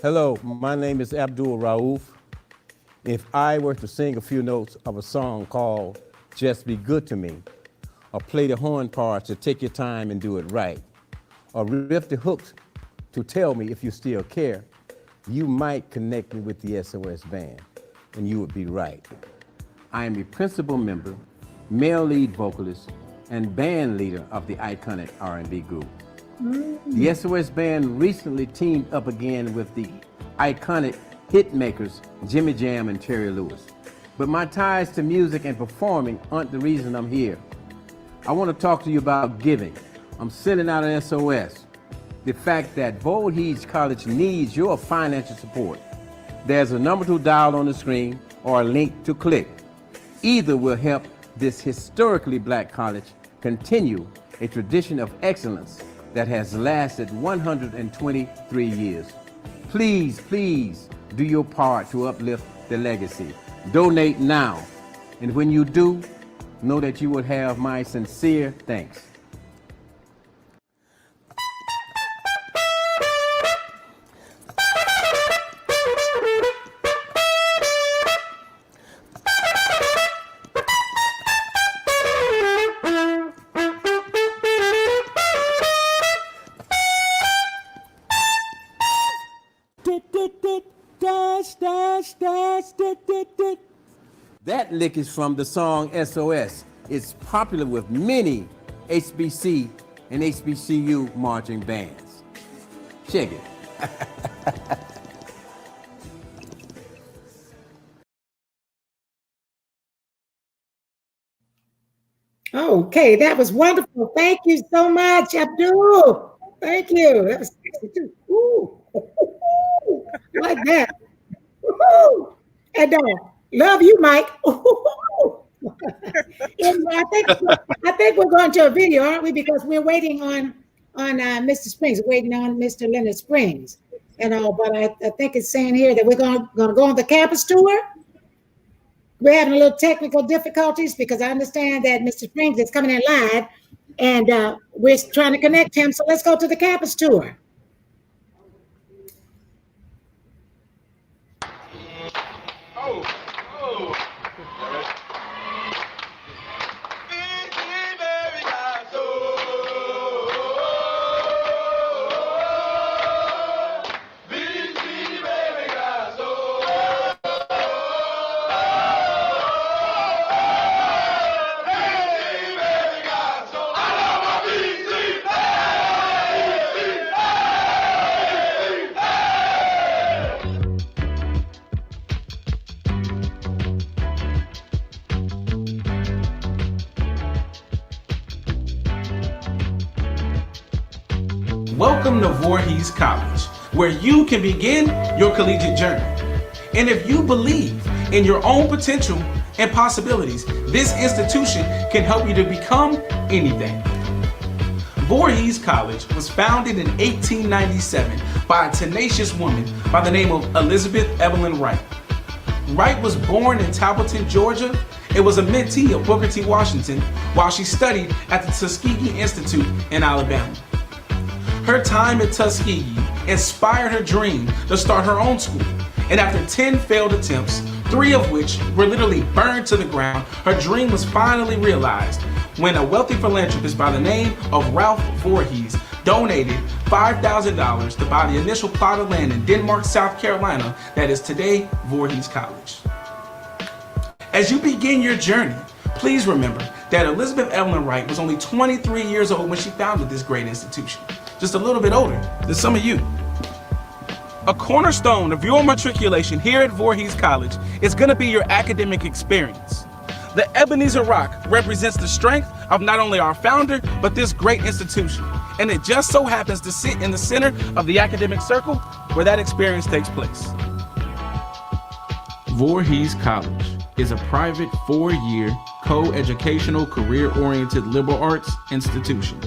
Hello, my name is Abdul Rauf. If I were to sing a few notes of a song called Just Be Good to Me, or play the horn parts to take your time and do it right, or riff the hooks to tell me if you still care, you might connect me with the SOS Band, and you would be right. I am the principal member, male lead vocalist, and band leader of the iconic R&B group. The SOS Band recently teamed up again with the iconic hit makers Jimmy Jam and Terry Lewis. But my ties to music and performing aren't the reason I'm here. I want to talk to you about giving. I'm sending out an SOS. The fact that Voorhees College needs your financial support. There's a number to dial on the screen or a link to click. Either will help this historically black college continue a tradition of excellence that has lasted 123 years. Please, please do your part to uplift the legacy. Donate now And when you do, know that you will have my sincere thanks. That lick is from the song SOS. It's popular with many HBC and HBCU marching bands. Check it. Okay, that was wonderful. Thank you so much, Abdul. Thank you. That was sexy too. Ooh. Like that. Woo-hoo. And love you, Mike. And I think we're going to a video, aren't we? Because we're waiting on Mr. Springs, waiting on Mr. Leonard Springs, and all. But I think it's saying here that we're going to go on the campus tour. We're having a little technical difficulties because I understand that Mr. Springs is coming in live, and we're trying to connect him. So let's go to the campus tour. Welcome to Voorhees College, where you can begin your collegiate journey. And if you believe in your own potential and possibilities, this institution can help you to become anything. Voorhees College was founded in 1897 by a tenacious woman by the name of Elizabeth Evelyn Wright. Wright was born in Talbotton, Georgia, and was a mentee of Booker T. Washington while she studied at the Tuskegee Institute in Alabama. Her time at Tuskegee inspired her dream to start her own school, and after 10 failed attempts, 3 of which were literally burned to the ground, her dream was finally realized when a wealthy philanthropist by the name of Ralph Voorhees donated $5,000 to buy the initial plot of land in Denmark, South Carolina, that is today Voorhees College. As you begin your journey, please remember that Elizabeth Evelyn Wright was only 23 years old when she founded this great institution. Just a little bit older than some of you. A cornerstone of your matriculation here at Voorhees College is going to be your academic experience. The Ebenezer Rock represents the strength of not only our founder, but this great institution. And it just so happens to sit in the center of the academic circle where that experience takes place. Voorhees College is a private 4-year co-educational career-oriented liberal arts institution.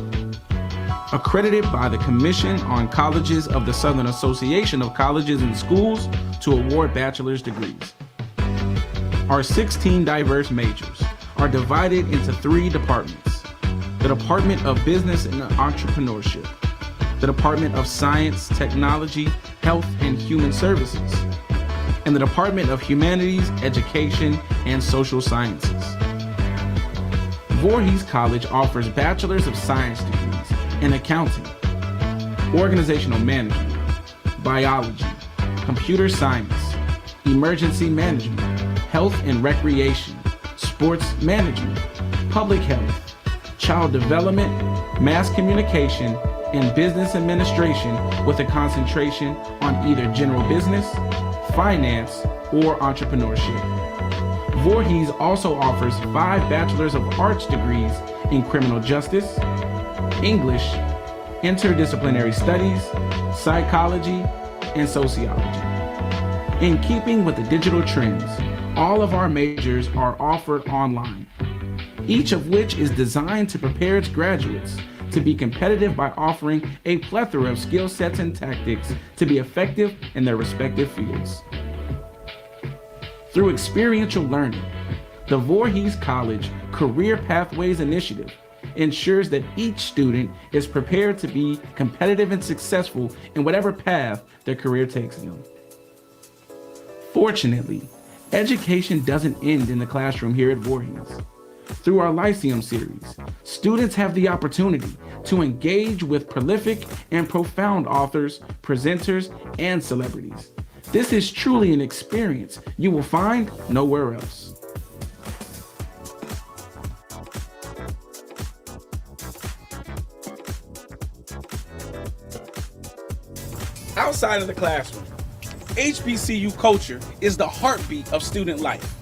Accredited by the Commission on Colleges of the Southern Association of Colleges and Schools to award bachelor's degrees. Our 16 diverse majors are divided into 3 departments: the Department of Business and Entrepreneurship, the Department of Science, Technology, Health, and Human Services, and the Department of Humanities, Education, and Social Sciences. Voorhees College offers Bachelor's of Science degrees in accounting, organizational management, biology, computer science, emergency management, health and recreation, sports management, public health, child development, mass communication, and business administration with a concentration on either general business, finance, or entrepreneurship. Voorhees also offers 5 Bachelor's of Arts degrees in criminal justice, English, interdisciplinary studies, psychology, and sociology. In keeping with the digital trends, all of our majors are offered online, each of which is designed to prepare its graduates to be competitive by offering a plethora of skill sets and tactics to be effective in their respective fields. Through experiential learning, The Voorhees College Career Pathways Initiative ensures that each student is prepared to be competitive and successful in whatever path their career takes them. Fortunately, education doesn't end in the classroom here at Voorhees. Through our Lyceum series, students have the opportunity to engage with prolific and profound authors, presenters, and celebrities. This is truly an experience you will find nowhere else. Outside of the classroom, HBCU culture is the heartbeat of student life.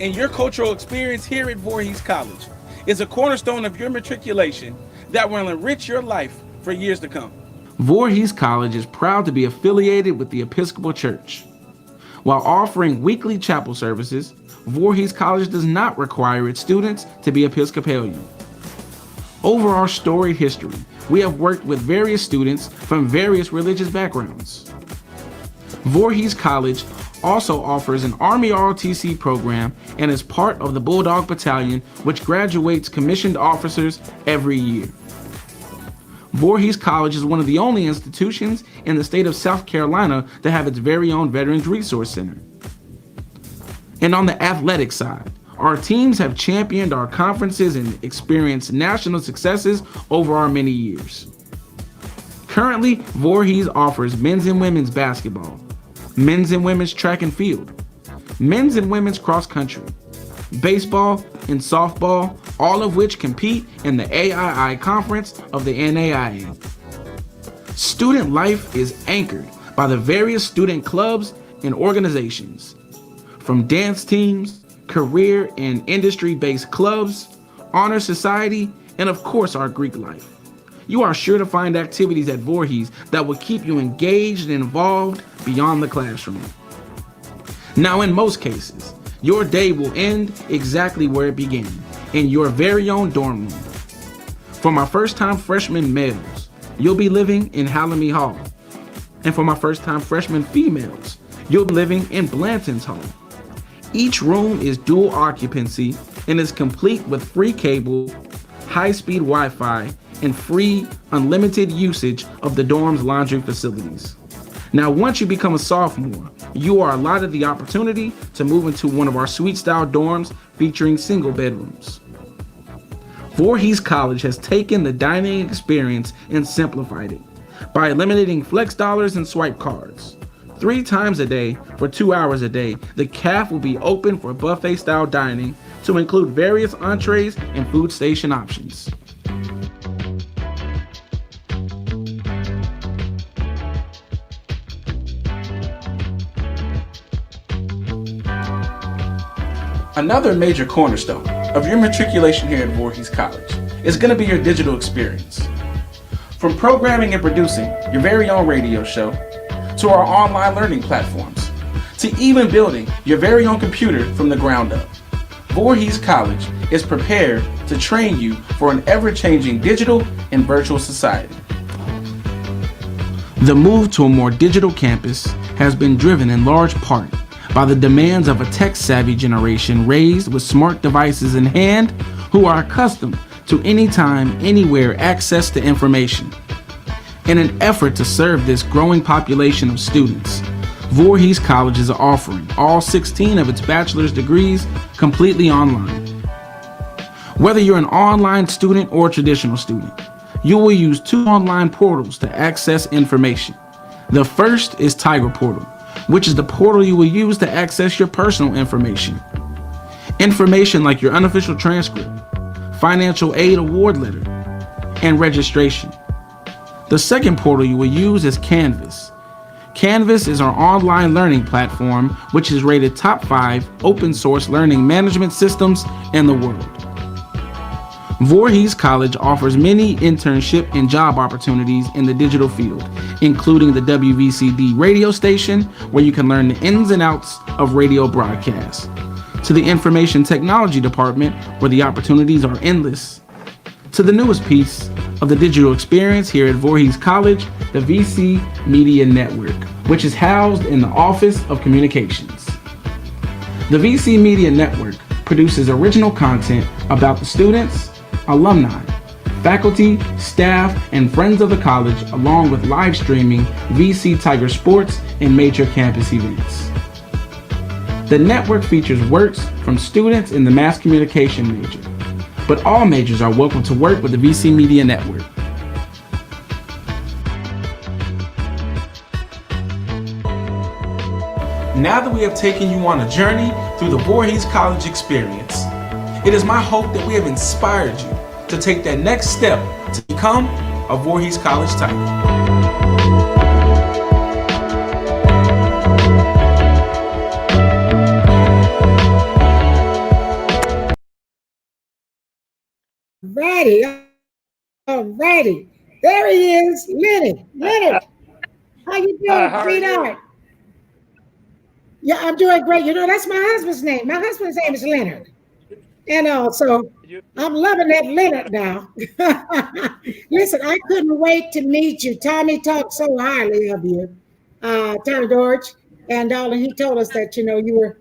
And your cultural experience here at Voorhees College is a cornerstone of your matriculation that will enrich your life for years to come. Voorhees College is proud to be affiliated with the Episcopal Church. While offering weekly chapel services, Voorhees College does not require its students to be Episcopalian. Over our storied history, we have worked with various students from various religious backgrounds. Voorhees College also offers an Army ROTC program and is part of the Bulldog Battalion, which graduates commissioned officers every year. Voorhees College is one of the only institutions in the state of South Carolina to have its very own Veterans Resource Center. And on the athletic side, our teams have championed our conferences and experienced national successes over our many years. Currently, Voorhees offers men's and women's basketball, men's and women's track and field, men's and women's cross country, baseball, and softball, all of which compete in the AII conference of the NAIA. Student life is anchored by the various student clubs and organizations, from dance teams, career and industry-based clubs, honor society, and of course our Greek life. You are sure to find activities at Voorhees that will keep you engaged and involved beyond the classroom. Now, in most cases, your day will end exactly where it began, in your very own dorm room. For my first-time freshman males, you'll be living in Hallamee Hall. And for my first-time freshman females, you'll be living in Blanton's Hall. Each room is dual occupancy and is complete with free cable, high-speed Wi-Fi, and free, unlimited usage of the dorm's laundry facilities. Now, once you become a sophomore, you are allotted the opportunity to move into one of our suite-style dorms featuring single bedrooms. Voorhees College has taken the dining experience and simplified it by eliminating flex dollars and swipe cards. 3 times a day for 2 hours a day, the CAF will be open for buffet-style dining to include various entrees and food station options. Another major cornerstone of your matriculation here at Voorhees College is going to be your digital experience. From programming and producing your very own radio show, to our online learning platforms, to even building your very own computer from the ground up, Voorhees College is prepared to train you for an ever-changing digital and virtual society. The move to a more digital campus has been driven in large part by the demands of a tech-savvy generation raised with smart devices in hand who are accustomed to anytime, anywhere access to information. In an effort to serve this growing population of students, Voorhees College is offering all 16 of its bachelor's degrees completely online. Whether you're an online student or a traditional student, you will use 2 online portals to access information. The first is Tiger Portal, which is the portal you will use to access your personal information. Information like your unofficial transcript, financial aid award letter, and registration. The second portal you will use is Canvas. Canvas is our online learning platform, which is rated top 5 open source learning management systems in the world. Voorhees College offers many internship and job opportunities in the digital field, including the WVCD radio station, where you can learn the ins and outs of radio broadcasts, to the information technology department, where the opportunities are endless, to the newest piece of the digital experience here at Voorhees College, the VC Media Network, which is housed in the Office of Communications. The VC Media Network produces original content about the students, alumni, faculty, staff, and friends of the college, along with live streaming VC Tiger sports and major campus events. The network features works from students in the mass communication major, but all majors are welcome to work with the VC Media Network. Now that we have taken you on a journey through the Voorhees College experience, it is my hope that we have inspired you to take that next step to become a Voorhees College Tiger. Alrighty. There he is, Leonard. Leonard, how you doing, sweetheart? Yeah, I'm doing great. You know, that's my husband's name. My husband's name is Leonard. And so I'm loving that Leonard now. Listen, I couldn't wait to meet you. Tommy talked so highly of you, Tommy George. And he told us that, you know, you were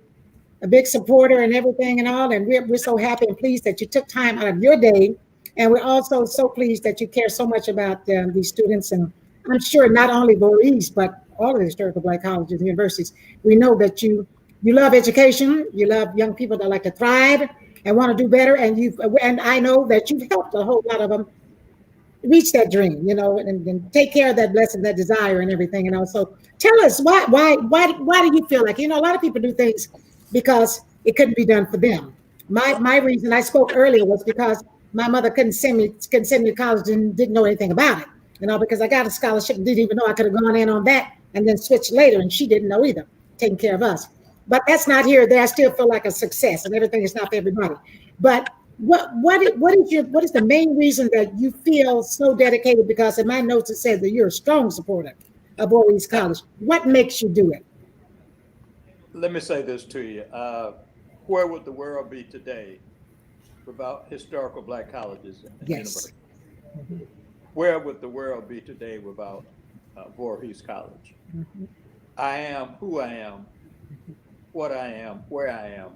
a big supporter and everything and all. And we're so happy and pleased that you took time out of your day. And we're also so pleased that you care so much about these students. And I'm sure not only Voorhees, but all of the historical Black colleges and universities. We know that you love education. You love young people that like to thrive and want to do better. And I know that you've helped a whole lot of them reach that dream, you know, and take care of that blessing, that desire and everything. And also tell us why do you feel like, you know, a lot of people do things because it couldn't be done for them. My reason I spoke earlier was because my mother couldn't send me to college and didn't know anything about it, you know, because I got a scholarship and didn't even know I could have gone in on that and then switched later, and she didn't know either, taking care of us. But that's not here. There, I still feel like a success, and everything is not for everybody. But what is the main reason that you feel so dedicated? Because in my notes it says that you're a strong supporter of Voorhees College. What makes you do it? Let me say this to you. Where would the world be today without historical Black colleges and universities? Mm-hmm. Where would the world be today without Voorhees College? Mm-hmm. I am who I am, what I am, where I am,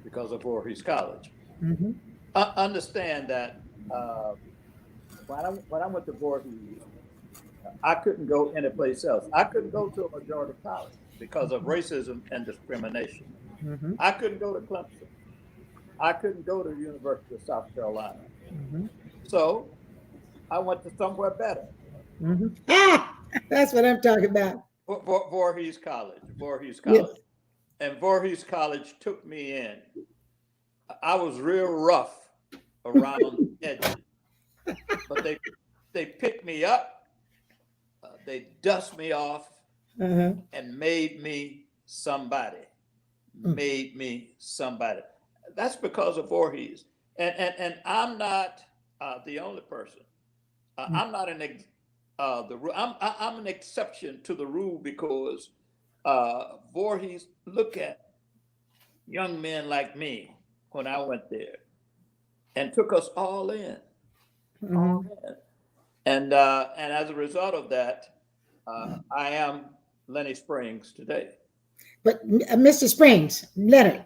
because of Voorhees College. Mm-hmm. Understand that when I went to Voorhees, I couldn't go anyplace else. I couldn't go to a majority college because of racism and discrimination. Mm-hmm. I couldn't go to Clemson. I couldn't go to the University of South Carolina. Mm-hmm. So I went to somewhere better. Mm-hmm. That's what I'm talking about. Voorhees College. Yes. And Voorhees College took me in. I was real rough around the edges, but they picked me up, they dust me off, and made me somebody. Made me somebody. That's because of Voorhees. And I'm not the only person. I'm not I'm an exception to the rule because Voorhees look at young men like me when I went there and took us all in. Mm-hmm. All in. And as a result of that, I am Lenny Springs today. But Mr. Springs, Leonard,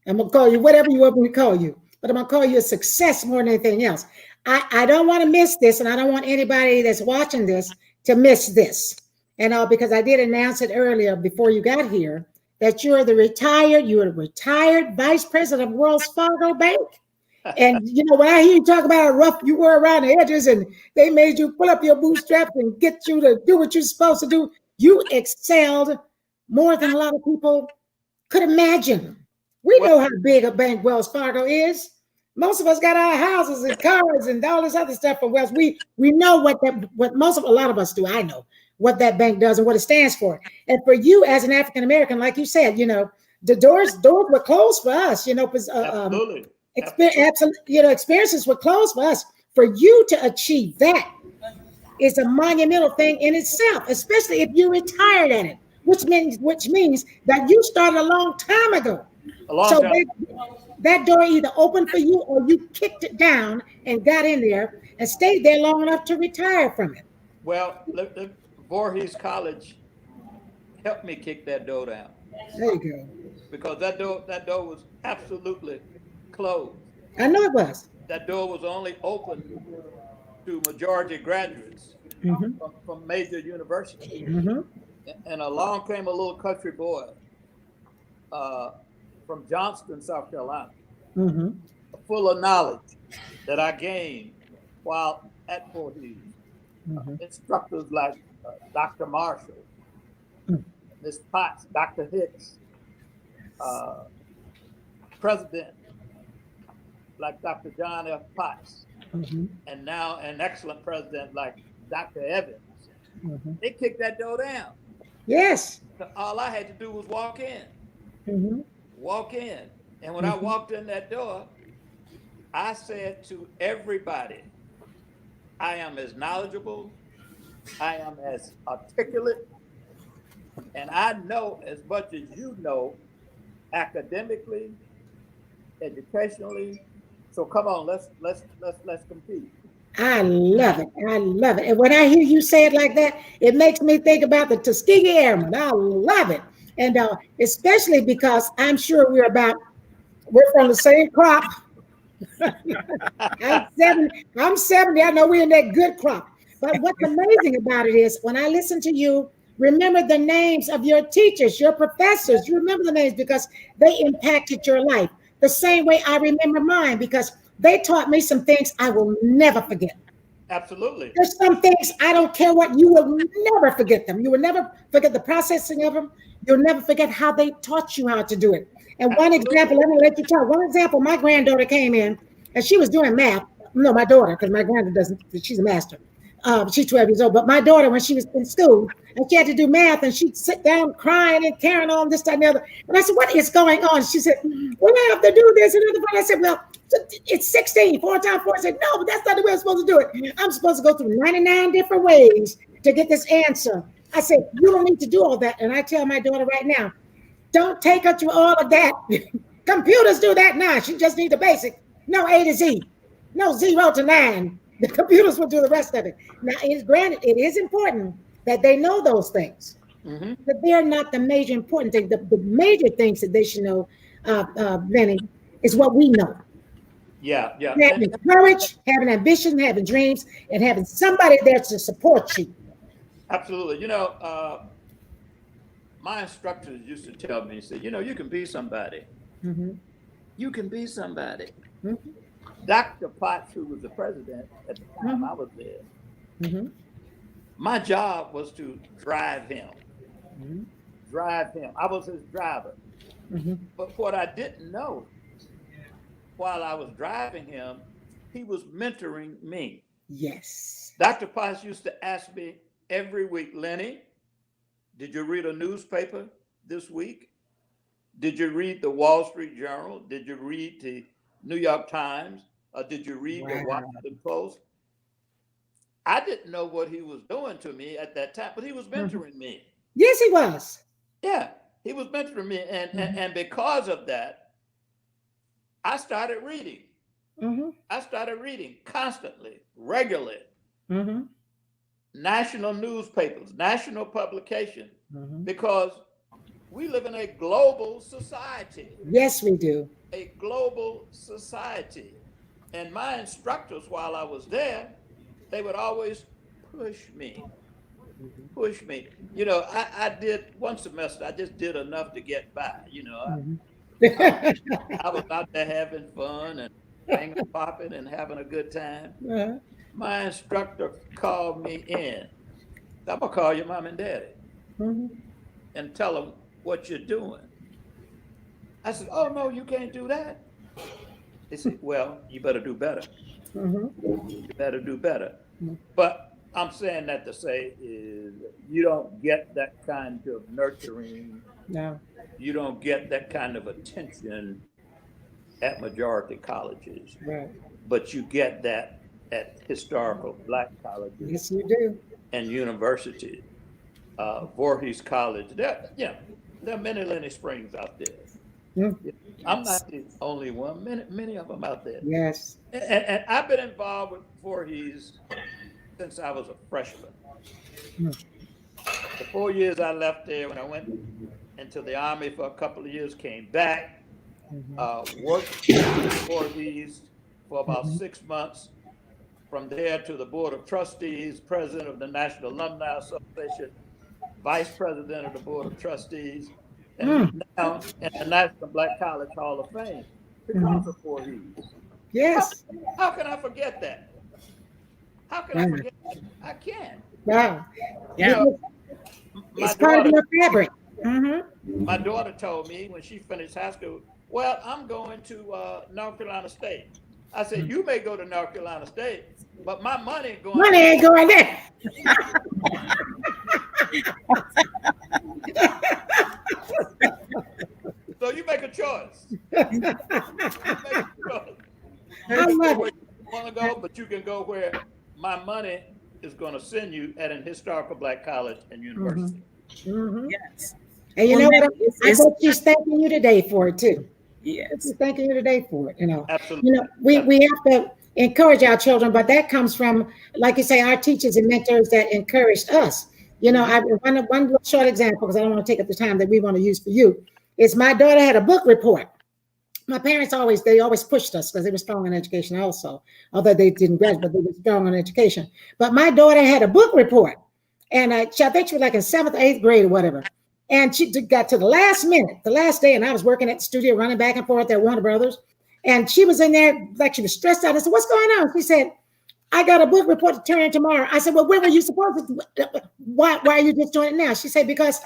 I'm gonna call you whatever you want me to call you, but I'm gonna call you a success more than anything else. I don't want to miss this, and I don't want anybody that's watching this to miss this. And because I did announce it earlier before you got here, that you're a retired vice president of Wells Fargo Bank. And you know, when I hear you talk about how rough you were around the edges and they made you pull up your bootstraps and get you to do what you're supposed to do, you excelled more than a lot of people could imagine. We know how big a bank Wells Fargo is. Most of us got our houses and cars and all this other stuff from Wells. We know a lot of us do. I know what that bank does and what it stands for. And for you as an African American, like you said, you know, the doors were closed for us. You know, absolutely. Experiences were closed for us. For you to achieve that is a monumental thing in itself, especially if you retired at it, which means that you started a long time ago. That door either opened for you or you kicked it down and got in there and stayed there long enough to retire from it. Well, Voorhees College helped me kick that door down. There you go. because that door was absolutely closed. I know it was. That door was only open to majority graduates from major universities. And along came a little country boy from Johnston, South Carolina, full of knowledge that I gained while at Voorhees. Instructors like Dr. Marshall, Ms. Potts, Dr. Hicks, president like Dr. John F. Potts, and now an excellent president like Dr. Evans. They kicked that door down. Yes. All I had to do was walk in. Walk in. And when I walked in that door, I said to everybody, I am as knowledgeable, I am as articulate, and I know as much as you know academically, educationally. So come on, let's compete. I love it. I love it. And when I hear you say it like that, it makes me think about the Tuskegee Airmen. I love it. And especially because I'm sure we're from the same crop. I'm 70. I know we're in that good crop. But what's amazing about it is when I listen to you, remember the names of your teachers, your professors. You remember the names because they impacted your life the same way I remember mine, because they taught me some things I will never forget. Absolutely. There's some things I don't care what, you will never forget them. You will never forget the processing of them. You'll never forget how they taught you how to do it. And one example, let me let you talk. One example, my granddaughter came in and she was doing math. No, my daughter, because my granddaughter doesn't, she's a master. She's 12 years old. But my daughter, when she was in school, and she had to do math, and she'd sit down crying and carrying on this, that, and the other. And I said, what is going on? She said, well, I have to do this. And I said, well, it's 16, 4 times 4. I said, no, but that's not the way I'm supposed to do it. I'm supposed to go through 99 different ways to get this answer. I said, you don't need to do all that. And I tell my daughter right now, don't take her through all of that. Computers do that now. She just needs the basic. No A to Z. No 0 to 9. The computers will do the rest of it. Now, it is granted, it is important that they know those things, but they're not the major important thing. The major things that they should know, Benny, is what we know. Yeah. Having courage, having ambition, having dreams, and having somebody there to support you. Absolutely. You know, my instructors used to tell me, say, you know, you can be somebody. You can be somebody. Dr. Potts, who was the president at the time I was there, my job was to drive him. I was his driver. But what I didn't know while I was driving him, he was mentoring me. Yes. Dr. Potts used to ask me every week, Lenny, did you read a newspaper this week? Did you read the Wall Street Journal? Did you read the New York Times? Or did you read the Washington Post? I didn't know what he was doing to me at that time, but he was mentoring me. Yes, he was. Yeah, he was mentoring me. And because of that, I started reading. I started reading constantly, regularly. National newspapers, national publications, because we live in a global society. Yes, we do. A global society. And my instructors, while I was there, they would always push me. You know, I did one semester, I just did enough to get by. You know, I was out there having fun and hanging, popping, and having a good time. My instructor called me in. I'm gonna call your mom and daddy and tell them what you're doing. I said, oh no, you can't do that. They said, well, you better do better. You better do better. But I'm saying that to say is you don't get that kind of nurturing. No. You don't get that kind of attention at majority colleges. Right. But you get that at historical Black colleges. Yes, you do. And universities. Voorhees College. There are many Lenny Springs out there. I'm not the only one. Many of them out there. Yes. And I've been involved with Voorhees since I was a freshman. The 4 years I left there, when I went into the Army for a couple of years, came back, worked for these for about 6 months. From there to the Board of Trustees, president of the National Alumni Association, vice president of the Board of Trustees, and now in the National Black College Hall of Fame because of Voorhees. Yes. How can I forget that? How can I forget that? I can't. Wow. Yeah. It's part of your fabric. My daughter told me when she finished high school, well, I'm going to North Carolina State. I said, you may go to North Carolina State, but my money ain't going Money ain't going there. So you make a choice. You make a choice. I love where it. you want to go, but you can go where my money is going to send you at an historical Black college and university. Yes. And you know what? I hope she's thanking you today for it too. Yes. She's thanking you today for it. Absolutely. We have to encourage our children, but that comes from, like you say, our teachers and mentors that encouraged us. One little short example, because I don't want to take up the time that we want to use for you, is my daughter had a book report. My parents always pushed us because they were strong in education also, although they didn't graduate, but they were strong in education. But my daughter had a book report, and I think she was like in 7th or 8th grade or whatever. And she got to the last minute, the last day, and I was working at the studio, running back and forth at Warner Brothers. And she was in there like she was stressed out. I said, "What's going on?" She said, "I got a book report to turn in tomorrow." I said, "Well, when were you supposed to? Why are you just doing it now?" She said, "Because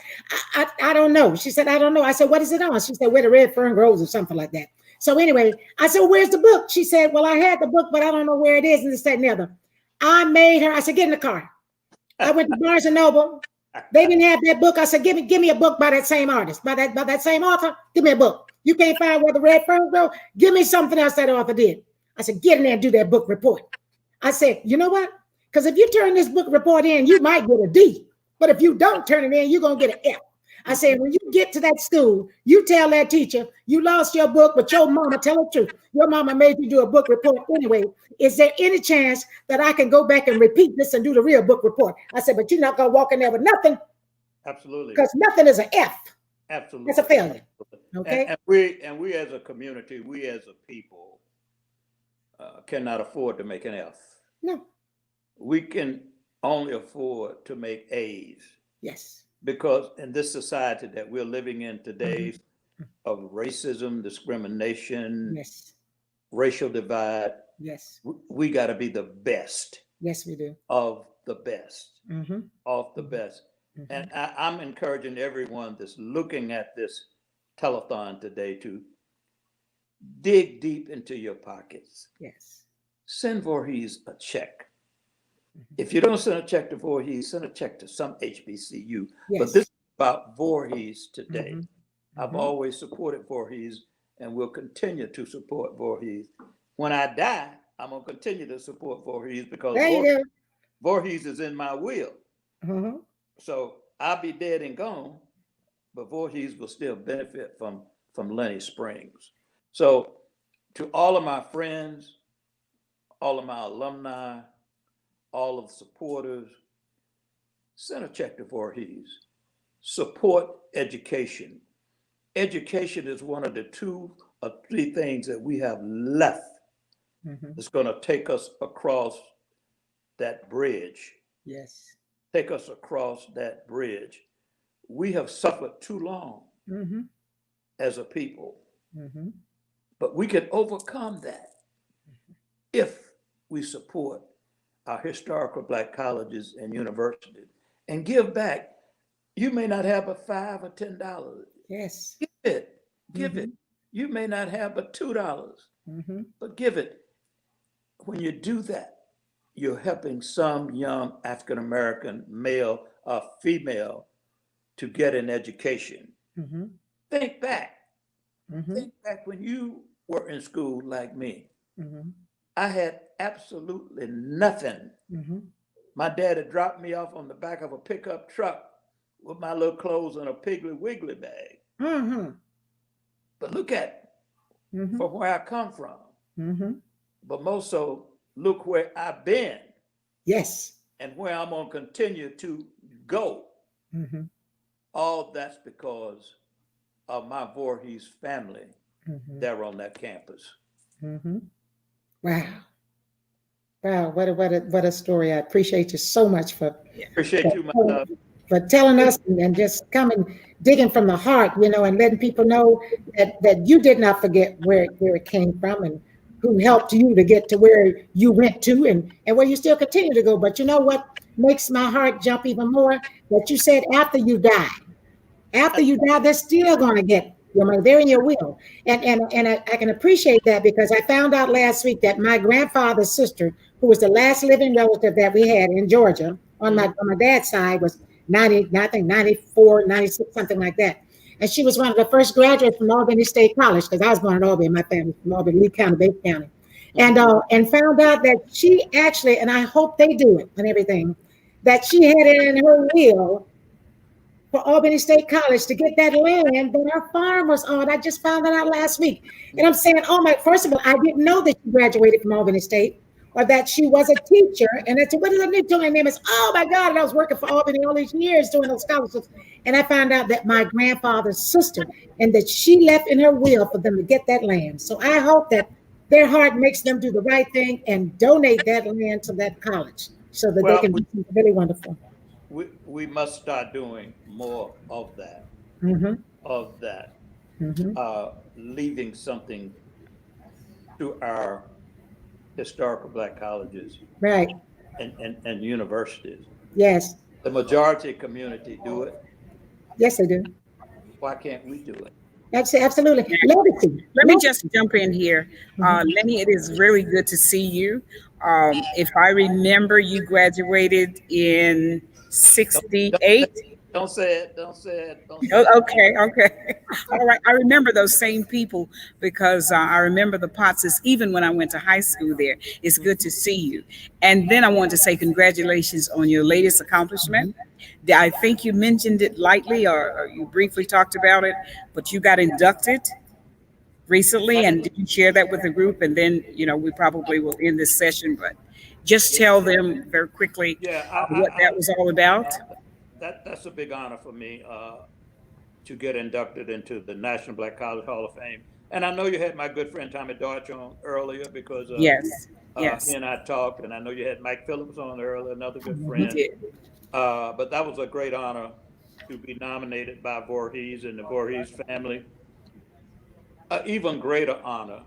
I don't know." She said, "I don't know." I said, "What is it on?" She said, "Where the red fern grows," or something like that. So anyway, I said, "Well, where's the book?" She said, "Well, I had the book, but I don't know where it is." And this, that, and the other. I made her. I said, "Get in the car." I went to Barnes and Noble. They didn't have that book. I said, give me a book by that same artist, by that same author. Give me a book. You can't find where the red ferns grow. Give me something else that author did. I said, get in there and do that book report. I said, you know what? Because if you turn this book report in, you might get a D. But if you don't turn it in, you're going to get an F. I said, when you get to that school, you tell that teacher you lost your book, but your mama, tell the truth, your mama made you do a book report anyway. Is there any chance that I can go back and repeat this and do the real book report? I said, but you're not going to walk in there with nothing. Absolutely. Because nothing is an F. Absolutely. That's a failure. Okay. And we as a community, we as a people cannot afford to make an F. No. We can only afford to make A's. Yes. Because in this society that we're living in today, of racism, discrimination, yes, racial divide, yes, we got to be the best. Yes, we do. Of the best. Of the best. And I'm encouraging everyone that's looking at this telethon today to dig deep into your pockets. Yes. Send Voorhees a check. If you don't send a check to Voorhees, send a check to some HBCU. Yes. But this is about Voorhees today. I've always supported Voorhees and will continue to support Voorhees. When I die, I'm going to continue to support Voorhees because Voorhees is in my will. So I'll be dead and gone, but Voorhees will still benefit from Lenny Springs. So to all of my friends, all of my alumni, all of the supporters, send a check to Voorhees. Support education. Education is one of the 2 or 3 things that we have left that's going to take us across that bridge. Yes. Take us across that bridge. We have suffered too long as a people, but we can overcome that if we support our historical Black colleges and universities and give back. You may not have but $5 or $10. Yes. Give it. You may not have but $2, but give it. When you do that, you're helping some young African-American male or female to get an education. Think back. Think back when you were in school like me. I had absolutely nothing. My dad had dropped me off on the back of a pickup truck with my little clothes in a Piggly Wiggly bag. But look at from where I come from. But most so, look where I've been. Yes. And where I'm going to continue to go. All that's because of my Voorhees family there on that campus. Wow. Wow, what a story. I appreciate you so much for Appreciate you, my love. for telling us and just coming, digging from the heart, you know, and letting people know that you did not forget where it came from and who helped you to get to where you went to and where you still continue to go. But you know what makes my heart jump even more? That you said after you die. After you die, they're still going to get your money. They're in your will. And I can appreciate that because I found out last week that my grandfather's sister, who was the last living relative that we had in Georgia on my dad's side, was 90, I think 94, 96, something like that. And she was one of the first graduates from Albany State College, because I was born in Albany, my family from Albany, Lee County, Bates County. And found out that she actually, and I hope they do it and everything, that she had it in her will for Albany State College to get that land that her farm was on. I just found that out last week. And I'm saying, first of all, I didn't know that she graduated from Albany State or that she was a teacher. And I said, what is her name? Her name is, oh my God. And I was working for Albany all these years doing those scholarships. And I found out that my grandfather's sister, and that she left in her will for them to get that land. So I hope that their heart makes them do the right thing and donate that land to that college so that they can do something really wonderful. We must start doing more of that. Leaving something to our historical Black colleges, right, and universities. Yes, the majority community do it. Yes, they do. Why can't we do it? Absolutely. Let me just jump in here. Lenny, it is really good to see you. If I remember, you graduated in 68. Don't say it. Don't say it. Okay. All right. I remember those same people because I remember the Potts even when I went to high school there. It's good to see you. And then I want to say congratulations on your latest accomplishment. I think you mentioned it lightly or you briefly talked about it, but you got inducted recently, and did you share that with the group? And then, we probably will end this session, but just tell them very quickly what that was all about. That's a big honor for me to get inducted into the National Black College Hall of Fame. And I know you had my good friend Tommy Deutsch on earlier because yes. He and I talked, and I know you had Mike Phillips on earlier, another good friend. But that was a great honor to be nominated by Voorhees and the Voorhees family. Even greater honor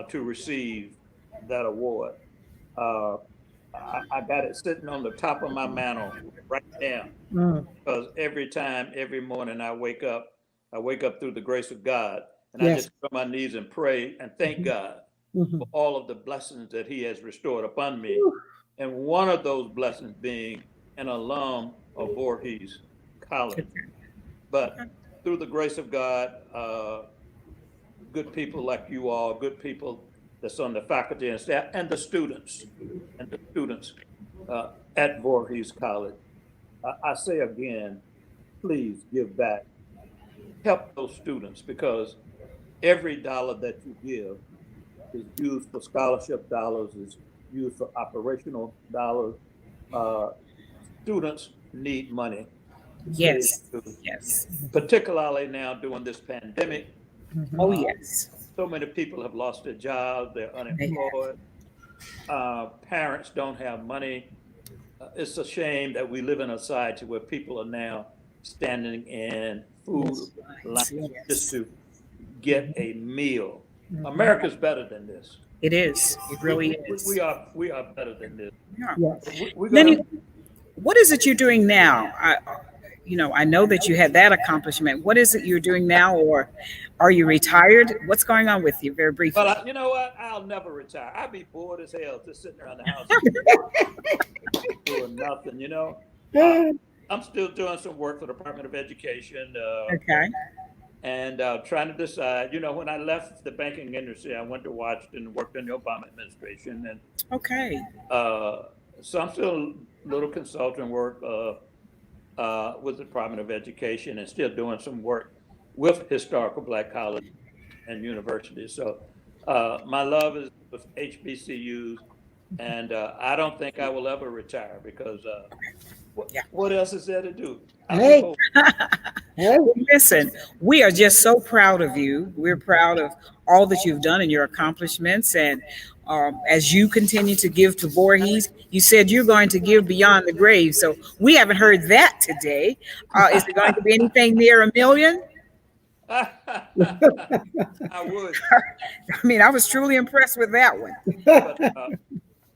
to receive that award. I got it sitting on the top of my mantle right now, because every morning I wake up through the grace of God, and I just go on my knees and pray and thank God for all of the blessings that He has restored upon me. And one of those blessings being an alum of Voorhees College. But through the grace of God, good people like you all, good people that's on the faculty and staff, and the students at Voorhees College. I say again, please give back. Help those students, because every dollar that you give is used for scholarship dollars, is used for operational dollars. Students need money. Yes. Particularly now during this pandemic. Oh, yes. So many people have lost their jobs, they're unemployed. Parents don't have money. It's a shame that we live in a society where people are now standing in food lines just to get a meal. America's better than this. It is. It really is. We are better than this. Lenny, what is it you're doing now? I know that you had that accomplishment. What is it you're doing now, or are you retired? What's going on with you, very briefly? But you know what? I'll never retire. I'd be bored as hell just sitting around the house doing nothing, I'm still doing some work for the Department of Education. And trying to decide, when I left the banking industry, I went to Washington and worked in the Obama administration. And so I'm still little consulting work with the Department of Education and still doing some work with historical Black colleges and universities. So my love is with HBCUs, and I don't think I will ever retire because what else is there to do? Listen, we are just so proud of you. We're proud of all that you've done and your accomplishments. And as you continue to give to Voorhees, you said you're going to give beyond the grave. So we haven't heard that today. Is there going to be anything near $1 million? I would. I mean, I was truly impressed with that one. But,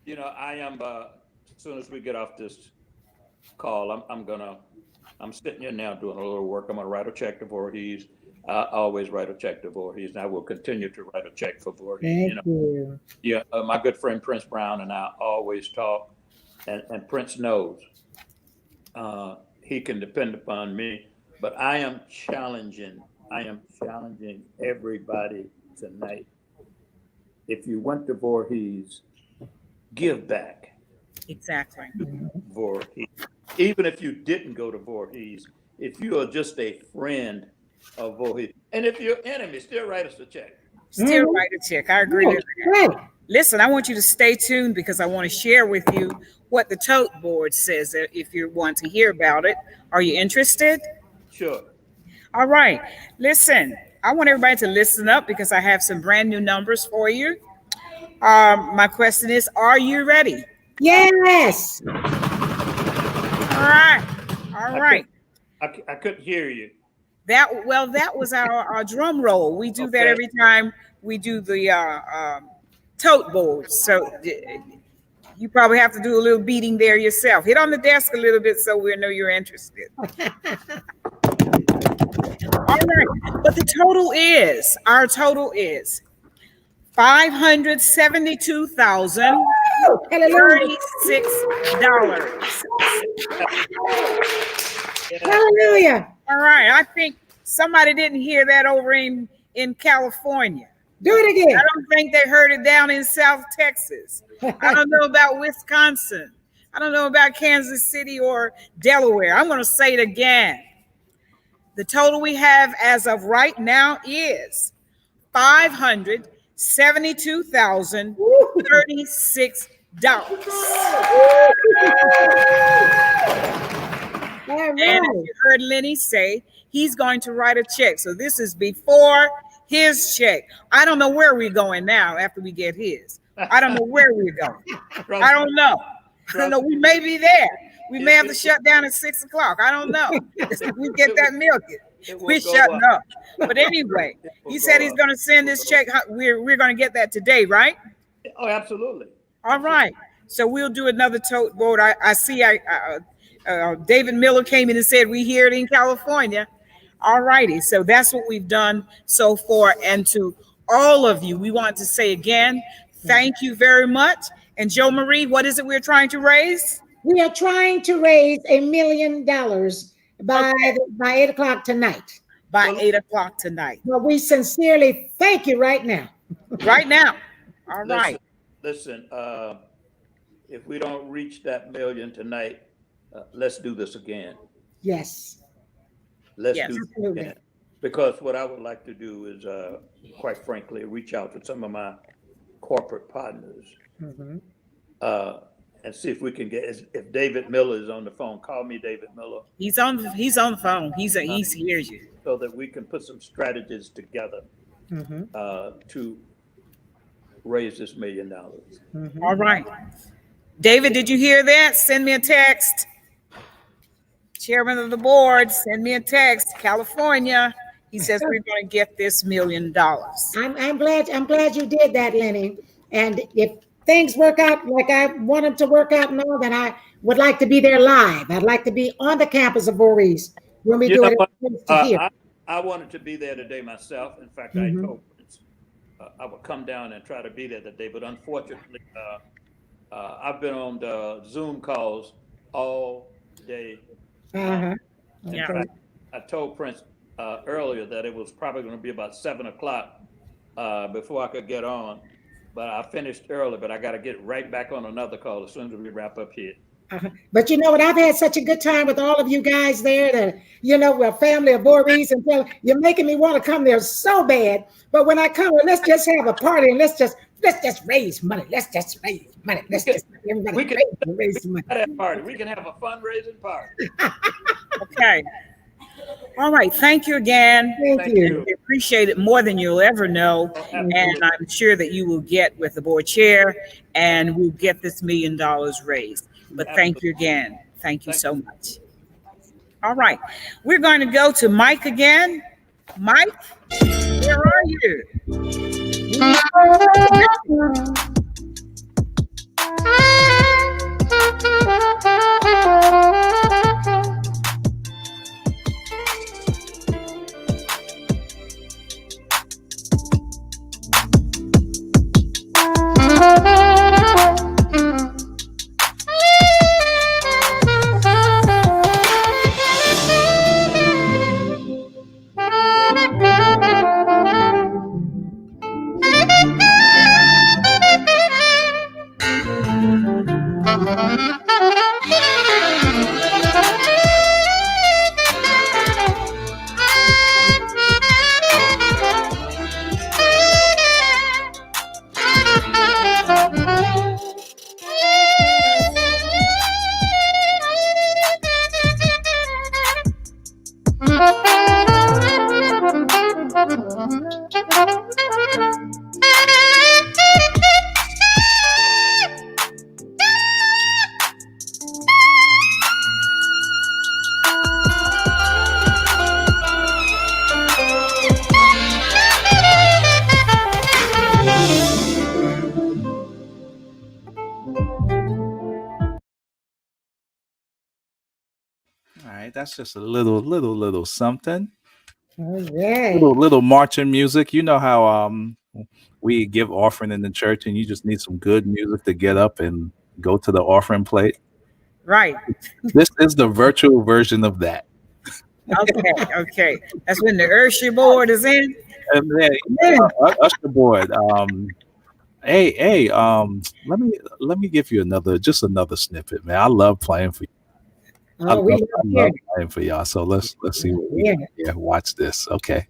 you know, I am, as soon as we get off this call, I'm sitting here now doing a little work. I'm going to write a check to Voorhees. I always write a check to Voorhees, and I will continue to write a check for Voorhees. Thank you. Yeah, my good friend Prince Brown and I always talk, and Prince knows he can depend upon me. But I am challenging everybody tonight. If you went to Voorhees, give back. Exactly. Voorhees. Even if you didn't go to Voorhees, if you are just a friend of Voorhees, and if you're enemy, still write us a check. Still write a check. I agree with that. Listen, I want you to stay tuned because I want to share with you what the tote board says if you want to hear about it. Are you interested? Sure. All right. Listen, I want everybody to listen up because I have some brand new numbers for you. My question is, are you ready? Yes. All right. All right. I couldn't hear you. That was our drum roll. We do that every time we do the tote board. So you probably have to do a little beating there yourself. Hit on the desk a little bit so we know you're interested. All right, but our total is $572,036. Hallelujah. All right, I think somebody didn't hear that over in California. Do it again. I don't think they heard it down in South Texas. I don't know about Wisconsin. I don't know about Kansas City or Delaware. I'm going to say it again. The total we have as of right now is $572,036. And you heard Lenny say he's going to write a check. So this is before his check. I don't know where we're going now after we get his. I don't know where we're going. I don't know. I don't know. We may be there. We may have to shut down at 6 o'clock. I don't know. If we get that milk, we're shutting up. But anyway, he said he's going to send this check. We're going to get that today, right? Oh, absolutely. All right. So we'll do another tote board. I see David Miller came in and said we hear it in California. All righty. So that's what we've done so far. And to all of you, we want to say again, thank you very much. And Joe Marie, what is it we're trying to raise? We are trying to raise $1 million by 8 o'clock tonight. By 8 o'clock tonight. Well, we sincerely thank you right now. Right now. All right. Listen, if we don't reach that million tonight, let's do this again. Yes. Let's do this again. Because what I would like to do is, quite frankly, reach out to some of my corporate partners. Mm-hmm. And see if we can get. If David Miller is on the phone, call me David Miller. He's on the phone. He hears you. So that we can put some strategies together to raise this $1 million. Mm-hmm. All right, David, did you hear that? Send me a text. Chairman of the board, send me a text. California. He says we're going to get this $1 million. I'm glad you did that, Lenny. And if things work out like I want them to work out now, then I would like to be there live. I'd like to be on the campus of Voorhees when we do it. I wanted to be there today myself. In fact, I told Prince I would come down and try to be there today, but unfortunately, I've been on the Zoom calls all day. In fact, I told Prince earlier that it was probably going to be about 7 o'clock before I could get on. But I finished early, but I got to get right back on another call as soon as we wrap up here. But you know what? I've had such a good time with all of you guys there that, you know, we're a family of Voorhees, and you're making me want to come there so bad. But when I come, let's just have a party and let's just raise money. Let's just raise money. Let's just everybody raise money. That party. We can have a fundraising party. Okay. All right. Thank you again. Thank you. We appreciate it more than you'll ever know. Oh, And absolutely. I'm sure that you will get with the board chair and we'll get this $1 million raised. But thank you again. Thank you so much. All right. We're going to go to Mike again. Mike, where are you? All right, that's just a little something. Okay. Little marching music. You know how we give offering in the church, and you just need some good music to get up and go to the offering plate. Right. This is the virtual version of that. Okay. That's when the Ursher board is in. And then Usher board. Hey, let me give you another snippet, man. I love playing for you. I love playing for y'all. So let's see what we can hear. Watch this. Okay.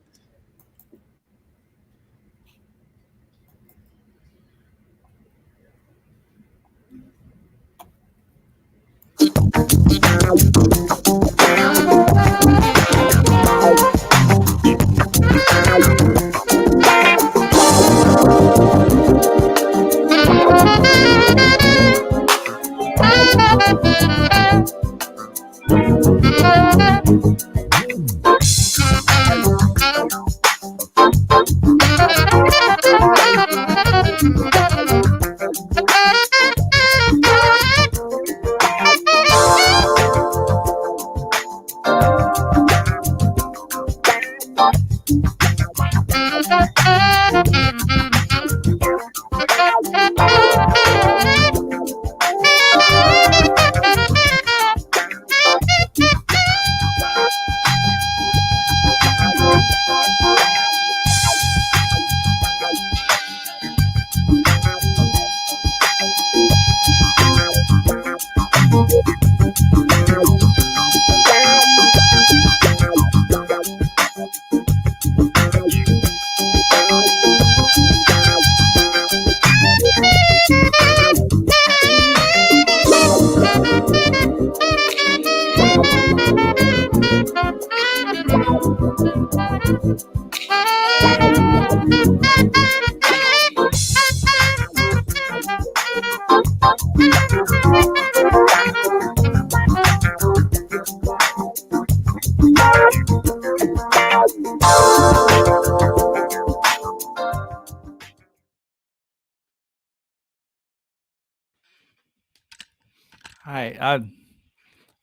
Hi,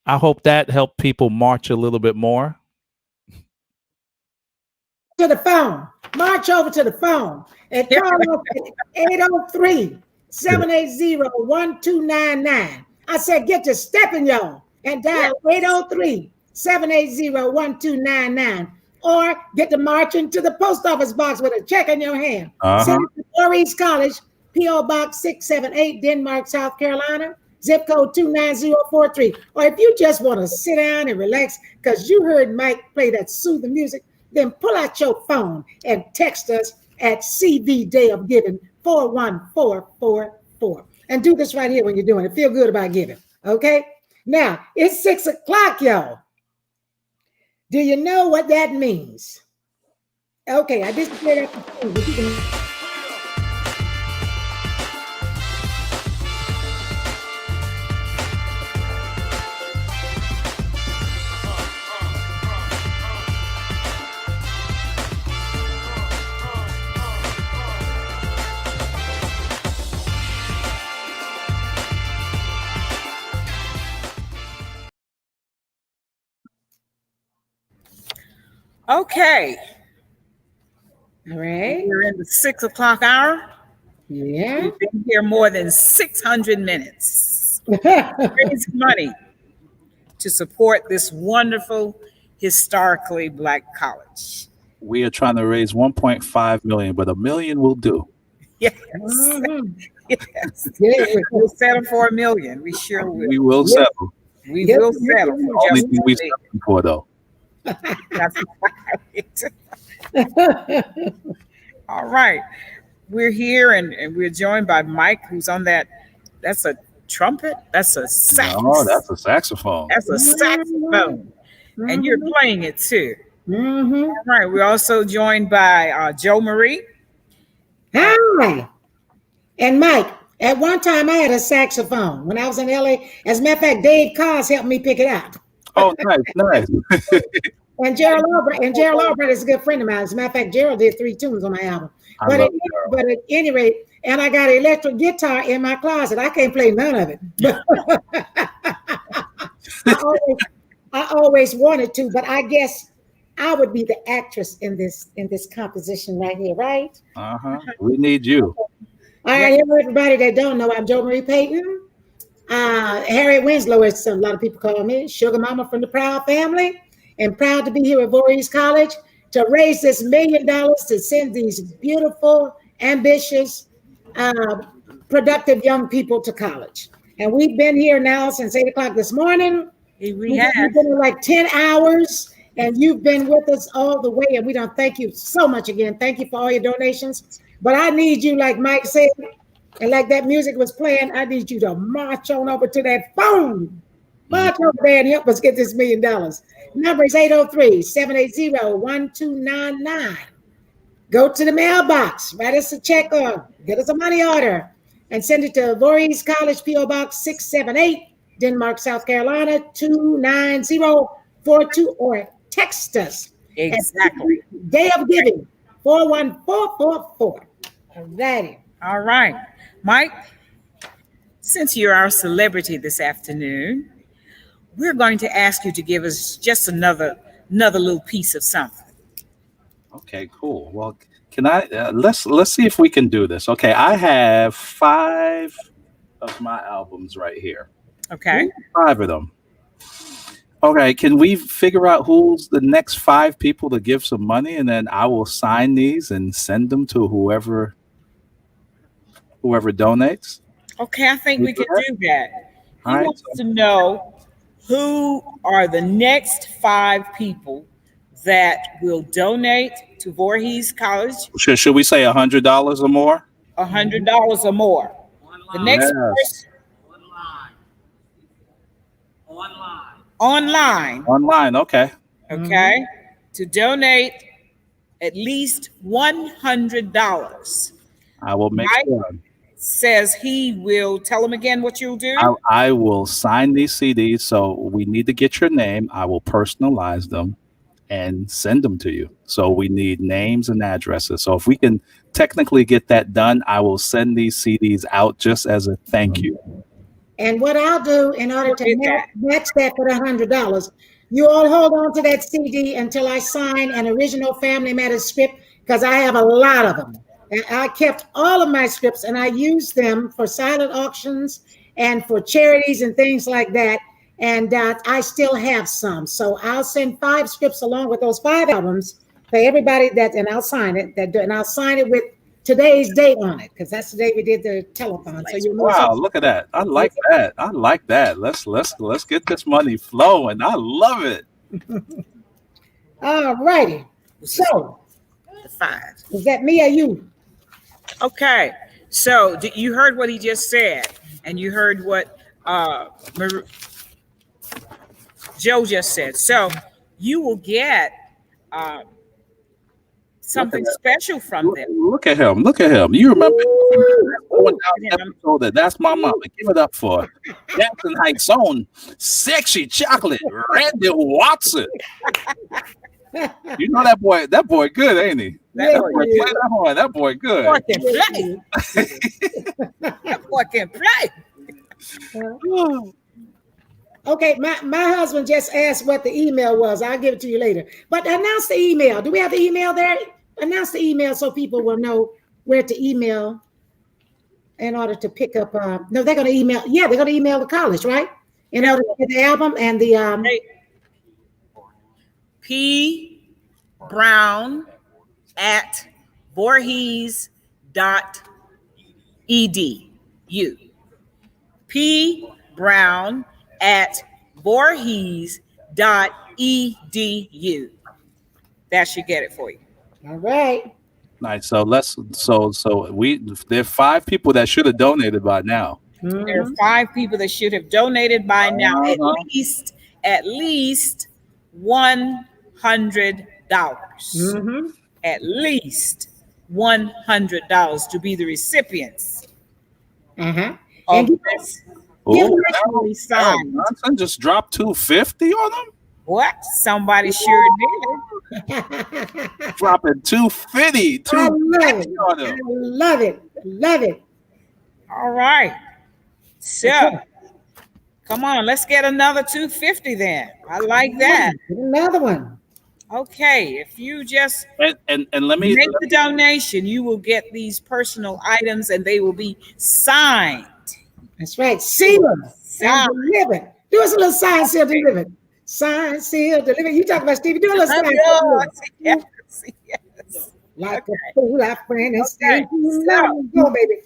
I hope that helped people march a little bit more. To the phone. March over to the phone and call us at 803-780-1299. I said, get your stepping, y'all, and dial 803-780-1299. Or get to marching to the post office box with a check in your hand. Send it to Voorhees College, P.O. Box 678, Denmark, South Carolina. Zip code 29043. Or if you just want to sit down and relax because you heard Mike play that soothing music, then pull out your phone and text us at CV Day of Giving 41444. And do this right here when you're doing it. Feel good about giving. Okay? Now, it's 6 o'clock, y'all. Do you know what that means? Okay, I just cleared up the food, but you can. Okay. All right. We're in the 6 o'clock hour. Yeah. We've been here more than 600 minutes. Raise money to support this wonderful, historically Black college. We are trying to raise 1.5 million, but $1 million will do. Yes. Yes. We'll settle for $1 million. We sure will. We will settle. We will settle for Only just thing we $1 million. settled for, though. That's right. All right. We're here and we're joined by Mike, who's on that. That's a trumpet. That's a sax. No, that's a saxophone. That's a saxophone. And you're playing it too. Mm-hmm. All right. We're also joined by Joe Marie. Hi. And Mike, at one time I had a saxophone when I was in LA. As a matter of fact, Dave Cars helped me pick it up. Oh, nice. And Gerald Albright is a good friend of mine. As a matter of fact, Gerald did 3 tunes on my album. But at any rate, and I got an electric guitar in my closet. I can't play none of it. I always wanted to, but I guess I would be the actress in this composition right here, right? We need you. All right, everybody that don't know, I'm Jo Marie Payton. Harriet Winslow, as a lot of people call me, Sugar Mama from the Proud family, and proud to be here at Voorhees College to raise this $1 million to send these beautiful, ambitious, productive young people to college. And we've been here now since 8 o'clock this morning. We've been here like 10 hours, and you've been with us all the way. And we don't thank you so much again. Thank you for all your donations. But I need you, like Mike said, and like that music was playing, I need you to march on over to that phone. March over there and help us get this $1 million. Number is 803-780-1299. Go to the mailbox, write us a check or get us a money order and send it to Voorhees College, P.O. Box 678, Denmark, South Carolina, 29042, or text us. Exactly. Day of Giving, 41444. All righty. All right. Mike, since you're our celebrity this afternoon, we're going to ask you to give us just another little piece of something. Okay, cool. Well, can I let's see if we can do this. Okay, I have 5 of my albums right here. Okay. 5 of them. Okay, can we figure out who's the next 5 people to give some money, and then I will sign these and send them to whoever donates? Okay, I think we can do that. He All right. wants to know who are the next 5 people that will donate to Voorhees College. Should we say $100 or more? $100 or more. The next person. Online. Okay. Okay. To donate at least $100. I will make sure. Says he will tell him again what you'll do. I will sign these CDs. So we need to get your name. I will personalize them and send them to you. So we need names and addresses. So if we can technically get that done, I will send these CDs out just as a thank you. And what I'll do in order to match that for the $100, you all hold on to that CD until I sign an original Family Matters script, because I have a lot of them. And I kept all of my scripts and I used them for silent auctions and for charities and things like that. And I still have some. So I'll send 5 scripts along with those 5 albums for everybody and I'll sign it. And I'll sign it with today's date on it, because that's the day we did the telethon. So you know, wow, look at that. I like that. I like that. Let's get this money flowing. I love it. All righty. So the 5. Is that me or you? Okay. So you heard what he just said, and you heard what Joe just said. So you will get something special from them. Look at him. Look at him. You remember episode that That's My Mama. Give it up for Jackson Heights' own sexy chocolate, Randy Watson. You know that boy good, ain't he? That boy play that horn. That boy good. That boy can play. That boy can play. Okay, my husband just asked what the email was. I'll give it to you later. But announce the email. Do we have the email there? Announce the email so people will know where to email in order to pick up. No, they're going to email. Yeah, they're going to email the college, right? In order to get the album and the P. Brown at Voorhees.edu. P. Brown at Voorhees.edu. That should get it for you. All right. Nice. So there are 5 people that should have donated by now. There are 5 people that should have donated by now. At least $100. At least $100 to be the recipients. And this. Johnson just dropped $250 on them. What? Somebody sure did. Dropping $250. Love it. All right. So, come on, let's get another $250 then. I like that. Another one. Okay, if you just and let me make the donation, you will get these personal items and they will be signed. That's right. Sealed and delivered. Do us a little sign, sealed, delivered. Sign, sealed, delivered. You talk about Stevie. Do a little sign. Yes. Like a fool, I friend and stay. Go, baby.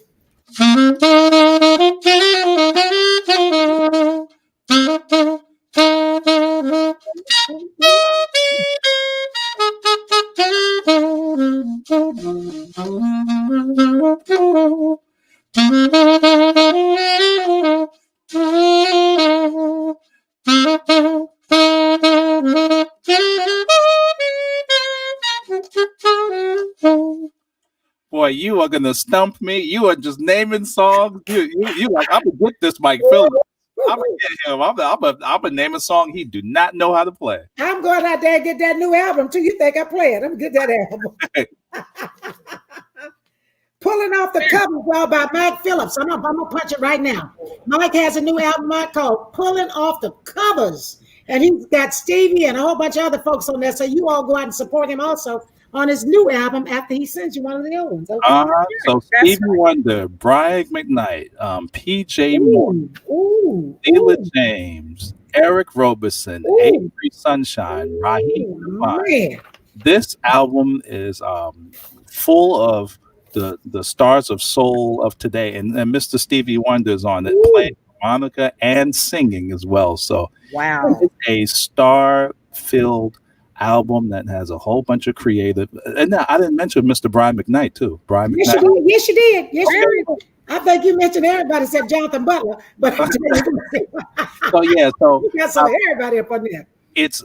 Boy, you are gonna stump me. You are just naming songs. You like, I'm gonna get this Mike Phillips. I'm gonna get him. I'm gonna name a song he do not know how to play. I'm going out there and get that new album too. You think I play it? I'm gonna get that album. Pulling Off the Covers, y'all, by Mike Phillips. I'm gonna punch it right now. Mike has a new album called Pulling Off the Covers. And he's got Stevie and a whole bunch of other folks on there. So you all go out and support him also on his new album after he sends you one of the old ones. Okay? So Stevie Wonder, Brian McKnight, PJ Morton, Neela James, Eric Roberson, Avery Sunshine, Raheem Devine. This album is full of the stars of soul of today, and Mr. Stevie Wonder is on it, playing harmonica and singing as well. So wow, it's a star-filled album that has a whole bunch of creative. And now I didn't mention Mr. Brian McKnight too. Brian McKnight. Yes, you did. Yes, you did. I think you mentioned everybody except Jonathan Butler, but so you got some everybody up on there. It's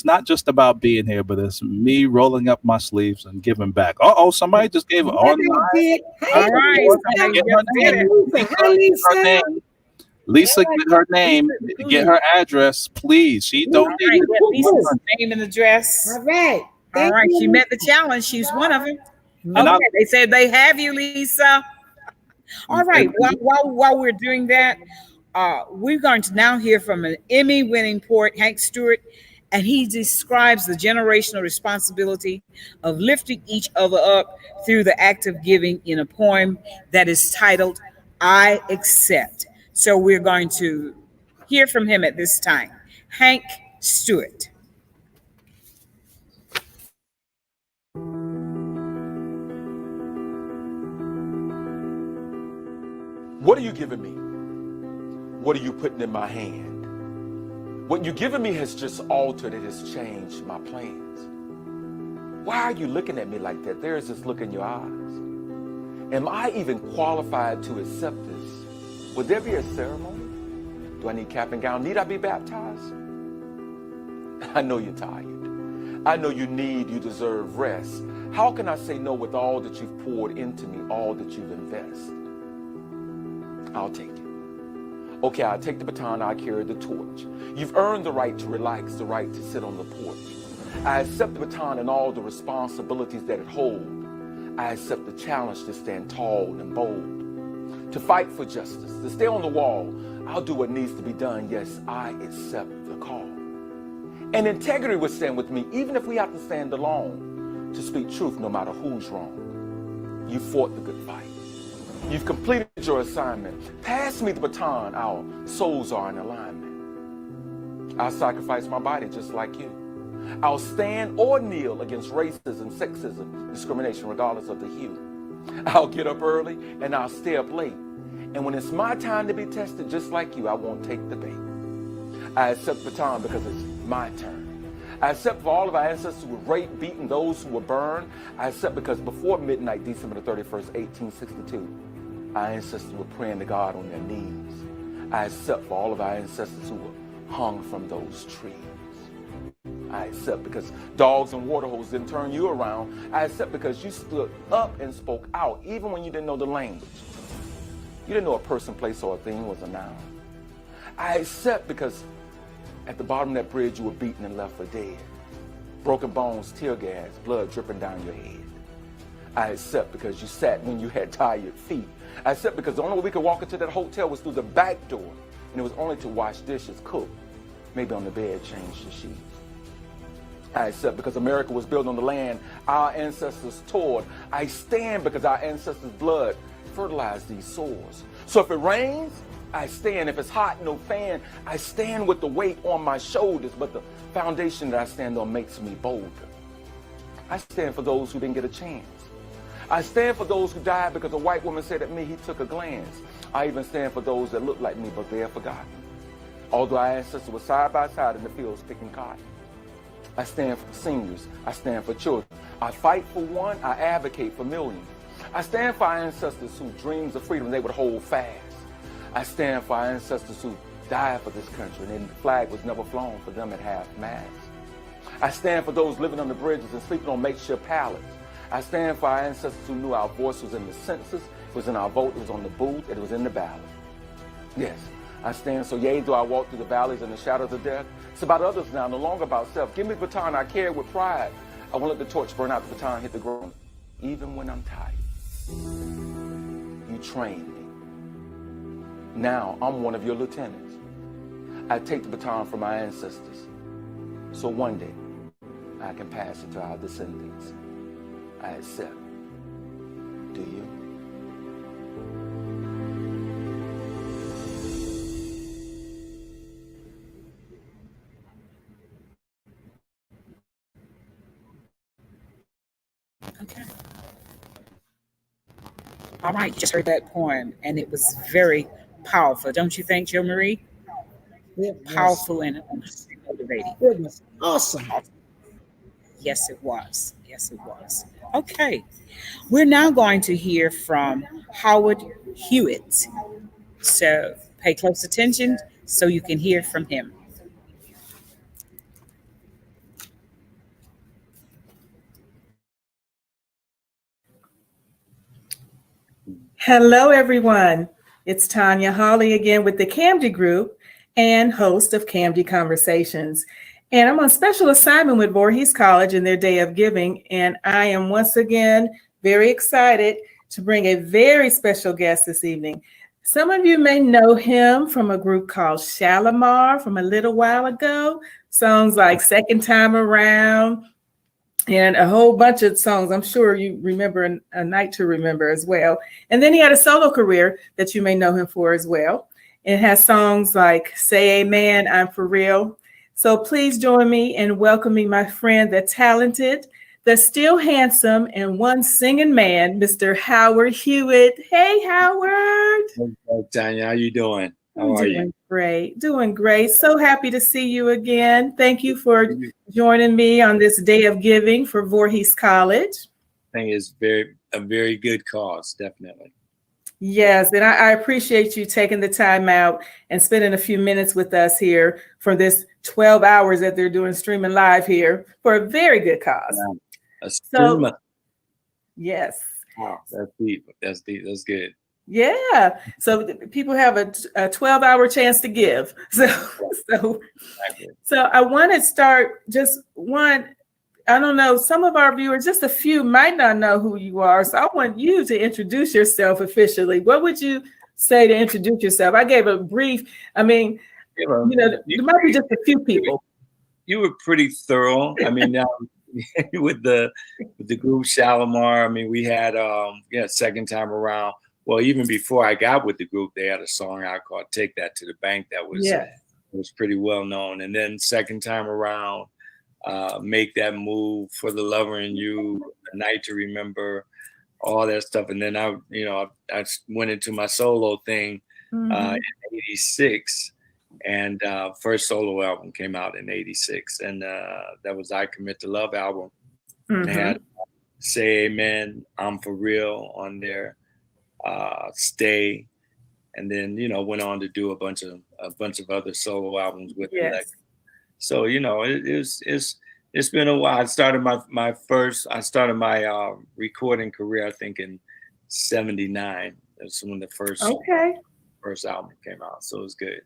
not just about being here, but it's me rolling up my sleeves and giving back. Somebody just gave it online. All right. Lisa, get her name, get her address, please. She donated. Lisa's name and address. All right. All right. She met the challenge. She's one of them. Okay. They said they have you, Lisa. All right. While we're doing that, we're going to now hear from an Emmy-winning poet, Hank Stewart, and he describes the generational responsibility of lifting each other up through the act of giving in a poem that is titled, I Accept. So we're going to hear from him at this time. Hank Stewart. What are you giving me? What are you putting in my hand? What you're giving me has just altered, it has changed my plans. Why are you looking at me like that? There is this look in your eyes. Am I even qualified to accept this? Would there be a ceremony? Do I need cap and gown? Need I be baptized? I know you're tired. I know you deserve rest. How can I say no with all that you've poured into me, all that you've invested? I'll take it. Okay, I'll take the baton, I'll carry the torch. You've earned the right to relax, the right to sit on the porch. I accept the baton and all the responsibilities that it holds. I accept the challenge to stand tall and bold, to fight for justice, to stay on the wall. I'll do what needs to be done. Yes, I accept the call. And integrity will stand with me, even if we have to stand alone, to speak truth no matter who's wrong. You fought the good fight. You've completed your assignment. Pass me the baton. Our souls are in alignment. I'll sacrifice my body just like you. I'll stand or kneel against racism, sexism, discrimination, regardless of the hue. I'll get up early and I'll stay up late. And when it's my time to be tested, just like you, I won't take the bait. I accept the baton because it's my turn. I accept for all of our ancestors who were raped, beaten, those who were burned. I accept because before midnight, December the 31st, 1862, our ancestors were praying to God on their knees. I accept for all of our ancestors who were hung from those trees. I accept because dogs and water holes didn't turn you around. I accept because you stood up and spoke out, even when you didn't know the language. You didn't know a person, place, or a thing was a noun. I accept because at the bottom of that bridge, you were beaten and left for dead. Broken bones, tear gas, blood dripping down your head. I accept because you sat when you had tired feet. I accept because the only way we could walk into that hotel was through the back door, and it was only to wash dishes, cook, maybe on the bed, change the sheets. I accept because America was built on the land our ancestors toiled. I stand because our ancestors' blood fertilized these sores. So if it rains, I stand. If it's hot, no fan, I stand with the weight on my shoulders, but the foundation that I stand on makes me bolder. I stand for those who didn't get a chance. I stand for those who died because a white woman said at me, he took a glance. I even stand for those that look like me, but they are forgotten. Although our ancestors were side by side in the fields picking cotton. I stand for seniors. I stand for children. I fight for one. I advocate for millions. I stand for our ancestors whose dreams of freedom they would hold fast. I stand for our ancestors who died for this country and the flag was never flown for them at half-mast. I stand for those living on the bridges and sleeping on makeshift pallets. I stand for our ancestors who knew our voice was in the census, it was in our vote, it was on the booth, it was in the ballot. Yes, I stand so yea, though I walk through the valleys and the shadows of death. It's about others now, no longer about self. Give me the baton, I carry it with pride. I won't let the torch burn out, the baton hit the ground. Even when I'm tired, you trained me. Now I'm one of your lieutenants. I take the baton from my ancestors, so one day I can pass it to our descendants. I accept. Do you? Okay. All right, you just heard that poem, and it was very powerful, don't you think, Joe Marie? Powerful and motivating. Goodness, awesome. Yes, it was. Yes, it was. Okay, we're now going to hear from Howard Hewitt. So pay close attention so you can hear from him. Hello, everyone. It's Tanya Hawley again with the Camdy Group and host of Camdy Conversations. And I'm on special assignment with Voorhees College in their Day of Giving. And I am once again very excited to bring a very special guest this evening. Some of you may know him from a group called Shalimar from a little while ago. Songs like Second Time Around and a whole bunch of songs. I'm sure you remember A Night to Remember as well. And then he had a solo career that you may know him for as well. It has songs like Say Amen, I'm For Real. So please join me in welcoming my friend, the talented, the still handsome, and one singing man, Mr. Howard Hewitt. Hey, Howard. Hey, Tanya, how you doing? How are you? Great, doing great. So happy to see you again. Thank you for joining me on this Day of Giving for Voorhees College. I think it's a very good cause, definitely. Yes, and I appreciate you taking the time out and spending a few minutes with us here for this 12 hours that they're doing streaming live here for a very good cause. A So, streamer. yes. Wow, that's deep. That's deep. That's good. Yeah. So people have a 12-hour chance to give. So I want to start just one. I don't know, some of our viewers, just a few, might not know who you are. So I want you to introduce yourself officially. What would you say to introduce yourself? I gave a brief, I mean, there might be just a few people. You were pretty thorough. I mean, now with the group Shalimar, I mean, we had second time around. Well, even before I got with the group, they had a song I called "Take That to the Bank" that was pretty well known. And then second time around, Make That Move, For the Lover in You, A Night to Remember, all that stuff. And then I went into my solo thing in '86, and first solo album came out in '86, and that was I Commit to Love album. And they had Say Amen, I'm For Real on there, Stay, and then went on to do a bunch of other solo albums with it. Like, so it's been a while. I started my recording career, I think, in '79. That's when the first album came out. So it was good.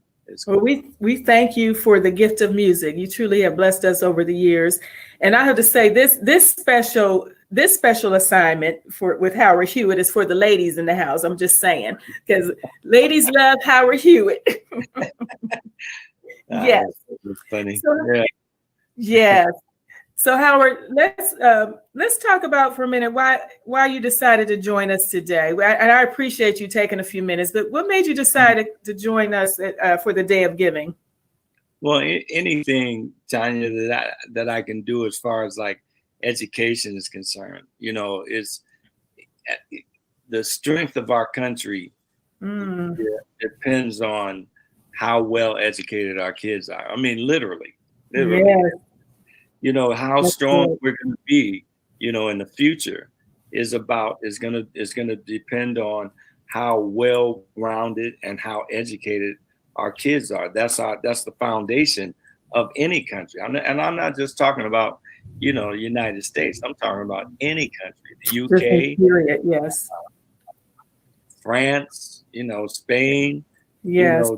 Well, we thank you for the gift of music. You truly have blessed us over the years. And I have to say, this special assignment with Howard Hewitt is for the ladies in the house. I'm just saying, because ladies love Howard Hewitt. Yes. That's funny. So, yes. So Howard, let's talk about for a minute why you decided to join us today. And I appreciate you taking a few minutes, but what made you decide to join us for the Day of Giving? Well, anything, Tanya, that I can do as far as like education is concerned, is the strength of our country depends on how well educated our kids are. I mean, literally. Yes. How strong we're going to be, in the future is going to depend on how well-rounded and how educated our kids are. That's the foundation of any country. And I'm not just talking about, United States. I'm talking about any country, the UK, period, yes. France, Spain, yes.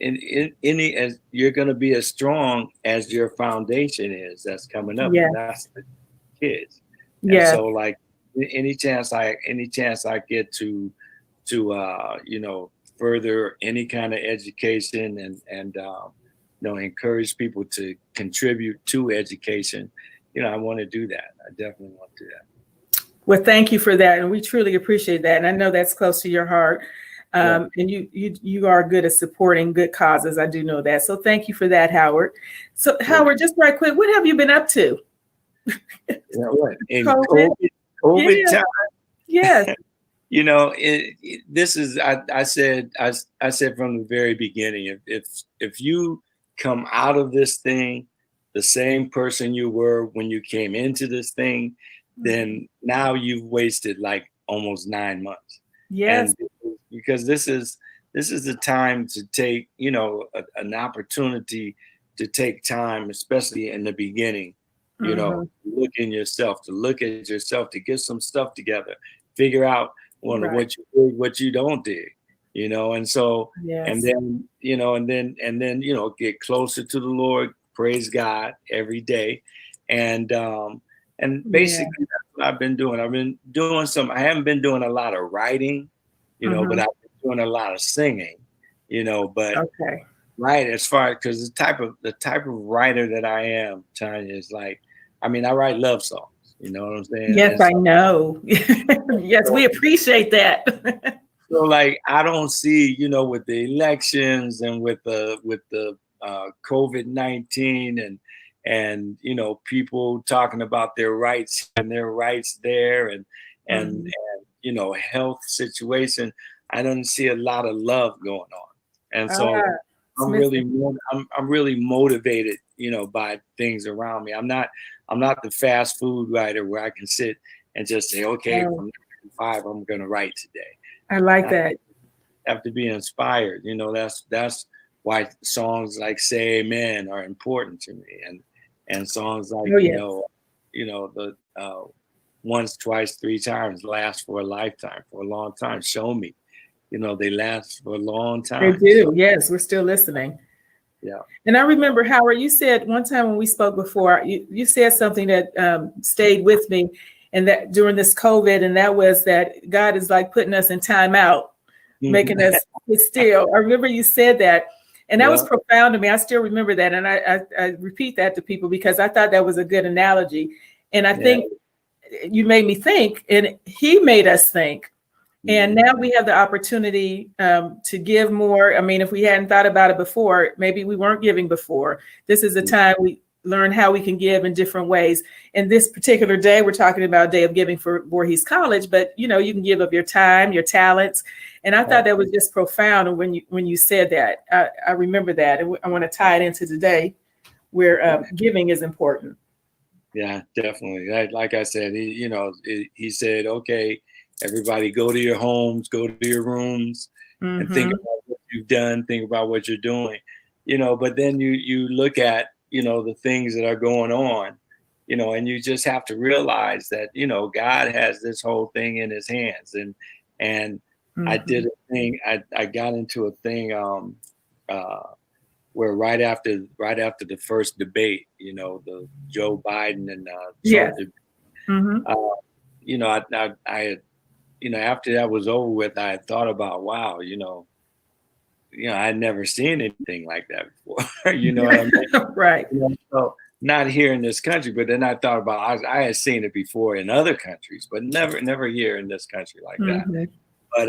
As you're going to be as strong as your foundation is that's coming up. Yes. And that's the kids. Yeah. So like any chance I get to further any kind of education and encourage people to contribute to education, I want to do that. I definitely want to do that. Well, thank you for that, and we truly appreciate that. And I know that's close to your heart. And you are good at supporting good causes. I do know that. So thank you for that, Howard. So Howard, just right quick, what have you been up to? In COVID time. Yes. This is I said from the very beginning, if you come out of this thing the same person you were when you came into this thing, then now you've wasted like almost 9 months. Yes. And because this is the time to take, an opportunity to take time, especially in the beginning, look at yourself, to get some stuff together, figure out what you do, what you don't do, and so, and then, get closer to the Lord, praise God every day. And basically that's what I've been doing. I've been doing I haven't been doing a lot of writing, but I've been doing a lot of singing, but right. As far as, because the type of writer that I am, Tanya, is like, I write love songs. You know what I'm saying? Yes, I know. Yes, we appreciate that. So like, I don't see, with the elections and with the COVID-19 and people talking about their rights and their rights there and health situation, I don't see a lot of love going on. And so I'm really motivated, by things around me. I'm not the fast food writer where I can sit and just say, okay, from 5, I'm going to write today. I like that. I have to be inspired. That's why songs like "Say Amen" are important to me, and songs like Oh, yes. the once, twice, three times last for a lifetime, for a long time. Show me, they last for a long They time. do. So, Yes, we're still listening. yeah. And I remember, Howard, you said one time when we spoke before, you said something that stayed with me, and that during this COVID, and that was that God is like putting us in timeout, making us sit still. I remember you said that, and that was profound to me. I still remember that, and I repeat that to people because I thought that was a good analogy. And I think you made me think, and he made us think. And now we have the opportunity to give more. I mean, if we hadn't thought about it before, maybe we weren't giving before. This is a time we learn how we can give in different ways. And this particular day, we're talking about Day of Giving for Voorhees College, but you can give of your time, your talents. And I thought that was just profound. And when you said that, I remember that. And I want to tie it into today where giving is important. Yeah, definitely. Like I said, he said, okay, everybody go to your homes, go to your rooms, and think about what you've done, think about what you're doing, but then you look at, the things that are going on, and you just have to realize that, God has this whole thing in his hands. And I did a thing, I got into a thing where right after the first debate, the Joe Biden and Trump debate, I had, after that was over with, I had thought about, wow, I'd never seen anything like that before. You know what I mean? Right. So not here in this country, but then I thought about, I had seen it before in other countries, but never here in this country like that. But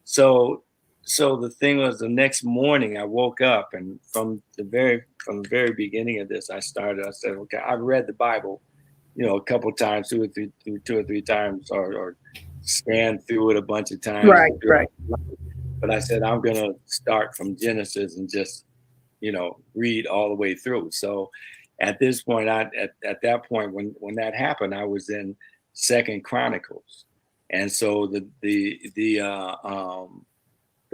so the thing was, the next morning I woke up, and from the very beginning of this, I said, okay, I've read the Bible, a couple times, two or three times, or scanned through it a bunch of times. Right. But I said, I'm going to start from Genesis and just, read all the way through. So at this point, at that point, when that happened, I was in 2nd Chronicles. And so the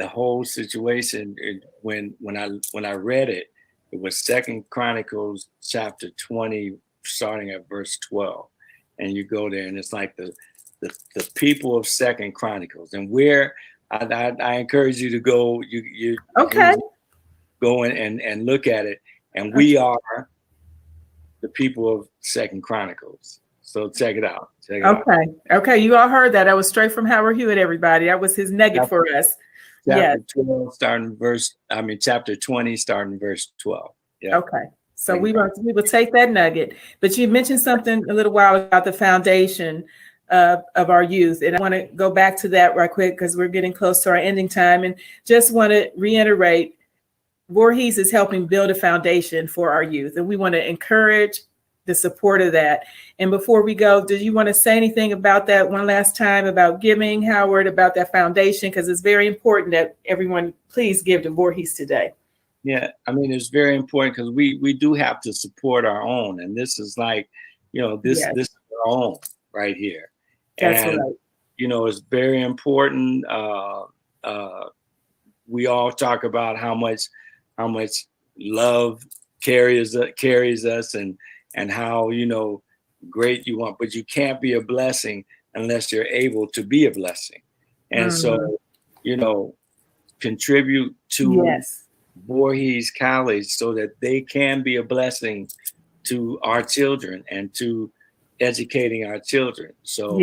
whole situation, when I read it, it was 2nd Chronicles chapter 20, starting at verse 12. And you go there, and it's like the people of 2nd Chronicles, and where I encourage you to go. You go in and look at it, and we are the people of 2nd Chronicles. So check it out. Okay. You all heard that. I was straight from Howard Hewitt, everybody. That was his nugget for us. Chapter 12, chapter 20, starting verse 12. Yeah. Okay. So we will take that nugget. But you mentioned something a little while about the foundation of our youth. And I want to go back to that right quick because we're getting close to our ending time, and just want to reiterate, Voorhees is helping build a foundation for our youth, and we want to encourage the support of that. And before we go, do you want to say anything about that one last time, about giving, Howard, about that foundation? Because it's very important that everyone please give to Voorhees today. Yeah, I mean, it's very important because we do have to support our own, and this is like, this is our own right here. That's and right. It's very important. We all talk about how much love carries us, and how great you want, but you can't be a blessing unless you're able to be a blessing. And so contribute to Voorhees College so that they can be a blessing to our children and to educating our children. So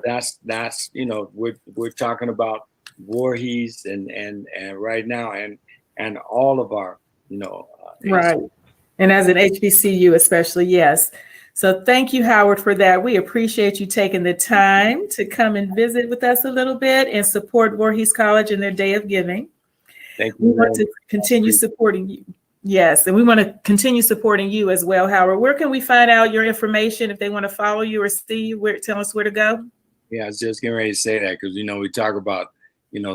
that's we're talking about Voorhees and right now and all of our right. And as an HBCU especially, yes. So thank you, Howard, for that. We appreciate you taking the time to come and visit with us a little bit and support Voorhees College in their Day of Giving. Thank you. We want to continue supporting you. Yes, and we want to continue supporting you as well, Howard. Where can we find out your information if they want to follow you or see you? Tell us where to go. Yeah, I was just getting ready to say that because we talk about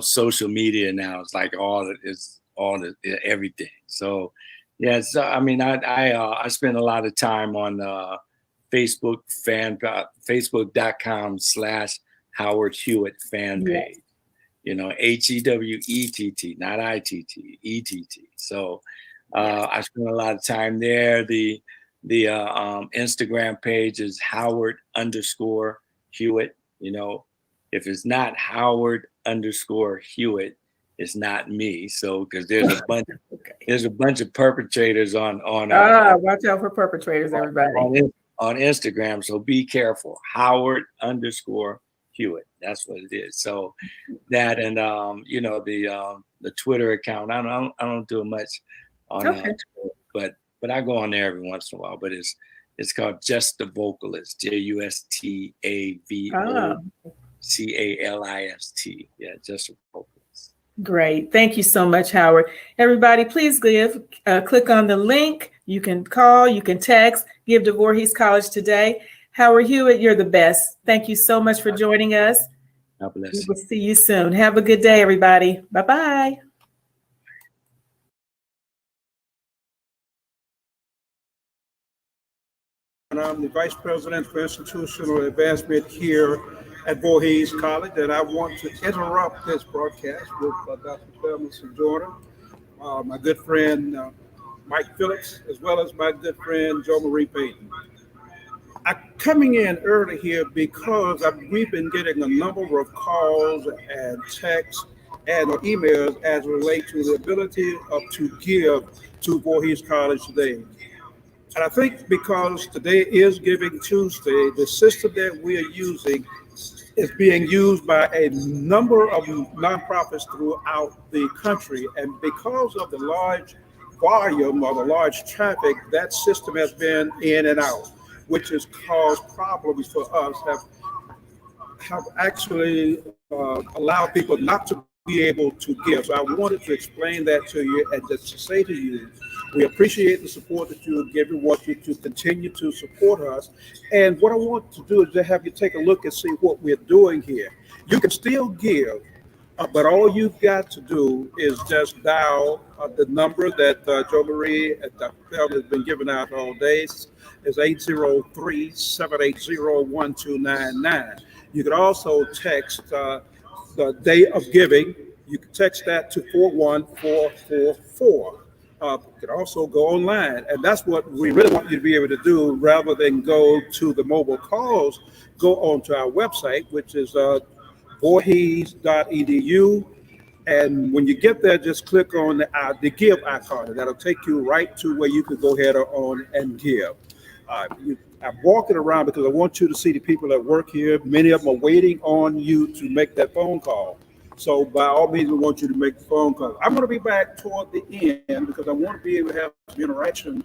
social media now. It's like everything. So yeah, so I mean, I spend a lot of time on Facebook Facebook.com/Howard Hewitt fan page. HEWETT, not ITT, ETT. So I spent a lot of time there. The Instagram page is Howard_Hewitt. If it's not Howard_Hewitt, it's not me. So because there's a bunch, there's a bunch of perpetrators on watch out for perpetrators, everybody. on Instagram. So be careful. Howard_Hewitt. That's what it is. So that and the Twitter account. I don't do much on Twitter, but I go on there every once in a while. But it's called Just the Vocalist. JUSTAVOCALIST. Yeah, Just the Vocalist. Great. Thank you so much, Howard. Everybody, please click on the link. You can call, you can text, give to Voorhees College today. Howard Hewitt, you're the best. Thank you so much for joining us. God bless We will see you soon. Have a good day, everybody. Bye-bye. And I'm the Vice President for Institutional Advancement here at Voorhees College, and I want to interrupt this broadcast with Dr. Thelma Sojourner, my good friend Mike Phillips, as well as my good friend Joe Marie Payton. I'm coming in early here because we've been getting a number of calls and texts and emails as it relates to the ability to give to Voorhees College today. And I think because today is Giving Tuesday, the system that we are using is being used by a number of nonprofits throughout the country. And because of the large volume or the large traffic, that system has been in and out, which has caused problems for us, have actually allowed people not to be able to give. So I wanted to explain that to you and just to say to you, we appreciate the support that you have given. We want you to continue to support us. And what I want to do is to have you take a look and see what we're doing here. You can still give, but all you've got to do is just dial the number that Joe Marie and Dr. Thelma has been giving out all day. It's 803-780-1299. You can also text the day of giving. You can text that to 41444. You can also go online, and that's what we really want you to be able to do rather than go to the mobile calls. Go onto our website, which is Voorhees.edu. And when you get there, just click on the give icon, and that'll take you right to where you can go ahead on and give. I'm walking around because I want you to see the people that work here. Many of them are waiting on you to make that phone call. So by all means, we want you to make the phone call. I'm going to be back toward the end because I want to be able to have some interaction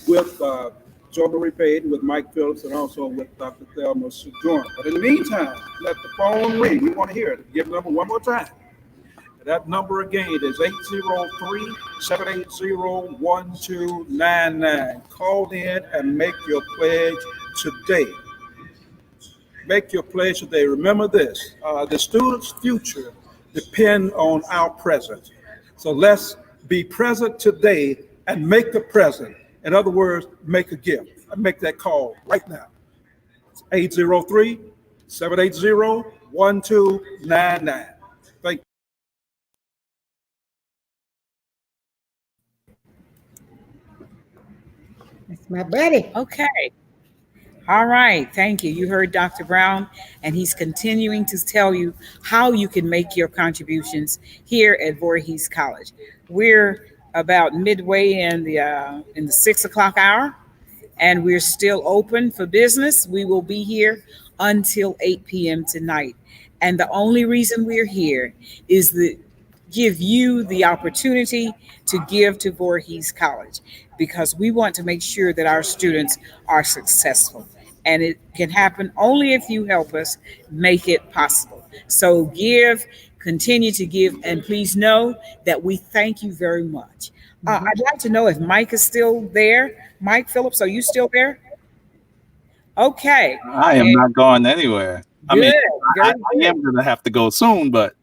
with Joe Marie Payton, with Mike Phillips, and also with Dr. Thelma Sojourner. But in the meantime, let the phone ring. We want to hear it. Give the number one more time. That number again is 803-780-1299. Call in and make your pledge today. Make your pledge today. Remember this, the students' future depend on our present. So let's be present today and make the present. In other words, make a gift. Make that call right now. It's 803-780-1299. Thank you. That's my buddy. Okay. All right. Thank you. You heard Dr. Brown, and he's continuing to tell you how you can make your contributions here at Voorhees College. We're about midway in the 6 o'clock hour, and we're still open for business. We will be here until 8 p.m. tonight. And the only reason we're here is to give you the opportunity to give to Voorhees College, because we want to make sure that our students are successful. And it can happen only if you help us make it possible. So give, continue to give, and please know that we thank you very much. I'd like to know if Mike is still there. Mike Phillips, are you still there? Okay. I am not going anywhere. I mean, I am going to have to go soon, but.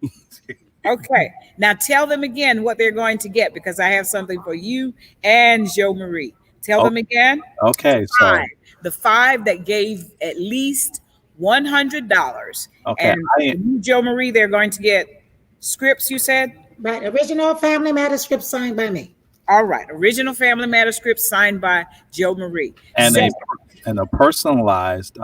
Okay. Now tell them again what they're going to get, because I have something for you and Joe Marie. Tell them again. Okay. So the 5 that gave at least $100. Okay, And Joe Marie, they're going to get scripts, you said? Right, original Family Matters script signed by me. All right, original Family Matters script signed by Joe Marie. And So, a personalized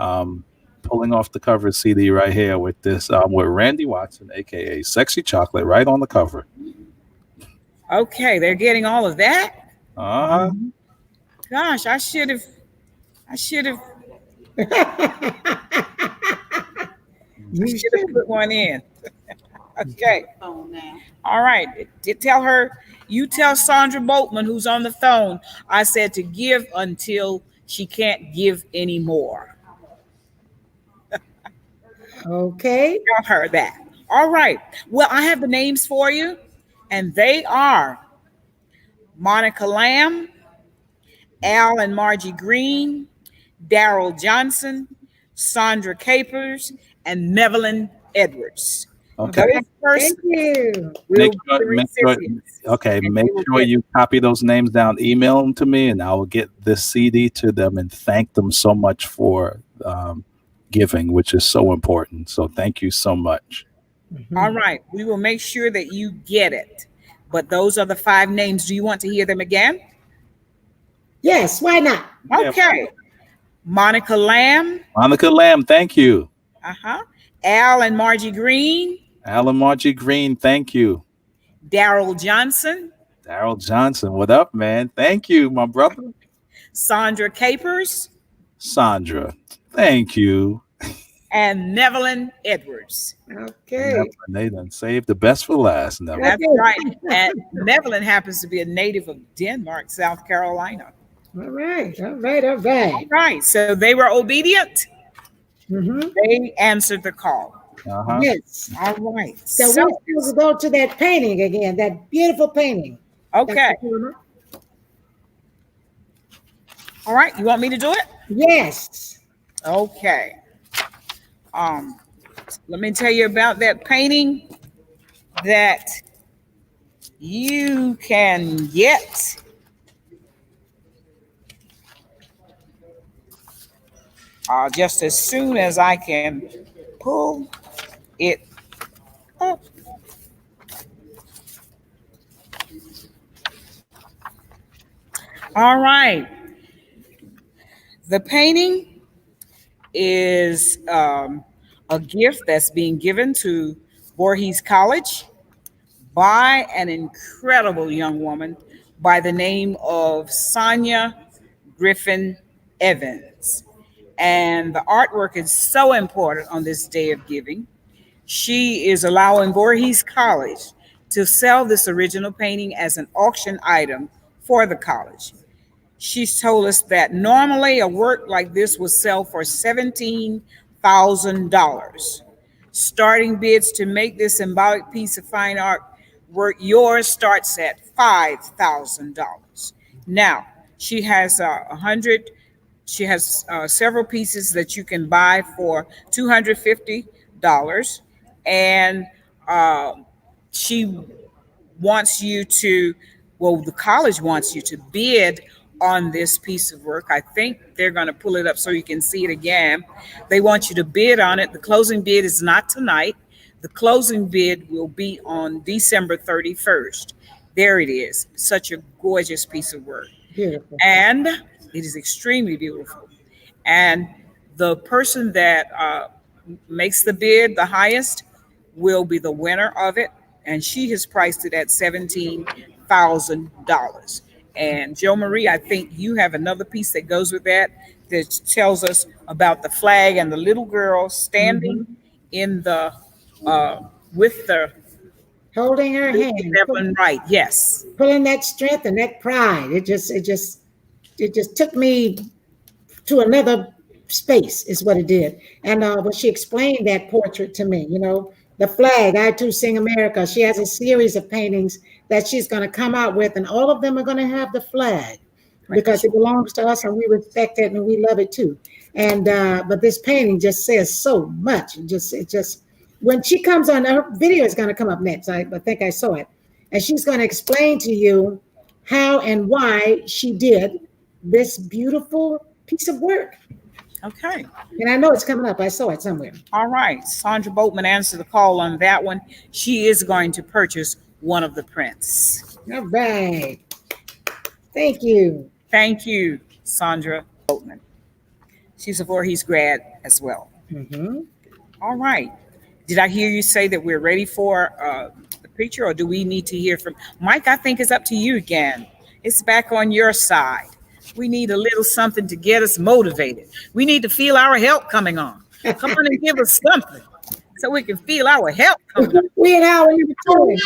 pulling off the cover CD right here with this with Randy Watson, aka Sexy Chocolate, right on the cover. okay, they're getting all of that. Uh-huh. Gosh, I should have. You should have put one in. Okay. All right. You tell Sandra Boatman, who's on the phone, I said to give until she can't give anymore. Okay. Tell her that. All right. Well, I have the names for you, and they are Monica Lamb, Al and Margie Green, Daryl Johnson, Sandra Capers, and Nevelyn Edwards. Okay. Thank you. Make sure you copy those names down, email them to me, and I will get this CD to them and thank them so much for giving, which is so important. So thank you so much. All right. We will make sure that you get it. But those are the 5 names. Do you want to hear them again? Yes, why not? Okay. Monica Lamb. Monica Lamb, thank you. Al and Margie Green. Al and Margie Green, thank you. Daryl Johnson. Daryl Johnson, what up, man? Thank you, my brother. Sandra Capers. Sandra, thank you. And Nevelyn Edwards. Okay. They done saved the best for last. Nevelyn. That's right. And Nevelyn happens to be a native of Denmark, South Carolina. All right. All right. So they were obedient. They answered the call. Yes. All right. So we're supposed to go to that painting again, that beautiful painting. Okay. All right. You want me to do it? Yes. Okay. Let me tell you about that painting that you can get. Just as soon as I can pull it up. All right. The painting is a gift that's being given to Voorhees College by an incredible young woman by the name of Sonia Griffin Evans. And the artwork is so important on this day of giving. She is allowing Voorhees College to sell this original painting as an auction item for the college. She's told us that normally a work like this would sell for $17,000. Starting bids to make this symbolic piece of fine art work yours starts at $5,000. Now, she has several pieces that you can buy for $250, and she wants you to, the college wants you to bid on this piece of work. I think they're going to pull it up so you can see it again. They want you to bid on it. The closing bid is not tonight. The closing bid will be on December 31st. There it is. Such a gorgeous piece of work. Beautiful. And it is extremely beautiful. And the person that makes the bid the highest will be the winner of it. And she has priced it at $17,000. And Joe Marie, I think you have another piece that goes with that tells us about the flag and the little girl standing in the with the holding her hand. Right, yes. Pulling that strength and that pride. It just took me to another space is what it did. And when she explained that portrait to me, the flag, I Too Sing America, she has a series of paintings that she's going to come out with, and all of them are going to have the flag because it belongs to us and we respect it and we love it too. And but this painting just says so much. It just when she comes on, her video is going to come up next. I think I saw it, and she's going to explain to you how and why she did this beautiful piece of work. Okay. And I know it's coming up. I saw it somewhere. All right. Sandra Boatman answered the call on that one. She is going to purchase one of the prints. All right. Thank you. Thank you, Sandra Boatman. She's a Voorhees grad as well. Mm-hmm. All right. Did I hear you say that we're ready for the preacher, or do we need to hear from Mike? I think it's up to you again. It's back on your side. We need a little something to get us motivated. We need to feel our help coming on. Come on and give us something so we can feel our help coming on. We an hour in between.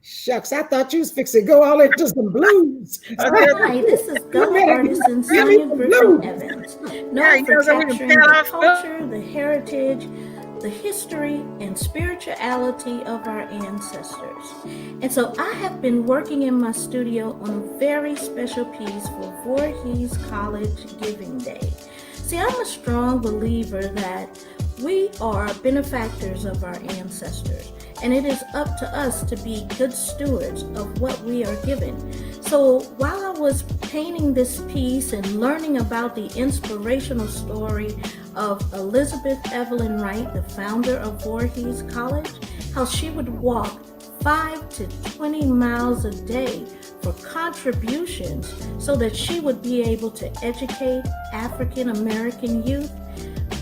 Shucks, I thought you was fixing to go all into some blues. Hi, this is Go Artisan Sonia Griffin Evans, known for capturing the culture, the heritage, the history, and spirituality of our ancestors. And so I have been working in my studio on a very special piece for Voorhees College Giving Day. See, I'm a strong believer that we are benefactors of our ancestors, and it is up to us to be good stewards of what we are given. So while I was painting this piece and learning about the inspirational story of Elizabeth Evelyn Wright, the founder of Voorhees College, how she would walk 5 to 20 miles a day for contributions so that she would be able to educate African American youth,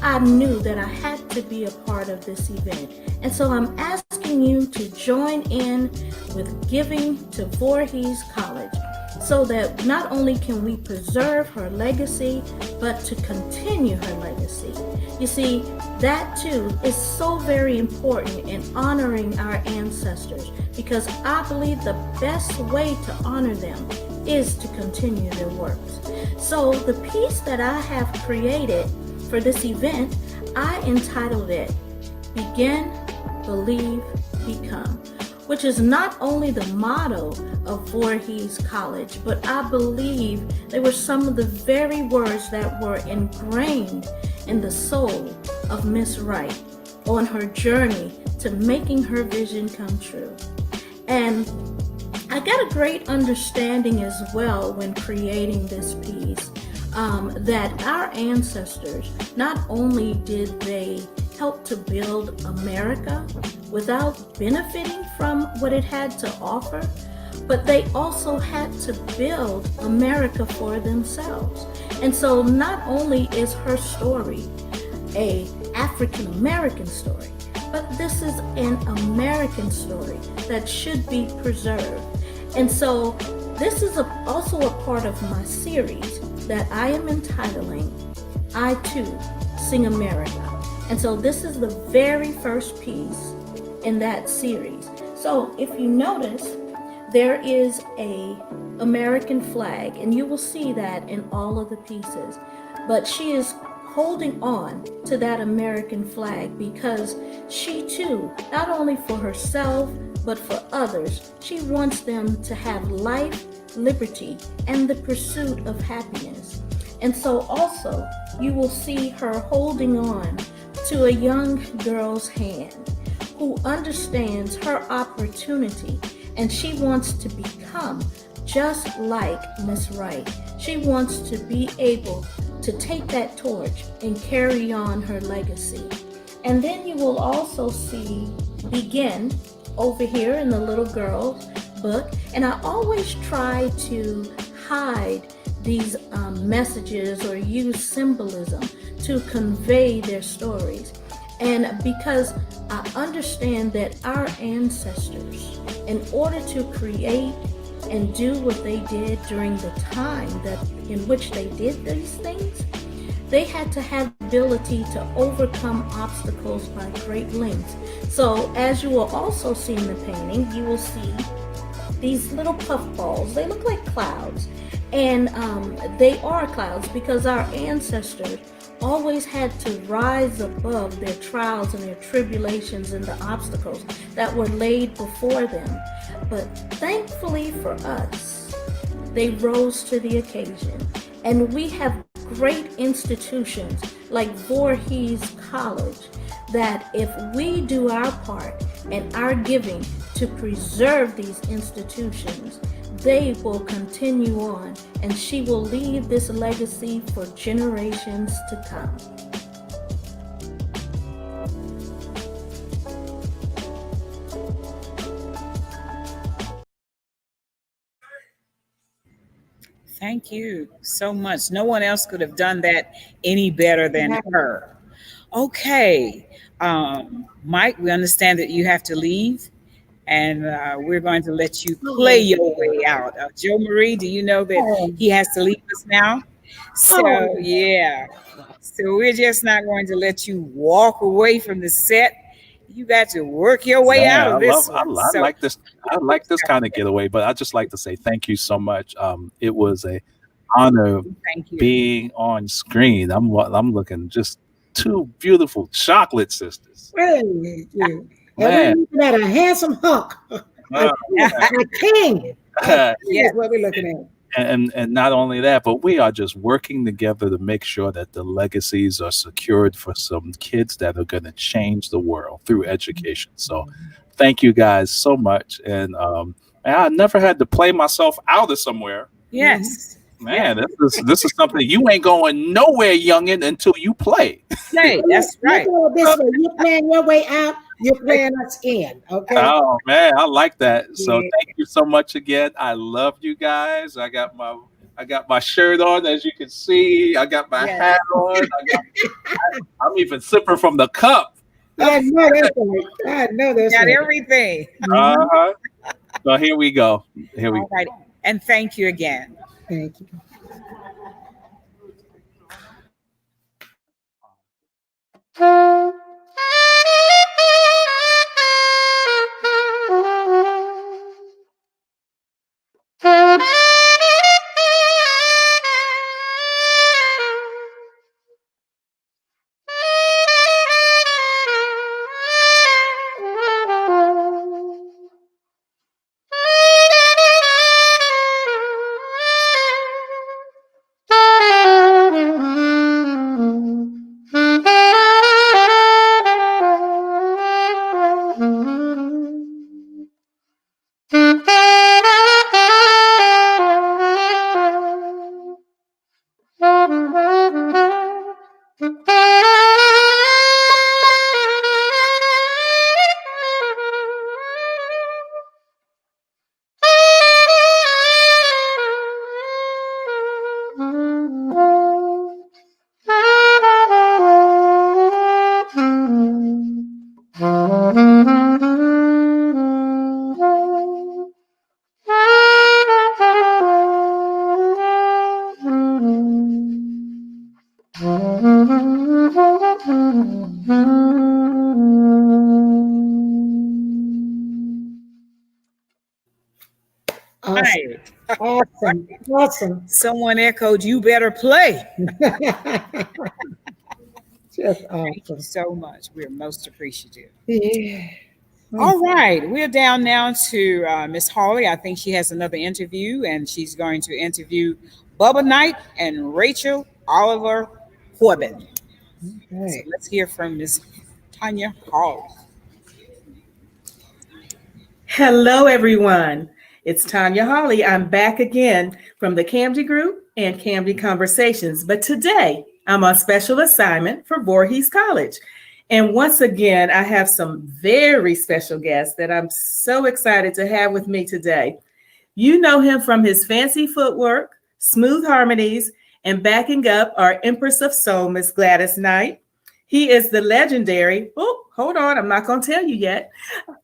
I knew that I had to be a part of this event. And so I'm asking you to join in with giving to Voorhees College so that not only can we preserve her legacy, but to continue her legacy. You see, that too is so very important in honoring our ancestors, because I believe the best way to honor them is to continue their works. So the piece that I have created for this event, I entitled it Begin, Believe, Become, which is not only the motto of Voorhees College, but I believe they were some of the very words that were ingrained in the soul of Miss Wright on her journey to making her vision come true. And I got a great understanding as well when creating this piece that our ancestors, not only did they help to build America without benefiting from what it had to offer, but they also had to build America for themselves. And so not only is her story a African American story, but this is an American story that should be preserved. And so this is also a part of my series that I am entitling, I Too Sing America. And so this is the very first piece in that series. So if you notice, there is a American flag, and you will see that in all of the pieces. But she is holding on to that American flag because she too, not only for herself, but for others, she wants them to have life, liberty, and the pursuit of happiness. And so also, you will see her holding on to a young girl's hand who understands her opportunity, and she wants to become just like Miss Wright. She wants to be able to take that torch and carry on her legacy. And then you will also see Begin over here in the little girl's book. And I always try to hide these messages or use symbolism to convey their stories. And because I understand that our ancestors, in order to create and do what they did during the time that in which they did these things, they had to have the ability to overcome obstacles by great lengths. So as you will also see in the painting, you will see these little puffballs. They look like clouds. And they are clouds because our ancestors always had to rise above their trials and their tribulations and the obstacles that were laid before them. But thankfully for us, they rose to the occasion. And we have great institutions like Voorhees College that if we do our part and our giving to preserve these institutions, they will continue on, and she will leave this legacy for generations to come. Thank you so much. No one else could have done that any better than her. Okay, Mike, we understand that you have to leave, and we're going to let you play your way out. Joe Marie, do you know that he has to leave us now? So, yeah. So we're just not going to let you walk away from the set. You got to work your way out of this one. I like this. I like this kind of getaway, but I just like to say thank you so much. It was a honor being on screen. I'm looking just two beautiful chocolate sisters. Really? Man. And we're looking at a handsome hunk, a king. Yeah. That's what we're looking at. And not only that, but we are just working together to make sure that the legacies are secured for some kids that are going to change the world through education. So thank you guys so much. And I never had to play myself out of somewhere. Yes. Man, this is something you ain't going nowhere, youngin, until you play. Play, that's right. This way, you're playing your way out, you're playing us in. Okay. Oh man, I like that. So thank you so much again. I love you guys. I got my shirt on, as you can see. I got my hat on. I'm even sipping from the cup. I know that's right. I know that's got right. everything. So here we go. Here we go. Right. And thank you again. Thank you. Awesome. Awesome. Someone echoed, "You better play." Just awesome. Thank you so much. We're most appreciative. Yeah. All right. We're down now to Miss Hawley. I think she has another interview, and she's going to interview Bubba Knight and Rachel Oliver Corbin. Okay. So let's hear from Miss Tanya Hawley. Hello, everyone. It's Tanya Hawley. I'm back again from the Camden Group and Camden Conversations. But today, I'm on special assignment for Voorhees College. And once again, I have some very special guests that I'm so excited to have with me today. You know him from his fancy footwork, smooth harmonies, and backing up our Empress of Soul, Miss Gladys Knight. He is the legendary, oh, hold on, I'm not going to tell you yet.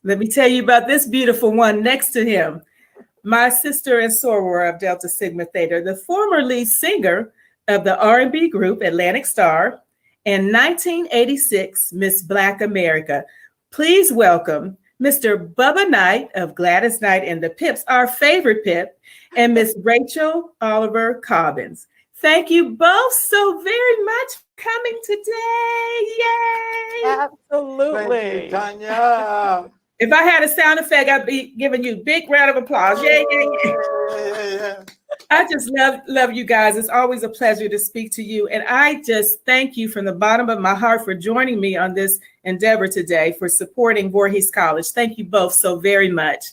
Let me tell you about this beautiful one next to him. My sister and soror of Delta Sigma Theta, the former lead singer of the R&B group Atlantic Star, and 1986 Miss Black America. Please welcome Mr. Bubba Knight of Gladys Knight and the Pips, our favorite Pip, and Miss Rachel Oliver Cobbins. Thank you both so very much for coming today. Yay! Absolutely. Thank you, Tanya. If I had a sound effect, I'd be giving you a big round of applause. Yay, yay, yay. I just love you guys. It's always a pleasure to speak to you. And I just thank you from the bottom of my heart for joining me on this endeavor today, for supporting Voorhees College. Thank you both so very much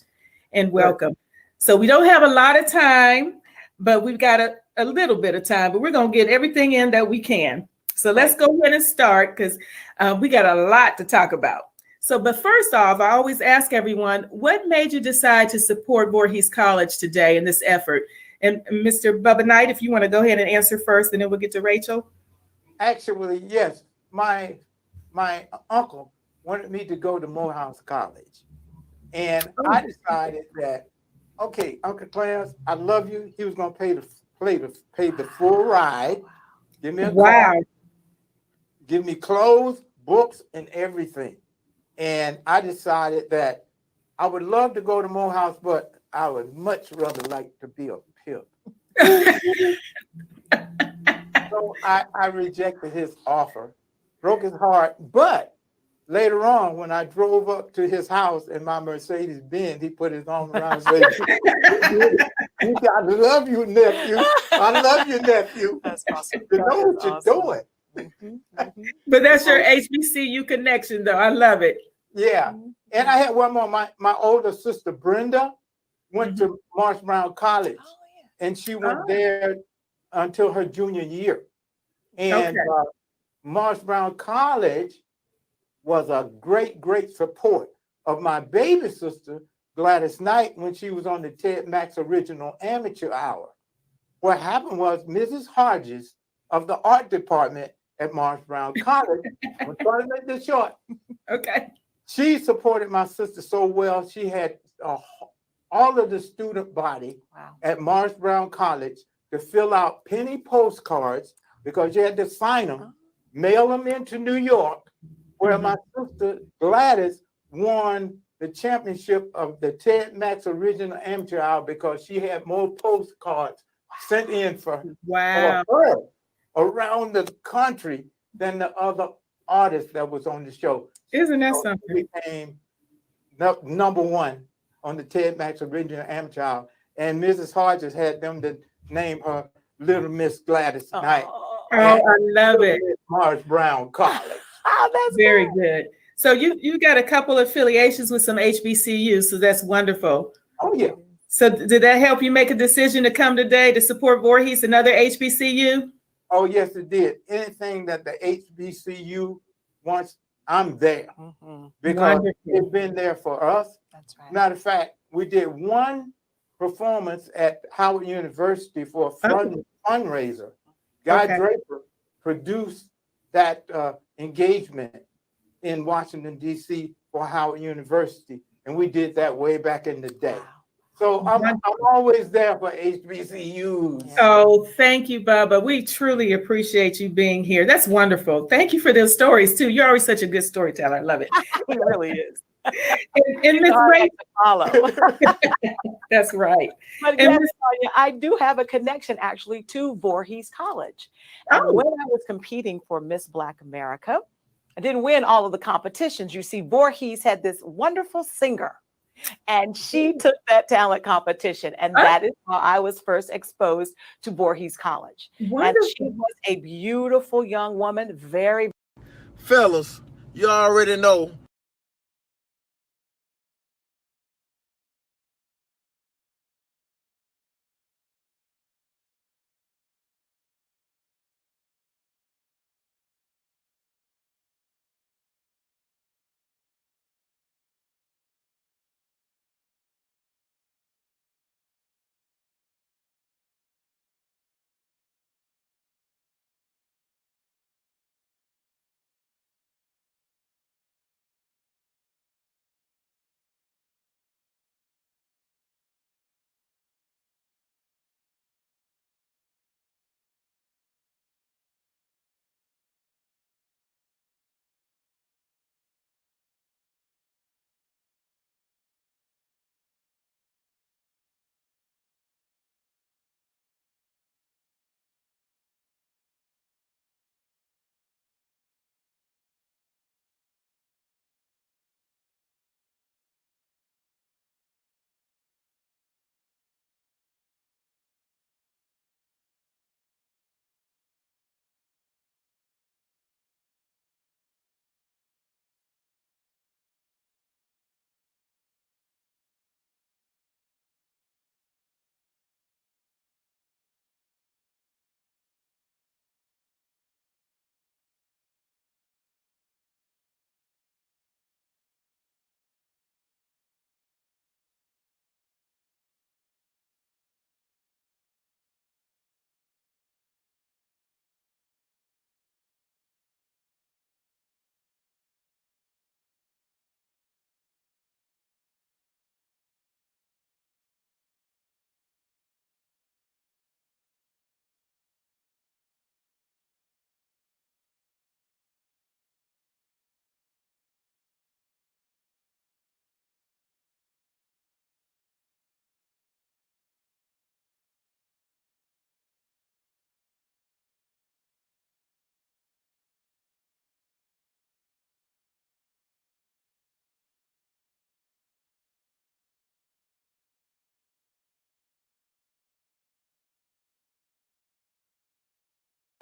and welcome. So we don't have a lot of time, but we've got a little bit of time, but we're going to get everything in that we can. So let's go ahead and start, because we got a lot to talk about. So, but first off, I always ask everyone, what made you decide to support Voorhees College today in this effort? And Mr. Bubba Knight, if you want to go ahead and answer first, and then we'll get to Rachel. Actually, yes. My uncle wanted me to go to Morehouse College. And I decided that, okay, Uncle Clarence, I love you. He was going to pay the full ride. Give me a car, give me clothes, books, and everything. And I decided that I would love to go to Morehouse, but I would much rather like to be a Pip. So I rejected his offer, broke his heart. But later on, when I drove up to his house in my Mercedes Benz, he put his arm around and said, he said, I love you, nephew. I love you, nephew. That's awesome. You know what you're doing. But that's your HBCU connection, though. I love it. Yeah. And I had one more. My older sister, Brenda, went to Marsh Brown College. And she went there until her junior year. And Marsh Brown College was a great, great support of my baby sister, Gladys Knight, when she was on the Ted Max Original Amateur Hour. What happened was Mrs. Hodges of the art department at Marsh Brown College, I'm trying to make this short. Okay. She supported my sister so well. She had all of the student body at Marsh Brown College to fill out penny postcards, because you had to sign them, mail them into New York, where my sister Gladys won the championship of the Ted Max Original Amateur Hour, because she had more postcards sent in for her around the country than the other artists that was on the show. Isn't that something? She became number one on the Ted Max Original Amateur Hour, and Mrs. Hodges had them to name her Little Miss Gladys Knight. Oh, I love it. Marsh Brown College. Oh, that's very good. So you got a couple of affiliations with some HBCUs, so that's wonderful. Oh yeah. So did that help you make a decision to come today to support Voorhees, another HBCU? Oh yes, it did. Anything that the HBCU wants, I'm there, because it's been there for us. That's right. Matter of fact, we did one performance at Howard University for a fundraiser. Guy Draper produced that engagement in Washington, D.C. for Howard University, and we did that way back in the day. So I'm always there for HBCUs. Oh, thank you, Bubba. We truly appreciate you being here. That's wonderful. Thank you for those stories, too. You're always such a good storyteller. I love it. He really is. And Miss Rachel, that's right. But yes, Tanya, I do have a connection actually to Voorhees College. And when I was competing for Miss Black America, I didn't win all of the competitions. You see, Voorhees had this wonderful singer, and she took that talent competition, and that is how I was first exposed to Voorhees College. And she was a beautiful young woman, very. Fellas, you already know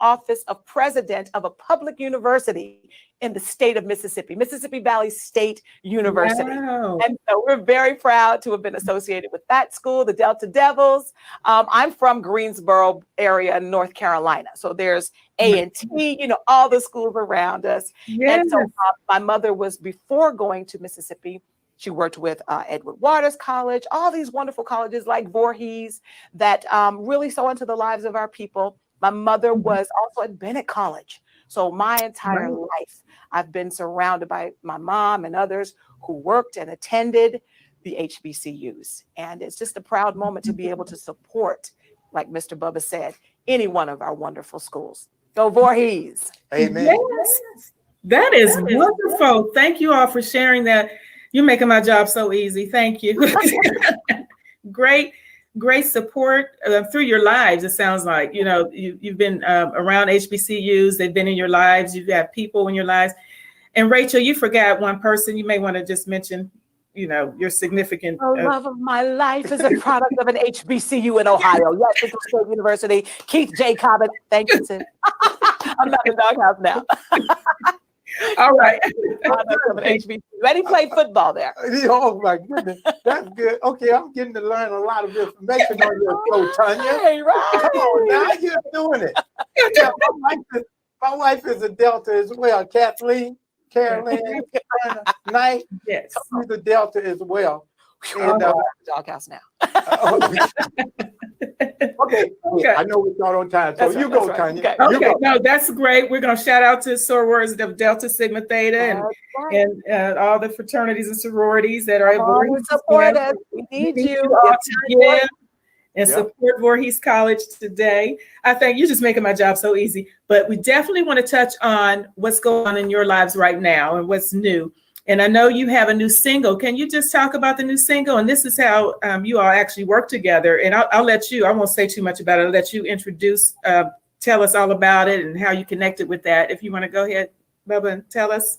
office of president of a public university in the state of Mississippi, Mississippi Valley State University. Wow. And so we're very proud to have been associated with that school, the Delta Devils. I'm from Greensboro area in North Carolina. So there's A&T, you know, all the schools around us. Yes. And so my mother was, before going to Mississippi, she worked with Edward Waters College, all these wonderful colleges like Voorhees that really sow into the lives of our people. My mother was also at Bennett College. So my entire life, I've been surrounded by my mom and others who worked and attended the HBCUs. And it's just a proud moment to be able to support, like Mr. Bubba said, any one of our wonderful schools. Go Voorhees. Amen. Yes. That is wonderful. Thank you all for sharing that. You're making my job so easy. Thank you. Great support through your lives. It sounds like, you know, you've been around HBCUs. They've been in your lives. You've had people in your lives. And Rachel, you forgot one person. You may want to just mention, you know, your significant. The love of my life is a product of an HBCU in Ohio. Yes, Central State University. Keith J. Cobbett. Thank you, Tim. I'm not in the doghouse now. All right. Ready play football there. Oh my goodness, that's good. Okay, I'm getting to learn a lot of information on your show, Tanya. Hey, right. Come on, now you're doing it. Yeah, my wife is a Delta as well. Kathleen, Caroline, Knight. Yes, she's a Delta as well. And doghouse now. Okay. I know we're short on time, so you go, Tanya. Okay, no, that's great. We're going to shout out to sorors of Delta Sigma Theta and all the fraternities and sororities that are at Voorhees. Support us. We need you. All to give and support Voorhees College today. I think you're just making my job so easy, but we definitely want to touch on what's going on in your lives right now and what's new. And I know you have a new single. Can you just talk about the new single? And this is how you all actually work together. And I'll let you, I won't say too much about it. I'll let you introduce, tell us all about it and how you connected with that. If you want to go ahead, Bubba, and tell us.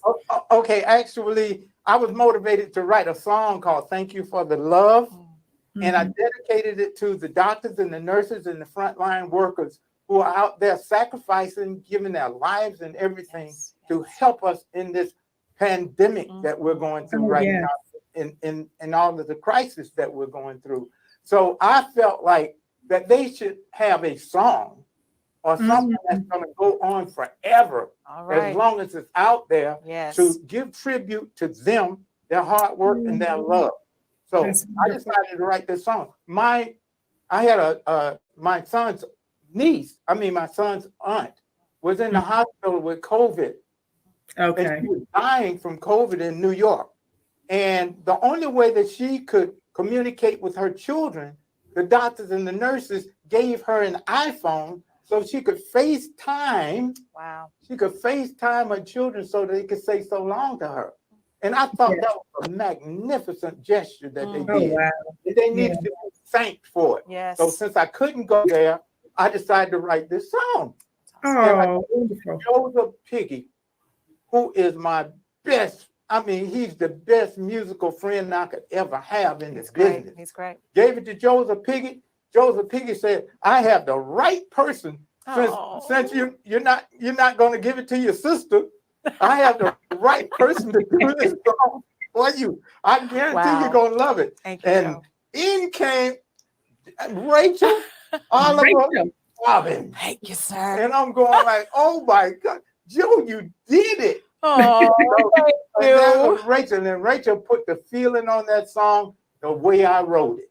Okay, actually, I was motivated to write a song called Thank You for the Love. Mm-hmm. And I dedicated it to the doctors and the nurses and the frontline workers who are out there sacrificing, giving their lives and everything to help us in this pandemic that we're going through now in all of the crisis that we're going through. So I felt like that they should have a song or something that's going to go on forever, as long as it's out there, to give tribute to them, their hard work and their love. So I decided to write this song. I had my son's my son's aunt was in the hospital with COVID. Okay. And she was dying from COVID in New York. And the only way that she could communicate with her children, the doctors and the nurses gave her an iPhone so she could FaceTime. Wow. She could FaceTime her children so they could say so long to her. And I thought that was a magnificent gesture that they did. Wow. And they needed to be thanked for it. Yes. So since I couldn't go there, I decided to write this song. Oh, wonderful. Joseph Piggy, who is my best, he's the best musical friend I could ever have in this business. He's great. Gave it to Joseph Piggy. Joseph Piggy said, I have the right person. Since you're not going to give it to your sister, I have the right person to do this song for you. I guarantee you're going to love it. Thank you. And in came Rachel, Oliver, Robin. Thank you, sir. And I'm going like, oh my God, Joe, you did it. Oh, thank you. That was Rachel, and Rachel put the feeling on that song the way I wrote it.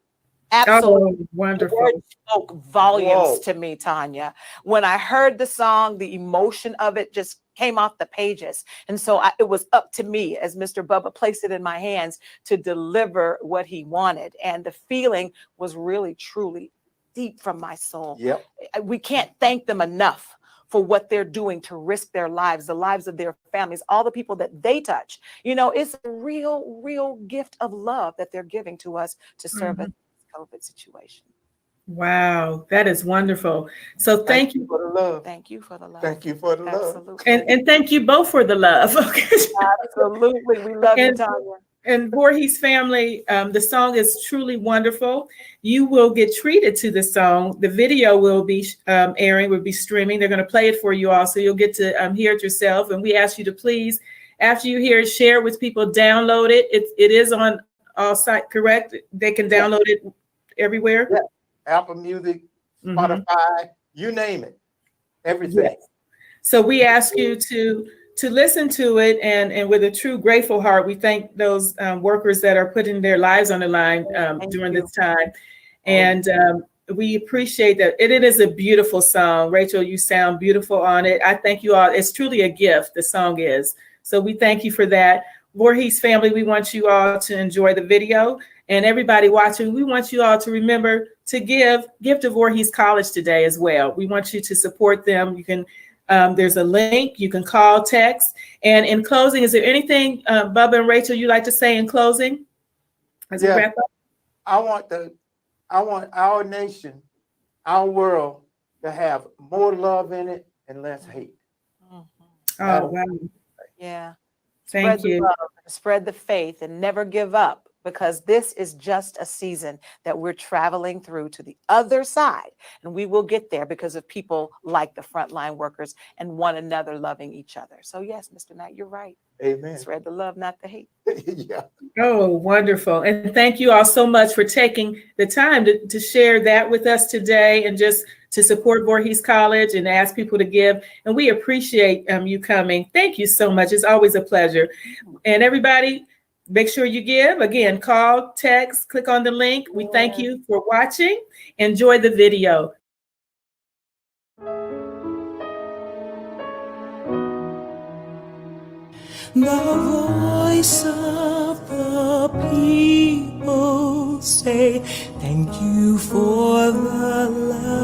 Absolutely. Oh, wonderful. The word spoke volumes to me, Tanya. When I heard the song, the emotion of it just came off the pages. And so it was up to me, as Mr. Bubba placed it in my hands, to deliver what he wanted. And the feeling was really, truly deep from my soul. Yep. We can't thank them enough for what they're doing to risk their lives, the lives of their families, all the people that they touch. You know, it's a real, real gift of love that they're giving to us to serve us in this COVID situation. Wow, that is wonderful. So thank you for the love. Thank you for the love. Thank you for the love. Absolutely. And thank you both for the love. Absolutely. We love you, Tanya. And Voorhees family, the song is truly wonderful. You will get treated to the song. The video will be airing, will be streaming. They're going to play it for you all, so you'll get to hear it yourself. And we ask you to please, after you hear it, share it with people, download it. It is on all sites, correct? They can download it everywhere? Yeah. Apple Music, Spotify, you name it, everything. Yes. So we ask you to listen to it, and with a true grateful heart, we thank those workers that are putting their lives on the line during this time. And we appreciate that. It is a beautiful song. Rachel, you sound beautiful on it. I thank you all. It's truly a gift, the song is. So we thank you for that. Voorhees family, we want you all to enjoy the video. And everybody watching, we want you all to remember to give to Voorhees College today as well. We want you to support them. You can there's a link, you can call, text. And in closing, is there anything, Bubba and Rachel, you'd like to say in closing? As we wrap up? I want our nation, our world to have more love in it and less hate. Oh, wow. Yeah. Thank Spread you. the love, spread the faith, and never give up, because this is just a season that we're traveling through to the other side. And we will get there because of people like the frontline workers and one another loving each other. So yes, Mr. Knight, you're right. Amen. Spread the love, not the hate. Yeah. Oh, wonderful. And thank you all so much for taking the time to share that with us today, and just to support Voorhees College and ask people to give. And we appreciate you coming. Thank you so much. It's always a pleasure. And everybody, make sure you give. Again, call, text, click on the link. We thank you for watching. Enjoy the video. The voice of the people say, thank you for the love.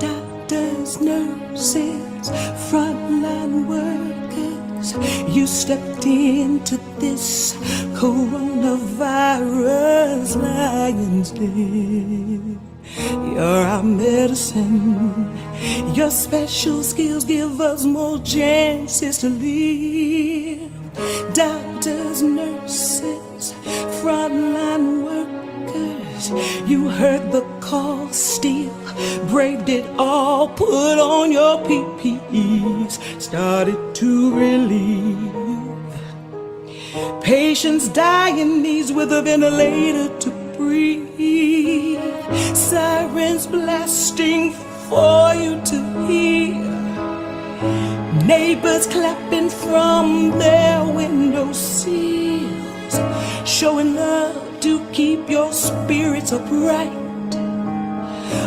Doctors, nurses, frontline workers, you stepped into this coronavirus lion's den. You're our medicine. Your special skills give us more chances to live. Doctors, nurses, frontline workers, you heard the call, still braved it all. Put on your PPEs, started to relieve patients dying, knees with a ventilator to breathe. Sirens blasting for you to hear. Neighbors clapping from their window sills, showing love to keep your spirits upright.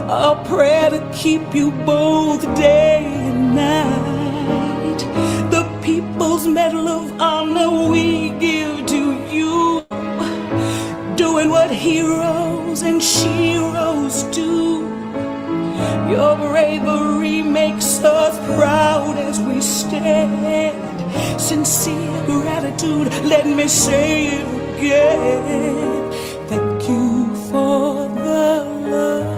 A prayer to keep you both day and night. The People's Medal of Honor we give to you, doing what heroes and sheroes do. Your bravery makes us proud as we stand. Sincere gratitude, let me say it again. Thank you for the love.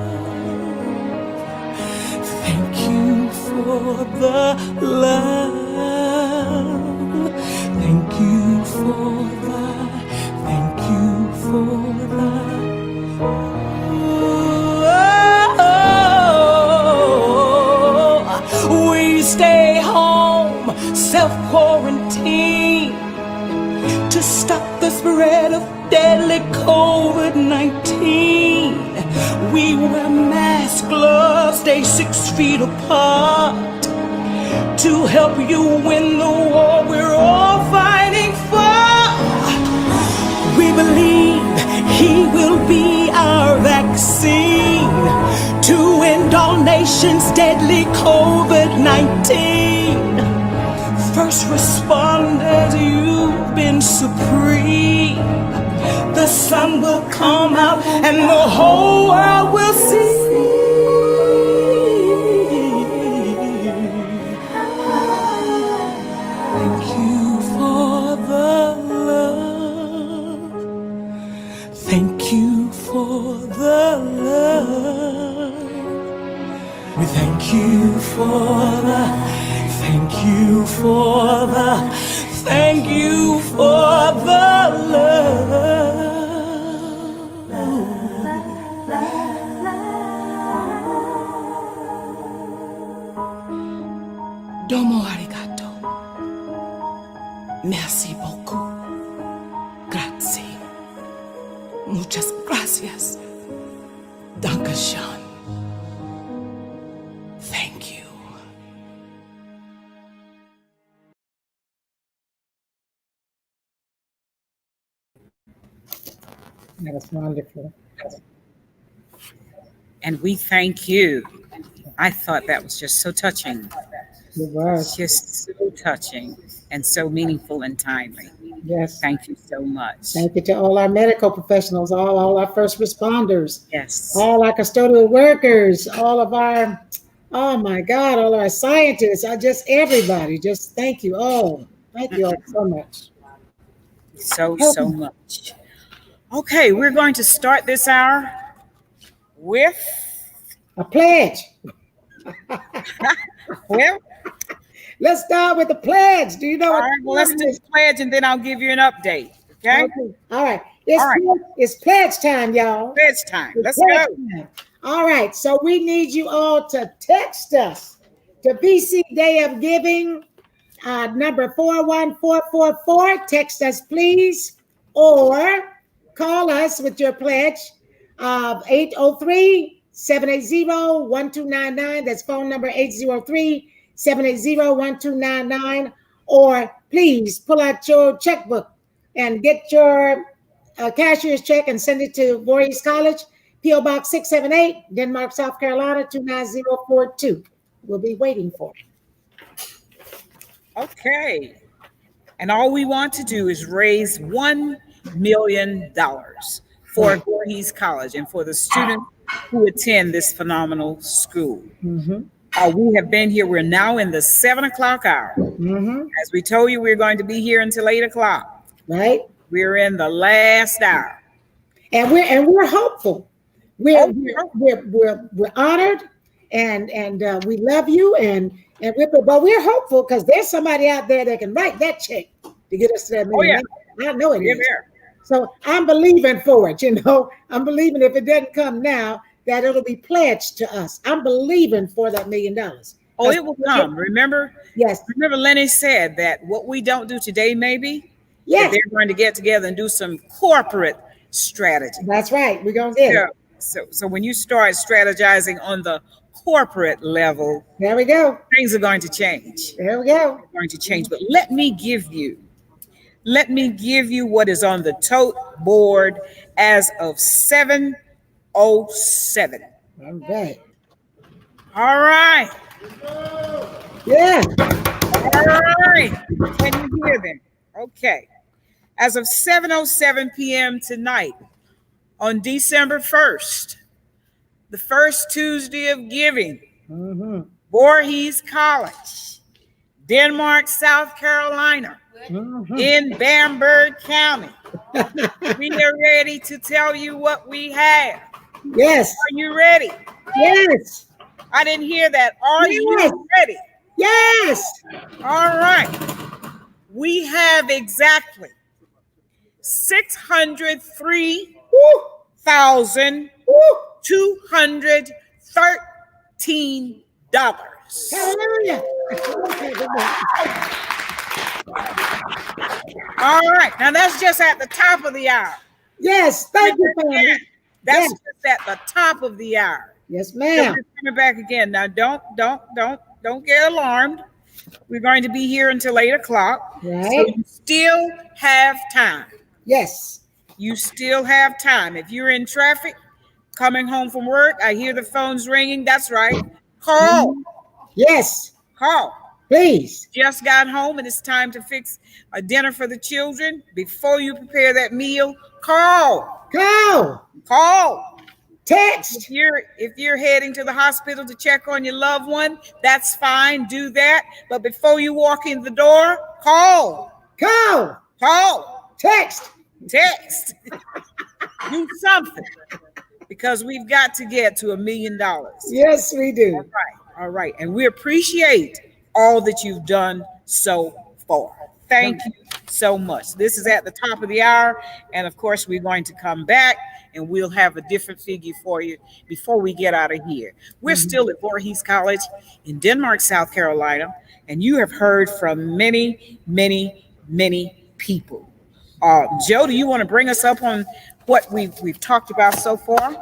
Thank you for the love. Thank you for the, thank you for the. We stay home, self-quarantine, to stop the spread of deadly COVID-19. We wear masks, gloves, stay 6 feet apart, to help you win the war we're all fighting for. We believe he will be our vaccine to end all nations' deadly COVID-19. First responders, you've been supreme. The sun will come out and the whole world will see. Thank you for the love. Thank you for the love. We thank you for the, thank you for the, Thank you for the love. Domo arigato. Merci beaucoup. Grazie. Muchas gracias. Dankeschön. Thank you. That was wonderful. And we thank you. I thought that was just so touching. It was. Just so touching and so meaningful and timely. Yes. Thank you so much. Thank you to all our medical professionals, all our first responders. Yes. All our custodial workers, all of our, oh my God, all our scientists, just everybody. Just thank you all. Thank you all so much. So much. Okay, we're going to start this hour with a pledge. Well, let's start with the pledge. Do you know what? All right, well, let's do the pledge and then I'll give you an update. Okay? All right. It's pledge time, y'all. Pledge time. Let's go. Time. All right. So we need you all to text us to BC Day of Giving, number 41444. Text us, please, or call us with your pledge of 803-780-1299. That's phone number 803-780-1299. Or please pull out your checkbook and get your cashier's check and send it to Voorhees College, P.O. Box 678, Denmark, South Carolina, 29042. We'll be waiting for it. Okay. And all we want to do is raise $1 million for Voorhees College and for the students who attend this phenomenal school. Mm-hmm. We have been here. We're now in the 7 o'clock hour. Mm-hmm. As we told you, we're going to be here until 8 o'clock. Right. We're in the last hour. And we're hopeful. We're honored and we love you but we're hopeful because there's somebody out there that can write that check to get us to that million. I know it is. There. So I'm believing for it, I'm believing if it doesn't come now, that it'll be pledged to us. I'm believing for that $1 million. Oh, it will come. Remember? Yes. Remember Lenny said that what we don't do today, maybe, they're going to get together and do some corporate strategy. That's right. We're going to get it. So when you start strategizing on the corporate level, there we go. Things are going to change. There we go. They're going to change. But let me give you what is on the tote board as of 7:07. All right. All right. Yeah. All right. Can you hear them? Okay. As of 7:07 p.m. tonight, on December 1st, the first Tuesday of giving, Voorhees College, Denmark, South Carolina, in Bamberg County. We are ready to tell you what we have. Yes. Are you ready? Yes. I didn't hear that. Are you ready? Yes. All right. We have exactly $603,213. Hallelujah. All right. Now that's just at the top of the hour. Yes. Thank you, family. That's just at the top of the hour. Yes, ma'am. So coming back again. Now don't get alarmed. We're going to be here until 8 o'clock. Right. So you still have time. Yes. You still have time. If you're in traffic, coming home from work, I hear the phones ringing. That's right. Call. Yes. Call. Please. Just got home and it's time to fix a dinner for the children. Before you prepare that meal, call. Call. Call. Text. If you're heading to the hospital to check on your loved one, that's fine. Do that. But before you walk in the door, call. Call. Call. Text. Text. Do something. Because we've got to get to $1 million. Yes, we do. All right. And we appreciate all that you've done so far. Thank you so much. This is at the top of the hour. And of course, we're going to come back and we'll have a different figure for you before we get out of here. We're still at Voorhees College in Denmark, South Carolina. And you have heard from many, many, many people. Joe, do you want to bring us up on what we've talked about so far?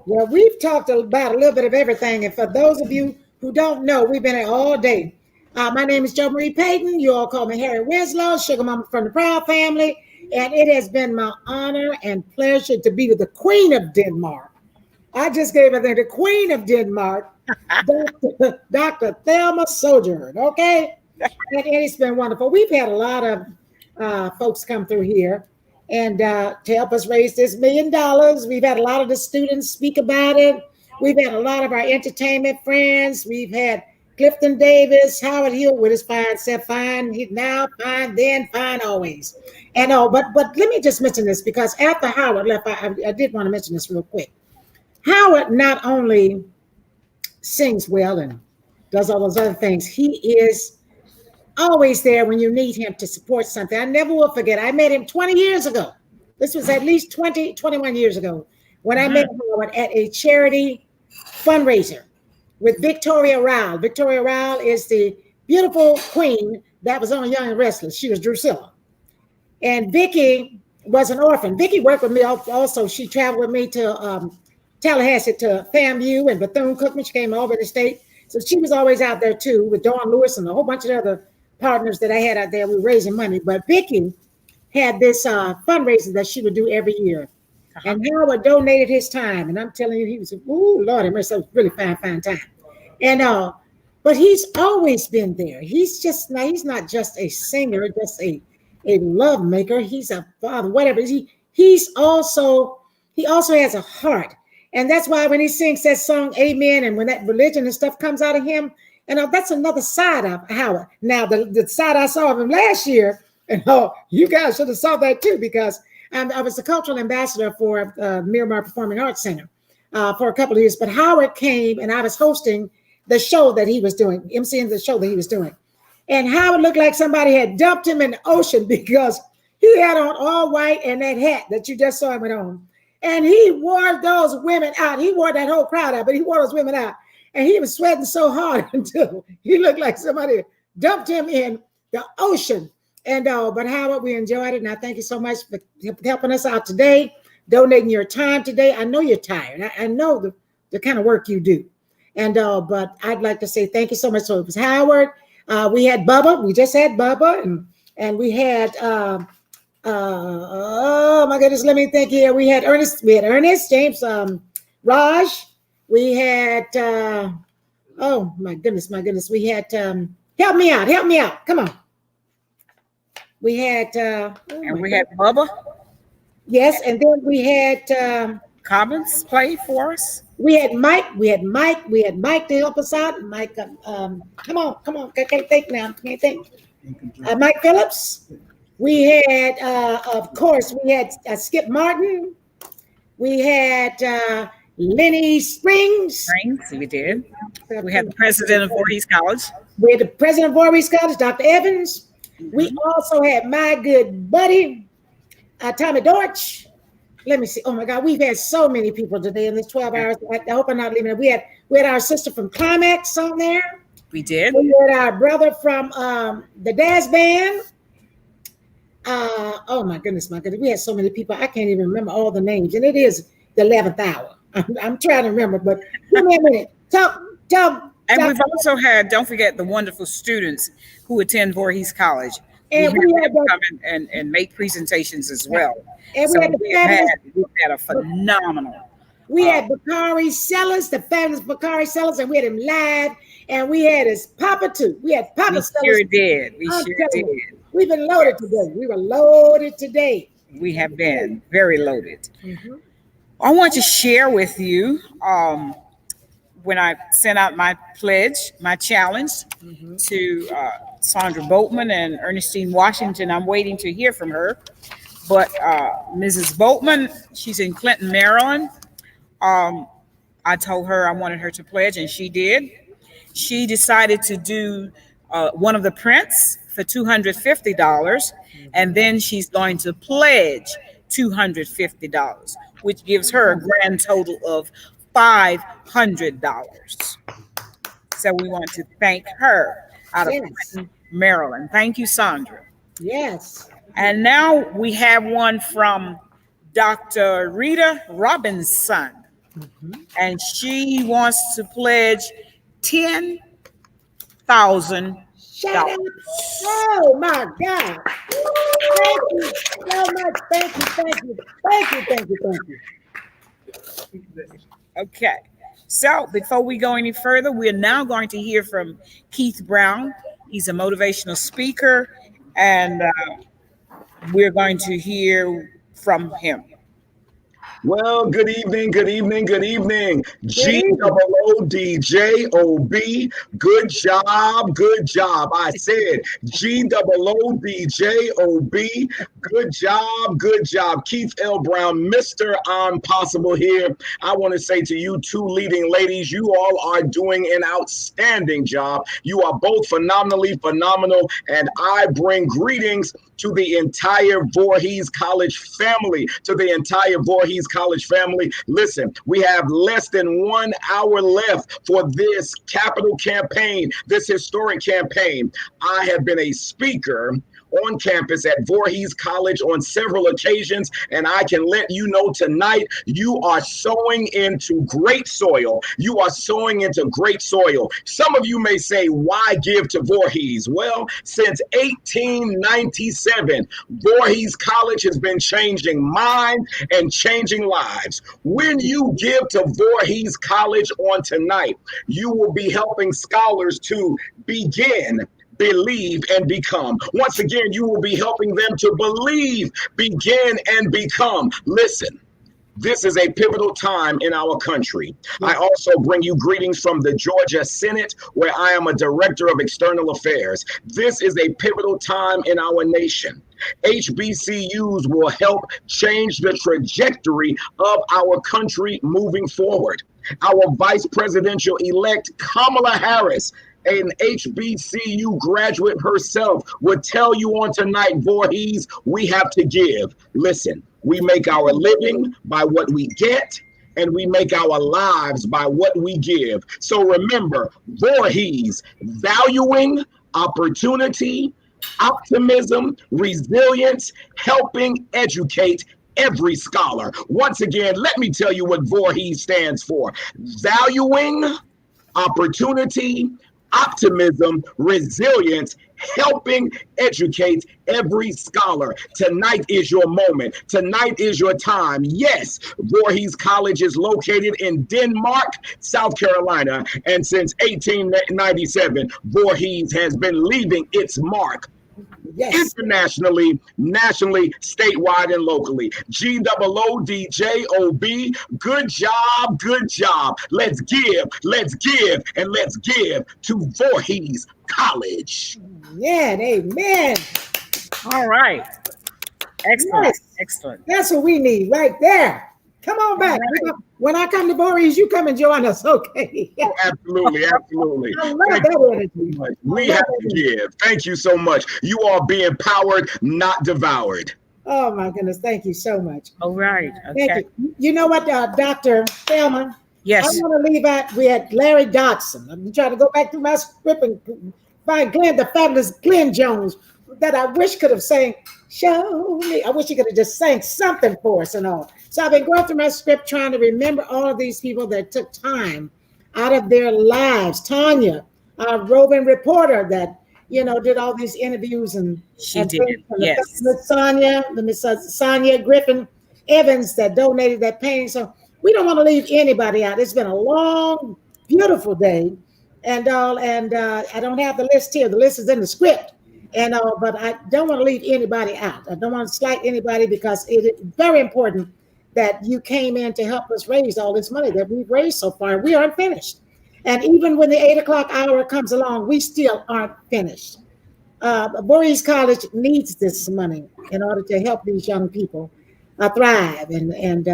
Well, we've talked about a little bit of everything. And for those of you who don't know, we've been here all day. My name is Jo Marie Payton. You all call me Harry Winslow, Sugar Mama from the Proud family. And it has been my honor and pleasure to be with the Queen of Denmark. I just gave her the Queen of Denmark, Dr. Thelma Sojourn, okay? And it's been wonderful. We've had a lot of folks come through here and to help us raise this $1 million. We've had a lot of the students speak about it. We've had a lot of our entertainment friends. We've had Clifton Davis, Howard Hill with his fine self, fine now, fine then, fine always. And but let me just mention this, because after Howard left, I did want to mention this real quick. Howard not only sings well and does all those other things, he is always there when you need him to support something. I never will forget, I met him 20 years ago. This was at least 21 years ago when I met Howard at a charity fundraiser with Victoria Rowell. Victoria Rowell is the beautiful queen that was on Young and Restless. She was Drusilla. And Vicky was an orphan. Vicky worked with me also. She traveled with me to Tallahassee, to FAMU and Bethune-Cookman. She came over the state. So she was always out there too with Dawn Lewis and a whole bunch of other partners that I had out there. We were raising money. But Vicky had this fundraiser that she would do every year. And Howard donated his time. And I'm telling you, he was, ooh, Lord, it was a really fine time. And but he's always been there. He's not just a singer, just a love maker. He's a father, whatever. He also has a heart. And that's why when he sings that song, Amen, and when that religion and stuff comes out of him, and that's another side of Howard. Now, the side I saw of him last year, and you guys should have saw that too, because I was the cultural ambassador for Miramar Performing Arts Center for a couple of years. But Howard came and I was hosting the show that he was doing, emceeing the show that he was doing. And Howard looked like somebody had dumped him in the ocean, because he had on all white and that hat that you just saw him on. And he wore those women out. He wore that whole crowd out, but he wore those women out. And he was sweating so hard until he looked like somebody dumped him in the ocean. And but Howard, we enjoyed it. And I thank you so much for helping us out today, donating your time today. I know you're tired. I know the kind of work you do. And but I'd like to say thank you so much. So it was Howard. We had Bubba. We just had Bubba, and we had oh my goodness, let me think here. We had Ernest. We had Ernest James, Raj. We had oh my goodness. We had help me out. Come on. We had and we had Bubba. Yes, and then we had Cobbins play for us. We had Mike to help us out. Mike, come on. I can't think now. Mike Phillips. We had, of course, we had Skip Martin. We had Lenny Springs. We did. We had the president of Voorhees College. We had the president of Voorhees College, Dr. Evans. We also had my good buddy, Tommy Dortch. Let me see. Oh my God, we've had so many people today in this 12 hours. I hope I'm not leaving it. We had our sister from Climax on there. We did. We had our brother from the Daz Band. Oh my goodness. We had so many people. I can't even remember all the names. And it is the 11th hour. I'm trying to remember, but give me a minute. And we've also had, don't forget, the wonderful students who attend Voorhees College. And we had them come and make presentations as well. And so we've had a phenomenal. We had Bakari Sellers, the fabulous Bakari Sellers, and we had him live. And we had his Papa too. We had Papa Sellers. Sure did. We sure did. We've been loaded today. We were loaded today. We have been very loaded. Mm-hmm. I want to share with you when I sent out my pledge, my challenge to Sandra Boatman and Ernestine Washington. I'm waiting to hear from her. But Mrs. Boatman, she's in Clinton, Maryland. I told her I wanted her to pledge, and she did. She decided to do one of the prints for $250, and then she's going to pledge $250, which gives her a grand total of $500. So we want to thank her out of Clinton, Maryland. Thank you, Sandra. Yes. And now we have one from Dr. Rita Robinson, and she wants to pledge $10,000. Shut up. Oh my God. Thank you so much. Thank you, thank you, thank you, thank you, thank you. Okay. So before we go any further, we're now going to hear from Keith Brown. He's a motivational speaker, and we're going to hear from him. Well, good evening, good evening, good evening. GOODJOB, good job, good job. I said GOODJOB, good job, good job. Keith L. Brown, Mr. I'm Possible here. I want to say to you two leading ladies, you all are doing an outstanding job. You are both phenomenally phenomenal, and I bring greetings to the entire Voorhees College family, to the entire Voorhees College family. Listen, we have less than 1 hour left for this capital campaign, this historic campaign. I have been a speaker on campus at Voorhees College on several occasions, and I can let you know tonight, you are sowing into great soil. You are sowing into great soil. Some of you may say, why give to Voorhees? Well, since 1897, Voorhees College has been changing minds and changing lives. When you give to Voorhees College on tonight, you will be helping scholars to begin, believe, and become. Once again, you will be helping them to believe, begin, and become. Listen, this is a pivotal time in our country. I also bring you greetings from the Georgia Senate, where I am a director of external affairs. This is a pivotal time in our nation. HBCUs will help change the trajectory of our country moving forward. Our Vice Presidential-elect Kamala Harris, an HBCU graduate herself, would tell you on tonight, Voorhees, we have to give. Listen, we make our living by what we get, and we make our lives by what we give. So remember, Voorhees, valuing opportunity, optimism, resilience, helping educate every scholar. Once again, let me tell you what Voorhees stands for. Valuing opportunity, optimism, resilience, helping educate every scholar. Tonight is your moment. Tonight is your time. Yes, Voorhees College is located in Denmark, South Carolina, and since 1897, Voorhees has been leaving its mark. Yes. Internationally, nationally, statewide, and locally. GOODJOB, good job, good job. Let's give, and let's give to Voorhees College. Yeah, amen. All right. Excellent, Yes. excellent. That's what we need right there. Come on back. When I come to Voorhees, you come and join us, okay? Oh, absolutely, absolutely. I love Thank that you energy. so much. We have to give. Thank you so much. You are being powered, not devoured. Oh my goodness, thank you so much. All right. Thank Okay. you. You know what, Dr. Thelma? Yes. I want to leave out, we had Larry Dodson. I'm trying to go back through my script and find Glenn, the fabulous Glenn Jones, that I wish could have sang, show me. I wish he could have just sang something for us and all. So I've been going through my script trying to remember all of these people that took time out of their lives. Tanya, our roving reporter that, you know, did all these interviews and She did, things. And yes. Miss Sonia Griffin Evans that donated that painting. So we don't want to leave anybody out. It's been a long, beautiful day, and all. And I don't have the list here. The list is in the script, and all. But I don't want to leave anybody out. I don't want to slight anybody because it is very important that you came in to help us raise all this money that we've raised so far. We aren't finished. And even when the 8 o'clock hour comes along, we still aren't finished. Voorhees College needs this money in order to help these young people thrive and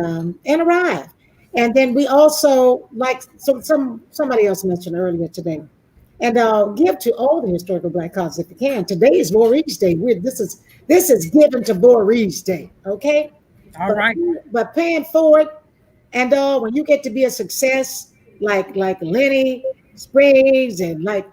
arrive. And then we also, like somebody else mentioned earlier today, And give to all the historical Black causes if you can. Today is Voorhees Day. This is given to Voorhees Day, okay? All right. But paying forward, and when you get to be a success, like Lenny Spriggs and like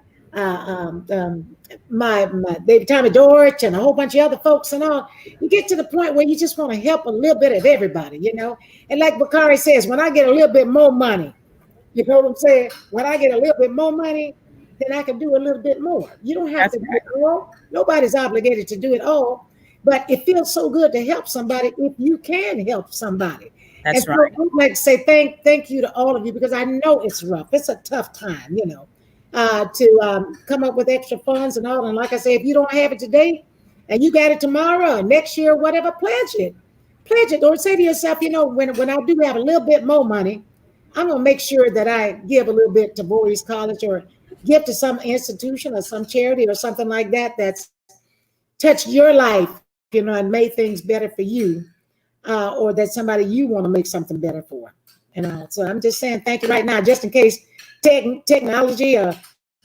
my David Tommy Dorch and a whole bunch of other folks and all, you get to the point where you just want to help a little bit of everybody, you know? And like Bakari says, when I get a little bit more money, you know what I'm saying? When I get a little bit more money, then I can do a little bit more. You don't have to do it all. Nobody's obligated to do it all, but it feels so good to help somebody if you can help somebody. That's and so right. I'd like to say thank you to all of you, because I know it's rough. It's a tough time, you know, to come up with extra funds and all. And like I say, if you don't have it today and you got it tomorrow or next year or whatever, pledge it. Pledge it. Or say to yourself, you know, when I do have a little bit more money, I'm going to make sure that I give a little bit to Voorhees College or give to some institution or some charity or something like that that's touched your life, you know, and made things better for you, or that somebody you want to make something better for. And so I'm just saying thank you right now, just in case technology or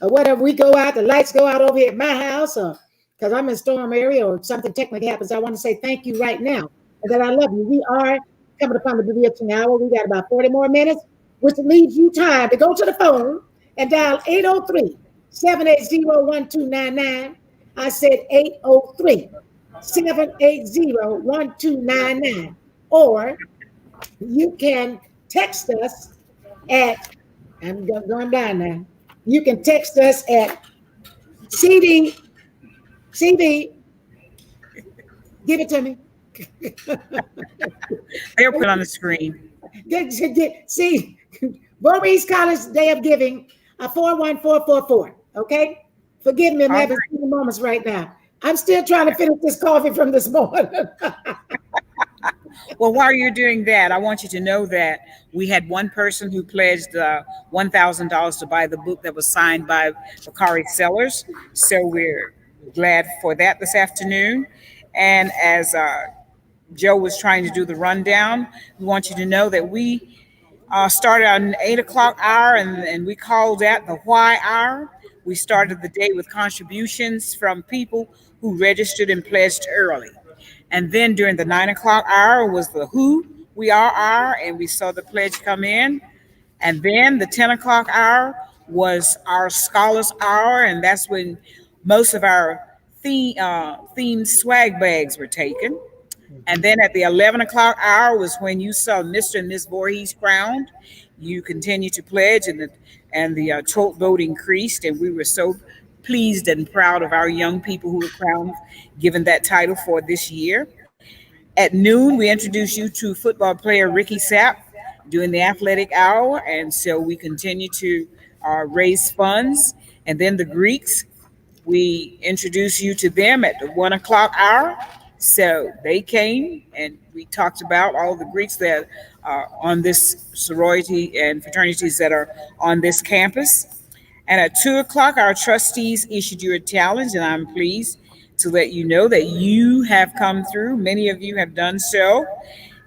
whatever, we go out, the lights go out over here at my house, or because I'm in storm area or something technically happens, I want to say thank you right now and that I love you. We are coming upon the bewitching hour. We got about 40 more minutes, which leaves you time to go to the phone and dial 803-780-1299. I said 803-780-1299. Or you can text us at, I'm going down now. You can text us at CD, give it to me. They'll put on the screen. See, Voorhees College Day of Giving, 41444. Okay, forgive me, I'm having some moments right now. I'm still trying to finish this coffee from this morning. Well, while you're doing that, I want you to know that we had one person who pledged $1,000 to buy the book that was signed by Bakari Sellers. So we're glad for that this afternoon. And as Joe was trying to do the rundown, we want you to know that we started on an 8 o'clock hour, and we called that the Why Hour. We started the day with contributions from people who registered and pledged early. And then during the 9 o'clock hour was the Who We Are Hour, and we saw the pledge come in. And then the 10 o'clock hour was our Scholars Hour, and that's when most of our themed swag bags were taken. And then at the 11 o'clock hour was when you saw Mr. and Miss Voorhees crowned. You continued to pledge, and the total vote increased, and we were so pleased and proud of our young people who were crowned, given that title for this year. At noon, we introduced you to football player Ricky Sapp during the athletic hour, and so we continue to raise funds. And then the Greeks, we introduced you to them at the 1 o'clock hour. So they came and we talked about all the Greeks that are on this sorority and fraternities that are on this campus. And at 2 o'clock, our trustees issued you a challenge, and I'm pleased to let you know that you have come through. Many of you have done so.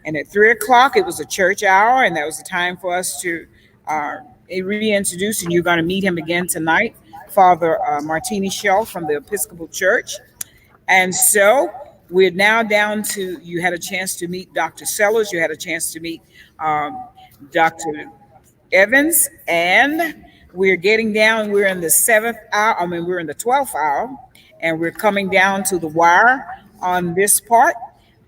And at 3 o'clock, it was a church hour, and that was the time for us to reintroduce, and you're going to meet him again tonight, Father Martini Shaw from the Episcopal Church. And so we're now down to, you had a chance to meet Dr. Sellers, you had a chance to meet Dr. Evans, and we're getting down, we're in the 7th hour, we're in the 12th hour, and we're coming down to the wire on this part.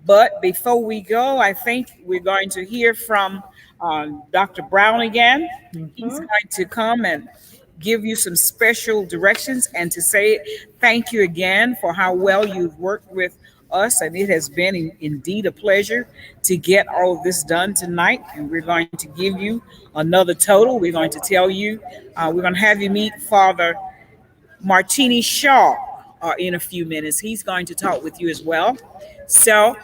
But before we go, I think we're going to hear from Dr. Brown again. He's going to come and give you some special directions and to say thank you again for how well you've worked with us. And it has been indeed a pleasure to get all of this done tonight. And we're going to give you another total. We're going to tell you, we're going to have you meet Father Martini Shaw in a few minutes. He's going to talk with you as well. So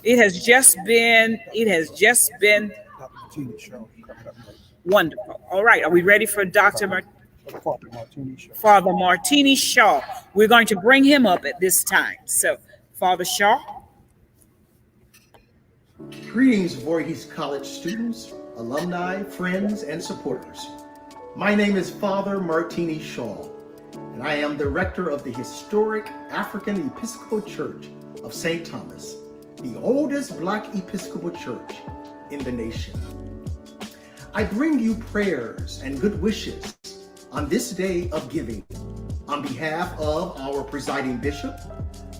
it has just been wonderful. All right, are we ready for Father Martini Shaw? We're going to bring him up at this time. So, Father Shaw. Greetings, Voorhees College students, alumni, friends, and supporters. My name is Father Martini Shaw. and I am the rector of the historic African Episcopal Church of St. Thomas, the oldest Black Episcopal church in the nation. I bring you prayers and good wishes on this day of giving on behalf of our presiding bishop,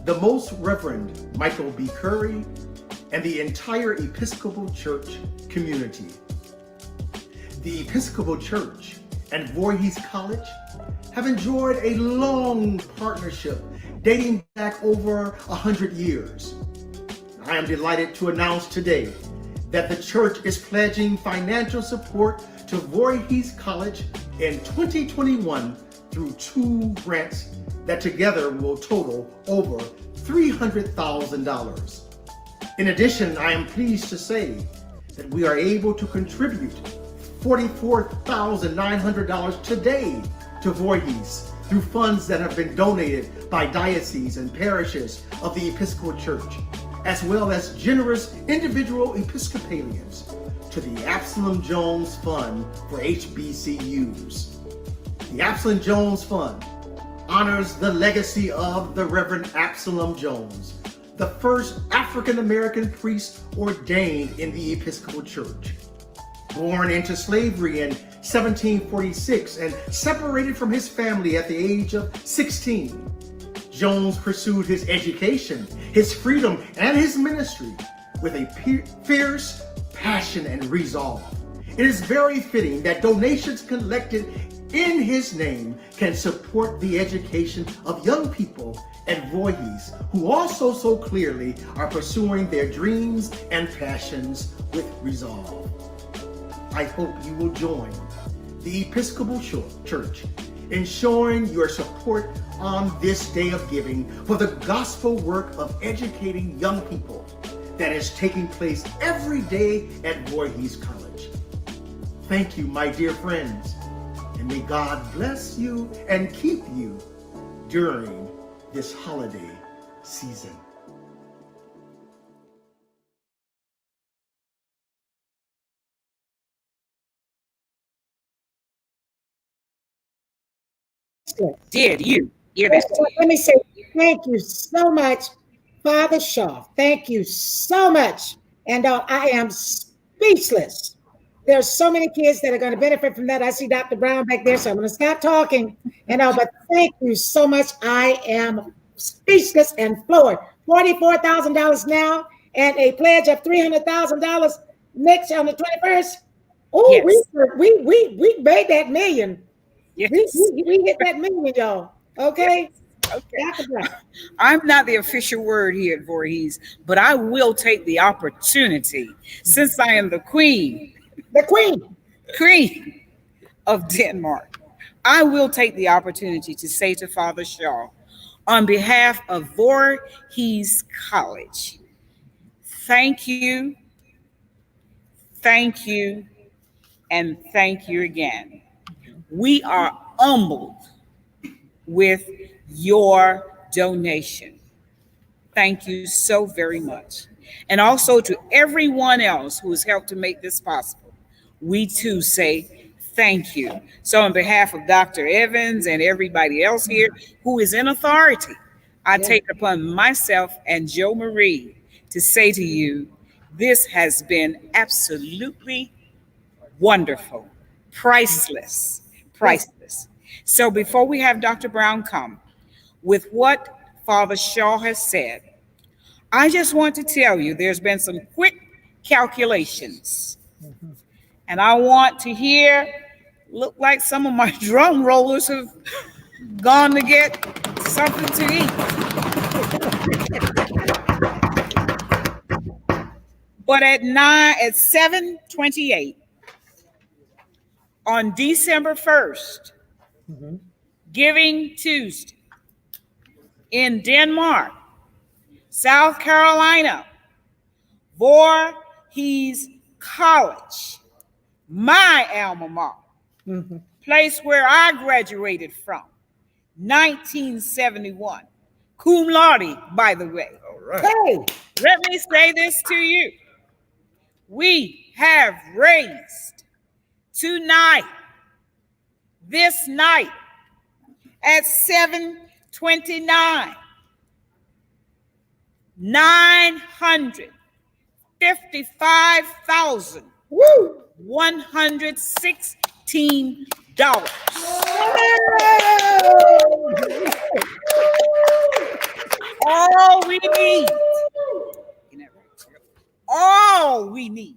the Most Reverend Michael B. Curry, and the entire Episcopal Church community. The Episcopal Church and Voorhees College have enjoyed a long partnership dating back over 100 years. I am delighted to announce today that the church is pledging financial support to Voorhees College in 2021 through 2 grants that together will total over $300,000. In addition, I am pleased to say that we are able to contribute $44,900 today to Voorhees through funds that have been donated by dioceses and parishes of the Episcopal Church, as well as generous individual Episcopalians to the Absalom Jones Fund for HBCUs. The Absalom Jones Fund honors the legacy of the Reverend Absalom Jones, the first African-American priest ordained in the Episcopal Church. Born into slavery in 1746 and separated from his family at the age of 16, Jones pursued his education, his freedom, and his ministry with a fierce passion and resolve. It is very fitting that donations collected in his name can support the education of young people at Voorhees who also so clearly are pursuing their dreams and passions with resolve. I hope you will join the Episcopal Church in showing your support on this day of giving for the gospel work of educating young people that is taking place every day at Voorhees College. Thank you, my dear friends, and may God bless you and keep you during this holiday season. Did you? Give it to Let me say thank you so much, Father Shaw. Thank you so much. And I am speechless. There's so many kids that are going to benefit from that. I see Dr. Brown back there, so I'm going to stop talking. But thank you so much. I am speechless and floored. $44,000 now, and a pledge of $300,000 next on the 21st. Oh, yes. we made that million. Yes. We hit that million, y'all. Okay. Yes. Okay. I'm not the official word here at Voorhees, but I will take the opportunity, since I am the queen of Denmark. I will take the opportunity to say to Father Shaw, on behalf of Voorhees College, thank you, and thank you again. We are humbled with your donation. Thank you so very much. And also to everyone else who has helped to make this possible, we too say thank you. So on behalf of Dr. Evans and everybody else here who is in authority, I take upon myself and Jo Marie to say to you, this has been absolutely wonderful, priceless. So before we have Dr. Brown come, with what Father Shaw has said, I just want to tell you there's been some quick calculations. And I want to look like some of my drum rollers have gone to get something to eat. But at 7:28 on December 1st, Giving Tuesday in Denmark, South Carolina, Voorhees College, my alma mater, place where I graduated from, 1971, cum laude, by the way. All right. Hey, let me say this to you. We have raised this night, at 729. $955,116. All we need. All we need.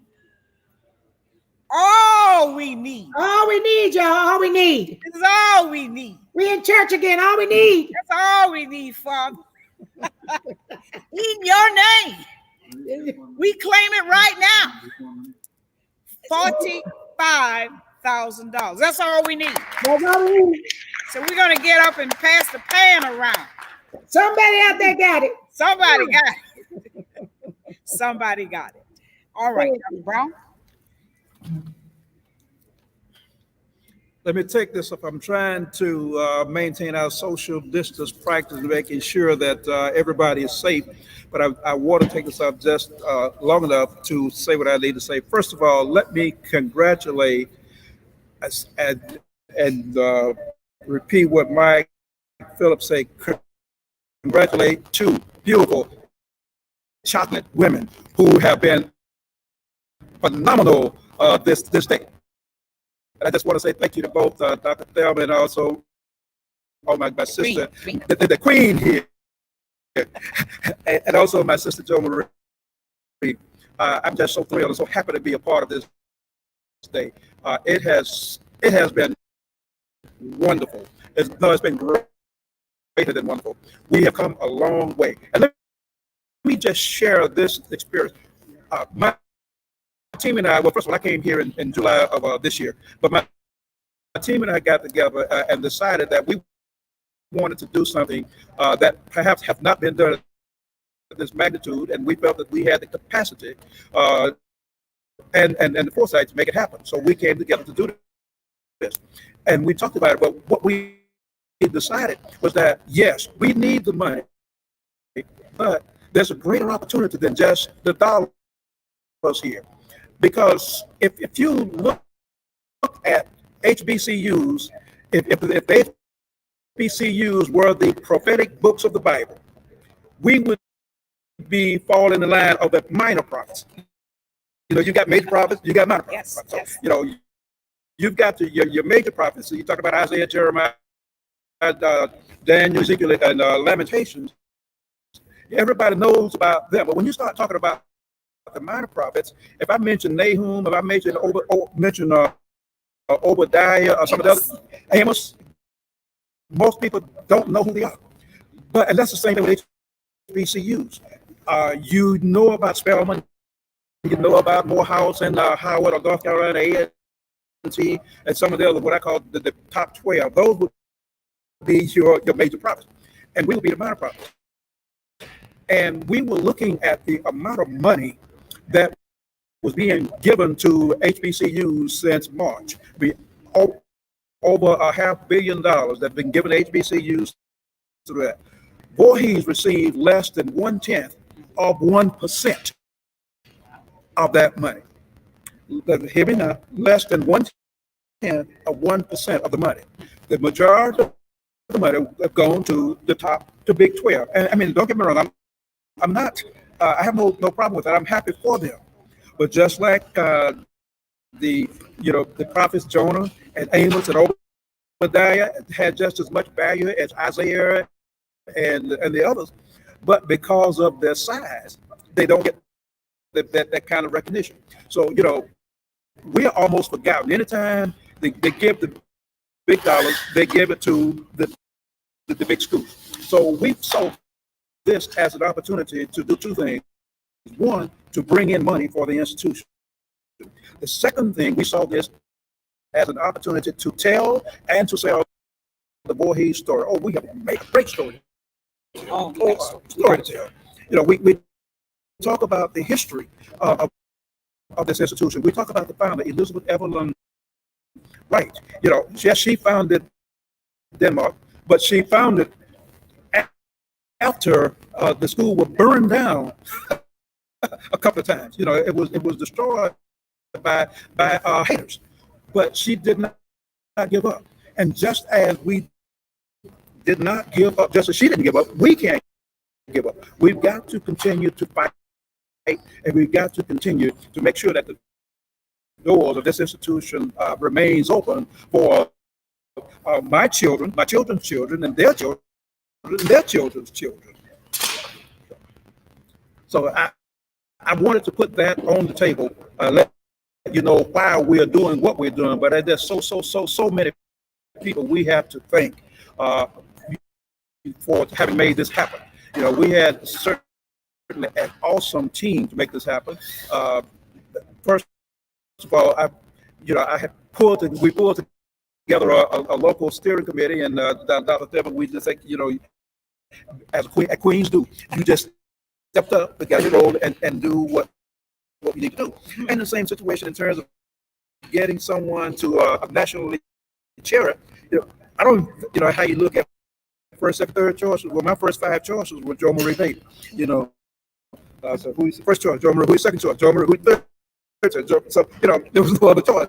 All we need. All we need, y'all. All we need. This is all we need. We in church again. All we need. That's all we need, Father. In your name. We claim it right now. $45,000. That's all we need. That's all we need. So we're going to get up and pass the pan around. Somebody out there got it. Somebody got it. Somebody got it. All right, Dr. Brown. Let me take this up. I'm trying to maintain our social distance practice, making sure that everybody is safe. But I want to take this up just long enough to say what I need to say. First of all, let me congratulate and repeat what Mike Phillips said. Congratulate two beautiful chocolate women who have been phenomenal this day. I just want to say thank you to both Dr. Thelma and also my sister, the queen here, and also my sister Jo Marie. I'm just so thrilled and so happy to be a part of this day. It has been wonderful. It's been greater than wonderful. We have come a long way. And let me just share this experience. My team and I, well, first of all, I came here in July of this year, but my team and I got together and decided that we wanted to do something that perhaps have not been done at this magnitude, and we felt that we had the capacity and the foresight to make it happen. So we came together to do this, and we talked about it. But what we decided was that yes, we need the money, but there's a greater opportunity than just the dollars here. Because if you look at HBCUs, if the HBCUs were the prophetic books of the Bible, we would be fall in the line of the minor prophets. You know, you got major prophets, you got minor prophets. So, you know, you've got your major prophets. So you talk about Isaiah, Jeremiah, Daniel, Ezekiel, and Lamentations. Everybody knows about them. But when you start talking about the minor prophets, if I mention Nahum, if I mention Obadiah, or some of the others, Amos, most people don't know who they are. And that's the same thing with HBCUs. You know about Spelman, you know about Morehouse and Howard or North Carolina A&T, and some of the other, what I call the top 12. Those would be your major prophets, and we would be the minor prophets. And we were looking at the amount of money that was being given to HBCUs since March. Over $500 million that have been given to HBCUs through that. Voorhees received less than 1/10 of 1% of that money. Hear me now, less than 1/10 of 1% of the money. The majority of the money have gone to the Big 12. And I mean, don't get me wrong, I'm not. I have no problem with that. I'm happy for them. But just like the prophets Jonah and Amos and Obadiah had just as much value as Isaiah and the others, but because of their size, they don't get that kind of recognition. So we are almost forgotten. Anytime they give the big dollars, they give it to the big schools. So we saw this as an opportunity to do two things. One, to bring in money for the institution. The second thing, we saw this as an opportunity to tell and to sell the Voorhees story. Oh, we have a great story. Story to tell. We talk about the history of this institution. We talk about the founder, Elizabeth Evelyn Wright. Yes, she founded Denmark, but she founded after the school was burned down a couple of times. It was destroyed by haters, but she did not give up. And just as we did not give up. Just as she didn't give up, we can't give up. We've got to continue to fight, and we've got to continue to make sure that the doors of this institution remains open for my children, my children's children, and their children, and their children's children. So I wanted to put that on the table, let you know why we're doing what we're doing. But there's so many people we have to thank for having made this happen. You know, we had certainly an awesome team to make this happen. First of all, we pulled together a local steering committee, and Dr. Devin, we just think, you know, as Queens do, you just stepped up, we got your role and do what we need to do. And the same situation in terms of getting someone to nationally chair it. You know, I don't, you know, how you look at first, second, third choices. Well, my first 5 choices were Joe Marie Bates. You know, so who's the first choice? Joe Marie. Who's the second choice? Joe Marie. Who's the third choice? So, you know, there was no other choice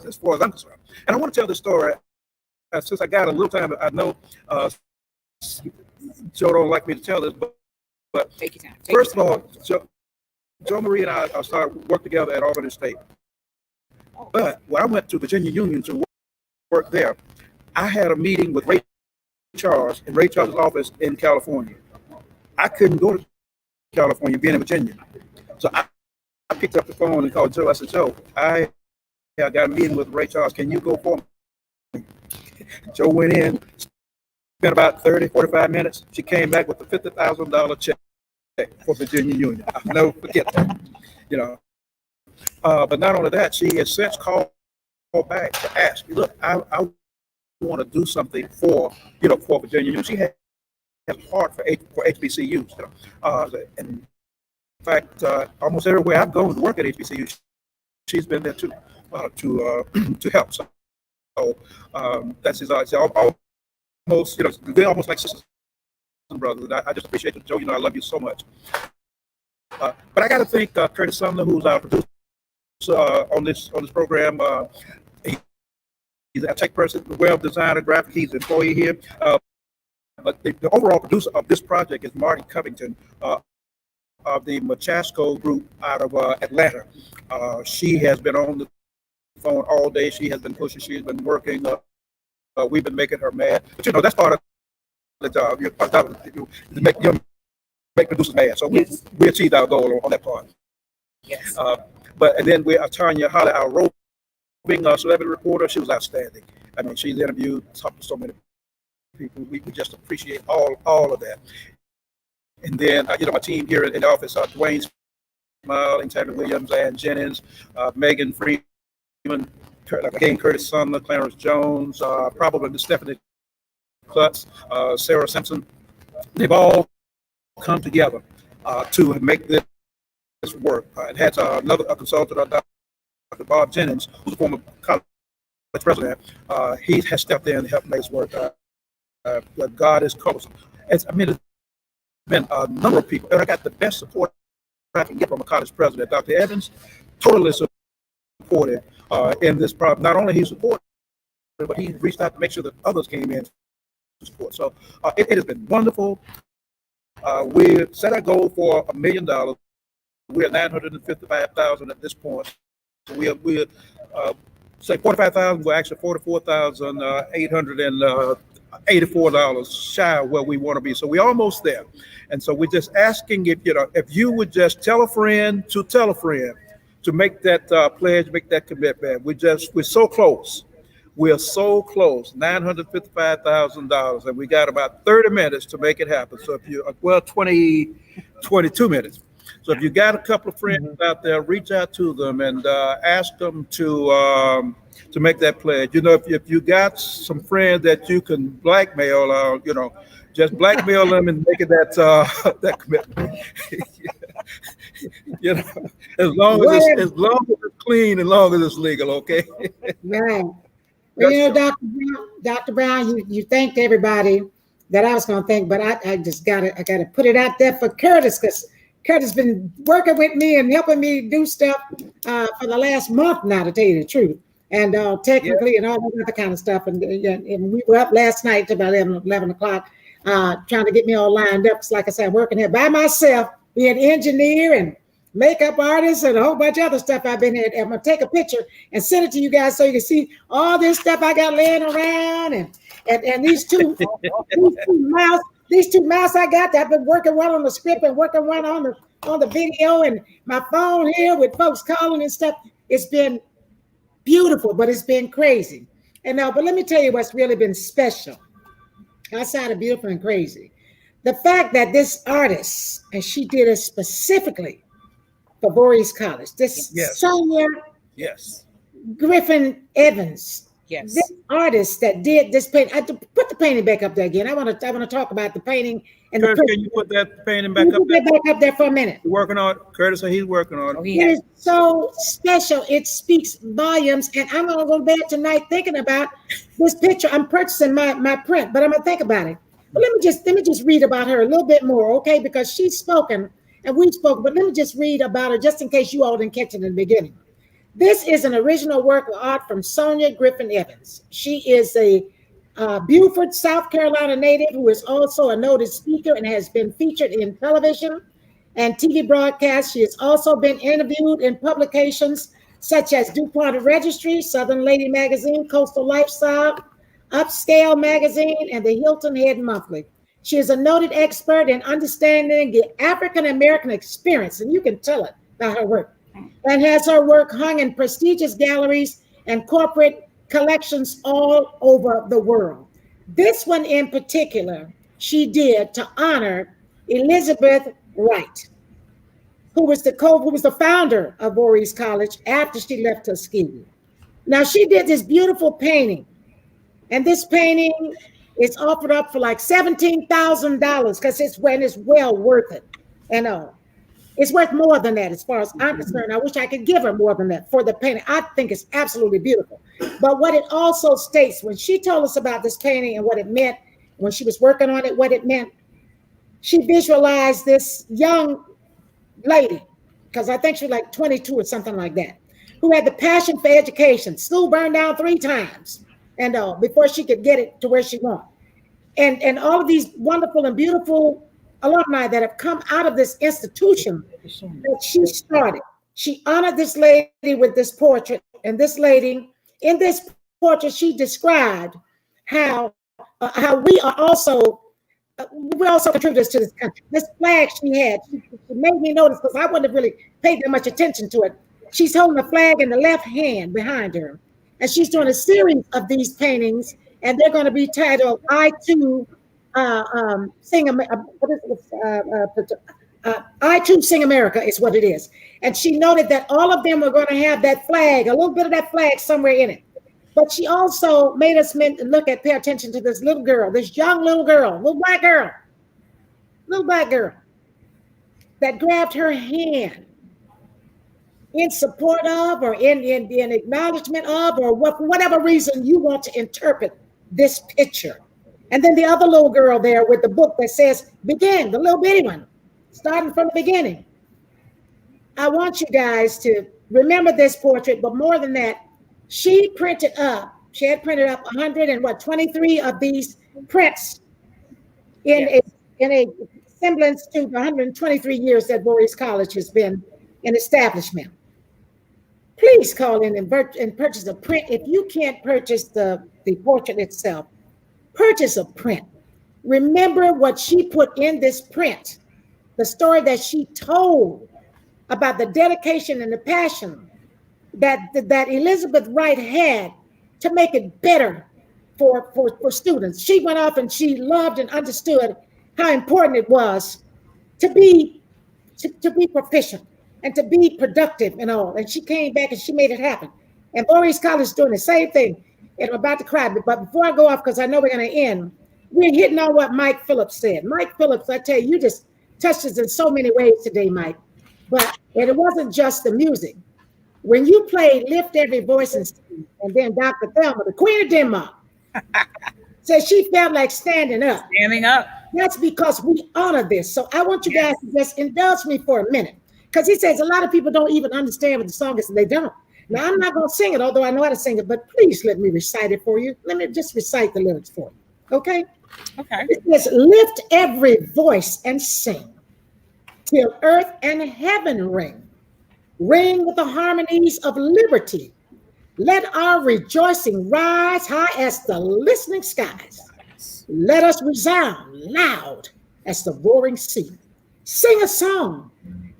as far as I'm concerned. And I want to tell this story. Since I got a little time, I know Joe don't like me to tell this, but take your time. First of all, Joe Marie and I started work together at Albany State. But when I went to Virginia Union to work there, I had a meeting with Ray Charles in Ray Charles' office in California. I couldn't go to California being in Virginia. So I picked up the phone and called Joe. I said, Joe, I got a meeting with Ray Charles. Can you go for me? Joe went in, spent about 30, 45 minutes. She came back with a $50,000 check for Virginia Union. I'll never forget that. You know, but not only that, she has since called back to ask me, look, I want to do something for Virginia Union. She has a heart for HBCUs. You know? And in fact, almost everywhere I've gone to work at HBCU, she's been there too to help. So that's his almost, you know, they're almost like sisters and brothers. I just appreciate it, Joe. You know, I love you so much. But I got to thank Curtis Sumner, who's our producer on this program. He's a tech person, web designer, graphic. He's an employee here. But the overall producer of this project is Marty Covington of the Machasco group out of Atlanta. She has been on the phone all day. She has been pushing. She's been working. We've been making her mad. But, you know, that's part of the job. You make producers mad. So we achieved our goal on that part. Yes. And then we Tanya Holly, our roving celebrity reporter. She was outstanding. I mean, she's interviewed, talked to so many people. We just appreciate all of that. And then, you know, my team here in the office, Dwayne Smiling, Tammy Williams, Ann Jennings, Megan Freeman, again, Curtis Sumner, Clarence Jones, probably the Stephanie Klutz, Sarah Simpson. They've all come together to make this work. It had a consultant, Dr. Bob Jennings, who's a former college president. He has stepped in and helped make this work. God is close. I mean, it's been a number of people, and I got the best support I can get from a college president. Dr. Evans, totally supported in this problem. Not only he supported, but he reached out to make sure that others came in to support. So it has been wonderful. We set our goal for $1 million. We're at $955,000 at this point. So we're say $45,000. We're actually $44,884 shy of where we want to be. So we're almost there. And so we're just asking if you would just tell a friend to make that pledge, make that commitment. We're so close. We're so close, $955,000, and we got about 30 minutes to make it happen. So if you, 22 minutes. So if you got a couple of friends out there, reach out to them and ask them to make that pledge. You know, if you got some friends that you can blackmail, just blackmail them and make it that commitment. You know, as long as it's clean, as long as it's legal, okay? Right. Well, you know, Dr. Brown, you thanked everybody that I was going to thank, but I just gotta put it out there for Curtis, because Curtis has been working with me and helping me do stuff for the last month now, to tell you the truth. and technically and all that other kind of stuff. And we were up last night till about 11 o'clock trying to get me all lined up. So like I said, I'm working here by myself, being an engineer and makeup artist and a whole bunch of other stuff I've been here. I'm going to take a picture and send it to you guys so you can see all this stuff I got laying around and these two mouse I got that I've been working one on the script and working one on the video, and my phone here with folks calling and stuff. It's been beautiful, but it's been crazy. And now, but let me tell you what's really been special outside of beautiful and crazy. The fact that this artist, and she did it specifically for Voorhees College, this Sonia Griffin Evans, this artist that did this painting. I put the painting back up there again. I want to talk about the painting and Curtis, the can you put that painting back up there? Back up there for a minute. You're working on it. Curtis said he's working on it. It is so special. It speaks volumes. And I'm gonna go to bed tonight thinking about this picture. I'm purchasing my print, but I'm gonna think about it. But let me just read about her a little bit more, okay? Because she's spoken and we spoke, but let me just read about her just in case you all didn't catch it in the beginning. This is an original work of art from Sonia Griffin Evans. She is a Beaufort, South Carolina native who is also a noted speaker and has been featured in television and TV broadcasts. She has also been interviewed in publications such as DuPont Registry, Southern Lady Magazine, Coastal Lifestyle, Upscale Magazine, and the Hilton Head Monthly. She is a noted expert in understanding the African American experience, and you can tell it by her work, and has her work hung in prestigious galleries and corporate collections all over the world. This one in particular, she did to honor Elizabeth Wright, who was the founder of Voorhees College after she left Tuskegee. Now she did this beautiful painting, and this painting is offered up for like $17,000 because it's well worth it. And it's worth more than that as far as I'm concerned. I wish I could give her more than that for the painting. I think it's absolutely beautiful. But what it also states, when she told us about this painting and what it meant, when she was working on it, what it meant, she visualized this young lady, because I think she was like 22 or something like that, who had the passion for education. School burned down 3 times and before she could get it to where she wanted. And all of these wonderful and beautiful alumni that have come out of this institution that she started. She honored this lady with this portrait, and this lady, in this portrait, she described how we are also contributors to this country. This flag she had, she made me notice because I wouldn't have really paid that much attention to it. She's holding a flag in the left hand behind her, and she's doing a series of these paintings, and they're going to be titled I Too Sing America is what it is. And she noted that all of them were going to have that flag, a little bit of that flag somewhere in it. But she also made us pay attention to this little girl, this young little black girl that grabbed her hand in support of or in acknowledgement of, or for whatever reason you want to interpret this picture. And then the other little girl there with the book that says, begin, the little bitty one, starting from the beginning. I want you guys to remember this portrait, but more than that, she had printed up 123 of these prints in a semblance to the 123 years that Voorhees College has been an establishment. Please call in and purchase a print. If you can't purchase the portrait itself, purchase a print. Remember what she put in this print, the story that she told about the dedication and the passion that Elizabeth Wright had to make it better for students. She went off and she loved and understood how important it was to be proficient and to be productive and all. And she came back and she made it happen. And Voorhees College is doing the same thing. And I'm about to cry, but before I go off, because I know we're going to end, we're hitting on what Mike Phillips said. Mike Phillips, I tell you just touched us in so many ways today, Mike. And it wasn't just the music. When you played Lift Every Voice and then Dr. Thelma, the Queen of Denmark, said she felt like standing up. Standing up. That's because we honor this. So I want you guys to just indulge me for a minute. Because he says a lot of people don't even understand what the song is, and they don't. Now, I'm not going to sing it, although I know how to sing it, but please let me recite it for you. Let me just recite the lyrics for you, okay? Okay. It says, lift every voice and sing till earth and heaven ring. Ring with the harmonies of liberty. Let our rejoicing rise high as the listening skies. Let us resound loud as the roaring sea. Sing a song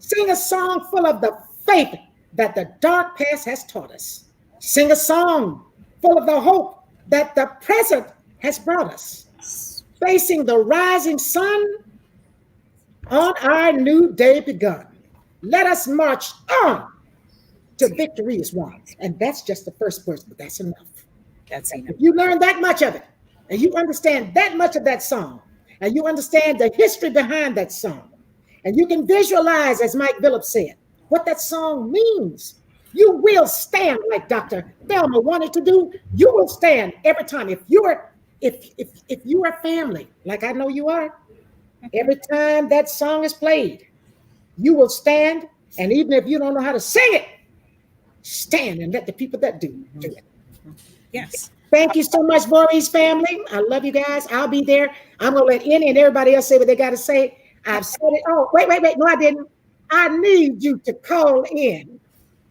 full of the faith that the dark past has taught us. Sing a song full of the hope that the present has brought us. Facing the rising sun on our new day begun. Let us march on till victory is won. And that's just the first verse, but that's enough. That's enough. If you learn that much of it, and you understand that much of that song, and you understand the history behind that song, and you can visualize, as Mike Phillips said, what that song means, you will stand like Dr. Thelma wanted to do. You will stand every time. If you are a family, like I know you are, every time that song is played, you will stand, and even if you don't know how to sing it, stand and let the people that do it. Yes. Thank you so much, Voorhees family. I love you guys. I'll be there. I'm going to let Annie and everybody else say what they got to say. I've said it. Oh, wait. No, I didn't. I need you to call in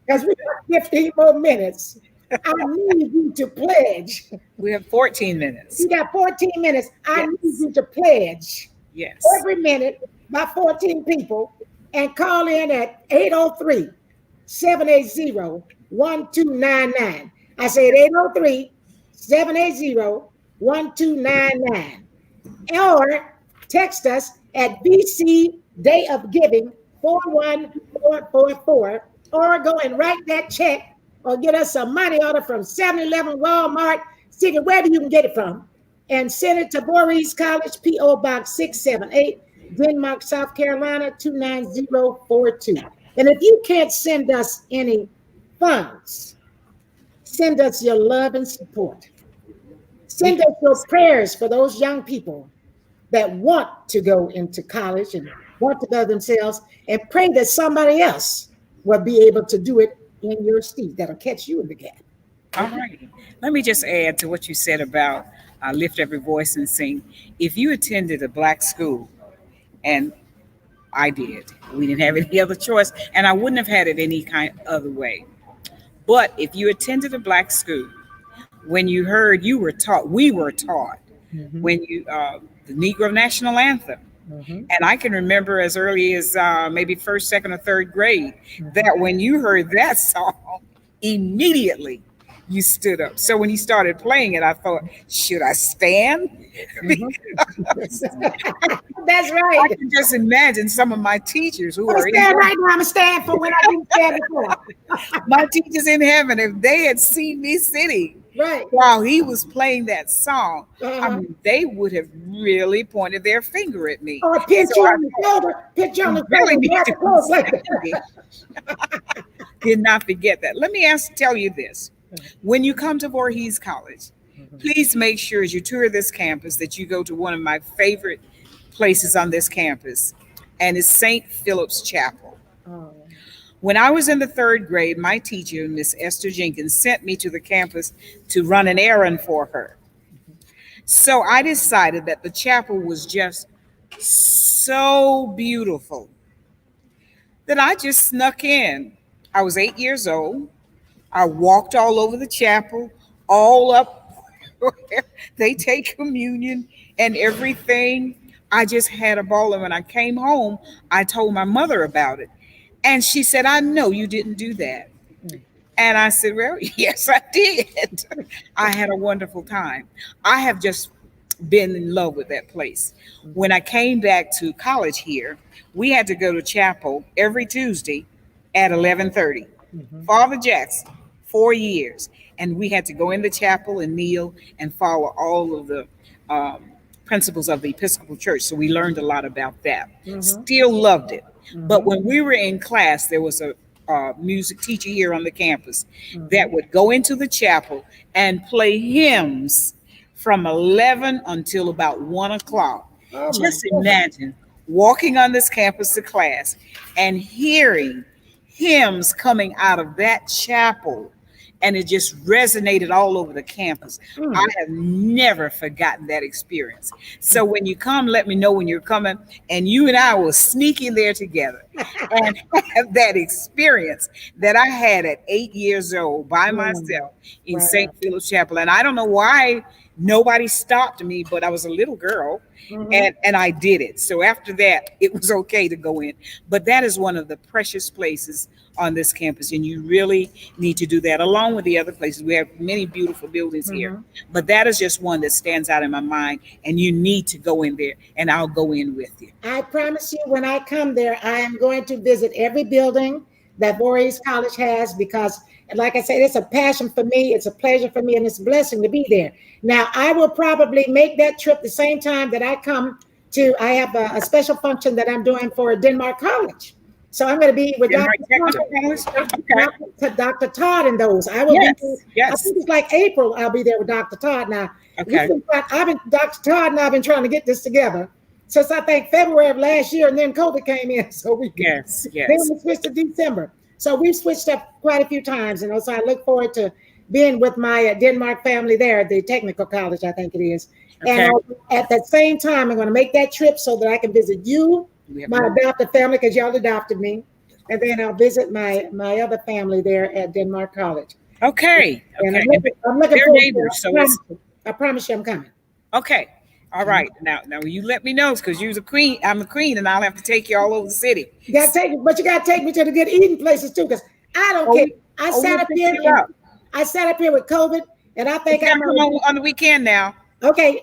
because we got 15 more minutes. I need you to pledge. We have 14 minutes. You got 14 minutes. I need you to pledge. Yes. Every minute by 14 people and call in at 803-780-1299. I said 803-780-1299. Or text us at BC Day of Giving 41444, or go and write that check or get us a money order from 7-Eleven, Walmart, Secret, wherever you can get it from, and send it to Voorhees College, P.O. Box 678, Denmark, South Carolina 29042. And if you can't send us any funds, send us your love and support. Send us your prayers for those young people that want to go into college and want to better themselves, and pray that somebody else will be able to do it in your seat that'll catch you in the gap. All right. Let me just add to what you said about lift every voice and sing. If you attended a black school, and I did, we didn't have any other choice, and I wouldn't have had it any kind of other way. But if you attended a black school, when you heard, we were taught when you the Negro National Anthem. And I can remember as early as maybe first, second, or third grade that when you heard that song, immediately you stood up. So when he started playing it, I thought, should I stand? That's right. I can just imagine some of my teachers who are stand right now. I'm gonna stand for when I didn't stand before. My teachers in heaven, if they had seen me sitting while he was playing that song, I mean, they would have really pointed their finger at me. Or pinch you on the shoulder, pinch you on the shoulder. Did not forget that. Let me tell you this. When you come to Voorhees College, please make sure as you tour this campus that you go to one of my favorite places on this campus, and it's St. Philip's Chapel. When I was in the third grade, my teacher, Miss Esther Jenkins, sent me to the campus to run an errand for her. So I decided that the chapel was just so beautiful that I just snuck in. I was 8 years old. I walked all over the chapel, all up where they take communion and everything. I just had a ball. And when I came home, I told my mother about it. And she said, I know you didn't do that. And I said, well, yes, I did. I had a wonderful time. I have just been in love with that place. When I came back to college here, we had to go to chapel every Tuesday at 11:30. Father Jackson, 4 years. And we had to go in the chapel and kneel and follow all of the principles of the Episcopal Church. So we learned a lot about that. Still loved it. But when we were in class, there was a music teacher here on the campus that would go into the chapel and play hymns from 11 until about 1 o'clock. Just imagine walking on this campus to class and hearing hymns coming out of that chapel, and it just resonated all over the campus. I have never forgotten that experience. So when you come, let me know when you're coming, and you and I will sneak in there together and have that experience that I had at 8 years old by myself in St. Philip's Chapel. And I don't know why nobody stopped me, but I was a little girl and I did it. So after that, it was okay to go in. But that is one of the precious places on this campus, and you really need to do that along with the other places. We have many beautiful buildings here, but that is just one that stands out in my mind, and you need to go in there, and I'll go in with you. I promise you, when I come there, I am going to visit every building that Voorhees College has, because like I said, it's a passion for me, it's a pleasure for me, and it's a blessing to be there. Now, I will probably make that trip the same time that I come to, I have a special function that I'm doing for Denmark College. So I'm going to be with Dr. Todd and those. I will be, I think it's like April, I'll be there with Dr. Todd. Now, Dr. Todd and I have been trying to get this together since I think February of last year, and then COVID came in. So we then we switched to December. So we've switched up quite a few times, and so I look forward to being with my Denmark family there at the technical college, I think it is. And at that same time, I'm going to make that trip so that I can visit you, my adopted family, because y'all adopted me, and then I'll visit my other family there at Denmark College. Okay. And I'm looking forward to it. I promise you I'm coming. Okay. All right. Now you let me know, because you're the queen. I'm the queen, and I'll have to take you all over the city. You gotta take, but you gotta take me to the good eating places too, because I don't care. I sat up here with COVID, and I think I'm on the weekend now. Okay,